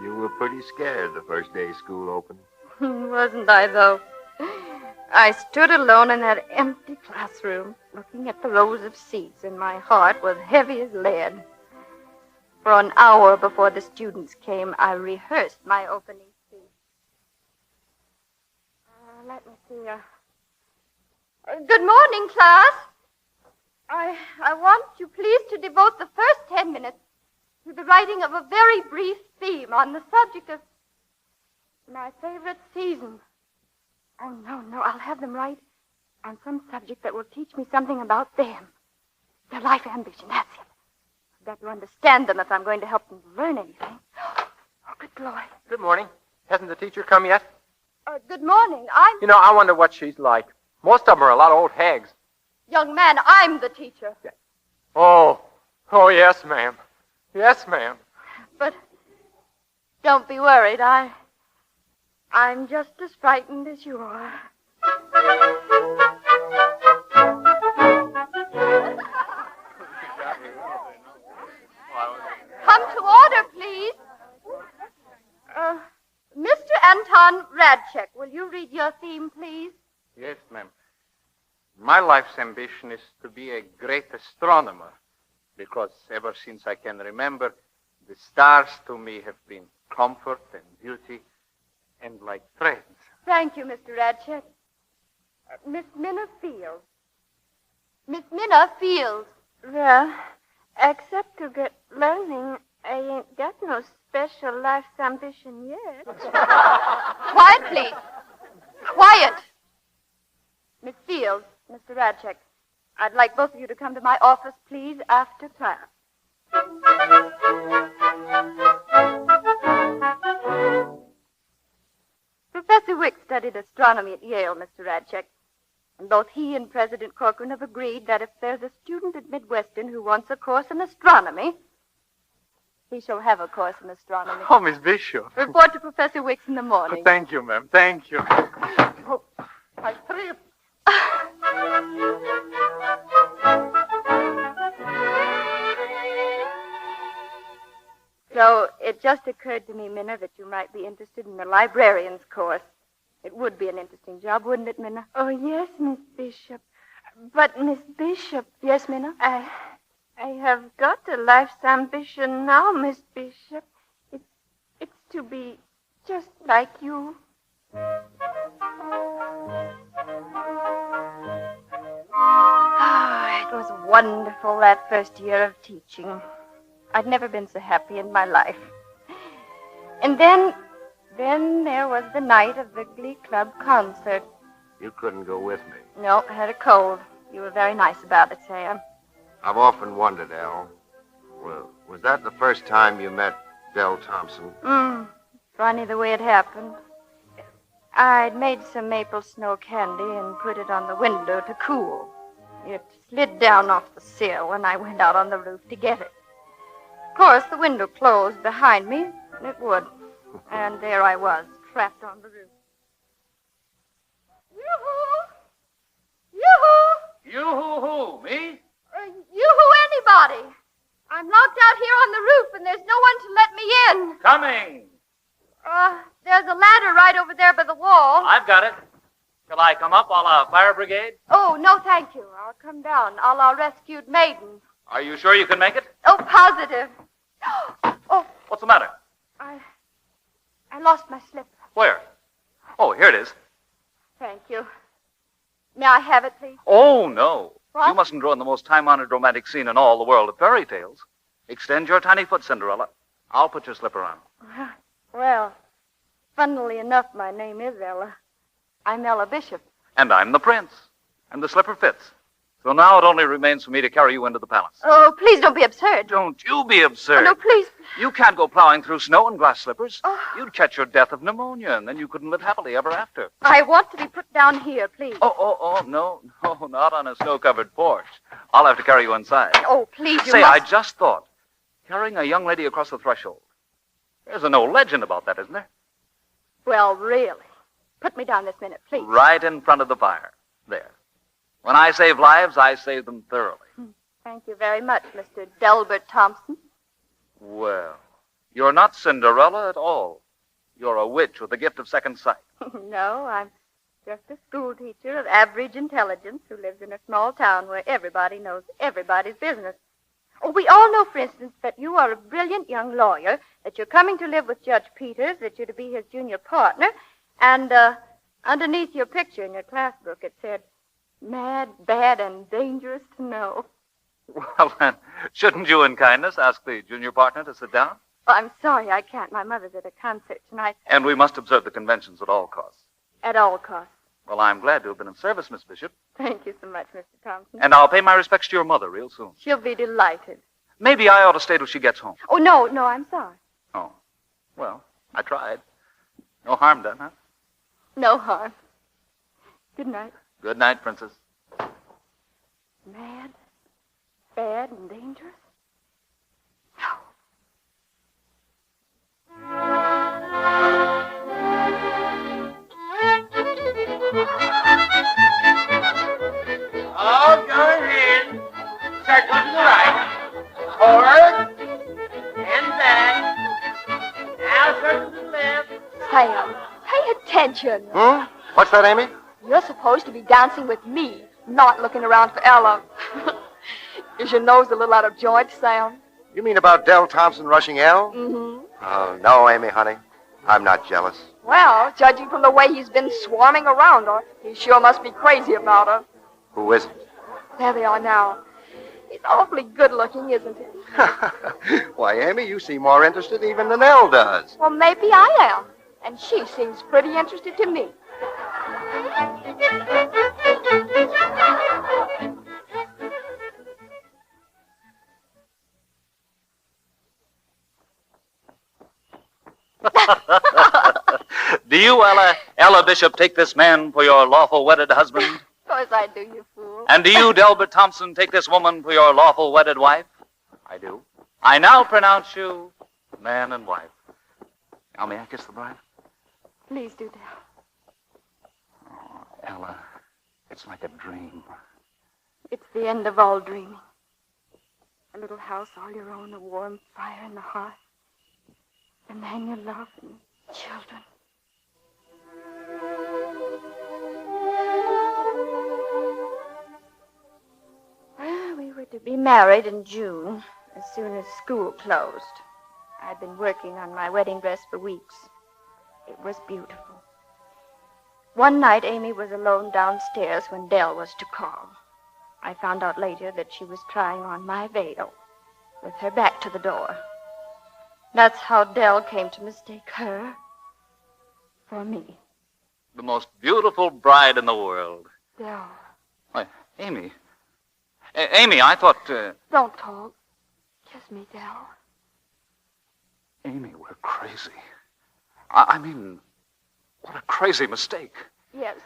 You were pretty scared the first day school opened. Wasn't I, though? I stood alone in that empty classroom, looking at the rows of seats, and my heart was heavy as lead. For an hour before the students came, I rehearsed my opening speech. Let me see. Good morning, class. I want you please to devote the first 10 minutes to the writing of a very brief theme on the subject of my favorite season. Oh, no, I'll have them write on some subject that will teach me something about them. Their life ambition, that's it. I've got to understand them if I'm going to help them learn anything. Oh, good glory. Good morning. Hasn't the teacher come yet? Good morning. You know, I wonder what she's like. Most of them are a lot of old hags. Young man, I'm the teacher. Oh, yes, ma'am. Yes, ma'am. But don't be worried. I'm just as frightened as you are. Come to order, please. Mr. Anton Radchek, will you read your theme, please? Yes, ma'am. My life's ambition is to be a great astronomer. because ever since I can remember, the stars to me have been comfort and beauty and like friends. Thank you, Mr. Radchek. Miss Minna Fields. Miss Minna Fields. Well, except to get learning, I ain't got no special life's ambition yet. Quiet, please. Quiet. Miss Fields, Mr. Radchek, I'd like both of you to come to my office, please, after class. Professor Wick studied astronomy at Yale, Mr. Radchek. And both he and President Corcoran have agreed that if there's a student at Midwestern who wants a course in astronomy, he shall have a course in astronomy. Oh, Miss Bishop. Report to Professor Wicks in the morning. Thank you, ma'am. Thank you. Oh, I tripped. So it just occurred to me, Minna, that you might be interested in the librarian's course. It would be an interesting job, wouldn't it, Minna? Oh, yes, Miss Bishop. But, Miss Bishop... Yes, Minna? I have got a life's ambition now, Miss Bishop. It's to be just like you. It was wonderful, that first year of teaching. I'd never been so happy in my life. And then there was the night of the Glee Club concert. You couldn't go with me. No, I had a cold. You were very nice about it, Sam. I've often wondered, Al. Well, was that the first time you met Del Thompson? Funny the way it happened. I'd made some maple snow candy and put it on the window to cool. It slid down off the sill when I went out on the roof to get it. Of course, the window closed behind me, and it would. And there I was, trapped on the roof. Yoo-hoo! Yoo-hoo! You-hoo-hoo, me? Yoo-hoo anybody! I'm locked out here on the roof, and there's no one to let me in. Coming. There's a ladder right over there by the wall. I've got it. Shall I come up a la fire brigade? Oh, no, thank you. I'll come down a la rescued maiden. Are you sure you can make it? Oh, positive. Oh. What's the matter? I lost my slipper. Where? Oh, here it is. Thank you. May I have it, please? Oh, no. What? You mustn't ruin the most time-honored romantic scene in all the world of fairy tales. Extend your tiny foot, Cinderella. I'll put your slipper on. Well, funnily enough, my name is Ella. I'm Ella Bishop. And I'm the prince. And the slipper fits. So now it only remains for me to carry you into the palace. Oh, please don't be absurd. Don't you be absurd. Oh, no, please. You can't go plowing through snow in glass slippers. Oh. You'd catch your death of pneumonia, and then you couldn't live happily ever after. I want to be put down here, please. Oh, no, not on a snow-covered porch. I'll have to carry you inside. Oh, please, you Say, must... I just thought, carrying a young lady across the threshold. There's an old legend about that, isn't there? Well, really. Put me down this minute, please. Right in front of the fire. There. When I save lives, I save them thoroughly. Thank you very much, Mr. Delbert Thompson. Well, you're not Cinderella at all. You're a witch with the gift of second sight. No, I'm just a school teacher of average intelligence who lives in a small town where everybody knows everybody's business. Oh, we all know, for instance, that you are a brilliant young lawyer, that you're coming to live with Judge Peters, that you're to be his junior partner, and underneath your picture in your class book it said, mad, bad, and dangerous to know. Well, then, shouldn't you in kindness ask the junior partner to sit down? Oh, I'm sorry, I can't. My mother's at a concert tonight. And we must observe the conventions at all costs. At all costs. Well, I'm glad to have been of service, Miss Bishop. Thank you so much, Mr. Thompson. And I'll pay my respects to your mother real soon. She'll be delighted. Maybe I ought to stay till she gets home. Oh, no, I'm sorry. Oh, well, I tried. No harm done, huh? No harm. Good night. Good night, Princess. Mad, bad, and dangerous? All go ahead. Circle to the right. Forward. And back. Now circle to the left. Sam, pay attention. What's that, Amy? You're supposed to be dancing with me, not looking around for Ella. Is your nose a little out of joint, Sam? You mean about Del Thompson rushing Elle? Mm-hmm. Oh, no, Amy, honey. I'm not jealous. Well, judging from the way he's been swarming around her, he sure must be crazy about her. Who isn't? There they are now. He's awfully good-looking, isn't he? Why, Amy, you seem more interested even than Elle does. Well, maybe I am. And she seems pretty interested to me. Do you, Ella Bishop, take this man for your lawful wedded husband? Of course I do, you fool. And do you, Delbert Thompson, take this woman for your lawful wedded wife? I do. I now pronounce you man and wife. Now, may I kiss the bride? Please do, Del. Oh, Ella, it's like a dream. It's the end of all dreaming. A little house all your own, a warm fire in the hearth. The man you love and children. Well, we were to be married in June, as soon as school closed. I'd been working on my wedding dress for weeks. It was beautiful. One night, Amy was alone downstairs when Del was to call. I found out later that she was trying on my veil, with her back to the door. That's how Del came to mistake her for me. The most beautiful bride in the world. Del. Why, Amy. Amy, I thought... Don't talk. Kiss me, Del. Amy, we're crazy. I mean, what a crazy mistake. Yes.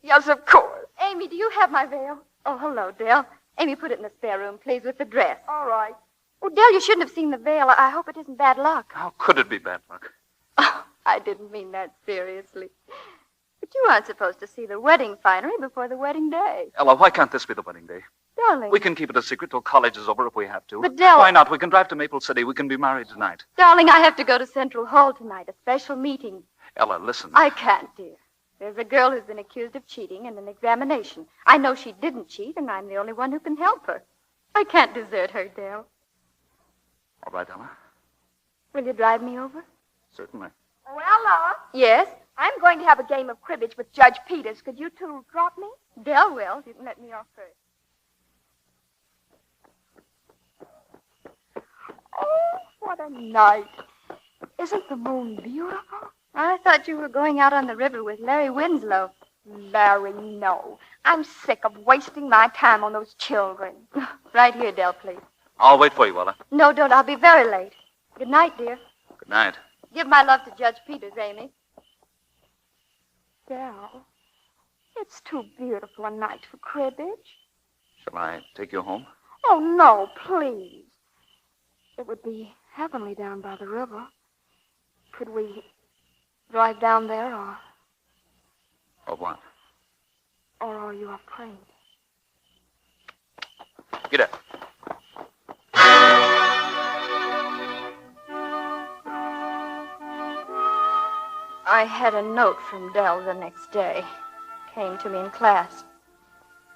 Yes, of course. Amy, do you have my veil? Oh, hello, Del. Amy, put it in the spare room, please, with the dress. All right. Oh, Del, you shouldn't have seen the veil. I hope it isn't bad luck. How could it be bad luck? Oh, I didn't mean that seriously. But you aren't supposed to see the wedding finery before the wedding day. Ella, why can't this be the wedding day? Darling. We can keep it a secret till college is over if we have to. But, Del... Why not? We can drive to Maple City. We can be married tonight. Darling, I have to go to Central Hall tonight, a special meeting. Ella, listen. I can't, dear. There's a girl who's been accused of cheating in an examination. I know she didn't cheat, and I'm the only one who can help her. I can't desert her, Del. All right, Ella. Will you drive me over? Certainly. Oh, Ella. Yes? I'm going to have a game of cribbage with Judge Peters. Could you two drop me? Del will. You can let me off first. Oh, what a night. Isn't the moon beautiful? I thought you were going out on the river with Larry Winslow. Larry, no. I'm sick of wasting my time on those children. Right here, Del, please. I'll wait for you, Ella. No, don't. I'll be very late. Good night, dear. Good night. Give my love to Judge Peters, Amy. Del, it's too beautiful a night for cribbage. Shall I take you home? Oh, no, please. It would be heavenly down by the river. Could we drive down there, Or what? or are you afraid? Get up. I had a note from Del the next day. Came to me in class.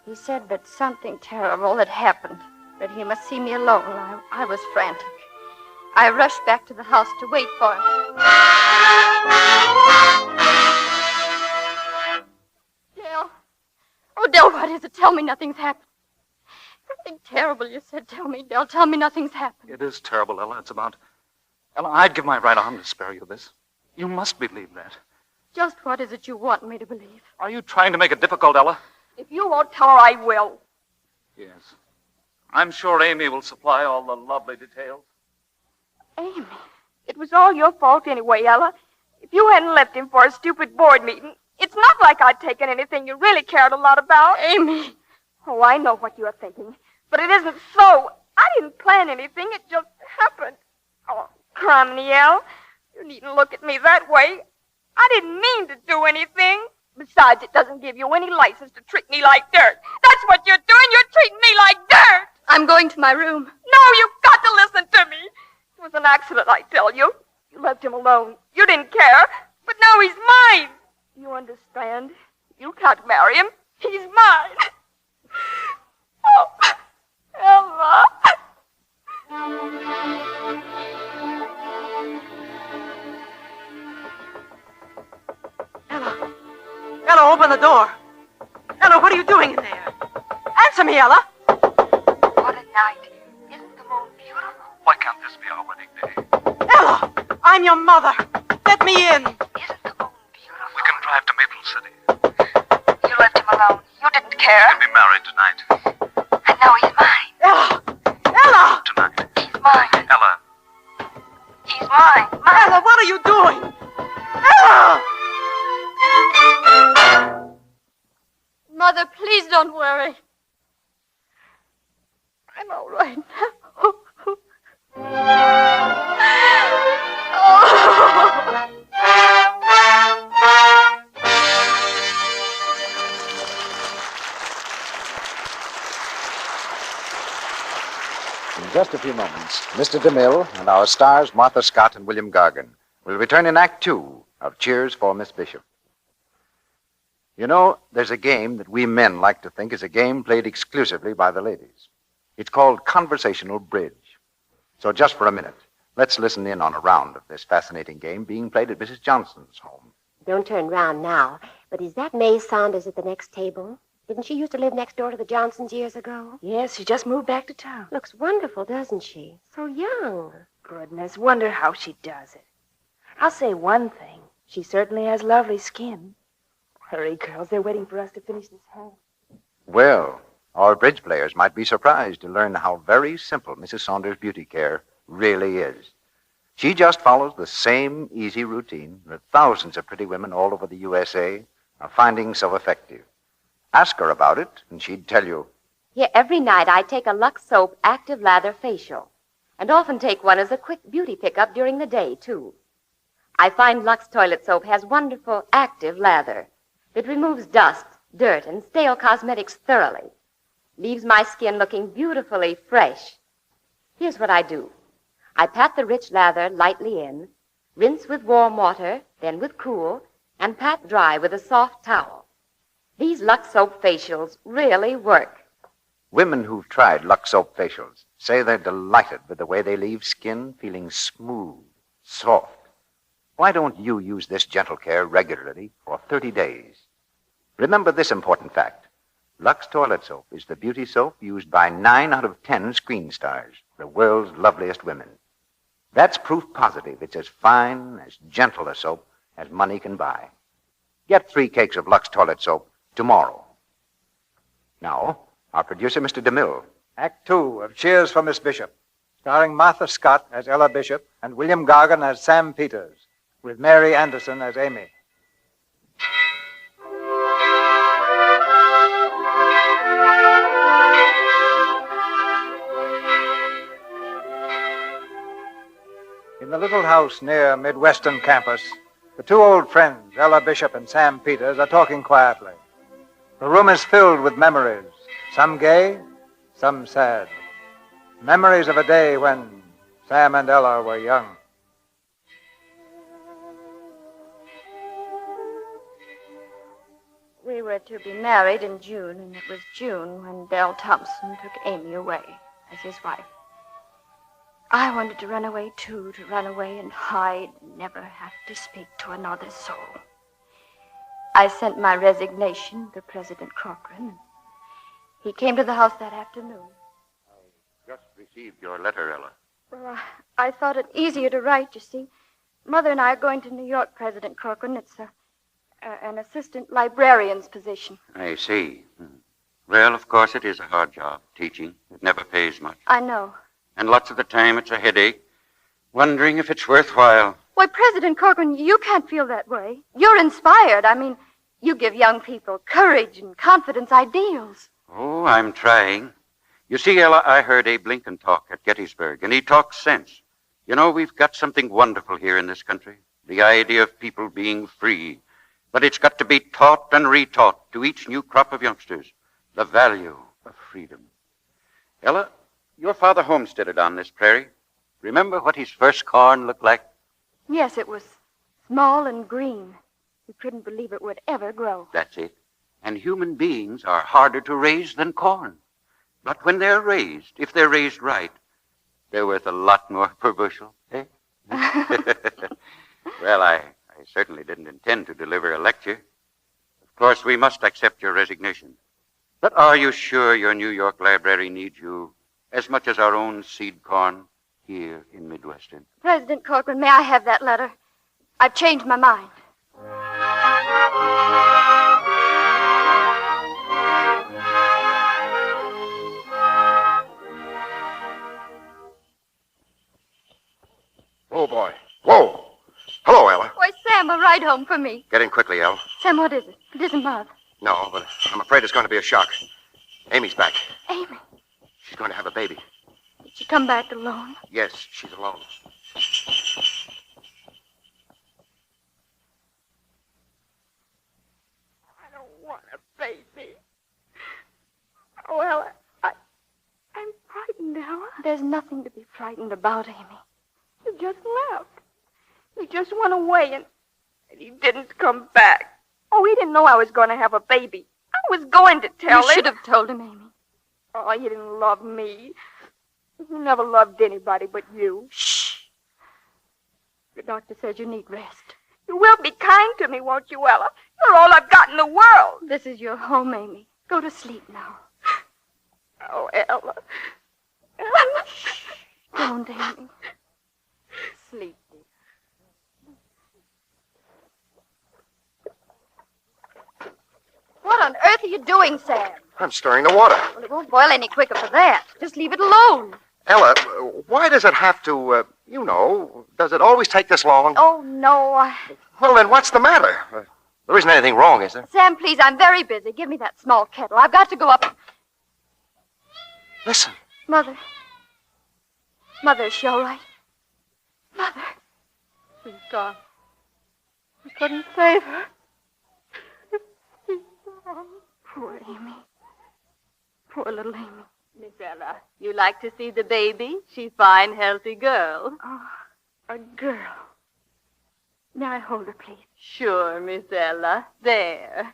He said that something terrible had happened, that he must see me alone. I was frantic. I rushed back to the house to wait for him. Del. Oh, Del, what is it? Tell me nothing's happened. Something terrible you said. Tell me, Del. Tell me nothing's happened. It is terrible, Ella. It's about... Ella, I'd give my right arm to spare you this. You must believe that. Just what is it you want me to believe? Are you trying to make it difficult, Ella? If you won't tell her, I will. Yes. I'm sure Amy will supply all the lovely details. Amy, it was all your fault anyway, Ella. If you hadn't left him for a stupid board meeting, it's not like I'd taken anything you really cared a lot about. Amy. Oh, I know what you're thinking, but it isn't so. I didn't plan anything. It just happened. Oh, criminy, Elle. You needn't look at me that way. I didn't mean to do anything. Besides, it doesn't give you any license to treat me like dirt. That's what you're doing. You're treating me like dirt. I'm going to my room. No, you've got to listen to me. It was an accident, I tell you. You left him alone. You didn't care. But now he's mine. You understand? You can't marry him. He's mine. Oh, Ella. you doing in there? Answer me, Ella. What a night. Isn't the moon beautiful? Why can't this be our wedding day? Ella, I'm your mother. Let me in. Isn't the moon beautiful? We can drive to Maple City. You left him alone. You didn't care. We'll be married tonight. And now he's mine. Ella! Ella! Tonight. He's mine. Ella. He's mine. Ella, what are you doing? Ella! Mother, please don't worry. I'm all right now. In just a few moments, Mr. DeMille and our stars, Martha Scott and William Gargan, will return in Act 2 of Cheers for Miss Bishop. You know, there's a game that we men like to think is a game played exclusively by the ladies. It's called conversational bridge. So just for a minute, let's listen in on a round of this fascinating game being played at Mrs. Johnson's home. Don't turn round now, but is that May Saunders at the next table? Didn't she used to live next door to the Johnsons years ago? Yes, she just moved back to town. Looks wonderful, doesn't she? So young. Goodness, wonder how she does it. I'll say one thing. She certainly has lovely skin. Hurry, girls, they're waiting for us to finish this hand. Well, our bridge players might be surprised to learn how very simple Mrs. Saunders' beauty care really is. She just follows the same easy routine that thousands of pretty women all over the USA are finding so effective. Ask her about it, and she'd tell you. Yeah, every night I take a Lux Soap Active Lather Facial, and often take one as a quick beauty pickup during the day, too. I find Lux Toilet Soap has wonderful active lather that removes dust, dirt, and stale cosmetics thoroughly. Leaves my skin looking beautifully fresh. Here's what I do. I pat the rich lather lightly in, rinse with warm water, then with cool, and pat dry with a soft towel. These Lux Soap facials really work. Women who've tried Lux Soap facials say they're delighted with the way they leave skin feeling smooth, soft. Why don't you use this gentle care regularly for 30 days? Remember this important fact. Lux Toilet Soap is the beauty soap used by 9 out of 10 screen stars, the world's loveliest women. That's proof positive it's as fine, as gentle a soap as money can buy. Get 3 cakes of Lux Toilet Soap tomorrow. Now, our producer, Mr. DeMille. Act 2 of Cheers for Miss Bishop, starring Martha Scott as Ella Bishop and William Gargan as Sam Peters, with Mary Anderson as Amy. In the little house near Midwestern campus, the 2 old friends, Ella Bishop and Sam Peters, are talking quietly. The room is filled with memories, some gay, some sad. Memories of a day when Sam and Ella were young. We were to be married in June, and it was June when Dell Thompson took Amy away as his wife. I wanted to run away, too, to run away and hide, and never have to speak to another soul. I sent my resignation to President Corcoran. He came to the house that afternoon. Just received your letter, Ella. Well, I thought it easier to write, you see. Mother and I are going to New York, President Corcoran. It's an assistant librarian's position. I see. Well, of course, it is a hard job, teaching. It never pays much. I know. And lots of the time it's a headache, wondering if it's worthwhile. Why, President Corcoran, you can't feel that way. You're inspired. I mean, you give young people courage and confidence ideals. Oh, I'm trying. You see, Ella, I heard Abe Lincoln talk at Gettysburg, and he talks sense. You know, we've got something wonderful here in this country, the idea of people being free. But it's got to be taught and retaught to each new crop of youngsters, the value of freedom. Ella, your father homesteaded on this prairie. Remember what his first corn looked like? Yes, it was small and green. We couldn't believe it would ever grow. That's it. And human beings are harder to raise than corn. But when they're raised, if they're raised right, they're worth a lot more per bushel, eh? Well, I certainly didn't intend to deliver a lecture. Of course, we must accept your resignation. But are you sure your New York library needs you as much as our own seed corn here in Midwestern? President Corcoran, may I have that letter? I've changed my mind. Oh, boy. Whoa. Hello, Ella. Why, Sam, a ride home for me. Get in quickly, Elle. Sam, what is it? It isn't love. No, but I'm afraid it's going to be a shock. Amy's back. Amy, She's going to have a baby. did she come back alone? Yes, she's alone. I don't want a baby. Oh, Ella, I'm frightened, Ella. There's nothing to be frightened about, Amy. You just left. He just went away and he didn't come back. Oh, he didn't know I was going to have a baby. I was going to tell him. You should have told him, Amy. Oh, he didn't love me. He never loved anybody but you. Shh. The doctor says you need rest. You will be kind to me, won't you, Ella? You're all I've got in the world. This is your home, Amy. Go to sleep now. Oh, Ella. Ella. Don't, Amy. Sleep, dear. What on earth are you doing, Sam? I'm stirring the water. Well, it won't boil any quicker for that. Just leave it alone. Ella, why does it have to, does it always take this long? Oh, no. Well, then what's the matter? There isn't anything wrong, is there? Sam, please, I'm very busy. Give me that small kettle. I've got to go up. Listen. Mother. Mother, is she all right? Mother. She's gone. We couldn't save her. She's gone. Poor Amy. Poor little Amy. Miss Ella, you like to see the baby? She's fine, healthy girl. Oh, a girl. May I hold her, please? Sure, Miss Ella. There.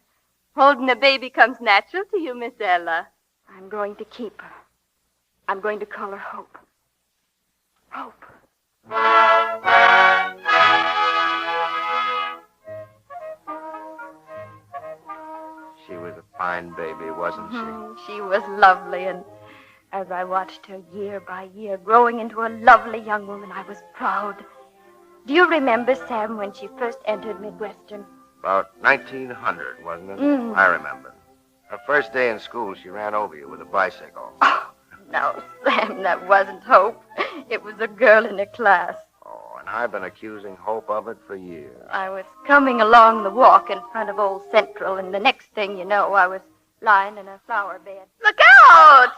Holding a baby comes natural to you, Miss Ella. I'm going to keep her. I'm going to call her Hope. Hope. She was a fine baby, wasn't she? She was lovely, and as I watched her year by year growing into a lovely young woman, I was proud. Do you remember, Sam, when she first entered Midwestern? About 1900, wasn't it? Mm. I remember. Her first day in school, she ran over you with a bicycle. Oh, no, Sam, that wasn't Hope. It was a girl in her class. Oh, and I've been accusing Hope of it for years. I was coming along the walk in front of Old Central, and the next thing you know, I was lying in a flower bed. Look out!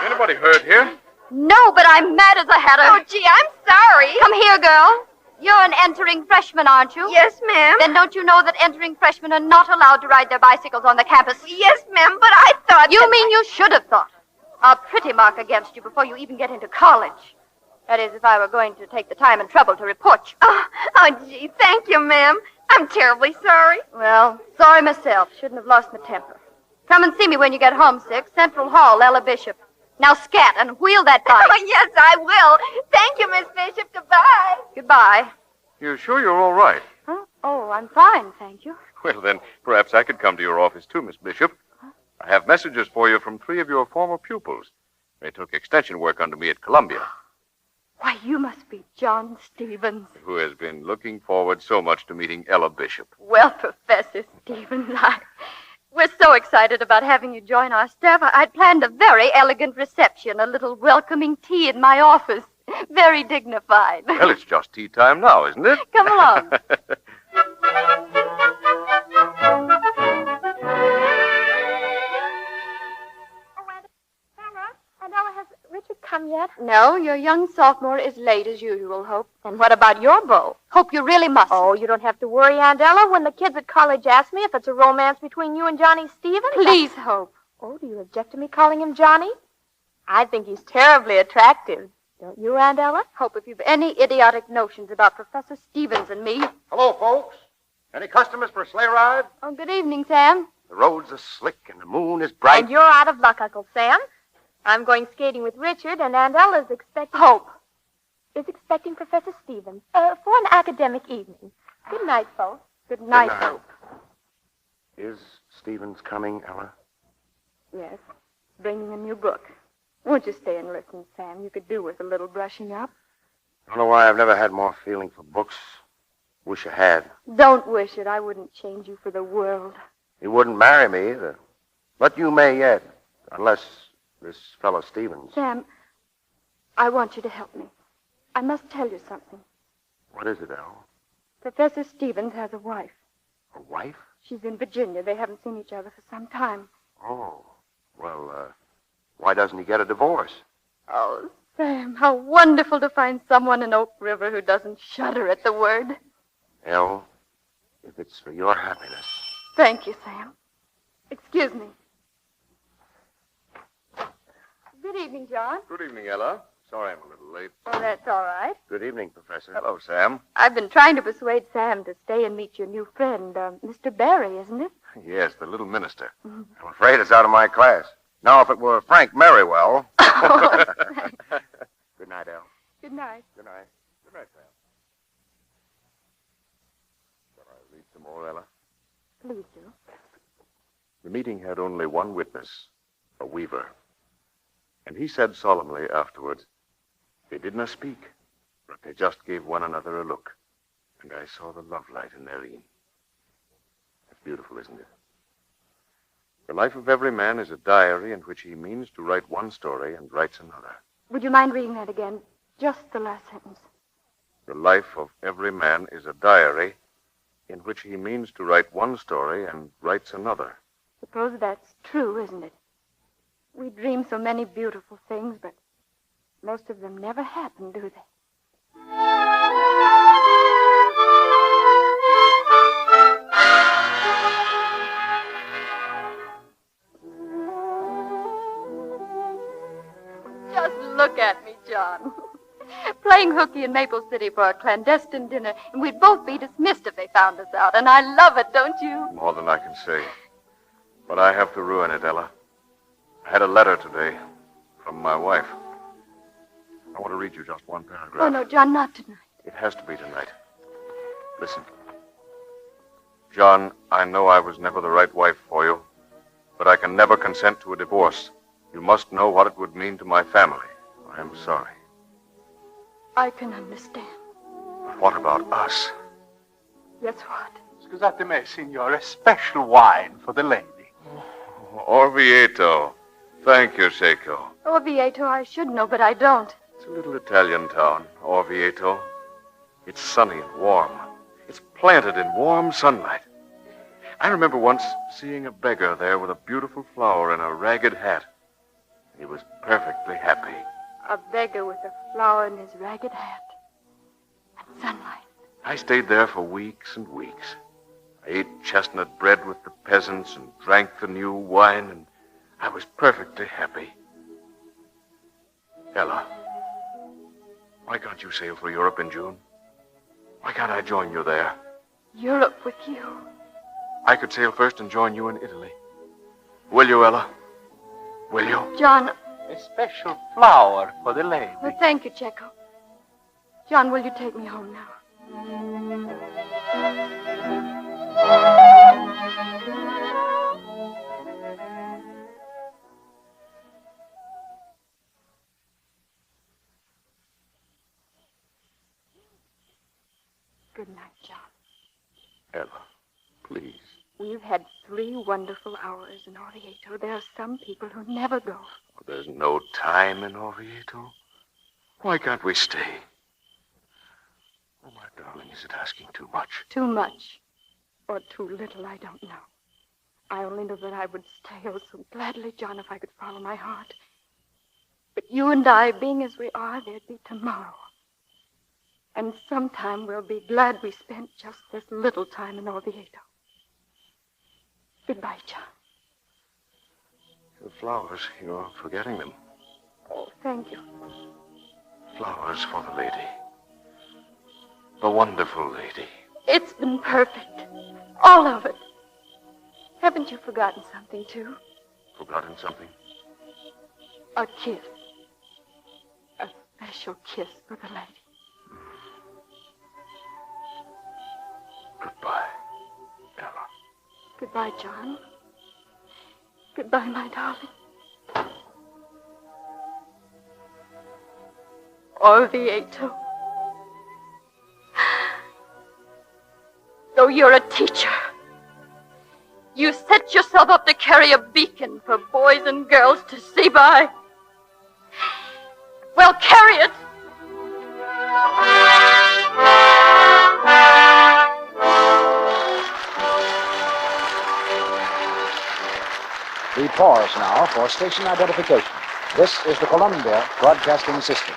Anybody hurt here? No, but I'm mad as a hatter. Oh, gee, I'm sorry. Come here, girl. You're an entering freshman, aren't you? Yes, ma'am. Then don't you know that entering freshmen are not allowed to ride their bicycles on the campus? Yes, ma'am, but I thought... You mean you should have thought. A pretty mark against you before you even get into college. That is, if I were going to take the time and trouble to report you. Oh, gee, thank you, ma'am. I'm terribly sorry. Well, sorry myself. Shouldn't have lost my temper. Come and see me when you get homesick. Central Hall, Ella Bishop. Now scat and wheel that bike. Oh, yes, I will. Thank you, Miss Bishop. Goodbye. Goodbye. You sure you're all right? Huh? Oh, I'm fine, thank you. Well, then, perhaps I could come to your office, too, Miss Bishop. I have messages for you from 3 of your former pupils. They took extension work under me at Columbia. Why, you must be John Stevens. Who has been looking forward so much to meeting Ella Bishop. Well, Professor Stevens, we're so excited about having you join our staff. I'd planned a very elegant reception, a little welcoming tea in my office. Very dignified. Well, it's just tea time now, isn't it? Come along. Adela, has Richard come yet? No, your young sophomore is late as usual, Hope. And what about your beau? Hope, you really must. Oh, you don't have to worry, Aunt Ella. When the kids at college ask me if it's a romance between you and Johnny Stevens... Please, Hope. Oh, do you object to me calling him Johnny? I think he's terribly attractive. Don't you, Aunt Ella? Hope, if you've any idiotic notions about Professor Stevens and me... Hello, folks. Any customers for a sleigh ride? Oh, good evening, Sam. The roads are slick and the moon is bright. And you're out of luck, Uncle Sam. I'm going skating with Richard, and Aunt Ella's expecting... Hope. Is expecting Professor Stevens for an academic evening. Good night, folks. Good night, Good night. Hope. Is Stevens coming, Ella? Yes, bringing a new book. Won't you stay and listen, Sam? You could do with a little brushing up. I don't know why I've never had more feeling for books. Wish I had. Don't wish it. I wouldn't change you for the world. You wouldn't marry me either. But you may yet, unless this fellow Stevens. Sam, I want you to help me. I must tell you something. What is it, Elle? Professor Stevens has a wife. A wife? She's in Virginia. They haven't seen each other for some time. Oh, well, why doesn't he get a divorce? Oh, Sam, how wonderful to find someone in Oak River who doesn't shudder at the word. Elle, if it's for your happiness. Thank you, Sam. Excuse me. Good evening, John. Good evening, Ella. Sorry I'm a little late. Oh, that's all right. Good evening, Professor. Hello, Sam. I've been trying to persuade Sam to stay and meet your new friend, Mr. Barry, isn't it? Yes, the little minister. I'm afraid it's out of my class. Now, if it were Frank Merriwell. Good night, Elle. Good night. Good night. Good night, Sam. Shall I read some more, Ella? Please do. The meeting had only one witness, a weaver. And he said solemnly afterwards, they did not speak, but they just gave one another a look. And I saw the love light in their een. It's beautiful, isn't it? The life of every man is a diary in which he means to write one story and writes another. Would you mind reading that again? Just the last sentence. The life of every man is a diary in which he means to write one story and writes another. Suppose that's true, isn't it? We dream so many beautiful things, but most of them never happen, do they? Just look at me, John. Playing hooky in Maple City for a clandestine dinner, and we'd both be dismissed if they found us out. And I love it, don't you? More than I can say. But I have to ruin it, Ella. I had a letter today from my wife. I want to read you just one paragraph. Oh, no, John, not tonight. It has to be tonight. Listen. John, I know I was never the right wife for you, but I can never consent to a divorce. You must know what it would mean to my family. I am sorry. I can understand. But what about us? Yes, what? Scusate me, signore, a special wine for the lady. Orvieto. Thank you, Seiko. Orvieto, I should know, but I don't. It's a little Italian town, Orvieto. It's sunny and warm. It's planted in warm sunlight. I remember once seeing a beggar there with a beautiful flower in a ragged hat. He was perfectly happy. A beggar with a flower in his ragged hat. And sunlight. I stayed there for weeks and weeks. I ate chestnut bread with the peasants and drank the new wine, and I was perfectly happy. Ella, why can't you sail for Europe in June? Why can't I join you there? Europe with you? I could sail first and join you in Italy. Will you, Ella? Will you? John. A special flower for the lady. Well, thank you, Checo. John, will you take me home now? Good night, John. Ella, please. We've had 3 wonderful hours in Orvieto. There are some people who never go. There's no time in Orvieto. Why can't we stay? Oh, my darling, is it asking too much? Too much. Or too little, I don't know. I only know that I would stay oh so gladly, John, if I could follow my heart. But you and I, being as we are, there'd be tomorrow. And sometime we'll be glad we spent just this little time in Orvieto. Goodbye, John. The flowers, you're forgetting them. Oh, thank you. Flowers for the lady. The wonderful lady. It's been perfect. All of it. Haven't you forgotten something, too? Forgotten something? A kiss. A special kiss for the lady. Goodbye, Ella. Goodbye, John. Goodbye, my darling. Au revoir. Though you're a teacher, you set yourself up to carry a beacon for boys and girls to see by. Well, carry it. We pause now for station identification. This is the Columbia Broadcasting System.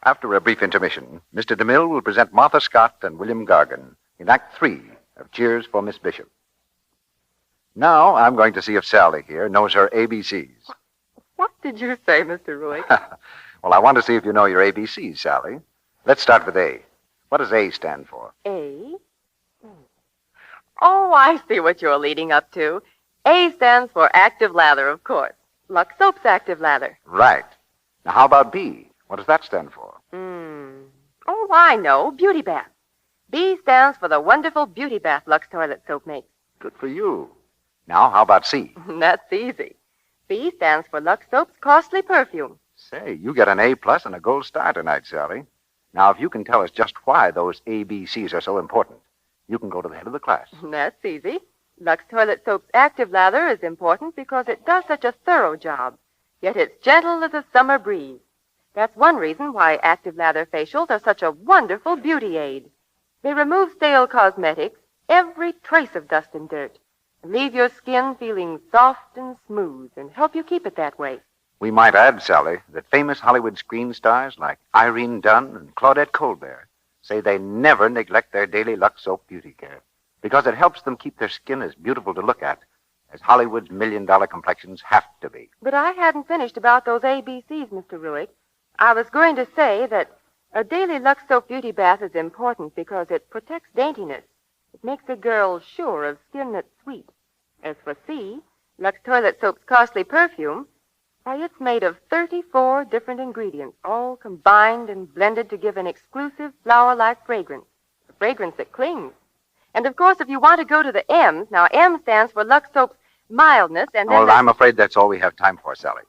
After a brief intermission, Mr. DeMille will present Martha Scott and William Gargan in Act 3 of Cheers for Miss Bishop. Now I'm going to see if Sally here knows her ABCs. What did you say, Mr. Ruick? Well, I want to see if you know your ABCs, Sally. Let's start with A. What does A stand for? A? Oh, I see what you're leading up to. A stands for active lather, of course. Lux Soap's active lather. Right. Now, how about B? What does that stand for? Oh, I know. Beauty bath. B stands for the wonderful beauty bath Lux toilet soap makes. Good for you. Now, how about C? That's easy. B stands for Lux Soap's costly perfume. Say, you get an A+ and a gold star tonight, Sally. Now, if you can tell us just why those ABCs are so important, you can go to the head of the class. That's easy. Lux toilet soap's active lather is important because it does such a thorough job, yet it's gentle as a summer breeze. That's one reason why active lather facials are such a wonderful beauty aid. They remove stale cosmetics, every trace of dust and dirt, and leave your skin feeling soft and smooth and help you keep it that way. We might add, Sally, that famous Hollywood screen stars like Irene Dunn and Claudette Colbert say they never neglect their daily Lux Soap beauty care because it helps them keep their skin as beautiful to look at as Hollywood's million-dollar complexions have to be. But I hadn't finished about those ABCs, Mr. Ruick. I was going to say that a daily Lux Soap beauty bath is important because it protects daintiness. It makes a girl sure of skin that's sweet. As for C, Lux Toilet Soap's costly perfume, why, it's made of 34 different ingredients, all combined and blended to give an exclusive flower-like fragrance, a fragrance that clings. And, of course, if you want to go to the M's, now M stands for Lux Soap's mildness, and then... Well, I'm afraid that's all we have time for, Sally.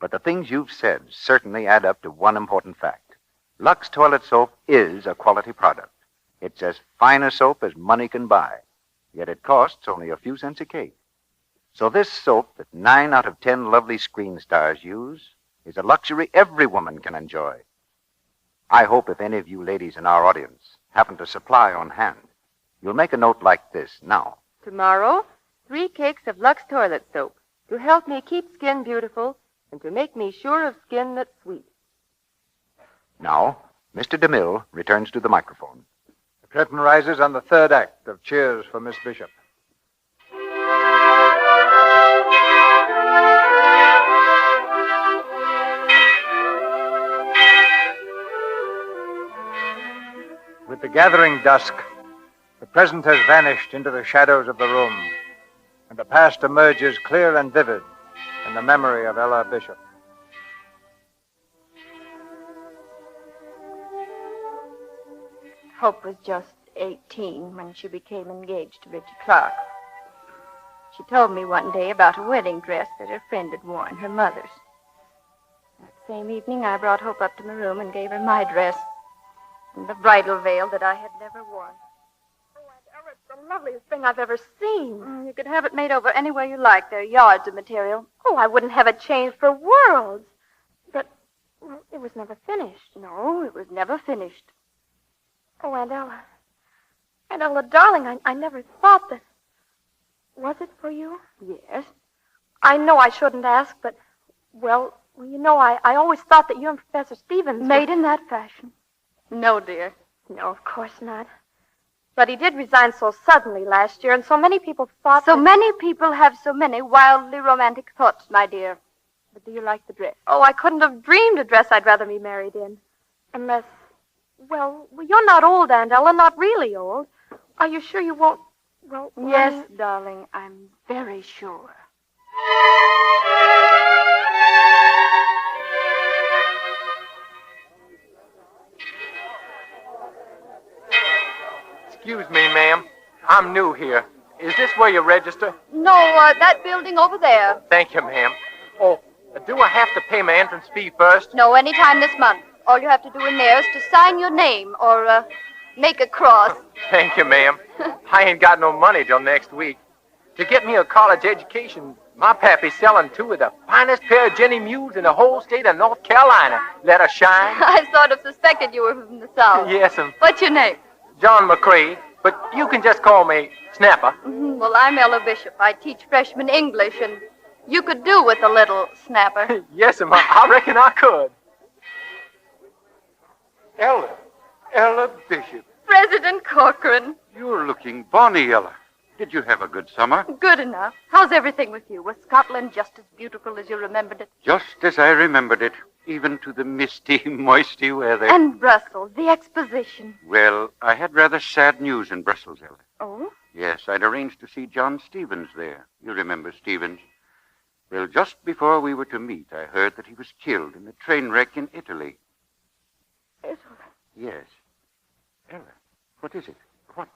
But the things you've said certainly add up to one important fact. Lux Toilet Soap is a quality product. It's as fine a soap as money can buy, yet it costs only a few cents a cake. So this soap that 9 out of 10 lovely screen stars use is a luxury every woman can enjoy. I hope if any of you ladies in our audience happen to supply on hand, you'll make a note like this now. Tomorrow, 3 cakes of Lux Toilet Soap to help me keep skin beautiful and to make me sure of skin that's sweet. Now, Mr. DeMille returns to the microphone. The curtain rises on the third act of Cheers for Miss Bishop. With the gathering dusk, the present has vanished into the shadows of the room, and the past emerges clear and vivid in the memory of Ella Bishop. Hope was just 18 when she became engaged to Richard Clark. She told me one day about a wedding dress that her friend had worn, her mother's. That same evening, I brought Hope up to my room and gave her my dress and the bridal veil that I had never worn. Oh, Aunt Ella, it's the loveliest thing I've ever seen. You could have it made over anywhere you like. There are yards of material. Oh, I wouldn't have it changed for worlds. But, well, it was never finished. No, it was never finished. Oh, Aunt Ella. Aunt Ella, darling, I never thought that... Was it for you? Yes. I know I shouldn't ask, but, well, you know, I always thought that you and Professor Stevens... Made in that fashion. No, dear. No, of course not. But he did resign so suddenly last year, and so many people thought So many people have so many wildly romantic thoughts, my dear. But do you like the dress? Oh, I couldn't have dreamed a dress I'd rather be married in. Unless, Well, you're not old, Aunt Ella, not really old. Are you sure you won't? Well, yes, darling, I'm very sure. Excuse me, ma'am. I'm new here. Is this where you register? No, that building over there. Thank you, ma'am. Oh, do I have to pay my entrance fee first? No, any time this month. All you have to do in there is to sign your name or make a cross. Thank you, ma'am. I ain't got no money till next week. To get me a college education, my pappy's selling 2 of the finest pair of Jenny mules in the whole state of North Carolina. Let her shine. I sort of suspected you were from the South. Yes, What's your name? John McCrae, but you can just call me Snapper. Well, I'm Ella Bishop. I teach freshman English, and you could do with a little snapper. Yes, ma'am. I reckon I could. Ella Bishop. President Corcoran. You're looking bonny, Ella. Did you have a good summer? Good enough. How's everything with you? Was Scotland just as beautiful as you remembered it? Just as I remembered it, even to the misty, moisty weather. And Brussels, the exposition. Well, I had rather sad news in Brussels, Ella. Oh? Yes, I'd arranged to see John Stevens there. You remember Stevens? Well, just before we were to meet, I heard that he was killed in a train wreck in Italy. Italy? Yes. Ella, what is it? What?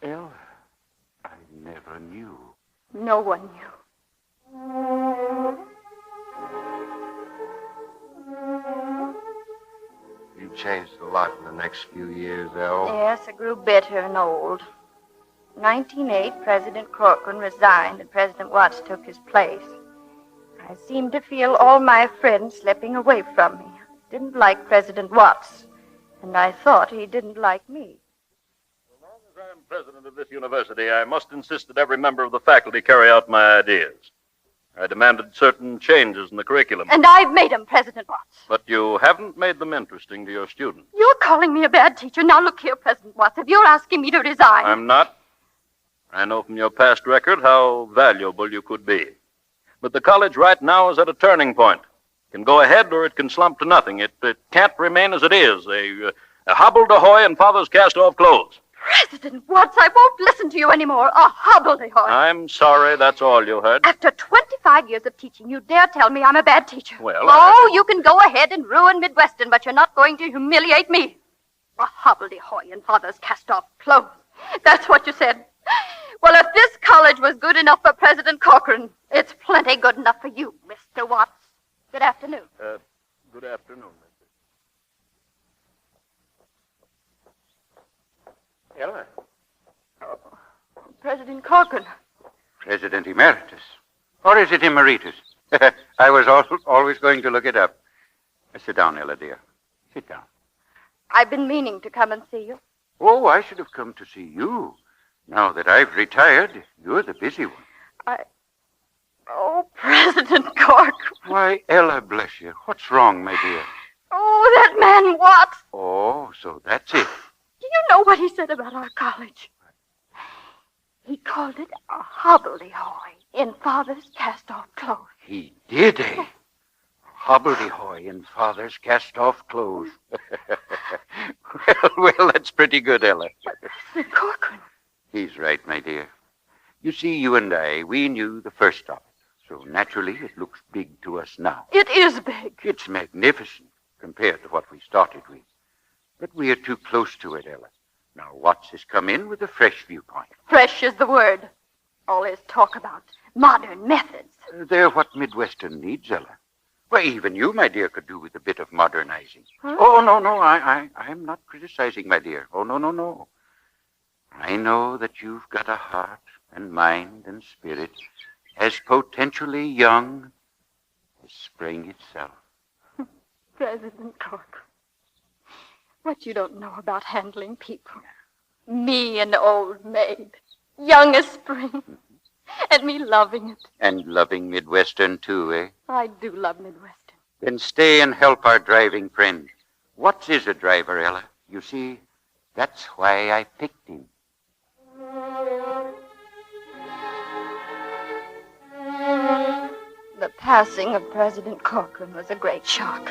Ella, I never knew. No one knew. You changed a lot in the next few years, Elle. Yes, I grew bitter and old. 1908, President Corcoran resigned and President Watts took his place. I seemed to feel all my friends slipping away from me. I didn't like President Watts, and I thought he didn't like me. As long as I'm president of this university, I must insist that every member of the faculty carry out my ideas. I demanded certain changes in the curriculum. And I've made him, President Watts. But you haven't made them interesting to your students. You're calling me a bad teacher. Now look here, President Watts. If you're asking me to resign... I'm not. I know from your past record how valuable you could be. But the college right now is at a turning point. It can go ahead or it can slump to nothing. It can't remain as it is, a hobbledehoy in father's cast-off clothes. President Watts, I won't listen to you anymore. A hobbledehoy. I'm sorry, that's all you heard. After 25 years of teaching, you dare tell me I'm a bad teacher. Well, Oh, you can go ahead and ruin Midwestern, but you're not going to humiliate me. A hobbledehoy in father's cast-off clothes. That's what you said. Well, if this college was good enough for President Corcoran, it's plenty good enough for you, Mr. Watts. Good afternoon. Good afternoon, Mr. Ella. Oh, President Corcoran. President Emeritus. Or is it Emeritus? I was always going to look it up. Sit down, Ella, dear. Sit down. I've been meaning to come and see you. Oh, I should have come to see you. Now that I've retired, you're the busy one. Oh, President Corcoran. Why, Ella, bless you. What's wrong, my dear? Oh, that man Watts. Oh, so that's it. Do you know what he said about our college? He called it a hobbledehoy in father's cast-off clothes. He did, eh? Hobbledehoy in father's cast-off clothes. well, that's pretty good, Ella. President Corcoran. He's right, my dear. You see, you and I, we knew the first of it. So naturally, it looks big to us now. It is big. It's magnificent compared to what we started with. But we are too close to it, Ella. Now, Watts has come in with a fresh viewpoint. Fresh is the word. All his talk about modern methods. They're what Midwestern needs, Ella. Why, even you, my dear, could do with a bit of modernizing. Huh? Oh, no, I'm not criticizing, my dear. Oh, no. I know that you've got a heart and mind and spirit as potentially young as spring itself. President Corcoran, what you don't know about handling people. Me, an old maid, young as spring, and me loving it. And loving Midwestern, too, eh? I do love Midwestern. Then stay and help our driving friend. Watts is a driver, Ella. You see, that's why I picked him. The passing of President Corcoran was a great shock.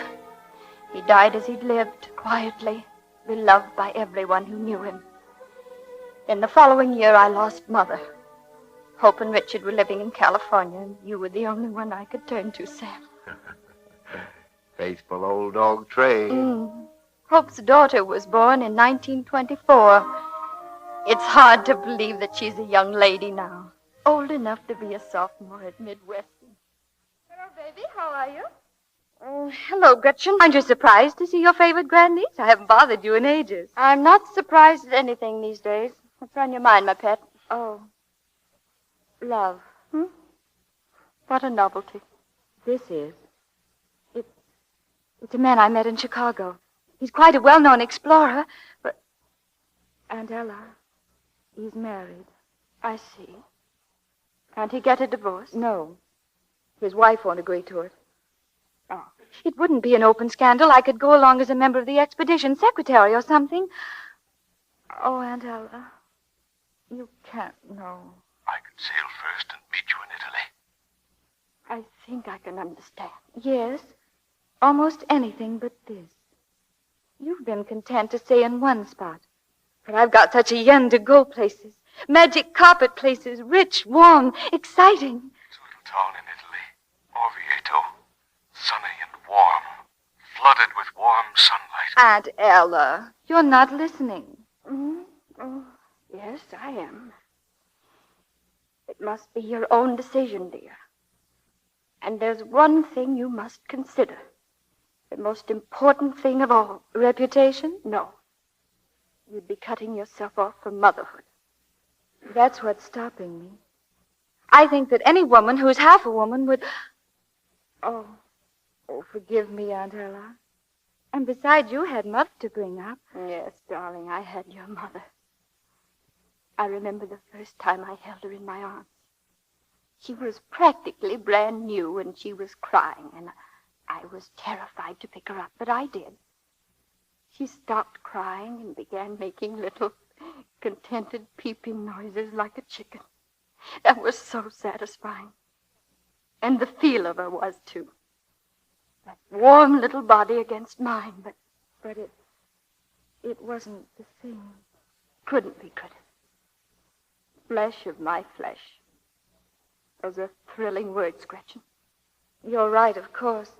He died as he'd lived, quietly, beloved by everyone who knew him. Then the following year, I lost Mother. Hope and Richard were living in California, and you were the only one I could turn to, Sam. Faithful old dog Trey. Hope's daughter was born in 1924. It's hard to believe that she's a young lady now, old enough to be a sophomore at Midwestern. Hello, baby. How are you? Hello, Gretchen. Aren't you surprised to see your favorite grandniece? I haven't bothered you in ages. I'm not surprised at anything these days. What's on your mind, my pet? Oh. Love. What a novelty. This is. It's a man I met in Chicago. He's quite a well-known explorer, but... Aunt Ella, he's married. I see. Can't he get a divorce? No. His wife won't agree to it. Oh. It wouldn't be an open scandal. I could go along as a member of the expedition, secretary or something. Oh, Aunt Ella, you can't know. I could sail first and meet you in Italy. I think I can understand. Yes, almost anything but this. You've been content to stay in one spot. But I've got such a yen to go places. Magic carpet places, rich, warm, exciting. It's a little town in Italy, Orvieto. Sunny and warm, flooded with warm sunlight. Aunt Ella, you're not listening. Oh, yes, I am. It must be your own decision, dear. And there's one thing you must consider. The most important thing of all. Reputation? No. You'd be cutting yourself off from motherhood. That's what's stopping me. I think that any woman who's half a woman would... Oh, forgive me, Aunt Ella. And besides, you had Mother to bring up. Yes, darling, I had your mother. I remember the first time I held her in my arms. She was practically brand new, and she was crying, and I was terrified to pick her up, but I did. She stopped crying and began making little contented peeping noises like a chicken. That was so satisfying. And the feel of her was, too. That warm little body against mine, but it wasn't the same. Couldn't be, could it? Flesh of my flesh. Those are thrilling words, Gretchen. You're right, of course.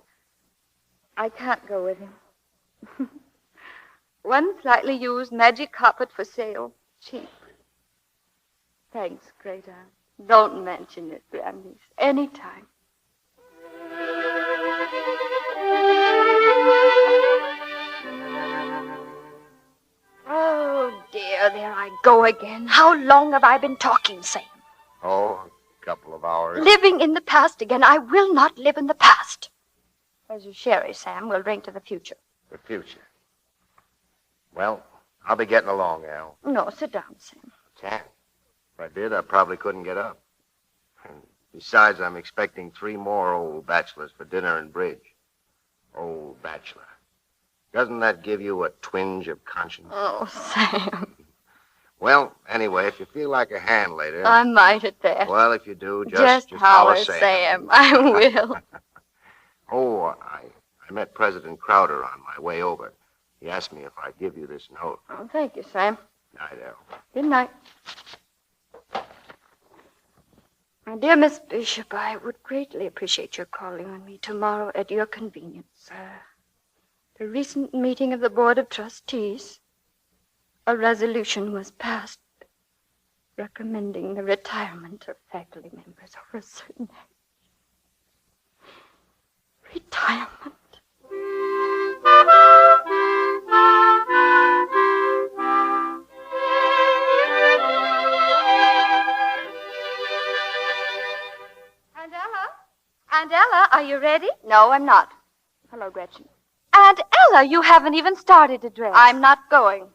I can't go with him. One slightly used magic carpet for sale. Cheap. Thanks, great aunt. Don't mention it, grandniece. Anytime. Oh, dear, there I go again. How long have I been talking, Sam? Oh, a couple of hours. Living in the past again. I will not live in the past. There's your sherry, Sam. We'll drink to the future. The future. Well, I'll be getting along, Al. No, sit down, Sam. Can't. If I did, I probably couldn't get up. And besides, I'm expecting 3 more old bachelors for dinner and bridge. Old bachelor. Doesn't that give you a twinge of conscience? Oh, Sam. Well, anyway, if you feel like a hand later... I might at that. Well, if you do, just holler Sam. I will. Oh, I met President Crowder on my way over. He asked me if I'd give you this note. Oh, thank you, Sam. Night, Al. Good night. My dear Miss Bishop, I would greatly appreciate your calling on me tomorrow at your convenience. The recent meeting of the Board of Trustees, a resolution was passed recommending the retirement of faculty members over a certain age. Retirement. Aunt Ella, are you ready? No, I'm not. Hello, Gretchen. Aunt Ella, you haven't even started to dress. I'm not going.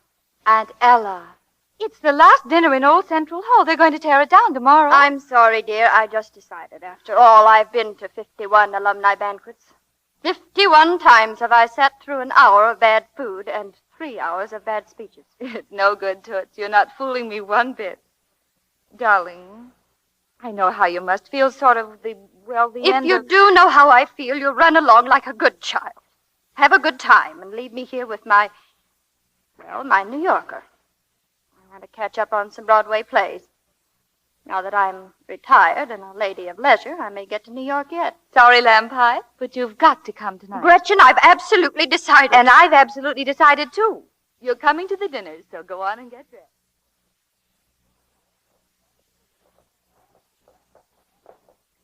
Aunt Ella, it's the last dinner in Old Central Hall. They're going to tear it down tomorrow. I'm sorry, dear. I just decided. After all, I've been to 51 alumni banquets. 51 times have I sat through an hour of bad food and 3 hours of bad speeches. It's no good, Toots. You're not fooling me one bit. Darling, I know how you must feel, sort of the If you do know how I feel, you'll run along like a good child. have a good time and leave me here with my New Yorker. I want to catch up on some Broadway plays. Now that I'm retired and a lady of leisure, I may get to New York yet. Sorry, Lamb Pie, but you've got to come tonight. Gretchen, I've absolutely decided. And I've absolutely decided, too. You're coming to the dinner, so go on and get dressed.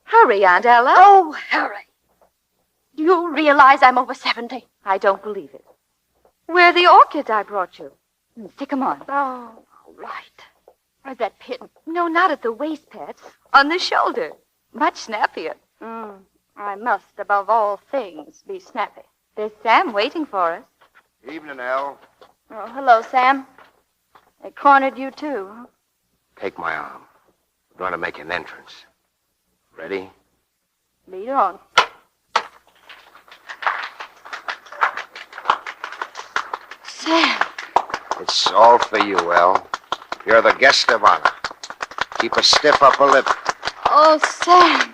Hurry, Aunt Ella. Oh, hurry. Do you realize I'm over 70? I don't believe it. Where are the orchids I brought you? Stick 'em on. Oh, all right. Where's that pin? No, not at the waist, Pet. On the shoulder. Much snappier. I must, above all things, be snappy. There's Sam waiting for us. Evening, Elle. Oh, hello, Sam. They cornered you, too, huh? Take my arm. We're going to make an entrance. Ready? Lead on. Sam. It's all for you, Elle. You're the guest of honor. Keep a stiff upper lip. Oh, Sam.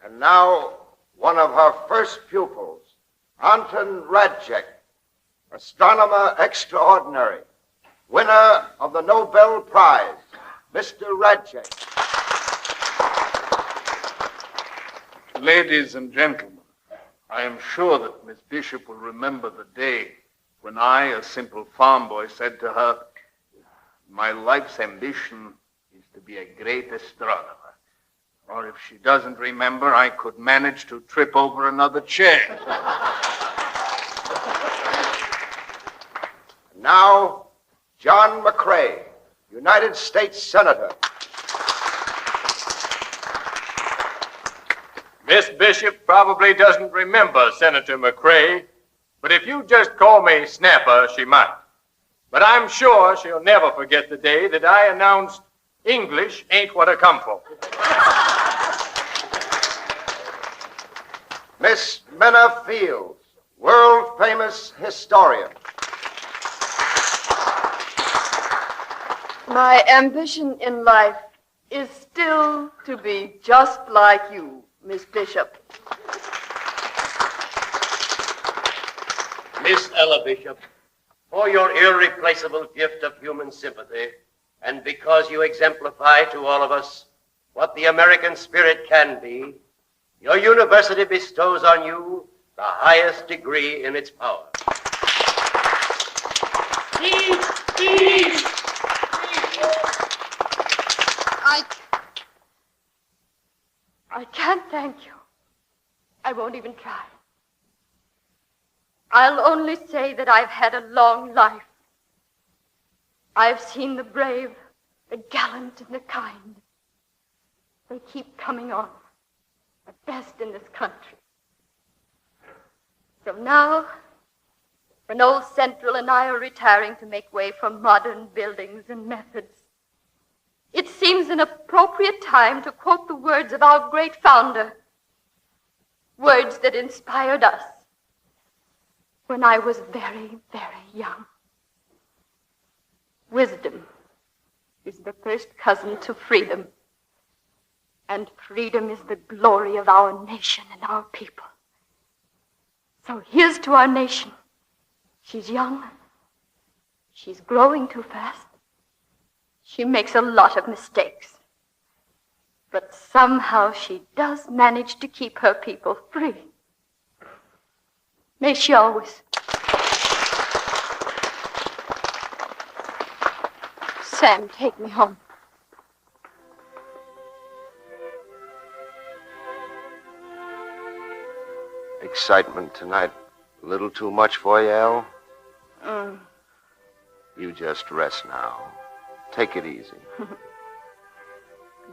And now, one of her first pupils, Anton Radchek, astronomer extraordinary, winner of the Nobel Prize, Mr. Radchek. Ladies and gentlemen, I am sure that Miss Bishop will remember the day when I, a simple farm boy, said to her, my life's ambition is to be a great astronomer. Or if she doesn't remember, I could manage to trip over another chair. Now, John McCrae, United States Senator. Miss Bishop probably doesn't remember Senator McCrae, but if you just call me Snapper, she might. But I'm sure she'll never forget the day that I announced English ain't what I come for. Miss Minna Fields, world-famous historian. My ambition in life is still to be just like you, Miss Bishop. Miss Ella Bishop, for your irreplaceable gift of human sympathy, and because you exemplify to all of us what the American spirit can be, your university bestows on you the highest degree in its power. I can't thank you. I won't even try. I'll only say that I've had a long life. I've seen the brave, the gallant, and the kind. They keep coming on, the best in this country. So now, when old Central and I are retiring to make way for modern buildings and methods, it seems an appropriate time to quote the words of our great founder, words that inspired us when I was very, very young. Wisdom is the first cousin to freedom, and freedom is the glory of our nation and our people. So here's to our nation. She's young. She's growing too fast. She makes a lot of mistakes. But somehow she does manage to keep her people free. May she always. Sam, take me home. Excitement tonight. A little too much for you, Elle? You just rest now. Take it easy.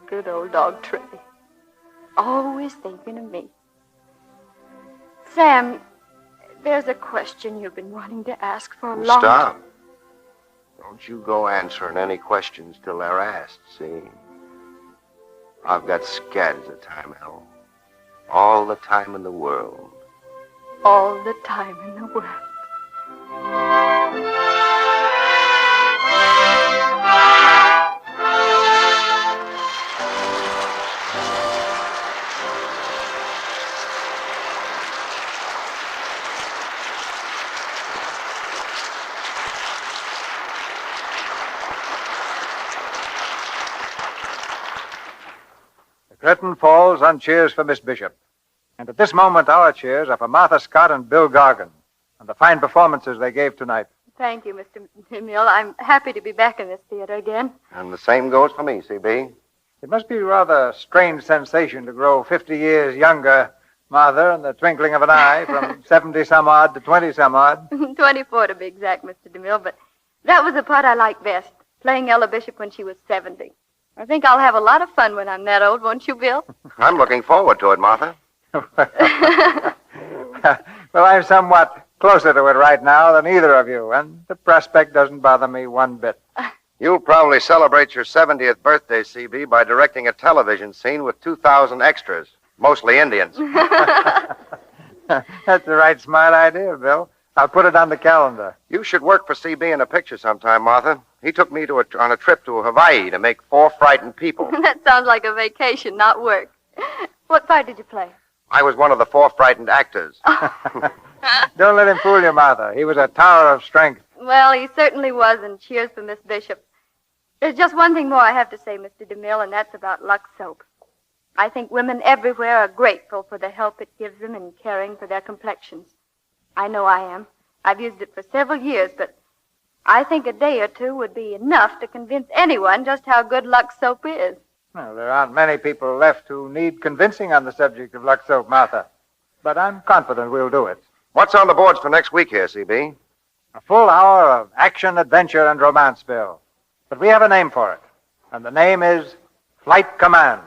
Good old dog Trey. Always thinking of me. Sam, there's a question you've been wanting to ask for a long time. Stop. Don't you go answering any questions till they're asked, see? I've got scads of time, Elle. All the time in the world. All the time in the world. The curtain falls on cheers for Miss Bishop. And at this moment, our cheers are for Martha Scott and Bill Gargan and the fine performances they gave tonight. Thank you, Mr. DeMille. I'm happy to be back in this theater again. And the same goes for me, CB. It must be a rather strange sensation to grow 50 years younger, Martha, in the twinkling of an eye, from 70-some-odd to 20-some-odd. 24 to be exact, Mr. DeMille, but that was the part I liked best, playing Ella Bishop when she was 70. I think I'll have a lot of fun when I'm that old, won't you, Bill? I'm looking forward to it, Martha. Well, I'm somewhat closer to it right now than either of you, and the prospect doesn't bother me one bit. You'll probably celebrate your 70th birthday, CB, by directing a television scene with 2,000 extras, mostly Indians. That's the right smart idea, Bill. I'll put it on the calendar. You should work for CB in a picture sometime, Martha. He took me on a trip to Hawaii to make 4 frightened people. That sounds like a vacation, not work. What part did you play? I was one of the 4 frightened actors. Don't let him fool you, Martha. He was a tower of strength. Well, he certainly was, and cheers for Miss Bishop. There's just one thing more I have to say, Mr. DeMille, and that's about Lux soap. I think women everywhere are grateful for the help it gives them in caring for their complexions. I know I am. I've used it for several years, but I think a day or two would be enough to convince anyone just how good Lux soap is. Well, there aren't many people left who need convincing on the subject of Lux soap, Martha. But I'm confident we'll do it. What's on the boards for next week here, CB? A full hour of action, adventure, and romance, Bill. But we have a name for it, and the name is Flight Command.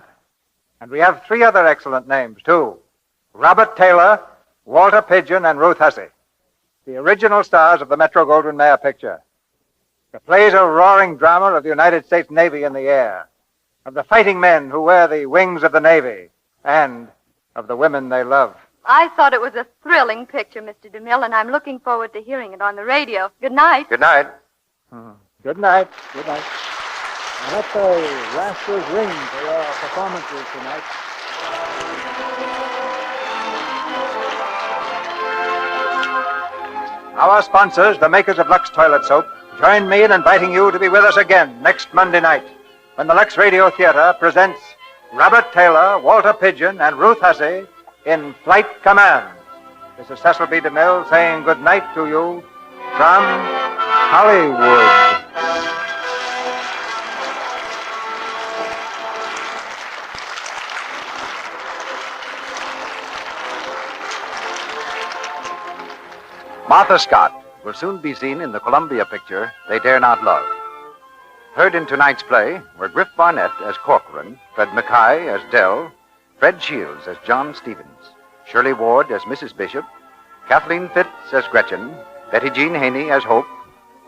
And we have 3 other excellent names, too. Robert Taylor, Walter Pidgeon, and Ruth Hussey, the original stars of the Metro-Goldwyn-Mayer picture. The play's a roaring drama of the United States Navy in the air, of the fighting men who wear the wings of the Navy, and of the women they love. I thought it was a thrilling picture, Mr. DeMille, and I'm looking forward to hearing it on the radio. Good night. Good night. Good night. Good night. And let the rafters ring for your performances tonight. Our sponsors, the makers of Lux Toilet Soap, join me in inviting you to be with us again next Monday night when the Lux Radio Theatre presents Robert Taylor, Walter Pidgeon, and Ruth Hussey in Flight Command. This is Cecil B. DeMille saying good night to you from Hollywood. Martha Scott will soon be seen in the Columbia picture They Dare Not Love. Heard in tonight's play were Griff Barnett as Corcoran, Fred Mackay as Dell, Fred Shields as John Stevens, Shirley Ward as Mrs. Bishop, Kathleen Fitz as Gretchen, Betty Jean Haney as Hope,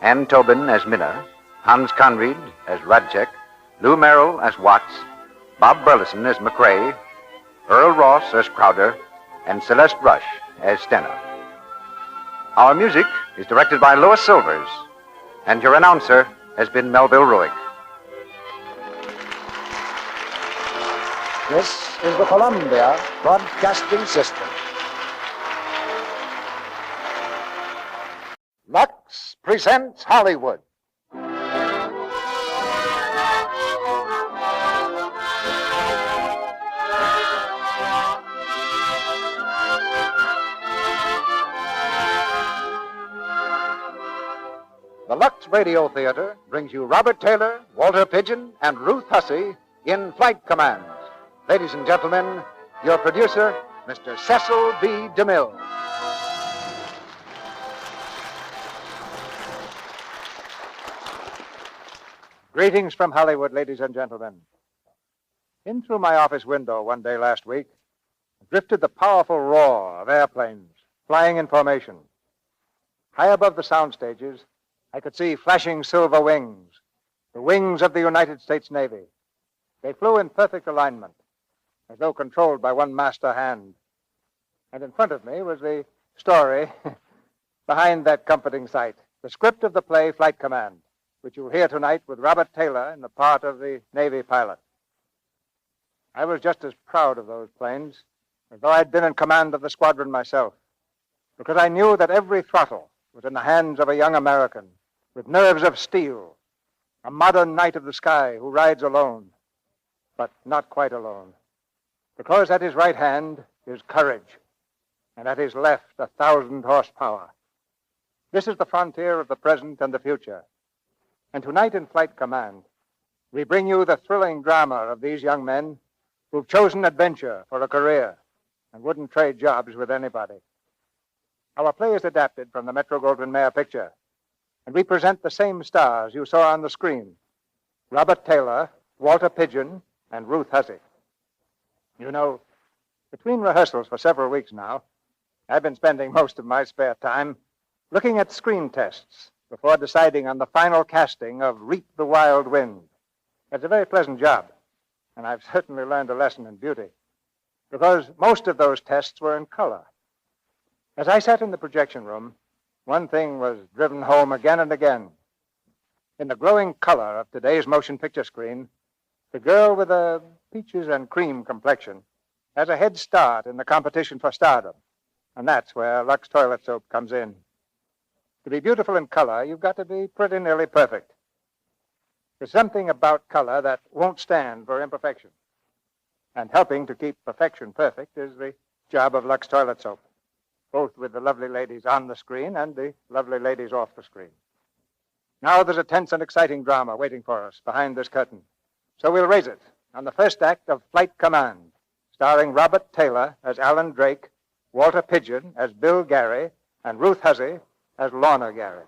Ann Tobin as Minna, Hans Conried as Radchek, Lou Merrill as Watts, Bob Burleson as McRae, Earl Ross as Crowder, and Celeste Rush as Stenner. Our music is directed by Louis Silvers, and your announcer has been Melville Ruick. This is the Columbia Broadcasting System. Lux presents Hollywood. The Lux Radio Theatre brings you Robert Taylor, Walter Pidgeon, and Ruth Hussey in Flight Commands. Ladies and gentlemen, your producer, Mr. Cecil B. DeMille. Greetings from Hollywood, ladies and gentlemen. In through my office window one day last week drifted the powerful roar of airplanes flying in formation. High above the sound stages, I could see flashing silver wings, the wings of the United States Navy. They flew in perfect alignment, as though controlled by one master hand. And in front of me was the story behind that comforting sight, the script of the play Flight Command, which you'll hear tonight with Robert Taylor in the part of the Navy pilot. I was just as proud of those planes as though I'd been in command of the squadron myself, because I knew that every throttle was in the hands of a young American with nerves of steel, a modern knight of the sky who rides alone, but not quite alone. Because at his right hand is courage, and at his left 1,000 horsepower. This is the frontier of the present and the future. And tonight in Flight Command, we bring you the thrilling drama of these young men who've chosen adventure for a career and wouldn't trade jobs with anybody. Our play is adapted from the Metro-Goldwyn-Mayer picture, and we present the same stars you saw on the screen: Robert Taylor, Walter Pidgeon, and Ruth Hussey. You know, between rehearsals for several weeks now, I've been spending most of my spare time looking at screen tests before deciding on the final casting of Reap the Wild Wind. It's a very pleasant job, and I've certainly learned a lesson in beauty, because most of those tests were in color. As I sat in the projection room, one thing was driven home again and again. In the glowing color of today's motion picture screen, the girl with a peaches and cream complexion has a head start in the competition for stardom, and that's where Lux Toilet Soap comes in. To be beautiful in color, you've got to be pretty nearly perfect. There's something about color that won't stand for imperfection. And helping to keep perfection perfect is the job of Lux Toilet Soap, both with the lovely ladies on the screen and the lovely ladies off the screen. Now there's a tense and exciting drama waiting for us behind this curtain. So we'll raise it on the first act of Flight Command, starring Robert Taylor as Alan Drake, Walter Pidgeon as Bill Gary, and Ruth Hussey as Lorna Gary.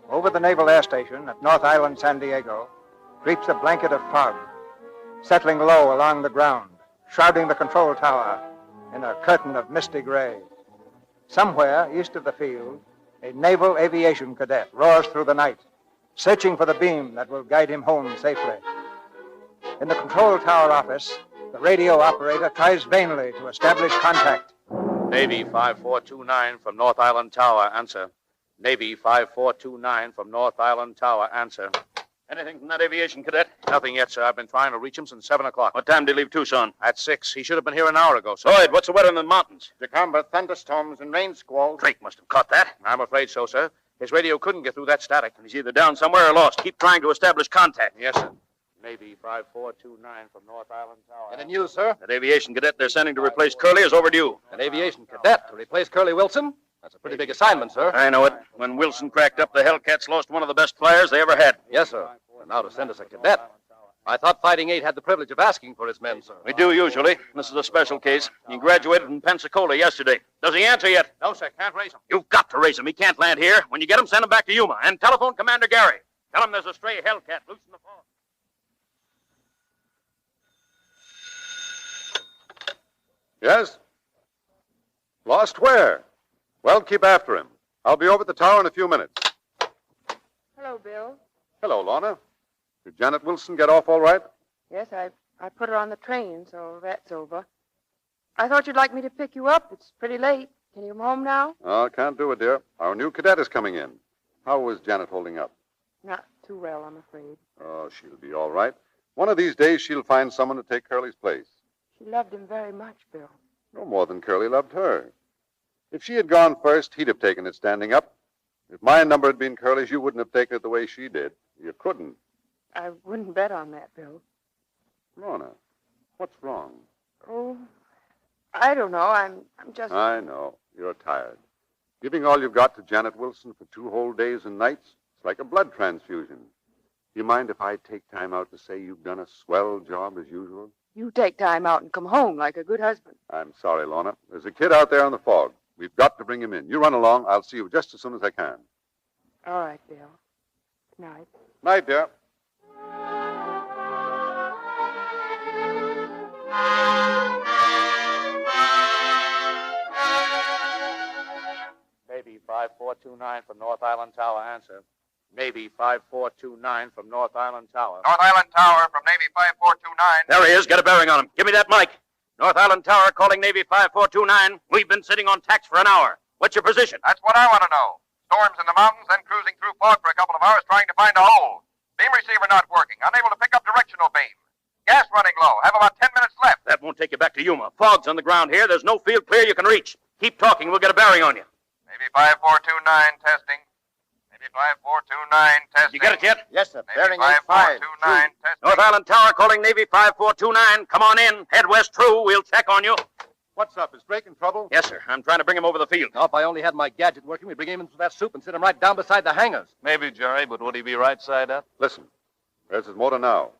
Over the Naval Air Station at North Island, San Diego, creeps a blanket of fog, settling low along the ground, shrouding the control tower in a curtain of misty gray. Somewhere east of the field, a naval aviation cadet roars through the night, searching for the beam that will guide him home safely. In the control tower office, the radio operator tries vainly to establish contact. Navy 5429 from North Island Tower, answer. Navy 5429 from North Island Tower, answer. Anything from that aviation cadet? Nothing yet, sir. I've been trying to reach him since 7 o'clock. What time did he leave Tucson? At 6. He should have been here an hour ago, sir. Lloyd, what's the weather in the mountains? Jacamba, thunderstorms and rain squalls. Drake must have caught that. I'm afraid so, sir. His radio couldn't get through that static. He's either down somewhere or lost. Keep trying to establish contact. Yes, sir. Navy 5429 from North Island Tower. Any news, sir? That aviation cadet they're sending to replace Curly is overdue. An aviation cadet to replace Curly Wilson? That's a pretty big assignment, sir. I know it. When Wilson cracked up, the Hellcats lost one of the best flyers they ever had. Yes, sir. And now to send us a cadet. I thought Fighting 8 had the privilege of asking for his men, sir. We do usually. This is a special case. He graduated from Pensacola yesterday. Does he answer yet? No, sir. Can't raise him. You've got to raise him. He can't land here. When you get him, send him back to Yuma. And telephone Commander Gary. Tell him there's a stray Hellcat loose in the fog. Yes? Lost where? Well, keep after him. I'll be over at the tower in a few minutes. Hello, Bill. Hello, Lorna. Did Janet Wilson get off all right? Yes, I put her on the train, so that's over. I thought you'd like me to pick you up. It's pretty late. Can you come home now? Oh, can't do it, dear. Our new cadet is coming in. How was Janet holding up? Not too well, I'm afraid. Oh, she'll be all right. One of these days, she'll find someone to take Curly's place. She loved him very much, Bill. No more than Curly loved her. If she had gone first, he'd have taken it standing up. If my number had been Curly's, you wouldn't have taken it the way she did. You couldn't. I wouldn't bet on that, Bill. Lorna, what's wrong? Oh, I don't know. I'm just... I know. You're tired. Giving all you've got to Janet Wilson for 2 whole days and nights, it's like a blood transfusion. Do you mind if I take time out to say you've done a swell job as usual? You take time out and come home like a good husband. I'm sorry, Lorna. There's a kid out there in the fog. We've got to bring him in. You run along. I'll see you just as soon as I can. All right, Bill. Good night. Night, dear. Navy 5429 from North Island Tower, answer. Navy 5429 from North Island Tower. North Island Tower from Navy 5429. There he is. Get a bearing on him. Give me that mic. North Island Tower calling Navy 5429. We've been sitting on tacks for an hour. What's your position? That's what I want to know. Storms in the mountains, then cruising through fog for a couple of hours trying to find a hole. Beam receiver not working. Unable to pick up directional beam. Gas running low. Have about 10 minutes left. That won't take you back to Yuma. Fog's on the ground here. There's no field clear you can reach. Keep talking. We'll get a bearing on you. Navy Navy 5429 testing. Navy 5429 testing. You get it yet? Yes, sir. Navy 5429 testing. North Island Tower calling Navy 5429. Come on in. Head west true. We'll check on you. What's up? Is Drake in trouble? Yes, sir. I'm trying to bring him over the field. Oh, if I only had my gadget working, we'd bring him into that soup and sit him right down beside the hangars. Maybe, Jerry, but would he be right side up? Listen, there's his motor now.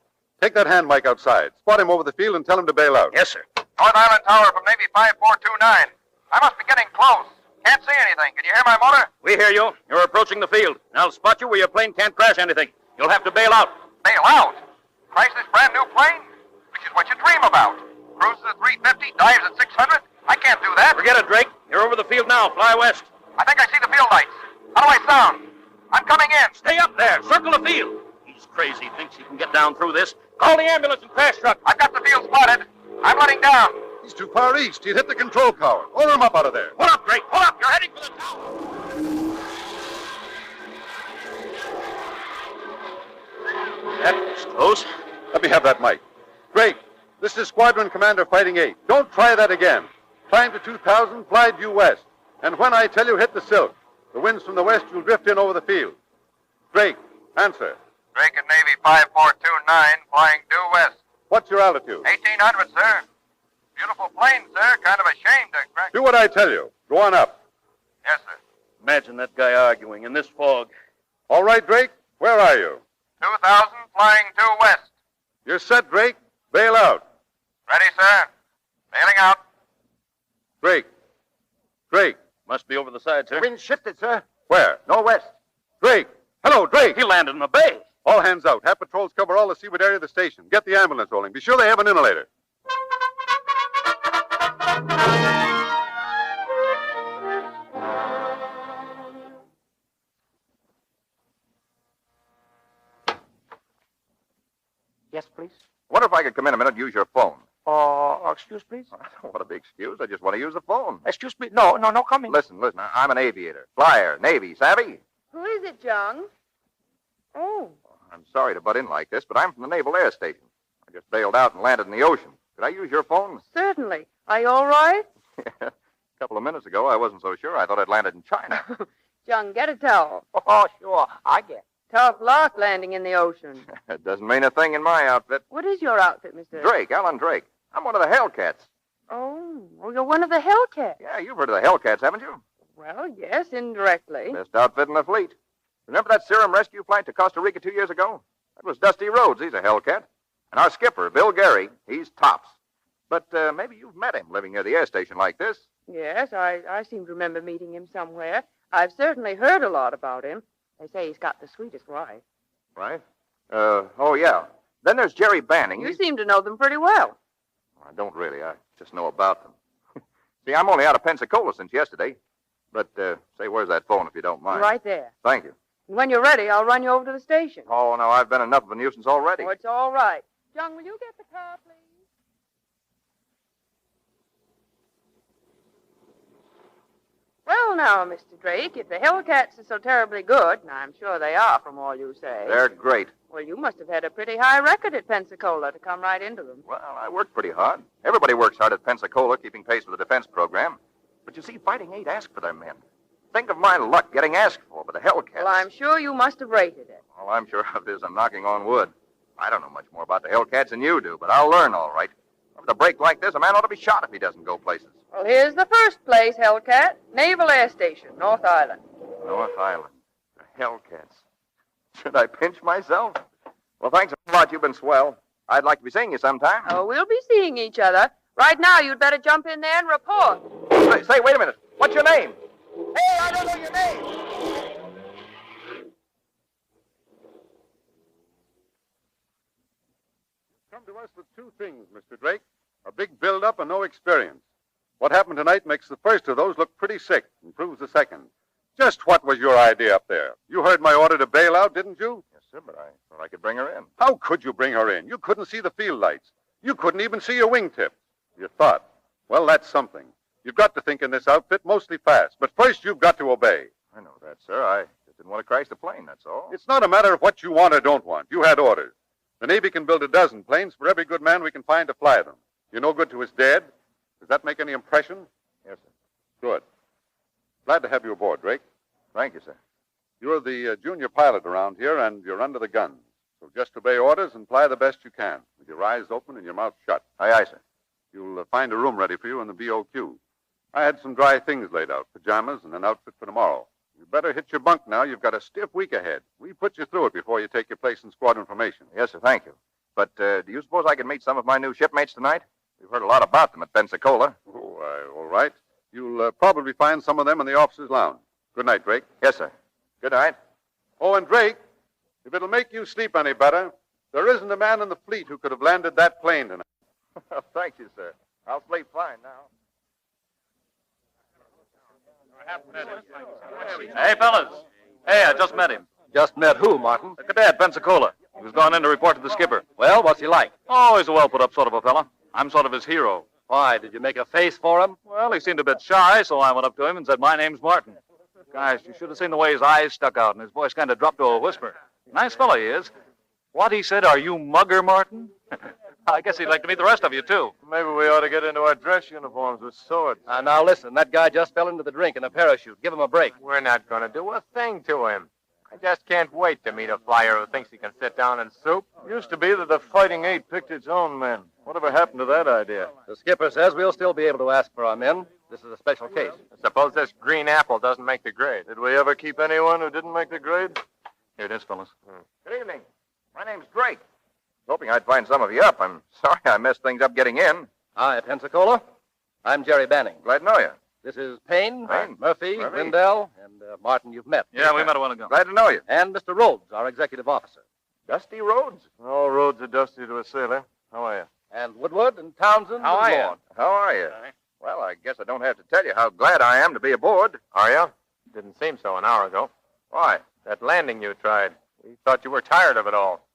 Take that hand mic outside. Spot him over the field and tell him to bail out. Yes, sir. North Island Tower from Navy 5429. I must be getting close. Can't see anything. Can you hear my motor? We hear you. You're approaching the field. I'll spot you where your plane can't crash anything. You'll have to bail out. Bail out? Crash this brand new plane? Which is what you dream about. Cruises at 350, dives at 600. I can't do that. Forget it, Drake. You're over the field now. Fly west. I think I see the field lights. How do I sound? I'm coming in. Stay up there. Circle the field. He's crazy. Thinks he can get down through this. Call the ambulance and crash truck. I've got the field spotted. I'm letting down. He's too far east. He'd hit the control tower. Order him up out of there. Pull up, Drake. Pull up. You're heading for the tower. That was close. Let me have that mic. Drake, this is Squadron Commander Fighting 8. Don't try that again. Climb to 2,000, fly due west. And when I tell you hit the silk, the winds from the west, you'll drift in over the field. Drake, answer. Drake and Navy 5429, flying due west. What's your altitude? 1,800, sir. Beautiful plane, sir. Kind of a shame to crash. Do what I tell you. Go on up. Yes, sir. Imagine that guy arguing in this fog. All right, Drake. Where are you? 2,000, flying due west. You're set, Drake. Bail out. Ready, sir. Bailing out. Drake. Drake. Must be over the side, sir. Wind shifted, sir. Where? Northwest. Drake. Hello, Drake. He landed in the bay. All hands out. Have patrols cover all the seaward area of the station. Get the ambulance rolling. Be sure they have an inhalator. Yes, please. I wonder if I could come in a minute and use your phone. Excuse, please. I don't want to be excused. I just want to use the phone. Excuse me. No, come in. Listen. I'm an aviator. Flyer. Navy. Savvy? Who is it, Jung? Oh. I'm sorry to butt in like this, but I'm from the Naval Air Station. I just bailed out and landed in the ocean. Could I use your phone? Certainly. Are you all right? A couple of minutes ago, I wasn't so sure. I thought I'd landed in China. Jung, get a towel. Oh, sure. I get. Tough luck landing in the ocean. It doesn't mean a thing in my outfit. What is your outfit, Mr. Drake, Alan Drake. I'm one of the Hellcats. Oh, you're one of the Hellcats. Yeah, you've heard of the Hellcats, haven't you? Well, yes, indirectly. Best outfit in the fleet. Remember that serum rescue flight to Costa Rica 2 years ago? That was Dusty Rhodes. He's a Hellcat. And our skipper, Bill Gary, he's tops. But maybe you've met him living near the air station like this. Yes, I seem to remember meeting him somewhere. I've certainly heard a lot about him. They say he's got the sweetest wife. Right? Oh, yeah. Then there's Jerry Banning. You seem to know them pretty well. I don't really. I just know about them. See, I'm only out of Pensacola since yesterday. But, say, where's that phone, if you don't mind? Right there. Thank you. And when you're ready, I'll run you over to the station. Oh, no, I've been enough of a nuisance already. Oh, it's all right. Jung, will you get the car, please? Well, now, Mr. Drake, if the Hellcats are so terribly good, and I'm sure they are from all you say. They're great. Well, you must have had a pretty high record at Pensacola to come right into them. Well, I worked pretty hard. Everybody works hard at Pensacola, keeping pace with the defense program. But you see, Fighting 8 asked for their men. Think of my luck getting asked for by the Hellcats. Well, I'm sure you must have rated it. All I'm sure of is I'm knocking on wood. I don't know much more about the Hellcats than you do, but I'll learn all right. With a break like this, a man ought to be shot if he doesn't go places. Well, here's the first place, Hellcat. Naval Air Station, North Island. North Island. The Hellcats. Should I pinch myself? Well, thanks a lot. You've been swell. I'd like to be seeing you sometime. Oh, we'll be seeing each other. Right now, you'd better jump in there and report. Say, wait a minute. What's your name? Hey, I don't know your name. Come to us with two things, Mr. Drake. A big build-up and no experience. What happened tonight makes the first of those look pretty sick and proves the second. Just what was your idea up there? You heard my order to bail out, didn't you? Yes, sir, but I thought I could bring her in. How could you bring her in? You couldn't see the field lights. You couldn't even see your wingtip. You thought. Well, that's something. You've got to think in this outfit mostly fast, but first you've got to obey. I know that, sir. I just didn't want to crash the plane, that's all. It's not a matter of what you want or don't want. You had orders. The Navy can build a dozen planes for every good man we can find to fly them. You're no good to his dad. Does that make any impression? Yes, sir. Good. Glad to have you aboard, Drake. Thank you, sir. You're the junior pilot around here, and you're under the gun. So just obey orders and fly the best you can, with your eyes open and your mouth shut. Aye, aye, sir. You'll find a room ready for you in the BOQ. I had some dry things laid out, pajamas and an outfit for tomorrow. You better hit your bunk now. You've got a stiff week ahead. We put you through it before you take your place in squadron formation. Yes, sir, thank you. But do you suppose I can meet some of my new shipmates tonight? We've heard a lot about them at Pensacola. Oh, all right. You'll probably find some of them in the officers' lounge. Good night, Drake. Yes, sir. Good night. Oh, and Drake, if it'll make you sleep any better, there isn't a man in the fleet who could have landed that plane tonight. Thank you, sir. I'll sleep fine now. Hey, fellas. Hey, I just met him. Just met who, Martin? The cadet, Pensacola. He was gone in to report to the skipper. Well, what's he like? Oh, he's a well-put-up sort of a fella. I'm sort of his hero. Why, did you make a face for him? Well, he seemed a bit shy, so I went up to him and said, "My name's Martin." Gosh, you should have seen the way his eyes stuck out and his voice kind of dropped to a whisper. Nice fellow he is. What, he said, "Are you Mugger Martin?" I guess he'd like to meet the rest of you, too. Maybe we ought to get into our dress uniforms with swords. Now listen, that guy just fell into the drink in a parachute. Give him a break. We're not going to do a thing to him. I just can't wait to meet a flyer who thinks he can sit down and soup. Used to be that the Fighting Eight picked its own men. Whatever happened to that idea? The skipper says we'll still be able to ask for our men. This is a special case. Suppose this green apple doesn't make the grade. Did we ever keep anyone who didn't make the grade? Here it is, fellas. Good evening. My name's Drake. Hoping I'd find some of you up. I'm sorry I messed things up getting in. Hi, Pensacola. I'm Jerry Banning. Glad to know you. This is Payne, Payne. Murphy, Lindell, and Martin you've met. Yeah, we met a while ago. Glad to know you. And Mr. Rhodes, our executive officer. Dusty Rhodes? All roads are dusty to a sailor. How are you? And Woodward and Townsend How and are you? Vaughan. How are you? Well, I guess I don't have to tell you how glad I am to be aboard. Are you? Didn't seem so an hour ago. Why? That landing you tried. We thought you were tired of it all.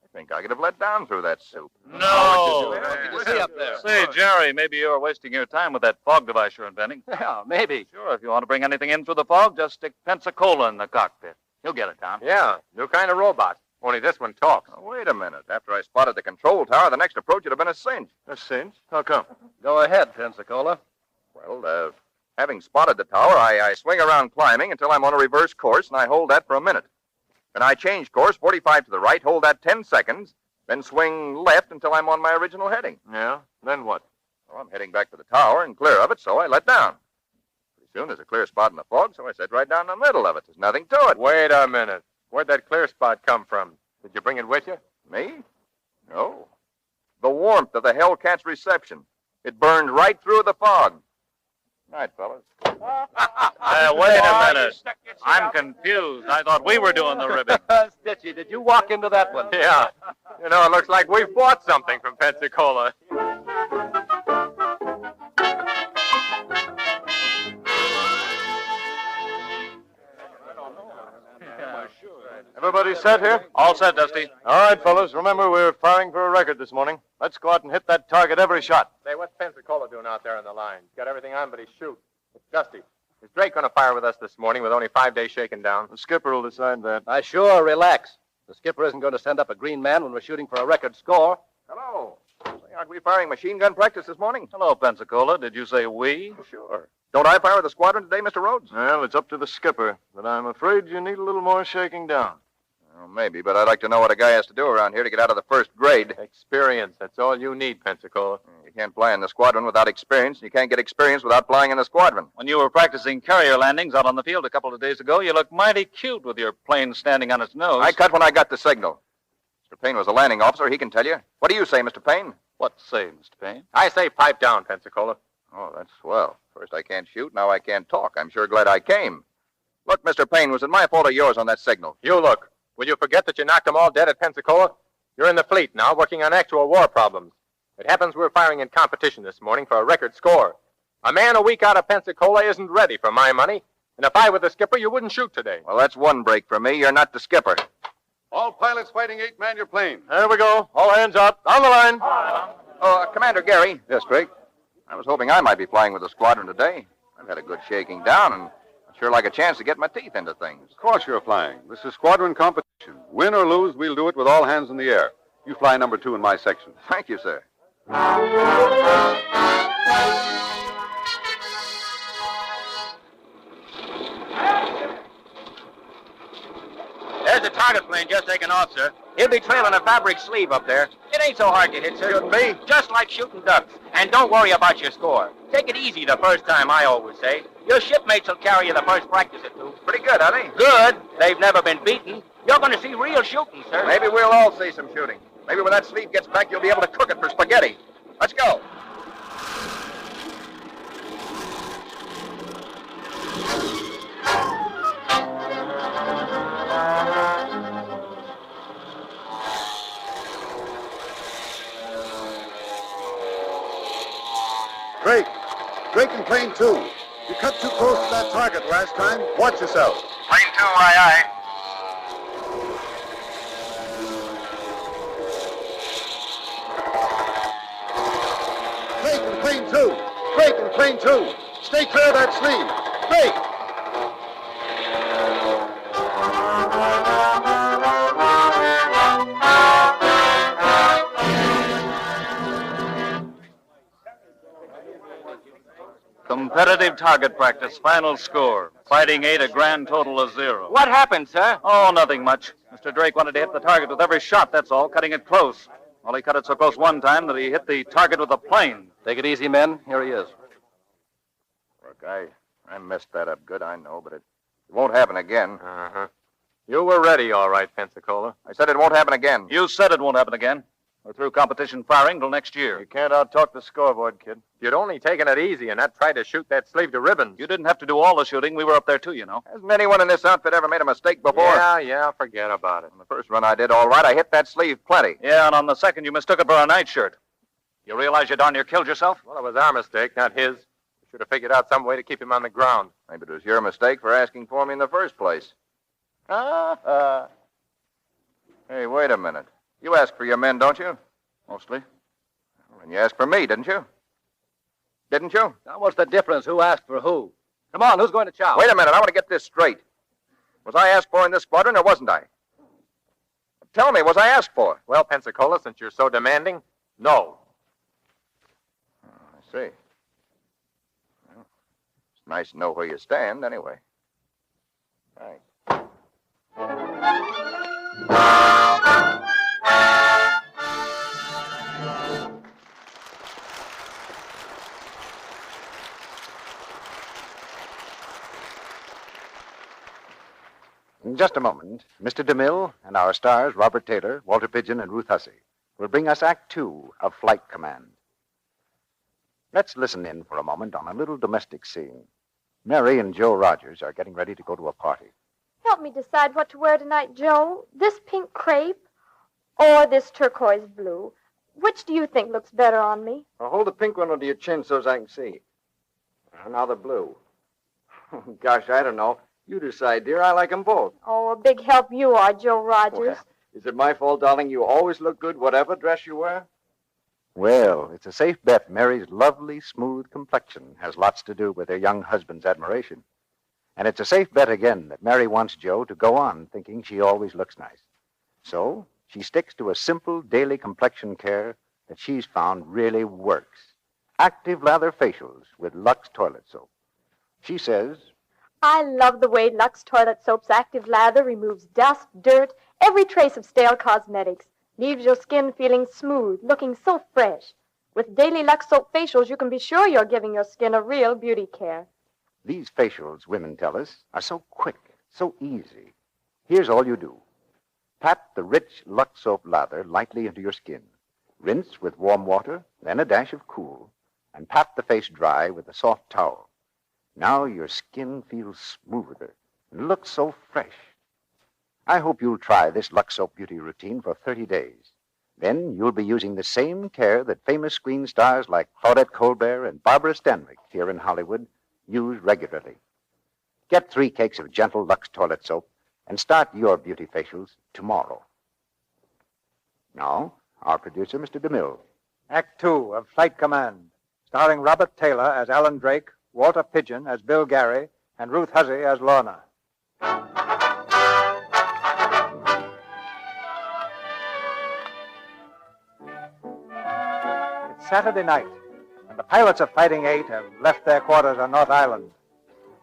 I think I could have let down through that soup. No! See up there. Say, Jerry, maybe you're wasting your time with that fog device you're inventing. Yeah, maybe. Sure, if you want to bring anything in through the fog, just stick Pensacola in the cockpit. You'll get it down. Yeah, new kind of robot. Only this one talks. Oh, wait a minute. After I spotted the control tower, the next approach would have been a cinch. A cinch? How come? Go ahead, Pensacola. Well, having spotted the tower, I swing around climbing until I'm on a reverse course, and I hold that for a minute. Then I change course 45 to the right, hold that 10 seconds, then swing left until I'm on my original heading. Yeah? Then what? Well, I'm heading back to the tower and clear of it, so I let down. Pretty soon there's a clear spot in the fog, so I set right down in the middle of it. There's nothing to it. Wait a minute. Where'd that clear spot come from? Did you bring it with you? Me? No. The warmth of the Hellcat's reception. It burned right through the fog. Night, fellas. Wait a minute. I'm confused. I thought we were doing the ribbing. Stitchy, did you walk into that one? Yeah. You know, it looks like we've bought something from Pensacola. Everybody set here? All set, Dusty. All right, fellas. Remember, we're firing for a record this morning. Let's go out and hit that target every shot. Say, what's Pensacola doing out there on the line? He's got everything on but his chute. It's Dusty. Is Drake going to fire with us this morning with only 5 days shaken down? The skipper will decide that. Sure, relax. The skipper isn't going to send up a green man when we're shooting for a record score. Hello. Say, aren't we firing machine gun practice this morning? Hello, Pensacola. Did you say we? Sure. Don't I fire with the squadron today, Mr. Rhodes? Well, it's up to the skipper, but I'm afraid you need a little more shaking down. Well, maybe, but I'd like to know what a guy has to do around here to get out of the first grade. Experience. That's all you need, Pensacola. You can't fly in the squadron without experience, and you can't get experience without flying in the squadron. When you were practicing carrier landings out on the field a couple of days ago, you looked mighty cute with your plane standing on its nose. I cut when I got the signal. Mr. Payne was a landing officer. He can tell you. What do you say, Mr. Payne? What say, Mr. Payne? I say pipe down, Pensacola. Oh, that's swell. First I can't shoot, now I can't talk. I'm sure glad I came. Look, Mr. Payne, was it my fault or yours on that signal? You look. Will you forget that you knocked them all dead at Pensacola? You're in the fleet now, working on actual war problems. It happens we're firing in competition this morning for a record score. A man a week out of Pensacola isn't ready for my money. And if I were the skipper, you wouldn't shoot today. Well, that's one break for me. You're not the skipper. All pilots fighting 8, man your plane. There we go. All hands up. On the line. Oh, Commander Gary. Yes, Drake. I was hoping I might be flying with the squadron today. I've had a good shaking down, and I'd sure like a chance to get my teeth into things. Of course you're flying. This is squadron competition. Win or lose, we'll do it with all hands in the air. You fly number 2 in my section. Thank you, sir. target plane just taking off, sir. He'll be trailing a fabric sleeve up there. It ain't so hard to hit, sir. Shouldn't be. Just like shooting ducks. And don't worry about your score. Take it easy the first time, I always say. Your shipmates will carry you the first practice or two. Pretty good, honey. Good. They've never been beaten. You're going to see real shooting, sir. Maybe we'll all see some shooting. Maybe when that sleeve gets back, you'll be able to cook it for spaghetti. Let's go. Drake in plane 2. You cut too close to that target last time. Watch yourself. Plane 2, aye, aye. Drake in plane 2. Drake in plane 2. Stay clear of that sleeve. Drake! Competitive target practice, final score. Fighting 8, a grand total of 0. What happened, sir? Oh, nothing much. Mr. Drake wanted to hit the target with every shot, that's all, cutting it close. Well, he cut it so close one time that he hit the target with a plane. Take it easy, men. Here he is. Look, I messed that up good, I know, but it won't happen again. Uh-huh. You were ready, all right, Pensacola. I said it won't happen again. You said it won't happen again. We're through competition firing till next year. You can't out-talk the scoreboard, kid. You'd only taken it easy and not tried to shoot that sleeve to ribbons. You didn't have to do all the shooting. We were up there, too, you know. Hasn't anyone in this outfit ever made a mistake before? Yeah, forget about it. On the first run I did all right. I hit that sleeve plenty. Yeah, and on the second, you mistook it for a nightshirt. You realize you darn near killed yourself? Well, it was our mistake, not his. We should have figured out some way to keep him on the ground. Maybe it was your mistake for asking for me in the first place. Hey, wait a minute. You ask for your men, don't you? Mostly. Well, and you asked for me, didn't you? Didn't you? Now, what's the difference? Who asked for who? Come on, who's going to chow? Wait a minute. I want to get this straight. Was I asked for in this squadron or wasn't I? Tell me, was I asked for? Well, Pensacola, since you're so demanding, no. I see. Well, it's nice to know where you stand, anyway. Right. In just a moment, Mr. DeMille and our stars, Robert Taylor, Walter Pidgeon, and Ruth Hussey, will bring us Act 2 of Flight Command. Let's listen in for a moment on a little domestic scene. Mary and Joe Rogers are getting ready to go to a party. Help me decide what to wear tonight, Joe. This pink crepe or this turquoise blue. Which do you think looks better on me? Well, hold the pink one under your chin so as I can see. Now the blue. Gosh, I don't know. You decide, dear. I like them both. Oh, a big help you are, Joe Rogers. Well, is it my fault, darling? You always look good, whatever dress you wear? Well, it's a safe bet Mary's lovely, smooth complexion has lots to do with her young husband's admiration. And it's a safe bet again that Mary wants Joe to go on thinking she always looks nice. So she sticks to a simple daily complexion care that she's found really works. Active lather facials with Lux toilet soap. She says, I love the way Lux Toilet Soap's active lather removes dust, dirt, every trace of stale cosmetics. Leaves your skin feeling smooth, looking so fresh. With daily Lux Soap facials, you can be sure you're giving your skin a real beauty care. these facials, women tell us, are so quick, so easy. Here's all you do. Pat the rich Lux soap lather lightly into your skin. Rinse with warm water, then a dash of cool, and pat the face dry with a soft towel. Now your skin feels smoother and looks so fresh. I hope you'll try this Lux Soap Beauty routine for 30 days. Then you'll be using the same care that famous screen stars like Claudette Colbert and Barbara Stanwyck here in Hollywood use regularly. Get 3 cakes of gentle Lux toilet soap and start your beauty facials tomorrow. Now, our producer, Mr. DeMille. Act 2 of Flight Command, starring Robert Taylor as Alan Drake, Walter Pidgeon as Bill Gary, and Ruth Hussey as Lorna. It's Saturday night, and the pilots of Fighting 8 have left their quarters on North Island.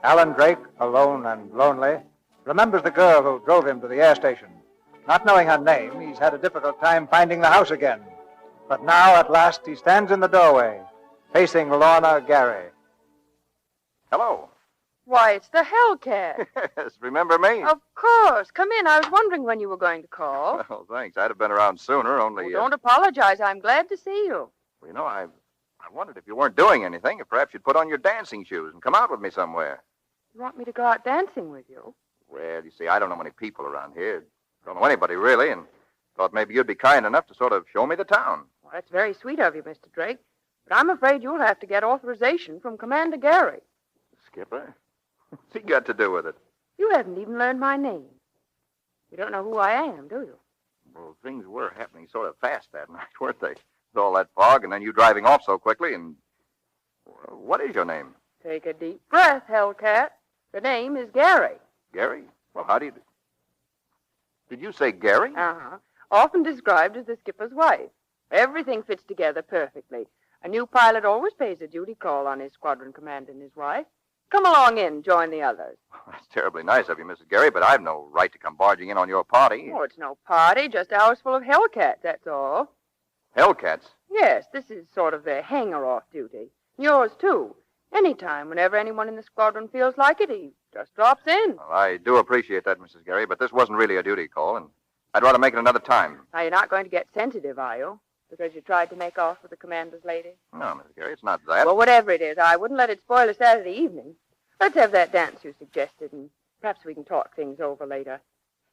Alan Drake, alone and lonely, remembers the girl who drove him to the air station Not knowing her name, he's had a difficult time finding the house again. But now, at last, he stands in the doorway, facing Lorna Gary. Hello. Why, it's the Hellcat. Yes, remember me? Of course. Come in. I was wondering when you were going to call. Well, thanks. I'd have been around sooner, only... Don't apologize. I'm glad to see you. Well, you know, I wondered if you weren't doing anything, if perhaps you'd put on your dancing shoes and come out with me somewhere. You want me to go out dancing with you? Well, you see, I don't know many people around here. Don't know anybody, really, and thought maybe you'd be kind enough to sort of show me the town. Well, that's very sweet of you, Mr. Drake. But I'm afraid you'll have to get authorization from Commander Gary. Skipper? What's he got to do with it? You haven't even learned my name. You don't know who I am, do you? Well, things were happening sort of fast that night, weren't they? With all that fog, and then you driving off so quickly, and... What is your name? Take a deep breath, Hellcat. The name is Gary. Gary? Well, how do you... Did you say Gary? Uh-huh. Often described as the skipper's wife. Everything fits together perfectly. A new pilot always pays a duty call on his squadron commander and his wife. Come along in, join the others. That's terribly nice of you, Mrs. Gary, but I've no right to come barging in on your party. Oh, it's no party, just a house full of Hellcats, that's all. Hellcats? Yes, this is sort of their hanger-off duty. Yours, too. Anytime, whenever anyone in the squadron feels like it, he just drops in. Well, I do appreciate that, Mrs. Gary, but this wasn't really a duty call, and I'd rather make it another time. Now, you're not going to get sensitive, are you? Because you tried to make off with the commander's lady? No, Mrs. Gary, it's not that. Well, whatever it is, I wouldn't let it spoil a Saturday evening. Let's have that dance you suggested, and perhaps we can talk things over later.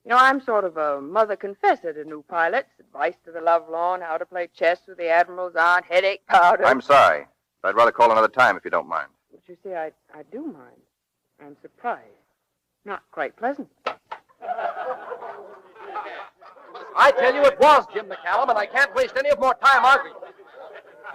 You know, I'm sort of a mother confessor to new pilots. Advice to the lovelorn, how to play chess with the admiral's aunt, headache powder. I'm sorry, but I'd rather call another time if you don't mind. But you see, I do mind. I'm surprised. Not quite pleasant. I tell you, it was Jim McCallum, and I can't waste any more time arguing.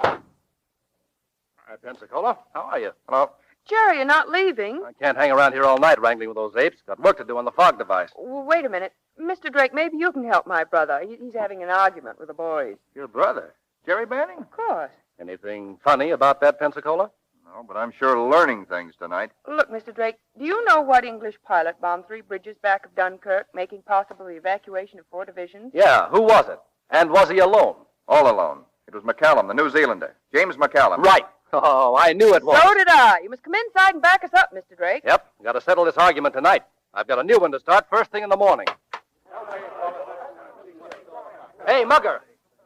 Hi, Pensacola. How are you? Hello. Jerry, you're not leaving. I can't hang around here all night wrangling with those apes. Got work to do on the fog device. Well, wait a minute. Mr. Drake, maybe you can help my brother. He's having an argument with the boys. Your brother? Jerry Banning? Of course. Anything funny about that, Pensacola? No, but I'm sure learning things tonight. Look, Mr. Drake, do you know what English pilot bombed 3 bridges back of Dunkirk, making possible the evacuation of 4 divisions? Yeah, who was it? And was he alone? All alone. It was McCallum, the New Zealander. James McCallum. Right. Oh, I knew it was. So did I. You must come inside and back us up, Mr. Drake. Yep, got to settle this argument tonight. I've got a new one to start first thing in the morning. Hey, Mugger.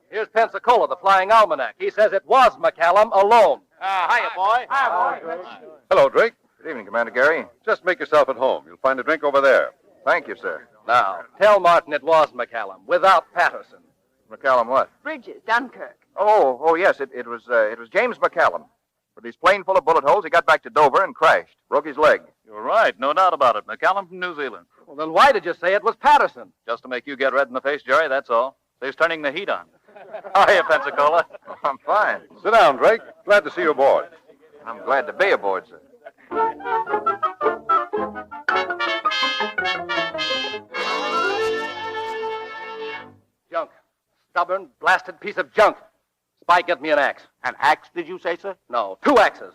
Here's Pensacola, the Flying Almanac. He says it was McCallum alone. Hiya, boy. Hi, boy. Hello, Drake. Good evening, Commander Gary. Just make yourself at home. You'll find a drink over there. Thank you, sir. Now, tell Martin it was McCallum, without Patterson. McCallum what? Bridges, Dunkirk. Oh, yes, it was James McCallum. With his plane full of bullet holes, he got back to Dover and crashed. Broke his leg. You're right, no doubt about it. McCallum from New Zealand. Well, then why did you say it was Patterson? Just to make you get red in the face, Jerry, that's all. Saves turning the heat on. Hiya, Pensacola. I'm fine. Sit down, Drake. Glad to see you aboard. I'm glad to be aboard, sir. Junk. Stubborn, blasted piece of junk. Spike, get me an axe. An axe, did you say, sir? No, 2 axes.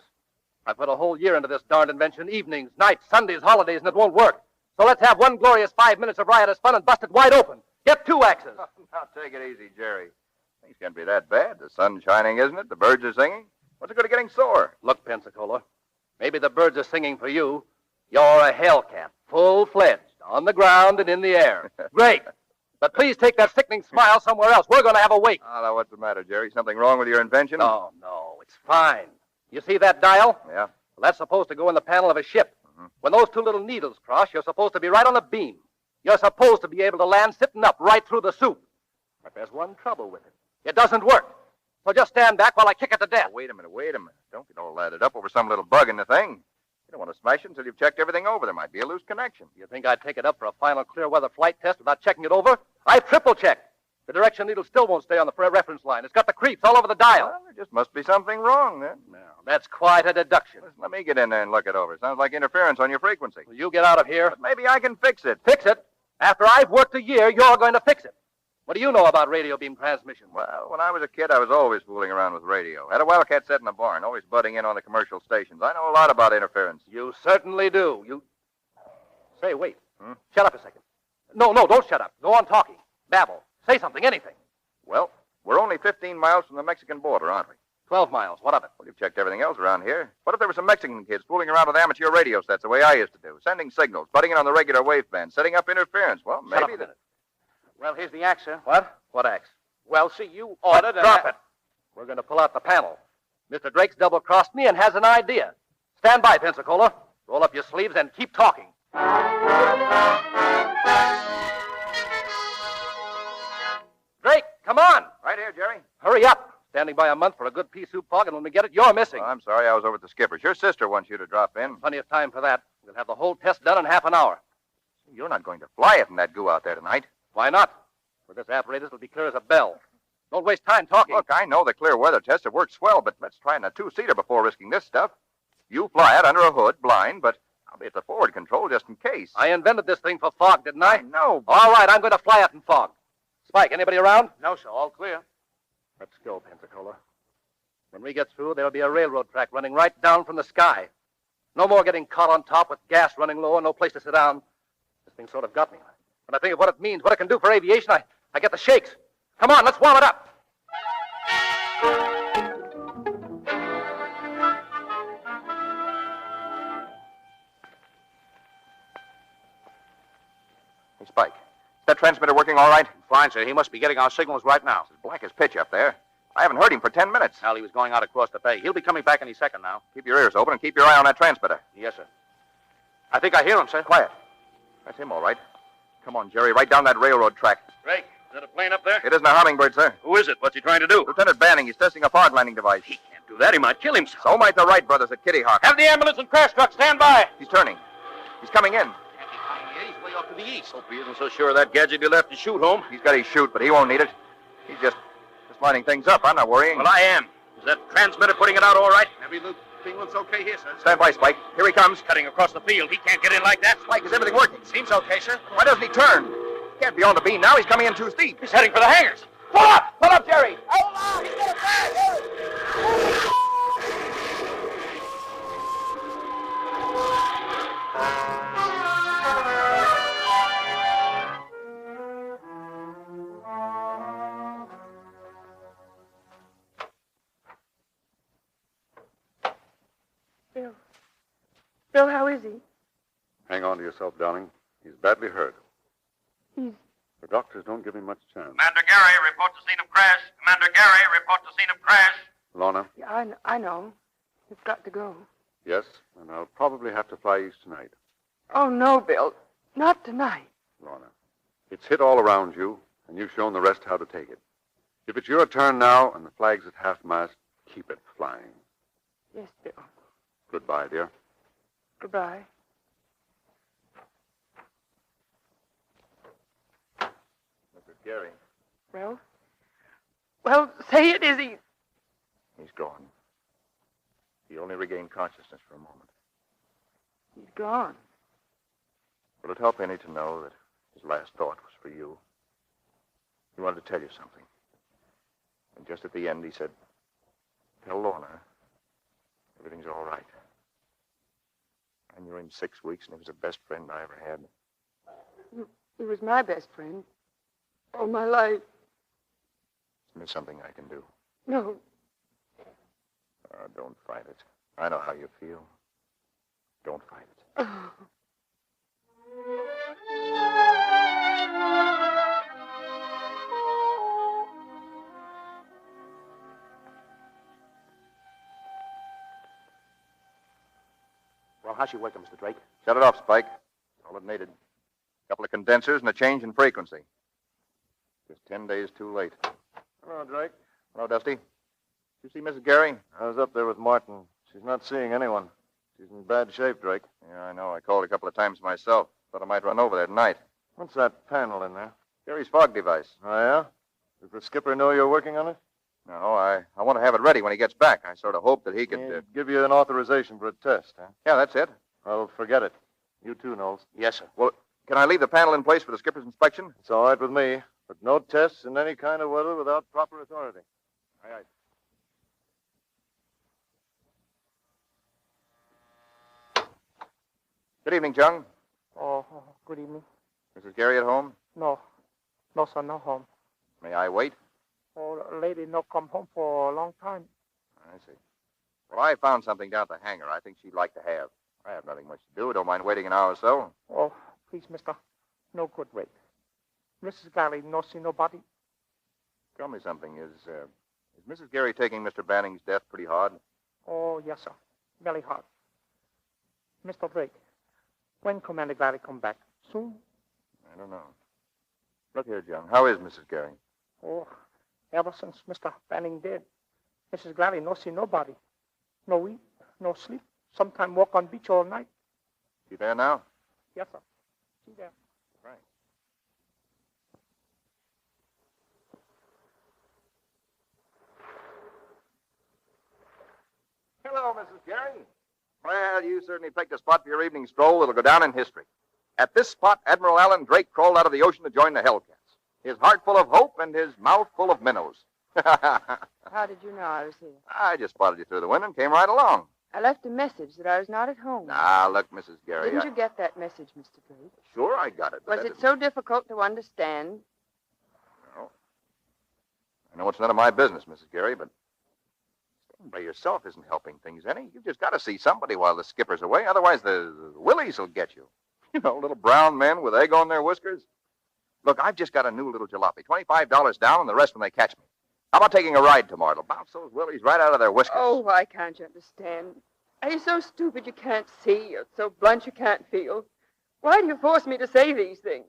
I put a whole year into this darned invention, evenings, nights, Sundays, holidays, and it won't work. So let's have one glorious 5 minutes of riotous fun and bust it wide open. Get 2 axes. Now, take it easy, Jerry. Things can't be that bad. The sun's shining, isn't it? The birds are singing. What's the good of getting sore? Look, Pensacola, maybe the birds are singing for you. You're a hellcat, full-fledged, on the ground and in the air. Great. But please take that sickening smile somewhere else. We're going to have a wake. Oh, now, what's the matter, Jerry? Something wrong with your invention? No, it's fine. You see that dial? Yeah. Well, that's supposed to go in the panel of a ship. Mm-hmm. When those 2 little needles cross, you're supposed to be right on a beam. You're supposed to be able to land sitting up right through the soup. But there's one trouble with it. It doesn't work. So just stand back while I kick it to death. Wait a minute. Don't get all lathered up over some little bug in the thing. You don't want to smash it until you've checked everything over. There might be a loose connection. You think I'd take it up for a final clear weather flight test without checking it over? I've triple-checked. The direction needle still won't stay on the reference line. It's got the creeps all over the dial. Well, there just must be something wrong, then. Now, that's quite a deduction. Listen, let me get in there and look it over. Sounds like interference on your frequency. Well, you get out of here. But maybe I can fix it. Fix it? After I've worked a year, you're going to fix it. What do you know about radio beam transmission? Well, when I was a kid, I was always fooling around with radio. Had a wildcat set in the barn, always butting in on the commercial stations. I know a lot about interference. You certainly do. Say, wait. Shut up a second. No, don't shut up. Go on talking. Babble. Say something, anything. Well, we're only 15 miles from the Mexican border, aren't we? 12 miles. What of it? Well, you've checked everything else around here. What if there were some Mexican kids fooling around with amateur radio sets the way I used to do, sending signals, butting in on the regular waveband, setting up interference? Well, Shut up maybe a minute. Well, here's the axe, sir. What? What axe? Well, see, you ordered... Drop it. We're going to pull out the panel. Mr. Drake's double-crossed me and has an idea. Stand by, Pensacola. Roll up your sleeves and keep talking. Drake, come on. Right here, Jerry. Hurry up. Standing by a month for a good pea soup fog, and when we get it, you're missing. Oh, I'm sorry, I was over at the skipper's. Your sister wants you to drop in. Plenty of time for that. We'll have the whole test done in half an hour. You're not going to fly it in that goo out there tonight. Why not? With this apparatus, it'll be clear as a bell. Don't waste time talking. Look, I know the clear weather tests have worked swell, but let's try in a two-seater before risking this stuff. You fly it under a hood, blind, but I'll be at the forward control just in case. I invented this thing for fog, didn't I? No. All right, I'm going to fly it in fog. Spike, anybody around? No, sir, all clear. Let's go, Pensacola. When we get through, there'll be a railroad track running right down from the sky. No more getting caught on top with gas running low and no place to sit down. This thing sort of got me. When I think of what it means, what it can do for aviation, I get the shakes. Come on, let's warm it up. Hey, Spike, is that transmitter working all right? Fine, sir. He must be getting our signals right now. It's as black as pitch up there. I haven't heard him for 10 minutes. Well, he was going out across the bay. He'll be coming back any second now. Keep your ears open and keep your eye on that transmitter. Yes, sir. I think I hear him, sir. Quiet. That's him, all right. Come on, Jerry, right down that railroad track. Drake, is that a plane up there? It isn't a hummingbird, sir. Who is it? What's he trying to do? Lieutenant Banning. He's testing a fog landing device. He can't do that. He might kill himself. So might the Wright brothers at Kitty Hawk. Have the ambulance and crash truck stand by. He's turning. He's coming in. He's way off to the east. Hope he isn't so sure of that gadget he left to shoot home. He's got his chute, but he won't need it. He's just lining things up. I'm not worrying. Well, I am. Is that transmitter putting it out all right? Every little thing looks okay here, sir. Stand by, Spike. Here he comes. Cutting across the field. He can't get in like that. Spike, is everything working? Seems okay, sir. Why doesn't he turn? He can't be on the beam now. He's coming in too steep. He's heading for the hangars. Pull up! Pull up, Jerry! Hold on! He's going to crash! Bill, how is he? Hang on to yourself, darling. He's badly hurt. He's... The doctors don't give him much chance. Commander Gary, report to scene of crash. Commander Gary, report to scene of crash. Lorna? Yeah, I know. He's got to go. Yes, and I'll probably have to fly east tonight. Oh, no, Bill. Not tonight. Lorna, it's hit all around you, and you've shown the rest how to take it. If it's your turn now and the flag's at half-mast, keep it flying. Yes, Bill. Goodbye, dear. Goodbye. Mrs. Gary. Well, say it, Izzy. He's gone. He only regained consciousness for a moment. He's gone. Will it help any to know that his last thought was for you? He wanted to tell you something. And just at the end, he said, "Tell Lorna everything's all right." I knew him 6 weeks, and he was the best friend I ever had. He was my best friend. All my life. There's something I can do. No. Don't fight it. I know how you feel. Don't fight it. Well, how's she working, Mr. Drake? Shut it off, Spike. That's all it needed. A couple of condensers and a change in frequency. Just 10 days too late. Hello, Drake. Hello, Dusty. Did you see Mrs. Gary? I was up there with Martin. She's not seeing anyone. She's in bad shape, Drake. Yeah, I know. I called a couple of times myself. Thought I might run over there tonight. What's that panel in there? Gary's fog device. Oh, yeah? Does the skipper know you're working on it? No, I want to have it ready when he gets back. I sort of hope that he could... He'd give you an authorization for a test, huh? Yeah, that's it. Well, forget it. You too, Knowles. Yes, sir. Well, can I leave the panel in place for the skipper's inspection? It's all right with me, but no tests in any kind of weather without proper authority. Aye, aye. Good evening, Chung. Oh, good evening. Mrs. Gary at home? No. No, sir, no home. May I wait? Oh, lady no come home for a long time. I see. Well, I found something down at the hangar I think she'd like to have. I have nothing much to do. Don't mind waiting an hour or so. Oh, please, mister. No good wait. Mrs. Gary no see nobody. Tell me something. Is Mrs. Gary taking Mr. Banning's death pretty hard? Oh, yes, sir. Very hard. Mr. Drake, when Commander Gary come back? Soon? I don't know. Look here, John. How is Mrs. Gary? Oh, ever since Mr. Banning dead, Mrs. Gary no see nobody. No eat, no sleep. Sometime walk on beach all night. She there now? Yes, sir. See there. Right. Hello, Mrs. Gary. Well, you certainly picked a spot for your evening stroll that'll go down in history. At this spot, Admiral Alan Drake crawled out of the ocean to join the Hellcats, his heart full of hope and his mouth full of minnows. How did you know I was here? I just spotted you through the window and came right along. I left a message that I was not at home. Ah, look, Mrs. Gary. Didn't you get that message, Mr. Drake? Sure, I got it. Was it so difficult to understand? No. I know it's none of my business, Mrs. Gary, but staying by yourself isn't helping things any. You've just got to see somebody while the skipper's away. Otherwise, the willies will get you. You know, little brown men with egg on their whiskers. Look, I've just got a new little jalopy. $25 down and the rest when they catch me. How about taking a ride tomorrow? It'll bounce those willies right out of their whiskers. Oh, why can't you understand? Are you so stupid you can't see, or so blunt you can't feel? Why do you force me to say these things?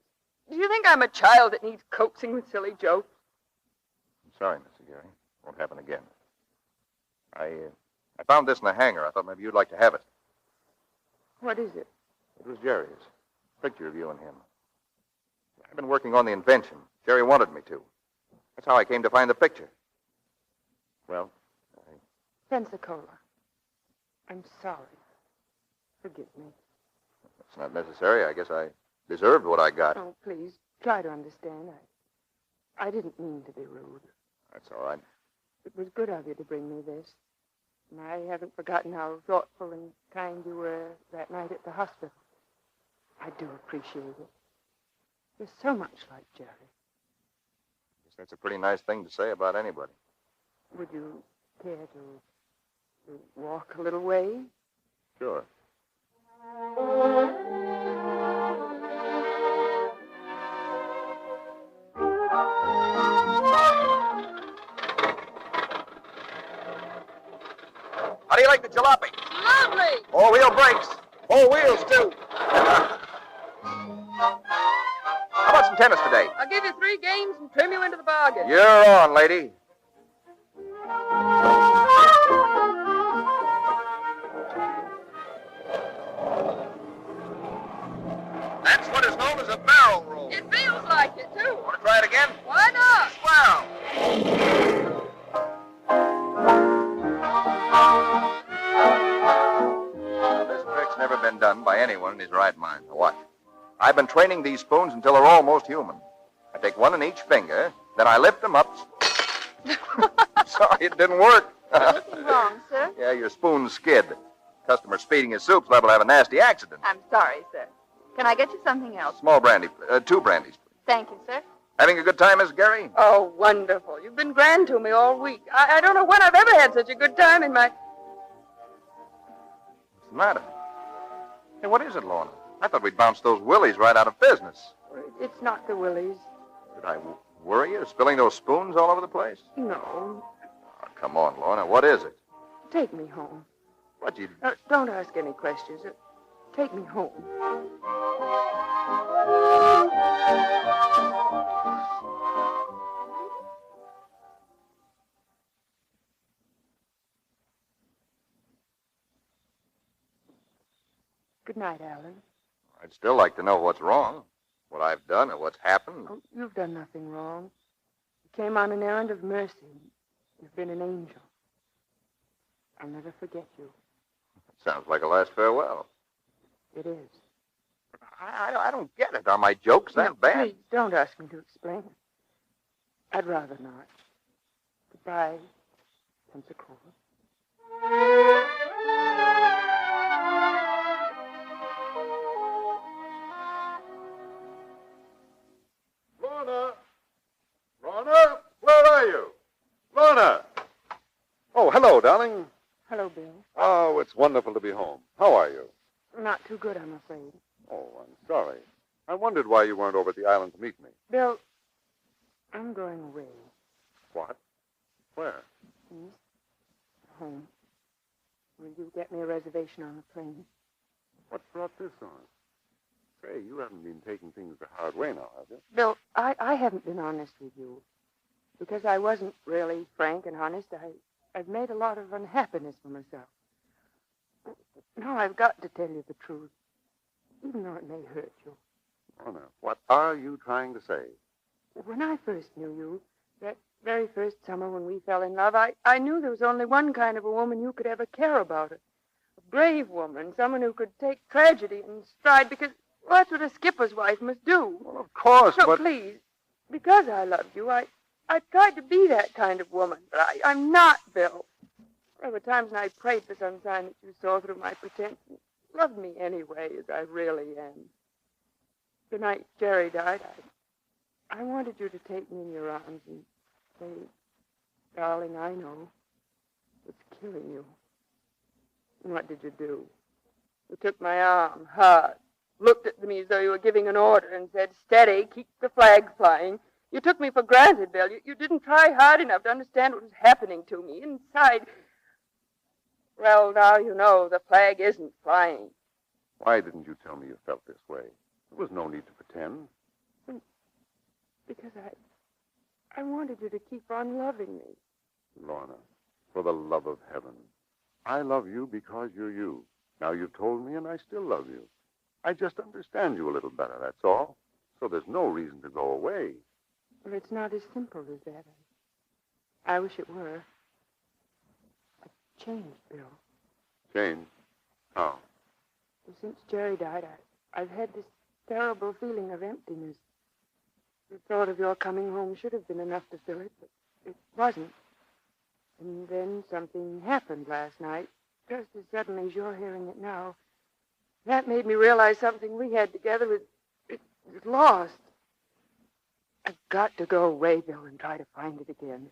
Do you think I'm a child that needs coaxing with silly jokes? I'm sorry, Mr. Gary. Won't happen again. I found this in the hangar. I thought maybe you'd like to have it. What is it? It was Jerry's. Picture of you and him. I've been working on the invention. Jerry wanted me to. That's how I came to find the picture. Well, Pensacola. I'm sorry. Forgive me. it's not necessary. I guess I deserved what I got. Oh, please, try to understand. I didn't mean to be rude. That's all right. It was good of you to bring me this. And I haven't forgotten how thoughtful and kind you were that night at the hospital. I do appreciate it. You're so much like Jerry. Guess that's a pretty nice thing to say about anybody. Would you care to walk a little way? Sure. How do you like the jalopy? Lovely! 4-wheel brakes. 4 wheels, too. How about some tennis today? I'll give you 3 games and trim you into the bargain. You're on, lady. That's what is known as a barrel roll. It feels like it, too. Want to try it again? Why not? Swell. This trick's never been done by anyone in his right mind. Now watch. I've been training these spoons until they're almost human. I take one in each finger, then I lift them up. Sorry, it didn't work. Anything wrong, sir? Yeah, your spoon skid. Customer speeding his soup's liable to have a nasty accident. I'm sorry, sir. Can I get you something else? Small brandy, 2 brandies. Thank you, sir. Having a good time, Miss Gary? Oh, wonderful. You've been grand to me all week. I don't know when I've ever had such a good time in my... What's the matter? Hey, what is it, Lorna? I thought we'd bounce those willies right out of business. It's not the willies. Did I worry you, spilling those spoons all over the place? No. Oh, come on, Lorna. What is it? Take me home. What you... Don't ask any questions. Take me home. Good night, Alan. I'd still like to know what's wrong, what I've done or what's happened. Oh, you've done nothing wrong. You came on an errand of mercy. You've been an angel. I'll never forget you. Sounds like a last farewell. It is. I don't get it. Are my jokes that bad? Please, don't ask me to explain. I'd rather not. Goodbye, Pensacola. Lorna, hello, darling. Hello, Bill. Oh, it's wonderful to be home. How are you? Not too good, I'm afraid. Oh, I'm sorry. I wondered why you weren't over at the island to meet me. Bill, I'm going away. What? Where? East. Home. Will you get me a reservation on the plane? What brought this on? Say, you haven't been taking things the hard way now, have you? Bill, I haven't been honest with you. Because I wasn't really frank and honest, I've made a lot of unhappiness for myself. Now I've got to tell you the truth, even though it may hurt you. Oh, no. What are you trying to say? When I first knew you, that very first summer when we fell in love, I knew there was only one kind of a woman you could ever care about. A brave woman, someone who could take tragedy in stride, because that's what a skipper's wife must do. Well, of course, no, but... please, because I loved you, I tried to be that kind of woman, but I'm not, Bill. There were times when I prayed for some sign that you saw through my pretense and loved me anyway, as I really am. The night Jerry died, I wanted you to take me in your arms and say, darling, I know it's killing you. And what did you do? You took my arm hard, looked at me as though you were giving an order and said, steady, keep the flag flying. You took me for granted, Bill. You didn't try hard enough to understand what was happening to me inside. Well, now you know the flag isn't flying. Why didn't you tell me you felt this way? There was no need to pretend. Because I wanted you to keep on loving me. Lorna, for the love of heaven, I love you because you're you. Now you've told me, and I still love you. I just understand you a little better, that's all. So there's no reason to go away. Well, it's not as simple as that. I wish it were. I've changed, Bill. Changed? How? Since Jerry died, I've had this terrible feeling of emptiness. The thought of your coming home should have been enough to fill it, but it wasn't. And then something happened last night, just as suddenly as you're hearing it now. That made me realize something we had together is lost. I've got to go away, Bill, and try to find it again.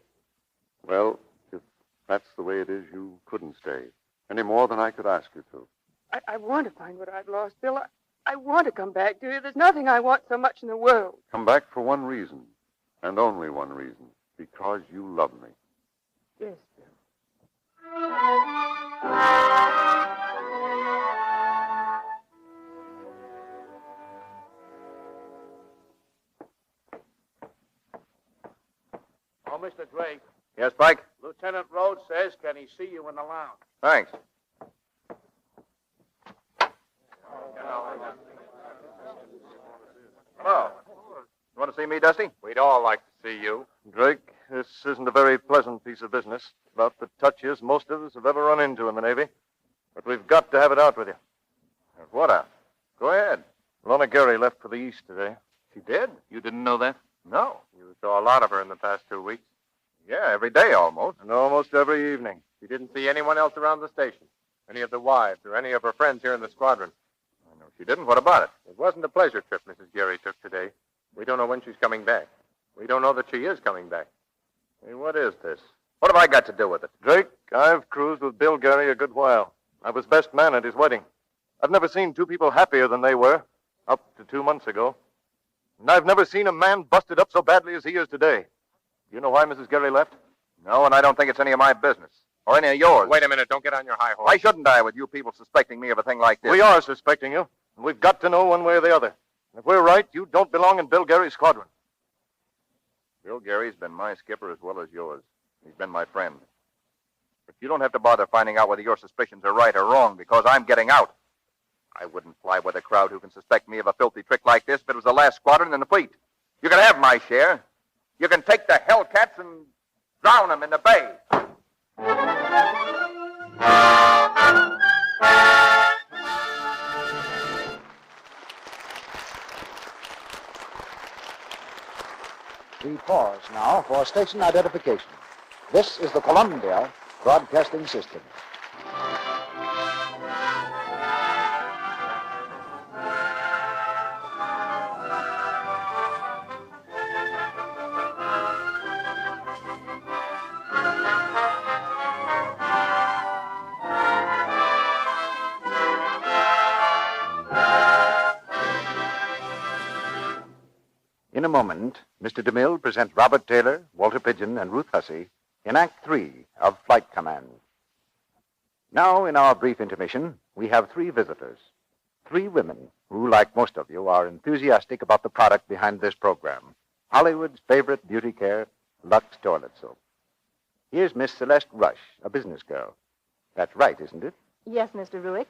Well, if that's the way it is, you couldn't stay. Any more than I could ask you to. I want to find what I've lost, Bill. I want to come back to you. There's nothing I want so much in the world. Come back for one reason, and only one reason. Because you love me. Yes, Bill. Oh, Mr. Drake. Yes, Pike? Lieutenant Rhodes says, can he see you in the lounge? Thanks. Hello. You want to see me, Dusty? We'd all like to see you. Drake, this isn't a very pleasant piece of business. About the touchiest most of us have ever run into in the Navy. But we've got to have it out with you. What out? Go ahead. Lorna Gary left for the East today. She did? You didn't know that? No. You saw a lot of her in the past 2 weeks. Yeah, every day almost. And almost every evening. She didn't see anyone else around the station. Any of the wives or any of her friends here in the squadron. I know she didn't. What about it? It wasn't a pleasure trip Mrs. Gary took today. We don't know when she's coming back. We don't know that she is coming back. Hey, what is this? What have I got to do with it? Drake, I've cruised with Bill Gary a good while. I was best man at his wedding. I've never seen two people happier than they were, up to 2 months ago. And I've never seen a man busted up so badly as he is today. You know why Mrs. Gary left? No, and I don't think it's any of my business. Or any of yours. Wait a minute. Don't get on your high horse. Why shouldn't I, with you people suspecting me of a thing like this? We are suspecting you, and we've got to know one way or the other. And if we're right, you don't belong in Bill Gary's squadron. Bill Gary's been my skipper as well as yours. He's been my friend. But you don't have to bother finding out whether your suspicions are right or wrong, because I'm getting out. I wouldn't fly with a crowd who can suspect me of a filthy trick like this if it was the last squadron in the fleet. You can have my share. You can take the Hellcats and drown them in the bay. We pause now for station identification. This is the Columbia Broadcasting System. In a moment, Mr. DeMille presents Robert Taylor, Walter Pidgeon, and Ruth Hussey in Act 3 of Flight Command. Now, in our brief intermission, we have 3 visitors, 3 women who, like most of you, are enthusiastic about the product behind this program, Hollywood's favorite beauty care, Lux Toilet Soap. Here's Miss Celeste Rush, a business girl. That's right, isn't it? Yes, Mr. Ruick.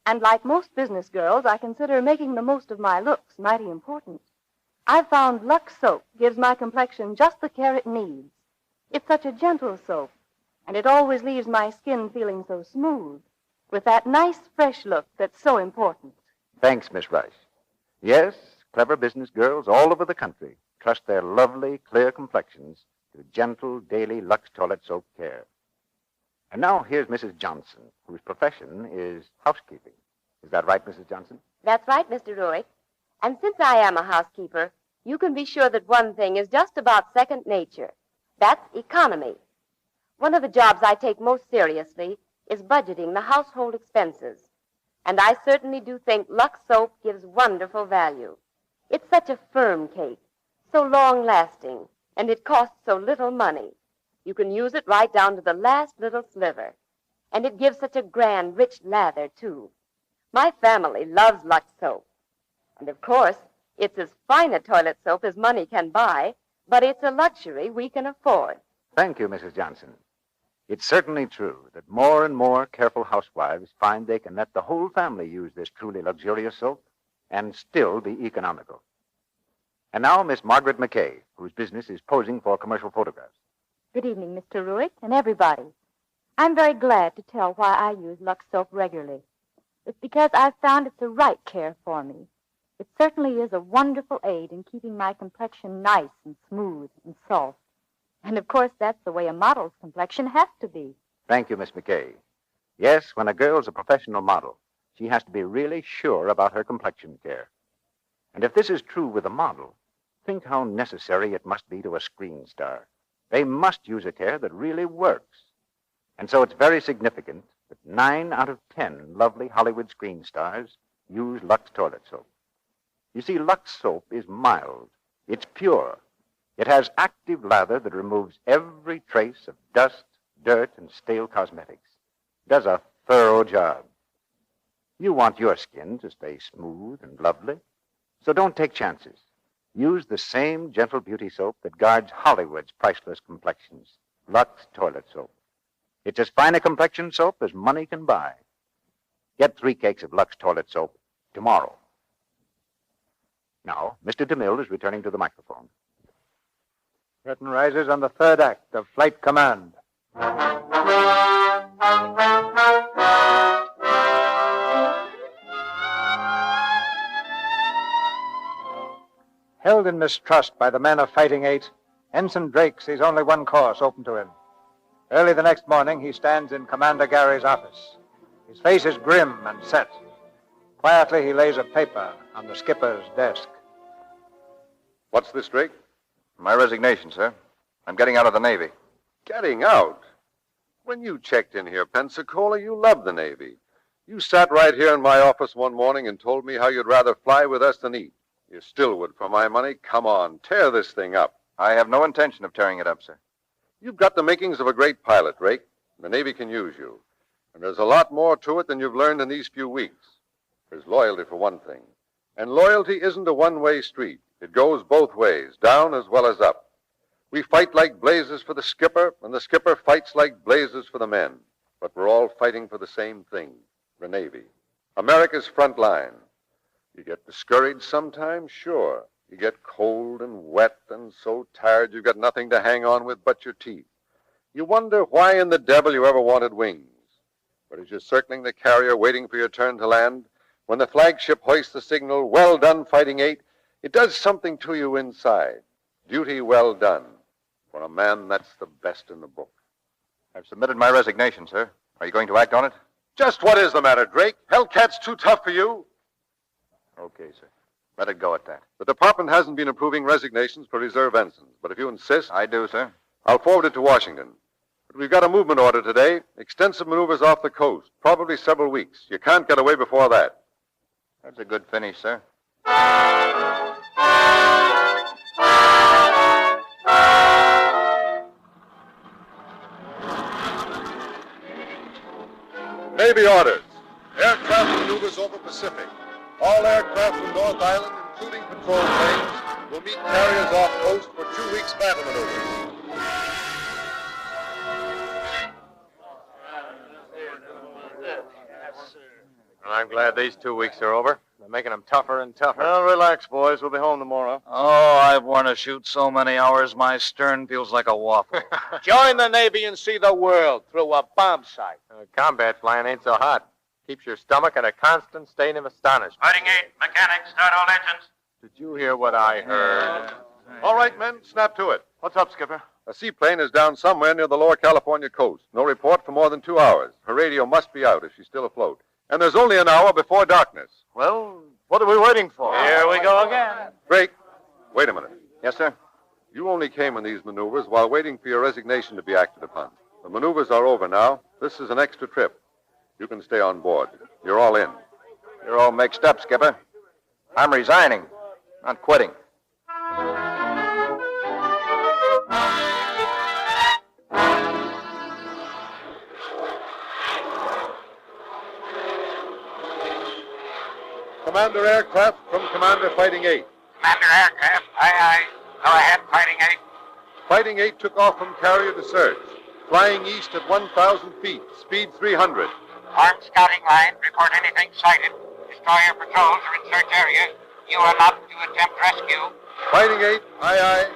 And like most business girls, I consider making the most of my looks mighty important. I've found Lux soap gives my complexion just the care it needs. It's such a gentle soap, and it always leaves my skin feeling so smooth, with that nice, fresh look that's so important. Thanks, Miss Rush. Yes, clever business girls all over the country trust their lovely, clear complexions to gentle, daily Lux toilet soap care. And now here's Mrs. Johnson, whose profession is housekeeping. Is that right, Mrs. Johnson? That's right, Mr. Ruick. And since I am a housekeeper, you can be sure that one thing is just about second nature. That's economy. One of the jobs I take most seriously is budgeting the household expenses. And I certainly do think Lux soap gives wonderful value. It's such a firm cake, so long-lasting, and it costs so little money. You can use it right down to the last little sliver. And it gives such a grand, rich lather, too. My family loves Lux soap. And, of course, it's as fine a toilet soap as money can buy, but it's a luxury we can afford. Thank you, Mrs. Johnson. It's certainly true that more and more careful housewives find they can let the whole family use this truly luxurious soap and still be economical. And now, Miss Margaret McKay, whose business is posing for commercial photographs. Good evening, Mr. Ruick, and everybody. I'm very glad to tell why I use Lux soap regularly. It's because I've found it's the right care for me. It certainly is a wonderful aid in keeping my complexion nice and smooth and soft. And, of course, that's the way a model's complexion has to be. Thank you, Miss McKay. Yes, when a girl's a professional model, she has to be really sure about her complexion care. And if this is true with a model, think how necessary it must be to a screen star. They must use a care that really works. And so it's very significant that 9 out of 10 lovely Hollywood screen stars use Lux toilet soap. You see, Lux soap is mild. It's pure. It has active lather that removes every trace of dust, dirt, and stale cosmetics. Does a thorough job. You want your skin to stay smooth and lovely, so don't take chances. Use the same gentle beauty soap that guards Hollywood's priceless complexions, Lux toilet soap. It's as fine a complexion soap as money can buy. Get 3 cakes of Lux toilet soap tomorrow. Now, Mr. DeMille is returning to the microphone. Curtain rises on the 3rd act of Flight Command. Held in mistrust by the men of Fighting 8, Ensign Drake sees only one course open to him. Early the next morning, he stands in Commander Gary's office. His face is grim and set. Quietly, he lays a paper on the skipper's desk. What's this, Drake? My resignation, sir. I'm getting out of the Navy. Getting out? When you checked in here, Pensacola, you loved the Navy. You sat right here in my office one morning and told me how you'd rather fly with us than eat. You still would for my money. Come on, tear this thing up. I have no intention of tearing it up, sir. You've got the makings of a great pilot, Drake. The Navy can use you. And there's a lot more to it than you've learned in these few weeks. There's loyalty, for one thing. And loyalty isn't a one-way street. It goes both ways, down as well as up. We fight like blazes for the skipper, and the skipper fights like blazes for the men. But we're all fighting for the same thing, the Navy. America's front line. You get discouraged sometimes, sure. You get cold and wet and so tired you've got nothing to hang on with but your teeth. You wonder why in the devil you ever wanted wings. But as you're circling the carrier waiting for your turn to land, when the flagship hoists the signal, "Well done, Fighting 8," it does something to you inside. Duty well done. For a man, that's the best in the book. I've submitted my resignation, sir. Are you going to act on it? Just what is the matter, Drake? Hellcat's too tough for you? Okay, sir. Let it go at that. The department hasn't been approving resignations for reserve ensigns, but if you insist... I do, sir. I'll forward it to Washington. But we've got a movement order today. Extensive maneuvers off the coast. Probably several weeks. You can't get away before that. That's a good finish, sir. Navy orders. Aircraft maneuvers over Pacific. All aircraft from North Island, including patrol planes, will meet carriers off coast for 2 weeks battle maneuvers. I'm glad these 2 weeks are over. They're making them tougher and tougher. Well, relax, boys. We'll be home tomorrow. Oh, I've worn a chute so many hours, my stern feels like a waffle. Join the Navy and see the world through a bomb sight. Combat flying ain't so hot. Keeps your stomach in a constant state of astonishment. Fighting 8, mechanics, start all engines. Did you hear what I heard? All right, men, snap to it. What's up, Skipper? A seaplane is down somewhere near the lower California coast. No report for more than 2 hours. Her radio must be out if she's still afloat. And there's only an hour before darkness. Well, what are we waiting for? Here we go again. Drake, wait a minute. Yes, sir? You only came in these maneuvers while waiting for your resignation to be acted upon. The maneuvers are over now. This is an extra trip. You can stay on board. You're all in. You're all mixed up, Skipper. I'm resigning, not quitting. Commander Aircraft from Commander Fighting 8. Commander Aircraft, aye. Go ahead, Fighting 8. Fighting 8 took off from carrier to search, flying east at 1,000 feet, speed 300. Armed scouting line, report anything sighted. Destroyer patrols are in search area. You are not to attempt rescue. Fighting 8, aye.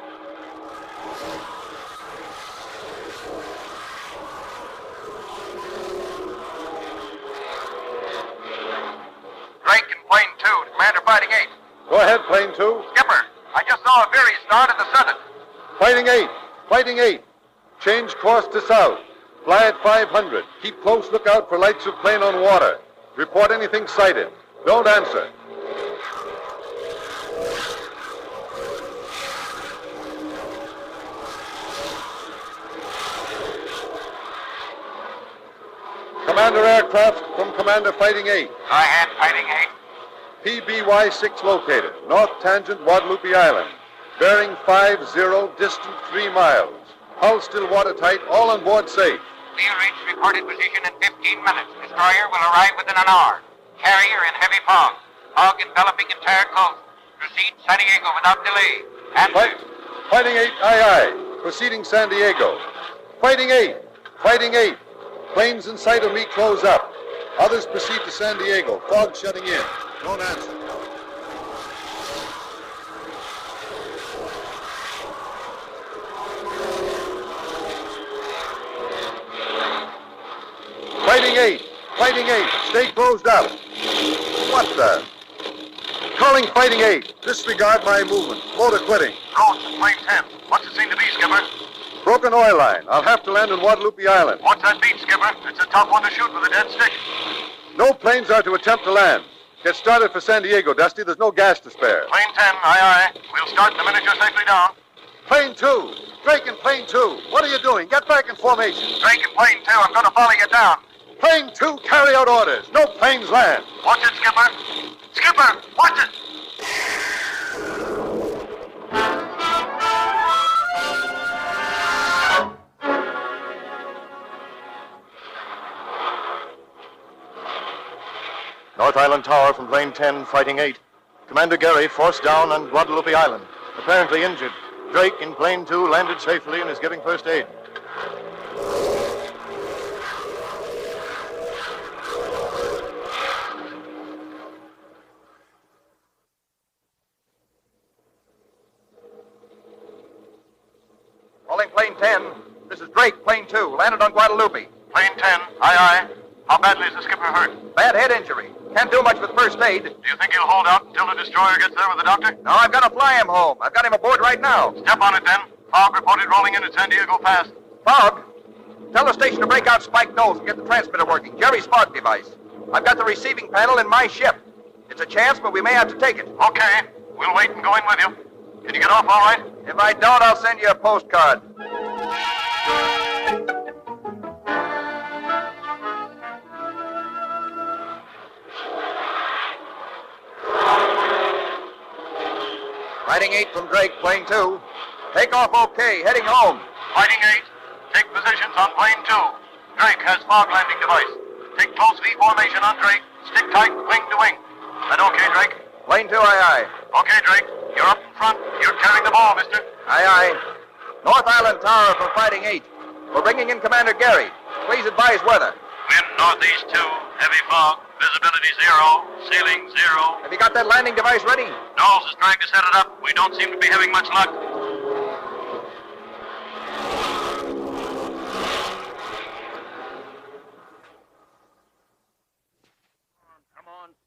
Drake and Plane 2, Commander Fighting 8. Go ahead, Plane 2. Skipper, I just saw a very start at the summit. Fighting 8, Fighting 8. Change course to south. Fly at 500. Keep close lookout for lights of plane on water. Report anything sighted. Don't answer. Commander Aircraft from Commander Fighting 8. Go ahead, Fighting 8. PBY-6 located. North tangent, Guadalupe Island. Bearing 50, distant 3 miles. Hull still watertight, all on board safe. We'll reach reported position in 15 minutes. Destroyer will arrive within an hour. Carrier in heavy fog. Fog enveloping entire coast. Proceed San Diego without delay. Answer. Fighting 8, aye. Proceeding San Diego. Fighting 8, Fighting 8. Planes in sight of me close up. Others proceed to San Diego. Fog shutting in. Don't answer. Fighting 8, Fighting 8. Stay closed up. What the? Calling Fighting 8. Disregard my movement. Motor quitting. Coast, Plane 10. What's it seem to be, Skipper? Broken oil line. I'll have to land on Guadalupe Island. What's that beat, Skipper? It's a tough one to shoot with a dead stick. No planes are to attempt to land. Get started for San Diego, Dusty. There's no gas to spare. Plane 10, aye. We'll start the minute you're safely down. Plane 2. Drake and Plane 2. What are you doing? Get back in formation. Drake and Plane 2, I'm going to follow you down. Plane 2, carry out orders. No planes land. Watch it, Skipper. Skipper, watch it. North Island Tower from Plane 10, Fighting 8. Commander Gary forced down on Guadalupe Island. Apparently injured. Drake in Plane 2 landed safely and is giving first aid. Calling Plane 10. This is Drake, Plane 2. Landed on Guadalupe. Plane 10, aye. How badly is the skipper hurt? Bad head injury. Can't do much with first aid. Do you think he'll hold out until the destroyer gets there with the doctor? No, I've got to fly him home. I've got him aboard right now. Step on it, then. Fog reported rolling in at San Diego Pass. Fog? Tell the station to break out spike nose and get the transmitter working. Jerry's fog device. I've got the receiving panel in my ship. It's a chance, but we may have to take it. Okay. We'll wait and go in with you. Can you get off all right? If I don't, I'll send you a postcard. Fighting 8 from Drake, Plane 2. Take off okay, heading home. Fighting 8, take positions on Plane 2. Drake has fog landing device. Take close V formation on Drake. Stick tight, wing to wing. That okay, Drake? Plane 2, aye, aye. Okay, Drake. You're up in front. You're carrying the ball, mister. Aye, aye. North Island Tower for Fighting 8. We're bringing in Commander Gary. Please advise weather. Wind northeast 2, heavy fog, visibility 0, ceiling 0. Have you got that landing device ready? Knowles is trying to set it up. We don't seem to be having much luck.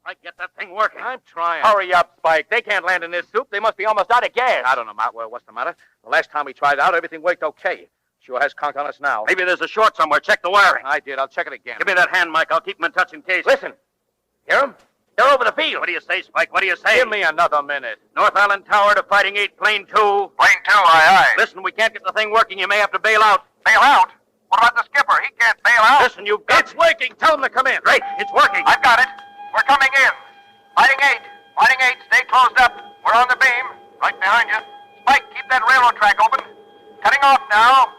Spike, get that thing working. I'm trying. Hurry up, Spike. They can't land in this soup. They must be almost out of gas. I don't know, Matt. Well, what's the matter? The last time we tried it out, everything worked okay. Sure has conked on us now. Maybe there's a short somewhere. Check the wiring. I did. I'll check it again. Give me that hand, Mike. I'll keep them in touch in case. Listen. Hear them? They're over the field. What do you say, Spike? What do you say? Give me another minute. North Island Tower to Fighting 8, plane 2. Plane 2, aye, aye. Listen, we can't get the thing working. You may have to bail out. Bail out? What about the skipper? He can't bail out. Listen, you've got... It's working. Tell him to come in. Drake, it's working. I've got it. We're coming in. Fighting 8. Fighting 8. Stay closed up. We're on the beam. Right behind you. Spike, keep that railroad track open. Cutting off now.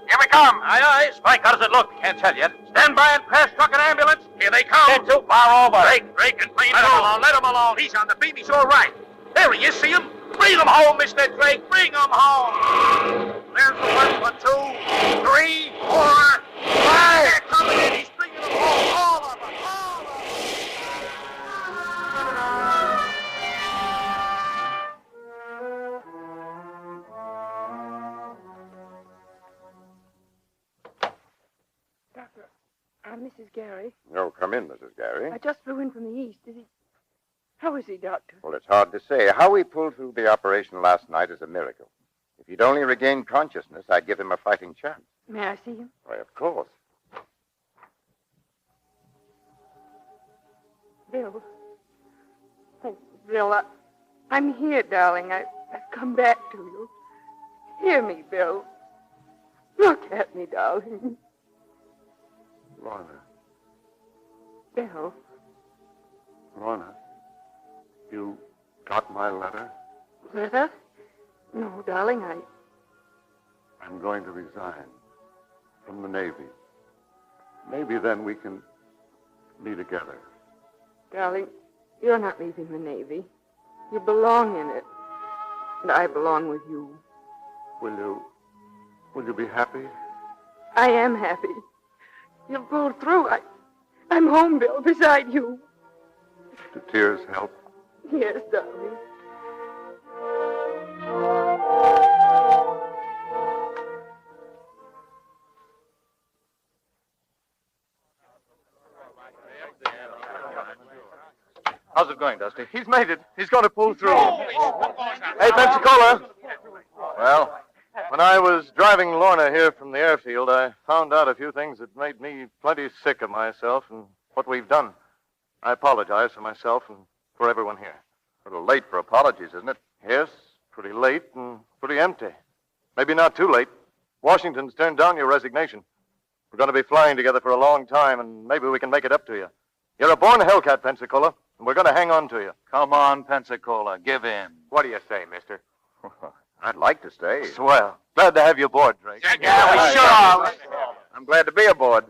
Here we come. Aye, aye. Spike, how does it look? Can't tell yet. Stand by and crash truck and ambulance. Here they come. They're too far over. Drake and plane 2. Let him alone. Let him alone. He's on the beam. He's all right. There he is. See him? Bring him home, Mr. Drake. Bring him home. There's the one for 2, 3, 4, 5. They're coming in. He's bringing them home. All of them. All of them. Doctor, I'm Mrs. Gary. Oh, come in, Mrs. Gary. I just flew in from the east. Is he... How is he, Doctor? Well, it's hard to say. How he pulled through the operation last night is a miracle. If he'd only regained consciousness, I'd give him a fighting chance. May I see him? Why, of course. Bill. Oh, Bill, I'm here, darling. I've come back to you. Hear me, Bill. Look at me, darling. Lorna. Bill. Lorna. You got my letter? Letter? No, darling, I'm going to resign from the Navy. Maybe then we can be together. Darling, you're not leaving the Navy. You belong in it. And I belong with you. Will you be happy? I am happy. You'll pull through. I'm home, Bill, beside you. Do tears help? Yes, darling. How's it going, Dusty? He's made it. He's going to pull through. Hey, Pensacola. Well, when I was driving Lorna here from the airfield, I found out a few things that made me plenty sick of myself and what we've done. I apologize for myself and for everyone here. A little late for apologies, isn't it? Yes, pretty late and pretty empty. Maybe not too late. Washington's turned down your resignation. We're going to be flying together for a long time, and maybe we can make it up to you. You're a born Hellcat, Pensacola, and we're going to hang on to you. Come on, Pensacola. Give in. What do you say, mister? I'd like to stay. Swell. Glad to have you aboard, Drake. Yeah, we sure are. I'm glad to be aboard.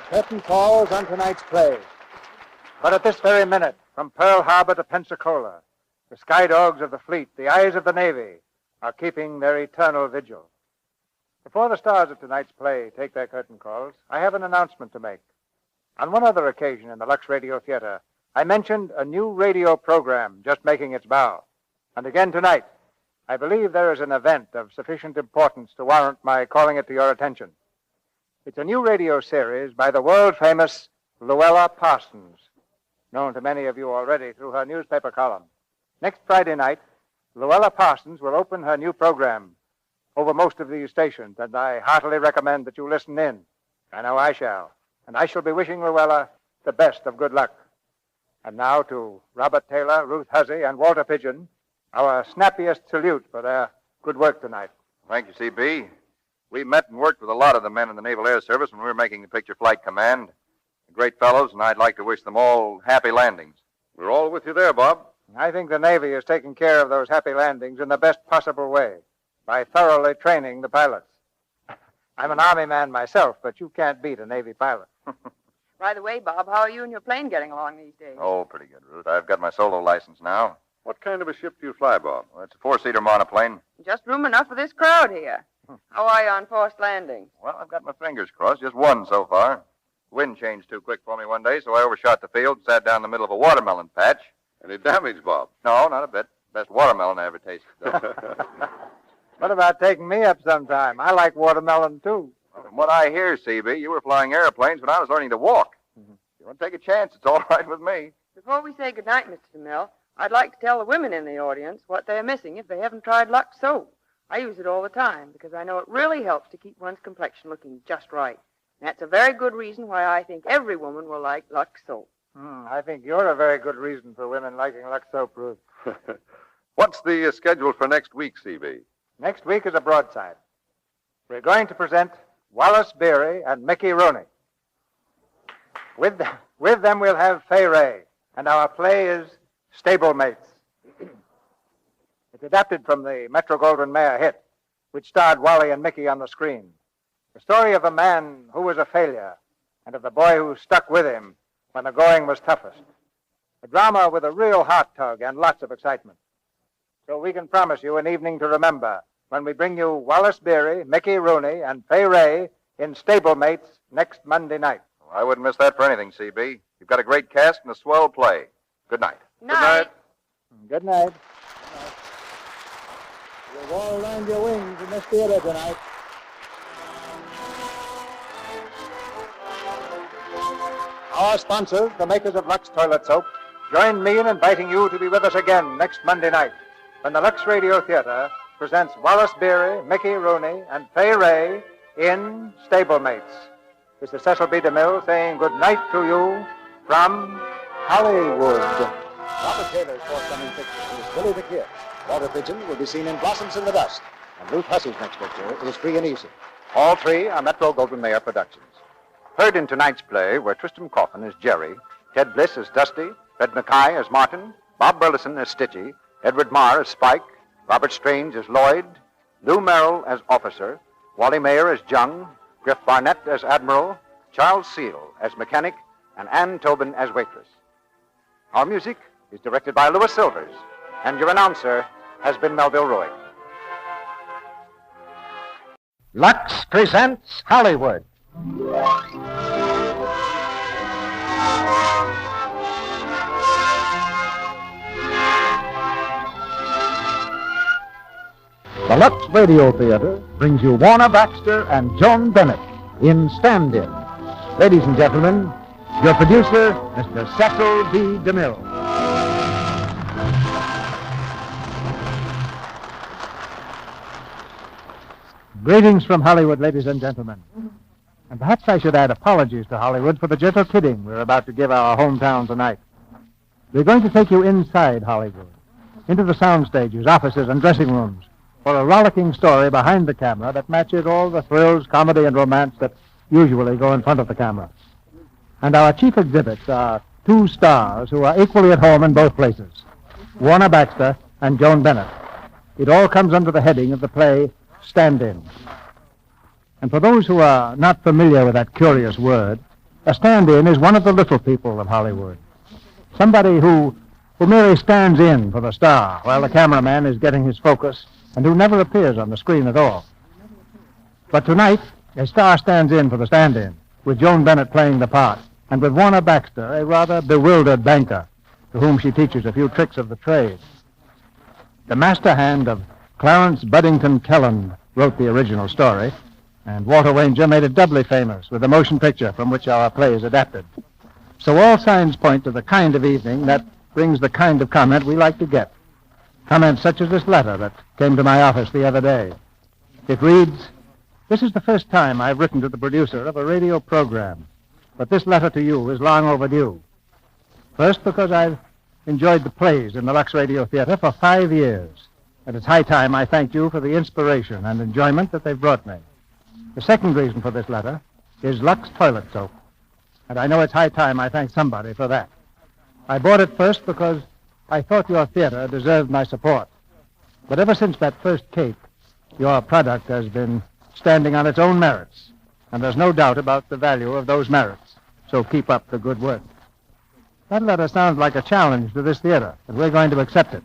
Curtain falls on tonight's play. But at this very minute, from Pearl Harbor to Pensacola, the sky dogs of the fleet, the eyes of the Navy, are keeping their eternal vigil. Before the stars of tonight's play take their curtain calls, I have an announcement to make. On one other occasion in the Lux Radio Theatre, I mentioned a new radio program just making its bow. And again tonight, I believe there is an event of sufficient importance to warrant my calling it to your attention. It's a new radio series by the world-famous Luella Parsons, known to many of you already through her newspaper column. Next Friday night, Luella Parsons will open her new program over most of these stations, and I heartily recommend that you listen in. I know I shall. And I shall be wishing Luella the best of good luck. And now to Robert Taylor, Ruth Hussey, and Walter Pigeon, our snappiest salute for their good work tonight. Thank you, C.B. We met and worked with a lot of the men in the Naval Air Service when we were making the picture Flight Command. Great fellows, and I'd like to wish them all happy landings. We're all with you there, Bob. I think the Navy is taking care of those happy landings in the best possible way by thoroughly training the pilots. I'm an Army man myself, but you can't beat a Navy pilot. By the way, Bob, how are you and your plane getting along these days? Oh, pretty good, Ruth. I've got my solo license now. What kind of a ship do you fly, Bob? Well, it's a four-seater monoplane. Just room enough for this crowd here. How are you on forced landings? Well, I've got my fingers crossed. Just one so far. The wind changed too quick for me one day, so I overshot the field and sat down in the middle of a watermelon patch. Any damage, Bob? No, not a bit. Best watermelon I ever tasted, though. What about taking me up sometime? I like watermelon, too. Well, from what I hear, CB, you were flying airplanes when I was learning to walk. If you want to take a chance, it's all right with me. Before we say goodnight, Mr. DeMille, I'd like to tell the women in the audience what they're missing if they haven't tried Lux soap. I use it all the time because I know it really helps to keep one's complexion looking just right. And that's a very good reason why I think every woman will like Lux soap. I think you're a very good reason for women liking Lux soap, Ruth. What's the schedule for next week, CB? Next week is a broadside. We're going to present Wallace Beery and Mickey Rooney. With them we'll have Fay Ray, and our play is Stablemates. It's adapted from the Metro-Goldwyn-Mayer hit, which starred Wally and Mickey on the screen. The story of a man who was a failure and of the boy who stuck with him when the going was toughest. A drama with a real heart tug and lots of excitement. So we can promise you an evening to remember when we bring you Wallace Beery, Mickey Rooney, and Fay Ray in Stablemates next Monday night. I wouldn't miss that for anything, CB. You've got a great cast and a swell play. Good night. Night. Good night. You've all learned your wings in this theater tonight. Our sponsors, the makers of Lux Toilet Soap, join me in inviting you to be with us again next Monday night when the Lux Radio Theatre presents Wallace Beery, Mickey Rooney, and Fay Ray in Stablemates. This is Cecil B. DeMille saying good night to you from Hollywood. Robert Taylor's forthcoming picture is Billy the Kid. Walter Pigeon will be seen in Blossoms in the Dust. And Ruth Hussey's next picture is Free and Easy. All three are Metro-Goldwyn-Mayer productions. Heard in tonight's play were Tristram Coffin as Jerry, Ted Bliss as Dusty, Fred Mackay as Martin, Bob Burleson as Stitchy, Edward Marr as Spike, Robert Strange as Lloyd, Lou Merrill as Officer, Wally Mayer as Jung, Griff Barnett as Admiral, Charles Seal as Mechanic, and Ann Tobin as Waitress. Our music is directed by Louis Silvers, and your announcer has been Melville Roy. Lux presents Hollywood. The Lux Radio Theatre brings you Warner Baxter and Joan Bennett in StandIn. Ladies and gentlemen, your producer, Mr. Cecil B. DeMille. Greetings from Hollywood, ladies and gentlemen. And perhaps I should add apologies to Hollywood for the gentle kidding we're about to give our hometown tonight. We're going to take you inside Hollywood, into the sound stages, offices, and dressing rooms, for a rollicking story behind the camera that matches all the thrills, comedy, and romance that usually go in front of the camera. And our chief exhibits are two stars who are equally at home in both places, Warner Baxter and Joan Bennett. It all comes under the heading of the play StandIn. And for those who are not familiar with that curious word, a stand-in is one of the little people of Hollywood. Somebody who merely stands in for the star while the cameraman is getting his focus and who never appears on the screen at all. But tonight, a star stands in for the stand-in, with Joan Bennett playing the part, and with Warner Baxter, a rather bewildered banker, to whom she teaches a few tricks of the trade. The master hand of Clarence Buddington Kelland wrote the original story, and Walter Wanger made it doubly famous with the motion picture from which our play is adapted. So all signs point to the kind of evening that brings the kind of comment we like to get. Comments such as this letter that came to my office the other day. It reads, "This is the first time I've written to the producer of a radio program, but this letter to you is long overdue. First, because I've enjoyed the plays in the Lux Radio Theatre for 5 years, and it's high time I thanked you for the inspiration and enjoyment that they've brought me. The second reason for this letter is Lux Toilet Soap. And I know it's high time I thank somebody for that. I bought it first because I thought your theater deserved my support. But ever since that first cape, your product has been standing on its own merits. And there's no doubt about the value of those merits. So keep up the good work. That letter sounds like a challenge to this theater, and we're going to accept it.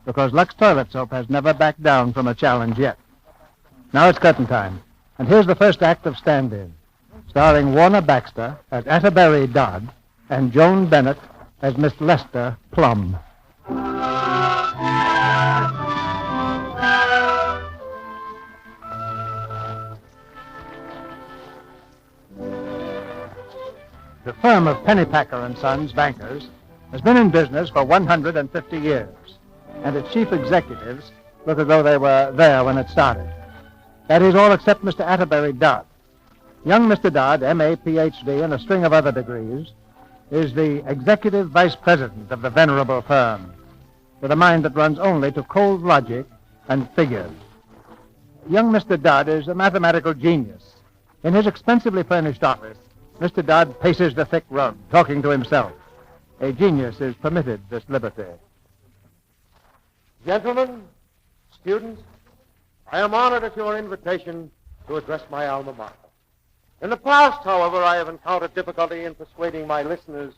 Because Lux Toilet Soap has never backed down from a challenge yet. Now it's curtain time. And here's the first act of StandIn, starring Warner Baxter as Atterbury Dodd and Joan Bennett as Miss Lester Plum. The firm of Pennypacker & Sons, bankers, has been in business for 150 years, and its chief executives look as though they were there when it started. That is, all except Mr. Atterbury Dodd. Young Mr. Dodd, M.A., Ph.D., and a string of other degrees, is the executive vice president of the venerable firm, with a mind that runs only to cold logic and figures. Young Mr. Dodd is a mathematical genius. In his expensively furnished office, Mr. Dodd paces the thick rug, talking to himself. A genius is permitted this liberty. Gentlemen, students, I am honored at your invitation to address my alma mater. In the past, however, I have encountered difficulty in persuading my listeners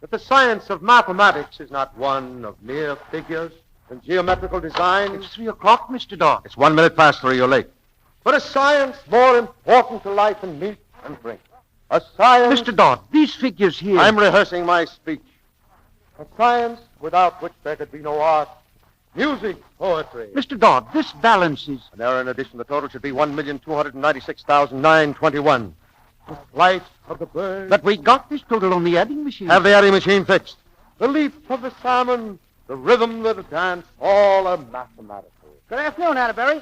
that the science of mathematics is not one of mere figures and geometrical design. It's 3 o'clock, Mr. Dodd. It's 1 minute past 3, you're late. But a science more important to life than meat and drink. A science... Mr. Dodd, these figures here... I'm rehearsing my speech. A science without which there could be no art, music, poetry. Mr. Dodd, this balance is... An error in addition. The total should be 1,296,921. The flight of the bird. But we got this total on the adding machine. Have the adding machine fixed. The leap of the salmon, the rhythm of the dance, all are mathematical. Good afternoon, Atterbury.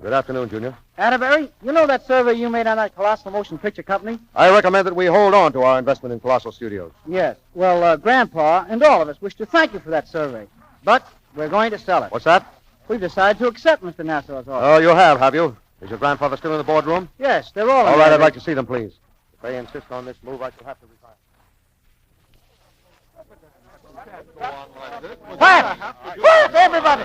Good afternoon, Junior. Atterbury, you know that survey you made on that Colossal Motion Picture Company? I recommend that we hold on to our investment in Colossal Studios. Yes. Well, Grandpa and all of us wish to thank you for that survey. But we're going to sell it. What's that? We've decided to accept Mr. Nassau's offer. Oh, you have you? Is your grandfather still in the boardroom? Yes, they're all in All right, there. I'd like to see them, please. If they insist on this move, I shall have to resign. Quiet! Quiet, everybody!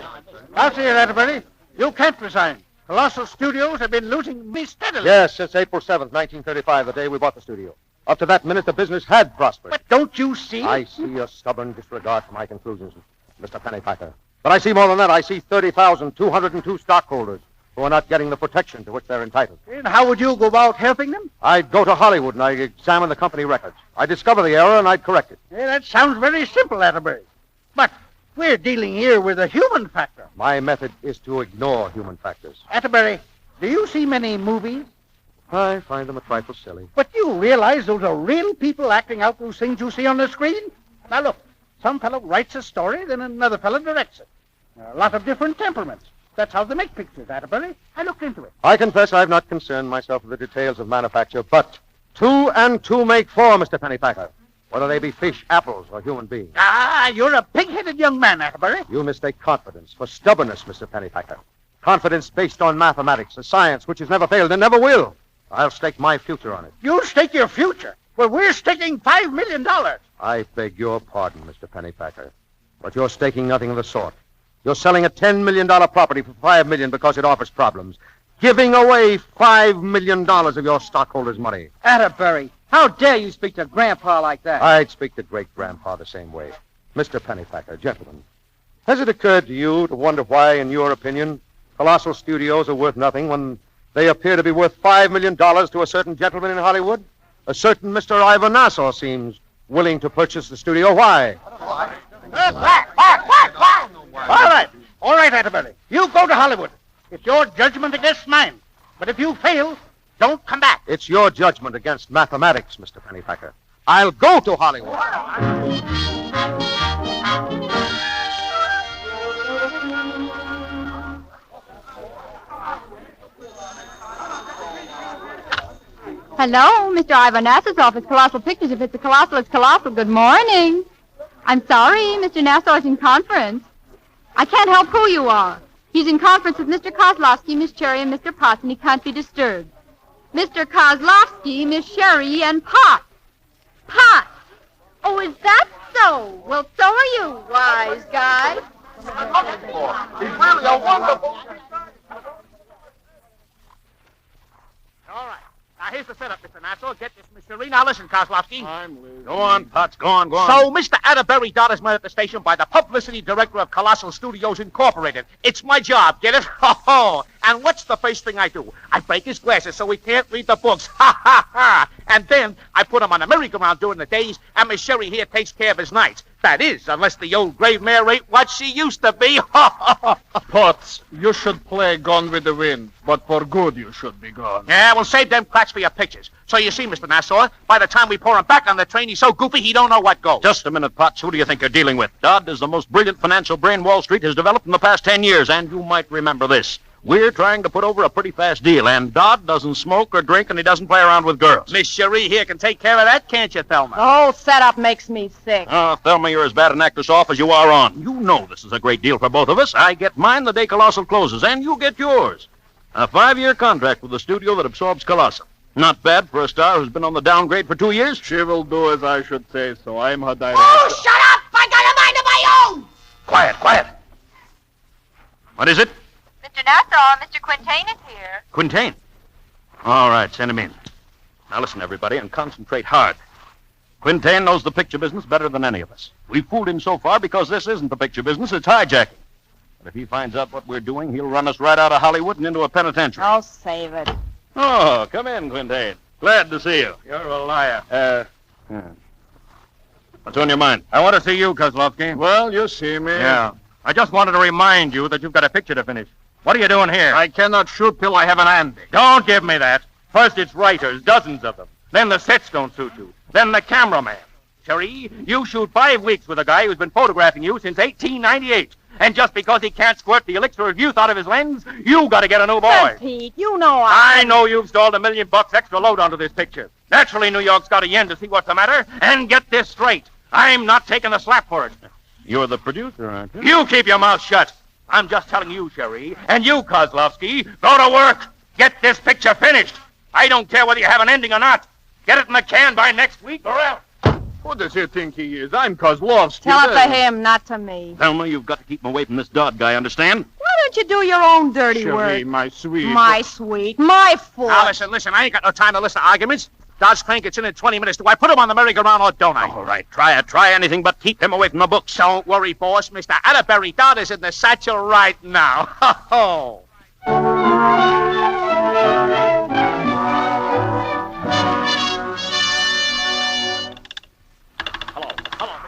I'll see you, Atterbury. You can't resign. Colossal Studios have been losing me steadily. Yes, since April 7th, 1935, the day we bought the studio. Up to that minute, the business had prospered. But don't you see? I see a stubborn disregard for my conclusions, Mr. Pennypacker. But I see more than that. I see 30,202 stockholders who are not getting the protection to which they're entitled. And how would you go about helping them? I'd go to Hollywood and I'd examine the company records. I'd discover the error and I'd correct it. Yeah, that sounds very simple, Atterbury. But we're dealing here with a human factor. My method is to ignore human factors. Atterbury, do you see many movies? I find them a trifle silly. But you realize those are real people acting out those things you see on the screen? Now look, some fellow writes a story, then another fellow directs it. There are a lot of different temperaments. That's how they make pictures, Atterbury. I looked into it. I confess I've not concerned myself with the details of manufacture, but 2 and 2 make 4, Mr. Pennypacker. Whether they be fish, apples, or human beings. Ah, you're a pig-headed young man, Atterbury. You mistake confidence for stubbornness, Mr. Pennypacker. Confidence based on mathematics, a science which has never failed and never will. I'll stake my future on it. You'll stake your future? Well, we're staking $5 million. I beg your pardon, Mr. Pennypacker, but you're staking nothing of the sort. You're selling a $10 million property for $5 million because it offers problems. Giving away $5 million of your stockholders' money. Atterbury, how dare you speak to Grandpa like that? I'd speak to great-grandpa the same way. Mr. Pennypacker, gentlemen, has it occurred to you to wonder why, in your opinion, Colossal Studios are worth nothing when they appear to be worth $5 million to a certain gentleman in Hollywood? A certain Mr. Ivor Nassau seems willing to purchase the studio. Why? All right, Atterbury. You go to Hollywood. It's your judgment against mine. But if you fail, don't come back. It's your judgment against mathematics, Mr. Pennypacker. I'll go to Hollywood. Hello, Mr. Ivor Nassau's office, Colossal Pictures. If it's a Colossal, it's Colossal. Good morning. I'm sorry, Mr. Nassau is in conference. I can't help who you are. He's in conference with Mr. Kozlowski, Miss Cherry, and Mr. Potts, and he can't be disturbed. Mr. Kozlowski, Miss Sherry, and Potts. Pot! Oh, is that so? Well, so are you, wise guy. He's really a wonderful... All right. Now, here's the setup, Mr. Nassau. Get this, Miss Cherie. Now, listen, Kozlowski. I'm listening. Go on, Potts. Go on. So, Mr. Atterbury Dodd is met at the station by the publicity director of Colossal Studios Incorporated. It's my job. Get it? Ho-ho. And what's the first thing I do? I break his glasses so he can't read the books. Ha, ha, ha. And then I put him on a merry-go-round during the days, and Miss Cherie here takes care of his nights. That is, unless the old grave mare ain't what she used to be. Potts, you should play Gone with the Wind, but for good you should be gone. Yeah, well, save them cracks for your pictures. So you see, Mr. Nassau, by the time we pour him back on the train, he's so goofy he don't know what goes. Just a minute, Potts. Who do you think you're dealing with? Dodd is the most brilliant financial brain Wall Street has developed in the past 10 years, and you might remember this. We're trying to put over a pretty fast deal, and Dodd doesn't smoke or drink, and he doesn't play around with girls. Miss Cherie here can take care of that, can't you, Thelma? The whole setup makes me sick. Oh, Thelma, you're as bad an actress off as you are on. You know this is a great deal for both of us. I get mine the day Colossal closes, and you get yours. A 5-year contract with a studio that absorbs Colossal. Not bad for a star who's been on the downgrade for 2 years. She will do as I should say, so I'm her director. Oh, shut up! I got a mind of my own! Quiet. What is it? Mr. Nassau, Mr. Quintain is here. Quintain. All right, send him in. Now listen, everybody, and concentrate hard. Quintain knows the picture business better than any of us. We fooled him so far because this isn't the picture business, it's hijacking. But if he finds out what we're doing, he'll run us right out of Hollywood and into a penitentiary. Oh, save it. Oh, come in, Quintain. Glad to see you. You're a liar. What's on your mind? I want to see you, Kozlowski. Well, you see me. Yeah. I just wanted to remind you that you've got a picture to finish. What are you doing here? I cannot shoot till I have an Andy. Don't give me that. First it's writers, dozens of them. Then the sets don't suit you. Then the cameraman. Cherie, you shoot 5 weeks with a guy who's been photographing you since 1898. And just because he can't squirt the elixir of youth out of his lens, you got to get a new boy. But, Pete, you know I know you've stalled $1 million extra load onto this picture. Naturally, New York's got a yen to see what's the matter. And get this straight. I'm not taking the slap for it. You're the producer, aren't you? You keep your mouth shut. I'm just telling you, Cherie, and you, Kozlowski, go to work. Get this picture finished. I don't care whether you have an ending or not. Get it in the can by next week or else. Who does he think he is? I'm Kozlowski. Tell it to him, not to me. Thelma, you've got to keep him away from this Dodd guy, understand? Why don't you do your own dirty Cherie, work? my sweet. My sweet. My foot. Now, listen. I ain't got no time to listen to arguments. Dodge train gets in 20 minutes. Do I put him on the merry-go-round or don't I? All right, try it. Try anything but keep him away from the books. Don't worry, boss. Mr. Atterbury Dodd is in the satchel right now. Ho-ho. Hello.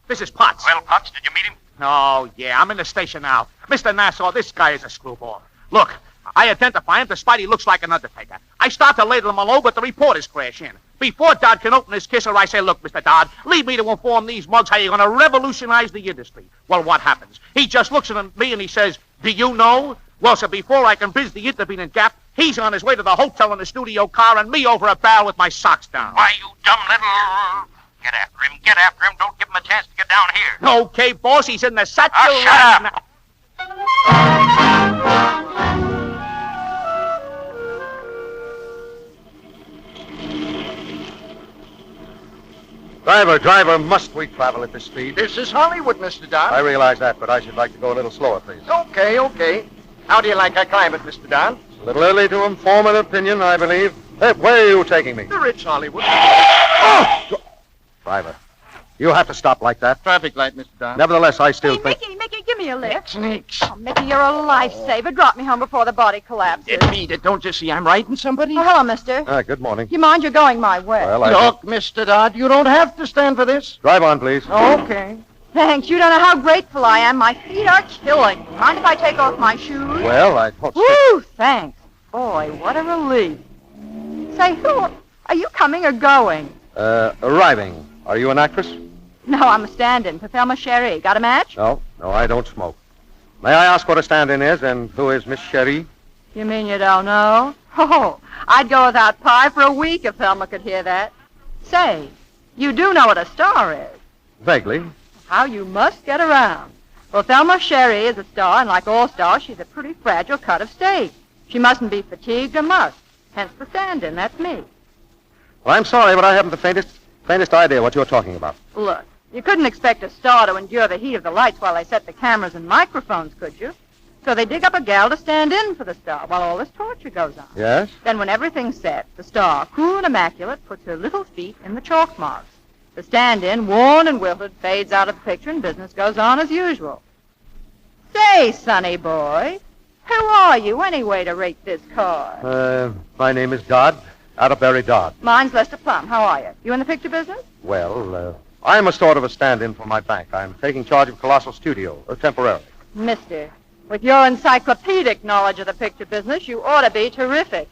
This is Potts. Well, Potts, did you meet him? Oh, yeah, I'm in the station now. Mr. Nassau, this guy is a screwball. Look, I identify him despite he looks like an undertaker. I start to ladle him all over, but the reporters crash in. Before Dodd can open his kisser, I say, look, Mr. Dodd, leave me to inform these mugs how you're going to revolutionize the industry. Well, what happens? He just looks at me and he says, do you know? Well, so before I can biz the intervening gap, he's on his way to the hotel in the studio car and me over a barrel with my socks down. Why, you dumb little... Get after him. Don't give him a chance to get down here. Okay, boss, he's in the satchel. Shut up. Driver, must we travel at this speed? This is Hollywood, Mr. Don. I realize that, but I should like to go a little slower, please. Okay. How do you like I climb it, Mr. Don? A little early to inform an opinion, I believe. Hey, where are you taking me? The rich Hollywood. Oh! Driver, you have to stop like that. Traffic light, Mr. Don. Nevertheless, I still think... Mickey, give me a lift. Sneaks. Oh, Mickey, you're a lifesaver. Drop me home before the body collapses. Don't you see I'm riding somebody? Oh, hello, mister. Good morning. You mind you're going my way? Well, Look, Mr. Dodd, you don't have to stand for this. Drive on, please. Okay. Thanks. You don't know how grateful I am. My feet are killing me. Mind if I take off my shoes? Well, I thought... Woo, thanks. Boy, what a relief. Say, who... Are you coming or going? Arriving. Are you an actress? No, I'm a stand-in for Thelma Cherie. Got a match? No, I don't smoke. May I ask what a stand-in is, and who is Miss Cherie? You mean you don't know? Oh, I'd go without pie for a week if Thelma could hear that. Say, you do know what a star is. Vaguely. How you must get around. Well, Thelma Cherie is a star, and like all stars, she's a pretty fragile cut of steak. She mustn't be fatigued or must. Hence the stand-in, that's me. Well, I'm sorry, but I haven't the faintest... Faintest idea what you're talking about. Look, you couldn't expect a star to endure the heat of the lights while they set the cameras and microphones, could you? So they dig up a gal to stand in for the star while all this torture goes on. Yes? Then when everything's set, the star, cool and immaculate, puts her little feet in the chalk marks. The stand-in, worn and wilted, fades out of the picture and business goes on as usual. Say, sonny boy, who are you anyway to rate this car? My name is Dodd. Atterbury Dodd. Mine's Lester Plum. How are you? You in the picture business? Well, I'm a sort of a stand-in for my bank. I'm taking charge of Colossal Studio, temporarily. Mister, with your encyclopedic knowledge of the picture business, you ought to be terrific.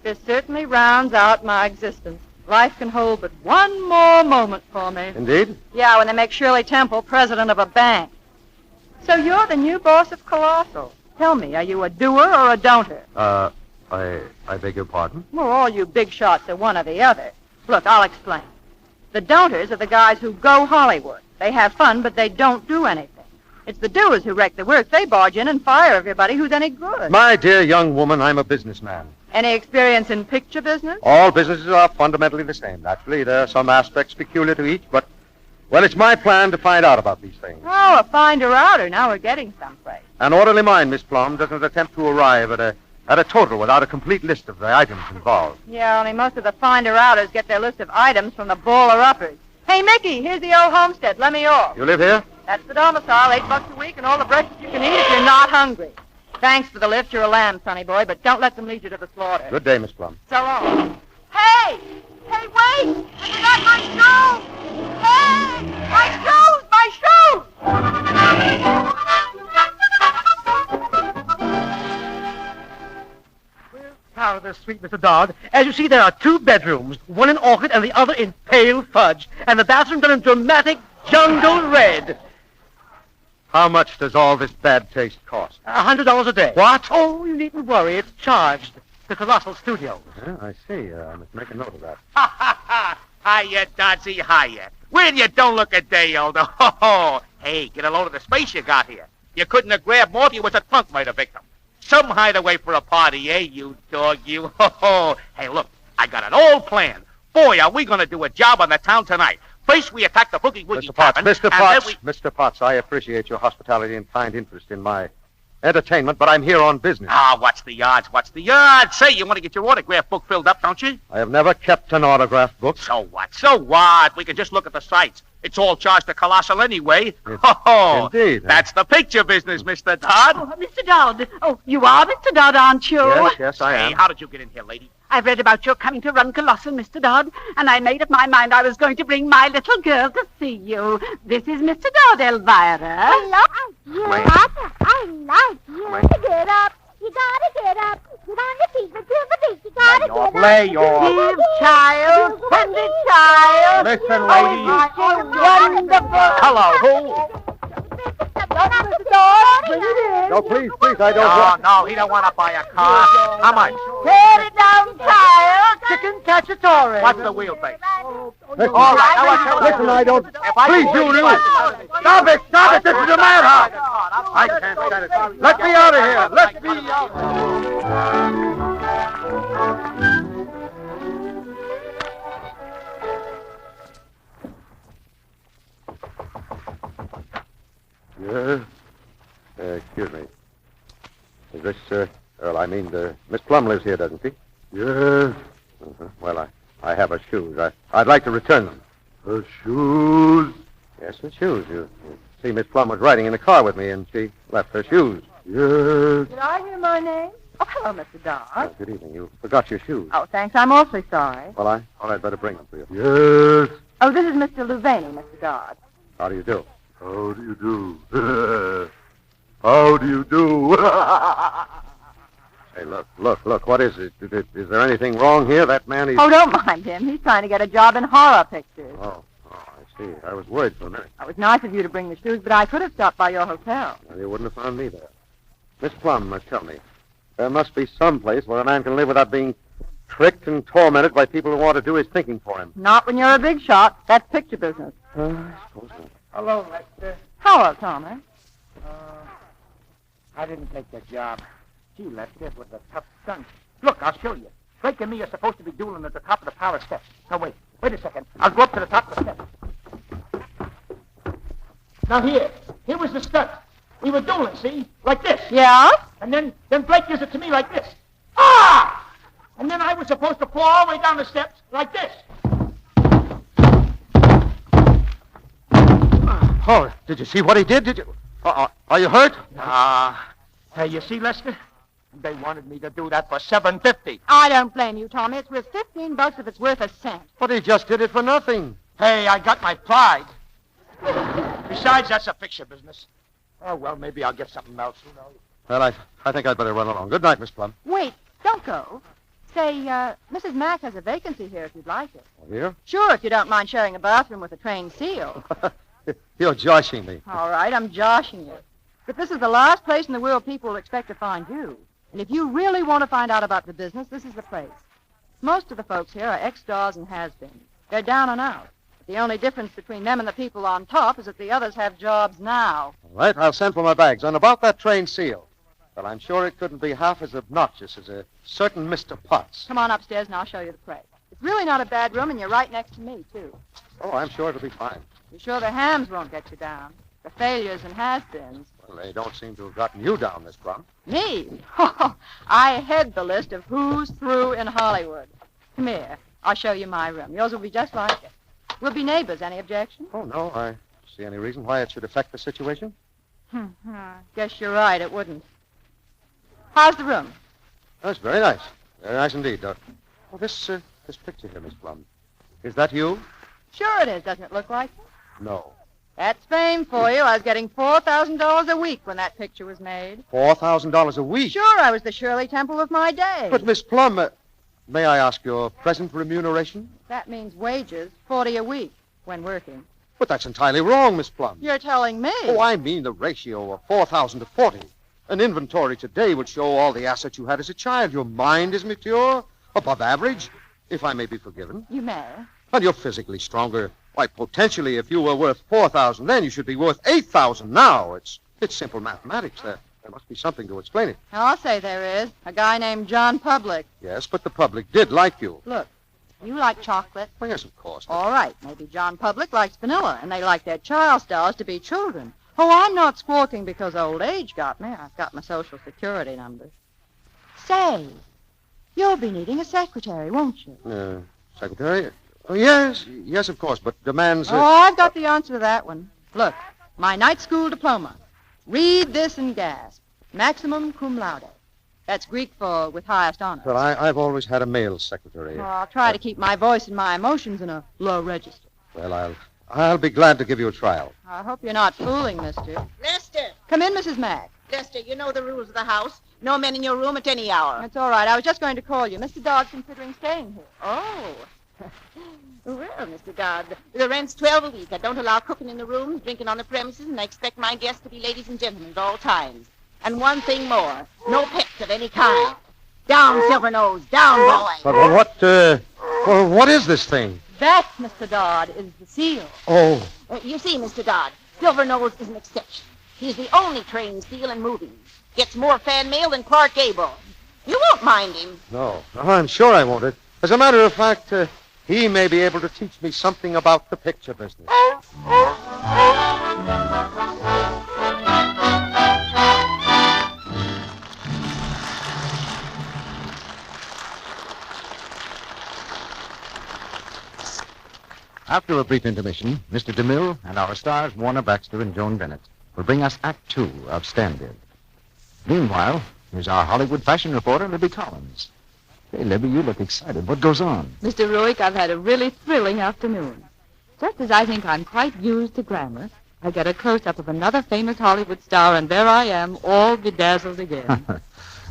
This certainly rounds out my existence. Life can hold but one more moment for me. Indeed? Yeah, when they make Shirley Temple president of a bank. So you're the new boss of Colossal. Tell me, are you a doer or a don'ter? I beg your pardon? Well, all you big shots are one or the other. Look, I'll explain. The don'ters are the guys who go Hollywood. They have fun, but they don't do anything. It's the doers who wreck the work. They barge in and fire everybody who's any good. My dear young woman, I'm a businessman. Any experience in picture business? All businesses are fundamentally the same. Naturally, there are some aspects peculiar to each, but, well, it's my plan to find out about these things. Oh, a finder-outer. Now we're getting someplace. An orderly mind, Miss Plum, doesn't attempt to arrive at a total without a complete list of the items involved. Yeah, only most of the finder-outers get their list of items from the baller-uppers. Hey, Mickey, here's the old homestead. Let me off. You live here? That's the domicile, $8 a week, and all the breakfast you can eat if you're not hungry. Thanks for the lift. You're a lamb, sonny boy, but don't let them lead you to the slaughter. Good day, Miss Plum. So long. Hey! Hey, wait! I forgot my shoes! Hey! My shoes! My shoes! Now, the sweet Mr. Dodd. As you see, there are 2 bedrooms, one in orchid and the other in pale fudge, and the bathroom done in dramatic jungle red. How much does all this bad taste cost? $100 a day. What? Oh, you needn't worry. It's charged. The Colossal Studio. I see. I must make a note of that. Ha, ha, ha. Hiya, Dodsy, hiya. Well, you don't look a day older. Ho, ho. Hey, get a load of the space you got here. You couldn't have grabbed more if you was a trunk murder victim. Some hideaway for a party, eh, you dog, you? Ho, ho. Hey, look, I got an old plan. Boy, are we going to do a job on the town tonight. First, we attack the Boogie Woogie Tavern. Mr. Potts, I appreciate your hospitality and kind interest in my entertainment, but I'm here on business. Ah, what's the odds? What's the odds? Say, you want to get your autograph book filled up, don't you? I have never kept an autograph book. So what? So what? We can just look at the sites. It's all charged to Colossal anyway. Oh, indeed. That's the picture business, Mr. Dodd. Oh, Mr. Dodd. Oh, you are Mr. Dodd, aren't you? Yes, I am. Hey, how did you get in here, lady? I've read about your coming to run Colossal, Mr. Dodd, and I made up my mind I was going to bring my little girl to see you. This is Mr. Dodd, Elvira. I love you. I like you. Get up. You gotta get up. Get on your feet. Let's do the beat. You gotta get up. Lay off. Give, child. Tender child. Listen, lady. Oh, wonderful. Hello, who? No, please, I don't want... No, he don't want to buy a car. How much? Tear it down, child. Chicken cacciatore. What's the wheelbase? Listen, All right, listen, I don't... Please, you Stop it! This is a madhouse! I can't stand it. Let me out of here! Let me out! Yes? Excuse me. Is this, Miss Plum lives here, doesn't she? Yes. Well, I have her shoes. I'd like to return them. Her shoes? Yes, her shoes. You see, Miss Plum was riding in the car with me, and she left her shoes. Yes. Did I hear my name? Oh, hello, Mr. Dodd. Good evening. You forgot your shoes. Oh, thanks. I'm awfully sorry. Well, I'd better bring them for you. Yes. Oh, this is Mr. Louvaney, Mr. Dodd. How do you do? How do you do? How do you do? Hey, look. What is it? Is there anything wrong here? That man, Oh, don't mind him. He's trying to get a job in horror pictures. Oh, I see. I was worried for a minute. It was nice of you to bring the shoes, but I could have stopped by your hotel. Well, you wouldn't have found me there. Miss Plum, tell me. There must be some place where a man can live without being tricked and tormented by people who want to do his thinking for him. Not when you're a big shot. That's picture business. I suppose not. Hello, Lester. Hello, Tommy. I didn't take that job. Gee, Lester, it was a tough stunt. Look, I'll show you. Drake and me are supposed to be dueling at the top of the power steps. No, wait Wait a second. I'll go up to the top of the steps. Now here was the stunt. We were dueling, see? Like this. Yeah? And then Blake gives it to me like this. Ah! And then I was supposed to fall all the way down the steps like this. Oh, did you see what he did? Did you? Are you hurt? Hey, you see, Lester? They wanted me to do that for $7.50. I don't blame you, Tommy. It's worth $15 if it's worth a cent. But he just did it for nothing. Hey, I got my pride. Besides, that's a picture business. Oh, well, maybe I'll get something else, who knows? Well, I think I'd better run along. Good night, Miss Plum. Wait, don't go. Say, Mrs. Mack has a vacancy here if you'd like it. Oh, here? Sure, if you don't mind sharing a bathroom with a trained seal. You're joshing me. All right, I'm joshing you. But this is the last place in the world people will expect to find you. And if you really want to find out about the business, this is the place. Most of the folks here are ex-stars and has-beens. They're down and out. But the only difference between them and the people on top is that the others have jobs now. All right, I'll send for my bags. And about that trained seal, well, I'm sure it couldn't be half as obnoxious as a certain Mr. Potts. Come on upstairs and I'll show you the place. It's really not a bad room, and you're right next to me, too. Oh, I'm sure it'll be fine. You're sure the hams won't get you down? The failures and has-beens. Well, they don't seem to have gotten you down, Miss Plum. Me? I head the list of who's through in Hollywood. Come here. I'll show you my room. Yours will be just like it. We'll be neighbors. Any objection? Oh, no. I don't see any reason why it should affect the situation. Guess you're right. It wouldn't. How's the room? That's very nice. Very nice indeed. Well, this picture here, Miss Plum, is that you? Sure it is. Doesn't it look like it? No. That's fame for you. I was getting $4,000 a week when that picture was made. $4,000 a week? Sure, I was the Shirley Temple of my day. But, Miss Plum, may I ask your present remuneration? That means wages, $40 a week when working. But that's entirely wrong, Miss Plum. You're telling me. Oh, I mean the ratio of 4,000 to 40. An inventory today would show all the assets you had as a child. Your mind is mature, above average, if I may be forgiven. You may. And you're physically stronger. Why, potentially, if you were worth 4,000 then, you should be worth 8,000 now. It's simple mathematics. There must be something to explain it. I'll say there is. A guy named John Public. Yes, but the public did like you. Look, you like chocolate. Well, yes, of course. All right. Maybe John Public likes vanilla, and they like their child stars to be children. Oh, I'm not squawking because old age got me. I've got my Social Security number. Say, you'll be needing a secretary, won't you? Secretary? Oh, yes, of course, but demands... Oh, I've got the answer to that one. Look, my night school diploma. Read this and gasp. Maximum cum laude. That's Greek for with highest honor. Well, I've always had a male secretary. Oh, I'll try to keep my voice and my emotions in a low register. Well, I'll be glad to give you a trial. I hope you're not fooling, mister. Lester! Come in, Mrs. Mack. Lester, you know the rules of the house. No men in your room at any hour. That's all right. I was just going to call you. Mr. Dodd's considering staying here. Oh. Well, Mr. Dodd, the rent's $12 a week. I don't allow cooking in the rooms, drinking on the premises, and I expect my guests to be ladies and gentlemen at all times. And one thing more, no pets of any kind. Down, Silvernose, down, boy. But what is this thing? That, Mr. Dodd, is the seal. Oh. You see, Mr. Dodd, Silvernose is an exception. He's the only trained seal in movies. Gets more fan mail than Clark Gable. You won't mind him. No, I'm sure I won't. As a matter of fact, he may be able to teach me something about the picture business. After a brief intermission, Mr. DeMille and our stars, Warner Baxter and Joan Bennett, will bring us Act 2 of StandIn. Meanwhile, here's our Hollywood fashion reporter, Libby Collins. Hey, Libby, you look excited. What goes on? Mr. Ruick, I've had a really thrilling afternoon. Just as I think I'm quite used to glamour, I get a close-up of another famous Hollywood star, and there I am, all bedazzled again.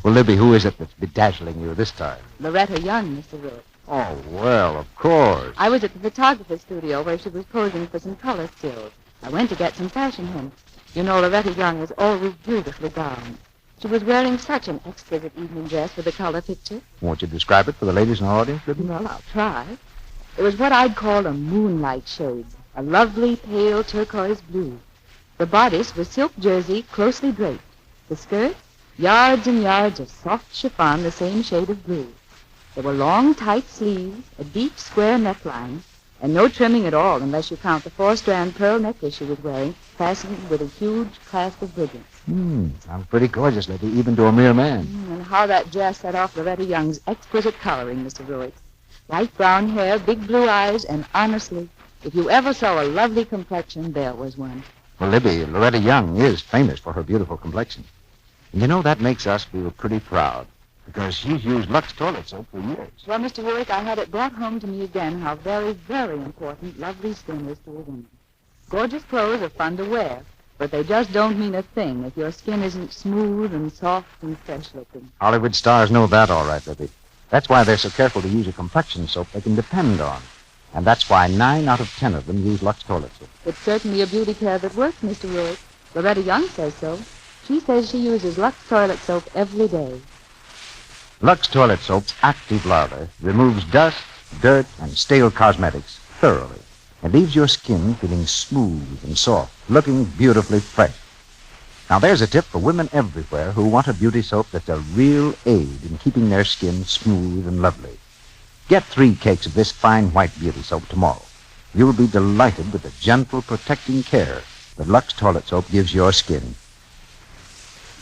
Well, Libby, who is it that's bedazzling you this time? Loretta Young, Mr. Ruick. Oh, well, of course. I was at the photographer's studio where she was posing for some color stills. I went to get some fashion hints. You know, Loretta Young is always beautifully gowned. She was wearing such an exquisite evening dress for the color picture. Won't you describe it for the ladies in the audience, Libby? Well, I'll try. It was what I'd call a moonlight shade, a lovely pale turquoise blue. The bodice was silk jersey closely draped. The skirt, yards and yards of soft chiffon the same shade of blue. There were long, tight sleeves, a deep, square neckline, And no trimming at all, unless you count the 4-strand pearl necklace she was wearing, fastened with a huge clasp of brilliants. Sounds pretty gorgeous, Libby, even to a mere man. And how that dress set off Loretta Young's exquisite coloring, Mr. Ruick. Light brown hair, big blue eyes, and honestly, if you ever saw a lovely complexion, there was one. Well, Libby, Loretta Young is famous for her beautiful complexion. And you know, that makes us feel pretty proud, because she's used Lux toilet soap for years. Well, Mr. Ruick, I had it brought home to me again how very, very important lovely skin is to a woman. Gorgeous clothes are fun to wear, but they just don't mean a thing if your skin isn't smooth and soft and fresh-looking. Hollywood stars know that all right, Libby. That's why they're so careful to use a complexion soap they can depend on. And that's why 9 out of 10 of them use Lux toilet soap. It's certainly a beauty care that works, Mr. Ruick. Loretta Young says so. She says she uses Lux toilet soap every day. Lux toilet soap's active lather removes dust, dirt, and stale cosmetics thoroughly and leaves your skin feeling smooth and soft, looking beautifully fresh. Now, there's a tip for women everywhere who want a beauty soap that's a real aid in keeping their skin smooth and lovely. Get 3 cakes of this fine white beauty soap tomorrow. You'll be delighted with the gentle, protecting care that Lux toilet soap gives your skin.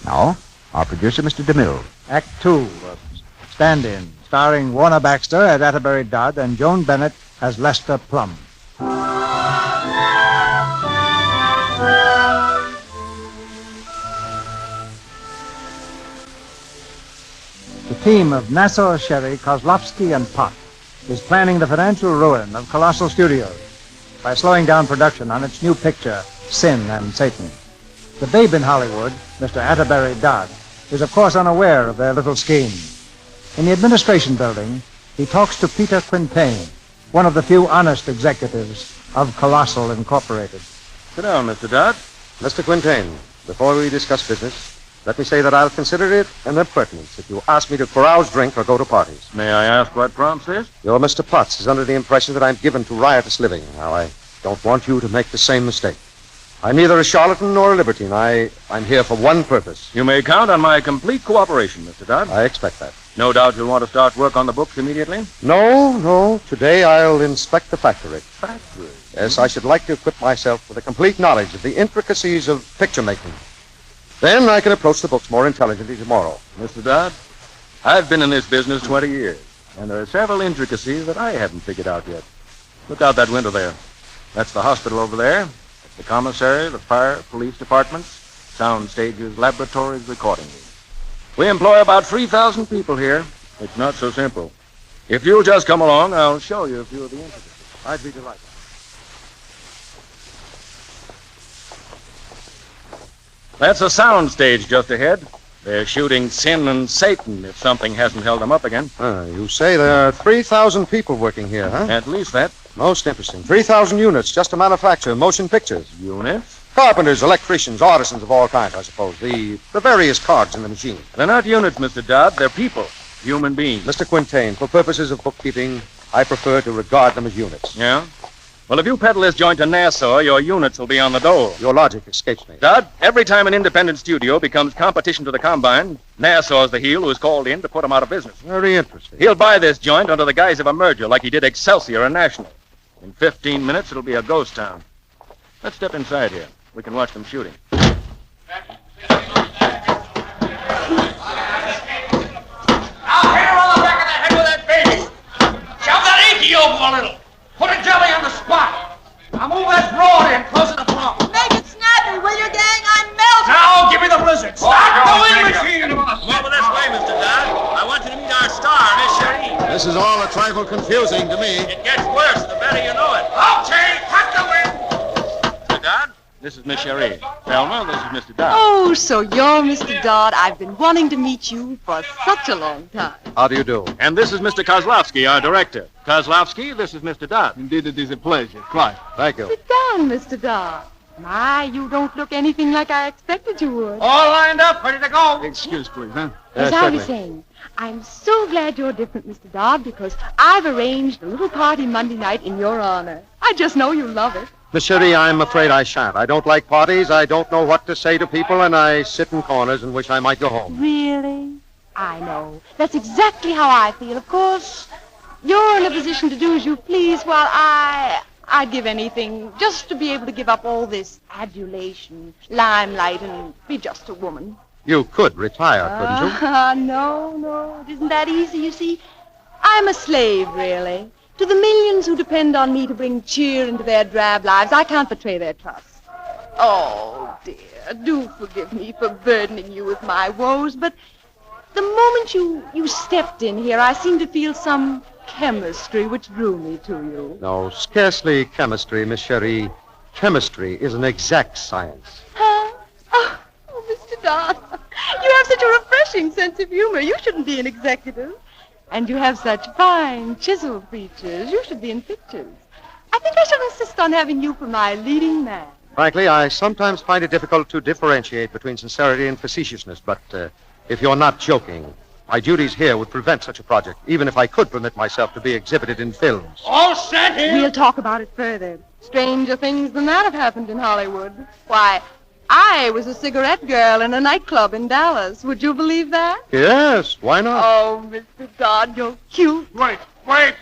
Now, our producer, Mr. DeMille. Act 2 of StandIn, starring Warner Baxter as Atterbury Dodd and Joan Bennett as Lester Plum. The team of Nassau, Sherry, Kozlowski, and Pott is planning the financial ruin of Colossal Studios by slowing down production on its new picture, Sin and Satan. The babe in Hollywood, Mr. Atterbury Dodd, is of course unaware of their little scheme. In the administration building, he talks to Peter Quintain, one of the few honest executives of Colossal Incorporated. Sit down, Mr. Dodd. Mr. Quintain, before we discuss business, let me say that I'll consider it an impertinence if you ask me to carouse, drink, or go to parties. May I ask what prompts this? Your Mr. Potts is under the impression that I'm given to riotous living. Now, I don't want you to make the same mistake. I'm neither a charlatan nor a libertine. I'm here for one purpose. You may count on my complete cooperation, Mr. Dodd. I expect that. No doubt you'll want to start work on the books immediately? No. Today I'll inspect the factory. Factory? Yes, I should like to equip myself with a complete knowledge of the intricacies of picture making. Then I can approach the books more intelligently tomorrow. Mr. Dodd, I've been in this business 20 years, and there are several intricacies that I haven't figured out yet. Look out that window there. That's the hospital over there. The commissary, the fire, police departments, sound stages, laboratories, recording rooms. We employ about 3,000 people here. It's not so simple. If you'll just come along, I'll show you a few of the intricacies. I'd be delighted. That's a sound stage just ahead. They're shooting Sin and Satan if something hasn't held them up again. You say there are 3,000 people working here, huh? At least that. Most interesting. 3,000 units just to manufacture motion pictures. Units? Carpenters, electricians, artisans of all kinds, I suppose. The various cogs in the machine. They're not units, Mr. Dodd. They're people. Human beings. Mr. Quintain, for purposes of bookkeeping, I prefer to regard them as units. Yeah? Well, if you peddle this joint to Nassau, your units will be on the dole. Your logic escapes me. Dodd, every time an independent studio becomes competition to the Combine, Nassau's the heel who is called in to put him out of business. Very interesting. He'll buy this joint under the guise of a merger, like he did Excelsior and National. In 15 minutes, it'll be a ghost town. Let's step inside here. We can watch them shooting. Now, here on the back of the head with that baby. Shove that inky over a little. Put a jelly on the spot. Now move that broad in closer to the floor. Make it snappy, will you, gang? I'm melting. Now give me the blizzard. Start the wind machine. Come over this way, Mr. Dodd. I want you to meet our star, Miss Cherie. This is all a trifle confusing to me. It gets worse the better you know it. Okay, cut the wind. Mr. Dodd, this is Miss Cherie. Thelma, this is Mr. Dodd. Oh, so you're Mr. Dodd. I've been wanting to meet you for such a long time. How do you do? And this is Mr. Kozlowski, our director. Kozlowski, this is Mr. Dodd. Indeed, it is a pleasure. Right. Thank you. Sit down, Mr. Dodd. My, you don't look anything like I expected you would. All lined up, ready to go. Excuse, please, huh? As I was saying, I'm so glad you're different, Mr. Dodd, because I've arranged a little party Monday night in your honor. I just know you love it. Miss Cherie, I'm afraid I shan't. I don't like parties. I don't know what to say to people, and I sit in corners and wish I might go home. Really? I know. That's exactly how I feel. Of course, you're in a position to do as you please, while I'd give anything just to be able to give up all this adulation, limelight, and be just a woman. You could retire, couldn't you? No, it isn't that easy, you see. I'm a slave, really. To the millions who depend on me to bring cheer into their drab lives, I can't betray their trust. Oh, dear, do forgive me for burdening you with my woes, but the moment you stepped in here, I seemed to feel some chemistry which drew me to you. No, scarcely chemistry, Miss Cherie. Chemistry is an exact science. Huh? Oh, Mr. Dodd, you have such a refreshing sense of humor. You shouldn't be an executive. And you have such fine, chiseled features. You should be in pictures. I think I shall insist on having you for my leading man. Frankly, I sometimes find it difficult to differentiate between sincerity and facetiousness, but if you're not joking, my duties here would prevent such a project, even if I could permit myself to be exhibited in films. All set here? We'll talk about it further. Stranger things than that have happened in Hollywood. Why, I was a cigarette girl in a nightclub in Dallas. Would you believe that? Yes, why not? Oh, Mr. Dodd, you're cute. Wait,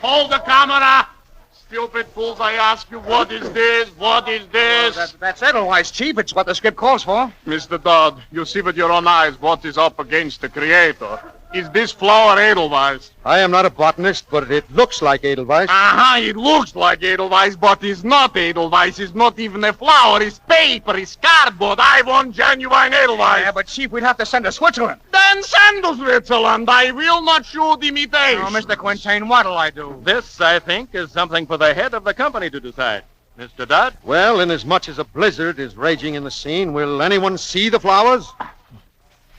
hold the camera! Stupid fools, I ask you, what is this? What is this? Oh, that's Edelweiss, Chief. It's what the script calls for. Mr. Dodd, you see with your own eyes what is up against the Creator. Is this flower Edelweiss? I am not a botanist, but it looks like Edelweiss. It looks like Edelweiss, but it's not Edelweiss. It's not even a flower. It's paper. It's cardboard. I want genuine Edelweiss. Yeah, but Chief, we'd have to send to Switzerland. Then send to Switzerland. I will not shoot imitation. Oh, Mr. Quintain, what'll I do? This, I think, is something for the head of the company to decide. Mr. Dodd? Well, inasmuch as a blizzard is raging in the scene, will anyone see the flowers?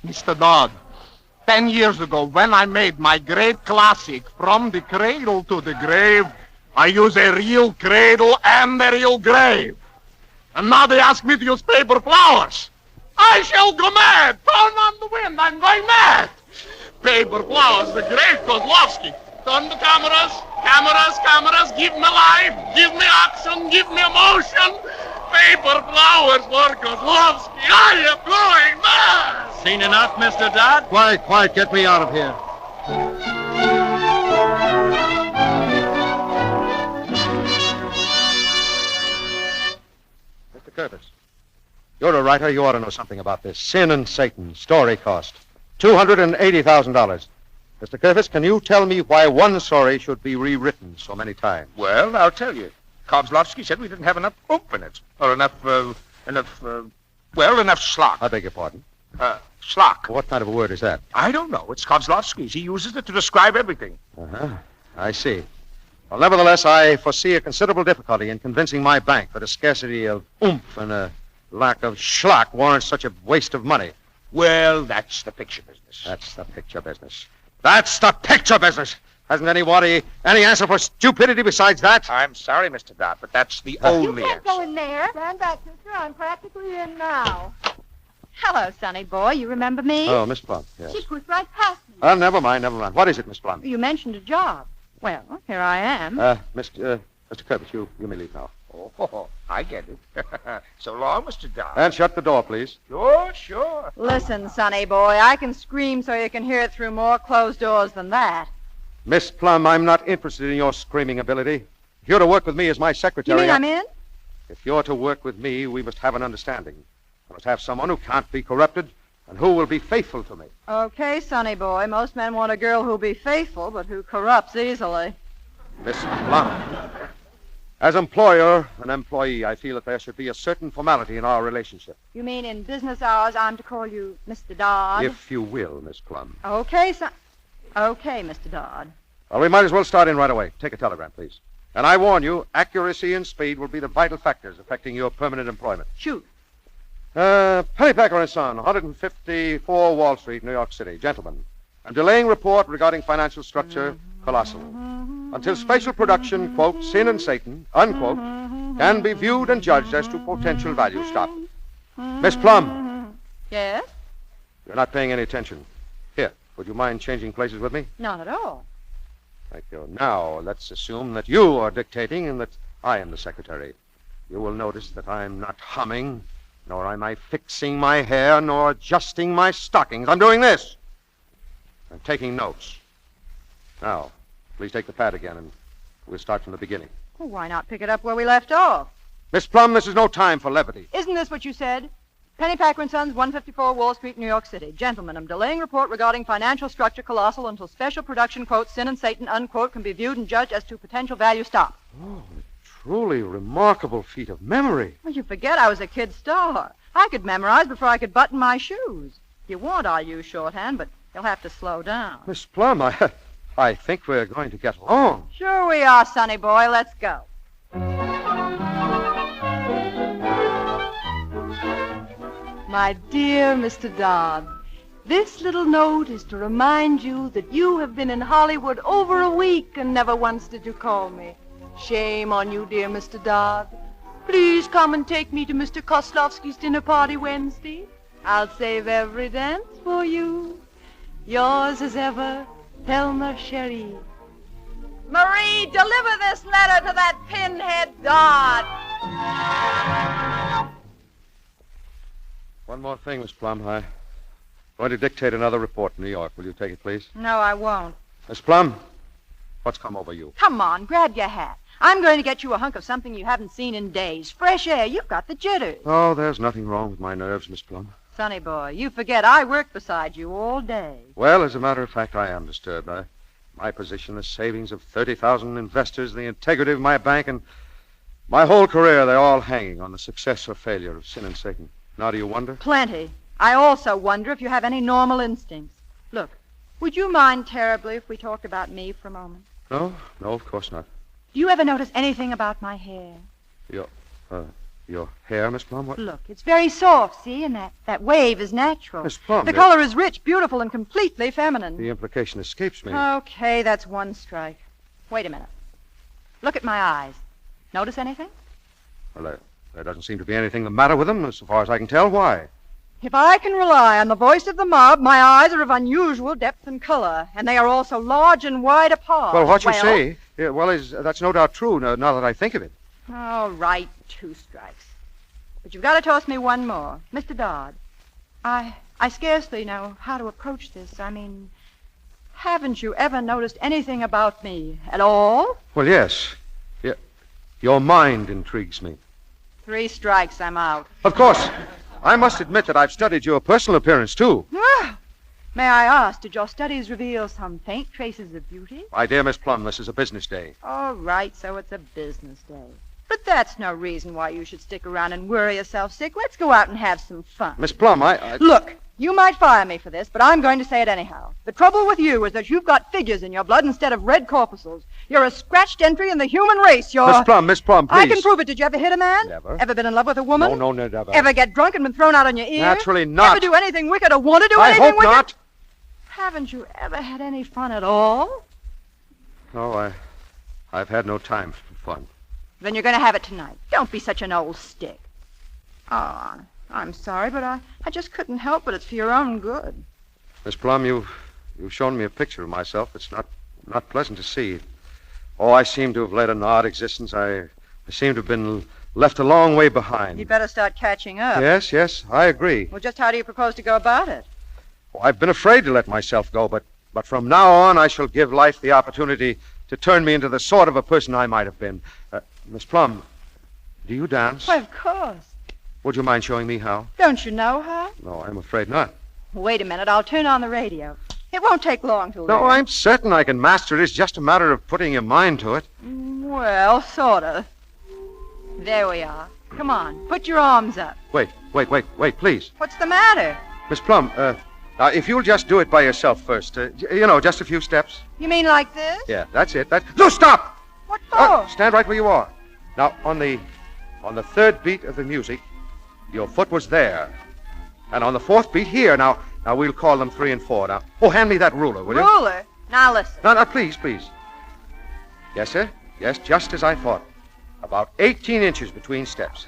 Mr. Dodd, 10 years ago, when I made my great classic, From the Cradle to the Grave, I used a real cradle and a real grave. And now they ask me to use paper flowers. I shall go mad. Turn on the wind. I'm going mad. Paper flowers, the great Kozlovsky. Turn the cameras. Cameras. Give me life. Give me action. Give me emotion. Paper flowers for Kozlovsky. I am going mad. Seen enough, Mr. Dodd? Quiet. Get me out of here. Mr. Curtis, you're a writer. You ought to know something about this. Sin and Satan, story cost, $280,000. Mr. Curtis, can you tell me why one story should be rewritten so many times? Well, I'll tell you. Kozlovsky said we didn't have enough oomph in it. Or enough schlock. I beg your pardon? Schlock. What kind of a word is that? I don't know. It's Kozlovsky's. He uses it to describe everything. Uh-huh. I see. Well, nevertheless, I foresee a considerable difficulty in convincing my bank that a scarcity of oomph and a lack of schlock warrants such a waste of money. Well, that's the picture business. That's the picture business. Hasn't anybody any answer for stupidity besides that? I'm sorry, Mr. Dodd, but that's the only You can't answer. go in there. Stand back, sister. I'm practically in now. Hello, Sonny boy. You remember me? Oh, Miss Plum, yes. She pushed right past me. Never mind. What is it, Miss Plum? You mentioned a job. Well, here I am. Mr. Curtis, you may leave now. Oh, I get it. So long, Mr. Dodd. And shut the door, please. Sure. Listen, Sonny boy, I can scream so you can hear it through more closed doors than that. Miss Plum, I'm not interested in your screaming ability. If you're to work with me as my secretary... You mean I'm in? If you're to work with me, we must have an understanding. I must have someone who can't be corrupted and who will be faithful to me. Okay, Sonny boy. Most men want a girl who'll be faithful, but who corrupts easily. Miss Plum, as employer and employee, I feel that there should be a certain formality in our relationship. You mean in business hours I'm to call you Mr. Dodd? If you will, Miss Plum. Okay, Okay, Mr. Dodd. Well, we might as well start in right away. Take a telegram, please. And I warn you, accuracy and speed will be the vital factors affecting your permanent employment. Shoot. Pennypacker and Son, 154 Wall Street, New York City. Gentlemen, I'm delaying report regarding financial structure, colossal. Until special production, quote, Sin and Satan, unquote, can be viewed and judged as to potential value. Stop. Miss Plum. Yes? You're not paying any attention. Here, would you mind changing places with me? Not at all. Thank you. Now, let's assume that you are dictating and that I am the secretary. You will notice that I'm not humming, nor am I fixing my hair, nor adjusting my stockings. I'm doing this. I'm taking notes. Now, Please take the pad again, and we'll start from the beginning. Well, why not pick it up where we left off? Miss Plum, this is no time for levity. Isn't this what you said? Pennypacker & Sons, 154 Wall Street, New York City. Gentlemen, I'm delaying report regarding financial structure colossal until special production, quote, Sin and Satan, unquote, can be viewed and judged as to potential value. Stop. Oh, a truly remarkable feat of memory. Well, you forget I was a kid star. I could memorize before I could button my shoes. If you want, I'll use shorthand, but you'll have to slow down. Miss Plum, I think we're going to get along. Sure we are, sonny boy. Let's go. My dear Mr. Dodd, this little note is to remind you that you have been in Hollywood over a week and never once did you call me. Shame on you, dear Mr. Dodd. Please come and take me to Mr. Koslovsky's dinner party Wednesday. I'll save every dance for you. Yours as ever, Thelma Sherry. Marie, deliver this letter to that pinhead Dodd. One more thing, Miss Plum. I'm going to dictate another report in New York. Will you take it, please? No, I won't. Miss Plum, what's come over you? Come on, grab your hat. I'm going to get you a hunk of something you haven't seen in days. Fresh air. You've got the jitters. Oh, there's nothing wrong with my nerves, Miss Plum. Sonny boy, you forget I worked beside you all day. Well, as a matter of fact, I am disturbed. My position, the savings of 30,000 investors, the integrity of my bank, and my whole career, they're all hanging on the success or failure of Sin and Satan. Now do you wonder? Plenty. I also wonder if you have any normal instincts. Look, would you mind terribly if we talked about me for a moment? No, of course not. Do you ever notice anything about my hair? Your hair, Miss Plum? What? Look, it's very soft, see? And that wave is natural. Miss Plum, the color is rich, beautiful, and completely feminine. The implication escapes me. Okay, that's one strike. Wait a minute. Look at my eyes. Notice anything? Well, there doesn't seem to be anything the matter with them, as far as I can tell. Why? If I can rely on the voice of the mob, my eyes are of unusual depth and color, and they are also large and wide apart. Well, what you say, that's no doubt true, now that I think of it. All right, 2 strikes. But you've got to toss me one more. Mr. Dodd, I scarcely know how to approach this. I mean, haven't you ever noticed anything about me at all? Well, yes. Your mind intrigues me. 3 strikes, I'm out. Of course. I must admit that I've studied your personal appearance, too. May I ask, did your studies reveal some faint traces of beauty? My dear Miss Plum, this is a business day. All right, so it's a business day. But that's no reason why you should stick around and worry yourself sick. Let's go out and have some fun. Miss Plum, Look, you might fire me for this, but I'm going to say it anyhow. The trouble with you is that you've got figures in your blood instead of red corpuscles. You're a scratched entry in the human race. Miss Plum, please. I can prove it. Did you ever hit a man? Never. Ever been in love with a woman? No, never. Ever get drunk and been thrown out on your ear? Naturally not. Ever do anything wicked or want to do anything wicked? I hope not. Haven't you ever had any fun at all? No, I've had no time for fun. Then you're going to have it tonight. Don't be such an old stick. Oh, I'm sorry, but I just couldn't help it. It's for your own good. Miss Plum, you've shown me a picture of myself. It's not pleasant to see. Oh, I seem to have led an odd existence. I seem to have been left a long way behind. You'd better start catching up. Yes, I agree. Well, just how do you propose to go about it? Oh, I've been afraid to let myself go, but from now on I shall give life the opportunity to turn me into the sort of a person I might have been. Miss Plum, do you dance? Why, of course. Would you mind showing me how? Don't you know how? No, I'm afraid not. Wait a minute. I'll turn on the radio. It won't take long to learn. No, I'm certain I can master it. It's just a matter of putting your mind to it. Well, sort of. There we are. Come on. Put your arms up. Wait, please. What's the matter? Miss Plum, now, if you'll just do it by yourself first, just a few steps. You mean like this? Yeah, that's it. No, stop! What for? Stand right where you are. Now, on the 3rd beat of the music, your foot was there. And on the 4th beat here. Now we'll call them 3 and 4. Now, hand me that ruler, will you? Ruler? Now listen. No, please. Yes, sir. Yes, just as I thought. About 18 inches between steps.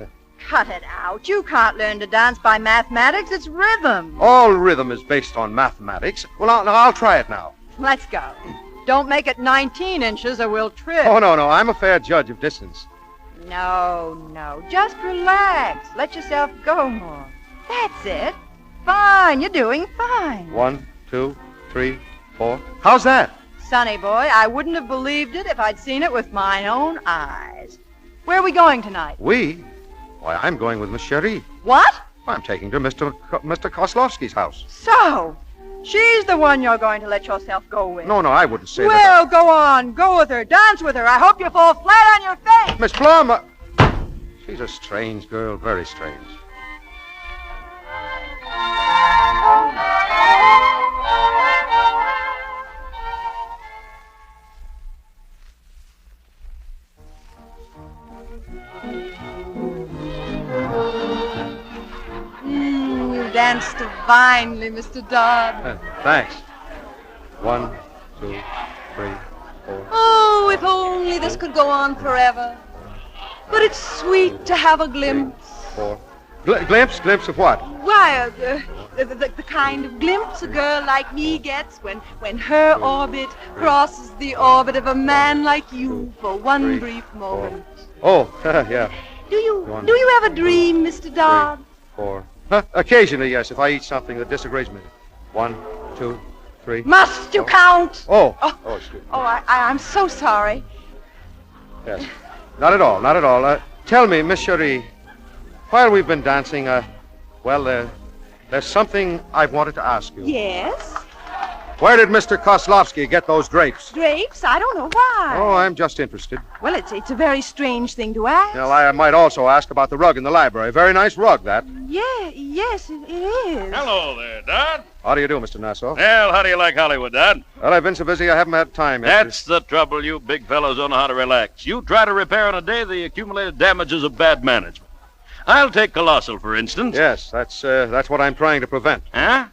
Cut it out. You can't learn to dance by mathematics. It's rhythm. All rhythm is based on mathematics. Well, I'll try it now. Let's go. Don't make it 19 inches or we'll trip. Oh, no. I'm a fair judge of distance. No. Just relax. Let yourself go more. That's it. Fine. You're doing fine. 1, 2, 3, 4. How's that? Sonny boy, I wouldn't have believed it if I'd seen it with my own eyes. Where are we going tonight? We? Why, I'm going with Miss Cherie. What? I'm taking her to Mr. Kozlovsky's house. So, she's the one you're going to let yourself go with. No, I wouldn't say that. Well, go on. Go with her. Dance with her. I hope you fall flat on your face. Miss Plum! She's a strange girl, very strange. You dance divinely, Mr. Dodd. Thanks. 1, 2, 3, 4. Oh, if only this could go on forever. But it's sweet to have a glimpse. 4. Glimpse? Glimpse of what? Why, the kind of glimpse a girl like me gets when her orbit crosses the orbit of a man like you for one brief moment. Oh, yeah. Do you ever dream, Mr. Dodd? 4. Occasionally, yes, if I eat something that disagrees me. 1, 2, 3. Must you count? Oh, excuse me. Oh, I'm so sorry. Yes. Not at all, not at all. Tell me, Miss Cherie, while we've been dancing, there's something I've wanted to ask you. Yes? Where did Mr. Kozlovsky get those drapes? Drapes? I don't know why. Oh, I'm just interested. Well, it's a very strange thing to ask. Well, I might also ask about the rug in the library. Very nice rug, that. Yes, it is. Hello there, Dodd. How do you do, Mr. Nassau? Well, how do you like Hollywood, Dodd? Well, I've been so busy I haven't had time yet. That's the trouble. You big fellows don't know how to relax. You try to repair in a day the accumulated damages of bad management. I'll take Colossal, for instance. Yes, that's what I'm trying to prevent. Huh?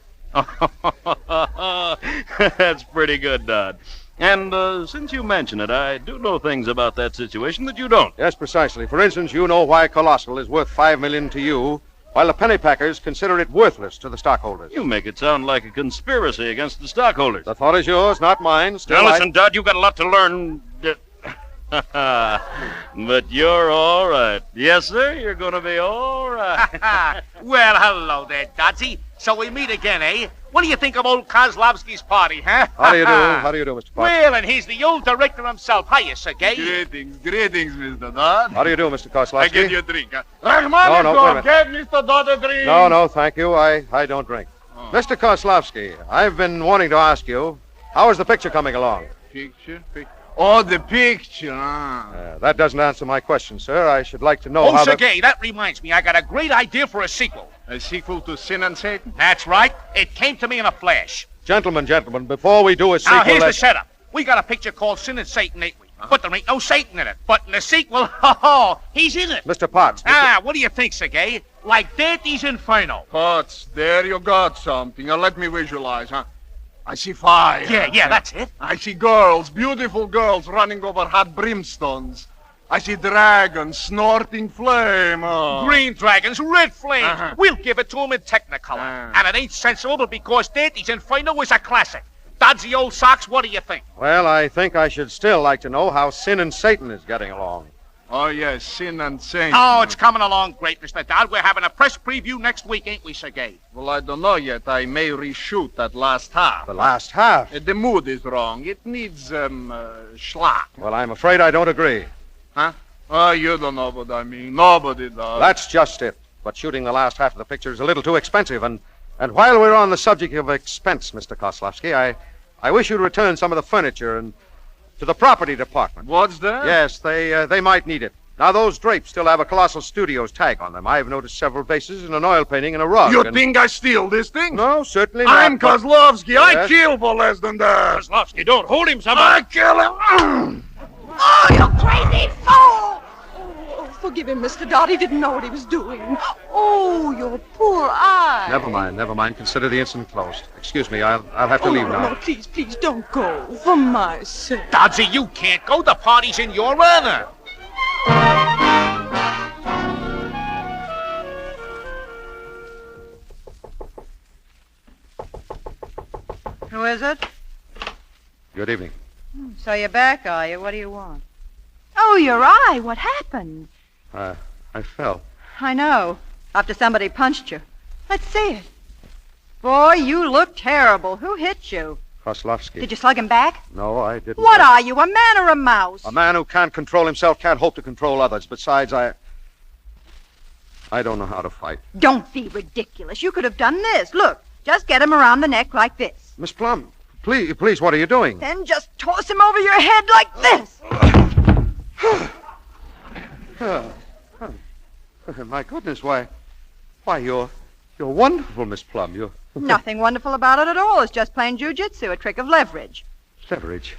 That's pretty good, Dodd. And since you mention it, I do know things about that situation that you don't. Yes, precisely. For instance, you know why Colossal is worth $5 million to you, while the pennypackers consider it worthless to the stockholders. You make it sound like a conspiracy against the stockholders. The thought is yours, not mine. Still, now listen, Dodd, you've got a lot to learn. But you're all right. Yes, sir, you're going to be all right. Well, hello there, Dodsy. So we meet again, eh? What do you think of old Kozlovsky's party, huh? How do you do? How do you do, Mr. Potts? Well, and he's the old director himself. Hiya, Sergei. Greetings, Mr. Dodd. How do you do, Mr. Kozlovsky? I give you a drink. No, wait a minute. Get Mr. Dodd a drink. No, thank you. I don't drink. Oh. Mr. Kozlovsky, I've been wanting to ask you, how is the picture coming along? Picture? Oh, the picture. That doesn't answer my question, sir. I should like to know how Sergei, that reminds me. I got a great idea for a sequel. A sequel to Sin and Satan? That's right. It came to me in a flash. Gentlemen, before we do a sequel... Now, here's the setup. We got a picture called Sin and Satan, ain't we? But there ain't no Satan in it. But in the sequel, he's in it. Mr. Potts. What do you think, Sergei? Like Dante's Inferno. Potts, there you got something. Now, let me visualize, huh? I see fire. Yeah, that's it. I see girls, beautiful girls running over hot brimstones. I see dragons snorting flame. Green dragons, red flames. We'll give it to them in Technicolor. And it ain't sensible, but because Dante's Inferno is a classic. Dodsy old socks, what do you think? Well, I think I should still like to know how Sin and Satan is getting along. Oh, yes, Sin and Satan. Oh, it's coming along great, Mr. Dodd. We're having a press preview next week, ain't we, Sergei? Well, I don't know yet. I may reshoot that last half. The last half? The mood is wrong. It needs, schlock. Well, I'm afraid I don't agree. Huh? Oh, you don't know what I mean. Nobody does. That's just it. But shooting the last half of the picture is a little too expensive. And while we're on the subject of expense, Mr. Kozlovsky, I wish you'd return some of the furniture and to the property department. What's that? Yes, they might need it. Now, those drapes still have a Colossal Studios tag on them. I've noticed several vases and an oil painting and a rug. You think I steal this thing? No, certainly not. I'm Kozlovsky. Yes. I kill for less than that. Kozlovsky, don't hold him, somebody. I kill him. Oh, you crazy fool! Oh, forgive him, Mr. Dodd. He didn't know what he was doing. Oh, your poor eye. Never mind. Consider the incident closed. Excuse me, I'll have to leave now. No, please, don't go. For my sake. Dodsy, you can't go. The party's in your honor. Who is it? Good evening. So you're back, are you? What do you want? Oh, your eye. What happened? I fell. I know. After somebody punched you. Let's see it. Boy, you look terrible. Who hit you? Kozlovsky. Did you slug him back? No, I didn't. What are you, a man or a mouse? A man who can't control himself can't hope to control others. Besides, I don't know how to fight. Don't be ridiculous. You could have done this. Look, just get him around the neck like this. Miss Plum, please, what are you doing? Then just toss him over your head like this. My goodness, why, you're wonderful, Miss Plum. You're Nothing wonderful about it at all. It's just plain jujitsu, a trick of leverage. leverage.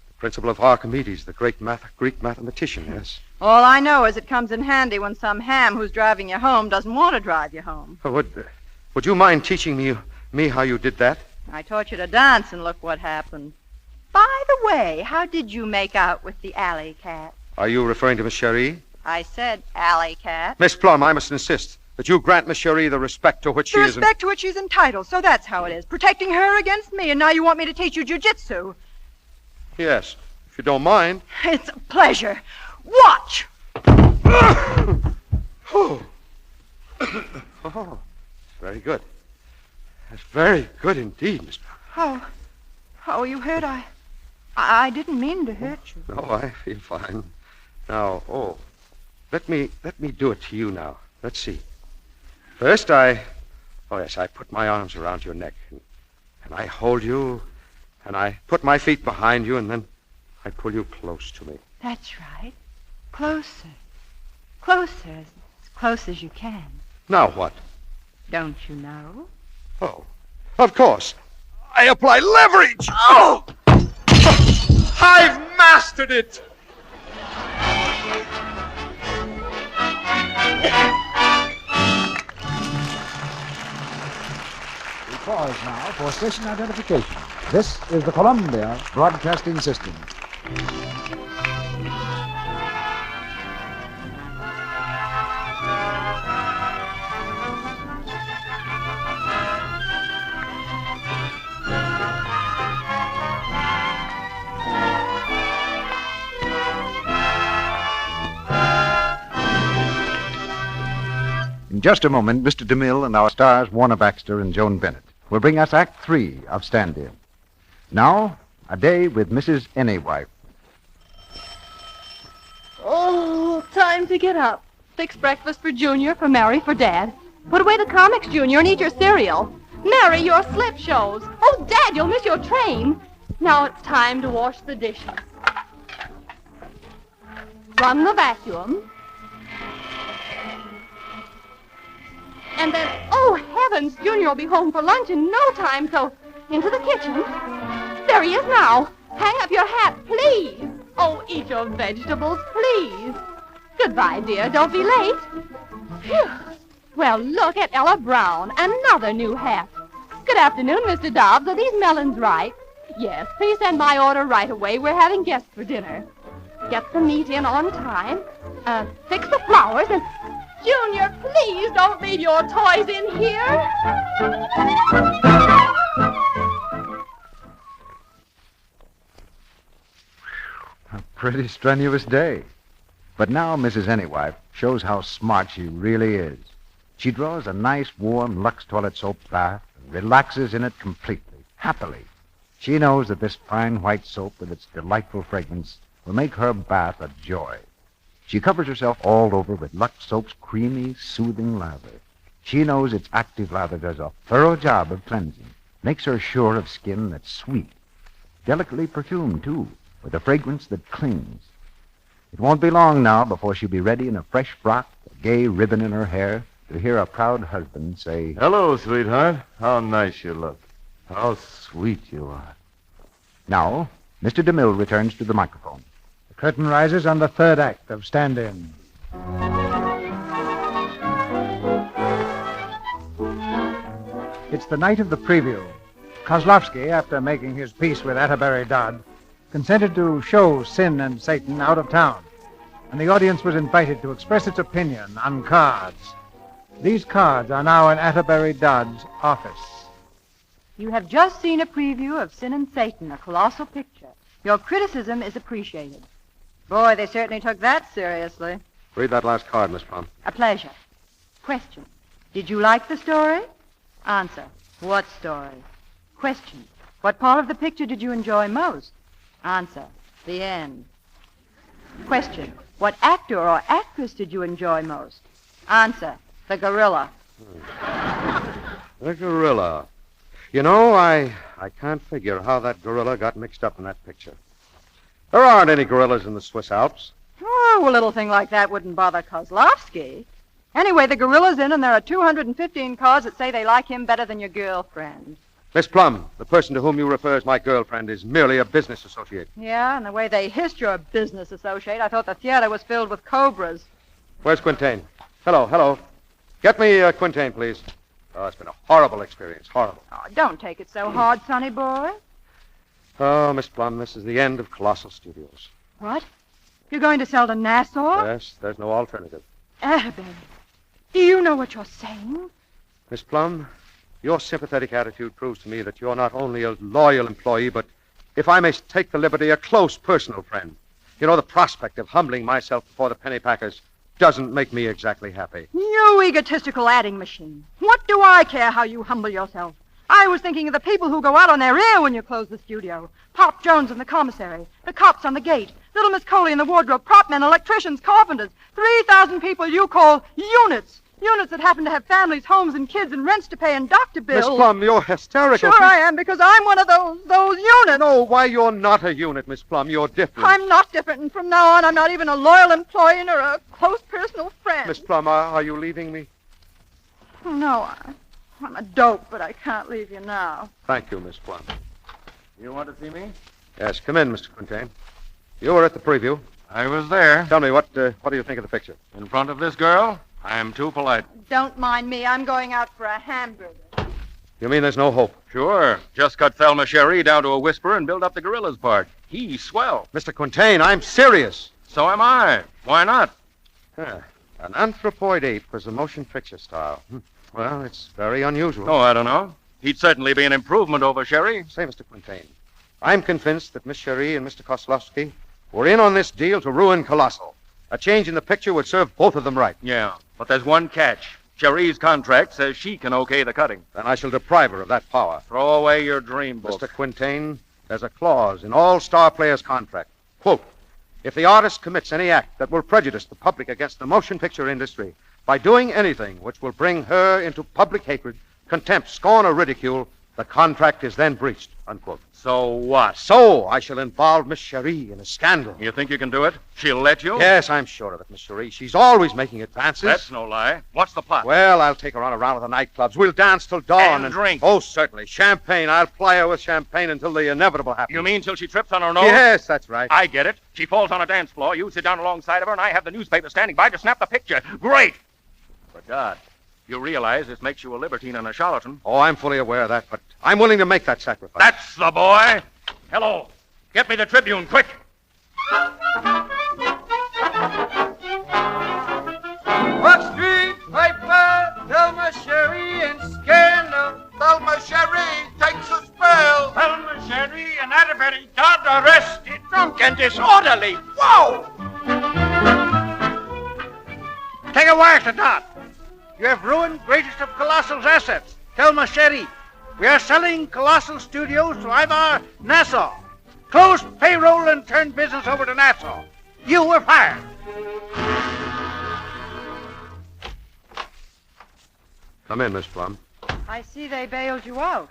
The principle of Archimedes, the great Greek mathematician, yes. All I know is it comes in handy when some ham who's driving you home doesn't want to drive you home. Would you mind teaching me how you did that? I taught you to dance, and look what happened. By the way, how did you make out with the alley cat? Are you referring to Miss Cherie? I said alley cat. Miss Plum, I must insist that you grant Miss Cherie the respect to which she is... The respect to which she's entitled, so that's how it is. Protecting her against me, and now you want me to teach you jujitsu. Yes, if you don't mind. It's a pleasure. Watch! Oh, very good. That's very good indeed, Miss Plum. Oh, you hurt? I didn't mean to hurt you. No, I feel fine. Now, let me do it to you now. Let's see. First, I put my arms around your neck, and I hold you, and I put my feet behind you, and then I pull you close to me. That's right. Closer. Closer, as close as you can. Now what? Don't you know? Oh, of course. I apply leverage. Oh! I've mastered it! We pause now for station identification. This is the Columbia Broadcasting System. In just a moment, Mr. DeMille and our stars, Warner Baxter and Joan Bennett, will bring us Act 3 of StandIn. Now, a day with Mrs. Anywife. Oh, time to get up. Fix breakfast for Junior, for Mary, for Dad. Put away the comics, Junior, and eat your cereal. Mary, your slip shows. Oh, Dad, you'll miss your train. Now it's time to wash the dishes. Run the vacuum. And then, oh, heavens, Junior will be home for lunch in no time, so into the kitchen. There he is now. Hang up your hat, please. Oh, eat your vegetables, please. Goodbye, dear. Don't be late. Phew. Well, look at Ella Brown. Another new hat. Good afternoon, Mr. Dobbs. Are these melons ripe? Yes, please send my order right away. We're having guests for dinner. Get the meat in on time. Fix the flowers and... Junior, please don't leave your toys in here. A pretty strenuous day. But now Mrs. Anywife shows how smart she really is. She draws a nice, warm Lux toilet soap bath and relaxes in it completely, happily. She knows that this fine white soap with its delightful fragrance will make her bath a joy. She covers herself all over with Lux Soap's creamy, soothing lather. She knows its active lather does a thorough job of cleansing, makes her sure of skin that's sweet. Delicately perfumed, too, with a fragrance that clings. It won't be long now before she'll be ready in a fresh frock, a gay ribbon in her hair, to hear a proud husband say, "Hello, sweetheart. How nice you look. How sweet you are." Now, Mr. DeMille returns to the microphone. Curtain rises on the third act of StandIn. It's the night of the preview. Kozlovsky, after making his peace with Atterbury Dodd, consented to show Sin and Satan out of town, and the audience was invited to express its opinion on cards. These cards are now in Atterbury Dodd's office. You have just seen a preview of Sin and Satan, a colossal picture. Your criticism is appreciated. Boy, they certainly took that seriously. Read that last card, Miss Plum. A pleasure. Question. Did you like the story? Answer. What story? Question. What part of the picture did you enjoy most? Answer. The end. Question. What actor or actress did you enjoy most? Answer. The gorilla. The gorilla. You know, I can't figure how that gorilla got mixed up in that picture. There aren't any gorillas in the Swiss Alps. Oh, a little thing like that wouldn't bother Kozlovsky. Anyway, the gorilla's in, and there are 215 cars that say they like him better than your girlfriend. Miss Plum, the person to whom you refer as my girlfriend is merely a business associate. Yeah, and the way they hissed your business associate, I thought the theater was filled with cobras. Where's Quintain? Hello. Get me Quintain, please. Oh, it's been a horrible experience. Horrible. Oh, don't take it so hard, sonny boy. Oh, Miss Plum, this is the end of Colossal Studios. What? You're going to sell to Nassau? Yes, there's no alternative. Abby, do you know what you're saying? Miss Plum, your sympathetic attitude proves to me that you're not only a loyal employee, but, if I may take the liberty, a close personal friend. You know, the prospect of humbling myself before the pennypackers doesn't make me exactly happy. You egotistical adding machine. What do I care how you humble yourself? I was thinking of the people who go out on their ear when you close the studio. Pop Jones in the commissary, the cops on the gate, little Miss Coley in the wardrobe, prop men, electricians, carpenters, 3,000 people you call units. Units that happen to have families, homes, and kids, and rents to pay, and doctor bills. Miss Plum, you're hysterical. Sure I am, because I'm one of those units. No, why, you're not a unit, Miss Plum. You're different. I'm not different, and from now on, I'm not even a loyal employee nor a close personal friend. Miss Plum, are you leaving me? No, I'm a dope, but I can't leave you now. Thank you, Miss Plum. You want to see me? Yes, come in, Mr. Quintain. You were at the preview. I was there. Tell me, what do you think of the picture? In front of this girl? I'm too polite. Don't mind me. I'm going out for a hamburger. You mean there's no hope? Sure. Just cut Thelma Sherry down to a whisper and build up the gorilla's part. He's swell. Mr. Quintain, I'm serious. So am I. Why not? An anthropoid ape as a motion picture star. Well, it's very unusual. Oh, I don't know. He'd certainly be an improvement over Sherry. Say, Mr. Quintain, I'm convinced that Miss Sherry and Mr. Kozlovsky were in on this deal to ruin Colossal. A change in the picture would serve both of them right. Yeah, but there's one catch. Sherry's contract says she can okay the cutting. Then I shall deprive her of that power. Throw away your dream book. Mr. Quintain, there's a clause in all star players' contract. Quote, if the artist commits any act that will prejudice the public against the motion picture industry by doing anything which will bring her into public hatred, contempt, scorn, or ridicule, the contract is then breached, unquote. So what? So I shall involve Miss Cherie in a scandal. You think you can do it? She'll let you? Yes, I'm sure of it, Miss Cherie. She's always making advances. That's no lie. What's the plot? Well, I'll take her on a round of the nightclubs. We'll dance till dawn. And drink. Oh, certainly. Champagne. I'll ply her with champagne until the inevitable happens. You mean till she trips on her nose? Yes, that's right. I get it. She falls on a dance floor. You sit down alongside of her, and I have the newspaper standing by to snap the picture. Great. But, God, you realize this makes you a libertine and a charlatan. Oh, I'm fully aware of that, but I'm willing to make that sacrifice. That's the boy. Hello. Get me the Tribune, quick. What street paper? Thelma Sherry and scandal. Thelma Sherry takes a spell. Thelma Sherry and Atterbury Dodd arrested, drunk and disorderly. Whoa! Take a wire to Dodd. You have ruined greatest of Colossal's assets, Thelma Sherry. We are selling Colossal Studios to Ivar Nassau. Close payroll and turn business over to Nassau. You were fired. Come in, Miss Plum. I see they bailed you out.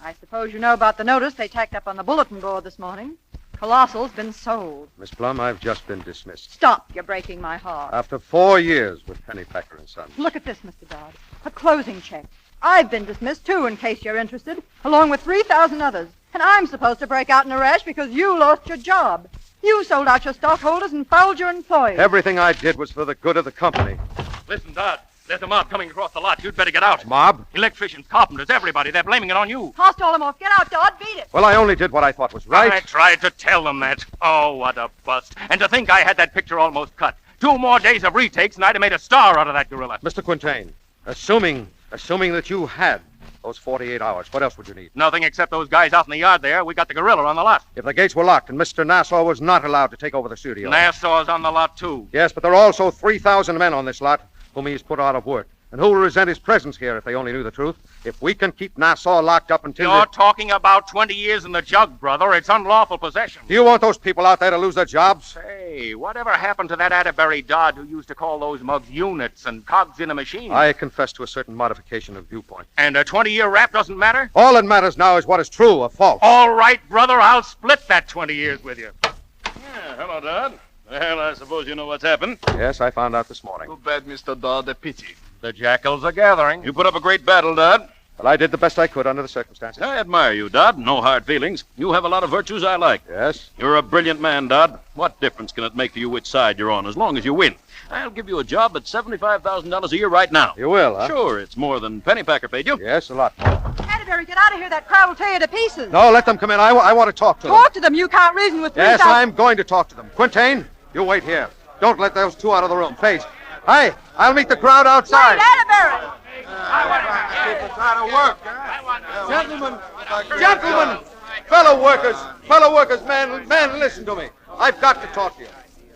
I suppose you know about the notice they tacked up on the bulletin board this morning. Colossal's been sold. Miss Plum, I've just been dismissed. Stop. You're breaking my heart. After 4 years with Pennypacker and Sons. Look at this, Mr. Dodd. A closing check. I've been dismissed, too, in case you're interested, along with 3,000 others. And I'm supposed to break out in a rash because you lost your job. You sold out your stockholders and fouled your employees. Everything I did was for the good of the company. Listen, Dodd. There's a mob coming across the lot. You'd better get out. Mob? Electricians, carpenters, everybody. They're blaming it on you. Tossed all them off. Get out, Dodd. Beat it. Well, I only did what I thought was right. I tried to tell them that. Oh, what a bust. And to think I had that picture almost cut. 2 more days of retakes, and I'd have made a star out of that gorilla. Mr. Quintain, assuming that you had those 48 hours, what else would you need? Nothing except those guys out in the yard there. We got the gorilla on the lot. If the gates were locked and Mr. Nassau was not allowed to take over the studio. Nassau's on the lot, too. Yes, but there are also 3,000 men on this lot whom he's put out of work. And who will resent his presence here if they only knew the truth? If we can keep Nassau locked up until... You're talking about 20 years in the jug, brother. It's unlawful possession. Do you want those people out there to lose their jobs? Hey, whatever happened to that Atterbury Dodd who used to call those mugs units and cogs in a machine? I confess to a certain modification of viewpoint. And a 20-year rap doesn't matter? All that matters now is what is true or false. All right, brother, I'll split that 20 years with you. Yeah, hello, Dodd. Well, I suppose you know what's happened. Yes, I found out this morning. Too bad, Mr. Dodd. A pity. The jackals are gathering. You put up a great battle, Dodd. Well, I did the best I could under the circumstances. I admire you, Dodd. No hard feelings. You have a lot of virtues I like. Yes? You're a brilliant man, Dodd. What difference can it make to you which side you're on, as long as you win? I'll give you a job at $75,000 a year right now. You will, huh? Sure, it's more than Pennypacker paid you. Yes, a lot more. Atterbury, get out of here. That crowd will tear you to pieces. No, let them come in. I want to talk to them. Talk to them. You can't reason with 3,000. Yes, I'm going to talk to them. Quintain, you wait here. Don't let those two out of the room. Face. Hey, I'll meet the crowd outside. Wait, Atterbury! It's out of work. Gentlemen, fellow workers, man, listen to me. I've got to talk to you.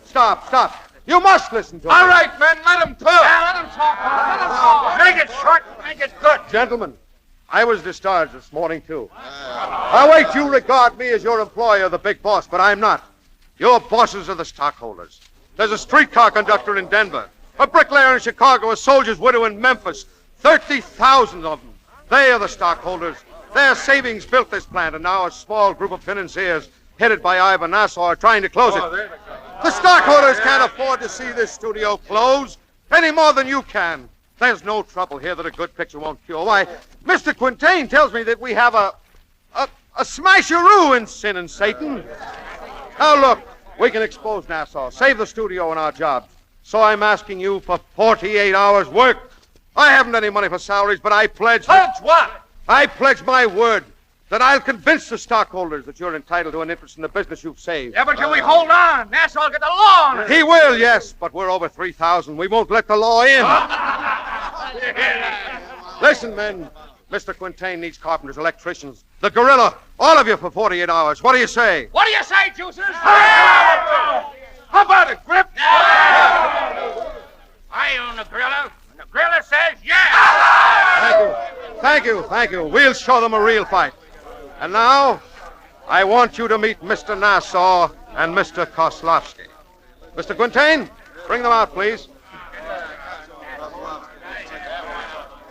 Stop. You must listen to me. All right, men, let him talk. Yeah, let him talk. Make it short, make it good. Gentlemen, I was discharged this morning, too. Now, wait, you regard me as your employer, the big boss, but I'm not. Your bosses are the stockholders. There's a streetcar conductor in Denver, a bricklayer in Chicago, a soldier's widow in Memphis. 30,000 of them. They are the stockholders. Their savings built this plant, and now a small group of financiers, headed by Ivan Nassau, are trying to close it. The stockholders can't afford to see this studio close any more than you can. There's no trouble here that a good picture won't cure. Why, Mr. Quintain tells me that we have a smasheroo in Sin and Satan. Now, look, we can expose Nassau, save the studio and our jobs. So I'm asking you for 48 hours' work. I haven't any money for salaries, but I pledge... Pledge what? I pledge my word that I'll convince the stockholders that you're entitled to an interest in the business you've saved. Yeah, but can we hold on? Nassau will get the law on it. He will, yes, but we're over 3,000. We won't let the law in. Listen, men. Mr. Quintain needs carpenters, electricians, the gorilla, all of you for 48 hours. What do you say? What do you say, Juicers? How about it, Grip? I own the gorilla. The gorilla says yes! Thank you. We'll show them a real fight. And now, I want you to meet Mr. Nassau and Mr. Kozlovsky. Mr. Quintain, bring them out, please.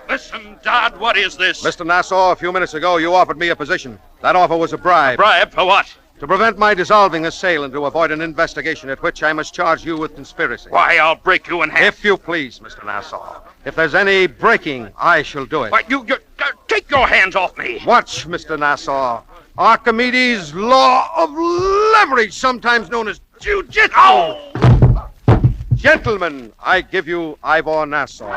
Listen, Dodd, what is this? Mr. Nassau, a few minutes ago, you offered me a position. That offer was a bribe. A bribe for what? To prevent my dissolving the sale and to avoid an investigation at which I must charge you with conspiracy. Why, I'll break you in half. If you please, Mr. Nassau. If there's any breaking, I shall do it. Why, you take your hands off me. Watch, Mr. Nassau. Archimedes' law of leverage, sometimes known as jiu-jitsu. Oh! Gentlemen, I give you Ivor Nassau.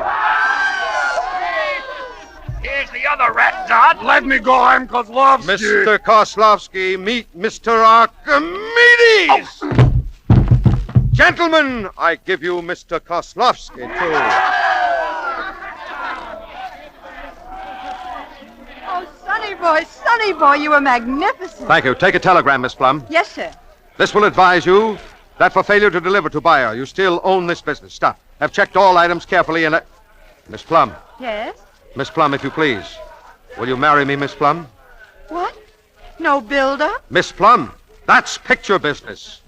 Here's the other rat, Dodd. Let me go, I'm Kozlovsky. Mr. Kozlovsky, meet Mr. Archimedes. Oh. Gentlemen, I give you Mr. Kozlovsky, too. Oh, Sonny boy, you were magnificent. Thank you. Take a telegram, Miss Plum. Yes, sir. This will advise you that for failure to deliver to buyer, you still own this business. Stop. Have checked all items carefully and... Miss Plum. Yes? Miss Plum, if you please. Will you marry me, Miss Plum? What? No build-up? Miss Plum, that's picture business.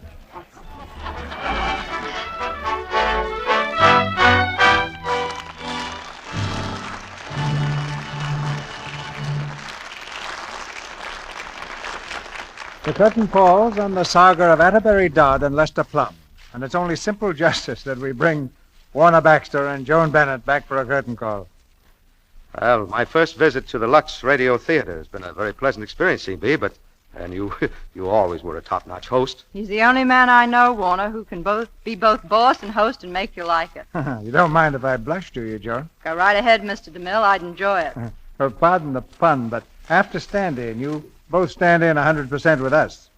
The curtain falls on the saga of Atterbury Dodd and Lester Plum, and it's only simple justice that we bring Warner Baxter and Joan Bennett back for a curtain call. Well, my first visit to the Lux Radio Theatre has been a very pleasant experience, CB, and you always were a top-notch host. He's the only man I know, Warner, who can be both boss and host and make you like it. You don't mind if I blush, do you, Joan? Go right ahead, Mr. DeMille. I'd enjoy it. Well, pardon the pun, but after StandIn, you both stand in 100% with us.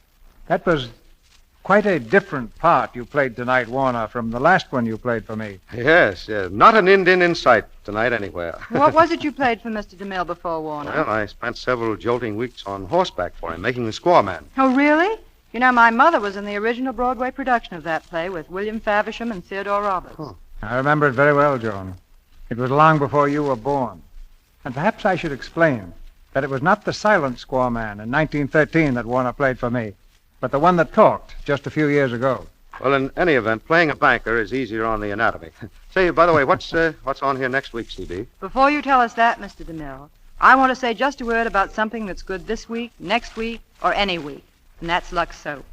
That was quite a different part you played tonight, Warner, from the last one you played for me. Yes. Not an Indian in sight tonight anywhere. What was it you played for Mr. DeMille before, Warner? Well, I spent several jolting weeks on horseback for him, making the squaw man. Oh, really? You know, my mother was in the original Broadway production of that play with William Faversham and Theodore Roberts. I remember it very well, Joan. It was long before you were born. And perhaps I should explain that it was not the silent squaw man in 1913 that Warner played for me, but the one that talked just a few years ago. Well, in any event, playing a banker is easier on the anatomy. Say, by the way, what's on here next week, CB? Before you tell us that, Mr. DeMille, I want to say just a word about something that's good this week, next week, or any week, and that's Lux Soap.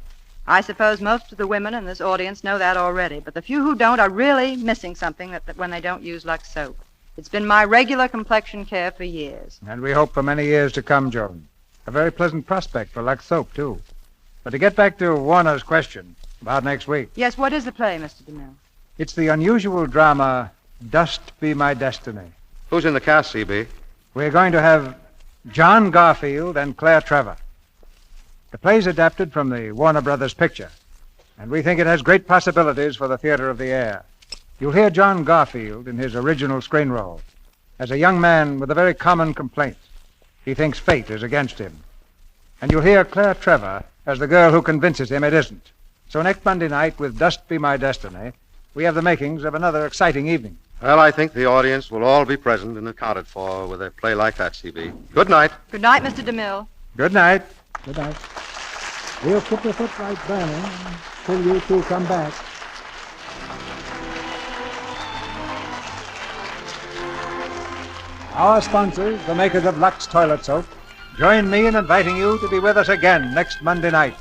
I suppose most of the women in this audience know that already, but the few who don't are really missing something that when they don't use Lux Soap. It's been my regular complexion care for years. And we hope for many years to come, Joan. A very pleasant prospect for Lux Soap, too. But to get back to Warner's question about next week. Yes, what is the play, Mr. DeMille? It's the unusual drama, Dust Be My Destiny. Who's in the cast, CB? We're going to have John Garfield and Claire Trevor. The play's adapted from the Warner Brothers picture, and we think it has great possibilities for the theater of the air. You'll hear John Garfield in his original screen role as a young man with a very common complaint. He thinks fate is against him. And you'll hear Claire Trevor as the girl who convinces him it isn't. So next Monday night, with Dust Be My Destiny, we have the makings of another exciting evening. Well, I think the audience will all be present and accounted for with a play like that, CB. Good night. Good night, Mr. DeMille. Good night. Good night. We'll keep the footlights burning till you two come back. Our sponsors, the makers of Lux Toilet Soap, join me in inviting you to be with us again next Monday night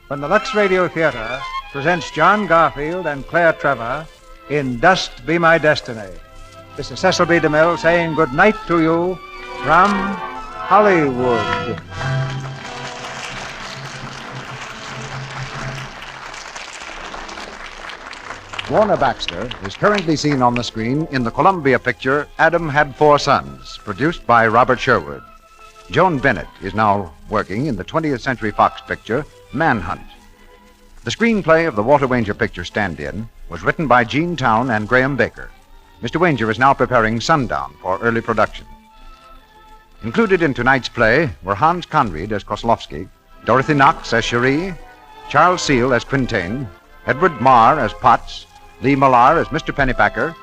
when the Lux Radio Theatre presents John Garfield and Claire Trevor in Dust Be My Destiny. This is Cecil B. DeMille saying good night to you from Hollywood. Warner Baxter is currently seen on the screen in the Columbia picture Adam Had Four Sons, produced by Robert Sherwood. Joan Bennett is now working in the 20th Century Fox picture Manhunt. The screenplay of the Walter Wanger picture StandIn was written by Gene Town and Graham Baker. Mr. Wanger is now preparing Sundown for early production. Included in tonight's play were Hans Conried as Kozlowski, Dorothy Knox as Cherie, Charles Seal as Quintain, Edward Marr as Potts, Lee Millar as Mr. Pennypacker,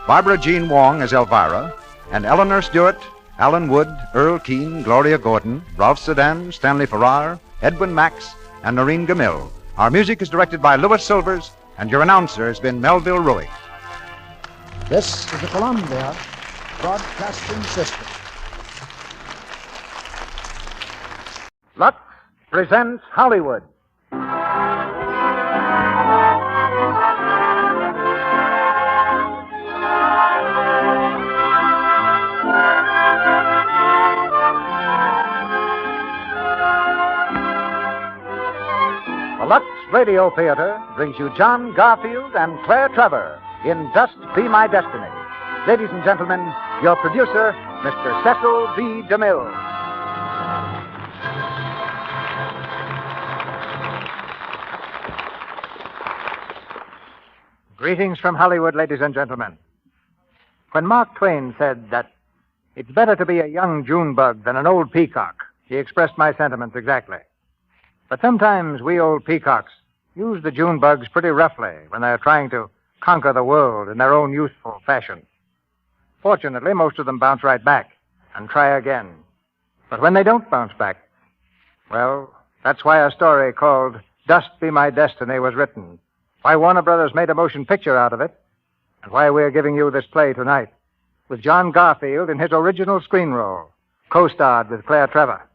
Barbara Jean Wong as Elvira, and Eleanor Stewart, Alan Wood, Earl Keane, Gloria Gordon, Ralph Sedan, Stanley Farrar, Edwin Max, and Noreen Gamil. Our music is directed by Louis Silvers, and your announcer has been Melville Ruick. This is the Columbia Broadcasting System. Lux presents Hollywood. Lux Radio Theatre brings you John Garfield and Claire Trevor in Dust Be My Destiny. Ladies and gentlemen, your producer, Mr. Cecil B. DeMille. Greetings from Hollywood, ladies and gentlemen. When Mark Twain said that it's better to be a young June bug than an old peacock, he expressed my sentiments exactly. But sometimes we old peacocks use the June bugs pretty roughly when they're trying to conquer the world in their own youthful fashion. Fortunately, most of them bounce right back and try again. But when they don't bounce back, well, that's why a story called Dust Be My Destiny was written, why Warner Brothers made a motion picture out of it, and why we're giving you this play tonight with John Garfield in his original screen role, co-starred with Claire Trevor.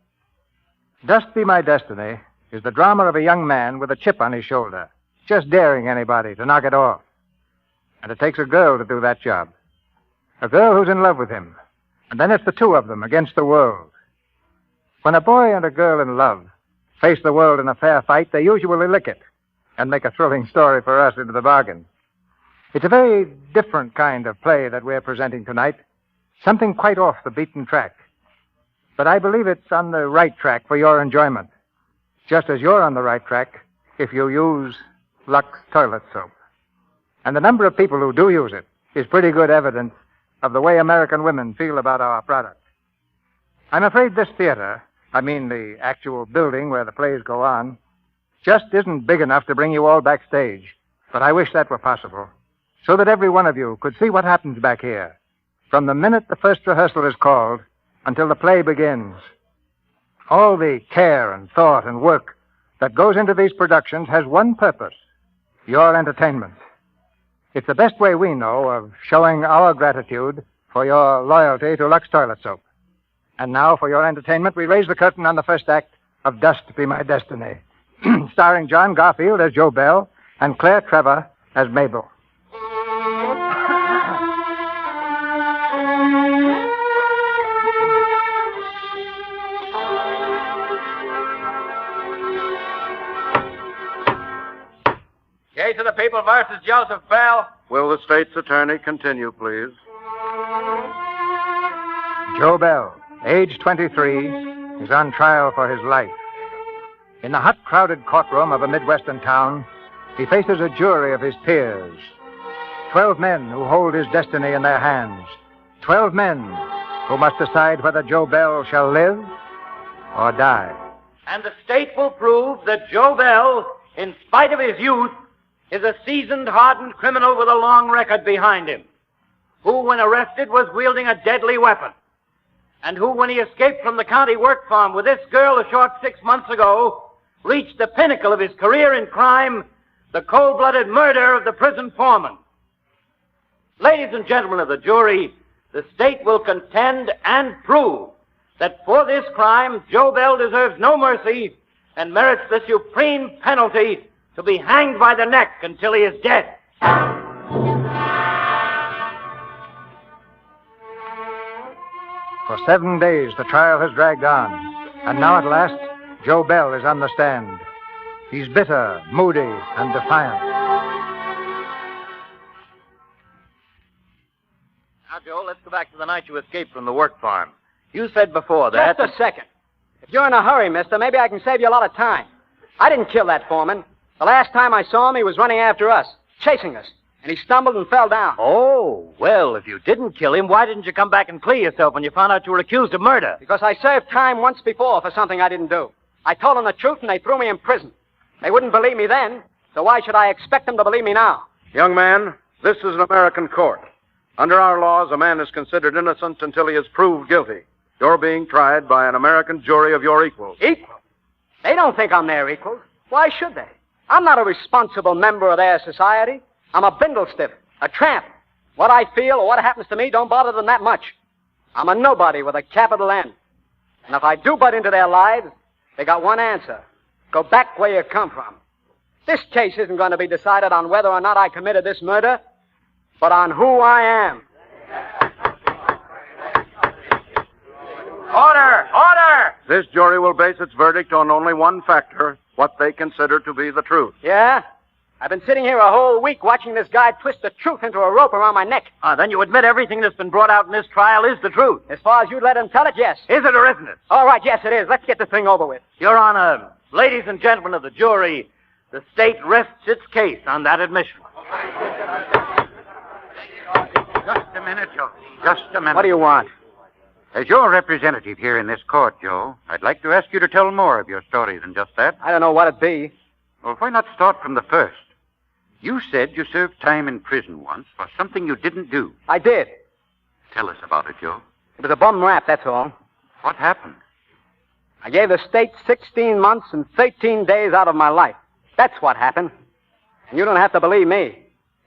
Dust Be My Destiny is the drama of a young man with a chip on his shoulder, just daring anybody to knock it off. And it takes a girl to do that job. A girl who's in love with him. And then it's the two of them against the world. When a boy and a girl in love face the world in a fair fight, they usually lick it and make a thrilling story for us into the bargain. It's a very different kind of play that we're presenting tonight, something quite off the beaten track. But I believe it's on the right track for your enjoyment, just as you're on the right track if you use Lux Toilet Soap. And the number of people who do use it is pretty good evidence of the way American women feel about our product. I'm afraid this theater, I mean the actual building where the plays go on, just isn't big enough to bring you all backstage. But I wish that were possible, so that every one of you could see what happens back here, from the minute the first rehearsal is called until the play begins. All the care and thought and work that goes into these productions has one purpose: your entertainment. It's the best way we know of showing our gratitude for your loyalty to Lux Toilet Soap. And now, for your entertainment, we raise the curtain on the first act of Dust Be My Destiny, starring John Garfield as Joe Bell and Claire Trevor as Mabel. Case of the people versus Joseph Bell. Will the state's attorney continue, please? Joe Bell, age 23, is on trial for his life. In the hot, crowded courtroom of a Midwestern town, he faces a jury of his peers. 12 men who hold his destiny in their hands. 12 men who must decide whether Joe Bell shall live or die. And the state will prove that Joe Bell, in spite of his youth, is a seasoned, hardened criminal with a long record behind him, who, when arrested, was wielding a deadly weapon, and who, when he escaped from the county work farm with this girl a short 6 months ago, reached the pinnacle of his career in crime, the cold-blooded murder of the prison foreman. Ladies and gentlemen of the jury, the state will contend and prove that for this crime, Joe Bell deserves no mercy and merits the supreme penalty to be hanged by the neck until he is dead. For 7 days, the trial has dragged on. And now, at last, Joe Bell is on the stand. He's bitter, moody, and defiant. Now, Joe, let's go back to the night you escaped from the work farm. You said before that... Just a second. If you're in a hurry, mister, maybe I can save you a lot of time. I didn't kill that foreman. The last time I saw him, he was running after us, chasing us, and he stumbled and fell down. Oh, well, if you didn't kill him, why didn't you come back and clear yourself when you found out you were accused of murder? Because I served time once before for something I didn't do. I told them the truth, and they threw me in prison. They wouldn't believe me then, so why should I expect them to believe me now? Young man, this is an American court. Under our laws, a man is considered innocent until he is proved guilty. You're being tried by an American jury of your equals. Equals? They don't think I'm their equals. Why should they? I'm not a responsible member of their society. I'm a bindlestiff, a tramp. What I feel or what happens to me don't bother them that much. I'm a nobody with a capital N. And if I do butt into their lives, they got one answer. Go back where you come from. This case isn't going to be decided on whether or not I committed this murder, but on who I am. Order! Order! This jury will base its verdict on only one factor, what they consider to be the truth. Yeah? I've been sitting here a whole week watching this guy twist the truth into a rope around my neck. Then you admit everything that's been brought out in this trial is the truth. As far as you'd let him tell it, yes. Is it or isn't it? All right, yes, it is. Let's get this thing over with. Your Honor, ladies and gentlemen of the jury, the state rests its case on that admission. Just a minute, Joe. Just a minute. What do you want? As your representative here in this court, Joe, I'd like to ask you to tell more of your story than just that. I don't know what it'd be. Well, why not start from the first? You said you served time in prison once for something you didn't do. I did. Tell us about it, Joe. It was a bum rap, that's all. What happened? I gave the state 16 months and 13 days out of my life. That's what happened. And you don't have to believe me.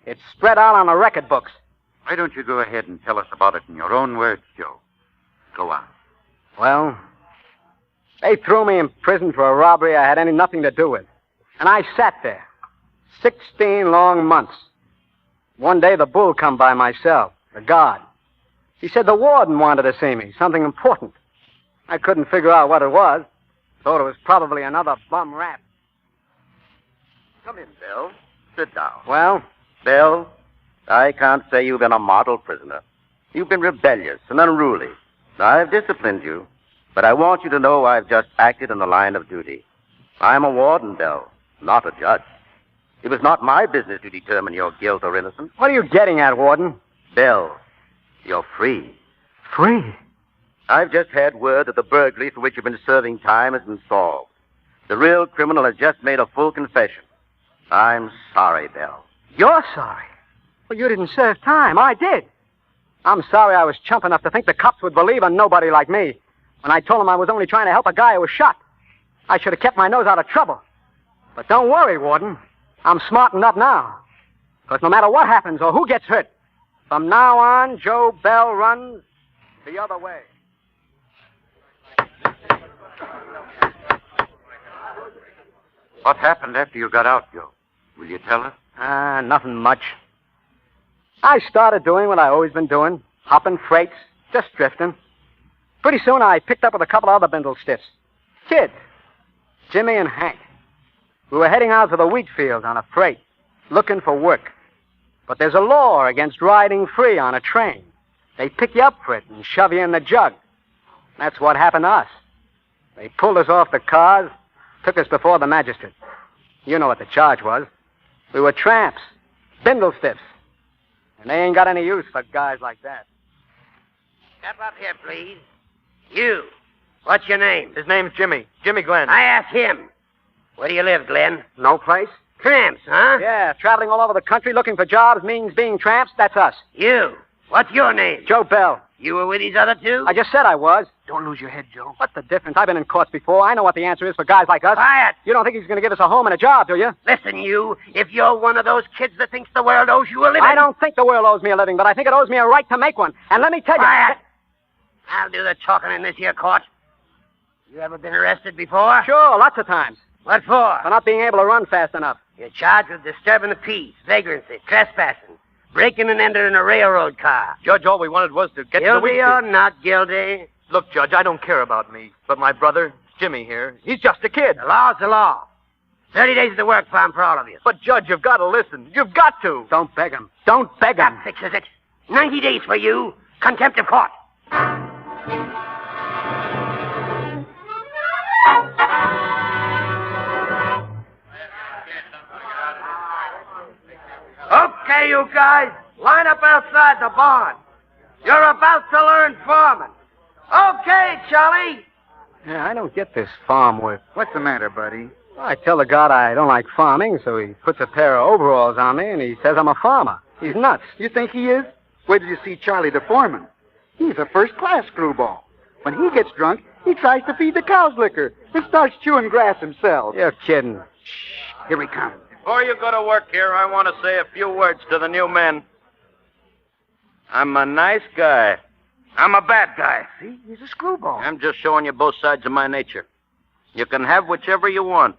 It's spread out on the record books. Why don't you go ahead and tell us about it in your own words, Joe? Go on. Well, they threw me in prison for a robbery I had nothing to do with. And I sat there. 16 long months. One day the bull come by my cell, the guard. He said the warden wanted to see me, something important. I couldn't figure out what it was. Thought it was probably another bum rap. Come in, Bill. Sit down. Well? Bill, I can't say you've been a model prisoner. You've been rebellious and unruly. I've disciplined you, but I want you to know I've just acted in the line of duty. I'm a warden, Bill, not a judge. It was not my business to determine your guilt or innocence. What are you getting at, Warden? Bill, you're free. Free? I've just had word that the burglary for which you've been serving time has been solved. The real criminal has just made a full confession. I'm sorry, Bill. You're sorry? Well, you didn't serve time. I did. I'm sorry I was chump enough to think the cops would believe a nobody like me when I told them I was only trying to help a guy who was shot. I should have kept my nose out of trouble. But don't worry, Warden. I'm smartened up now. Because no matter what happens or who gets hurt, from now on, Joe Bell runs the other way. What happened after you got out, Joe? Will you tell us? Nothing much. I started doing what I've always been doing, hopping freights, just drifting. Pretty soon I picked up with a couple other bindle stiffs. Kids, Jimmy and Hank. We were heading out to the wheat fields on a freight, looking for work. But there's a law against riding free on a train. They pick you up for it and shove you in the jug. That's what happened to us. They pulled us off the cars, took us before the magistrate. You know what the charge was. We were tramps, bindle stiffs. And they ain't got any use for guys like that. Step up here, please. You. What's your name? His name's Jimmy. Jimmy Glenn. I asked him. Where do you live, Glenn? No place? Tramps, huh? Yeah, traveling all over the country looking for jobs means being tramps. That's us. You. What's your name? Joe Bell. You were with these other two? I just said I was. Don't lose your head, Joe. What's the difference? I've been in courts before. I know what the answer is for guys like us. Quiet. You don't think he's going to give us a home and a job, do you? Listen, you. If you're one of those kids that thinks the world owes you a living... I don't think the world owes me a living, but I think it owes me a right to make one. And let me tell you... Quiet. I'll do the talking in this here court. You ever been arrested before? Sure, lots of times. What for? For not being able to run fast enough. You're charged with disturbing the peace, vagrancy, trespassing, breaking and entering a railroad car. Judge, all we wanted was to get to the wheat Guilty or not guilty? Look, Judge, I don't care about me. But my brother, Jimmy here, he's just a kid. The law's the law. 30 days of the work farm for all of you. But, Judge, you've got to listen. You've got to. Don't beg him. Don't beg him. That fixes it. 90 days for you. Contempt of court. Okay, you guys, line up outside the barn. You're about to learn farming. Okay, Charlie. Yeah, I don't get this farm work. What's the matter, buddy? Well, I tell the God I don't like farming, so he puts a pair of overalls on me, and he says I'm a farmer. He's nuts. You think he is? Wait till you see Charlie the foreman. He's a first-class screwball. When he gets drunk, he tries to feed the cows liquor and starts chewing grass himself. You're kidding. Shh, here he comes. Before you go to work here, I want to say a few words to the new men. I'm a nice guy. I'm a bad guy. See, he's a screwball. I'm just showing you both sides of my nature. You can have whichever you want.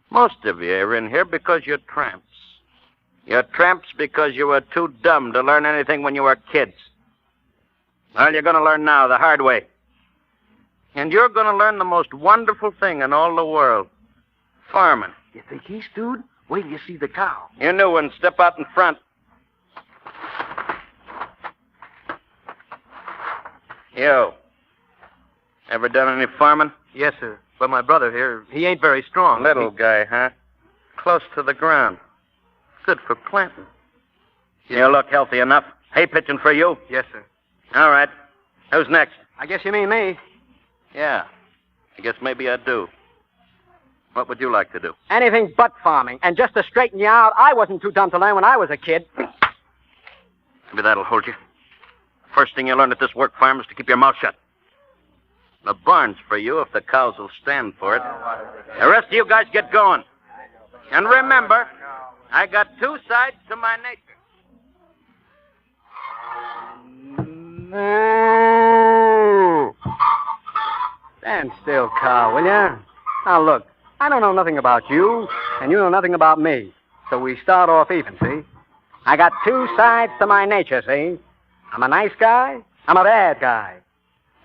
Most of you are in here because you're tramps. You're tramps because you were too dumb to learn anything when you were kids. Well, you're going to learn now the hard way. And you're going to learn the most wonderful thing in all the world. Farming. You think he's stewed? Wait till you see the cow. You new ones, step out in front. You. Ever done any farming? Yes, sir. But my brother here, he ain't very strong. Little guy, huh? Close to the ground. Good for planting. You look healthy enough. Hay pitching for you? Yes, sir. All right. Who's next? I guess you mean me. Yeah. I guess maybe I do. What would you like to do? Anything but farming. And just to straighten you out, I wasn't too dumb to learn when I was a kid. Maybe that'll hold you. First thing you learn at this work farm is to keep your mouth shut. The barn's for you if the cows will stand for it. The rest of you guys get going. And remember, I got two sides to my nature. Stand still, cow, will ya? Now, look, I don't know nothing about you, and you know nothing about me. So we start off even, see? I got two sides to my nature, see? I'm a nice guy, I'm a bad guy.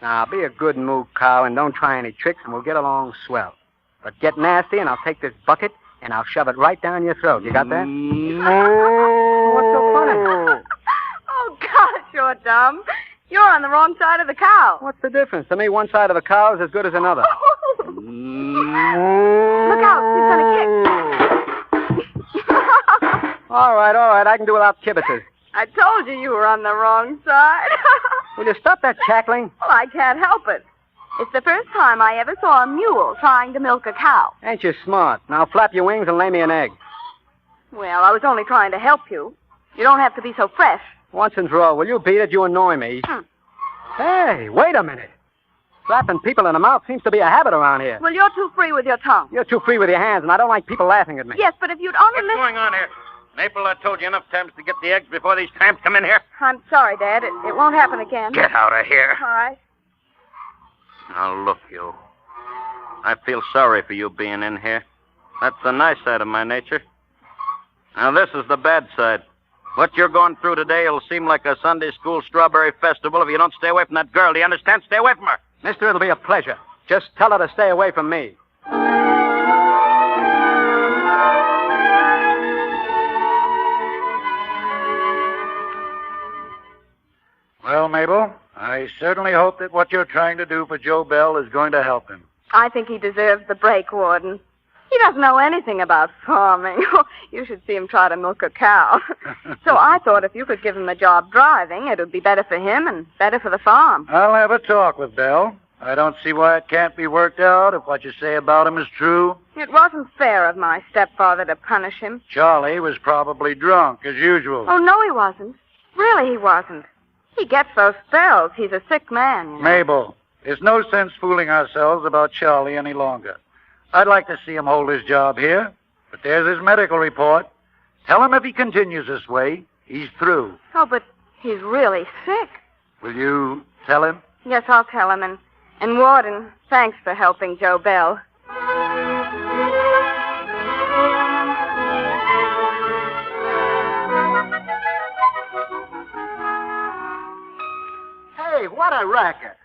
Now, be a good moo cow and don't try any tricks, and we'll get along swell. But get nasty, and I'll take this bucket, and I'll shove it right down your throat. You got that? What's so funny? Oh, gosh, you're dumb. You're on the wrong side of the cow. What's the difference? To me, one side of a cow is as good as another. Look out, he's going to kick. All right, I can do without kibitzes. I told you were on the wrong side. Will you stop that cackling? Well, I can't help it. It's the first time I ever saw a mule trying to milk a cow. Ain't you smart? Now flap your wings and lay me an egg. Well, I was only trying to help you. You don't have to be so fresh. once and for all, will you beat it? You annoy me. Hey, wait a minute. Slapping people in the mouth seems to be a habit around here. Well, you're too free with your tongue. You're too free with your hands, and I don't like people laughing at me. Yes, but if you'd only What's going on here? Maple, I told you enough times to get the eggs before these tramps come in here. I'm sorry, Dad. It won't happen again. Get out of here. All right. Now, look, you. I feel sorry for you being in here. That's the nice side of my nature. Now, this is the bad side. What you're going through today will seem like a Sunday school strawberry festival if you don't stay away from that girl. Do you understand? Stay away from her. Mister, it'll be a pleasure. Just tell her to stay away from me. Well, Mabel, I certainly hope that what you're trying to do for Joe Bell is going to help him. I think he deserves the break, Warden. He doesn't know anything about farming. You should see him try to milk a cow. So I thought if you could give him a job driving, it would be better for him and better for the farm. I'll have a talk with Bell. I don't see why it can't be worked out if what you say about him is true. It wasn't fair of my stepfather to punish him. Charlie was probably drunk, as usual. Oh, no, he wasn't. Really, he wasn't. He gets those spells. He's a sick man. You know? Mabel, there's no sense fooling ourselves about Charlie any longer. I'd like to see him hold his job here, but there's his medical report. Tell him if he continues this way, he's through. Oh, but he's really sick. Will you tell him? Yes, I'll tell him. And Warden, thanks for helping Joe Bell. Hey, what a racket.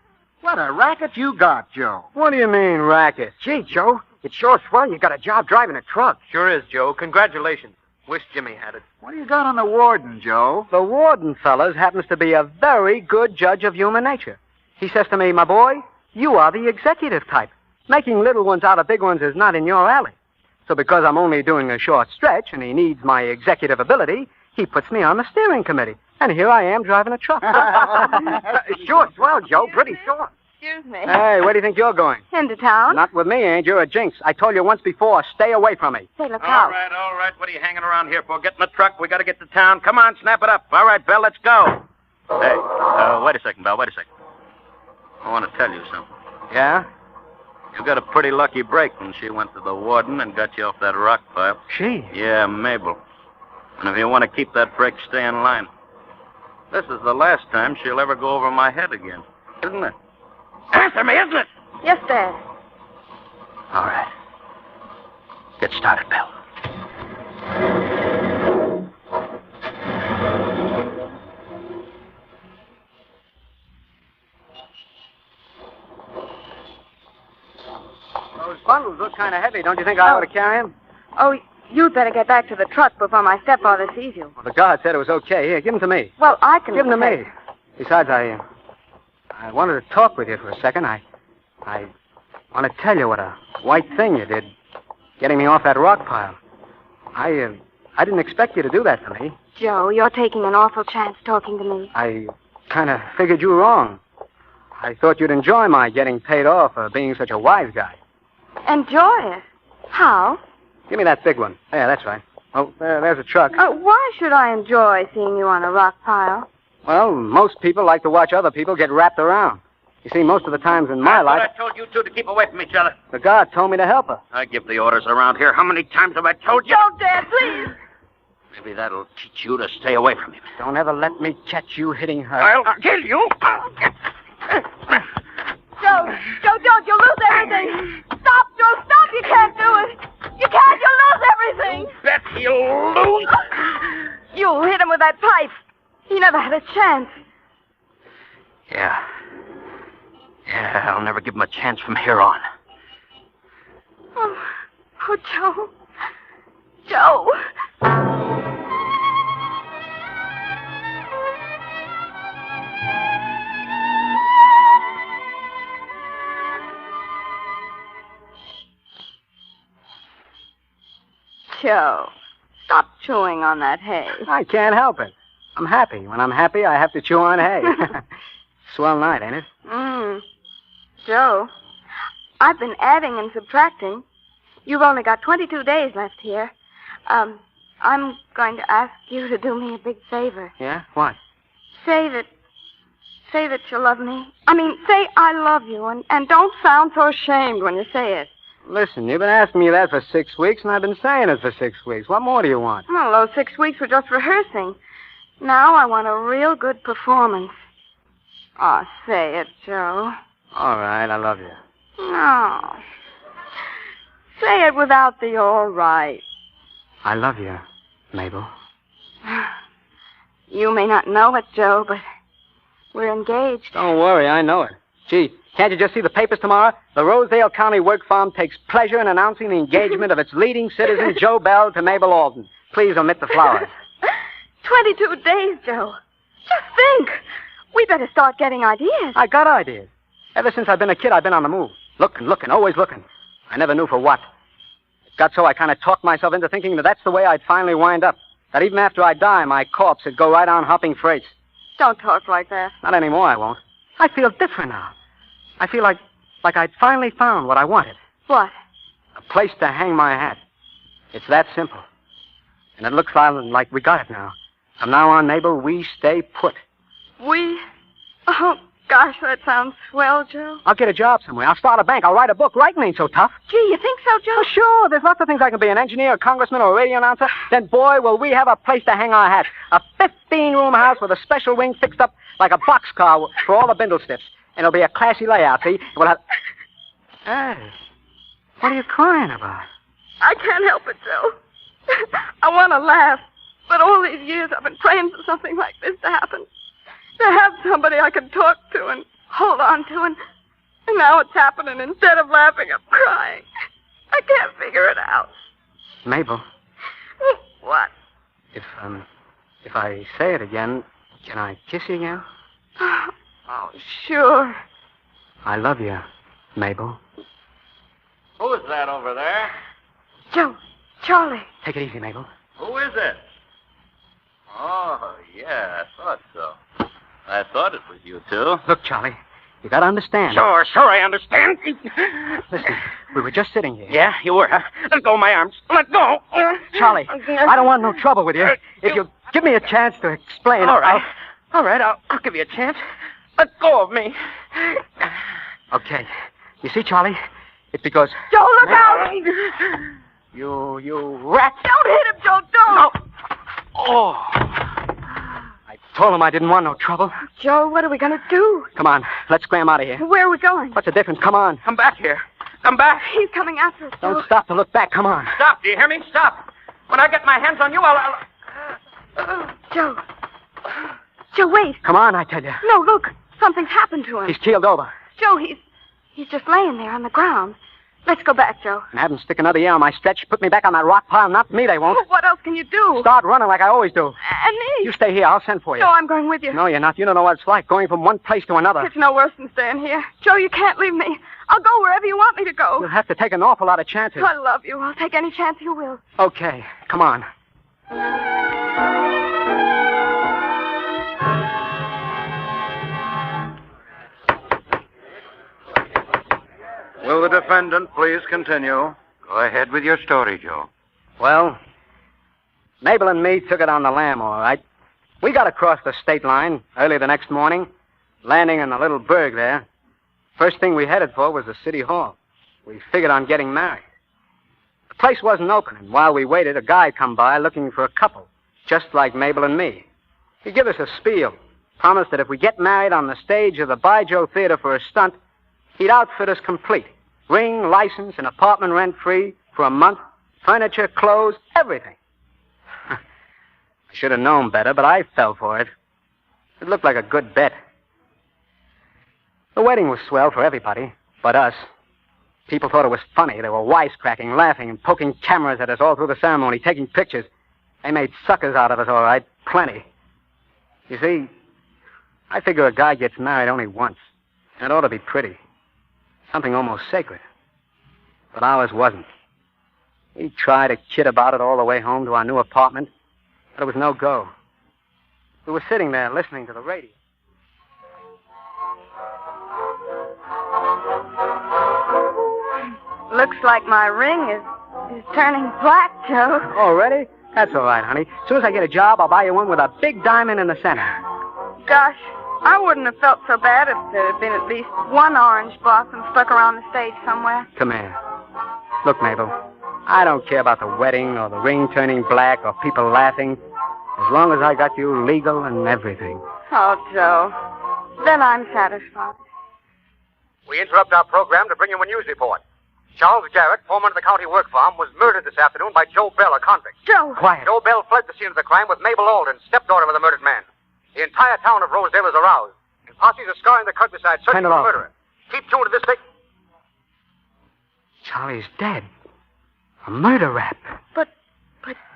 What a racket you got, Joe. What do you mean, racket? Gee, Joe, it's sure swell you got a job driving a truck. Sure is, Joe. Congratulations. Wish Jimmy had it. What do you got on the warden, Joe? The warden, fellas, happens to be a very good judge of human nature. He says to me, my boy, you are the executive type. Making little ones out of big ones is not in your alley. So because I'm only doing a short stretch and he needs my executive ability, he puts me on the steering committee. And here I am driving a truck. Sure swell, Joe. Pretty sure. Excuse me. Hey, where do you think you're going? Into town? Not with me, ain't you? A jinx. I told you once before, stay away from me. Say, look All out. right. What are you hanging around here for? Get in the truck. We got to get to town. Come on, snap it up. All right, Bell, let's go. Hey, wait a second, Bell. Wait a second. I want to tell you something. Yeah? You got a pretty lucky break when she went to the warden and got you off that rock pile. She? Yeah, Mabel. And if you want to keep that break, stay in line. This is the last time she'll ever go over my head again, isn't it? Answer me, isn't it? Yes, Dad. All right. Get started, Bell. Those bundles look kind of heavy. Don't you think I ought to carry them? Oh, you'd better get back to the truck before my stepfather sees you. Well, the guard said it was okay. Here, give them to me. Well, I can... Give them to me. Besides, I wanted to talk with you for a second. I want to tell you what a white thing you did, getting me off that rock pile. I didn't expect you to do that to me. Joe, you're taking an awful chance talking to me. I kind of figured you wrong. I thought you'd enjoy my getting paid off for being such a wise guy. Enjoy it? How? Give me that big one. Yeah, that's right. Oh, there's a truck. Why should I enjoy seeing you on a rock pile? Well, most people like to watch other people get wrapped around. You see, most of the times in my life... I told you two to keep away from each other. The guard told me to help her. I give the orders around here. How many times have I told you? Don't, Dad, please. Maybe that'll teach you to stay away from him. Don't ever let me catch you hitting her. I'll kill you. Joe, don't. You'll lose everything. Stop, Joe, stop. You can't do it. You can't. You'll lose everything. Bet he'll lose. You hit him with that pipe. He never had a chance. Yeah, I'll never give him a chance from here on. Oh, Joe. Joe. Joe, stop chewing on that hay. I can't help it. I'm happy. When I'm happy, I have to chew on hay. Swell night, ain't it? Joe, I've been adding and subtracting. You've only got 22 days left here. I'm going to ask you to do me a big favor. Yeah? What? Say that you love me. I mean, say I love you, and don't sound so ashamed when you say it. Listen, you've been asking me that for 6 weeks, and I've been saying it for 6 weeks. What more do you want? Well, those 6 weeks were just rehearsing. Now I want a real good performance. Oh, say it, Joe. All right, I love you. No. Say it without the all right. I love you, Mabel. You may not know it, Joe, but we're engaged. Don't worry, I know it. Gee, can't you just see the papers tomorrow? The Rosedale County Work Farm takes pleasure in announcing the engagement of its leading citizen, Joe Bell, to Mabel Alden. Please omit the flowers. 22 days, Joe. Just think. We better start getting ideas. I got ideas. Ever since I've been a kid, I've been on the move. Looking, always looking. I never knew for what. It got so I kind of talked myself into thinking that that's the way I'd finally wind up. That even after I die, my corpse would go right on hopping freights. Don't talk like that. Not anymore, I won't. I feel different now. I feel like I'd finally found what I wanted. What? A place to hang my hat. It's that simple. And it looks like we got it now. From now on, Mabel, we stay put. We? Oh, gosh, that sounds swell, Joe. I'll get a job somewhere. I'll start a bank. I'll write a book. Writing ain't so tough. Gee, you think so, Joe? Oh, sure. There's lots of things I can be. An engineer, a congressman, or a radio announcer. Then, boy, will we have a place to hang our hats. A 15-room house with a special wing fixed up like a boxcar for all the bindle stiffs. And it'll be a classy layout, see? We'll have... Hey, what are you crying about? I can't help it, Joe. I want to laugh. But all these years I've been praying for something like this to happen. To have somebody I can talk to and hold on to, and now it's happening. Instead of laughing, I'm crying. I can't figure it out. Mabel. What? If I say it again, can I kiss you again? Oh, sure. I love you, Mabel. Who is that over there? Joe. Charlie. Take it easy, Mabel. Who is it? Oh, yeah, I thought so. I thought it was you two. Look, Charlie, you gotta understand. Sure, I understand. Listen, we were just sitting here. Yeah, you were, huh? Let go of my arms. Let go. Charlie, I don't want no trouble with you. If you give me a chance to explain... All right, I'll give you a chance. Let go of me. Okay. You see, Charlie, it's because... Joe, look out! You rat. Don't hit him, Joe, don't! No. Oh. I told him I didn't want no trouble. Joe, what are we going to do? Come on, let's scram out of here. Where are we going? What's the difference? Come on. Come back here. Come back. He's coming after us, Joe. Don't stop to look back. Come on. Stop, do you hear me? Stop. When I get my hands on you, I'll... Joe. Joe, wait. Come on, I tell you. No, look. Something's happened to him. He's keeled over. Joe, he's just laying there on the ground. Let's go back, Joe. And have them stick another year on my stretch. Put me back on that rock pile. Not me, they won't. What else can you do? Start running like I always do. And me? You stay here. I'll send for you. No, I'm going with you. No, you're not. You don't know what it's like, going from one place to another. It's no worse than staying here. Joe, you can't leave me. I'll go wherever you want me to go. You'll have to take an awful lot of chances. I love you. I'll take any chance you will. Okay. Come on. Will the defendant please continue? Go ahead with your story, Joe. Well, Mabel and me took it on the lam, all right. We got across the state line early the next morning, landing in a little burg there. First thing we headed for was the city hall. We figured on getting married. The place wasn't open, and while we waited, a guy come by looking for a couple, just like Mabel and me. He give us a spiel, promised that if we get married on the stage of the Joe Theatre for a stunt, he'd outfit us complete. Ring, license, and apartment rent-free for a month, furniture, clothes, everything. I should have known better, but I fell for it. It looked like a good bet. The wedding was swell for everybody, but us. People thought it was funny. They were wisecracking, laughing, and poking cameras at us all through the ceremony, taking pictures. They made suckers out of us, all right. Plenty. You see, I figure a guy gets married only once, and it ought to be pretty. Something almost sacred. But ours wasn't. We tried to kid about it all the way home to our new apartment, but it was no go. We were sitting there listening to the radio. Looks like my ring is turning black, Joe. Already? That's all right, honey. As soon as I get a job, I'll buy you one with a big diamond in the center. gosh. I wouldn't have felt so bad if there had been at least one orange blossom stuck around the stage somewhere. Come here. Look, Mabel, I don't care about the wedding or the ring turning black or people laughing, as long as I got you legal and everything. Oh, Joe. Then I'm satisfied. We interrupt our program to bring you a news report. Charles Garrett, foreman of the county work farm, was murdered this afternoon by Joe Bell, a convict. Joe! Quiet. Joe Bell fled the scene of the crime with Mabel Alden, stepdaughter of the murdered man. The entire town of Rosedale is aroused, and posses are scouring the countryside searching for the murderer. Keep tuned to this station. Charlie's dead. A murder rap. But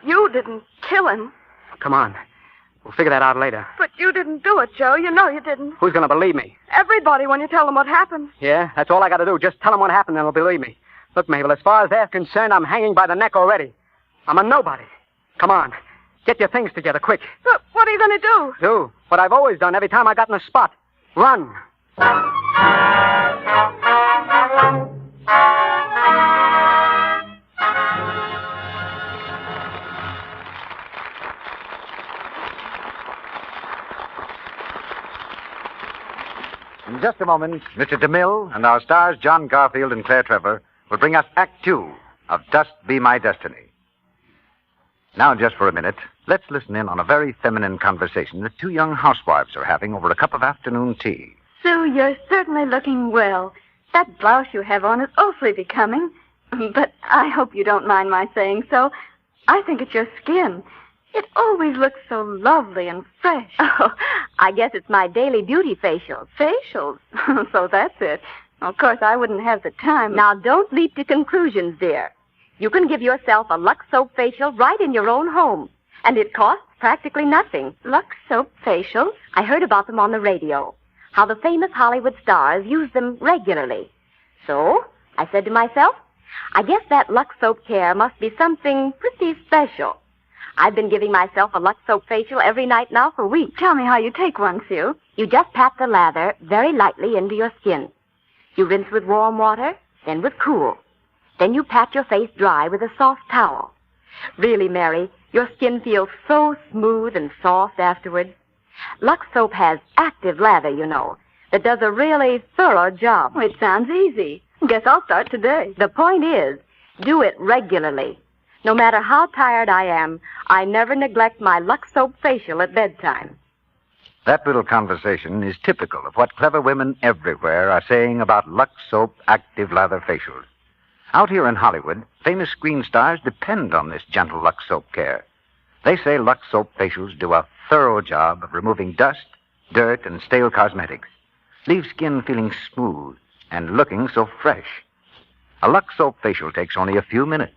you didn't kill him. Come on. We'll figure that out later. But you didn't do it, Joe. You know you didn't. Who's going to believe me? Everybody when you tell them what happened. Yeah, that's all I got to do. Just tell them what happened and they'll believe me. Look, Mabel, as far as they're concerned, I'm hanging by the neck already. I'm a nobody. Come on. Get your things together, quick. But what are you going to do? Do what I've always done every time I got in a spot. Run. In just a moment, Mr. DeMille and our stars John Garfield and Claire Trevor will bring us Act 2 of Dust Be My Destiny. Now, just for a minute, let's listen in on a very feminine conversation that two young housewives are having over a cup of afternoon tea. Sue, you're certainly looking well. That blouse you have on is awfully becoming. But I hope you don't mind my saying so. I think it's your skin. It always looks so lovely and fresh. Oh, I guess it's my daily beauty facials. Facials? So that's it. Of course, I wouldn't have the time. Now, don't leap to conclusions, dear. You can give yourself a Lux Soap facial right in your own home. And it costs practically nothing. Lux Soap facials? I heard about them on the radio. How the famous Hollywood stars use them regularly. So, I said to myself, I guess that Lux Soap care must be something pretty special. I've been giving myself a Lux Soap facial every night now for weeks. Tell me how you take one, Sue. You just pat the lather very lightly into your skin. You rinse with warm water, then with cool. Then you pat your face dry with a soft towel. Really, Mary, your skin feels so smooth and soft afterwards. Lux Soap has active lather, you know, that does a really thorough job. Oh, it sounds easy. Guess I'll start today. The point is, do it regularly. No matter how tired I am, I never neglect my Lux Soap facial at bedtime. That little conversation is typical of what clever women everywhere are saying about Lux Soap active lather facials. Out here in Hollywood, famous screen stars depend on this gentle Lux Soap care. They say Lux Soap facials do a thorough job of removing dust, dirt, and stale cosmetics. Leave skin feeling smooth and looking so fresh. A Lux Soap facial takes only a few minutes,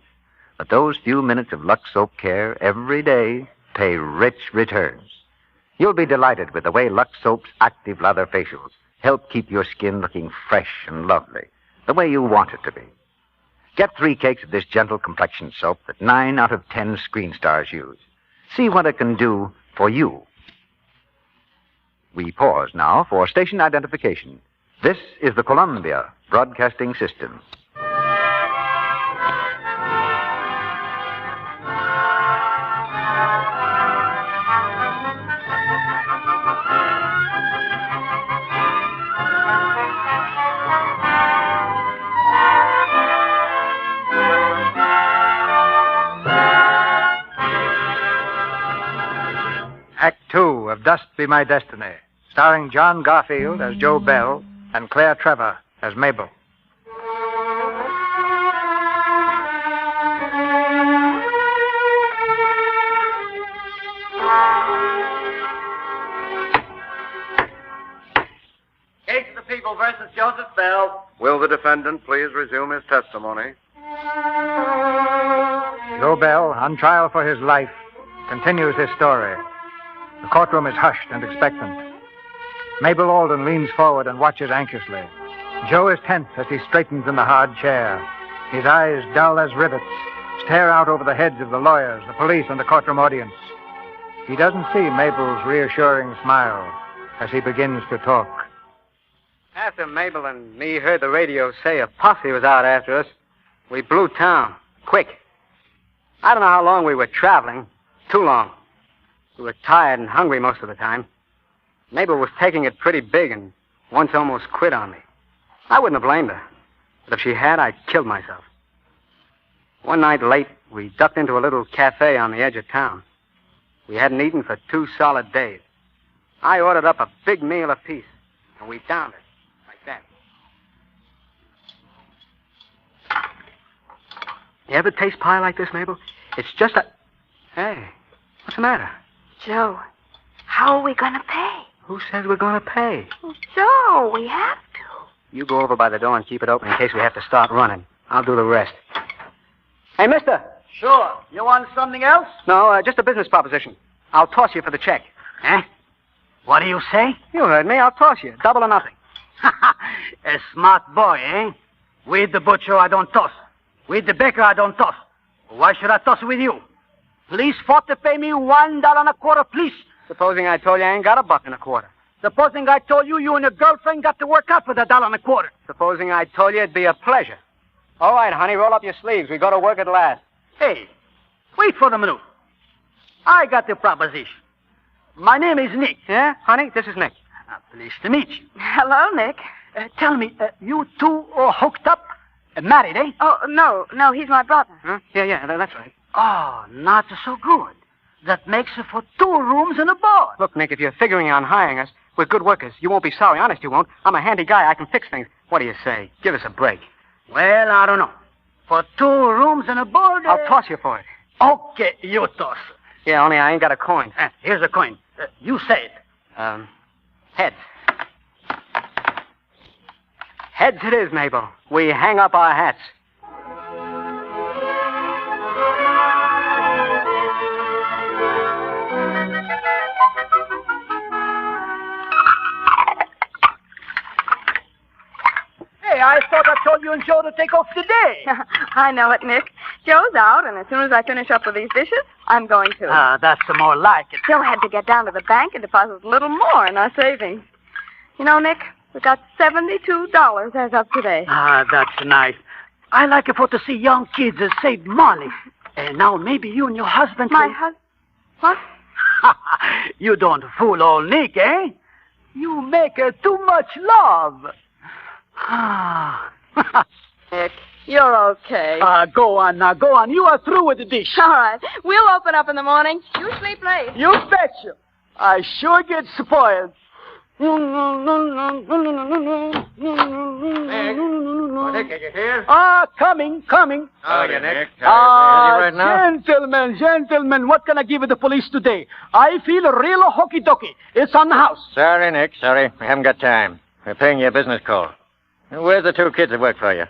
but those few minutes of Lux Soap care every day pay rich returns. You'll be delighted with the way Lux Soap's active lather facials help keep your skin looking fresh and lovely, the way you want it to be. Get 3 cakes of this gentle complexion soap that 9 out of 10 screen stars use. See what it can do for you. We pause now for station identification. This is the Columbia Broadcasting System. Act 2 of Dust Be My Destiny, starring John Garfield as Joe Bell and Claire Trevor as Mabel. Case of the People versus Joseph Bell. Will the defendant please resume his testimony? Joe Bell, on trial for his life, continues his story. The courtroom is hushed and expectant. Mabel Alden leans forward and watches anxiously. Joe is tense as he straightens in the hard chair. His eyes, dull as rivets, stare out over the heads of the lawyers, the police, and the courtroom audience. He doesn't see Mabel's reassuring smile as he begins to talk. After Mabel and me heard the radio say a posse was out after us, we blew town. Quick. I don't know how long we were traveling. Too long. We were tired and hungry most of the time. Mabel was taking it pretty big and once almost quit on me. I wouldn't have blamed her. But if she had, I'd killed myself. One night late, we ducked into a little cafe on the edge of town. We hadn't eaten for 2 solid days. I ordered up a big meal apiece, and we downed it like that. You ever taste pie like this, Mabel? It's just a... Hey, what's the matter? Joe, how are we going to pay? Who says we're going to pay? Well, Joe, we have to. You go over by the door and keep it open in case we have to start running. I'll do the rest. Hey, mister. Sure. You want something else? No, just a business proposition. I'll toss you for the check. Eh? What do you say? You heard me. I'll toss you. Double or nothing. A smart boy, eh? With the butcher, I don't toss. With the baker, I don't toss. Why should I toss with you? Please fought to pay me $1.25, please. Supposing I told you I ain't got $1.25. Supposing I told you you and your girlfriend got to work out for the $1.25. Supposing I told you it'd be a pleasure. All right, honey, roll up your sleeves. We go to work at last. Hey, wait for a minute. I got the proposition. My name is Nick. Yeah, honey, this is Nick. Pleased to meet you. Hello, Nick. Tell me, you two are hooked up? Married, eh? Oh, no, he's my brother. Huh? Yeah, that's right. Oh, not so good. That makes it for 2 rooms and a board. Look, Nick, if you're figuring on hiring us, we're good workers. You won't be sorry. Honest, you won't. I'm a handy guy. I can fix things. What do you say? Give us a break. Well, I don't know. For 2 rooms and a board... I'll toss you for it. Okay, you toss. Yeah, only I ain't got a coin. Here's a coin. You say it. Heads. Heads it is, Mabel. We hang up our hats. Hey, I thought I told you and Joe to take off today. I know it, Nick. Joe's out, and as soon as I finish up with these dishes, I'm going to. That's more like it. Joe had to get down to the bank and deposit a little more in our savings. You know, Nick, we got $72 as of today. That's nice. I like it for to see young kids save money. And now maybe you and your husband... My husband? What? You don't fool old Nick, eh? You make too much love. Nick, you're okay. Go on now, go on. You are through with the dish. All right. We'll open up in the morning. You sleep late. You betcha. I sure get spoiled. Nick, are you here? Coming. Howdy, Nick. Busy right now? Gentlemen, what can I give the police today? I feel real hokey-dokey. It's on the house. Sorry, Nick, sorry. We haven't got time. We're paying you a business call. Where's the 2 kids that work for you?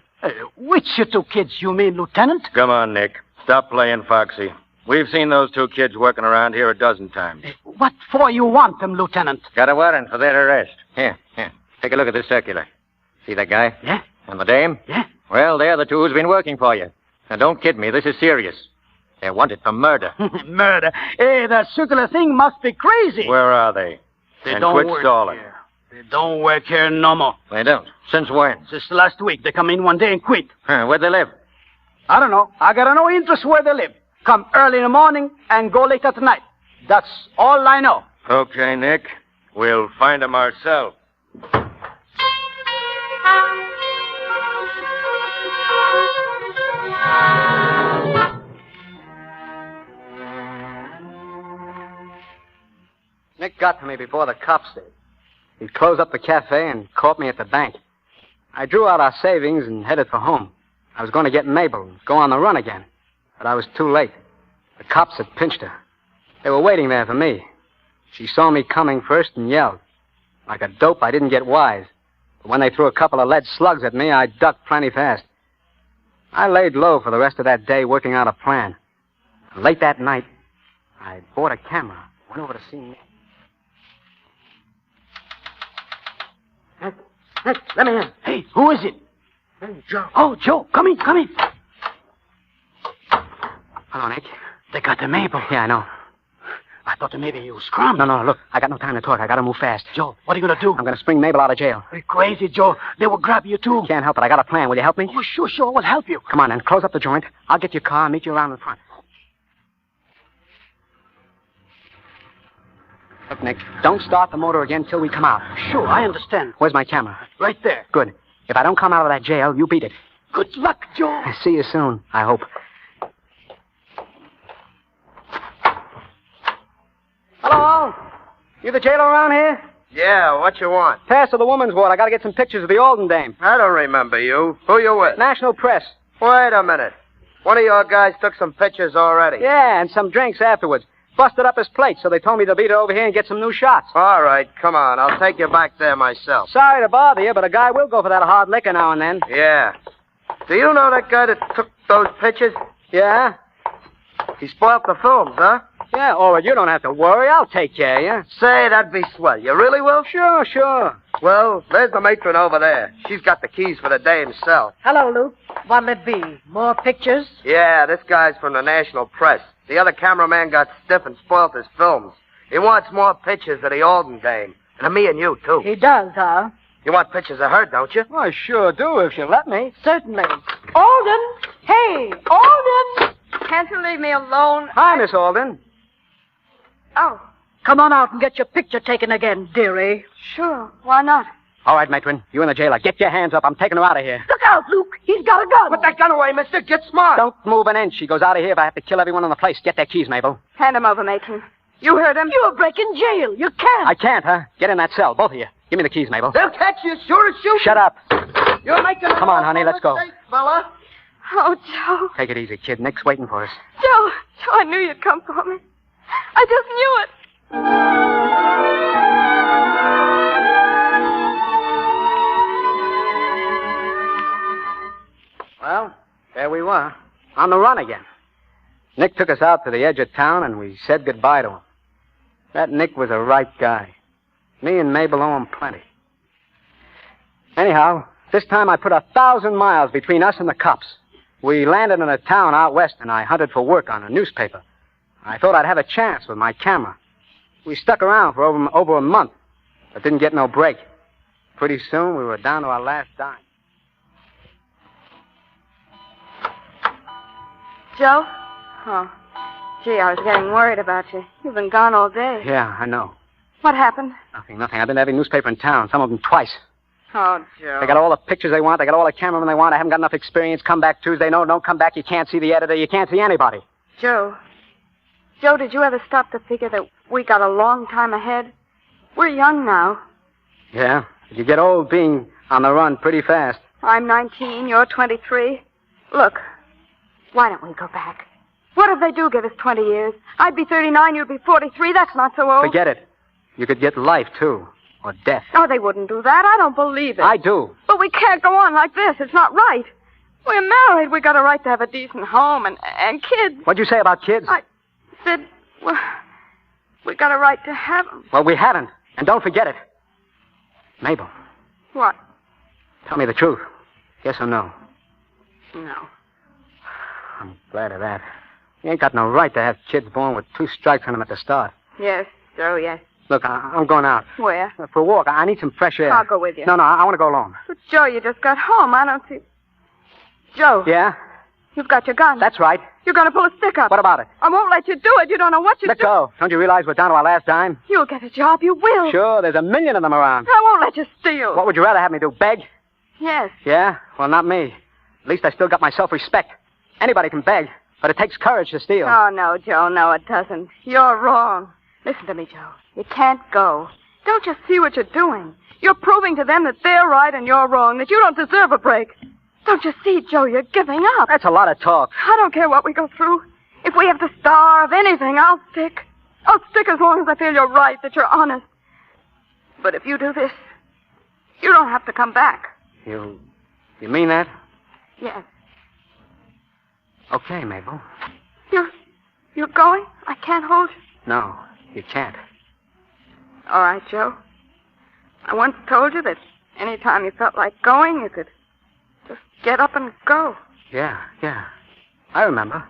Which 2 kids, you mean, Lieutenant? Come on, Nick. Stop playing foxy. We've seen those 2 kids working around here a dozen times. What for you want them, Lieutenant? Got a warrant for their arrest. Here. Take a look at this circular. See that guy? Yeah. And the dame? Yeah. Well, they're the 2 who's been working for you. Now, don't kid me. This is serious. They're wanted for murder. Murder? Hey, that circular thing must be crazy. Where are they? They and don't quit work stalling. here. They don't work here no more. They don't? Since when? Since last week. They come in one day and quit. Where'd they live? I don't know. I got no interest where they live. Come early in the morning and go late at night. That's all I know. Okay, Nick. We'll find them ourselves. Nick got to me before the cops did. He closed up the cafe and caught me at the bank. I drew out our savings and headed for home. I was going to get Mabel and go on the run again. But I was too late. The cops had pinched her. They were waiting there for me. She saw me coming first and yelled. Like a dope, I didn't get wise. But when they threw a couple of lead slugs at me, I ducked plenty fast. I laid low for the rest of that day working out a plan. Late that night, I bought a camera. Went over to see Nick. Nick, let me in. Hey, who is it? Hey, Joe. Oh, Joe, come in. Hello, Nick. They got the Mabel. Yeah, I know. I thought maybe you scrummed. No, look, I got no time to talk. I gotta move fast. Joe, what are you gonna do? I'm gonna spring Mabel out of jail. You're crazy, Joe. They will grab you, too. Can't help it. I got a plan. Will you help me? Oh, sure, we'll help you. Come on, then. Close up the joint. I'll get your car and meet you around in front. Look, Nick, don't start the motor again till we come out. Sure, I understand. Where's my camera? Right there. Good. If I don't come out of that jail, you beat it. Good luck, Joe. See you soon, I hope. Hello? You the jailer around here? Yeah, what you want? Pass to the woman's ward. I gotta get some pictures of the Alden dame. I don't remember you. Who you with? National Press. Wait a minute. One of your guys took some pictures already. Yeah, and some drinks afterwards. Busted up his plate, so they told me to beat it over here and get some new shots. All right, come on. I'll take you back there myself. Sorry to bother you, but a guy will go for that hard liquor now and then. Yeah. Do you know that guy that took those pictures? Yeah? He spoiled the films, huh? Yeah, all right, you don't have to worry. I'll take care of you. Say, that'd be swell. You really will? Sure. Well, there's the matron over there. She's got the keys for the dame's cell. Hello, Luke. What'll it be? More pictures? Yeah, this guy's from the National Press. The other cameraman got stiff and spoiled his films. He wants more pictures of the Alden dame. And of me and you, too. He does, huh? You want pictures of her, don't you? I sure do, if you let me. Certainly. Alden! Hey, Alden! Can't you leave me alone? Hi, Miss Alden. Oh, Come on out and get your picture taken again, dearie. sure. Why not? All right, matron. You and the jailer. Get your hands up. I'm taking her out of here. Look out, Luke. He's got a gun. Put that gun away, mister. Get smart. Don't move an inch. She goes out of here if I have to kill everyone in the place. Get their keys, Mabel. Hand him over, matron. You heard him. You're breaking jail. You can't. I can't, huh? Get in that cell, both of you. Give me the keys, Mabel. They'll catch you sure as shoot. Shut up. You're making Come on, honey. Let's go. mistake, fella. Oh, Joe. Take it easy, kid. Nick's waiting for us. Joe, I knew you'd come for me. I just knew it. Well, there we were. On the run again. Nick took us out to the edge of town, and we said goodbye to him. That Nick was a right guy. Me and Mabel owe him plenty. Anyhow, this time I put 1,000 miles between us and the cops. We landed in a town out west, and I hunted for work on a newspaper. I thought I'd have a chance with my camera. We stuck around for over a month, but didn't get no break. Pretty soon, we were down to our last dime. Joe? Oh, gee, I was getting worried about you. You've been gone all day. Yeah, I know. What happened? Nothing. I've been to every newspaper in town, some of them twice. Oh, Joe. They got all the pictures they want. They got all the cameramen they want. I haven't got enough experience. Come back Tuesday. No, don't come back. You can't see the editor. You can't see anybody. Joe, did you ever stop to figure that we got a long time ahead? We're young now. Yeah? You get old being on the run pretty fast. I'm 19, you're 23. Look, why don't we go back? What if they do give us 20 years? I'd be 39, you'd be 43. That's not so old. Forget it. You could get life, too. Or death. Oh, they wouldn't do that. I don't believe it. I do. But we can't go on like this. It's not right. We're married. We got a right to have a decent home and kids. What'd you say about kids? I said, well, we got a right to have them. Well, we haven't. And don't forget it. Mabel, What? tell me the truth. Yes or no? No. I'm glad of that. You ain't got no right to have kids born with 2 strikes on them at the start. Yes, Joe, yes. Look, I'm going out. Where? For a walk. I need some fresh air. I'll go with you. No, I want to go alone. But, Joe, you just got home. I don't see... Joe. Yeah? You've got your gun. That's right. You're going to pull a stick up. What about it? I won't let you do it. You don't know what you're Let go. Don't you realize we're down to our last dime? You'll get a job. You will. Sure, there's 1 million of them around. I won't let you steal. What would you rather have me do, beg? Yes. Yeah? Well, not me. At least I still got my self-respect. Anybody can beg, but it takes courage to steal. Oh, no, Joe. No, it doesn't. You're wrong. Listen to me, Joe. You can't go. Don't you see what you're doing? You're proving to them that they're right and you're wrong, that you don't deserve a break. Don't you see, Joe, you're giving up. That's a lot of talk. I don't care what we go through. If we have to starve, anything, I'll stick. I'll stick as long as I feel you're right, that you're honest. But if you do this, you don't have to come back. You mean that? Yes. Okay, Mabel. You're going? I can't hold you. No, you can't. All right, Joe. I once told you that any time you felt like going, you could just get up and go. Yeah. I remember.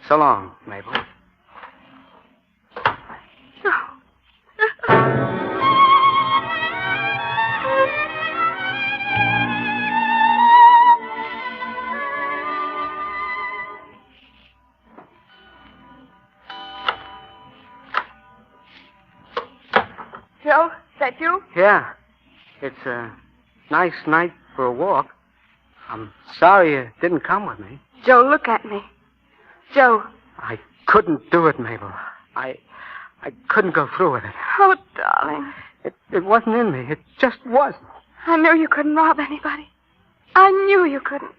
So long, Mabel. Joe, is that you? Yeah. It's a nice night for a walk. I'm sorry you didn't come with me. Joe, look at me. Joe. I couldn't do it, Mabel. I couldn't go through with it. Oh, darling. It wasn't in me. It just wasn't. I knew you couldn't rob anybody. I knew you couldn't.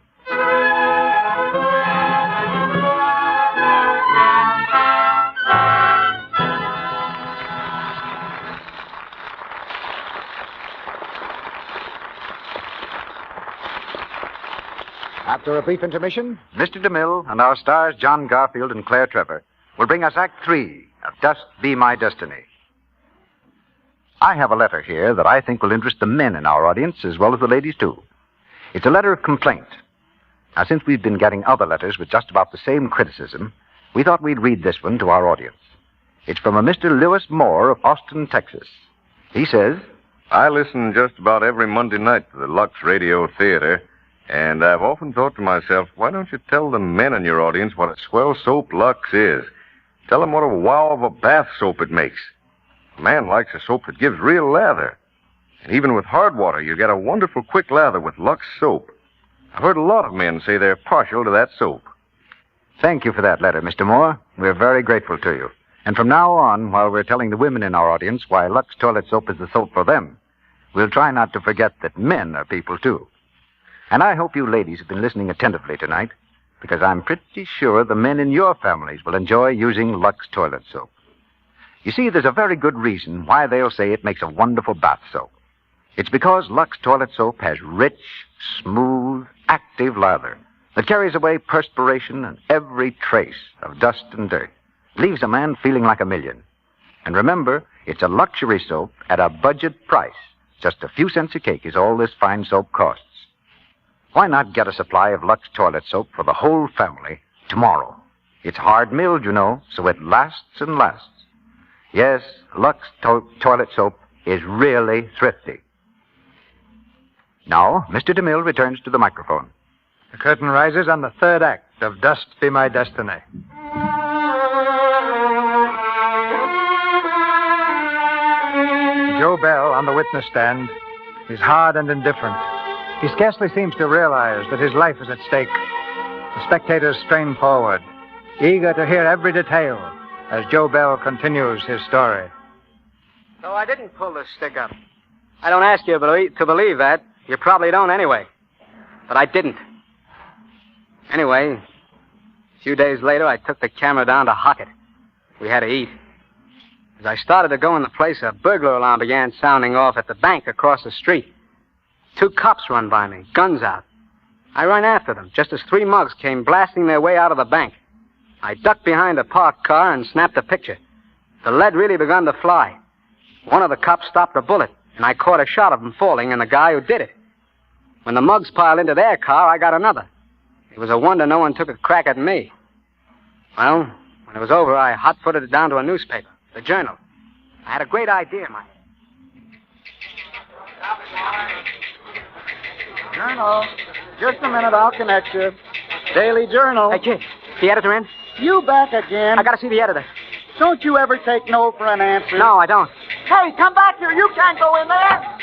After a brief intermission, Mr. DeMille and our stars John Garfield and Claire Trevor will bring us Act 3 of Dust Be My Destiny. I have a letter here that I think will interest the men in our audience as well as the ladies, too. It's a letter of complaint. Now, since we've been getting other letters with just about the same criticism, we thought we'd read this one to our audience. It's from a Mr. Lewis Moore of Austin, Texas. He says, I listen just about every Monday night to the Lux Radio Theatre, and I've often thought to myself, why don't you tell the men in your audience what a swell soap Lux is? Tell them what a wow of a bath soap it makes. A man likes a soap that gives real lather. And even with hard water, you get a wonderful quick lather with Lux soap. I've heard a lot of men say they're partial to that soap. Thank you for that letter, Mr. Moore. We're very grateful to you. And from now on, while we're telling the women in our audience why Lux toilet soap is the soap for them, we'll try not to forget that men are people, too. And I hope you ladies have been listening attentively tonight, because I'm pretty sure the men in your families will enjoy using Lux toilet soap. You see, there's a very good reason why they'll say it makes a wonderful bath soap. It's because Lux toilet soap has rich, smooth, active lather that carries away perspiration and every trace of dust and dirt. Leaves a man feeling like a million. And remember, it's a luxury soap at a budget price. Just a few cents a cake is all this fine soap costs. Why not get a supply of Lux toilet soap for the whole family tomorrow? It's hard milled, you know, so it lasts and lasts. Yes, Lux toilet soap is really thrifty. Now, Mr. DeMille returns to the microphone. The curtain rises on the third act of Dust Be My Destiny. Joe Bell, on the witness stand, is hard and indifferent. He scarcely seems to realize that his life is at stake. The spectators strain forward, eager to hear every detail as Joe Bell continues his story. So I didn't pull the stick up. I don't ask you to believe that. You probably don't anyway. But I didn't. Anyway, a few days later, I took the camera down to Hockett. We had to eat. As I started to go in the place, a burglar alarm began sounding off at the bank across the street. 2 cops run by me, guns out. I ran after them, just as 3 mugs came blasting their way out of the bank. I ducked behind a parked car and snapped a picture. The lead really begun to fly. One of the cops stopped a bullet, and I caught a shot of him falling and the guy who did it. When the mugs piled into their car, I got another. It was a wonder no one took a crack at me. Well, when it was over, I hot-footed it down to a newspaper, the Journal. I had a great idea in my head. Journal. Just a minute, I'll connect you. Daily Journal. Hey, kid, the editor in? You back again? I gotta see the editor. Don't you ever take no for an answer? No, I don't. Hey, come back here. You can't go in there.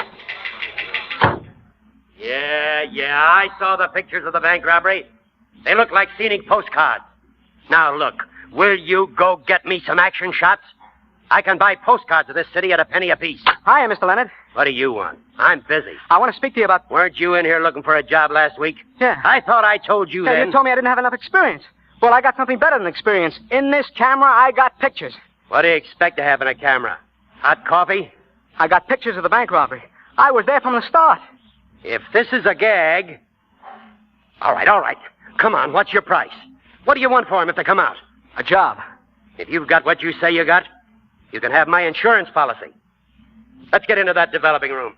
Yeah, I saw the pictures of the bank robbery. They look like scenic postcards. Now, look, will you go get me some action shots? I can buy postcards of this city at a penny apiece. Hiya, Mr. Leonard. What do you want? I'm busy. I want to speak to you about... Weren't you in here looking for a job last week? Yeah. I thought I told you then. You told me I didn't have enough experience. Well, I got something better than experience. In this camera, I got pictures. What do you expect to have in a camera? Hot coffee? I got pictures of the bank robbery. I was there from the start. If this is a gag... All right. Come on, what's your price? What do you want for him if they come out? A job. If you've got what you say you got, you can have my insurance policy. Let's get into that developing room.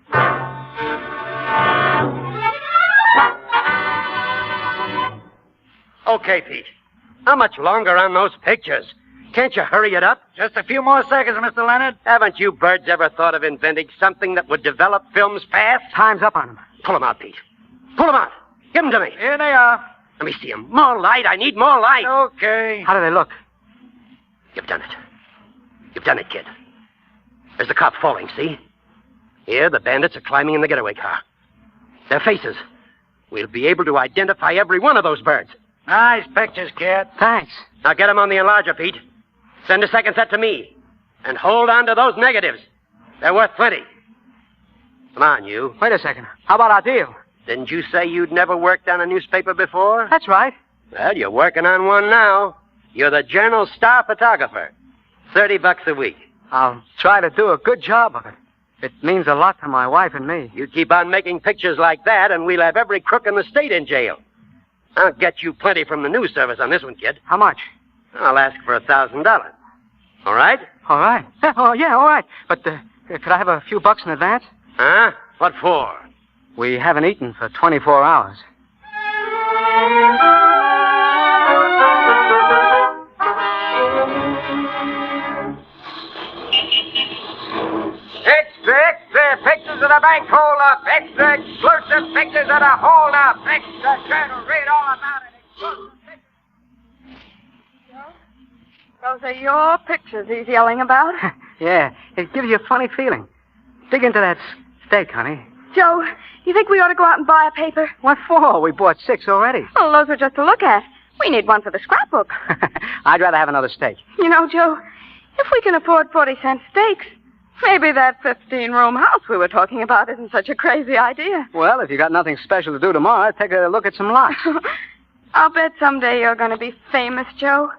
Okay, Pete. How much longer on those pictures? Can't you hurry it up? Just a few more seconds, Mr. Leonard. Haven't you birds ever thought of inventing something that would develop films fast? Time's up on them. Pull them out, Pete. Pull them out. Give them to me. Here they are. Let me see them. More light. I need more light. Okay. How do they look? You've done it. You've done it, kid. There's the cop falling, see? Here, the bandits are climbing in the getaway car. Their faces. We'll be able to identify every one of those birds. Nice pictures, kid. Thanks. Now get them on the enlarger, Pete. Send a second set to me. And hold on to those negatives. They're worth plenty. Come on, you. Wait a second. How about our deal? Didn't you say you'd never worked on a newspaper before? That's right. Well, you're working on one now. You're the Journal star photographer. $30 a week. I'll try to do a good job of it. It means a lot to my wife and me. You keep on making pictures like that, and we'll have every crook in the state in jail. I'll get you plenty from the news service on this one, kid. How much? I'll ask for $1,000. All right? All right. Oh, yeah, all right. But could I have a few bucks in advance? Huh? What for? We haven't eaten for 24 hours. Extra pictures of the bank hold-up. Extra exclusive pictures of the hold-up. Extra journal. Read all about it. Exclusive pictures. Those are your pictures he's yelling about. Yeah, it gives you a funny feeling. Dig into that steak, honey. Joe, you think we ought to go out and buy a paper? What for? We bought 6 already. Oh, those are just to look at. We need one for the scrapbook. I'd rather have another steak. You know, Joe, if we can afford 40-cent steaks, maybe that 15-room house we were talking about isn't such a crazy idea. Well, if you got nothing special to do tomorrow, take a look at some lots. I'll bet someday you're going to be famous, Joe.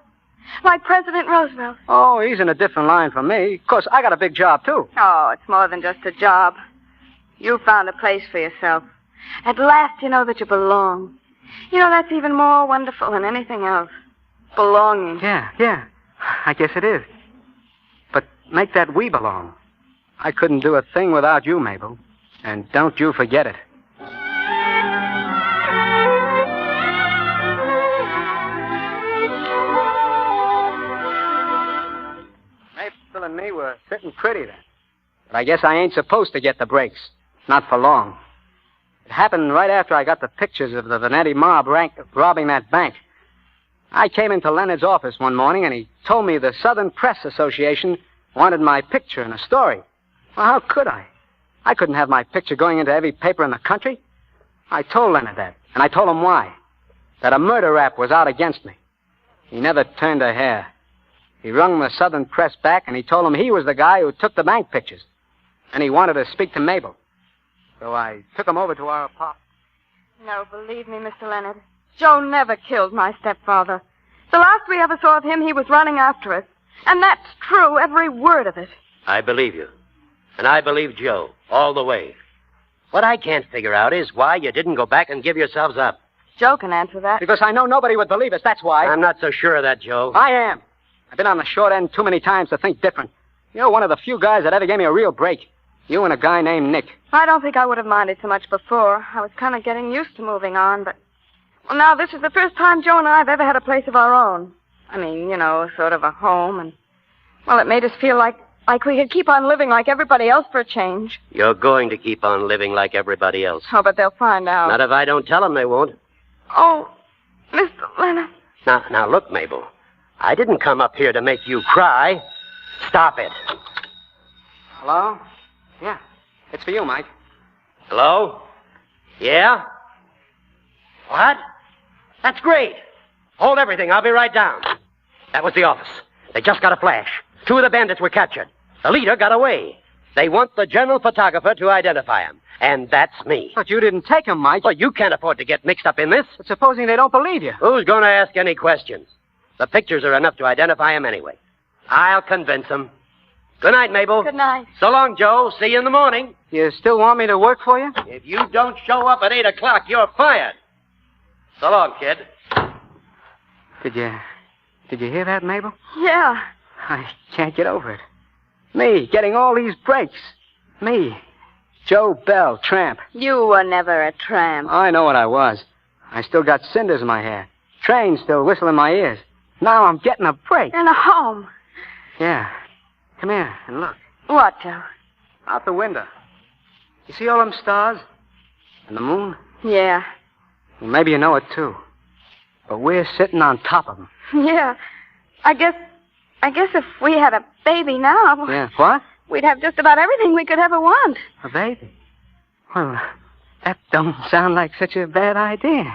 Like President Roosevelt. Oh, he's in a different line from me. Of course, I got a big job, too. Oh, it's more than just a job. You found a place for yourself. At last you know that you belong. You know, that's even more wonderful than anything else. Belonging. Yeah. I guess it is. But make that we belong. I couldn't do a thing without you, Mabel. And don't you forget it. Mabel and me were sitting pretty then. But I guess I ain't supposed to get the breaks. Not for long. It happened right after I got the pictures of the Vanetti mob robbing that bank. I came into Leonard's office one morning, and he told me the Southern Press Association wanted my picture in a story. Well, how could I? I couldn't have my picture going into every paper in the country. I told Leonard that, and I told him why. That a murder rap was out against me. He never turned a hair. He rung the Southern Press back, and he told him he was the guy who took the bank pictures. And he wanted to speak to Mabel. So I took him over to our apartment. No, believe me, Mr. Leonard. Joe never killed my stepfather. The last we ever saw of him, he was running after us. And that's true, every word of it. I believe you. And I believe Joe, all the way. What I can't figure out is why you didn't go back and give yourselves up. Joe can answer that. Because I know nobody would believe us, that's why. I'm not so sure of that, Joe. I am. I've been on the short end too many times to think different. You're one of the few guys that ever gave me a real break. You and a guy named Nick. I don't think I would have minded so much before. I was kind of getting used to moving on, but... Well, now, this is the first time Joe and I have ever had a place of our own. I mean, you know, sort of a home, and... Well, it made us feel like we could keep on living like everybody else for a change. You're going to keep on living like everybody else. Oh, but they'll find out. Not if I don't tell them they won't. Oh, Mr. Leonard. Now, look, Mabel. I didn't come up here to make you cry. Stop it. Hello? Yeah, it's for you, Mike. Hello? Yeah? What? That's great. Hold everything. I'll be right down. That was the office. They just got a flash. 2 of the bandits were captured. The leader got away. They want the general photographer to identify him. And that's me. But you didn't take him, Mike. Well, you can't afford to get mixed up in this. But supposing they don't believe you. Who's going to ask any questions? The pictures are enough to identify him anyway. I'll convince them. Good night, Mabel. Good night. So long, Joe. See you in the morning. You still want me to work for you? If you don't show up at 8 o'clock, you're fired. So long, kid. Did you hear that, Mabel? Yeah. I can't get over it. Me, getting all these breaks. Me, Joe Bell, tramp. You were never a tramp. I know what I was. I still got cinders in my hair. Trains still whistle in my ears. Now I'm getting a break. In a home. Yeah. Come here and look. What, Joe? Out the window. You see all them stars? And the moon? Yeah. Well, maybe you know it, too. But we're sitting on top of them. Yeah. I guess if we had a baby now... Yeah, what? we'd have just about everything we could ever want. A baby? Well, that don't sound like such a bad idea.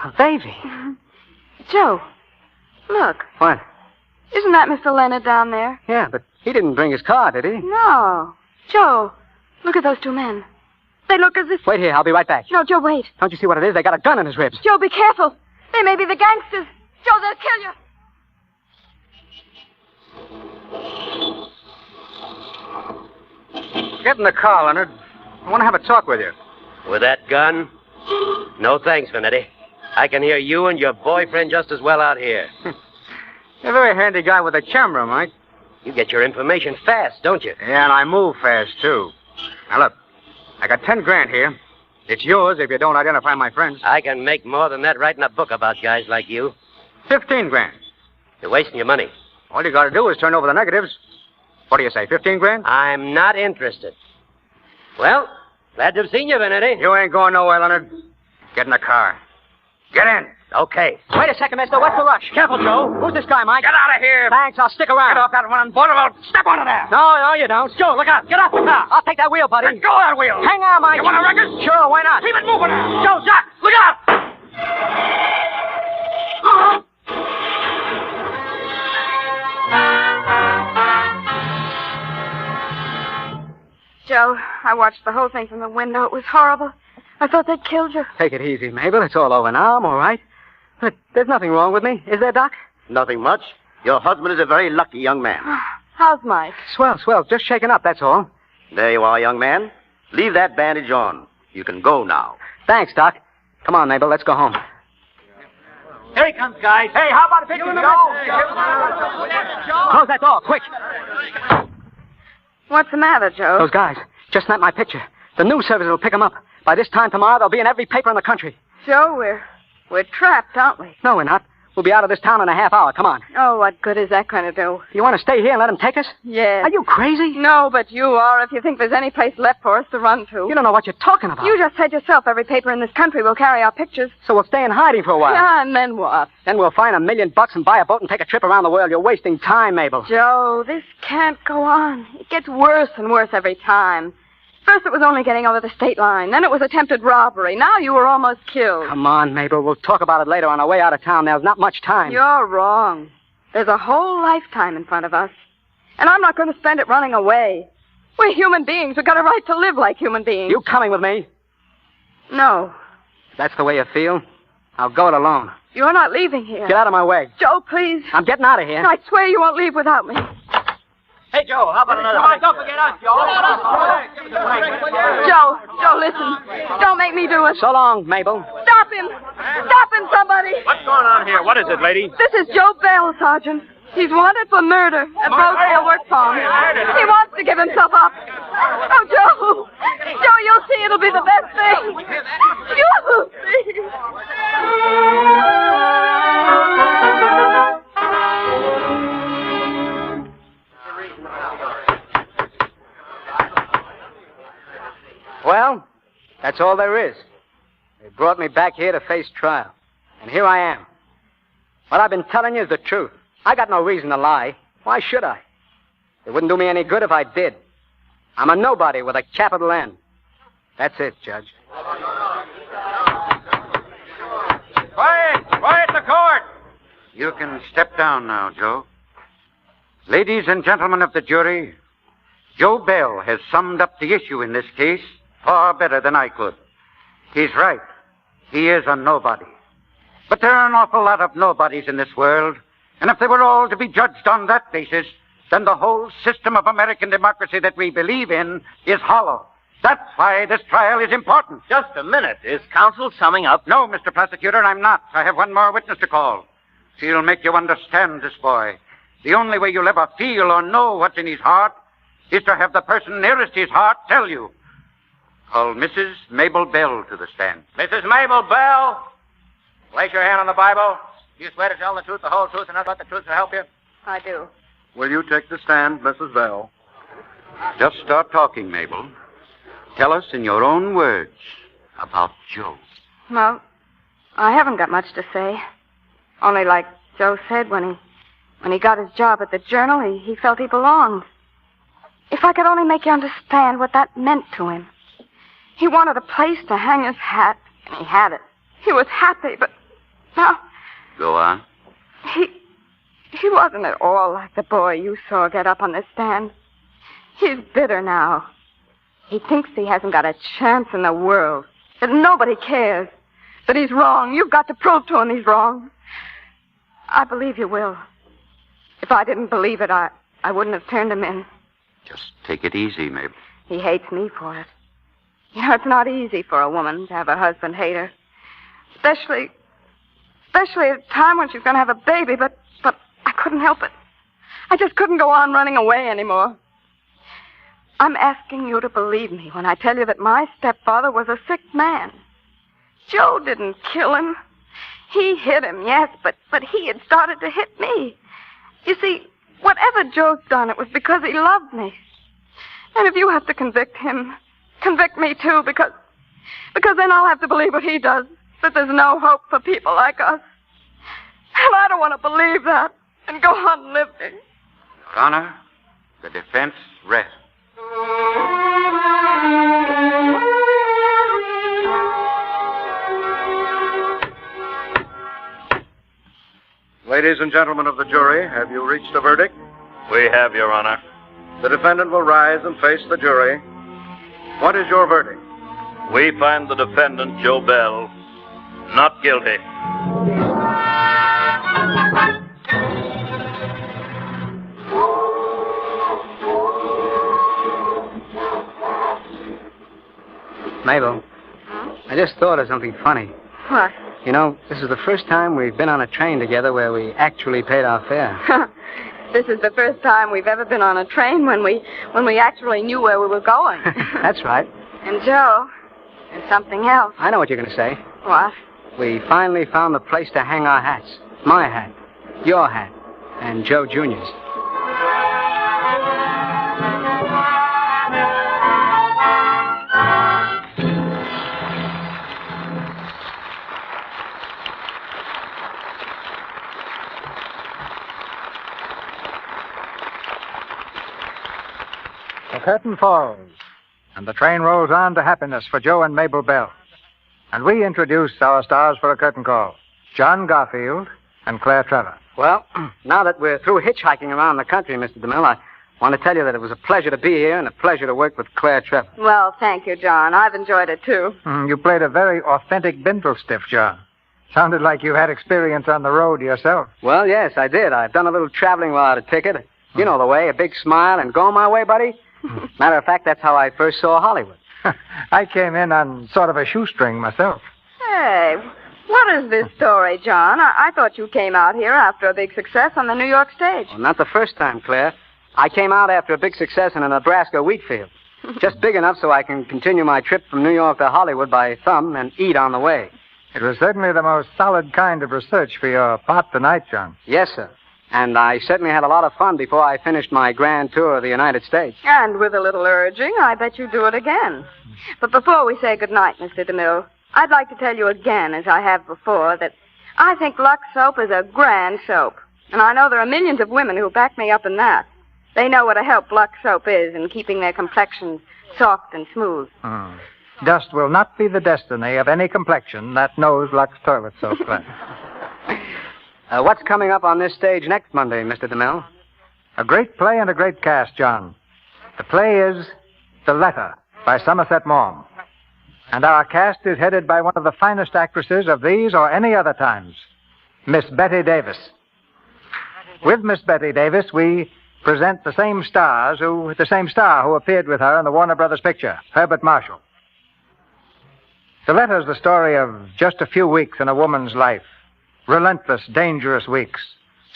A baby? Joe, look. What? Isn't that Mr. Leonard down there? Yeah, but he didn't bring his car, did he? No. Joe, look at those two men. They look as if... Wait here, I'll be right back. No, Joe, wait. Don't you see what it is? They got a gun in his ribs. Joe, be careful. They may be the gangsters. Joe, they'll kill you. Get in the car, Leonard. I want to have a talk with you. With that gun? No thanks, Vanetti. I can hear you and your boyfriend just as well out here. You're a very handy guy with a camera, Mike. You get your information fast, don't you? Yeah, and I move fast, too. Now, look. I got 10 grand here. It's yours if you don't identify my friends. I can make more than that writing a book about guys like you. 15 grand. You're wasting your money. All you got to do is turn over the negatives. What do you say, 15 grand? I'm not interested. Well, glad to have seen you, Vanetti. You ain't going nowhere, Leonard. Get in the car. Get in. Okay. Wait a second, mister. What's the rush? Careful, Joe. Who's this guy, Mike? Get out of here. Thanks. I'll stick around. Get off that running board or I'll step on it there. No, you don't. Joe, look out. Get off the car. I'll take that wheel, buddy. Let go of that wheel. Hang on, Mike. You want a record? Sure, why not? Keep it moving now. Joe, Jack, look out. Joe, I watched the whole thing from the window. It was horrible. I thought they'd killed you. Take it easy, Mabel. It's all over now. I'm all right. But there's nothing wrong with me. Is there, Doc? Nothing much. Your husband is a very lucky young man. How's Mike? Swell. Just shaken up, that's all. There you are, young man. Leave that bandage on. You can go now. Thanks, Doc. Come on, Mabel. Let's go home. Here he comes, guys. Hey, how about a picture, Joe? Close that door, quick. What's the matter, Joe? Those guys just snapped my picture. The news service will pick them up. By this time tomorrow, they'll be in every paper in the country. Joe, we're trapped, aren't we? No, we're not. We'll be out of this town in a half hour. Come on. Oh, what good is that going to do? You want to stay here and let them take us? Yes. Are you crazy? No, but you are if you think there's any place left for us to run to. You don't know what you're talking about. You just said yourself every paper in this country will carry our pictures. So we'll stay in hiding for a while. Yeah, and then what? Then we'll find $1 million and buy a boat and take a trip around the world. You're wasting time, Mabel. Joe, this can't go on. It gets worse and worse every time. First it was only getting over the state line. Then it was attempted robbery. Now you were almost killed. Come on, Mabel. We'll talk about it later on our way out of town. There's not much time. You're wrong. There's a whole lifetime in front of us. And I'm not going to spend it running away. We're human beings. We've got a right to live like human beings. You coming with me? No. If that's the way you feel, I'll go it alone. You're not leaving here. Get out of my way. Joe, please. I'm getting out of here. I swear you won't leave without me. Hey, Joe, how about another? Come on, don't forget us, Joe. Joe, listen. Don't make me do it. So long, Mabel. Stop him. Stop him, somebody. What's going on here? What is it, lady? This is Joe Bell, Sergeant. He's wanted for murder at Rosedale Work Farm. He wants to give himself up. Oh, Joe. Joe, you'll see it'll be the best thing. You'll see. Well, that's all there is. They brought me back here to face trial. And here I am. What I've been telling you is the truth. I got no reason to lie. Why should I? It wouldn't do me any good if I did. I'm a nobody with a capital N. That's it, Judge. Quiet in the court. You can step down now, Joe. Ladies and gentlemen of the jury, Joe Bell has summed up the issue in this case far better than I could. He's right. He is a nobody. But there are an awful lot of nobodies in this world, and if they were all to be judged on that basis, then the whole system of American democracy that we believe in is hollow. That's why this trial is important. Just a minute. Is counsel summing up? No, Mr. Prosecutor, I'm not. I have one more witness to call. She'll make you understand this boy. The only way you'll ever feel or know what's in his heart is to have the person nearest his heart tell you. Call Mrs. Mabel Bell to the stand. Mrs. Mabel Bell, place your hand on the Bible. Do you swear to tell the truth, the whole truth, and nothing but the truth to help you? I do. Will you take the stand, Mrs. Bell? Just start talking, Mabel. Tell us in your own words about Joe. Well, I haven't got much to say. Only like Joe said, when he got his job at the Journal, he felt he belonged. If I could only make you understand what that meant to him. He wanted a place to hang his hat, and he had it. He was happy, but now Go on. he wasn't at all like the boy you saw get up on the stand. He's bitter now. He thinks he hasn't got a chance in the world, that nobody cares, that he's wrong. You've got to prove to him he's wrong. I believe you will. If I didn't believe it, I wouldn't have turned him in. Just take it easy, Mabel. He hates me for it. You know, it's not easy for a woman to have a husband hate her. Especially at a time when she's going to have a baby, but I couldn't help it. I just couldn't go on running away anymore. I'm asking you to believe me when I tell you that my stepfather was a sick man. Joe didn't kill him. He hit him, yes, but he had started to hit me. You see, whatever Joe's done, it was because he loved me. And if you have to convict him, convict me too, because then I'll have to believe what he does, that there's no hope for people like us. And I don't want to believe that and go on living. Your Honor, the defense rests. Ladies and gentlemen of the jury, have you reached a verdict? We have, Your Honor. The defendant will rise and face the jury. What is your verdict? We find the defendant, Joe Bell, not guilty. Mabel, I just thought of something funny. What? You know, this is the first time we've been on a train together where we actually paid our fare. This is the first time we've ever been on a train when we actually knew where we were going. That's right. And Joe, there's something else. I know what you're going to say. What? We finally found the place to hang our hats. My hat, your hat, and Joe Jr.'s. The curtain falls, and the train rolls on to happiness for Joe and Mabel Bell. And we introduce our stars for a curtain call, John Garfield and Claire Trevor. Well, now that we're through hitchhiking around the country, Mr. DeMille, I want to tell you that it was a pleasure to be here and a pleasure to work with Claire Trevor. Well, thank you, John. I've enjoyed it, too. You played a very authentic Bindlestiff, John. Sounded like you had experience on the road yourself. Well, yes, I did. I've done a little traveling without a ticket. You know the way, a big smile and going my way, buddy. Matter of fact, that's how I first saw Hollywood. I came in on sort of a shoestring myself. Hey, what is this story, John? I thought you came out here after a big success on the New York stage. Well, not the first time, Claire. I came out after a big success in a Nebraska wheat field. Just big enough so I can continue my trip from New York to Hollywood by thumb and eat on the way. It was certainly the most solid kind of research for your part tonight, John. Yes, sir. And I certainly had a lot of fun before I finished my grand tour of the United States. And with a little urging, I bet you'd do it again. But before we say goodnight, Mr. DeMille, I'd like to tell you again, as I have before, that I think Lux soap is a grand soap. And I know there are millions of women who back me up in that. They know what a help Lux soap is in keeping their complexions soft and smooth. Dust will not be the destiny of any complexion that knows Lux toilet soap, Claire. What's coming up on this stage next Monday, Mr. DeMille? A great play and a great cast, John. The play is The Letter by Somerset Maugham. And our cast is headed by one of the finest actresses of these or any other times, Miss Betty Davis. With Miss Betty Davis, we present the same star who appeared with her in the Warner Brothers picture, Herbert Marshall. The Letter is the story of just a few weeks in a woman's life. Relentless, dangerous weeks,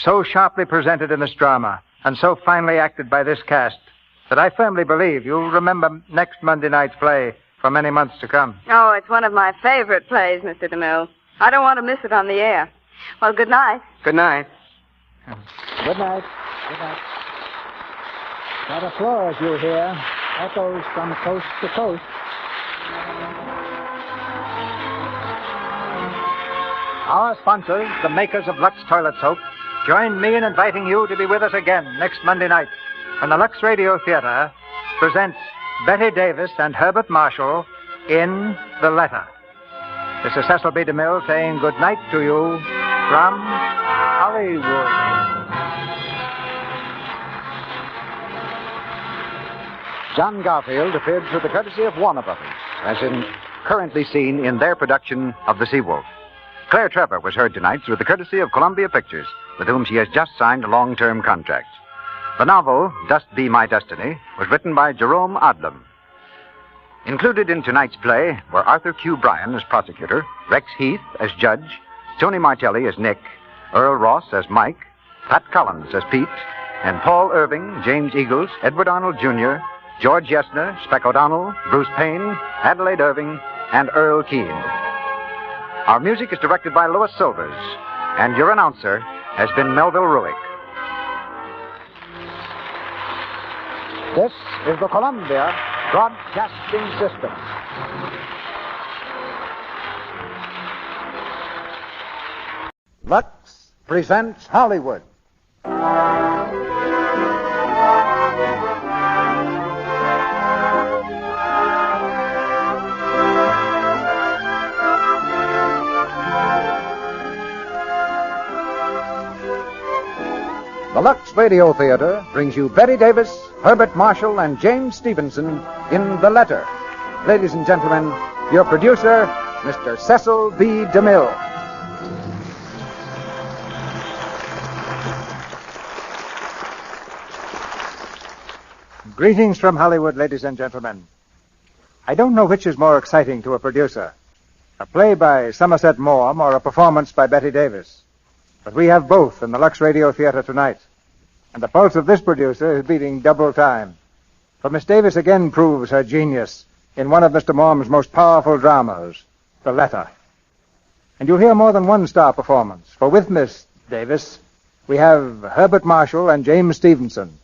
so sharply presented in this drama and so finely acted by this cast that I firmly believe you'll remember next Monday night's play for many months to come. Oh, it's one of my favorite plays, Mr. DeMille. I don't want to miss it on the air. Well, good night. Good night. Good night. Good night. That applause you hear echoes from coast to coast. Our sponsors, the makers of Lux Toilet Soap, join me in inviting you to be with us again next Monday night when the Lux Radio Theatre presents Betty Davis and Herbert Marshall in The Letter. This is Cecil B. DeMille saying good night to you from Hollywood. John Garfield appeared through the courtesy of Warner Brothers, as in currently seen in their production of The Seawolf. Claire Trevor was heard tonight through the courtesy of Columbia Pictures, with whom she has just signed a long-term contract. The novel, Dust Be My Destiny, was written by Jerome Odlum. Included in tonight's play were Arthur Q. Bryan as prosecutor, Rex Heath as judge, Tony Martelli as Nick, Earl Ross as Mike, Pat Collins as Pete, and Paul Irving, James Eagles, Edward Arnold Jr., George Yesner, Speck O'Donnell, Bruce Payne, Adelaide Irving, and Earl Keane. Our music is directed by Louis Silvers, and your announcer has been Melville Ruick. This is the Columbia Broadcasting System. Lux presents Hollywood. The Lux Radio Theatre brings you Betty Davis, Herbert Marshall, and James Stevenson in The Letter. Ladies and gentlemen, your producer, Mr. Cecil B. DeMille. Greetings from Hollywood, ladies and gentlemen. I don't know which is more exciting to a producer, a play by Somerset Maugham or a performance by Betty Davis. But we have both in the Lux Radio Theatre tonight. And the pulse of this producer is beating double time. For Miss Davis again proves her genius in one of Mr. Maugham's most powerful dramas, The Letter. And you'll hear more than one star performance. For with Miss Davis, we have Herbert Marshall and James Stevenson,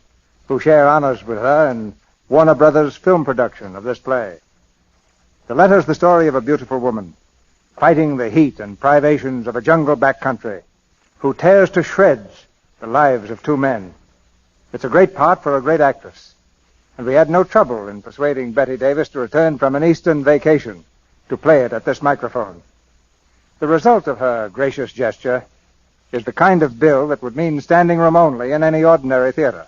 who share honors with her in Warner Brothers' film production of this play. The Letter is the story of a beautiful woman fighting the heat and privations of a jungle backcountry, who tears to shreds the lives of two men. It's a great part for a great actress, and we had no trouble in persuading Betty Davis to return from an Eastern vacation to play it at this microphone. The result of her gracious gesture is the kind of bill that would mean standing room only in any ordinary theater.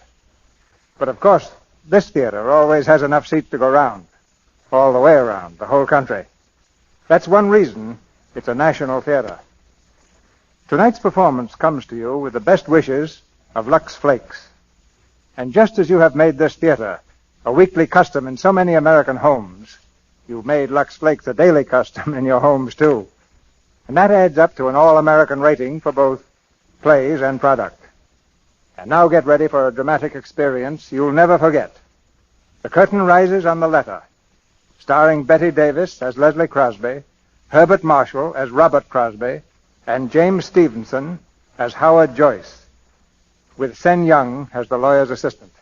But of course, this theater always has enough seats to go round, all the way around, the whole country. That's one reason it's a national theater. Tonight's performance comes to you with the best wishes of Lux Flakes. And just as you have made this theater a weekly custom in so many American homes, you've made Lux Flakes a daily custom in your homes, too. And that adds up to an all-American rating for both plays and product. And now get ready for a dramatic experience you'll never forget. The curtain rises on The Letter, starring Betty Davis as Leslie Crosby, Herbert Marshall as Robert Crosby, and James Stevenson as Howard Joyce, with Sen Young as the lawyer's assistant.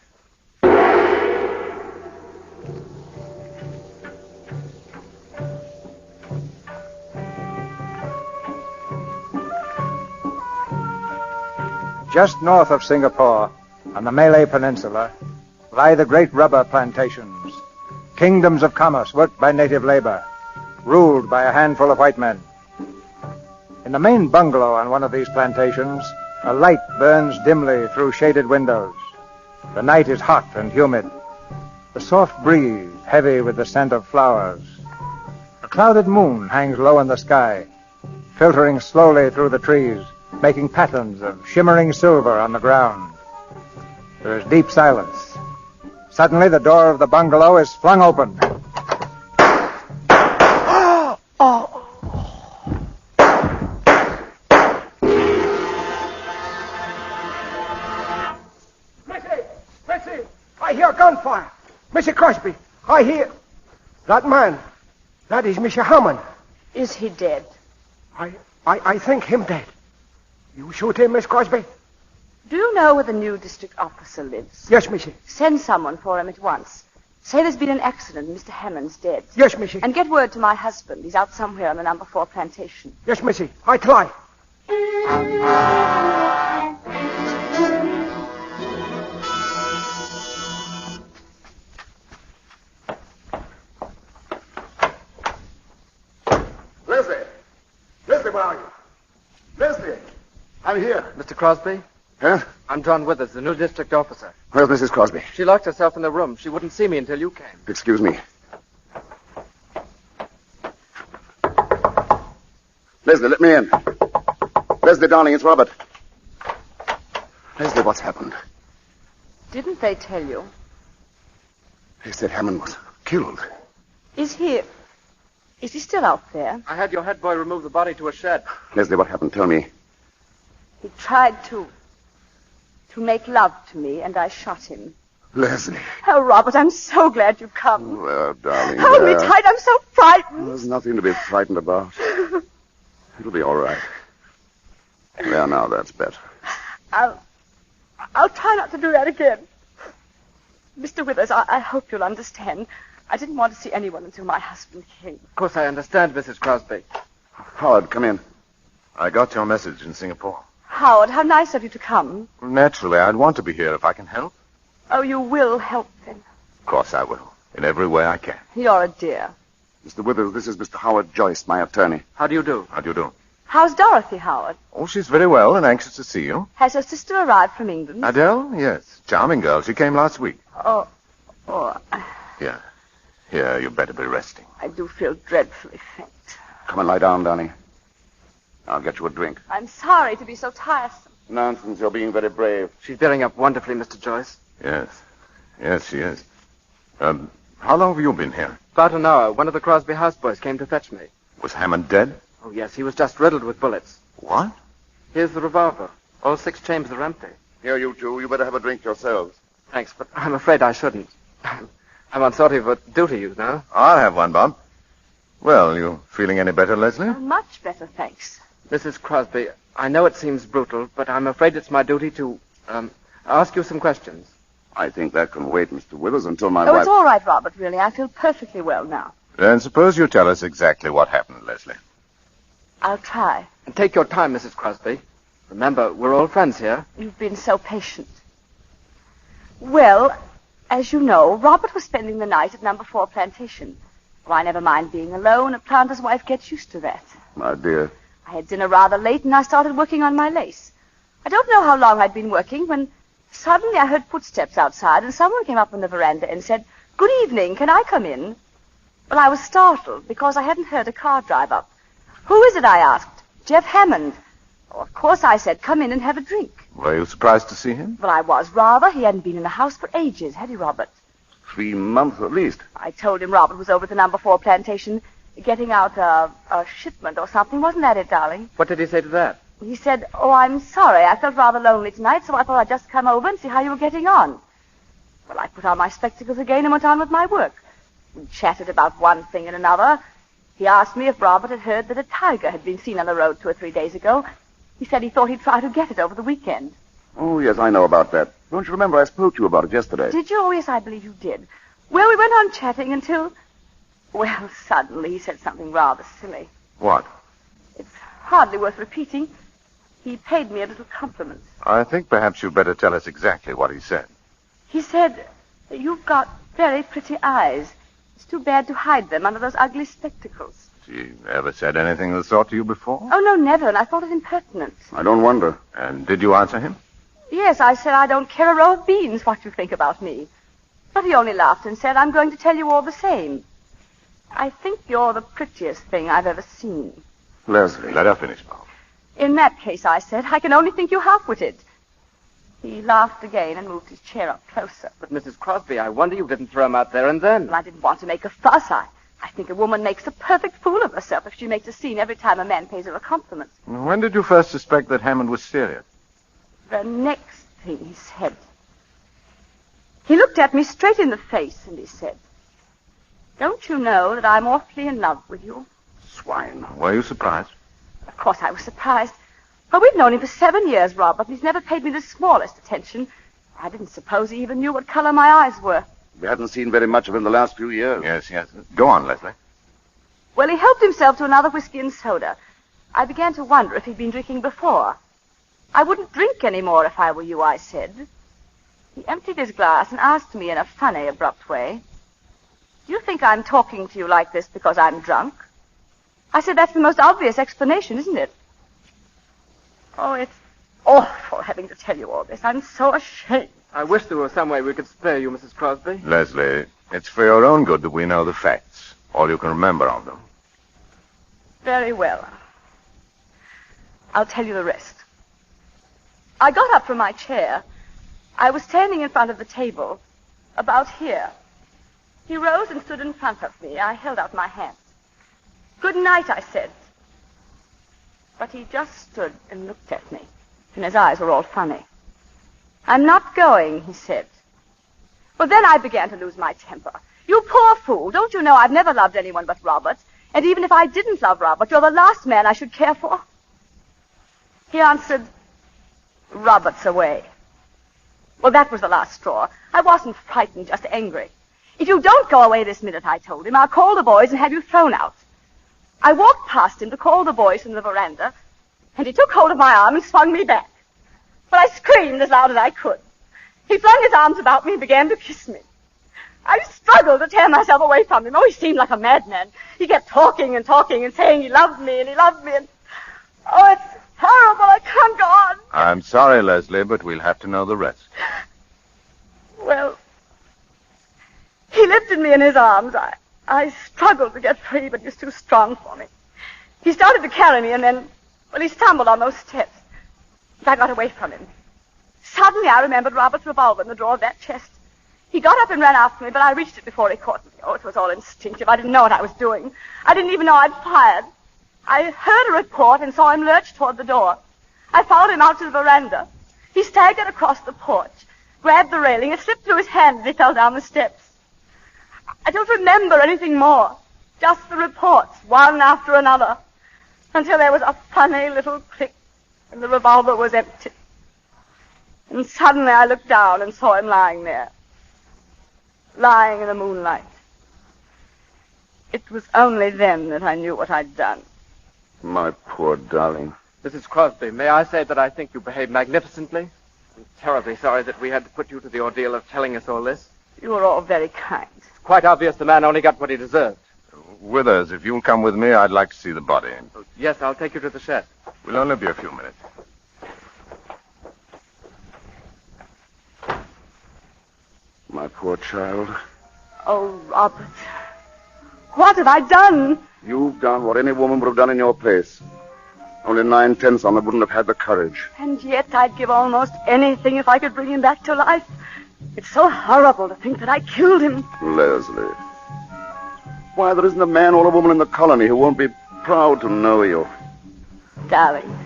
Just north of Singapore, on the Malay Peninsula, lie the great rubber plantations, kingdoms of commerce worked by native labor, ruled by a handful of white men. In the main bungalow on one of these plantations, a light burns dimly through shaded windows. The night is hot and humid. The soft breeze heavy with the scent of flowers. A clouded moon hangs low in the sky, filtering slowly through the trees, making patterns of shimmering silver on the ground. There is deep silence. Suddenly, the door of the bungalow is flung open. I hear gunfire. Mr. Crosby, I hear... That man, that is Mr. Hammond. Is he dead? I think him dead. You shoot him, Miss Crosby? Do you know where the new district officer lives? Yes, Missy. Send someone for him at once. Say there's been an accident and Mr. Hammond's dead. Yes, Missy. And get word to my husband. He's out somewhere on the number 4 plantation. Yes, Missy. I try. I'm here. Mr. Crosby? Huh? I'm John Withers, the new district officer. Where's Mrs. Crosby? She locked herself in the room. She wouldn't see me until you came. Excuse me. Leslie, let me in. Leslie, darling, it's Robert. Leslie, what's happened? Didn't they tell you? They said Hammond was killed. Is he still out there? I had your head boy remove the body to a shed. Leslie, what happened? Tell me. He tried to make love to me, and I shot him. Leslie. Oh, Robert, I'm so glad you've come. Well, darling. Hold me tight. I'm so frightened. There's nothing to be frightened about. It'll be all right. There, now, that's better. I'll try not to do that again. Mr. Withers, I hope you'll understand. I didn't want to see anyone until my husband came. Of course, I understand, Mrs. Crosby. Howard, come in. I got your message in Singapore. Howard, how nice of you to come. Naturally, I'd want to be here if I can help. Oh, you will help then. Of course I will. In every way I can. You're a dear. Mr. Withers, this is Mr. Howard Joyce, my attorney. How do you do? How do you do? How's Dorothy, Howard? Oh, she's very well and anxious to see you. Has her sister arrived from England? Adele? Yes. Charming girl. She came last week. Oh. Here, you better be resting. I do feel dreadfully faint. Come and lie down, darling. I'll get you a drink. I'm sorry to be so tiresome. Nonsense. You're being very brave. She's bearing up wonderfully, Mr. Joyce. Yes. Yes, she is. How long have you been here? About an hour. One of the Crosby houseboys came to fetch me. Was Hammond dead? Oh, yes. He was just riddled with bullets. What? Here's the revolver. All 6 chambers are empty. Here, you two. You better have a drink yourselves. Thanks, but I'm afraid I shouldn't. I'm on sort of a duty, you know. I'll have one, Bob. Well, you feeling any better, Leslie? Oh, much better, thanks. Mrs. Crosby, I know it seems brutal, but I'm afraid it's my duty to, ask you some questions. I think that can wait, Mr. Withers, until my Oh, wife... it's all right, Robert, really. I feel perfectly well now. Then suppose you tell us exactly what happened, Leslie. I'll try. And take your time, Mrs. Crosby. Remember, we're all friends here. You've been so patient. Well, as you know, Robert was spending the night at number 4 Plantation. Well, I never mind being alone. A planter's wife gets used to that. My dear. I had dinner rather late, and I started working on my lace. I don't know how long I'd been working when suddenly I heard footsteps outside, and someone came up on the veranda and said, "Good evening, can I come in?" Well, I was startled because I hadn't heard a car drive up. "Who is it?" I asked. "Jeff Hammond." Oh, of course, I said, "Come in and have a drink." Were you surprised to see him? Well, I was rather. He hadn't been in the house for ages, had he, Robert? 3 months at least. I told him Robert was over at the number 4 Plantation getting out a shipment or something. Wasn't that it, darling? What did he say to that? He said, "Oh, I'm sorry. I felt rather lonely tonight, so I thought I'd just come over and see how you were getting on." Well, I put on my spectacles again and went on with my work. We chatted about one thing and another. He asked me if Robert had heard that a tiger had been seen on the road 2 or 3 days ago. He said he thought he'd try to get it over the weekend. Oh, yes, I know about that. Don't you remember I spoke to you about it yesterday? Did you? Oh, yes, I believe you did. Well, we went on chatting until... Well, suddenly he said something rather silly. What? It's hardly worth repeating. He paid me a little compliment. I think perhaps you'd better tell us exactly what he said. He said, "You've got very pretty eyes. It's too bad to hide them under those ugly spectacles." She ever said anything of the sort to you before? Oh, no, never, and I thought it impertinent. I don't wonder. And did you answer him? Yes, I said, "I don't care a row of beans what you think about me." But he only laughed and said, "I'm going to tell you all the same. I think you're the prettiest thing I've ever seen." Leslie. Let her finish, Bob. "In that case," I said, "I can only think you half-witted." He laughed again and moved his chair up closer. But, Mrs. Crosby, I wonder you didn't throw him out there and then. Well, I didn't want to make a fuss. I think a woman makes a perfect fool of herself if she makes a scene every time a man pays her a compliment. When did you first suspect that Hammond was serious? The next thing he said. He looked at me straight in the face and he said, "Don't you know that I'm awfully in love with you?" Swine. Were you surprised? Of course I was surprised. Well, we've known him for 7 years, Robert, and he's never paid me the smallest attention. I didn't suppose he even knew what color my eyes were. We hadn't seen very much of him the last few years. Yes. Go on, Leslie. Well, he helped himself to another whiskey and soda. I began to wonder if he'd been drinking before. "I wouldn't drink any more if I were you," I said. He emptied his glass and asked me in a funny, abrupt way, "Do you think I'm talking to you like this because I'm drunk?" I said, "That's the most obvious explanation, isn't it?" "Oh, awful having to tell you all this. I'm so ashamed. I wish there were some way we could spare you, Mrs. Crosby. Leslie, it's for your own good that we know the facts. All you can remember of them. Very well. I'll tell you the rest. I got up from my chair. I was standing in front of the table, about here. He rose and stood in front of me. I held out my hand. Good night, I said. But he just stood and looked at me, and his eyes were all funny. I'm not going, he said. Well, then I began to lose my temper. You poor fool, don't you know I've never loved anyone but Robert? And even if I didn't love Robert, you're the last man I should care for. He answered, Robert's away. Well, that was the last straw. I wasn't frightened, just angry. If you don't go away this minute, I told him, I'll call the boys and have you thrown out. I walked past him to call the boys from the veranda, and he took hold of my arm and swung me back. But I screamed as loud as I could. He flung his arms about me and began to kiss me. I struggled to tear myself away from him. Oh, he seemed like a madman. He kept talking and talking and saying he loved me and he loved me. And oh, it's horrible. I can't go on. I'm sorry, Leslie, but we'll have to know the rest. Well, he lifted me in his arms. I struggled to get free, but he was too strong for me. He started to carry me, and then, well, he stumbled on those steps. I got away from him. Suddenly, I remembered Robert's revolver in the drawer of that chest. He got up and ran after me, but I reached it before he caught me. Oh, it was all instinctive. I didn't know what I was doing. I didn't even know I'd fired. I heard a report and saw him lurch toward the door. I followed him out to the veranda. He staggered across the porch, grabbed the railing, and slipped through his hand as he fell down the steps. I don't remember anything more, just the reports, one after another, until there was a funny little click and the revolver was empty. And suddenly I looked down and saw him lying there, lying in the moonlight. It was only then that I knew what I'd done. My poor darling. Mrs. Crosby, may I say that I think you behaved magnificently? I'm terribly sorry that we had to put you to the ordeal of telling us all this. You were all very kind. It's quite obvious the man only got what he deserved. Withers, if you'll come with me, I'd like to see the body. Yes, I'll take you to the shed. We'll only be a few minutes. My poor child. Oh, Robert. What have I done? You've done what any woman would have done in your place. Only 9/10 on them wouldn't have had the courage. And yet I'd give almost anything if I could bring him back to life. It's so horrible to think that I killed him. Leslie. Why, there isn't a man or a woman in the colony who won't be proud to know you. Darling,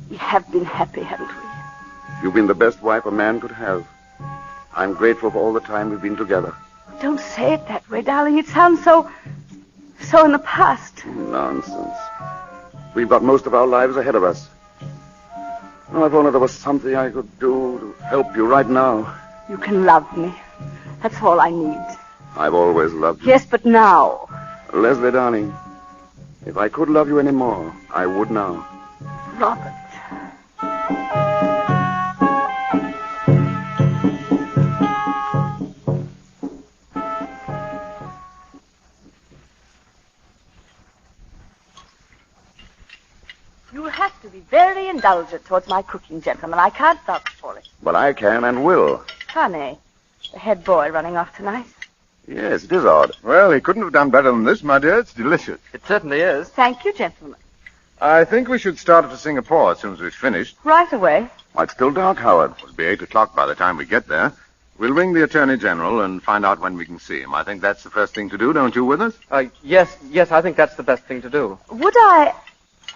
we have been happy, haven't we? You've been the best wife a man could have. I'm grateful for all the time we've been together. Don't say it that way, darling. It sounds so in the past. Nonsense. We've got most of our lives ahead of us. Oh, if only there was something I could do to help you right now. You can love me. That's all I need. I've always loved you. Yes, but now. Leslie, darling, if I could love you any more, I would now. Robert. You have to be very indulgent towards my cooking, gentlemen. I can't vouch for it. But I can and will. Funny. The head boy running off tonight. Yes, it is odd. Well, he couldn't have done better than this, my dear. It's delicious. It certainly is. Thank you, gentlemen. I think we should start to Singapore as soon as we've finished. Right away. Why, it's still dark, Howard. It'll be 8 o'clock by the time we get there. We'll ring the Attorney General and find out when we can see him. I think that's the first thing to do, don't you, Withers? Yes, I think that's the best thing to do. Would I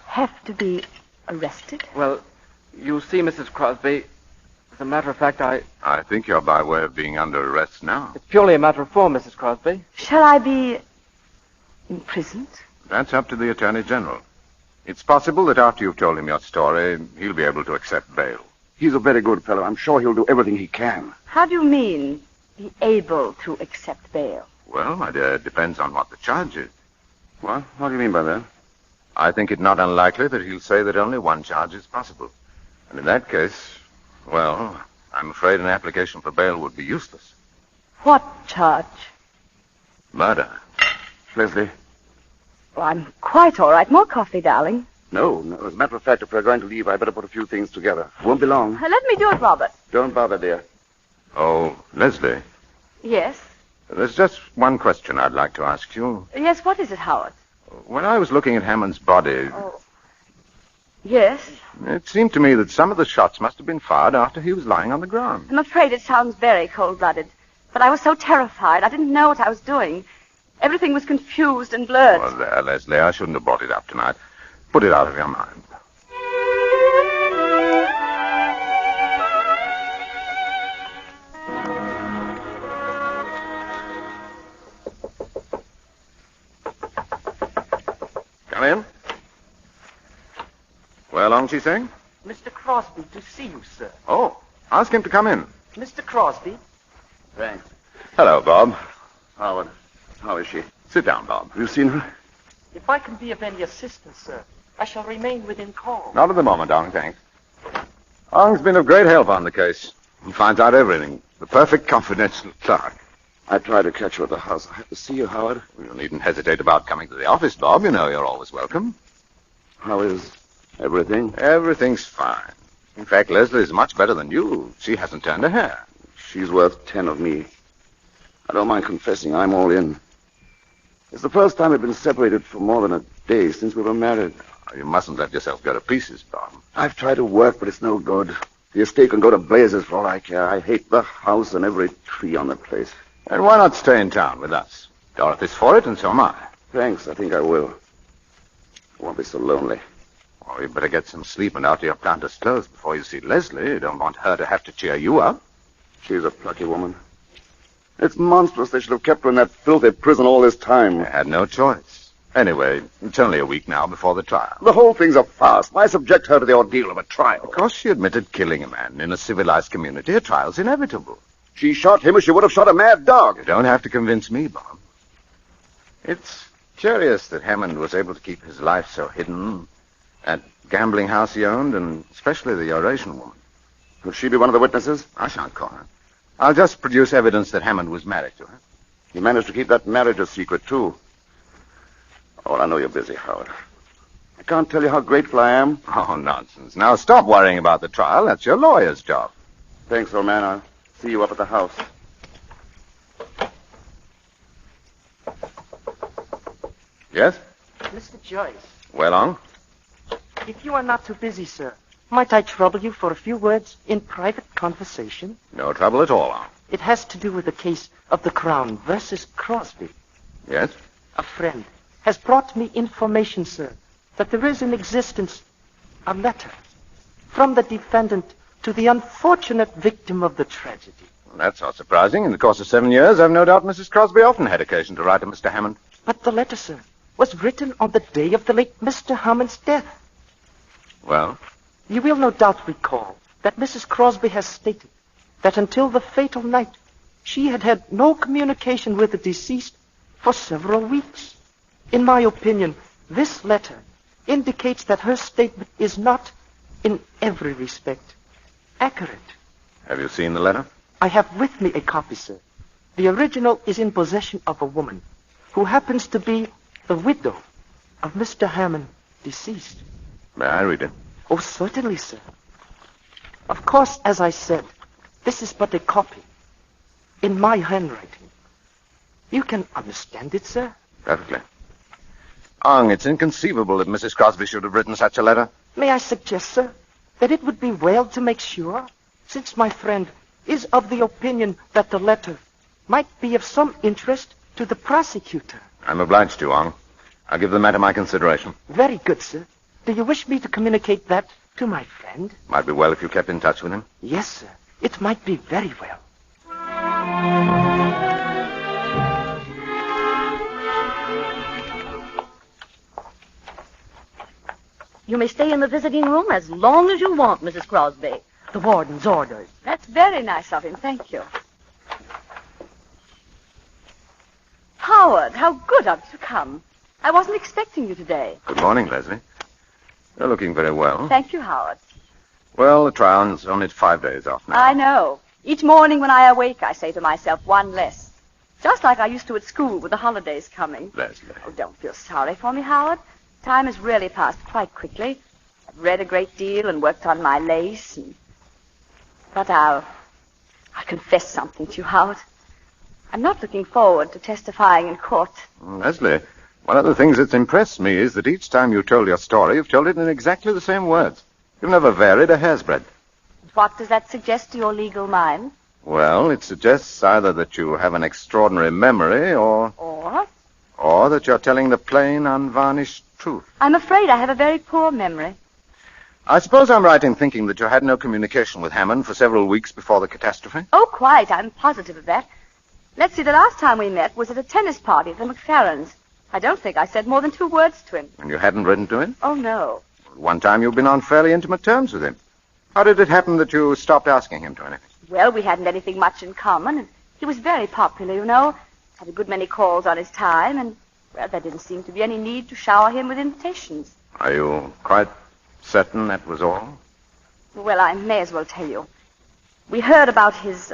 have to be arrested? Well, you see, Mrs. Crosby, as a matter of fact, I think you're by way of being under arrest now. It's purely a matter of form, Mrs. Crosby. Shall I be imprisoned? That's up to the Attorney General. It's possible that after you've told him your story, he'll be able to accept bail. He's a very good fellow. I'm sure he'll do everything he can. How do you mean, be able to accept bail? Well, my dear, it depends on what the charge is. What? What do you mean by that? I think it not unlikely that he'll say that only one charge is possible. And in that case, well, I'm afraid an application for bail would be useless. What charge? Murder. Leslie. Oh, I'm quite all right. More coffee, darling. No. As a matter of fact, if we're going to leave, I better put a few things together. Won't be long. Let me do it, Robert. Don't bother, dear. Oh, Leslie, Yes? there's just one question I'd like to ask you. Yes, what is it, Howard? When I was looking at Hammond's body, Yes? it seemed to me that some of the shots must have been fired after he was lying on the ground. I'm afraid it sounds very cold-blooded, but I was so terrified. I didn't know what I was doing. Everything was confused and blurred. Well, there, Leslie, I shouldn't have brought it up tonight. Put it out of your mind. Come in. Well, aren't you saying? Mr. Crosby to see you, sir. Oh, ask him to come in. Mr. Crosby? Thanks. Hello, Bob. Howard, how is she? Sit down, Bob. Have you seen her? If I can be of any assistance, sir, I shall remain within call. Not at the moment, Ong, thanks. Ong's been of great help on the case. He finds out everything. The perfect confidential clerk. I tried to catch you at the house. I have to see you, Howard. You needn't hesitate about coming to the office, Bob. You know you're always welcome. How is everything? Everything's fine. In fact, Leslie's much better than you. She hasn't turned a hair. She's worth 10 of me. I don't mind confessing, I'm all in. It's the first time we've been separated for more than a day since we were married. You mustn't let yourself go to pieces, Bob. I've tried to work, but it's no good. The estate can go to blazes for all I care. I hate the house and every tree on the place. And why not stay in town with us? Dorothy's for it, and so am I. Thanks, I think I will. I won't be so lonely. Oh, you better get some sleep and out of your planter's clothes before you see Leslie. You don't want her to have to cheer you up. She's a plucky woman. It's monstrous they should have kept her in that filthy prison all this time. They had no choice. Anyway, it's only a week now before the trial. The whole thing's a farce. Why subject her to the ordeal of a trial? Because she admitted killing a man in a civilized community, a trial's inevitable. She shot him as she would have shot a mad dog. You don't have to convince me, Bob. It's curious that Hammond was able to keep his life so hidden. That gambling house he owned, and especially the Eurasian woman. Could she be one of the witnesses? I shan't call her. I'll just produce evidence that Hammond was married to her. He managed to keep that marriage a secret, too. Oh, I know you're busy, Howard. I can't tell you how grateful I am. Oh, nonsense. Now, stop worrying about the trial. That's your lawyer's job. Thanks, old man. I'll see you up at the house. Yes? Mr. Joyce. Well, Ong? If you are not too busy, sir, might I trouble you for a few words in private conversation? No trouble at all, Ong. It has to do with the case of the Crown versus Crosby. Yes? A friend has brought me information, sir, that there is in existence a letter from the defendant to the unfortunate victim of the tragedy. Well, that's not surprising. In the course of 7 years, I've no doubt Mrs. Crosby often had occasion to write to Mr. Hammond. But the letter, sir, was written on the day of the late Mr. Hammond's death. Well? You will no doubt recall that Mrs. Crosby has stated that until the fatal night, she had had no communication with the deceased for several weeks. In my opinion, this letter indicates that her statement is not, in every respect, accurate. Have you seen the letter? I have with me a copy, sir. The original is in possession of a woman who happens to be the widow of Mr. Hammond, deceased. May I read it? Oh, certainly, sir. Of course, as I said, this is but a copy in my handwriting. You can understand it, sir? Perfectly. Ong, it's inconceivable that Mrs. Crosby should have written such a letter. May I suggest, sir, that it would be well to make sure, since my friend is of the opinion that the letter might be of some interest to the prosecutor. I'm obliged to, Ong. I'll give the matter my consideration. Very good, sir. Do you wish me to communicate that to my friend? Might be well if you kept in touch with him. Yes, sir. It might be very well. You may stay in the visiting room as long as you want, Mrs. Crosby. The warden's orders. That's very nice of him. Thank you. Howard, how good of you to come. I wasn't expecting you today. Good morning, Leslie. You're looking very well. Thank you, Howard. Well, the trial's only 5 days off now. I know. Each morning when I awake, I say to myself, one less. Just like I used to at school with the holidays coming. Leslie. Oh, don't feel sorry for me, Howard. Time has really passed quite quickly. I've read a great deal and worked on my lace. But I'll confess something to you, Howard. I'm not looking forward to testifying in court. Leslie, one of the things that's impressed me is that each time you told your story, you've told it in exactly the same words. You've never varied a hair's breadth. What does that suggest to your legal mind? Well, it suggests either that you have an extraordinary memory or that you're telling the plain, unvarnished truth. I'm afraid I have a very poor memory. I suppose I'm right in thinking that you had no communication with Hammond for several weeks before the catastrophe? Oh, quite. I'm positive of that. Let's see, the last time we met was at a tennis party at the McFarlanes. I don't think I said more than 2 words to him. And you hadn't written to him? Oh, no. One time you've been on fairly intimate terms with him. How did it happen that you stopped asking him to anything? Well, we hadn't anything much in common, and he was very popular, you know. Had a good many calls on his time, and, well, there didn't seem to be any need to shower him with invitations. Are you quite certain that was all? Well, I may as well tell you. We heard about his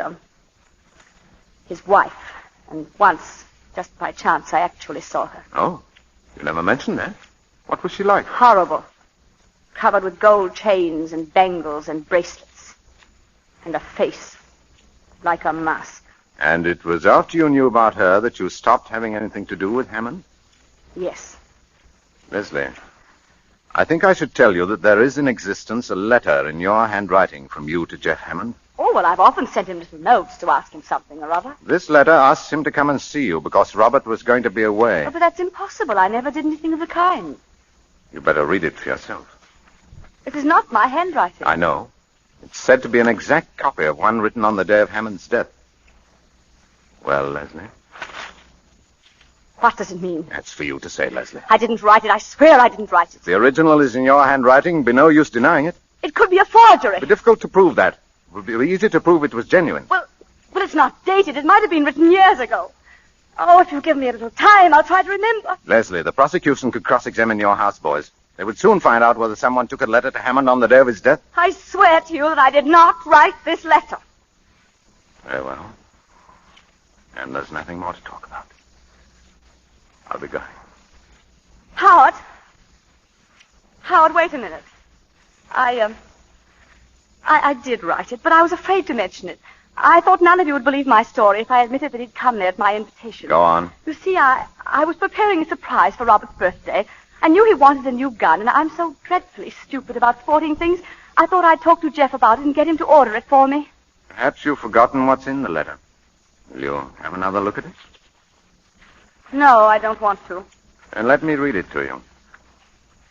wife, and once, just by chance, I actually saw her. Oh, you never mentioned that. What was she like? Horrible. Covered with gold chains and bangles and bracelets. And a face like a mask. And it was after you knew about her that you stopped having anything to do with Hammond? Yes. Leslie, I think I should tell you that there is in existence a letter in your handwriting from you to Jeff Hammond. Oh, well, I've often sent him little notes to ask him something or other. This letter asks him to come and see you because Robert was going to be away. Oh, but that's impossible. I never did anything of the kind. You better read it for yourself. It is not my handwriting. I know. It's said to be an exact copy of one written on the day of Hammond's death. Well, Leslie? What does it mean? That's for you to say, Leslie. I didn't write it. I swear I didn't write it. The original is in your handwriting. Be no use denying it. It could be a forgery. It'd be difficult to prove that. It would be easy to prove it was genuine. Well, it's not dated. It might have been written years ago. Oh, if you'll give me a little time, I'll try to remember. Leslie, the prosecution could cross-examine your houseboys. They would soon find out whether someone took a letter to Hammond on the day of his death. I swear to you that I did not write this letter. Very well. And there's nothing more to talk about. I'll be going. Howard, wait a minute. I did write it, but I was afraid to mention it. I thought none of you would believe my story if I admitted that he'd come there at my invitation. Go on. You see, I was preparing a surprise for Robert's birthday. I knew he wanted a new gun, and I'm so dreadfully stupid about sporting things. I thought I'd talk to Jeff about it and get him to order it for me. Perhaps you've forgotten what's in the letter. Will you have another look at it? No, I don't want to. Then let me read it to you.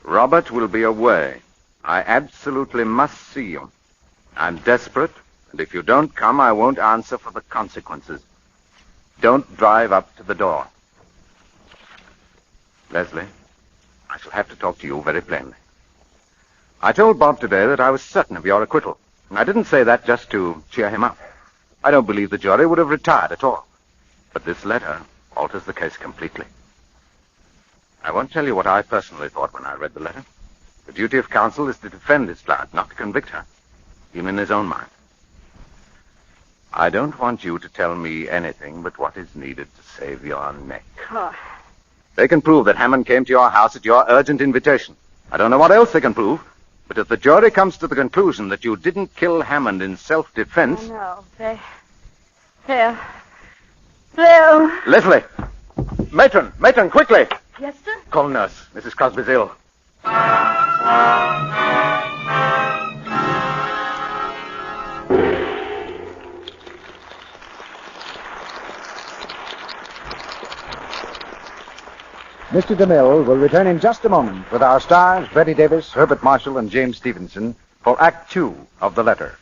Robert will be away. I absolutely must see you. I'm desperate, and if you don't come, I won't answer for the consequences. Don't drive up to the door. Leslie, I shall have to talk to you very plainly. I told Bob today that I was certain of your acquittal, and I didn't say that just to cheer him up. I don't believe the jury would have retired at all. But this letter alters the case completely. I won't tell you what I personally thought when I read the letter. The duty of counsel is to defend his client, not to convict her, even in his own mind. I don't want you to tell me anything but what is needed to save your neck. Oh. They can prove that Hammond came to your house at your urgent invitation. I don't know what else they can prove, but if the jury comes to the conclusion that you didn't kill Hammond in self-defense... Oh, no, They'll... Leslie! Matron, quickly! Yes, sir? Call nurse. Mrs. Crosby's ill. Mr. DeMille will return in just a moment with our stars, Betty Davis, Herbert Marshall, and James Stevenson, for Act 2 of The Letter.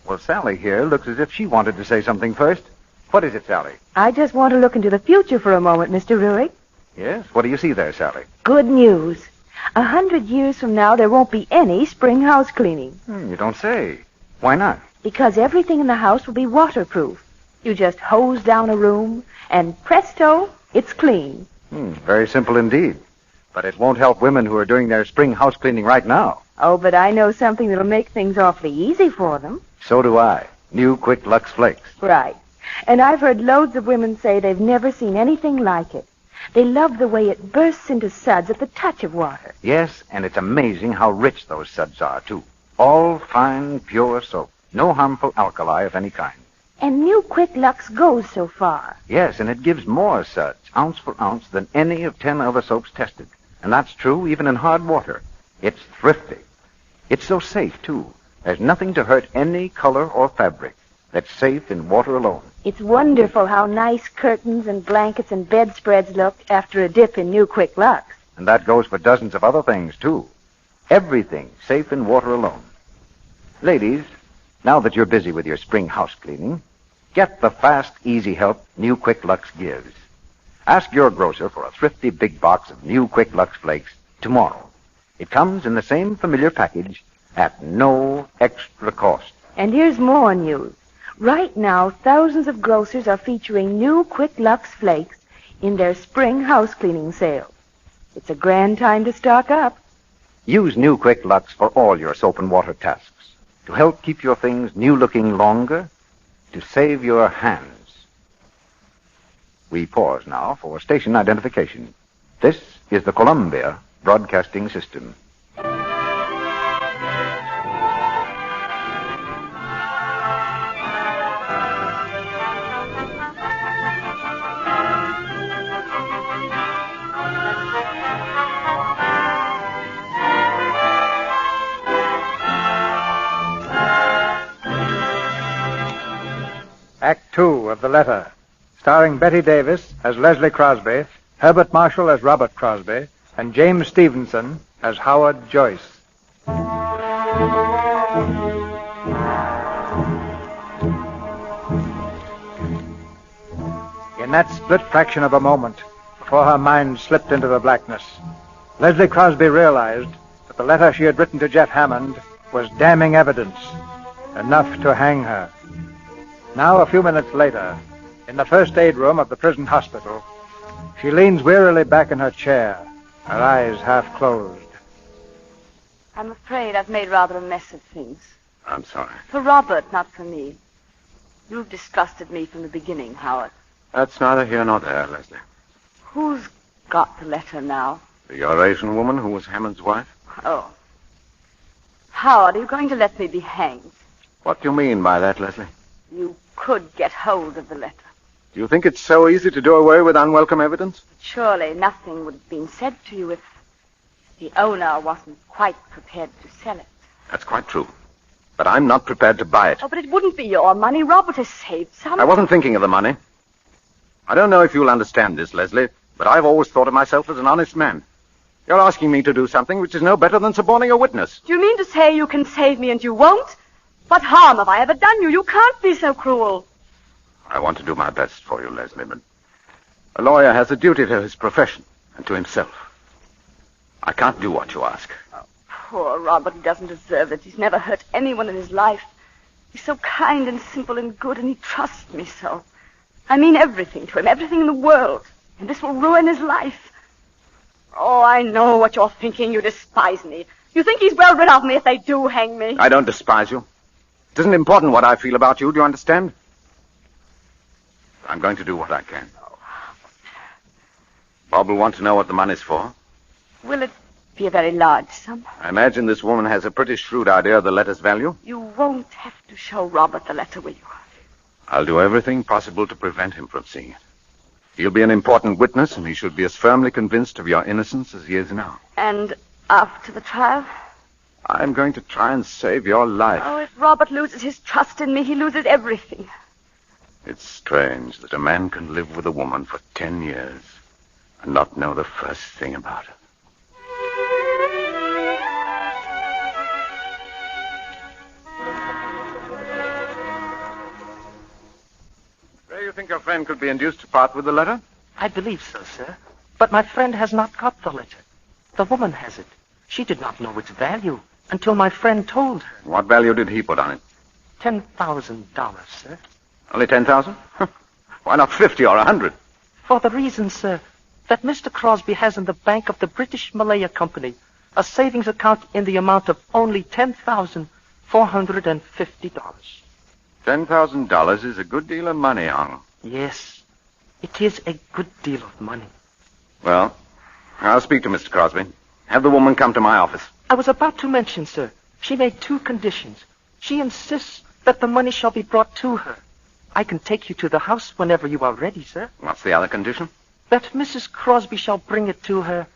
Well, Sally here looks as if she wanted to say something first. What is it, Sally? I just want to look into the future for a moment, Mr. Ruick. Yes? What do you see there, Sally? Good news. 100 years from now, there won't be any spring house cleaning. You don't say. Why not? Because everything in the house will be waterproof. You just hose down a room, and presto, it's clean. Very simple indeed. But it won't help women who are doing their spring house cleaning right now. Oh, but I know something that'll make things awfully easy for them. So do I. New Quick Lux Flakes. Right. And I've heard loads of women say they've never seen anything like it. They love the way it bursts into suds at the touch of water. Yes, and it's amazing how rich those suds are, too. All fine, pure soap. No harmful alkali of any kind. And new Quick Lux goes so far. Yes, and it gives more suds, ounce for ounce, than any of 10 other soaps tested. And that's true even in hard water. It's thrifty. It's so safe, too. There's nothing to hurt any color or fabric. That's safe in water alone. It's wonderful how nice curtains and blankets and bedspreads look after a dip in new Quick Lux. And that goes for dozens of other things, too. Everything safe in water alone. Ladies, now that you're busy with your spring house cleaning, get the fast, easy help new Quick Lux gives. Ask your grocer for a thrifty big box of new Quick Lux flakes tomorrow. It comes in the same familiar package at no extra cost. And here's more news. Right now, thousands of grocers are featuring new Quick Lux flakes in their spring house cleaning sale. It's a grand time to stock up. Use new Quick Lux for all your soap and water tasks, to help keep your things new-looking longer, to save your hands. We pause now for station identification. This is the Columbia Broadcasting System. Act 2 of The Letter, starring Betty Davis as Leslie Crosby, Herbert Marshall as Robert Crosby, and James Stevenson as Howard Joyce. In that split fraction of a moment, before her mind slipped into the blackness, Leslie Crosby realized that the letter she had written to Jeff Hammond was damning evidence, enough to hang her. Now, a few minutes later, in the first aid room of the prison hospital, she leans wearily back in her chair, her eyes half closed. I'm afraid I've made rather a mess of things. I'm sorry. For Robert, not for me. You've distrusted me from the beginning, Howard. That's neither here nor there, Leslie. Who's got the letter now? The Eurasian woman who was Hammond's wife? Oh. Howard, are you going to let me be hanged? What do you mean by that, Leslie? You could get hold of the letter. Do you think it's so easy to do away with unwelcome evidence? Surely nothing would have been said to you if the owner wasn't quite prepared to sell it. That's quite true. But I'm not prepared to buy it. Oh, but it wouldn't be your money. Robert has saved some. I wasn't thinking of the money. I don't know if you'll understand this, Leslie, but I've always thought of myself as an honest man. You're asking me to do something which is no better than suborning a witness. Do you mean to say you can save me and you won't? What harm have I ever done you? You can't be so cruel. I want to do my best for you, Leslie, but a lawyer has a duty to his profession and to himself. I can't do what you ask. Oh, poor Robert, he doesn't deserve it. He's never hurt anyone in his life. He's so kind and simple and good, and he trusts me so. I mean everything to him, everything in the world. And this will ruin his life. Oh, I know what you're thinking. You despise me. You think he's well rid of me if they do hang me. I don't despise you. It isn't important what I feel about you, do you understand? I'm going to do what I can. Bob will want to know what the money's for. Will it be a very large sum? I imagine this woman has a pretty shrewd idea of the letter's value. You won't have to show Robert the letter, will you? I'll do everything possible to prevent him from seeing it. He'll be an important witness, and he should be as firmly convinced of your innocence as he is now. And after the trial? I'm going to try and save your life. Oh, if Robert loses his trust in me, he loses everything. It's strange that a man can live with a woman for 10 years and not know the first thing about her. Ray, you think your friend could be induced to part with the letter? I believe so, sir. But my friend has not got the letter. The woman has it. She did not know its value until my friend told her. What value did he put on it? $10,000, sir. Only 10,000? Why not 50 or 100? For the reason, sir, that Mr. Crosby has in the bank of the British Malaya Company a savings account in the amount of only $10,450. $10,000 is a good deal of money, Arnold. Yes, it is a good deal of money. Well, I'll speak to Mr. Crosby. Have the woman come to my office. I was about to mention, sir. She made 2 conditions. She insists that the money shall be brought to her. I can take you to the house whenever you are ready, sir. What's the other condition? That Mrs. Crosby shall bring it to her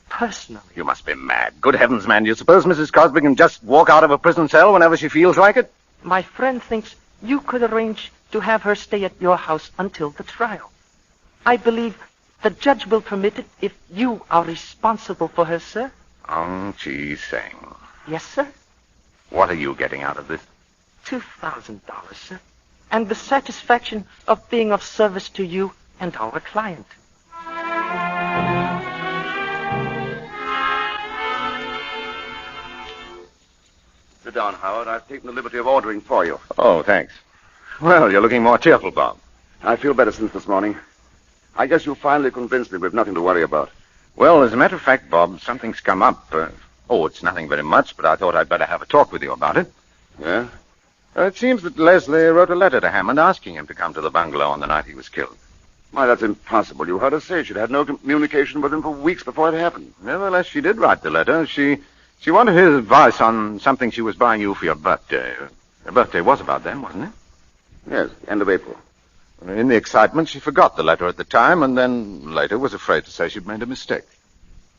personally. You must be mad. Good heavens, man. Do you suppose Mrs. Crosby can just walk out of a prison cell whenever she feels like it? My friend thinks you could arrange to have her stay at your house until the trial. I believe the judge will permit it if you are responsible for her, sir. Chi Seng. Yes, sir. What are you getting out of this? $2,000, sir. And the satisfaction of being of service to you and our client. Sit down, Howard. I've taken the liberty of ordering for you. Oh, thanks. Well, you're looking more cheerful, Bob. I feel better since this morning. I guess you finally convinced me we've nothing to worry about. Well, as a matter of fact, Bob, something's come up. It's nothing very much, but I thought I'd better have a talk with you about it. Yeah? It seems that Leslie wrote a letter to Hammond asking him to come to the bungalow on the night he was killed. Why, that's impossible. You heard her say she'd had no communication with him for weeks before it happened. Nevertheless, she did write the letter. She wanted his advice on something she was buying you for your birthday. Your birthday was about then, wasn't it? Yes, end of April. In the excitement, she forgot the letter at the time, and then later was afraid to say she'd made a mistake.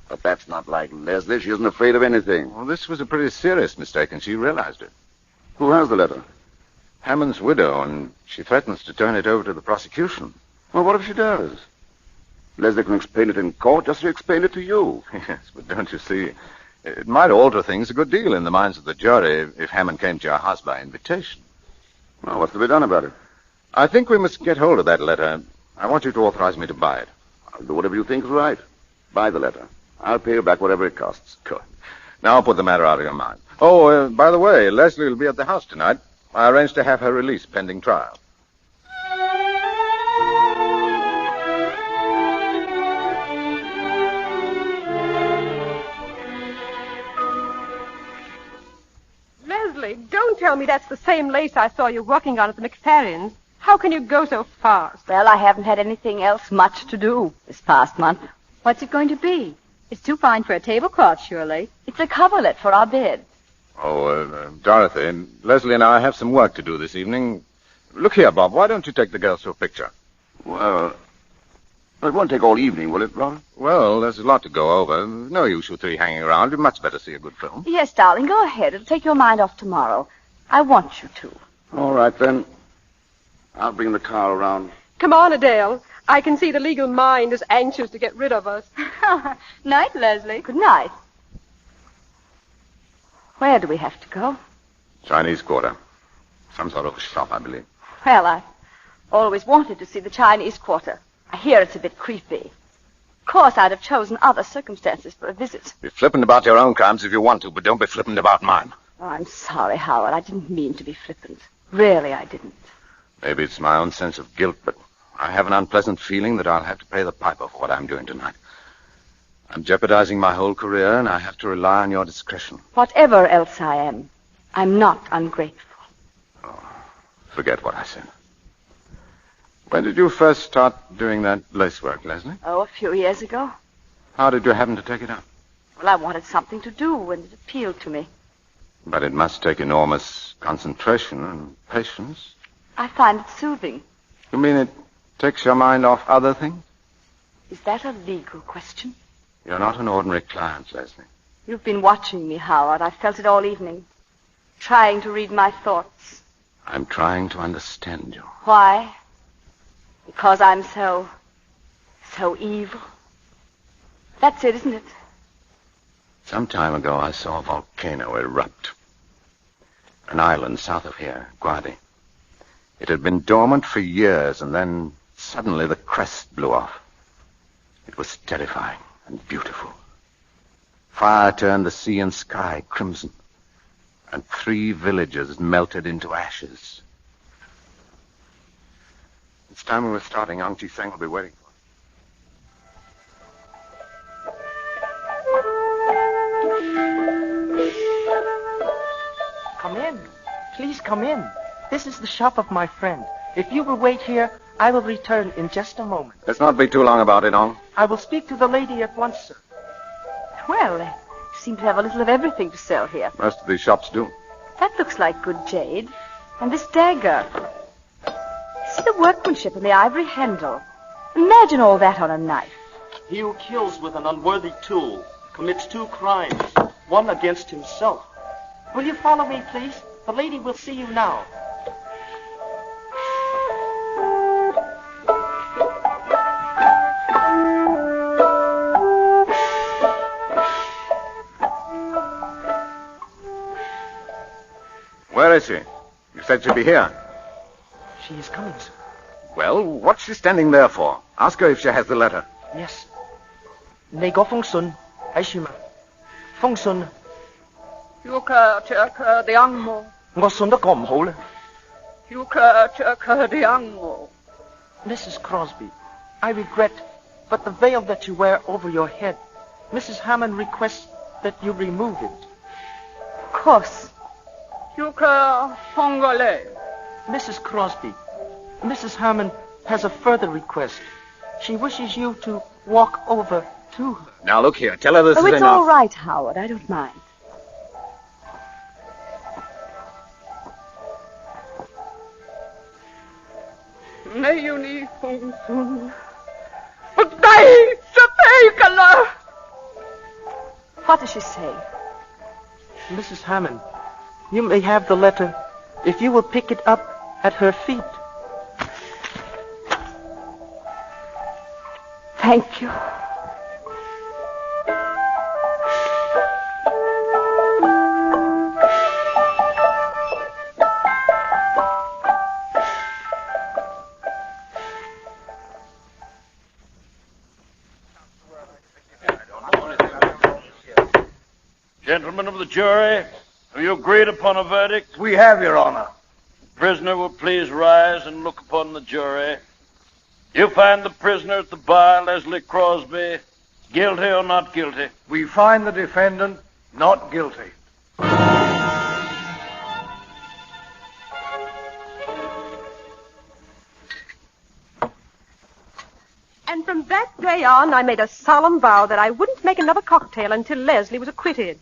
But that's not like Leslie. She isn't afraid of anything. Well, this was a pretty serious mistake, and she realized it. Who has the letter? Hammond's widow, and she threatens to turn it over to the prosecution. Well, what if she does? Leslie can explain it in court just as she explained it to you. Yes, but don't you see, it might alter things a good deal in the minds of the jury if Hammond came to your house by invitation. Well, what's to be done about it? I think we must get hold of that letter. I want you to authorize me to buy it. I'll do whatever you think is right. Buy the letter. I'll pay you back whatever it costs. Good. Now I'll put the matter out of your mind. Oh, by the way, Leslie will be at the house tonight. I arranged to have her released pending trial. Leslie, don't tell me that's the same lace I saw you working on at the McFarrians. How can you go so fast? Well, I haven't had anything else much to do this past month. What's it going to be? It's too fine for a tablecloth, surely. It's a coverlet for our bed. Dorothy, Leslie and I have some work to do this evening. Look here, Bob, why don't you take the girls to a picture? Well, it won't take all evening, will it, Robert? Well, there's a lot to go over. No use you 3 hanging around. You'd much better see a good film. Yes, darling, go ahead. It'll take your mind off tomorrow. I want you to. All right, then. I'll bring the car around. Come on, Adele. I can see the legal mind is anxious to get rid of us. Night, Leslie. Good night. Where do we have to go? Chinese Quarter. Some sort of shop, I believe. Well, I've always wanted to see the Chinese Quarter. I hear it's a bit creepy. Of course, I'd have chosen other circumstances for a visit. Be flippant about your own crimes if you want to, but don't be flippant about mine. Oh, I'm sorry, Howard. I didn't mean to be flippant. Really, I didn't. Maybe it's my own sense of guilt, but I have an unpleasant feeling that I'll have to pay the piper for what I'm doing tonight. I'm jeopardizing my whole career, and I have to rely on your discretion. Whatever else I am, I'm not ungrateful. Forget what I said. When did you first start doing that lace work, Leslie? Oh, a few years ago. How did you happen to take it up? Well, I wanted something to do, and it appealed to me. But it must take enormous concentration and patience. I find it soothing. You mean it takes your mind off other things? Is that a legal question? You're not an ordinary client, Leslie. You've been watching me, Howard. I felt it all evening. Trying to read my thoughts. I'm trying to understand you. Why? Because I'm so evil. That's it, isn't it? Some time ago, I saw a volcano erupt. An island south of here, Guadi. It had been dormant for years, and then suddenly the crest blew off. It was terrifying and beautiful. Fire turned the sea and sky crimson, and 3 villages melted into ashes. It's time we were starting. Aung Chi Seng will be waiting for Come in. Please come in. This is the shop of my friend. If you will wait here, I will return in just a moment. Let's not be too long about it, all. I will speak to the lady at once, sir. Well, they seem to have a little of everything to sell here. Most of these shops do. That looks like good jade. And this dagger. See the workmanship in the ivory handle. Imagine all that on a knife. He who kills with an unworthy tool commits 2 crimes, one against himself. Will you follow me, please? The lady will see you now. Where is she? You said she'd be here. She is coming, sir. Well, what's she standing there for? Ask her if she has the letter. Yes. 你嗰封信喺處嘛？封信我信得過唔好咧。Mrs. Crosby, I regret, but the veil that you wear over your head, Mrs. Hammond requests that you remove it. Of course. Mrs. Crosby, Mrs. Hammond has a further request. She wishes you to walk over to her. Now, look here. Tell her this is it's enough. all right, Howard. I don't mind. What does she say? Mrs. Hammond, you may have the letter if you will pick it up at her feet. Thank you. Gentlemen of the jury, have you agreed upon a verdict? We have, Your Honor. The prisoner will please rise and look upon the jury. You find the prisoner at the bar, Leslie Crosby, guilty or not guilty? We find the defendant not guilty. And from that day on, I made a solemn vow that I wouldn't make another cocktail until Leslie was acquitted.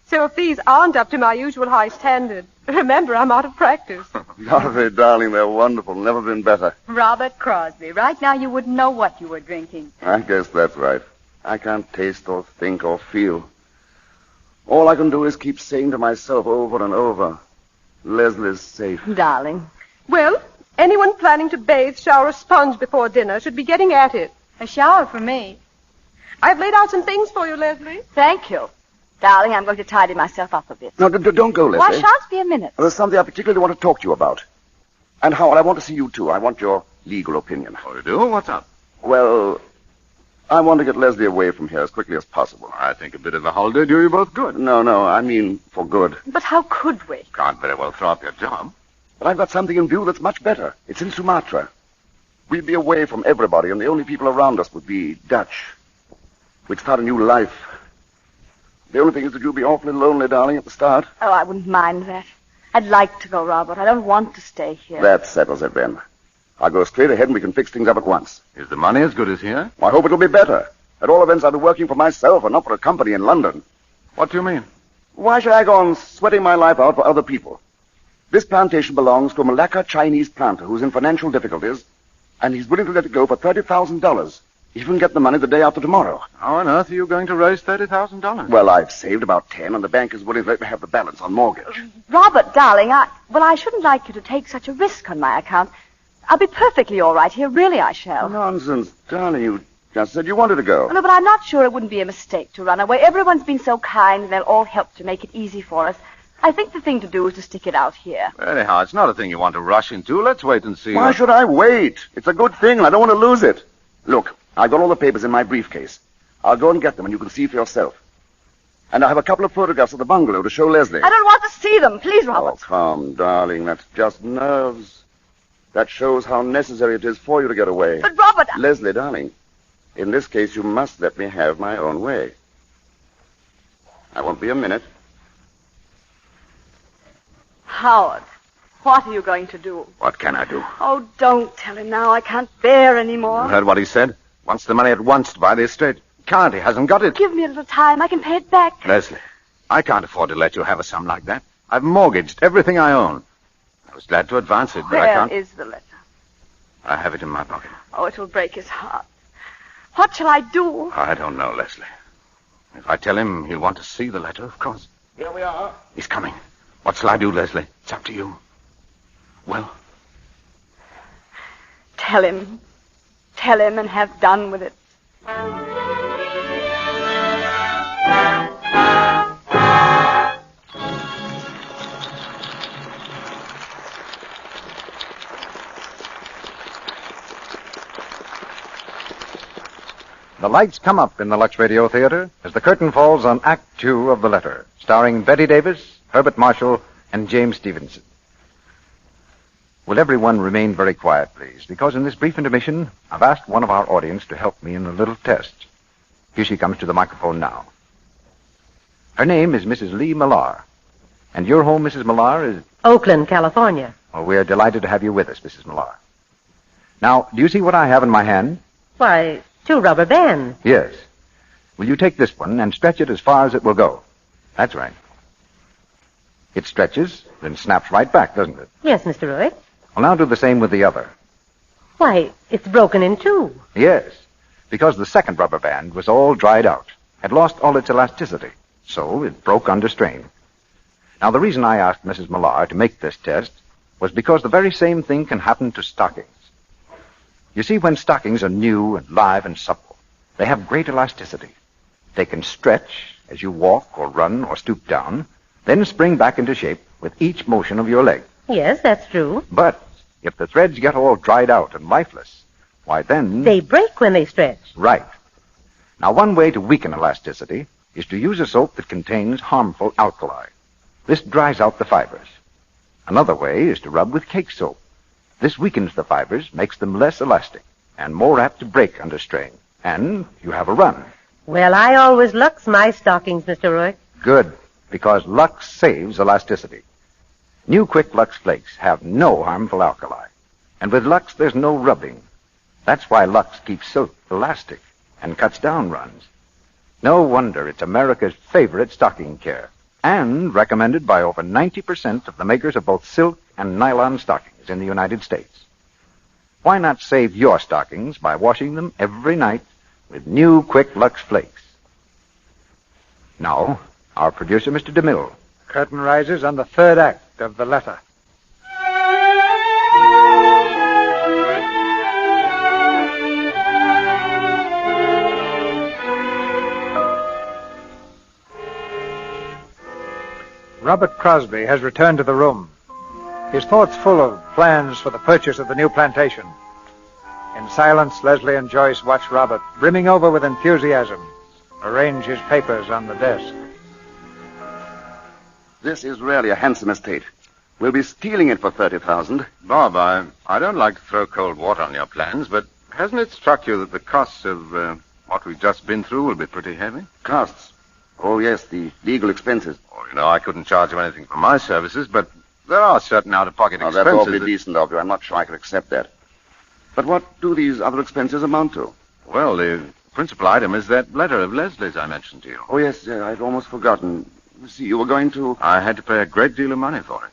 So if these aren't up to my usual high standard, remember, I'm out of practice. Dorothy, darling, they're wonderful. Never been better. Robert Crosby, right now you wouldn't know what you were drinking. I guess that's right. I can't taste or think or feel. All I can do is keep saying to myself over and over, Leslie's safe. Darling. Well, anyone planning to bathe, shower, or sponge before dinner should be getting at it. A shower for me. I've laid out some things for you, Leslie. Thank you. Darling, I'm going to tidy myself up a bit. No, don't go, Leslie. Why shan't be a minute? There's something I particularly want to talk to you about. And, Howard, I want to see you, too. I want your legal opinion. Oh, you do? What's up? Well, I want to get Leslie away from here as quickly as possible. I think a bit of a holiday do you both good. No, I mean for good. But how could we? Can't very well throw up your job. But I've got something in view that's much better. It's in Sumatra. We'd be away from everybody, and the only people around us would be Dutch. We'd start a new life. The only thing is that you'll be awfully lonely, darling, at the start. Oh, I wouldn't mind that. I'd like to go, Robert. I don't want to stay here. That settles it, then. I'll go straight ahead and we can fix things up at once. Is the money as good as here? I hope it'll be better. At all events, I'll be working for myself and not for a company in London. What do you mean? Why should I go on sweating my life out for other people? This plantation belongs to a Malacca Chinese planter who's in financial difficulties, and he's willing to let it go for $30,000. If we can get the money the day after tomorrow. How on earth are you going to raise $30,000? Well, I've saved about 10, and the bank is willing to let me have the balance on mortgage. Robert, darling, I shouldn't like you to take such a risk on my account. I'll be perfectly all right here. Really, I shall. Nonsense, darling. You just said you wanted to go. No, but I'm not sure it wouldn't be a mistake to run away. Everyone's been so kind, and they'll all help to make it easy for us. I think the thing to do is to stick it out here. Anyhow, it's not a thing you want to rush into. Let's wait and see. Why should I wait? It's a good thing, and I don't want to lose it. Look, I've got all the papers in my briefcase. I'll go and get them, and you can see for yourself. And I have a couple of photographs of the bungalow to show Leslie. I don't want to see them. Please, Robert. Oh, come, darling. That's just nerves. That shows how necessary it is for you to get away. But, Robert... Leslie, darling, in this case, you must let me have my own way. I won't be a minute. Howard, What are you going to do? What can I do? Oh, don't tell him now. I can't bear any more. You heard what he said? Wants the money at once to buy the estate. Can't. He hasn't got it. Give me a little time. I can pay it back. Leslie, I can't afford to let you have a sum like that. I've mortgaged everything I own. I was glad to advance it, but I can't. Where is the letter? I have it in my pocket. Oh, it will break his heart. What shall I do? I don't know, Leslie. If I tell him, he'll want to see the letter, of course. Here we are. He's coming. What shall I do, Leslie? It's up to you. Well? Tell him. Tell him and have done with it. The lights come up in the Lux Radio Theatre as the curtain falls on Act 2 of The Letter, starring Betty Davis, Herbert Marshall, and James Stevenson. Will everyone remain very quiet, please? Because in this brief intermission, I've asked one of our audience to help me in a little test. Here she comes to the microphone now. Her name is Mrs. Lee Millar. And your home, Mrs. Millar, is... Oakland, California. Oh, we are delighted to have you with us, Mrs. Millar. Now, do you see what I have in my hand? Why, 2 rubber bands. Yes. Will you take this one and stretch it as far as it will go? That's right. It stretches, then snaps right back, doesn't it? Yes, Mr. Roy. Well, now do the same with the other. Why, it's broken in 2. Yes, because the second rubber band was all dried out, had lost all its elasticity, so it broke under strain. Now, the reason I asked Mrs. Millar to make this test was because the very same thing can happen to stockings. You see, when stockings are new and live and supple, they have great elasticity. They can stretch as you walk or run or stoop down, then spring back into shape with each motion of your leg. Yes, that's true. But if the threads get all dried out and lifeless, why then... They break when they stretch. Right. Now, one way to weaken elasticity is to use a soap that contains harmful alkali. This dries out the fibers. Another way is to rub with cake soap. This weakens the fibers, makes them less elastic, and more apt to break under strain. And you have a run. Well, I always Lux my stockings, Mr. Roy. Good, because Lux saves elasticity. New Quick Lux Flakes have no harmful alkali. And with Lux, there's no rubbing. That's why Lux keeps silk elastic and cuts down runs. No wonder it's America's favorite stocking care, and recommended by over 90% of the makers of both silk and nylon stockings in the United States. Why not save your stockings by washing them every night with new Quick Lux Flakes? Now, our producer, Mr. DeMille. Curtain rises on the 3rd act of The Letter. Robert Crosby has returned to the room, his thoughts full of plans for the purchase of the new plantation. In silence, Leslie and Joyce watch Robert, brimming over with enthusiasm, arrange his papers on the desk. This is really a handsome estate. We'll be stealing it for $30,000. Bob, I don't like to throw cold water on your plans, but hasn't it struck you that the costs of what we've just been through will be pretty heavy? Costs? Oh, yes, the legal expenses. Oh, you know, I couldn't charge you anything for my services, but there are certain out-of-pocket expenses. That's awfully decent of you. I'm not sure I could accept that. But what do these other expenses amount to? Well, the principal item is that letter of Leslie's I mentioned to you. Oh, yes, I'd almost forgotten. You see, you were going to... I had to pay a great deal of money for it.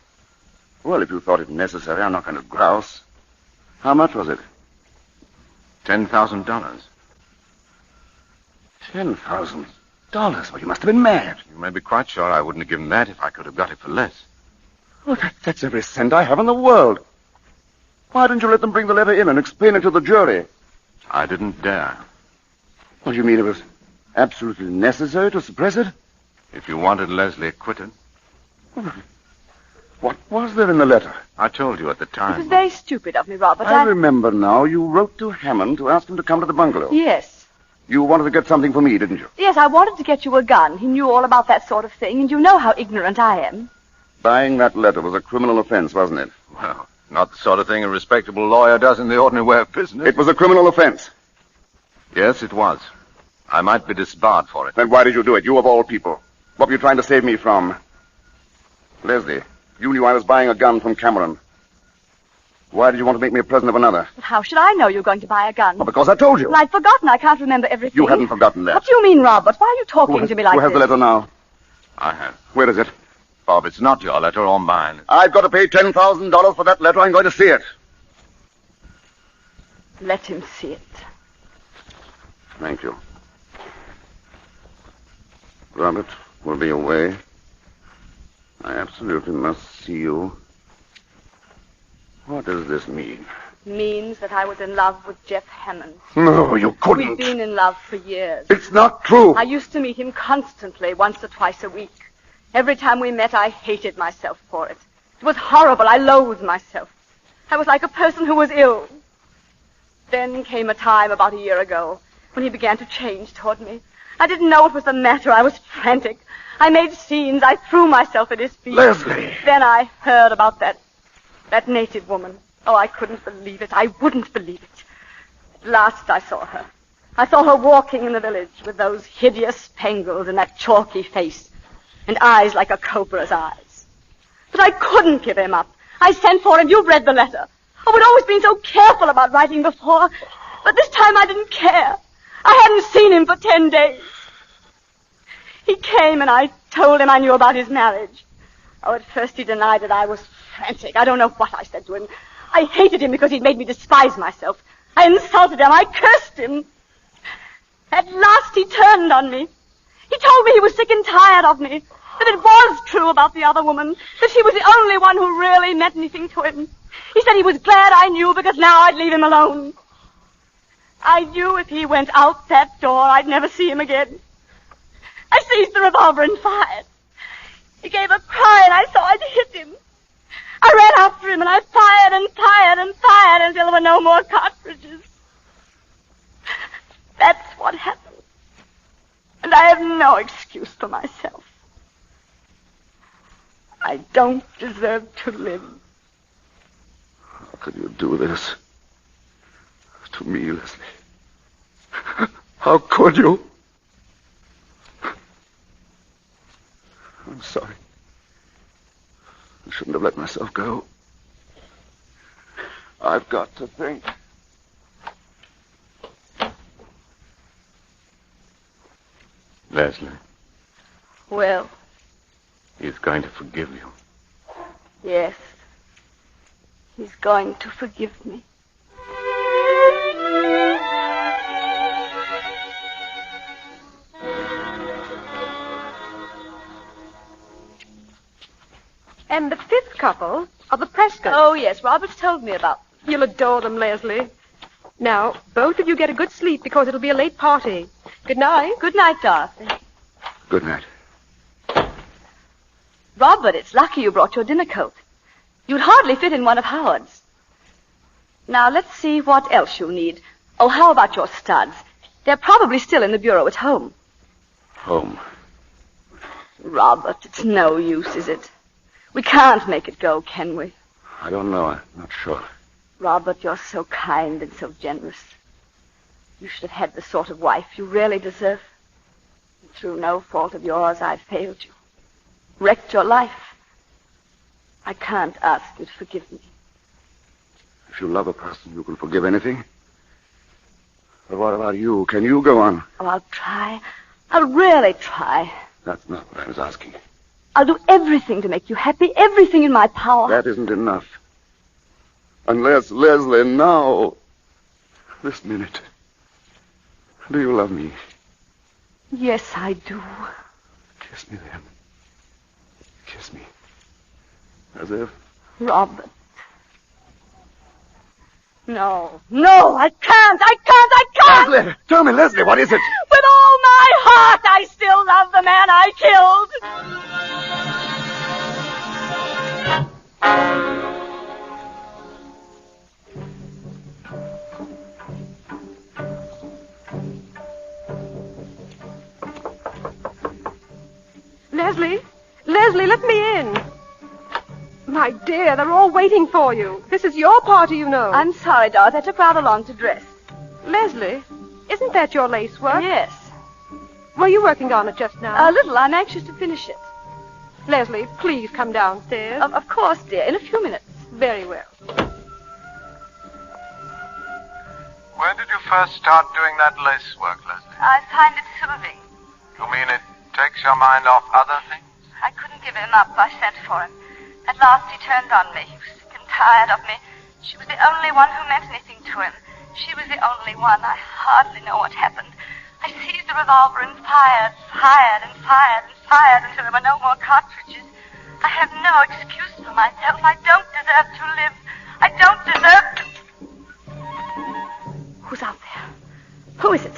Well, if you thought it necessary, I'm not going to grouse. How much was it? $10,000. $10,000? Well, you must have been mad. You may be quite sure I wouldn't have given that if I could have got it for less. Oh, that's every cent I have in the world. Why didn't you let them bring the letter in and explain it to the jury? I didn't dare. What do you mean it was absolutely necessary to suppress it? If you wanted Leslie acquitted. What was there in the letter? I told you at the time. It was very stupid of me, Robert. I remember now. You wrote to Hammond to ask him to come to the bungalow. Yes. You wanted to get something for me, didn't you? Yes, I wanted to get you a gun. He knew all about that sort of thing, and you know how ignorant I am. Buying that letter was a criminal offense, wasn't it? Well, not the sort of thing a respectable lawyer does in the ordinary way of business. It was a criminal offense. Yes, it was. I might be disbarred for it. Then why did you do it, you of all people? What were you trying to save me from? Leslie, you knew I was buying a gun from Cameron, Why did you want to make me a present of another? But how should I know you're going to buy a gun? Well, because I told you. Well, I'd forgotten. I can't remember everything. You hadn't forgotten that. What do you mean, Robert? Why are you talking to me like Who has this? the letter now? I have. Where is it? Bob, it's not your letter or mine. I've got to pay $10,000 for that letter. I'm going to see it. Let him see it. Thank you. Robert will be away. I absolutely must see you. What does this mean? Means that I was in love with Jeff Hammond. No, you couldn't. We've been in love for years. It's not true. I used to meet him constantly, once or twice a week. Every time we met, I hated myself for it. It was horrible. I loathed myself. I was like a person who was ill. Then came a time about a year ago when he began to change toward me. I didn't know what was the matter. I was frantic. I made scenes. I threw myself at his feet. Leslie! Then I heard about that native woman. Oh, I couldn't believe it. I wouldn't believe it. At last I saw her. I saw her walking in the village with those hideous spangles and that chalky face and eyes like a cobra's eyes. But I couldn't give him up. I sent for him. You've read the letter. Oh, I'd always been so careful about writing before. But this time I didn't care. I hadn't seen him for 10 days. He came and I told him I knew about his marriage. Oh, at first he denied it. I was frantic. I don't know what I said to him. I hated him because he'd made me despise myself. I insulted him. I cursed him. At last he turned on me. He told me he was sick and tired of me. That it was true about the other woman. That she was the only one who really meant anything to him. He said he was glad I knew because now I'd leave him alone. I knew if he went out that door, I'd never see him again. I seized the revolver and fired. He gave a cry and I saw I'd hit him. I ran after him and I fired and fired and fired until there were no more cartridges. That's what happened. And I have no excuse for myself. I don't deserve to live. How could you do this? To me, Leslie. How could you? I'm sorry. I shouldn't have let myself go. I've got to think. Leslie, Well, he's going to forgive you. yes. He's going to forgive me. And the fifth couple are the Prescotts. Oh, yes. Robert's told me about them. You'll adore them, Leslie. Now, both of you get a good sleep because it'll be a late party. Good night. Good night, Dorothy. Good night. Robert, it's lucky you brought your dinner coat. You'd hardly fit in one of Howard's. Now, let's see what else you need. Oh, how about your studs? They're probably still in the bureau at home. Home. Robert, it's no use, is it? We can't make it go, can we? I don't know. I'm not sure. Robert, you're so kind and so generous. You should have had the sort of wife you really deserve. And through no fault of yours, I've failed you. Wrecked your life. I can't ask you to forgive me. If you love a person, you can forgive anything. But what about you? Can you go on? Oh, I'll try. I'll really try. That's not what I was asking. I'll do everything to make you happy, everything in my power. That isn't enough. Unless, Leslie, now, this minute, do you love me? Yes, I do. Kiss me then. Kiss me. As if... Robert. No, I can't. Leslie, tell me, Leslie, what is it? With all my heart, I still love the man I killed. Leslie, let me in. My dear, they're all waiting for you. This is your party, you know. I'm sorry, Dorothy. I took rather long to dress. Leslie, isn't that your lace work? Yes. Were you working on it just now? A little. I'm anxious to finish it. Leslie, please come downstairs. Of course, dear. In a few minutes. Very well. When did you first start doing that lace work, Leslie? I find it soothing. You mean it takes your mind off other things? I couldn't give him up. I sent for him. At last he turned on me. He was sick and tired of me. She was the only one who meant anything to him. She was the only one. I hardly know what happened. I seized the revolver and fired until there were no more cartridges. I have no excuse for myself. I don't deserve to live. I don't deserve to... Who's out there? Who is it?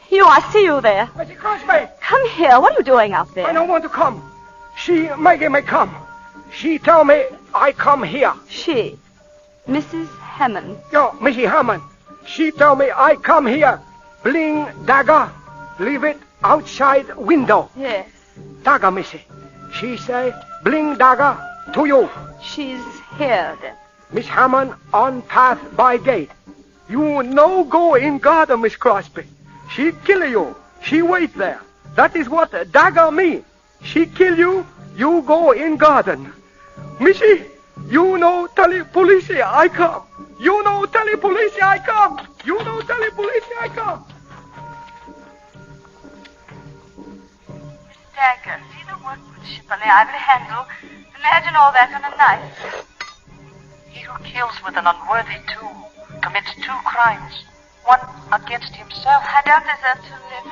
You, I see you there. Mrs. Crosby! Come here. What are you doing out there? I don't want to come. She make me come. She tell me I come here. She? Mrs. Hammond. Yo, Mrs. Hammond. She tell me I come here. Bling dagger. Leave it outside window. Yes. Dagger, Missy. She say bling dagger to you. She's here, then. Miss Hammond on path by gate. You no go in garden, Miss Crosby. She kill you. She wait there. That is what dagger mean. She kill you, you go in garden. Missy, you know tell police I come. You know tell police I come. You know tell police I come. Dagger, see the workmanship on the ivory handle. Imagine all that on a knife. He who kills with an unworthy tool commits two crimes. One against himself. I don't deserve to live.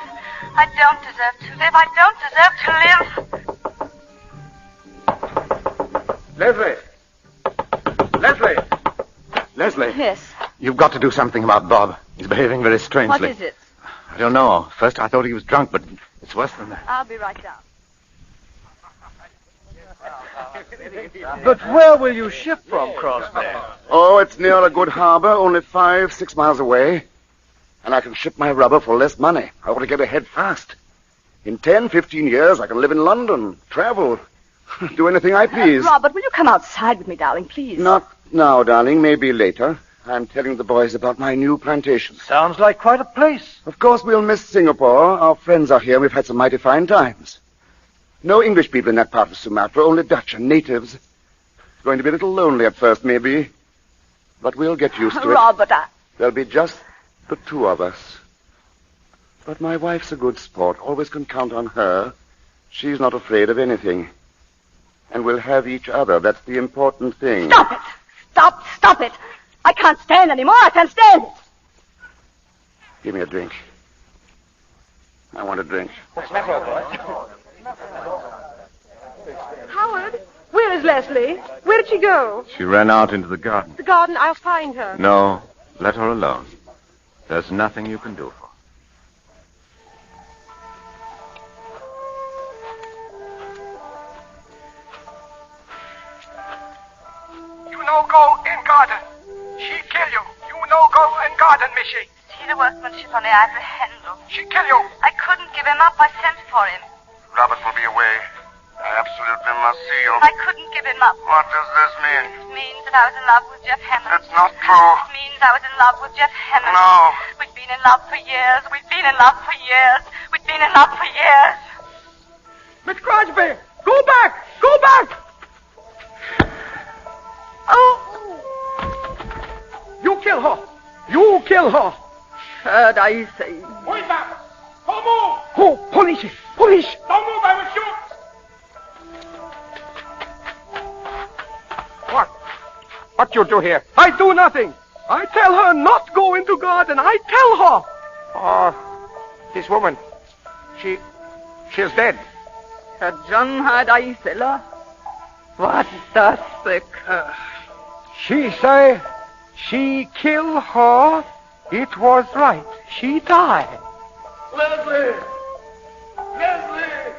I don't deserve to live. I don't deserve to live. Leslie! Leslie! Leslie! Yes. You've got to do something about Bob. He's behaving very strangely. What is it? I don't know. First I thought he was drunk, but it's worse than that. I'll be right down. But where will you ship from, Crosby? Oh, it's near a good harbor, only 5-6 miles away. And I can ship my rubber for less money. I want to get ahead fast. In 10-15 years, I can live in London, travel, do anything I please. Robert, will you come outside with me, darling, please? Not now, darling. Maybe later. I'm telling the boys about my new plantation. Sounds like quite a place. Of course, we'll miss Singapore. Our friends are here. We've had some mighty fine times. No English people in that part of Sumatra, only Dutch and natives. It's going to be a little lonely at first, maybe. But we'll get used to it. Robert, There'll be just the two of us. But my wife's a good sport. Always can count on her. She's not afraid of anything. And we'll have each other. That's the important thing. Stop it! Stop it! I can't stand anymore. I can't stand it. Give me a drink. I want a drink. What's the matter, boy? Howard, where is Leslie? Where did she go? She ran out into the garden. The garden. I'll find her. No, let her alone. There's nothing you can do for her. You no go in garden. She kill you. You no go in garden, Missy. See the workmanship on the ivory handle. She kill you. I couldn't give him up. I sent for him. Robert will be away. I absolutely must see you. I couldn't give him up. What does this mean? It means that I was in love with Jeff Hammond. That's not true. It means I was in love with Jeff Hammond. No. We've been in love for years. We've been in love for years. We've been in love for years. Miss Crosby, go back! Go back! Oh! You kill her. You kill her. Heard I say. Who is that? Don't move! Who? Police! Police! Don't move, I will shoot! What you do here? I do nothing. I tell her not go into garden. I tell her. Oh, this woman, she's dead. John had I sella. What the sick? She say she kill her. It was right. She died. Leslie! Leslie!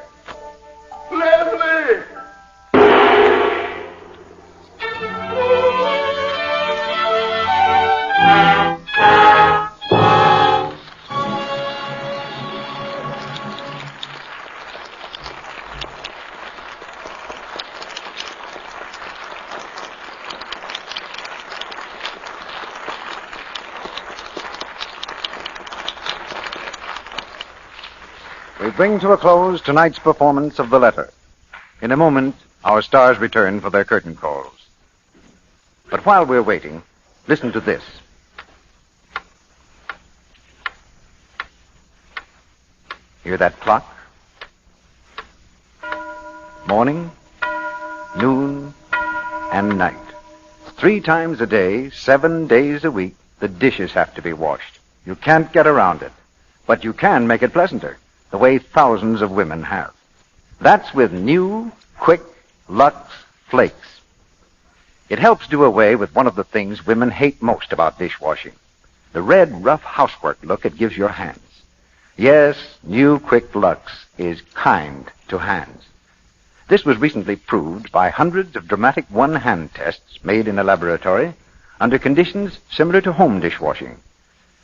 Leslie! We bring to a close tonight's performance of The Letter. In a moment, our stars return for their curtain calls. But while we're waiting, Listen to this. Hear that clock? Morning, noon, and night. 3 times a day, 7 days a week, the dishes have to be washed. You can't get around it. But you can make it pleasanter, the way thousands of women have. That's with new, quick Lux Flakes. It helps do away with one of the things women hate most about dishwashing, the red, rough housework look it gives your hands. Yes, new Quick Lux is kind to hands. This was recently proved by hundreds of dramatic one-hand tests made in a laboratory under conditions similar to home dishwashing.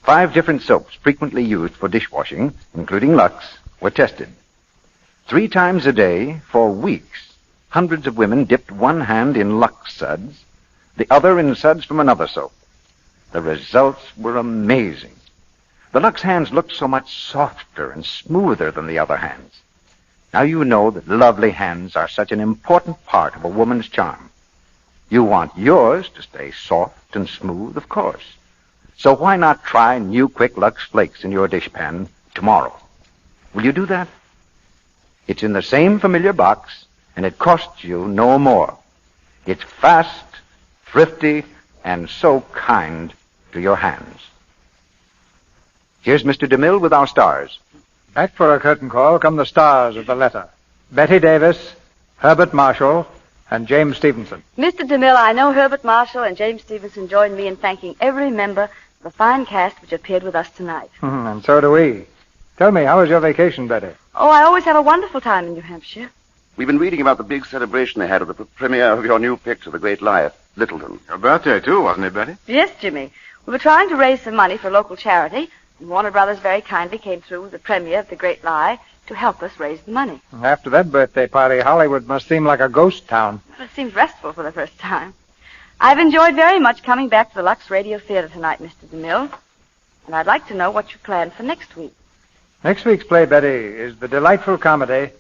5 different soaps frequently used for dishwashing, including Lux, were tested. 3 times a day for weeks, hundreds of women dipped one hand in Lux suds, the other in suds from another soap. The results were amazing. The Lux hands looked so much softer and smoother than the other hands. Now you know that lovely hands are such an important part of a woman's charm. You want yours to stay soft and smooth, of course. So why not try new Quick Lux Flakes in your dishpan tomorrow? Will you do that? It's in the same familiar box, and it costs you no more. It's fast, thrifty, and so kind to your hands. Here's Mr. DeMille with our stars. Back for a curtain call come the stars of the letter. Betty Davis, Herbert Marshall, and James Stevenson. Mr. DeMille, I know Herbert Marshall and James Stevenson join me in thanking every member of the fine cast which appeared with us tonight. And so do we. Tell me, how was your vacation, Betty? Oh, I always have a wonderful time in New Hampshire. We've been reading about the big celebration they had of the premiere of your new picture, The Great Lie, at Littleton. Your birthday, too, wasn't it, Betty? Yes, Jimmy. We were trying to raise some money for a local charity, and Warner Brothers very kindly came through with the premiere of The Great Lie to help us raise the money. After that birthday party, Hollywood must seem like a ghost town. Well, it seems restful for the first time. I've enjoyed very much coming back to the Lux Radio Theatre tonight, Mr. DeMille, and I'd like to know what you plan for next week. Next week's play, Betty, is the delightful comedy,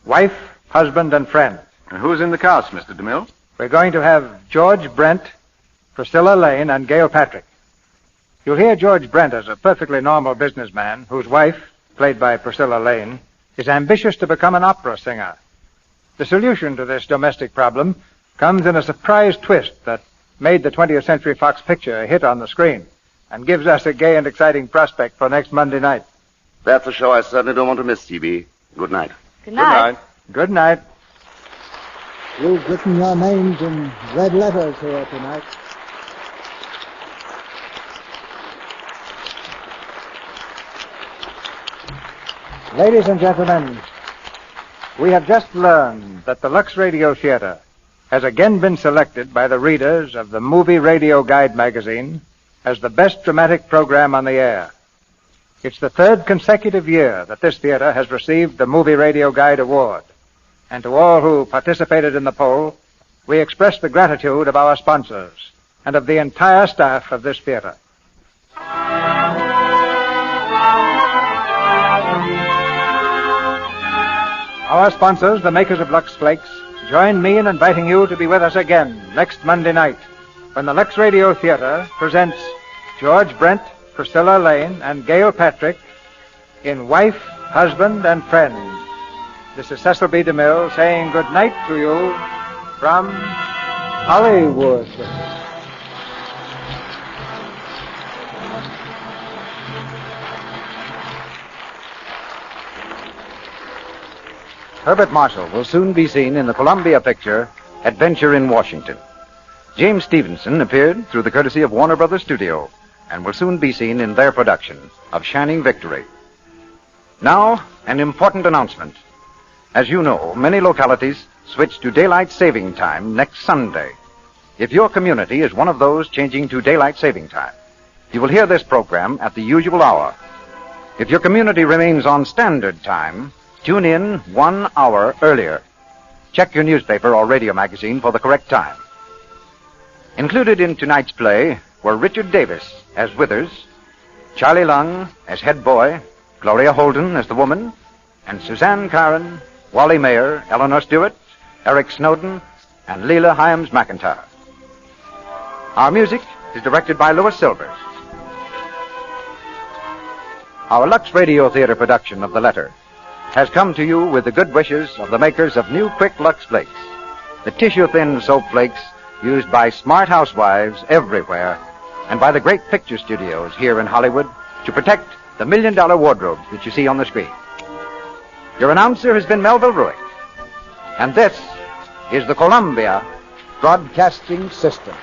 Wife, Husband, and Friend. And who's in the cast, Mr. DeMille? We're going to have George Brent, Priscilla Lane, and Gail Patrick. You'll hear George Brent as a perfectly normal businessman whose wife, played by Priscilla Lane, is ambitious to become an opera singer. The solution to this domestic problem comes in a surprise twist that made the 20th Century Fox picture a hit on the screen and gives us a gay and exciting prospect for next Monday night. That's a show I certainly don't want to miss, T.B. Good night. Good night. Good night. You've written your names in red letters here tonight. Ladies and gentlemen, we have just learned that the Lux Radio Theatre has again been selected by the readers of the Movie Radio Guide magazine as the best dramatic program on the air. It's the 3rd consecutive year that this theater has received the Movie Radio Guide Award. And to all who participated in the poll, we express the gratitude of our sponsors and of the entire staff of this theater. Our sponsors, the makers of Lux Flakes, join me in inviting you to be with us again next Monday night when the Lux Radio Theatre presents George Brent, Priscilla Lane, and Gail Patrick in Wife, Husband, and Friend. This is Cecil B. DeMille saying good night to you from Hollywood. Herbert Marshall will soon be seen in the Columbia picture Adventure in Washington. James Stevenson appeared through the courtesy of Warner Brothers Studio and will soon be seen in their production of Shining Victory. Now, an important announcement. As you know, many localities switch to daylight saving time next Sunday. If your community is one of those changing to daylight saving time, you will hear this program at the usual hour. If your community remains on standard time, tune in 1 hour earlier. Check your newspaper or radio magazine for the correct time. Included in tonight's play were Richard Davis as Withers, Charlie Lung as head boy, Gloria Holden as the woman, and Suzanne Caron, Wally Mayer, Eleanor Stewart, Eric Snowden, and Leela Hyams McIntyre. Our music is directed by Louis Silvers. Our Lux Radio Theatre production of The Letter has come to you with the good wishes of the makers of new Quick Lux Flakes, the tissue-thin soap flakes used by smart housewives everywhere and by the great picture studios here in Hollywood to protect the $1 million wardrobes that you see on the screen. Your announcer has been Melville Ruick, and this is the Columbia Broadcasting System.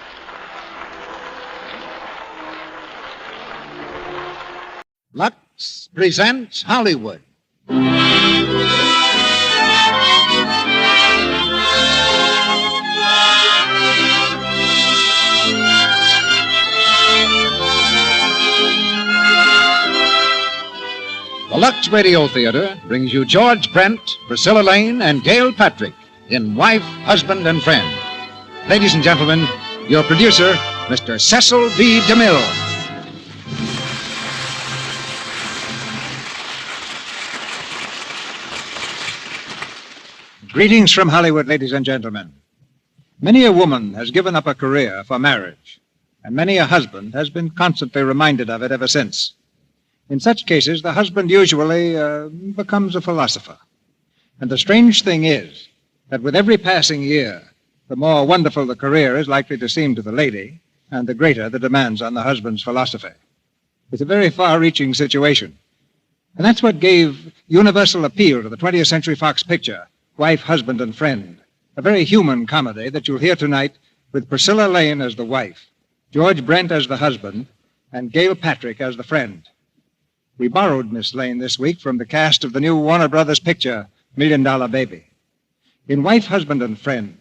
Lux presents Hollywood. The Lux Radio Theatre brings you George Brent, Priscilla Lane, and Gail Patrick in Wife, Husband, and Friend. Ladies and gentlemen, your producer, Mr. Cecil B. DeMille. Greetings from Hollywood, ladies and gentlemen. Many a woman has given up a career for marriage, and many a husband has been constantly reminded of it ever since. In such cases, the husband usually becomes a philosopher. And the strange thing is that with every passing year, the more wonderful the career is likely to seem to the lady, and the greater the demands on the husband's philosophy. It's a very far-reaching situation. And that's what gave universal appeal to the 20th Century Fox picture, Wife, Husband, and Friend, a very human comedy that you'll hear tonight with Priscilla Lane as the wife, George Brent as the husband, and Gail Patrick as the friend. We borrowed Miss Lane this week from the cast of the new Warner Brothers picture, $1 Million Baby. In Wife, Husband, and Friend,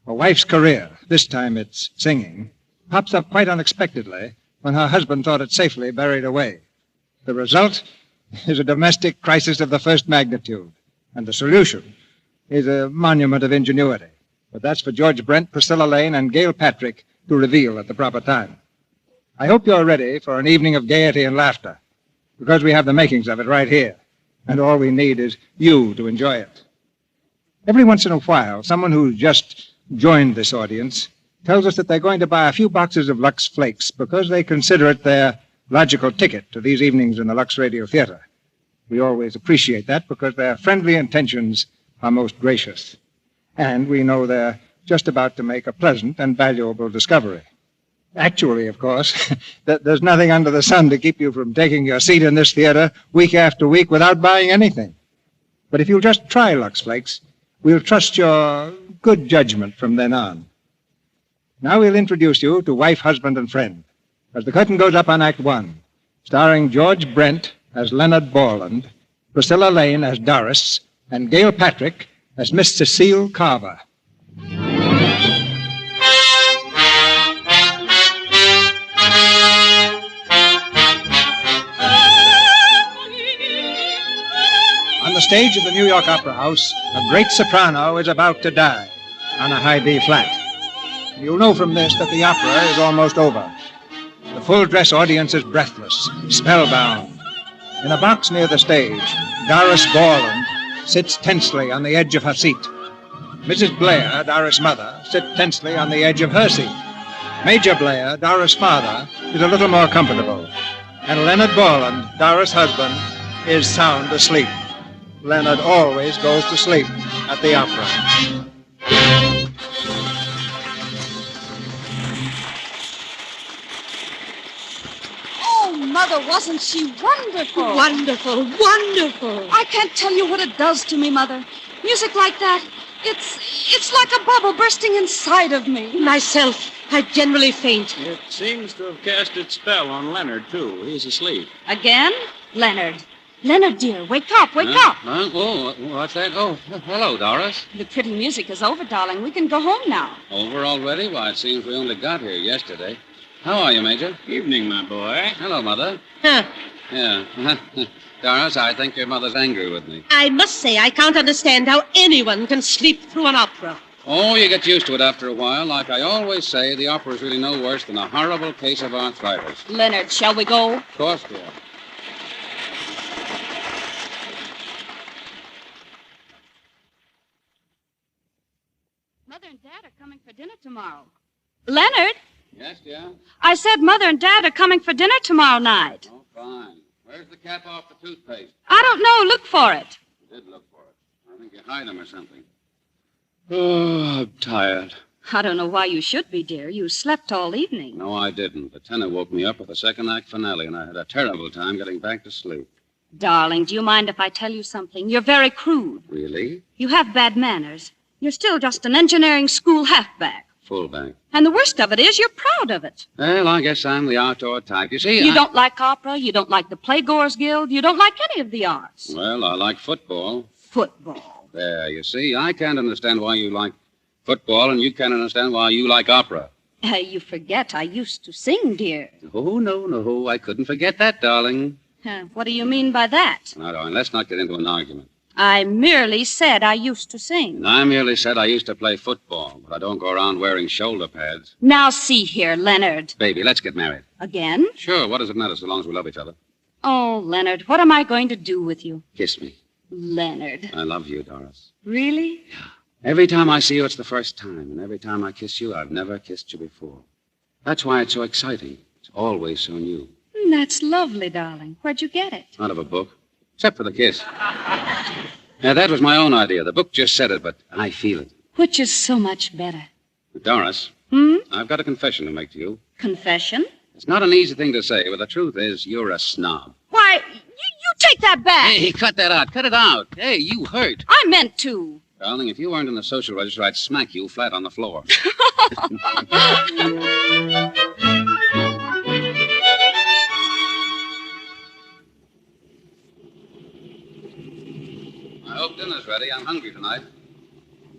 a wife's career, this time it's singing, pops up quite unexpectedly when her husband thought it safely buried away. The result is a domestic crisis of the first magnitude, and the solution is a monument of ingenuity. But that's for George Brent, Priscilla Lane, and Gail Patrick to reveal at the proper time. I hope you're ready for an evening of gaiety and laughter, because we have the makings of it right here, and all we need is you to enjoy it. Every once in a while, someone who's just joined this audience tells us that they're going to buy a few boxes of Lux Flakes because they consider it their logical ticket to these evenings in the Lux Radio Theatre. We always appreciate that because their friendly intentions are most gracious. And we know they're just about to make a pleasant and valuable discovery. Actually, of course, there's nothing under the sun to keep you from taking your seat in this theater week after week without buying anything. But if you'll just try Lux Flakes, we'll trust your good judgment from then on. Now we'll introduce you to Wife, Husband, and Friend, as the curtain goes up on Act One, starring George Brent as Leonard Borland, Priscilla Lane as Doris, and Gail Patrick as Miss Cecile Carver. On the stage of the New York Opera House, a great soprano is about to die on a high B flat. You'll know from this that the opera is almost over. The full-dress audience is breathless, spellbound. In a box near the stage, Doris Borland sits tensely on the edge of her seat. Mrs. Blair, Doris' mother, sits tensely on the edge of her seat. Major Blair, Doris' father, is a little more comfortable. And Leonard Borland, Doris' husband, is sound asleep. Leonard always goes to sleep at the opera. Oh, Mother, wasn't she wonderful? Wonderful, wonderful. I can't tell you what it does to me, Mother. Music like that, it's like a bubble bursting inside of me. Myself, I generally faint. It seems to have cast its spell on Leonard, too. He's asleep. Again? Leonard. Leonard, dear, wake up, wake up. Oh, what's that? Oh, hello, Doris. The pretty music is over, darling. We can go home now. Over already? Why, it seems we only got here yesterday. How are you, Major? Evening, my boy. Hello, Mother. Huh. Yeah. Doris, I think your mother's angry with me. I must say, I can't understand how anyone can sleep through an opera. Oh, you get used to it after a while. Like I always say, the opera's really no worse than a horrible case of arthritis. Leonard, shall we go? Of course, dear. Mother and Dad are coming for dinner tomorrow. Leonard? Yes, dear? I said Mother and Dad are coming for dinner tomorrow night. Oh, fine. Where's the cap off the toothpaste? I don't know. Look for it. You did look for it. I think you hide them or something. Oh, I'm tired. I don't know why you should be, dear. You slept all evening. No, I didn't. The tenor woke me up with the second act finale, and I had a terrible time getting back to sleep. Darling, do you mind if I tell you something? You're very crude. Really? You have bad manners. You're still just an engineering school halfback. Fullback. And the worst of it is you're proud of it. Well, I guess I'm the outdoor type. You see, You don't like opera. You don't like the Playgoers Guild. You don't like any of the arts. Well, I like football. Football. There, you see, I can't understand why you like football, and you can't understand why you like opera. You forget I used to sing, dear. Oh, no, I couldn't forget that, darling. What do you mean by that? Now, darling, let's not get into an argument. I merely said I used to sing. And I merely said I used to play football, but I don't go around wearing shoulder pads. Now see here, Leonard. Baby, let's get married. Again? Sure, what does it matter so long as we love each other? Oh, Leonard, what am I going to do with you? Kiss me. Leonard. I love you, Doris. Really? Every time I see you, it's the first time. And every time I kiss you, I've never kissed you before. That's why it's so exciting. It's always so new. That's lovely, darling. Where'd you get it? Out of a book. Except for the kiss. Now, that was my own idea. The book just said it, but I feel it. Which is so much better. Doris, I've got a confession to make to you. Confession? It's not an easy thing to say, but the truth is you're a snob. Why, you take that back. Hey, cut that out. Cut it out. Hey, you hurt. I meant to. Darling, if you weren't in the social register, I'd smack you flat on the floor. I hope dinner's ready. I'm hungry tonight.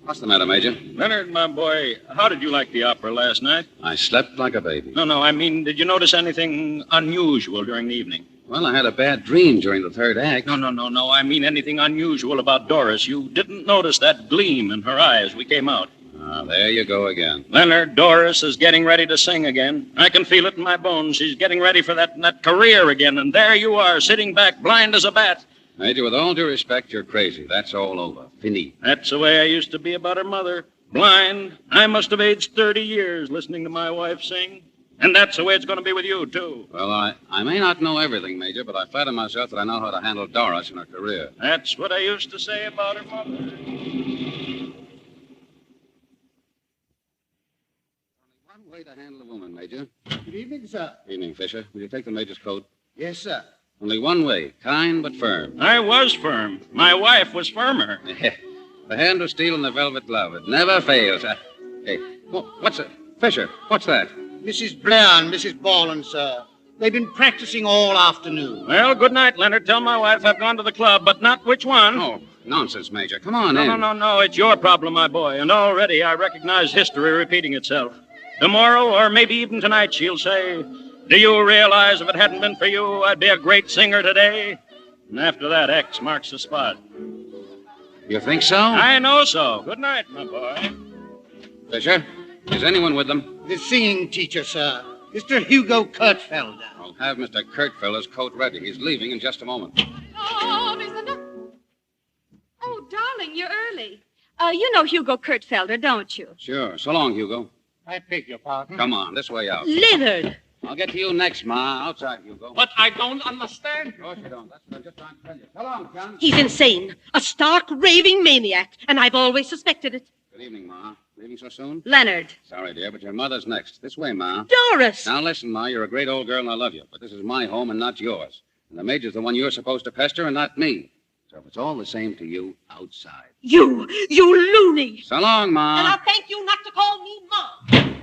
What's the matter, Major? Leonard, my boy, how did you like the opera last night? I slept like a baby. No, I mean, did you notice anything unusual during the evening? Well, I had a bad dream during the third act. No. I mean anything unusual about Doris. You didn't notice that gleam in her eye as we came out. Ah, there you go again. Leonard, Doris is getting ready to sing again. I can feel it in my bones. She's getting ready for that career again. And there you are, sitting back, blind as a bat. Major, with all due respect, you're crazy. That's all over. Fini. That's the way I used to be about her mother. Blind. I must have aged 30 years listening to my wife sing. And that's the way it's going to be with you, too. Well, I may not know everything, Major, but I flatter myself that I know how to handle Doris in her career. That's what I used to say about her mother. Only one way to handle a woman, Major. Good evening, sir. Evening, Fisher. Will you take the Major's coat? Yes, sir. Only one way. Kind but firm. I was firm. My wife was firmer. The hand of steel and the velvet glove. It never fails. Hey, what's it? Fisher, what's that? Mrs. Blair and Mrs. Ballin, sir. They've been practicing all afternoon. Well, good night, Leonard. Tell my wife I've gone to the club, but not which one. Oh, nonsense, Major. Come on in. No. It's your problem, my boy. And already I recognize history repeating itself. Tomorrow, or maybe even tonight, she'll say, "Do you realize if it hadn't been for you, I'd be a great singer today?" And after that, X marks the spot. You think so? I know so. Good night, my boy. Fisher, is anyone with them? The singing teacher, sir. Mr. Hugo Kurtfelder. I'll have Mr. Kurtfelder's coat ready. He's leaving in just a moment. Oh, darling, you're early. You know Hugo Kurtfelder, don't you? Sure. So long, Hugo. I beg your pardon. Come on, this way out. Leonard. I'll get to you next, Ma. Outside, Hugo. But I don't understand. Of course you don't. That's what I'm just trying to tell you. So long, son. He's insane. A stark, raving maniac. And I've always suspected it. Good evening, Ma. Leaving so soon? Leonard. Sorry, dear, but your mother's next. This way, Ma. Doris! Now, listen, Ma. You're a great old girl, and I love you. But this is my home and not yours. And the Major's the one you're supposed to pester and not me. So if it's all the same to you, outside. You loony! So long, Ma. And I'll thank you not to call me Mom.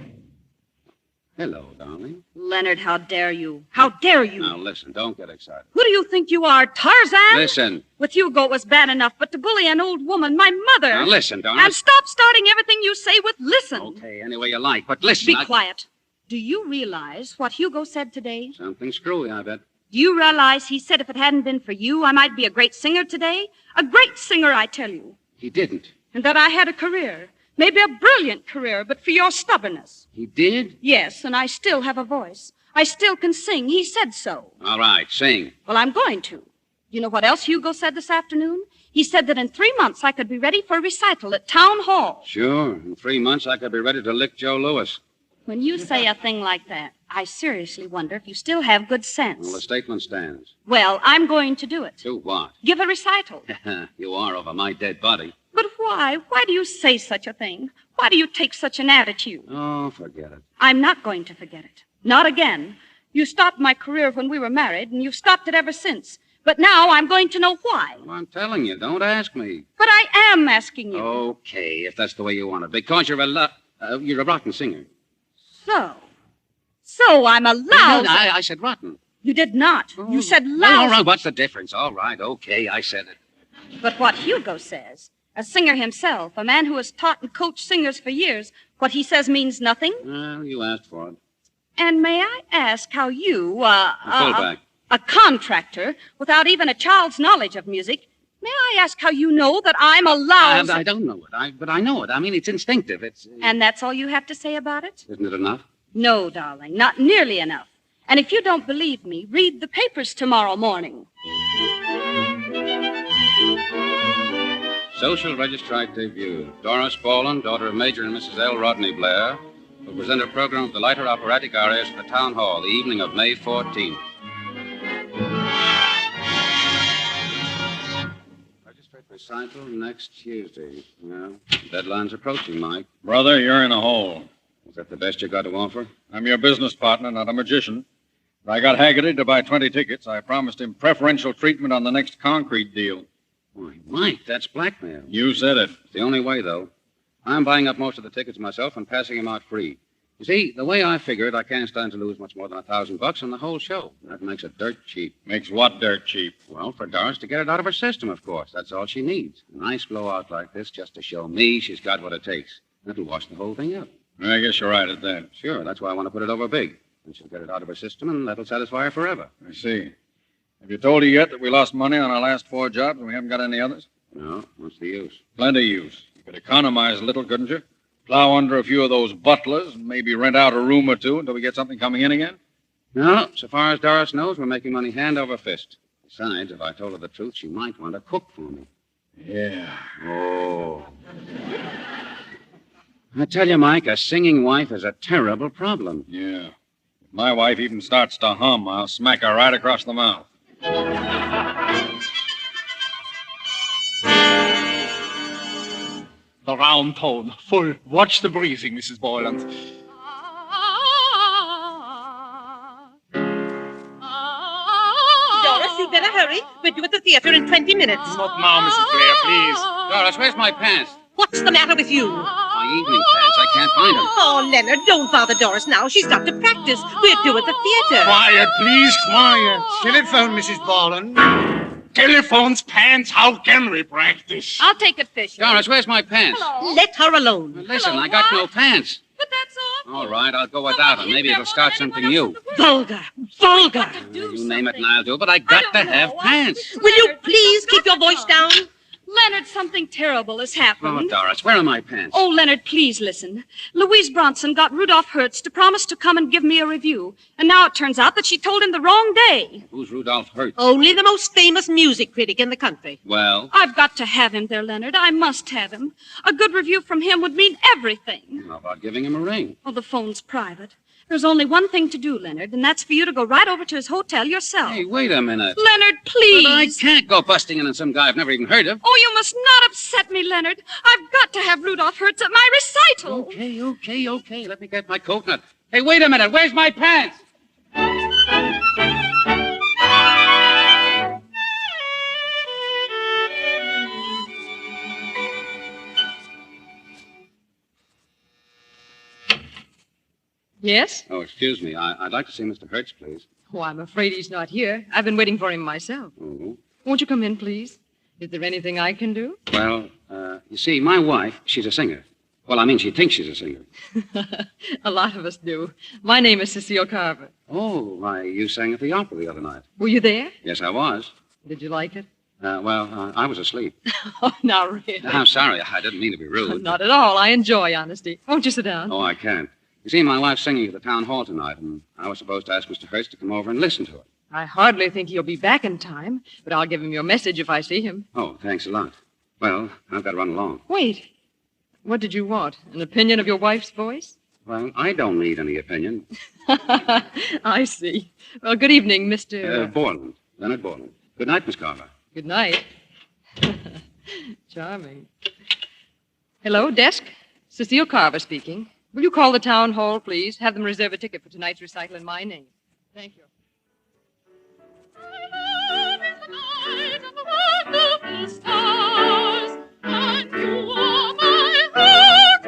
Hello, darling. Leonard, how dare you? How dare you? Now, listen, don't get excited. Who do you think you are, Tarzan? Listen. With Hugo, it was bad enough, but to bully an old woman, my mother. Now, listen, darling. And stop starting everything you say with listen. Okay, any way you like, but listen. Be quiet. Do you realize what Hugo said today? Something screwy, I bet. Do you realize he said if it hadn't been for you, I might be a great singer today? A great singer, I tell you. He didn't. And that I had a career. Maybe a brilliant career, but for your stubbornness. He did? Yes, and I still have a voice. I still can sing. He said so. All right, sing. Well, I'm going to. You know what else Hugo said this afternoon? He said that in 3 months I could be ready for a recital at Town Hall. Sure. In 3 months, I could be ready to lick Joe Louis. When you say a thing like that, I seriously wonder if you still have good sense. Well, the statement stands. Well, I'm going to do it. Do what? Give a recital. You are over my dead body. But why? Why do you say such a thing? Why do you take such an attitude? Oh, forget it. I'm not going to forget it. Not again. You stopped my career when we were married, and you've stopped it ever since. But now I'm going to know why. Well, I'm telling you, don't ask me. But I am asking you. Okay, if that's the way you want it. Because you're a rotten singer. So I'm a lousy... No, I said rotten. You did not. You said lousy. Well, all right, what's the difference? All right, okay, I said it. But what Hugo says, a singer himself, a man who has taught and coached singers for years, what he says means nothing? Well, you asked for it. And may I ask how you, fullback. A contractor, without even a child's knowledge of music, may I ask how you know that I'm a lousy... I don't know it, but I know it. I mean, it's instinctive. And that's all you have to say about it? Isn't it enough? No, darling, not nearly enough. And if you don't believe me, read the papers tomorrow morning. Social Registrite debut. Doris Boland, daughter of Major and Mrs. L. Rodney Blair, will present a program of the lighter operatic arias at the Town Hall the evening of May 14th. Registrate recital next Tuesday. Well, deadline's approaching, Mike. Brother, you're in a hole. Is that the best you got to offer? I'm your business partner, not a magician. I got Haggerty to buy 20 tickets. I promised him preferential treatment on the next concrete deal. Why, Mike, that's blackmail. You said it. It's the only way, though. I'm buying up most of the tickets myself and passing them out free. You see, the way I figure it, I can't stand to lose much more than $1,000 on the whole show. That makes it dirt cheap. Makes what dirt cheap? Well, for Doris to get it out of her system, of course. That's all she needs. A nice blowout like this just to show me she's got what it takes. That'll wash the whole thing up. I guess you're right at that. Sure, that's why I want to put it over big. And she'll get it out of her system, and that'll satisfy her forever. I see. Have you told her yet that we lost money on our last 4 jobs and we haven't got any others? No. What's the use? Plenty use. You could economize a little, couldn't you? Plow under a few of those butlers and maybe rent out a room or two until we get something coming in again? No. So far as Doris knows, we're making money hand over fist. Besides, if I told her the truth, she might want to cook for me. Yeah. Oh. I tell you, Mike, a singing wife is a terrible problem. Yeah. If my wife even starts to hum, I'll smack her right across the mouth. The round tone, full. Watch the breathing, Mrs. Boylan. Doris, you'd better hurry. We're due at the theater in 20 minutes. Not now, Mrs. Blair, please. Doris, where's my pants? What's the matter with you? My evening pants. I can't find them. Oh, Leonard, don't bother Doris now. She's got to practice. We're due at the theater. Quiet, please, quiet. Telephone, Mrs. Boylan. Telephone's pants. How can we practice? I'll take it, Fisher. Doris, where's my pants? Hello? Let her alone. Well, listen, I got no pants. But that's all. All right, I'll go without them. Maybe it'll start something new. Vulgar. Vulgar. You name it and I'll do it, but I got to have pants. Will you please keep your voice down? Leonard, something terrible has happened. Oh, Doris, where are my pants? Oh, Leonard, please listen. Louise Bronson got Rudolph Hertz to promise to come and give me a review. And now it turns out that she told him the wrong day. Who's Rudolph Hertz? Only the most famous music critic in the country. Well? I've got to have him there, Leonard. I must have him. A good review from him would mean everything. How about giving him a ring? Well, the phone's private. There's only one thing to do, Leonard, and that's for you to go right over to his hotel yourself. Hey, wait a minute. Leonard, please. But I can't go busting in on some guy I've never even heard of. Oh, you must not upset me, Leonard. I've got to have Rudolph Hertz at my recital. Okay. Let me get my coconut. Hey, wait a minute. Where's my pants? Yes? Oh, excuse me. I'd like to see Mr. Hertz, please. Oh, I'm afraid he's not here. I've been waiting for him myself. Oh. Won't you come in, please? Is there anything I can do? Well, you see, my wife, she's a singer. Well, I mean, she thinks she's a singer. A lot of us do. My name is Cecile Carver. Oh, why, you sang at the opera the other night. Were you there? Yes, I was. Did you like it? I was asleep. Oh, not really. I'm sorry. I didn't mean to be rude. Not at all. I enjoy honesty. Won't you sit down? Oh, I can't. You see, my wife's singing at the town hall tonight, and I was supposed to ask Mr. Hertz to come over and listen to it. I hardly think he'll be back in time, but I'll give him your message if I see him. Oh, thanks a lot. Well, I've got to run along. Wait. What did you want? An opinion of your wife's voice? Well, I don't need any opinion. I see. Well, good evening, Mr. Borland. Leonard Borland. Good night, Miss Carver. Good night. Charming. Hello, desk. Cecile Carver speaking. Will you call the town hall, please? Have them reserve a ticket for tonight's recital in my name. Thank you. Stars, and you are my heart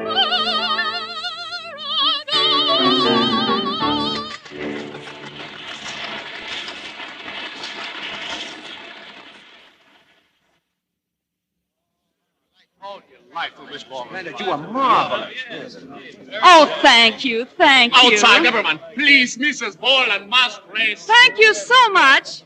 Leonard, you are marvelous. Oh, thank you, thank you. Outside, everyone. Please, Mrs. Borland must race. Thank you so much.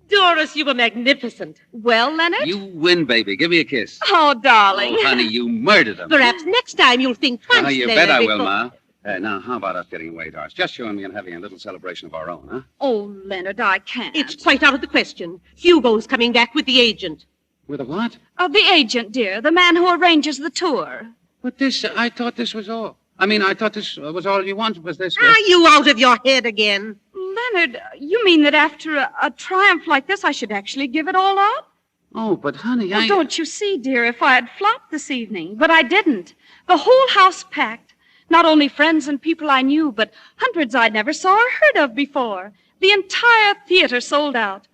Doris, you were magnificent. Well, Leonard? You win, baby. Give me a kiss. Oh, darling. Oh, honey, you murdered him. Perhaps next time you'll think twice. Oh, you Leonard, bet I before... will, Ma. Now, how about us getting away, Doris? Just you and me and having a little celebration of our own, huh? Oh, Leonard, I can't. It's quite out of the question. Hugo's coming back with the agent. With a what? The agent, dear. The man who arranges the tour. But I thought this was all. I thought this was all you wanted, was this. Are you out of your head again? Leonard, you mean that after a triumph like this, I should actually give it all up? Oh, but honey, Well, don't you see, dear, if I had flopped this evening, but I didn't. The whole house packed. Not only friends and people I knew, but hundreds I never saw or heard of before. The entire theater sold out.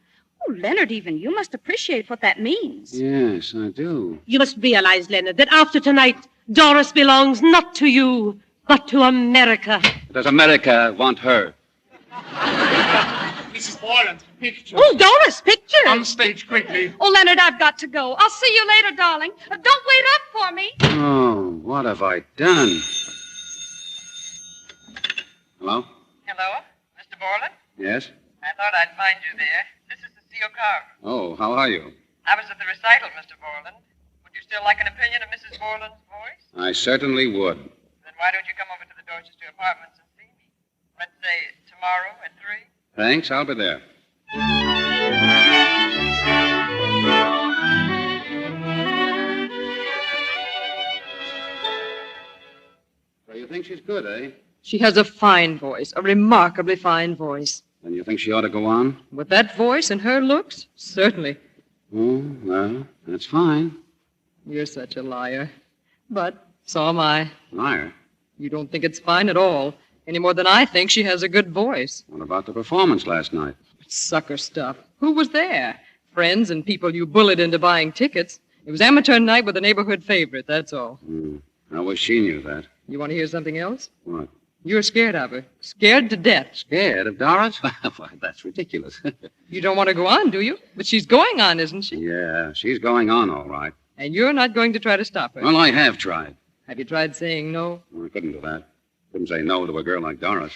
Oh, Leonard, even you must appreciate what that means. Yes, I do. You must realize, Leonard, that after tonight, Doris belongs not to you, but to America. Does America want her? Mrs. Borland, picture. Oh, Doris, pictures. On stage quickly. Oh, Leonard, I've got to go. I'll see you later, darling. Don't wait up for me. Oh, what have I done? Hello? Hello, Mr. Borland? Yes? I thought I'd find you there. This is Cecile Carver. Oh, how are you? I was at the recital, Mr. Borland. Would you still like an opinion of Mrs. Borland's voice? I certainly would. Then why don't you come over to the Dorchester Apartments and see me? Let's say tomorrow at 3. Thanks, I'll be there. So you think she's good, eh? She has a fine voice, a remarkably fine voice. Then you think she ought to go on? With that voice and her looks, certainly. Oh, well, that's fine. You're such a liar. But so am I. Liar? You don't think it's fine at all, any more than I think she has a good voice. What about the performance last night? Sucker stuff. Who was there? Friends and people you bullied into buying tickets. It was amateur night with a neighborhood favorite, that's all. I wish she knew that. You want to hear something else? What? You're scared of her. Scared to death. Scared of Doris? Why, that's ridiculous. You don't want to go on, do you? But she's going on, isn't she? Yeah, she's going on all right. And you're not going to try to stop her? Well, I have tried. Have you tried saying no? Well, I couldn't do that. Couldn't say no to a girl like Doris.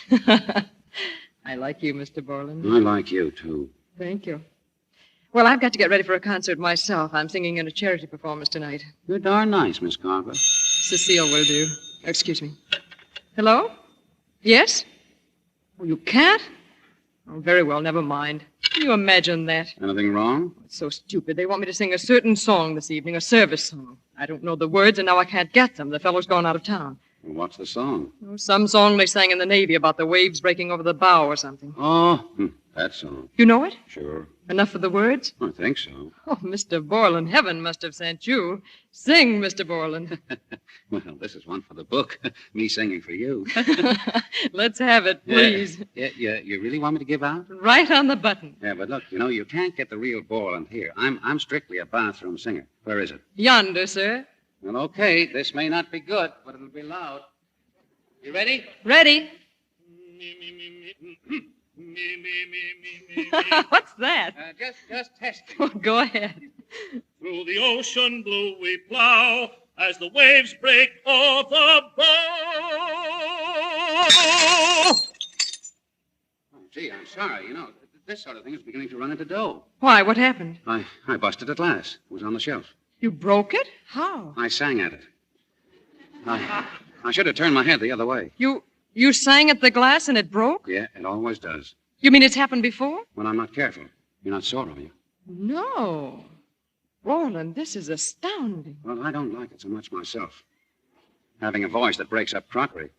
I like you, Mr. Borland. I like you, too. Thank you. Well, I've got to get ready for a concert myself. I'm singing in a charity performance tonight. You're darn nice, Miss Carver. Cecile will do. Excuse me. Hello? Yes? Oh, you can't? Oh, very well, never mind. Can you imagine that? Anything wrong? It's so stupid. They want me to sing a certain song this evening, a service song. I don't know the words, and now I can't get them. The fellow's gone out of town. Well, what's the song? Oh, some song they sang in the Navy about the waves breaking over the bow or something. Oh, that song. You know it? Sure. Enough for the words? I think so. Oh, Mr. Borland, heaven must have sent you. Sing, Mr. Borland. Well, this is one for the book. Me singing for you. Let's have it, please. Yeah, you really want me to give out? Right on the button. Yeah, but look, you can't get the real Borland here. I'm strictly a bathroom singer. Where is it? Yonder, sir. Well, okay. This may not be good, but it'll be loud. You ready? Ready. What's that? Just testing. Oh, go ahead. Through the ocean blue we plow as the waves break o'er the bow. Oh, gee, I'm sorry. This sort of thing is beginning to run into dough. Why? What happened? I busted a glass. It was on the shelf. You broke it? How? I sang at it. I should have turned my head the other way. You sang at the glass and it broke? Yeah, it always does. You mean it's happened before? When I'm not careful. You're not sore, are you? No. Borland, this is astounding. Well, I don't like it so much myself. Having a voice that breaks up crockery.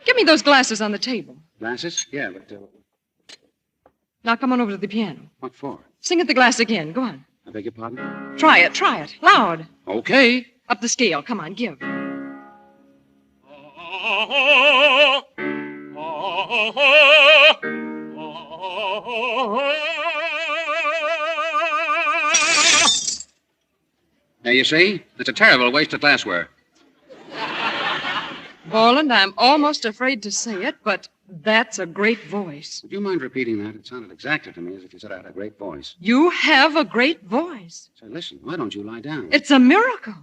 Give me those glasses on the table. Glasses? Yeah, but... Now come on over to the piano. What for? Sing at the glass again. Go on. I beg your pardon? Try it. Loud. Okay. Up the scale. Come on, give. Now, you see? It's a terrible waste of glassware. Borland, I'm almost afraid to say it, but that's a great voice. Would you mind repeating that? It sounded exactly to me as if you said I had a great voice. You have a great voice. Say, listen, why don't you lie down? It's a miracle.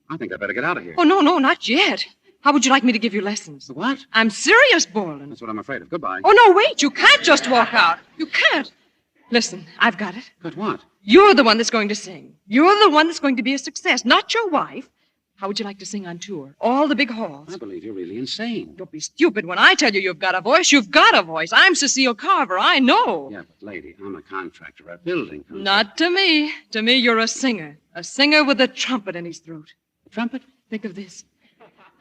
I think I better get out of here. Oh, no, not yet. How would you like me to give you lessons? What? I'm serious, Borland. That's what I'm afraid of. Goodbye. Oh, no, wait. You can't just walk out. You can't. Listen, I've got it. But what? You're the one that's going to sing. You're the one that's going to be a success, not your wife. How would you like to sing on tour? All the big halls. I believe you're really insane. Don't be stupid. When I tell you you've got a voice, you've got a voice. I'm Cecile Carver. I know. Yeah, but lady, I'm a contractor, a building contractor. Not to me. To me, you're a singer. A singer with a trumpet in his throat. A trumpet? Think of this.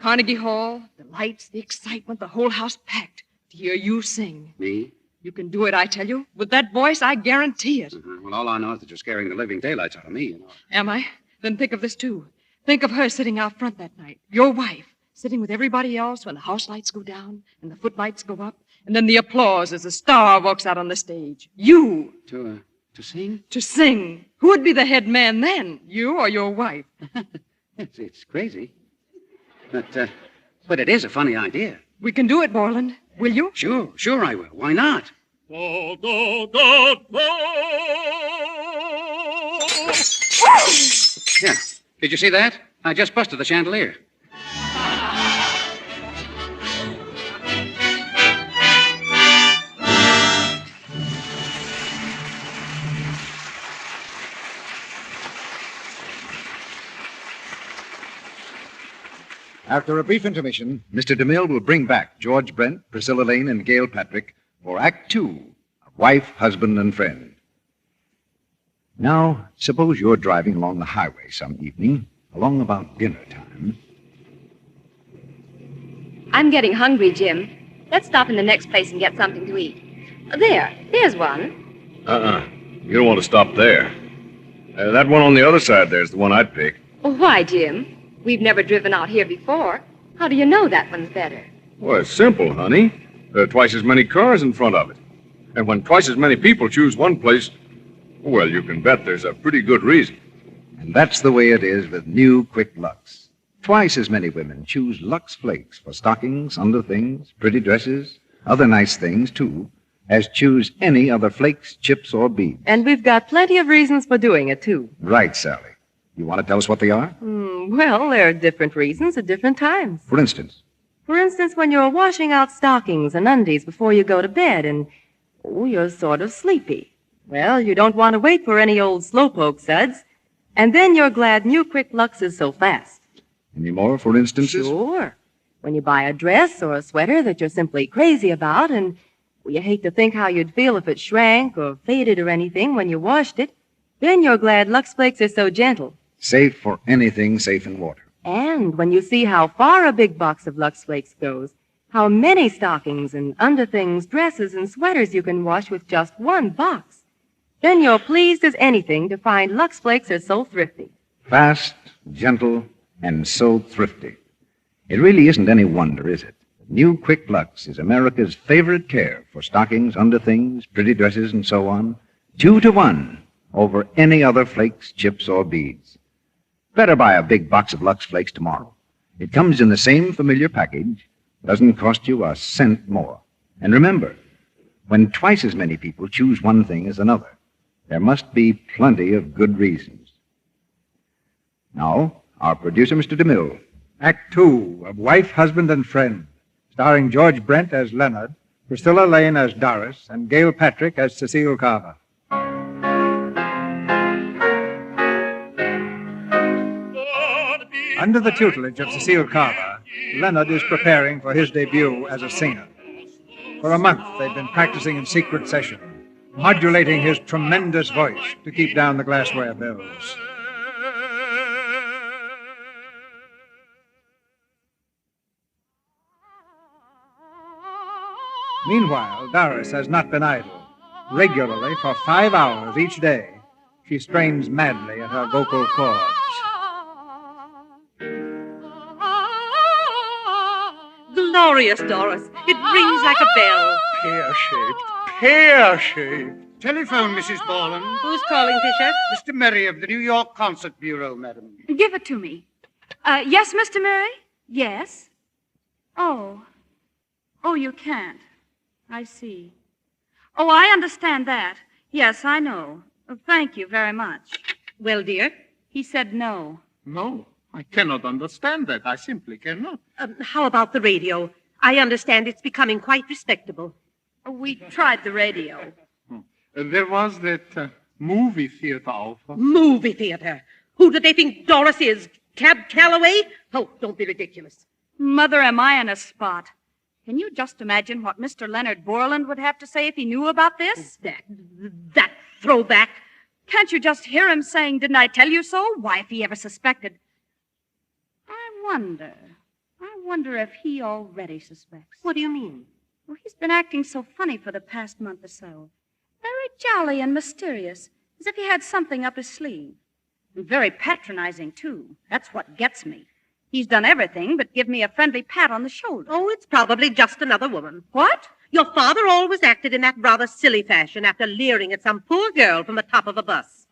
Carnegie Hall, the lights, the excitement, the whole house packed to hear you sing. Me? You can do it, I tell you. With that voice, I guarantee it. Well, all I know is that you're scaring the living daylights out of me, you know. Am I? Then think of this, too. Think of her sitting out front that night. Your wife, sitting with everybody else when the house lights go down and the footlights go up, and then the applause as the star walks out on the stage. You. To sing? To sing. Who would be the head man then? You or your wife? It's crazy. But it is a funny idea. We can do it, Borland. Will you? Sure I will. Why not? Do, do, do, do. Yeah. Did you see that? I just busted the chandelier. After a brief intermission, Mr. DeMille will bring back George Brent, Priscilla Lane, and Gail Patrick for Act Two of Wife, Husband, and Friend. Now, suppose you're driving along the highway some evening, along about dinner time. I'm getting hungry, Jim. Let's stop in the next place and get something to eat. There's one. You don't want to stop there. That one on the other side there's the one I'd pick. Well, why, Jim? We've never driven out here before. How do you know that one's better? Well, it's simple, honey. There are twice as many cars in front of it. And when twice as many people choose one place, well, you can bet there's a pretty good reason. And that's the way it is with new Quick Lux. Twice as many women choose Lux Flakes for stockings, underthings, pretty dresses, other nice things, too, as choose any other flakes, chips, or beads. And we've got plenty of reasons for doing it, too. Right, Sally. You want to tell us what they are? Well, there are different reasons at different times. For instance? For instance, when you're washing out stockings and undies before you go to bed and, you're sort of sleepy. Well, you don't want to wait for any old slowpoke suds. And then you're glad new Quick Lux is so fast. Any more, for instances? Sure. When you buy a dress or a sweater that you're simply crazy about and you hate to think how you'd feel if it shrank or faded or anything when you washed it, then you're glad Lux Flakes are so gentle. Safe for anything safe in water. And when you see how far a big box of Lux Flakes goes, how many stockings and underthings, dresses, and sweaters you can wash with just one box, then you're pleased as anything to find Lux Flakes are so thrifty. Fast, gentle, and so thrifty. It really isn't any wonder, is it? New Quick Lux is America's favorite care for stockings, underthings, pretty dresses, and so on, 2-to-1 over any other flakes, chips, or beads. Better buy a big box of Lux Flakes tomorrow. It comes in the same familiar package, doesn't cost you a cent more. And remember, when twice as many people choose one thing as another, there must be plenty of good reasons. Now, our producer, Mr. DeMille. Act Two of Wife, Husband, and Friend, starring George Brent as Leonard, Priscilla Lane as Doris, and Gail Patrick as Cecile Carver. Under the tutelage of Cecile Carver, Leonard is preparing for his debut as a singer. For a month, they've been practicing in secret session, modulating his tremendous voice to keep down the glassware bills. Meanwhile, Doris has not been idle. Regularly, for 5 hours each day, she strains madly at her vocal cords. Glorious, Doris. It rings like a bell. Pear-shaped. Pear-shaped. Telephone, Mrs. Borland. Who's calling, Fisher? Mr. Murray of the New York Concert Bureau, madam. Give it to me. Yes, Mr. Murray? Yes. Oh, you can't. I see. Oh, I understand that. Yes, I know. Thank you very much. Well, dear? He said no. No, I cannot understand that. I simply cannot. How about the radio? I understand it's becoming quite respectable. We tried the radio. There was that movie theater offer. Movie theater? Who do they think Doris is? Cab Calloway? Oh, don't be ridiculous. Mother, am I in a spot? Can you just imagine what Mr. Leonard Borland would have to say if he knew about this? That throwback. Can't you just hear him saying, didn't I tell you so? Why, if he ever suspected. I wonder if he already suspects. What do you mean? Well, he's been acting so funny for the past month or so. Very jolly and mysterious, as if he had something up his sleeve. And very patronizing, too. That's what gets me. He's done everything but give me a friendly pat on the shoulder. Oh, it's probably just another woman. What? Your father always acted in that rather silly fashion after leering at some poor girl from the top of a bus.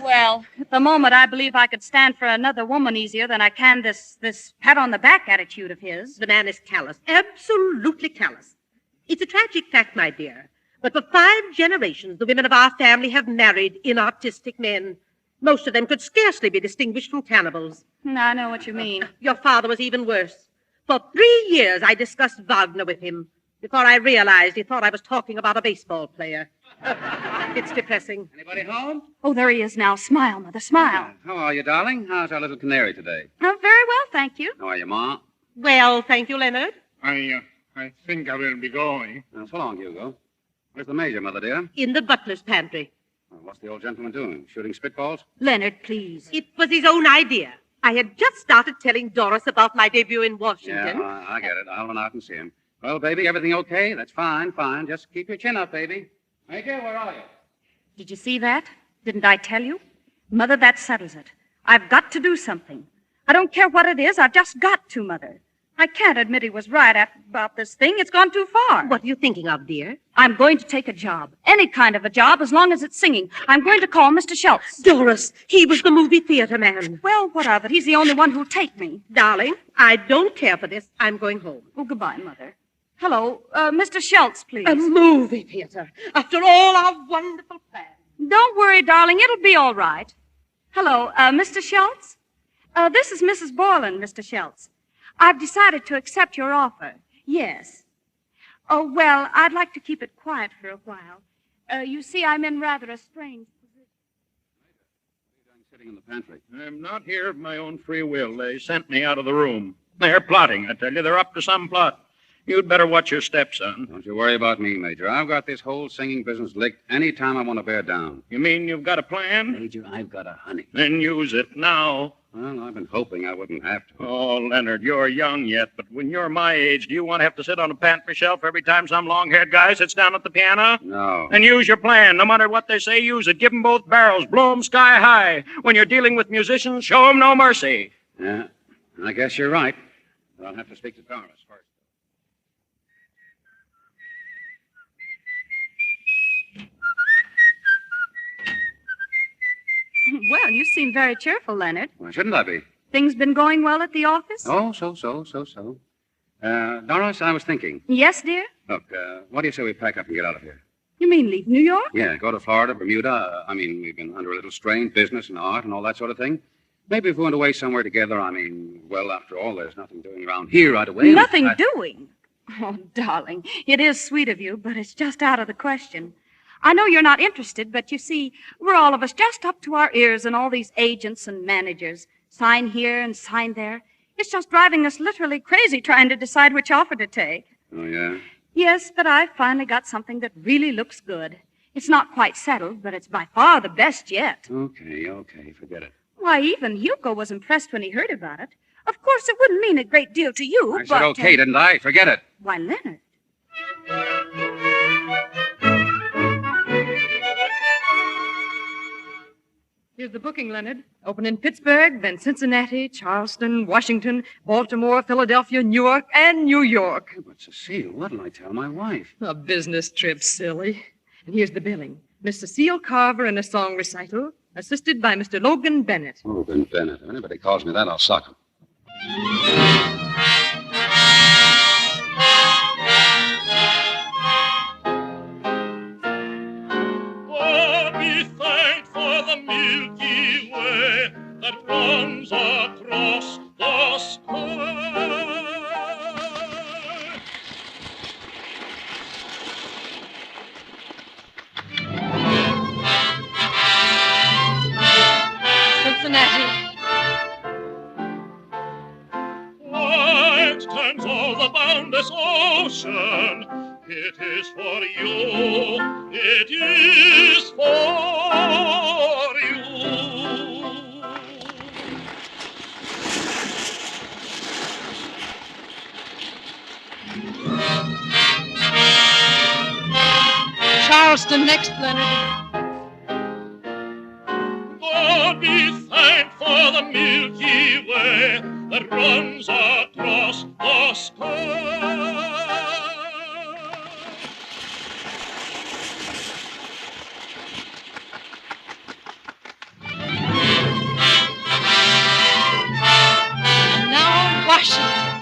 Well, at the moment, I believe I could stand for another woman easier than I can this pat-on-the-back attitude of his. The man is callous, absolutely callous. It's a tragic fact, my dear, but for 5 generations, the women of our family have married inartistic men. Most of them could scarcely be distinguished from cannibals. I know what you mean. Your father was even worse. For 3 years, I discussed Wagner with him before I realized he thought I was talking about a baseball player. It's depressing. Anybody home? Oh, there he is now. Smile, Mother, smile. How are you, darling? How's our little canary today? Oh, very well, thank you. How are you, Ma? Well, thank you, Leonard. I think I will be going. So long, Hugo. Where's the major, Mother dear? In the butler's pantry. Well, what's the old gentleman doing? Shooting spitballs? Leonard, please. It was his own idea. I had just started telling Doris about my debut in Washington. Yeah, I get it. I'll run out and see him. Well, baby, everything okay? That's fine. Just keep your chin up, baby. Major, where are you? Did you see that? Didn't I tell you? Mother, that settles it. I've got to do something. I don't care what it is. I've just got to, Mother. I can't admit he was right about this thing. It's gone too far. What are you thinking of, dear? I'm going to take a job. Any kind of a job, as long as it's singing. I'm going to call Mr. Schultz. Doris, he was the movie theater man. Well, what of it? He's the only one who'll take me. Darling, I don't care for this. I'm going home. Oh, goodbye, Mother. Hello, Mr. Schultz, please. A movie theater. After all our wonderful plans. Don't worry, darling. It'll be all right. Hello, Mr. Schultz? This is Mrs. Borland, Mr. Schultz. I've decided to accept your offer. Yes. Oh, well, I'd like to keep it quiet for a while. You see, I'm in rather a strange position. Sitting in the pantry. I'm not here of my own free will. They sent me out of the room. They're plotting, I tell you. They're up to some plot. You'd better watch your step, son. Don't you worry about me, Major. I've got this whole singing business licked any time I want to bear down. You mean you've got a plan? Major, I've got a honey. Then use it now. Well, I've been hoping I wouldn't have to. Oh, Leonard, you're young yet, but when you're my age, do you want to have to sit on a pantry shelf every time some long-haired guy sits down at the piano? No. Then use your plan. No matter what they say, use it. Give them both barrels. Blow them sky high. When you're dealing with musicians, show them no mercy. Yeah, I guess you're right. But I'll have to speak to Doris first. Well, you seem very cheerful, Leonard. Why shouldn't I be? Things been going well at the office? Oh, so. Doris, I was thinking. Yes, dear? Look, what do you say we pack up and get out of here? You mean leave New York? Yeah, go to Florida, Bermuda. We've been under a little strain, business and art and all that sort of thing. Maybe if we went away somewhere together, well, after all, there's nothing doing around here right away. Nothing doing? Oh, darling, it is sweet of you, but it's just out of the question. I know you're not interested, but you see, we're all of us just up to our ears in all these agents and managers. Sign here and sign there. It's just driving us literally crazy trying to decide which offer to take. Oh, yeah? Yes, but I've finally got something that really looks good. It's not quite settled, but it's by far the best yet. Okay, forget it. Why, even Hugo was impressed when he heard about it. Of course, it wouldn't mean a great deal to you, I said okay, didn't I? Forget it. Why, Leonard. Here's the booking, Leonard. Open in Pittsburgh, then Cincinnati, Charleston, Washington, Baltimore, Philadelphia, Newark, and New York. But, Cecile, what'll I tell my wife? A business trip, silly. And here's the billing. Miss Cecile Carver in a song recital, assisted by Mr. Logan Bennett. Logan Bennett. If anybody calls me that, I'll sock him. God be thanked for the Milky Way that runs across the sky. Cincinnati. White turns all the boundless ocean. It is for you. It is for you. Charleston next, Leonard. God be thanked for the Milky Way that runs across the sky. And now, Washington.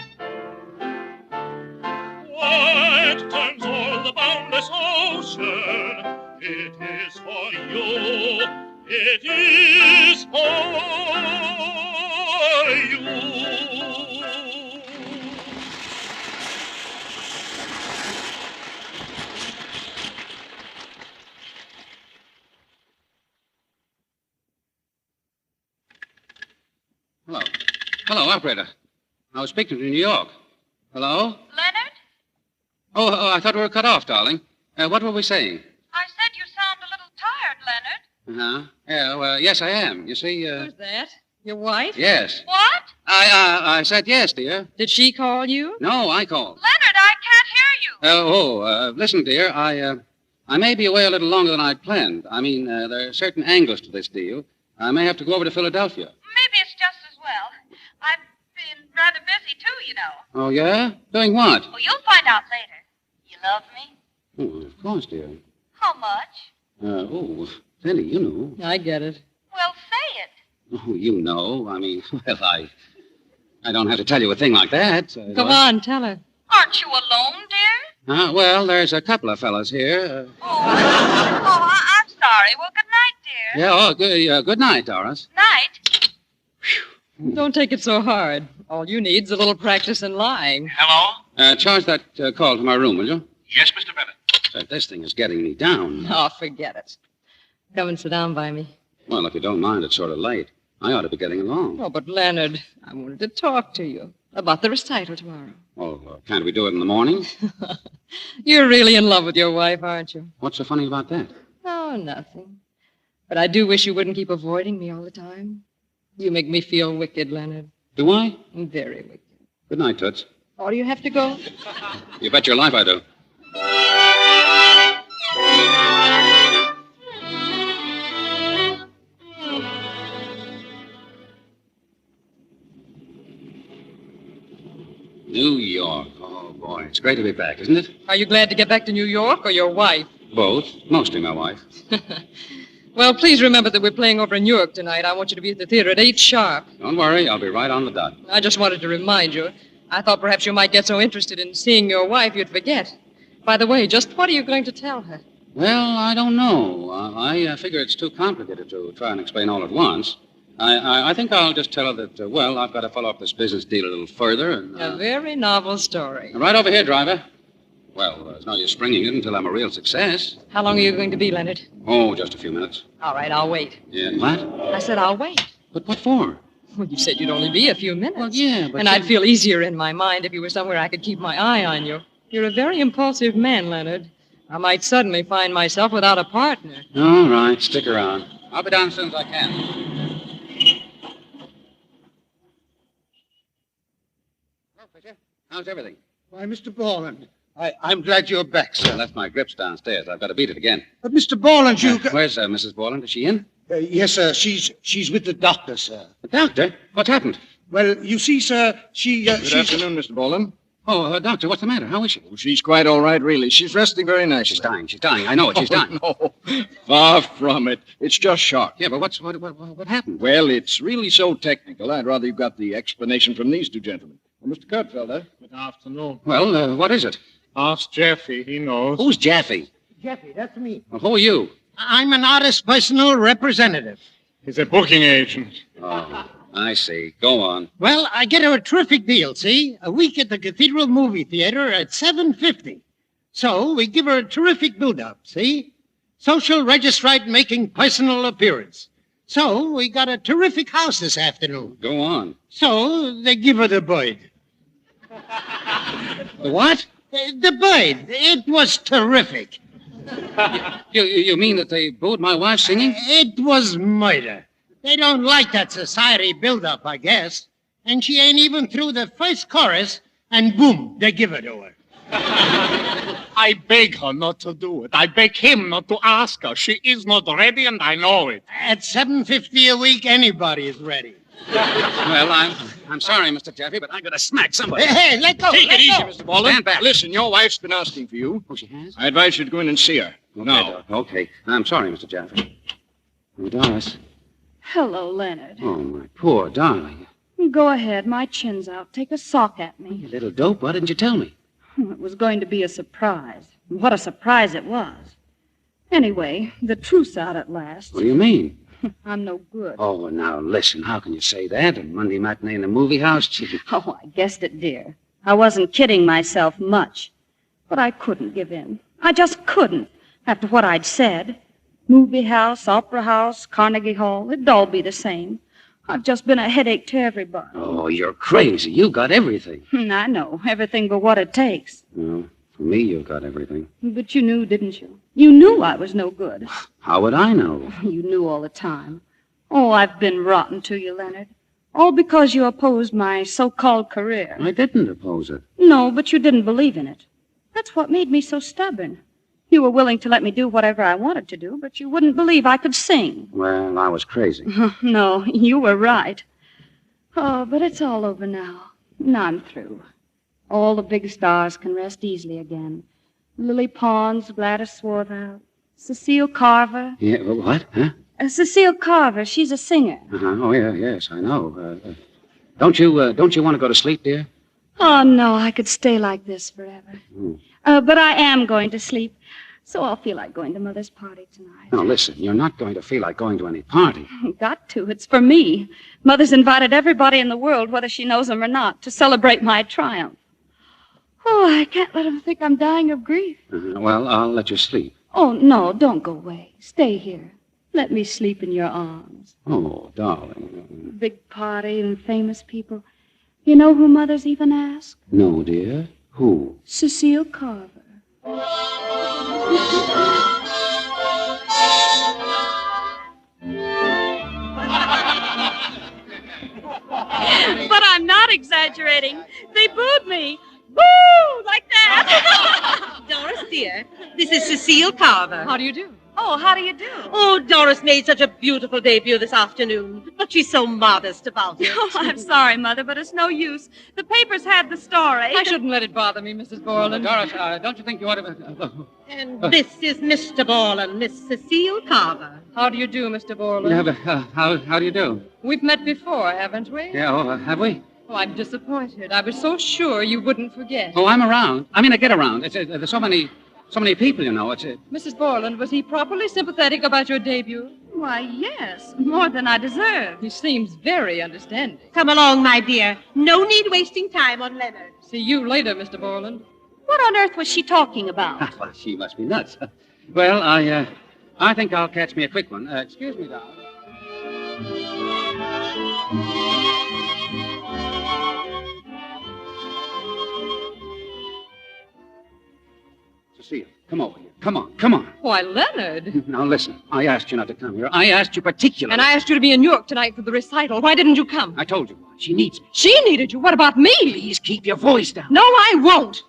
White turns all the boundless ocean. It is for you. It is for you. Hello. Hello, operator. I was speaking to New York. Hello? Leonard? Oh, I thought we were cut off, darling. What were we saying? I said you sound a little tired, Leonard. Uh-huh. Yeah, well, yes, I am. You see, Who's that? Your wife? Yes. What? I said yes, dear. Did she call you? No, I called. Leonard, I can't hear you. Listen, dear, I may be away a little longer than I'd planned. I mean, there are certain angles to this deal. I may have to go over to Philadelphia. Maybe it's just as well. I've been rather busy, too, you know. Oh, yeah? Doing what? Well, you'll find out later. You love me? Oh, of course, dear. How much? Plenty, you know. I get it. Well, say it. Oh, you know. I mean, well, I don't have to tell you a thing like that. Come on, tell her. Aren't you alone, dear? Well, there's a couple of fellas here. I'm sorry. Well, good night, dear. Yeah, good night, Doris. Night. Don't take it so hard. All you need's a little practice in lying. Hello? Charge that call to my room, will you? Yes, Mr. Bennett. Sir, this thing is getting me down. Oh, forget it. Come and sit down by me. Well, if you don't mind, it's sort of late. I ought to be getting along. Oh, but Leonard, I wanted to talk to you about the recital tomorrow. Oh, can't we do it in the morning? You're really in love with your wife, aren't you? What's so funny about that? Oh, nothing. But I do wish you wouldn't keep avoiding me all the time. You make me feel wicked, Leonard. Do I? Very wicked. Good night, Toots. Oh, do you have to go? You bet your life I do. New York. Oh, boy. It's great to be back, isn't it? Are you glad to get back to New York or your wife? Both. Mostly my wife. Well, please remember that we're playing over in Newark tonight. I want you to be at the theater at 8 sharp. Don't worry. I'll be right on the dot. I just wanted to remind you. I thought perhaps you might get so interested in seeing your wife you'd forget. By the way, just what are you going to tell her? Well, I don't know. I figure it's too complicated to try and explain all at once. I think I'll just tell her that, I've got to follow up this business deal a little further and... A very novel story. Right over here, driver. Well, there's no use springing it until I'm a real success. How long are you going to be, Leonard? Oh, just a few minutes. All right, I'll wait. Yeah, what? I said I'll wait. But what for? Well, you said you'd only be a few minutes. Well, yeah, but... And I'd feel easier in my mind if you were somewhere I could keep my eye on you. You're a very impulsive man, Leonard. I might suddenly find myself without a partner. All right, stick around. I'll be down as soon as I can. How's everything? Why, Mr. Borland, I'm glad you're back, sir. I left my grips downstairs. I've got to beat it again. But, Mr. Borland, you... Where's Mrs. Borland? Is she in? Yes, sir. She's with the doctor, sir. The doctor? What's happened? Well, you see, sir, she's... Good afternoon, Mr. Borland. Oh, doctor, what's the matter? How is she? Oh, she's quite all right, really. She's resting very nicely. She's dying. She's dying. I know it. She's dying. No, far from it. It's just shock. Yeah, but what happened? Well, it's really so technical. I'd rather you got the explanation from these two gentlemen. Well, Mr. Kurtfelder. Good afternoon. Well, what is it? Ask Jeffy. He knows. Who's Jeffy? Jeffy, that's me. Well, who are you? I'm an artist's personal representative. He's a booking agent. Oh, I see. Go on. Well, I get her a terrific deal, see? A week at the Cathedral Movie Theater at $7.50. So we give her a terrific build-up, see? Social registrite making personal appearance. So we got a terrific house this afternoon. Go on. So they give her the bird. The what? The bird. It was terrific. You mean that they booed my wife singing? It was murder. They don't like that society build-up, I guess. And she ain't even through the first chorus, and boom, they give it to her. I beg her not to do it. I beg him not to ask her. She is not ready, and I know it. At $7.50 a week, anybody is ready. Well, I'm sorry, Mr. Jeffy, but I'm going to smack somebody. Hey, let go. Take it easy, Mr. Borland. Stand back. Listen, your wife's been asking for you. Oh, she has? I advise you to go in and see her. Okay, No. Okay. I'm sorry, Mr. Jeffy. Oh, Doris. Hello, Leonard. Oh, my poor darling. Go ahead. My chin's out. Take a sock at me. You little dope. Why didn't you tell me? It was going to be a surprise. What a surprise it was. Anyway, the truth's out at last. What do you mean? I'm no good. Oh, now, listen. How can you say that? A Monday matinee in the movie house? Gee. Oh, I guessed it, dear. I wasn't kidding myself much. But I couldn't give in. I just couldn't, after what I'd said. Movie house, opera house, Carnegie Hall, it'd all be the same. I've just been a headache to everybody. Oh, you're crazy. You got everything. I know, everything but what it takes. Well, for me, you got everything. But you knew, didn't you? You knew I was no good. How would I know? You knew all the time. Oh, I've been rotten to you, Leonard. All because you opposed my so-called career. I didn't oppose it. No, but you didn't believe in it. That's what made me so stubborn. You were willing to let me do whatever I wanted to do, but you wouldn't believe I could sing. Well, I was crazy. No, you were right. Oh, but it's all over now. Now I'm through. All the big stars can rest easily again. Lily Pons, Gladys Swarthout, Cecile Carver. Yeah, what? Huh? Cecile Carver, she's a singer. Oh, yeah, yes, I know. Don't you want to go to sleep, dear? Oh, no, I could stay like this forever. But I am going to sleep, so I'll feel like going to Mother's party tonight. Now, listen, you're not going to feel like going to any party. Got to. It's for me. Mother's invited everybody in the world, whether she knows them or not, to celebrate my triumph. Oh, I can't let them think I'm dying of grief. Well, I'll let you sleep. Oh, no, don't go away. Stay here. Let me sleep in your arms. Oh, darling. Big party and famous people. You know who Mother's even asked? No, dear. Who? Cecile Carver. But I'm not exaggerating. They booed me. Boo! Like that. Doris, dear, this is Cecile Carver. How do you do? Oh, how do you do? Oh, Doris made such a beautiful debut this afternoon, but she's so modest about it. Oh, I'm sorry, Mother, but it's no use. The papers had the story. I shouldn't let it bother me, Mrs. Borland. Doris, don't you think you ought to... And this is Mr. Borland, Miss Cecile Carver. How do you do, Mr. Borland? Yeah, but how do you do? We've met before, haven't we? Yeah, have we? Oh, I'm disappointed. I was so sure you wouldn't forget. Oh, I'm around. I mean, I get around. There's so many people, you know. Mrs. Borland, was he properly sympathetic about your debut? Why, yes, more than I deserve. He seems very understanding. Come along, my dear. No need wasting time on Leonard. See you later, Mr. Borland. What on earth was she talking about? Well, she must be nuts. Well, I think I'll catch me a quick one. Excuse me, darling. Cecile. Come over here. Come on. Why, Leonard. Now, listen. I asked you not to come here. I asked you particularly. And I asked you to be in New York tonight for the recital. Why didn't you come? I told you why. She needs me. She needed you. What about me? Please keep your voice down. No, I won't.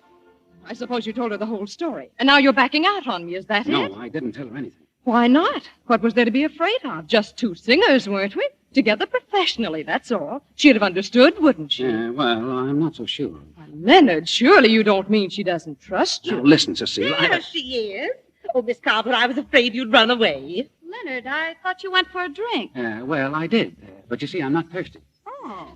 I suppose you told her the whole story. And now you're backing out on me. Is that it? No, I didn't tell her anything. Why not? What was there to be afraid of? Just two singers, weren't we? Together professionally, that's all. She'd have understood, wouldn't she? Yeah, well, I'm not so sure. Why, Leonard, surely you don't mean she doesn't trust you. Now, listen, Cecile. There she is. Oh, Miss Carver, I was afraid you'd run away. Leonard, I thought you went for a drink. Well, I did. But you see, I'm not thirsty. Oh.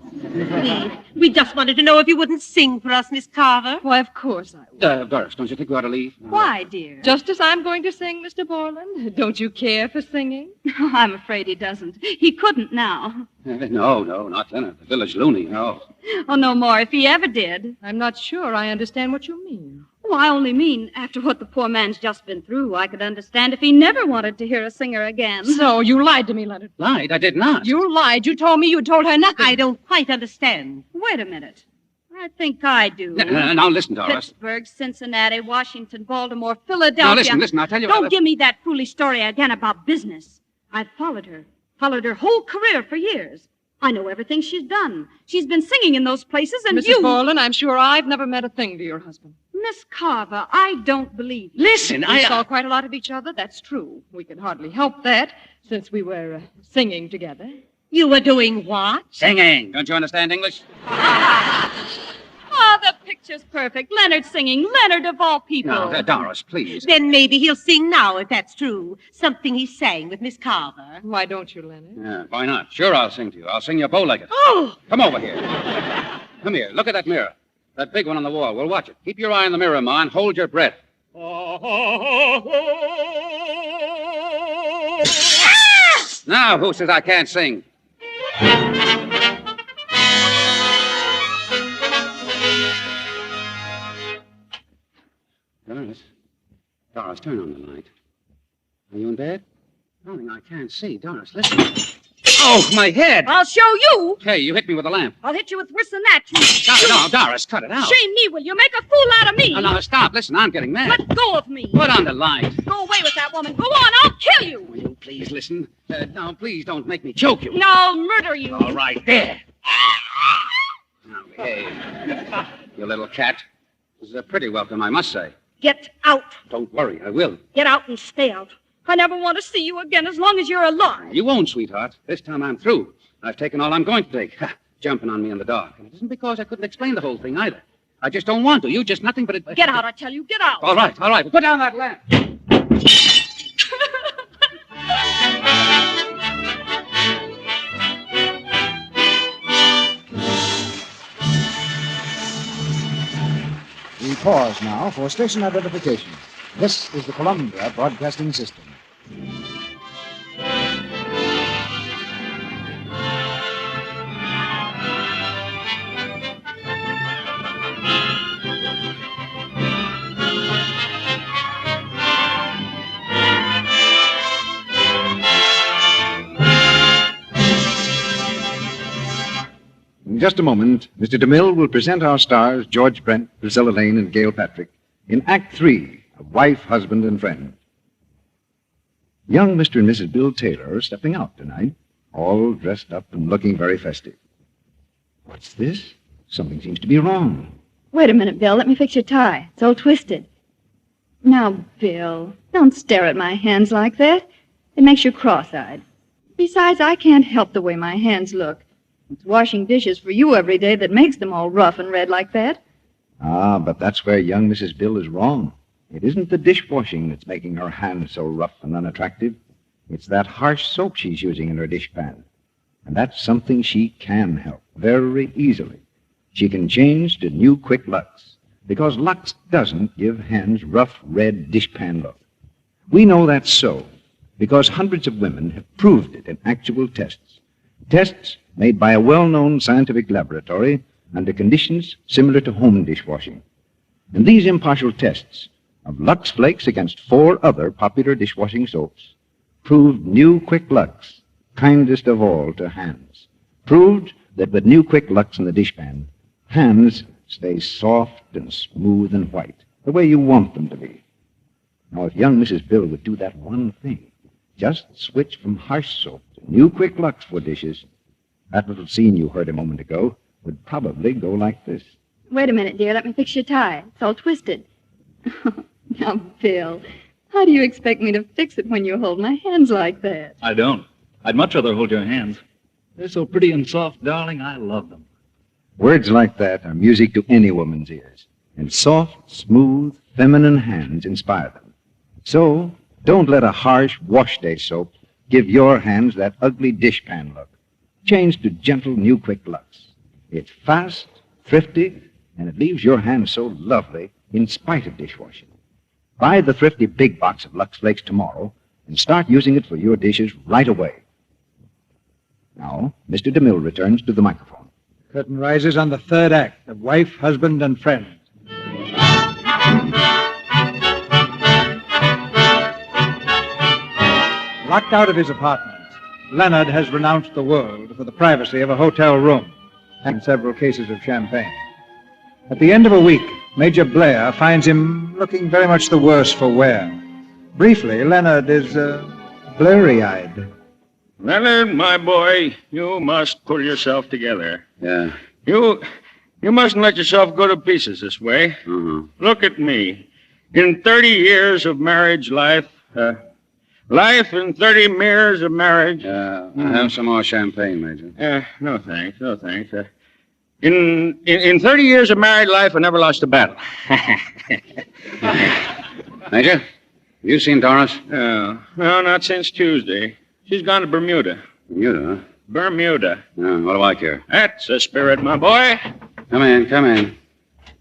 We just wanted to know if you wouldn't sing for us, Miss Carver. Why, of course I would. Doris, don't you think we ought to leave? Why, dear? Just as I'm going to sing, Mr. Borland. Don't you care for singing? I'm afraid he doesn't. He couldn't now. No, not Leonard. The village loony, no. Oh, no more if he ever did. I'm not sure I understand what you mean. Oh, I only mean, after what the poor man's just been through, I could understand if he never wanted to hear a singer again. So, you lied to me, Leonard. Lied? I did not. You lied. You told me you told her nothing. I don't quite understand. Wait a minute. I think I do. Now listen, Doris. Pittsburgh, Cincinnati, Washington, Baltimore, Philadelphia. Now listen, I'll tell you... Don't give me that foolish story again about business. I've followed her whole career for years. I know everything she's done. She's been singing in those places, and Mrs. Borland, I'm sure I've never meant a thing to your husband. Miss Carver, I don't believe you. Listen, We saw quite a lot of each other, that's true. We could hardly help that, since we were singing together. You were doing what? Singing. Don't you understand English? Oh, the picture's perfect. Leonard singing. Leonard of all people. No, Doris, please. Then maybe he'll sing now, if that's true. Something he sang with Miss Carver. Why don't you, Leonard? Yeah, why not? Sure, I'll sing to you. I'll sing you bow-legged. Oh! Come over here. Come here. Look at that mirror. That big one on the wall. We'll watch it. Keep your eye on the mirror, Ma, and hold your breath. Now, who says I can't sing? Doris, turn on the light. Are you in bed? Darling, I can't see. Doris, listen. Oh, my head! I'll show you. Hey, you hit me with a lamp. I'll hit you with worse than that. No, Doris, cut it out. Shame me, will you? Make a fool out of me. No, stop. Listen, I'm getting mad. Let go of me. Put on the light. Go away with that woman. Go on, I'll kill you. Will you please listen? Now, please don't make me choke you. No, I'll murder you. All right, there. Now, behave. You little cat. This is a pretty welcome, I must say. Get out. Don't worry, I will. Get out and stay out. I never want to see you again as long as you're alive. You won't, sweetheart. This time I'm through. I've taken all I'm going to take. Jumping on me in the dark. And it isn't because I couldn't explain the whole thing either. I just don't want to. You just nothing but it. Get out, I tell you. Get out. All right. Well, put down that lamp. We pause now for station identification. This is the Columbia Broadcasting System. In just a moment, Mr. DeMille will present our stars, George Brent, Priscilla Lane, and Gail Patrick, in Act 3 of Wife, Husband, and Friend. Young Mr. and Mrs. Bill Taylor are stepping out tonight, all dressed up and looking very festive. What's this? Something seems to be wrong. Wait a minute, Bill. Let me fix your tie. It's all twisted. Now, Bill, don't stare at my hands like that. It makes you cross-eyed. Besides, I can't help the way my hands look. It's washing dishes for you every day that makes them all rough and red like that. Ah, but that's where young Mrs. Bill is wrong. It isn't the dishwashing that's making her hands so rough and unattractive. It's that harsh soap she's using in her dishpan. And that's something she can help very easily. She can change to new Quick Lux, because Lux doesn't give hands rough, red dishpan look. We know that's so because hundreds of women have proved it in actual tests. Tests made by a well-known scientific laboratory under conditions similar to home dishwashing. And these impartial tests of Lux Flakes against 4 other popular dishwashing soaps proved new Quick Lux, kindest of all to hands. Proved that with new Quick Lux in the dishpan, hands stay soft and smooth and white, the way you want them to be. Now, if young Mrs. Bill would do that one thing, just switch from harsh soap to new Quick Lux for dishes, that little scene you heard a moment ago would probably go like this. Wait a minute, dear. Let me fix your tie. It's all twisted. Now, Bill, how do you expect me to fix it when you hold my hands like that? I don't. I'd much rather hold your hands. They're so pretty and soft, darling. I love them. Words like that are music to any woman's ears, and soft, smooth, feminine hands inspire them. So, don't let a harsh wash day soap give your hands that ugly dishpan look. Change to gentle new Quick Lux. It's fast, thrifty, and it leaves your hands so lovely in spite of dishwashing. Buy the thrifty big box of Lux Flakes tomorrow and start using it for your dishes right away. Now, Mr. DeMille returns to the microphone. Curtain rises on the third act of Wife, Husband, and Friend. Locked out of his apartment, Leonard has renounced the world for the privacy of a hotel room and several cases of champagne. At the end of a week, Major Blair finds him looking very much the worse for wear. Briefly, Leonard is blurry-eyed. Leonard, my boy, you must pull yourself together. Yeah. You mustn't let yourself go to pieces this way. Mm-hmm. Look at me. In 30 years of marriage life in 30 years of marriage. Have some more champagne, Major. No thanks, no thanks. In 30 years of married life, I never lost a battle. Major, have you seen Doris? No, not since Tuesday. She's gone to Bermuda. Bermuda, huh? Bermuda. What do I care? That's the spirit, my boy. Come in.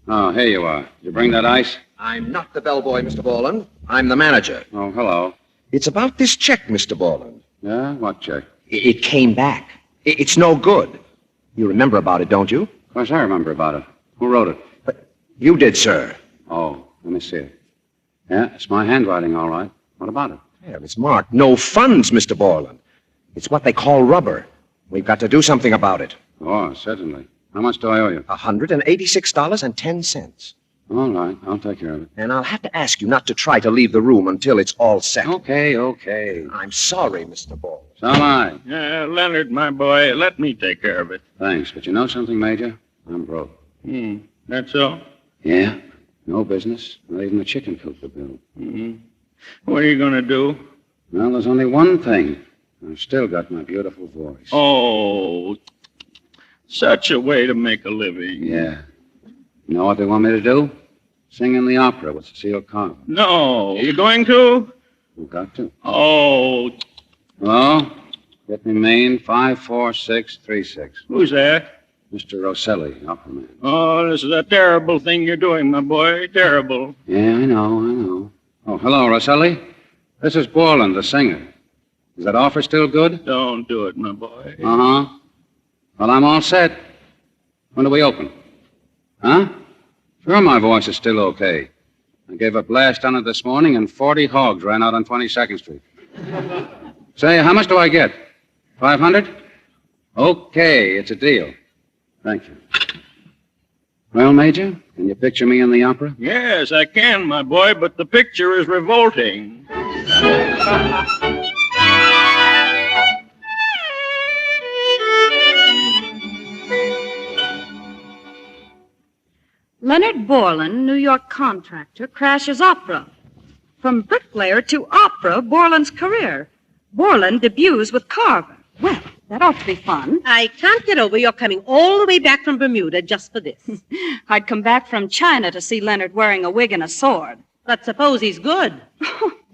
Oh, here you are. Did you bring that ice? I'm not the bellboy, Mr. Borland. I'm the manager. Oh, hello. It's about this check, Mr. Borland. Yeah? What check? It came back. It's no good. You remember about it, don't you? Of course I remember about it. Who wrote it? But you did, sir. Oh, let me see it. Yeah, it's my handwriting, all right. What about it? Yeah, it's marked no funds, Mr. Borland. It's what they call rubber. We've got to do something about it. Oh, certainly. How much do I owe you? $186.10. All right, I'll take care of it. And I'll have to ask you not to try to leave the room until it's all set. Okay. I'm sorry, Mr. Borland. So am I. Leonard, my boy, let me take care of it. Thanks, but you know something, Major? I'm broke. That's all? Yeah. No business. Not even a chicken coop to build. What are you going to do? Well, there's only one thing. I've still got my beautiful voice. Oh, such a way to make a living. Yeah. You know what they want me to do? Sing in the opera with Cecile Carver. No. You going to? You've got to. Oh. Hello? Get me Maine 54636. Who's that? Mr. Rosselli, opera man. Oh, this is a terrible thing you're doing, my boy. Terrible. Yeah, I know. Oh, hello, Rosselli. This is Borland, the singer. Is that offer still good? Don't do it, my boy. Uh-huh. Well, I'm all set. When do we open? Huh? Sure, my voice is still okay. I gave a blast on it this morning and 40 hogs ran out on 22nd Street. Say, how much do I get? 500? Okay, it's a deal. Thank you. Well, Major, can you picture me in the opera? Yes, I can, my boy, but the picture is revolting. Leonard Borland, New York contractor, crashes opera. From bricklayer to opera, Borland's career. Borland debuts with Carver. Well, that ought to be fun. I can't get over your coming all the way back from Bermuda just for this. I'd come back from China to see Leonard wearing a wig and a sword. But suppose he's good.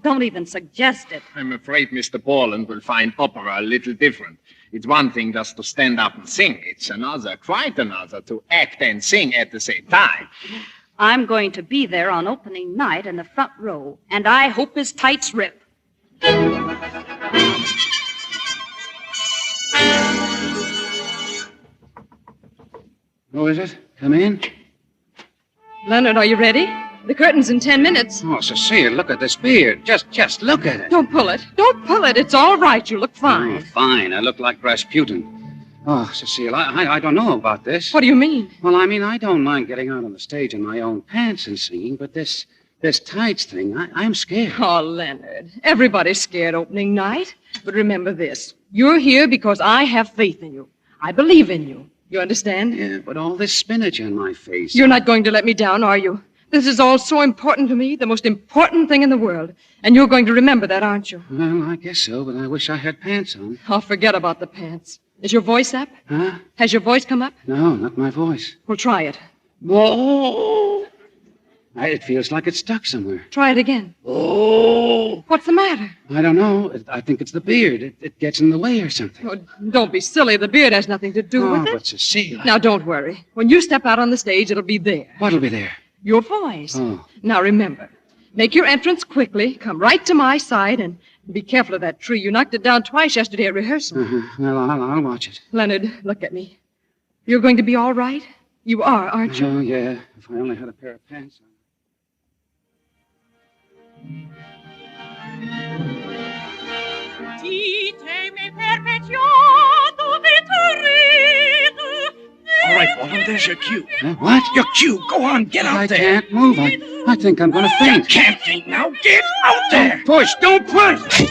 Don't even suggest it. I'm afraid Mr. Borland will find opera a little different. It's one thing just to stand up and sing. It's another, quite another, to act and sing at the same time. I'm going to be there on opening night in the front row, and I hope his tights rip. Who is it? Come in. Leonard, are you ready? The curtain's in 10 minutes. Oh, Cecile, look at this beard. Just look at it. Don't pull it. Don't pull it. It's all right. You look fine. Oh, fine. I look like Rasputin. Oh, Cecile, I don't know about this. What do you mean? Well, I mean, I don't mind getting out on the stage in my own pants and singing, but this This tights thing, I'm scared. Oh, Leonard, everybody's scared opening night. But remember this. You're here because I have faith in you. I believe in you. You understand? Yeah, but all this spinach on my face. You're not going to let me down, are you? This is all so important to me, the most important thing in the world. And you're going to remember that, aren't you? Well, I guess so, but I wish I had pants on. Oh, forget about the pants. Is your voice up? Huh? Has your voice come up? No, not my voice. Well, try it. Whoa! It feels like it's stuck somewhere. Try it again. Oh! What's the matter? I don't know. I think it's the beard. It gets in the way or something. Oh, don't be silly. The beard has nothing to do with it. But Cecile. Now, don't worry. When you step out on the stage, it'll be there. What'll be there? Your voice. Oh. Now, remember, make your entrance quickly, come right to my side, and be careful of that tree. You knocked it down twice yesterday at rehearsal. Uh-huh. Well, I'll watch it. Leonard, look at me. You're going to be all right? You are, aren't you? Oh, yeah. If I only had a pair of pants on. All right, Wallen, there's your cue. What? Your cue. Go on, get out there. I can't move. I think I'm going to faint. You can't faint now. Get out there. Don't push. Don't push.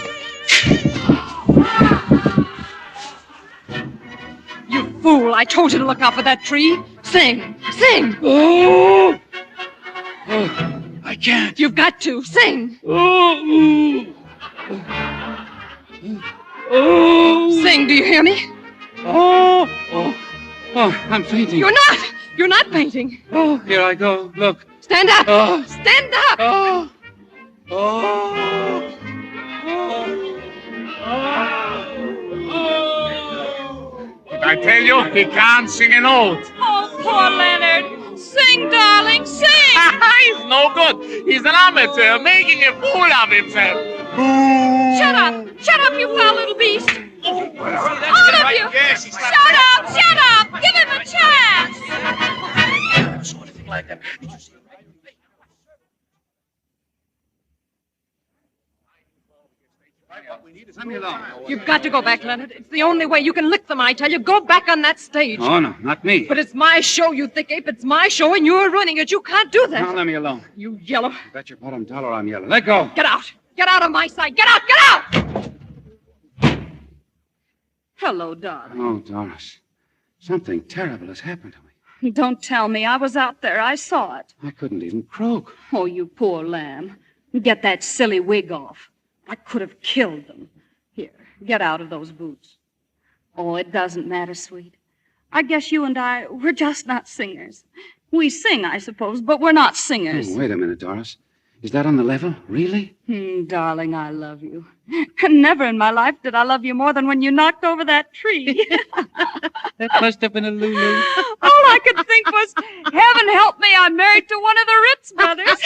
You fool. I told you to look out for that tree. Sing. Sing. Oh, I can't. You've got to. Sing. Oh. Sing. Do you hear me? Oh, I'm fainting. You're not. You're not fainting. Oh, here I go. Look. Stand up. Oh. Stand up. Oh. I tell you, he can't sing a note. Oh, poor Leonard. Sing, darling, sing. He's no good. He's an amateur, making a fool of himself. Shut up. Shut up, you foul little beast. All of you. Shut up. Shut up. Give him a chance. Sort of thing like that. You've got to go back, Leonard. It's the only way. You can lick them, I tell you. Go back on that stage. Oh, no, not me. But it's my show, you thick ape. It's my show, and you're ruining it. You can't do that. Now, let me alone. You yellow. Bet your bottom dollar I'm yellow. Let go. Get out. Get out of my sight. Get out. Get out. Hello, darling. Oh, Doris. Something terrible has happened to me. Don't tell me. I was out there. I saw it. I couldn't even croak. Oh, you poor lamb. Get that silly wig off. I could have killed them. Here, get out of those boots. Oh, it doesn't matter, sweet. I guess you and we're just not singers. We sing, I suppose, but we're not singers. Oh, wait a minute, Doris. Is that on the level? Really? Darling, I love you. And never in my life did I love you more than when you knocked over that tree. That must have been a Lulu. All I could think was, heaven help me, I'm married to one of the Ritz brothers.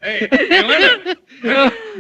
Hey, Leonard.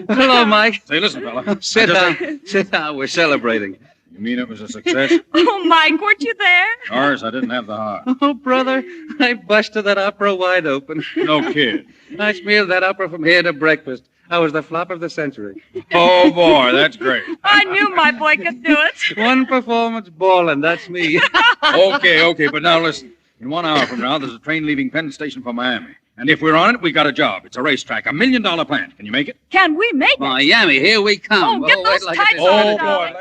Hello, Mike. Say, listen, fella. Sit down. Sit down. We're celebrating. You mean it was a success? Oh, Mike, weren't you there? Ours, I didn't have the heart. Oh, brother, I busted that opera wide open. No kid. I smeared that opera from here to breakfast. I was the flop of the century. Oh, boy, that's great. I knew my boy could do it. One performance ballin', that's me. Okay, but now listen. In 1 hour from now, there's a train leaving Penn Station for Miami. And if we're on it, we got a job. It's a racetrack, $1 million plant. Can you make it? Can we make it? Miami, here we come. Oh, get those wait tights on, darling.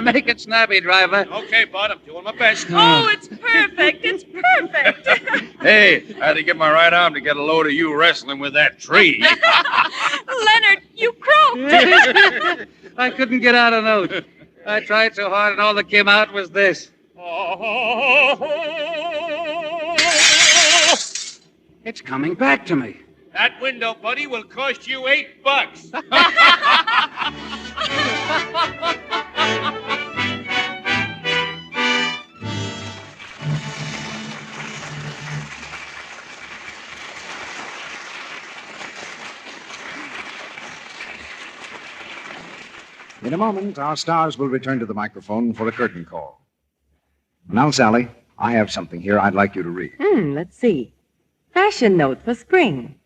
Make it snappy, driver. Okay, bud, I'm doing my best. Oh, it's perfect. It's perfect. Hey, I had to get my right arm to get a load of you wrestling with that tree. Leonard, you croaked. I couldn't get out a note. I tried so hard, and all that came out was this. It's coming back to me. That window, buddy, will cost you $8. In a moment, our stars will return to the microphone for a curtain call. Now, Sally, I have something here I'd like you to read. Let's see. Fashion note for spring.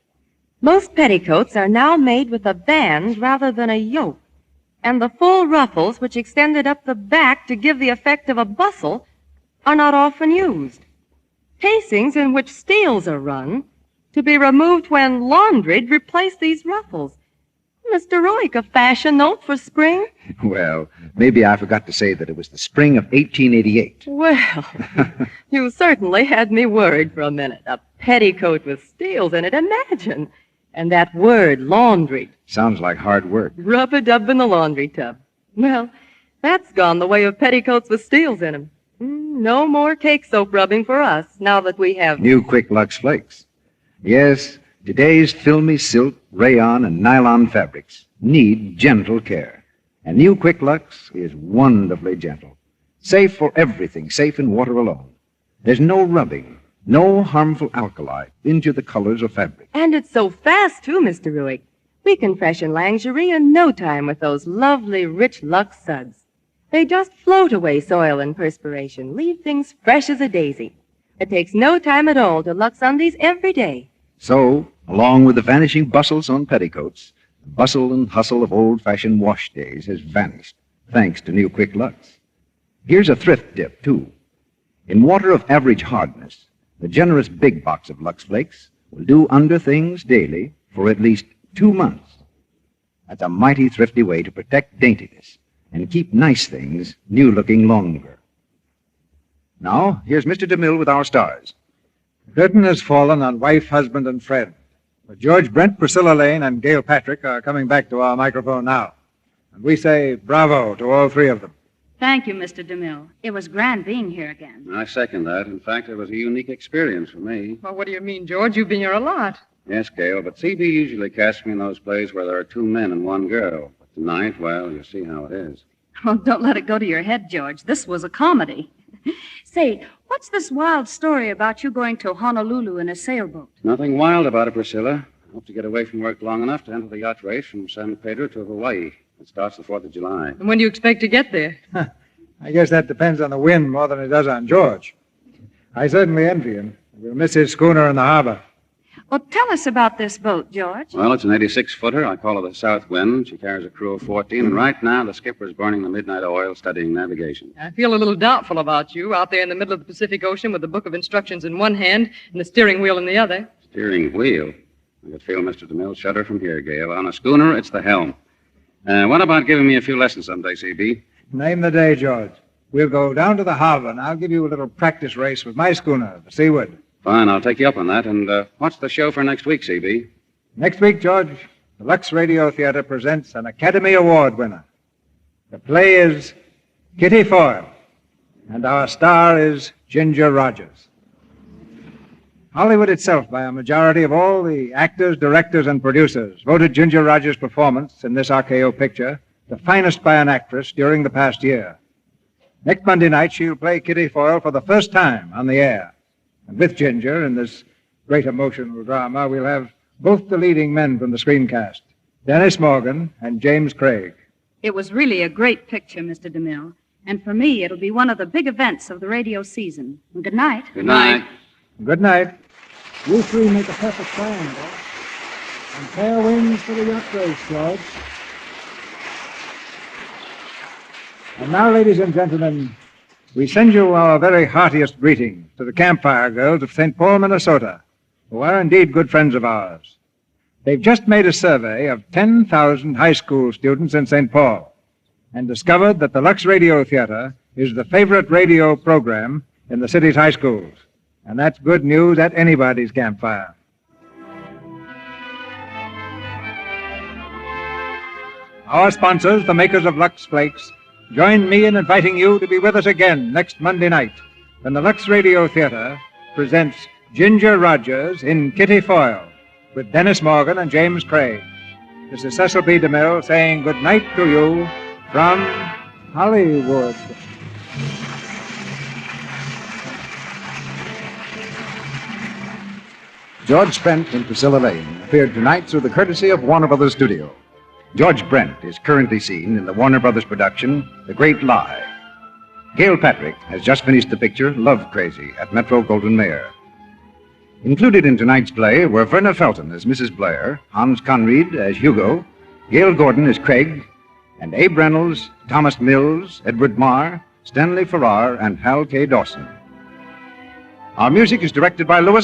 Most petticoats are now made with a band rather than a yoke. And the full ruffles, which extended up the back to give the effect of a bustle, are not often used. Casings in which steels are run, to be removed when laundried, replace these ruffles. Mr. Roick, a fashion note for spring? Well, maybe I forgot to say that it was the spring of 1888. Well, you certainly had me worried for a minute. A petticoat with steels in it, imagine. And that word, laundry. Sounds like hard work. Rub-a-dub in the laundry tub. Well, that's gone the way of petticoats with steels in them. No more cake soap rubbing for us, now that we have... New Quick Lux Flakes. Yes, today's filmy silk, rayon, and nylon fabrics need gentle care. And New Quick Lux is wonderfully gentle. Safe for everything, safe in water alone. There's no rubbing, no harmful alkali into the colors of fabric. And it's so fast, too, Mr. Ruick. We can freshen lingerie in no time with those lovely, rich Lux suds. They just float away soil and perspiration, leave things fresh as a daisy. It takes no time at all to Lux undies every day. So, along with the vanishing bustles on petticoats, the bustle and hustle of old-fashioned wash days has vanished, thanks to New Quick Lux. Here's a thrift tip, too. In water of average hardness, the generous big box of Lux Flakes will do under things daily for at least 2 months. That's a mighty thrifty way to protect daintiness and keep nice things new-looking longer. Now, here's Mr. DeMille with our stars. The curtain has fallen on Wife, Husband, and Friend. But George Brent, Priscilla Lane, and Gail Patrick are coming back to our microphone now. And we say bravo to all three of them. Thank you, Mr. DeMille. It was grand being here again. I second that. In fact, it was a unique experience for me. Well, what do you mean, George? You've been here a lot. Yes, Gail, but CB usually casts me in those plays where there are 2 men and 1 girl. But tonight, well, you see how it is. Well, don't let it go to your head, George. This was a comedy. Say, what's this wild story about you going to Honolulu in a sailboat? Nothing wild about it, Priscilla. I hope to get away from work long enough to enter the yacht race from San Pedro to Hawaii. It starts the 4th of July. And when do you expect to get there? I guess that depends on the wind more than it does on George. I certainly envy him. We'll miss his schooner in the harbor. Well, tell us about this boat, George. Well, it's an 86-footer. I call her the South Wind. She carries a crew of 14, and right now the skipper's burning the midnight oil studying navigation. I feel a little doubtful about you out there in the middle of the Pacific Ocean with the book of instructions in one hand and the steering wheel in the other. Steering wheel? I could feel Mr. DeMille shudder from here, Gail. On a schooner, it's the helm. What about giving me a few lessons someday, CB? Name the day, George. We'll go down to the harbor, and I'll give you a little practice race with my schooner, the Seaward. Fine, I'll take you up on that. And what's the show for next week, CB? Next week, George, the Lux Radio Theatre presents an Academy Award winner. The play is Kitty Foyle, and our star is Ginger Rogers. Hollywood itself, by a majority of all the actors, directors, and producers, voted Ginger Rogers' performance in this RKO picture the finest by an actress during the past year. Next Monday night, she'll play Kitty Foyle for the first time on the air. And with Ginger, in this great emotional drama, we'll have both the leading men from the screencast, Dennis Morgan and James Craig. It was really a great picture, Mr. DeMille. And for me, it'll be one of the big events of the radio season. And good night. Good night. Good night. You three make a perfect triangle. And fair winds for the yacht race, George. And now, ladies and gentlemen, we send you our very heartiest greetings to the Campfire Girls of St. Paul, Minnesota, who are indeed good friends of ours. They've just made a survey of 10,000 high school students in St. Paul and discovered that the Lux Radio Theatre is the favorite radio program in the city's high schools. And that's good news at anybody's campfire. Our sponsors, the makers of Lux Flakes, join me in inviting you to be with us again next Monday night when the Lux Radio Theatre presents Ginger Rogers in Kitty Foyle with Dennis Morgan and James Craig. This is Cecil B. DeMille saying good night to you from Hollywood. George Brent and Priscilla Lane appeared tonight through the courtesy of Warner Brothers Studio. George Brent is currently seen in the Warner Brothers production, The Great Lie. Gail Patrick has just finished the picture, Love Crazy, at Metro Goldwyn Mayer. Included in tonight's play were Verna Felton as Mrs. Blair, Hans Conried as Hugo, Gail Gordon as Craig, and Abe Reynolds, Thomas Mills, Edward Marr, Stanley Farrar, and Hal K. Dawson. Our music is directed by Louis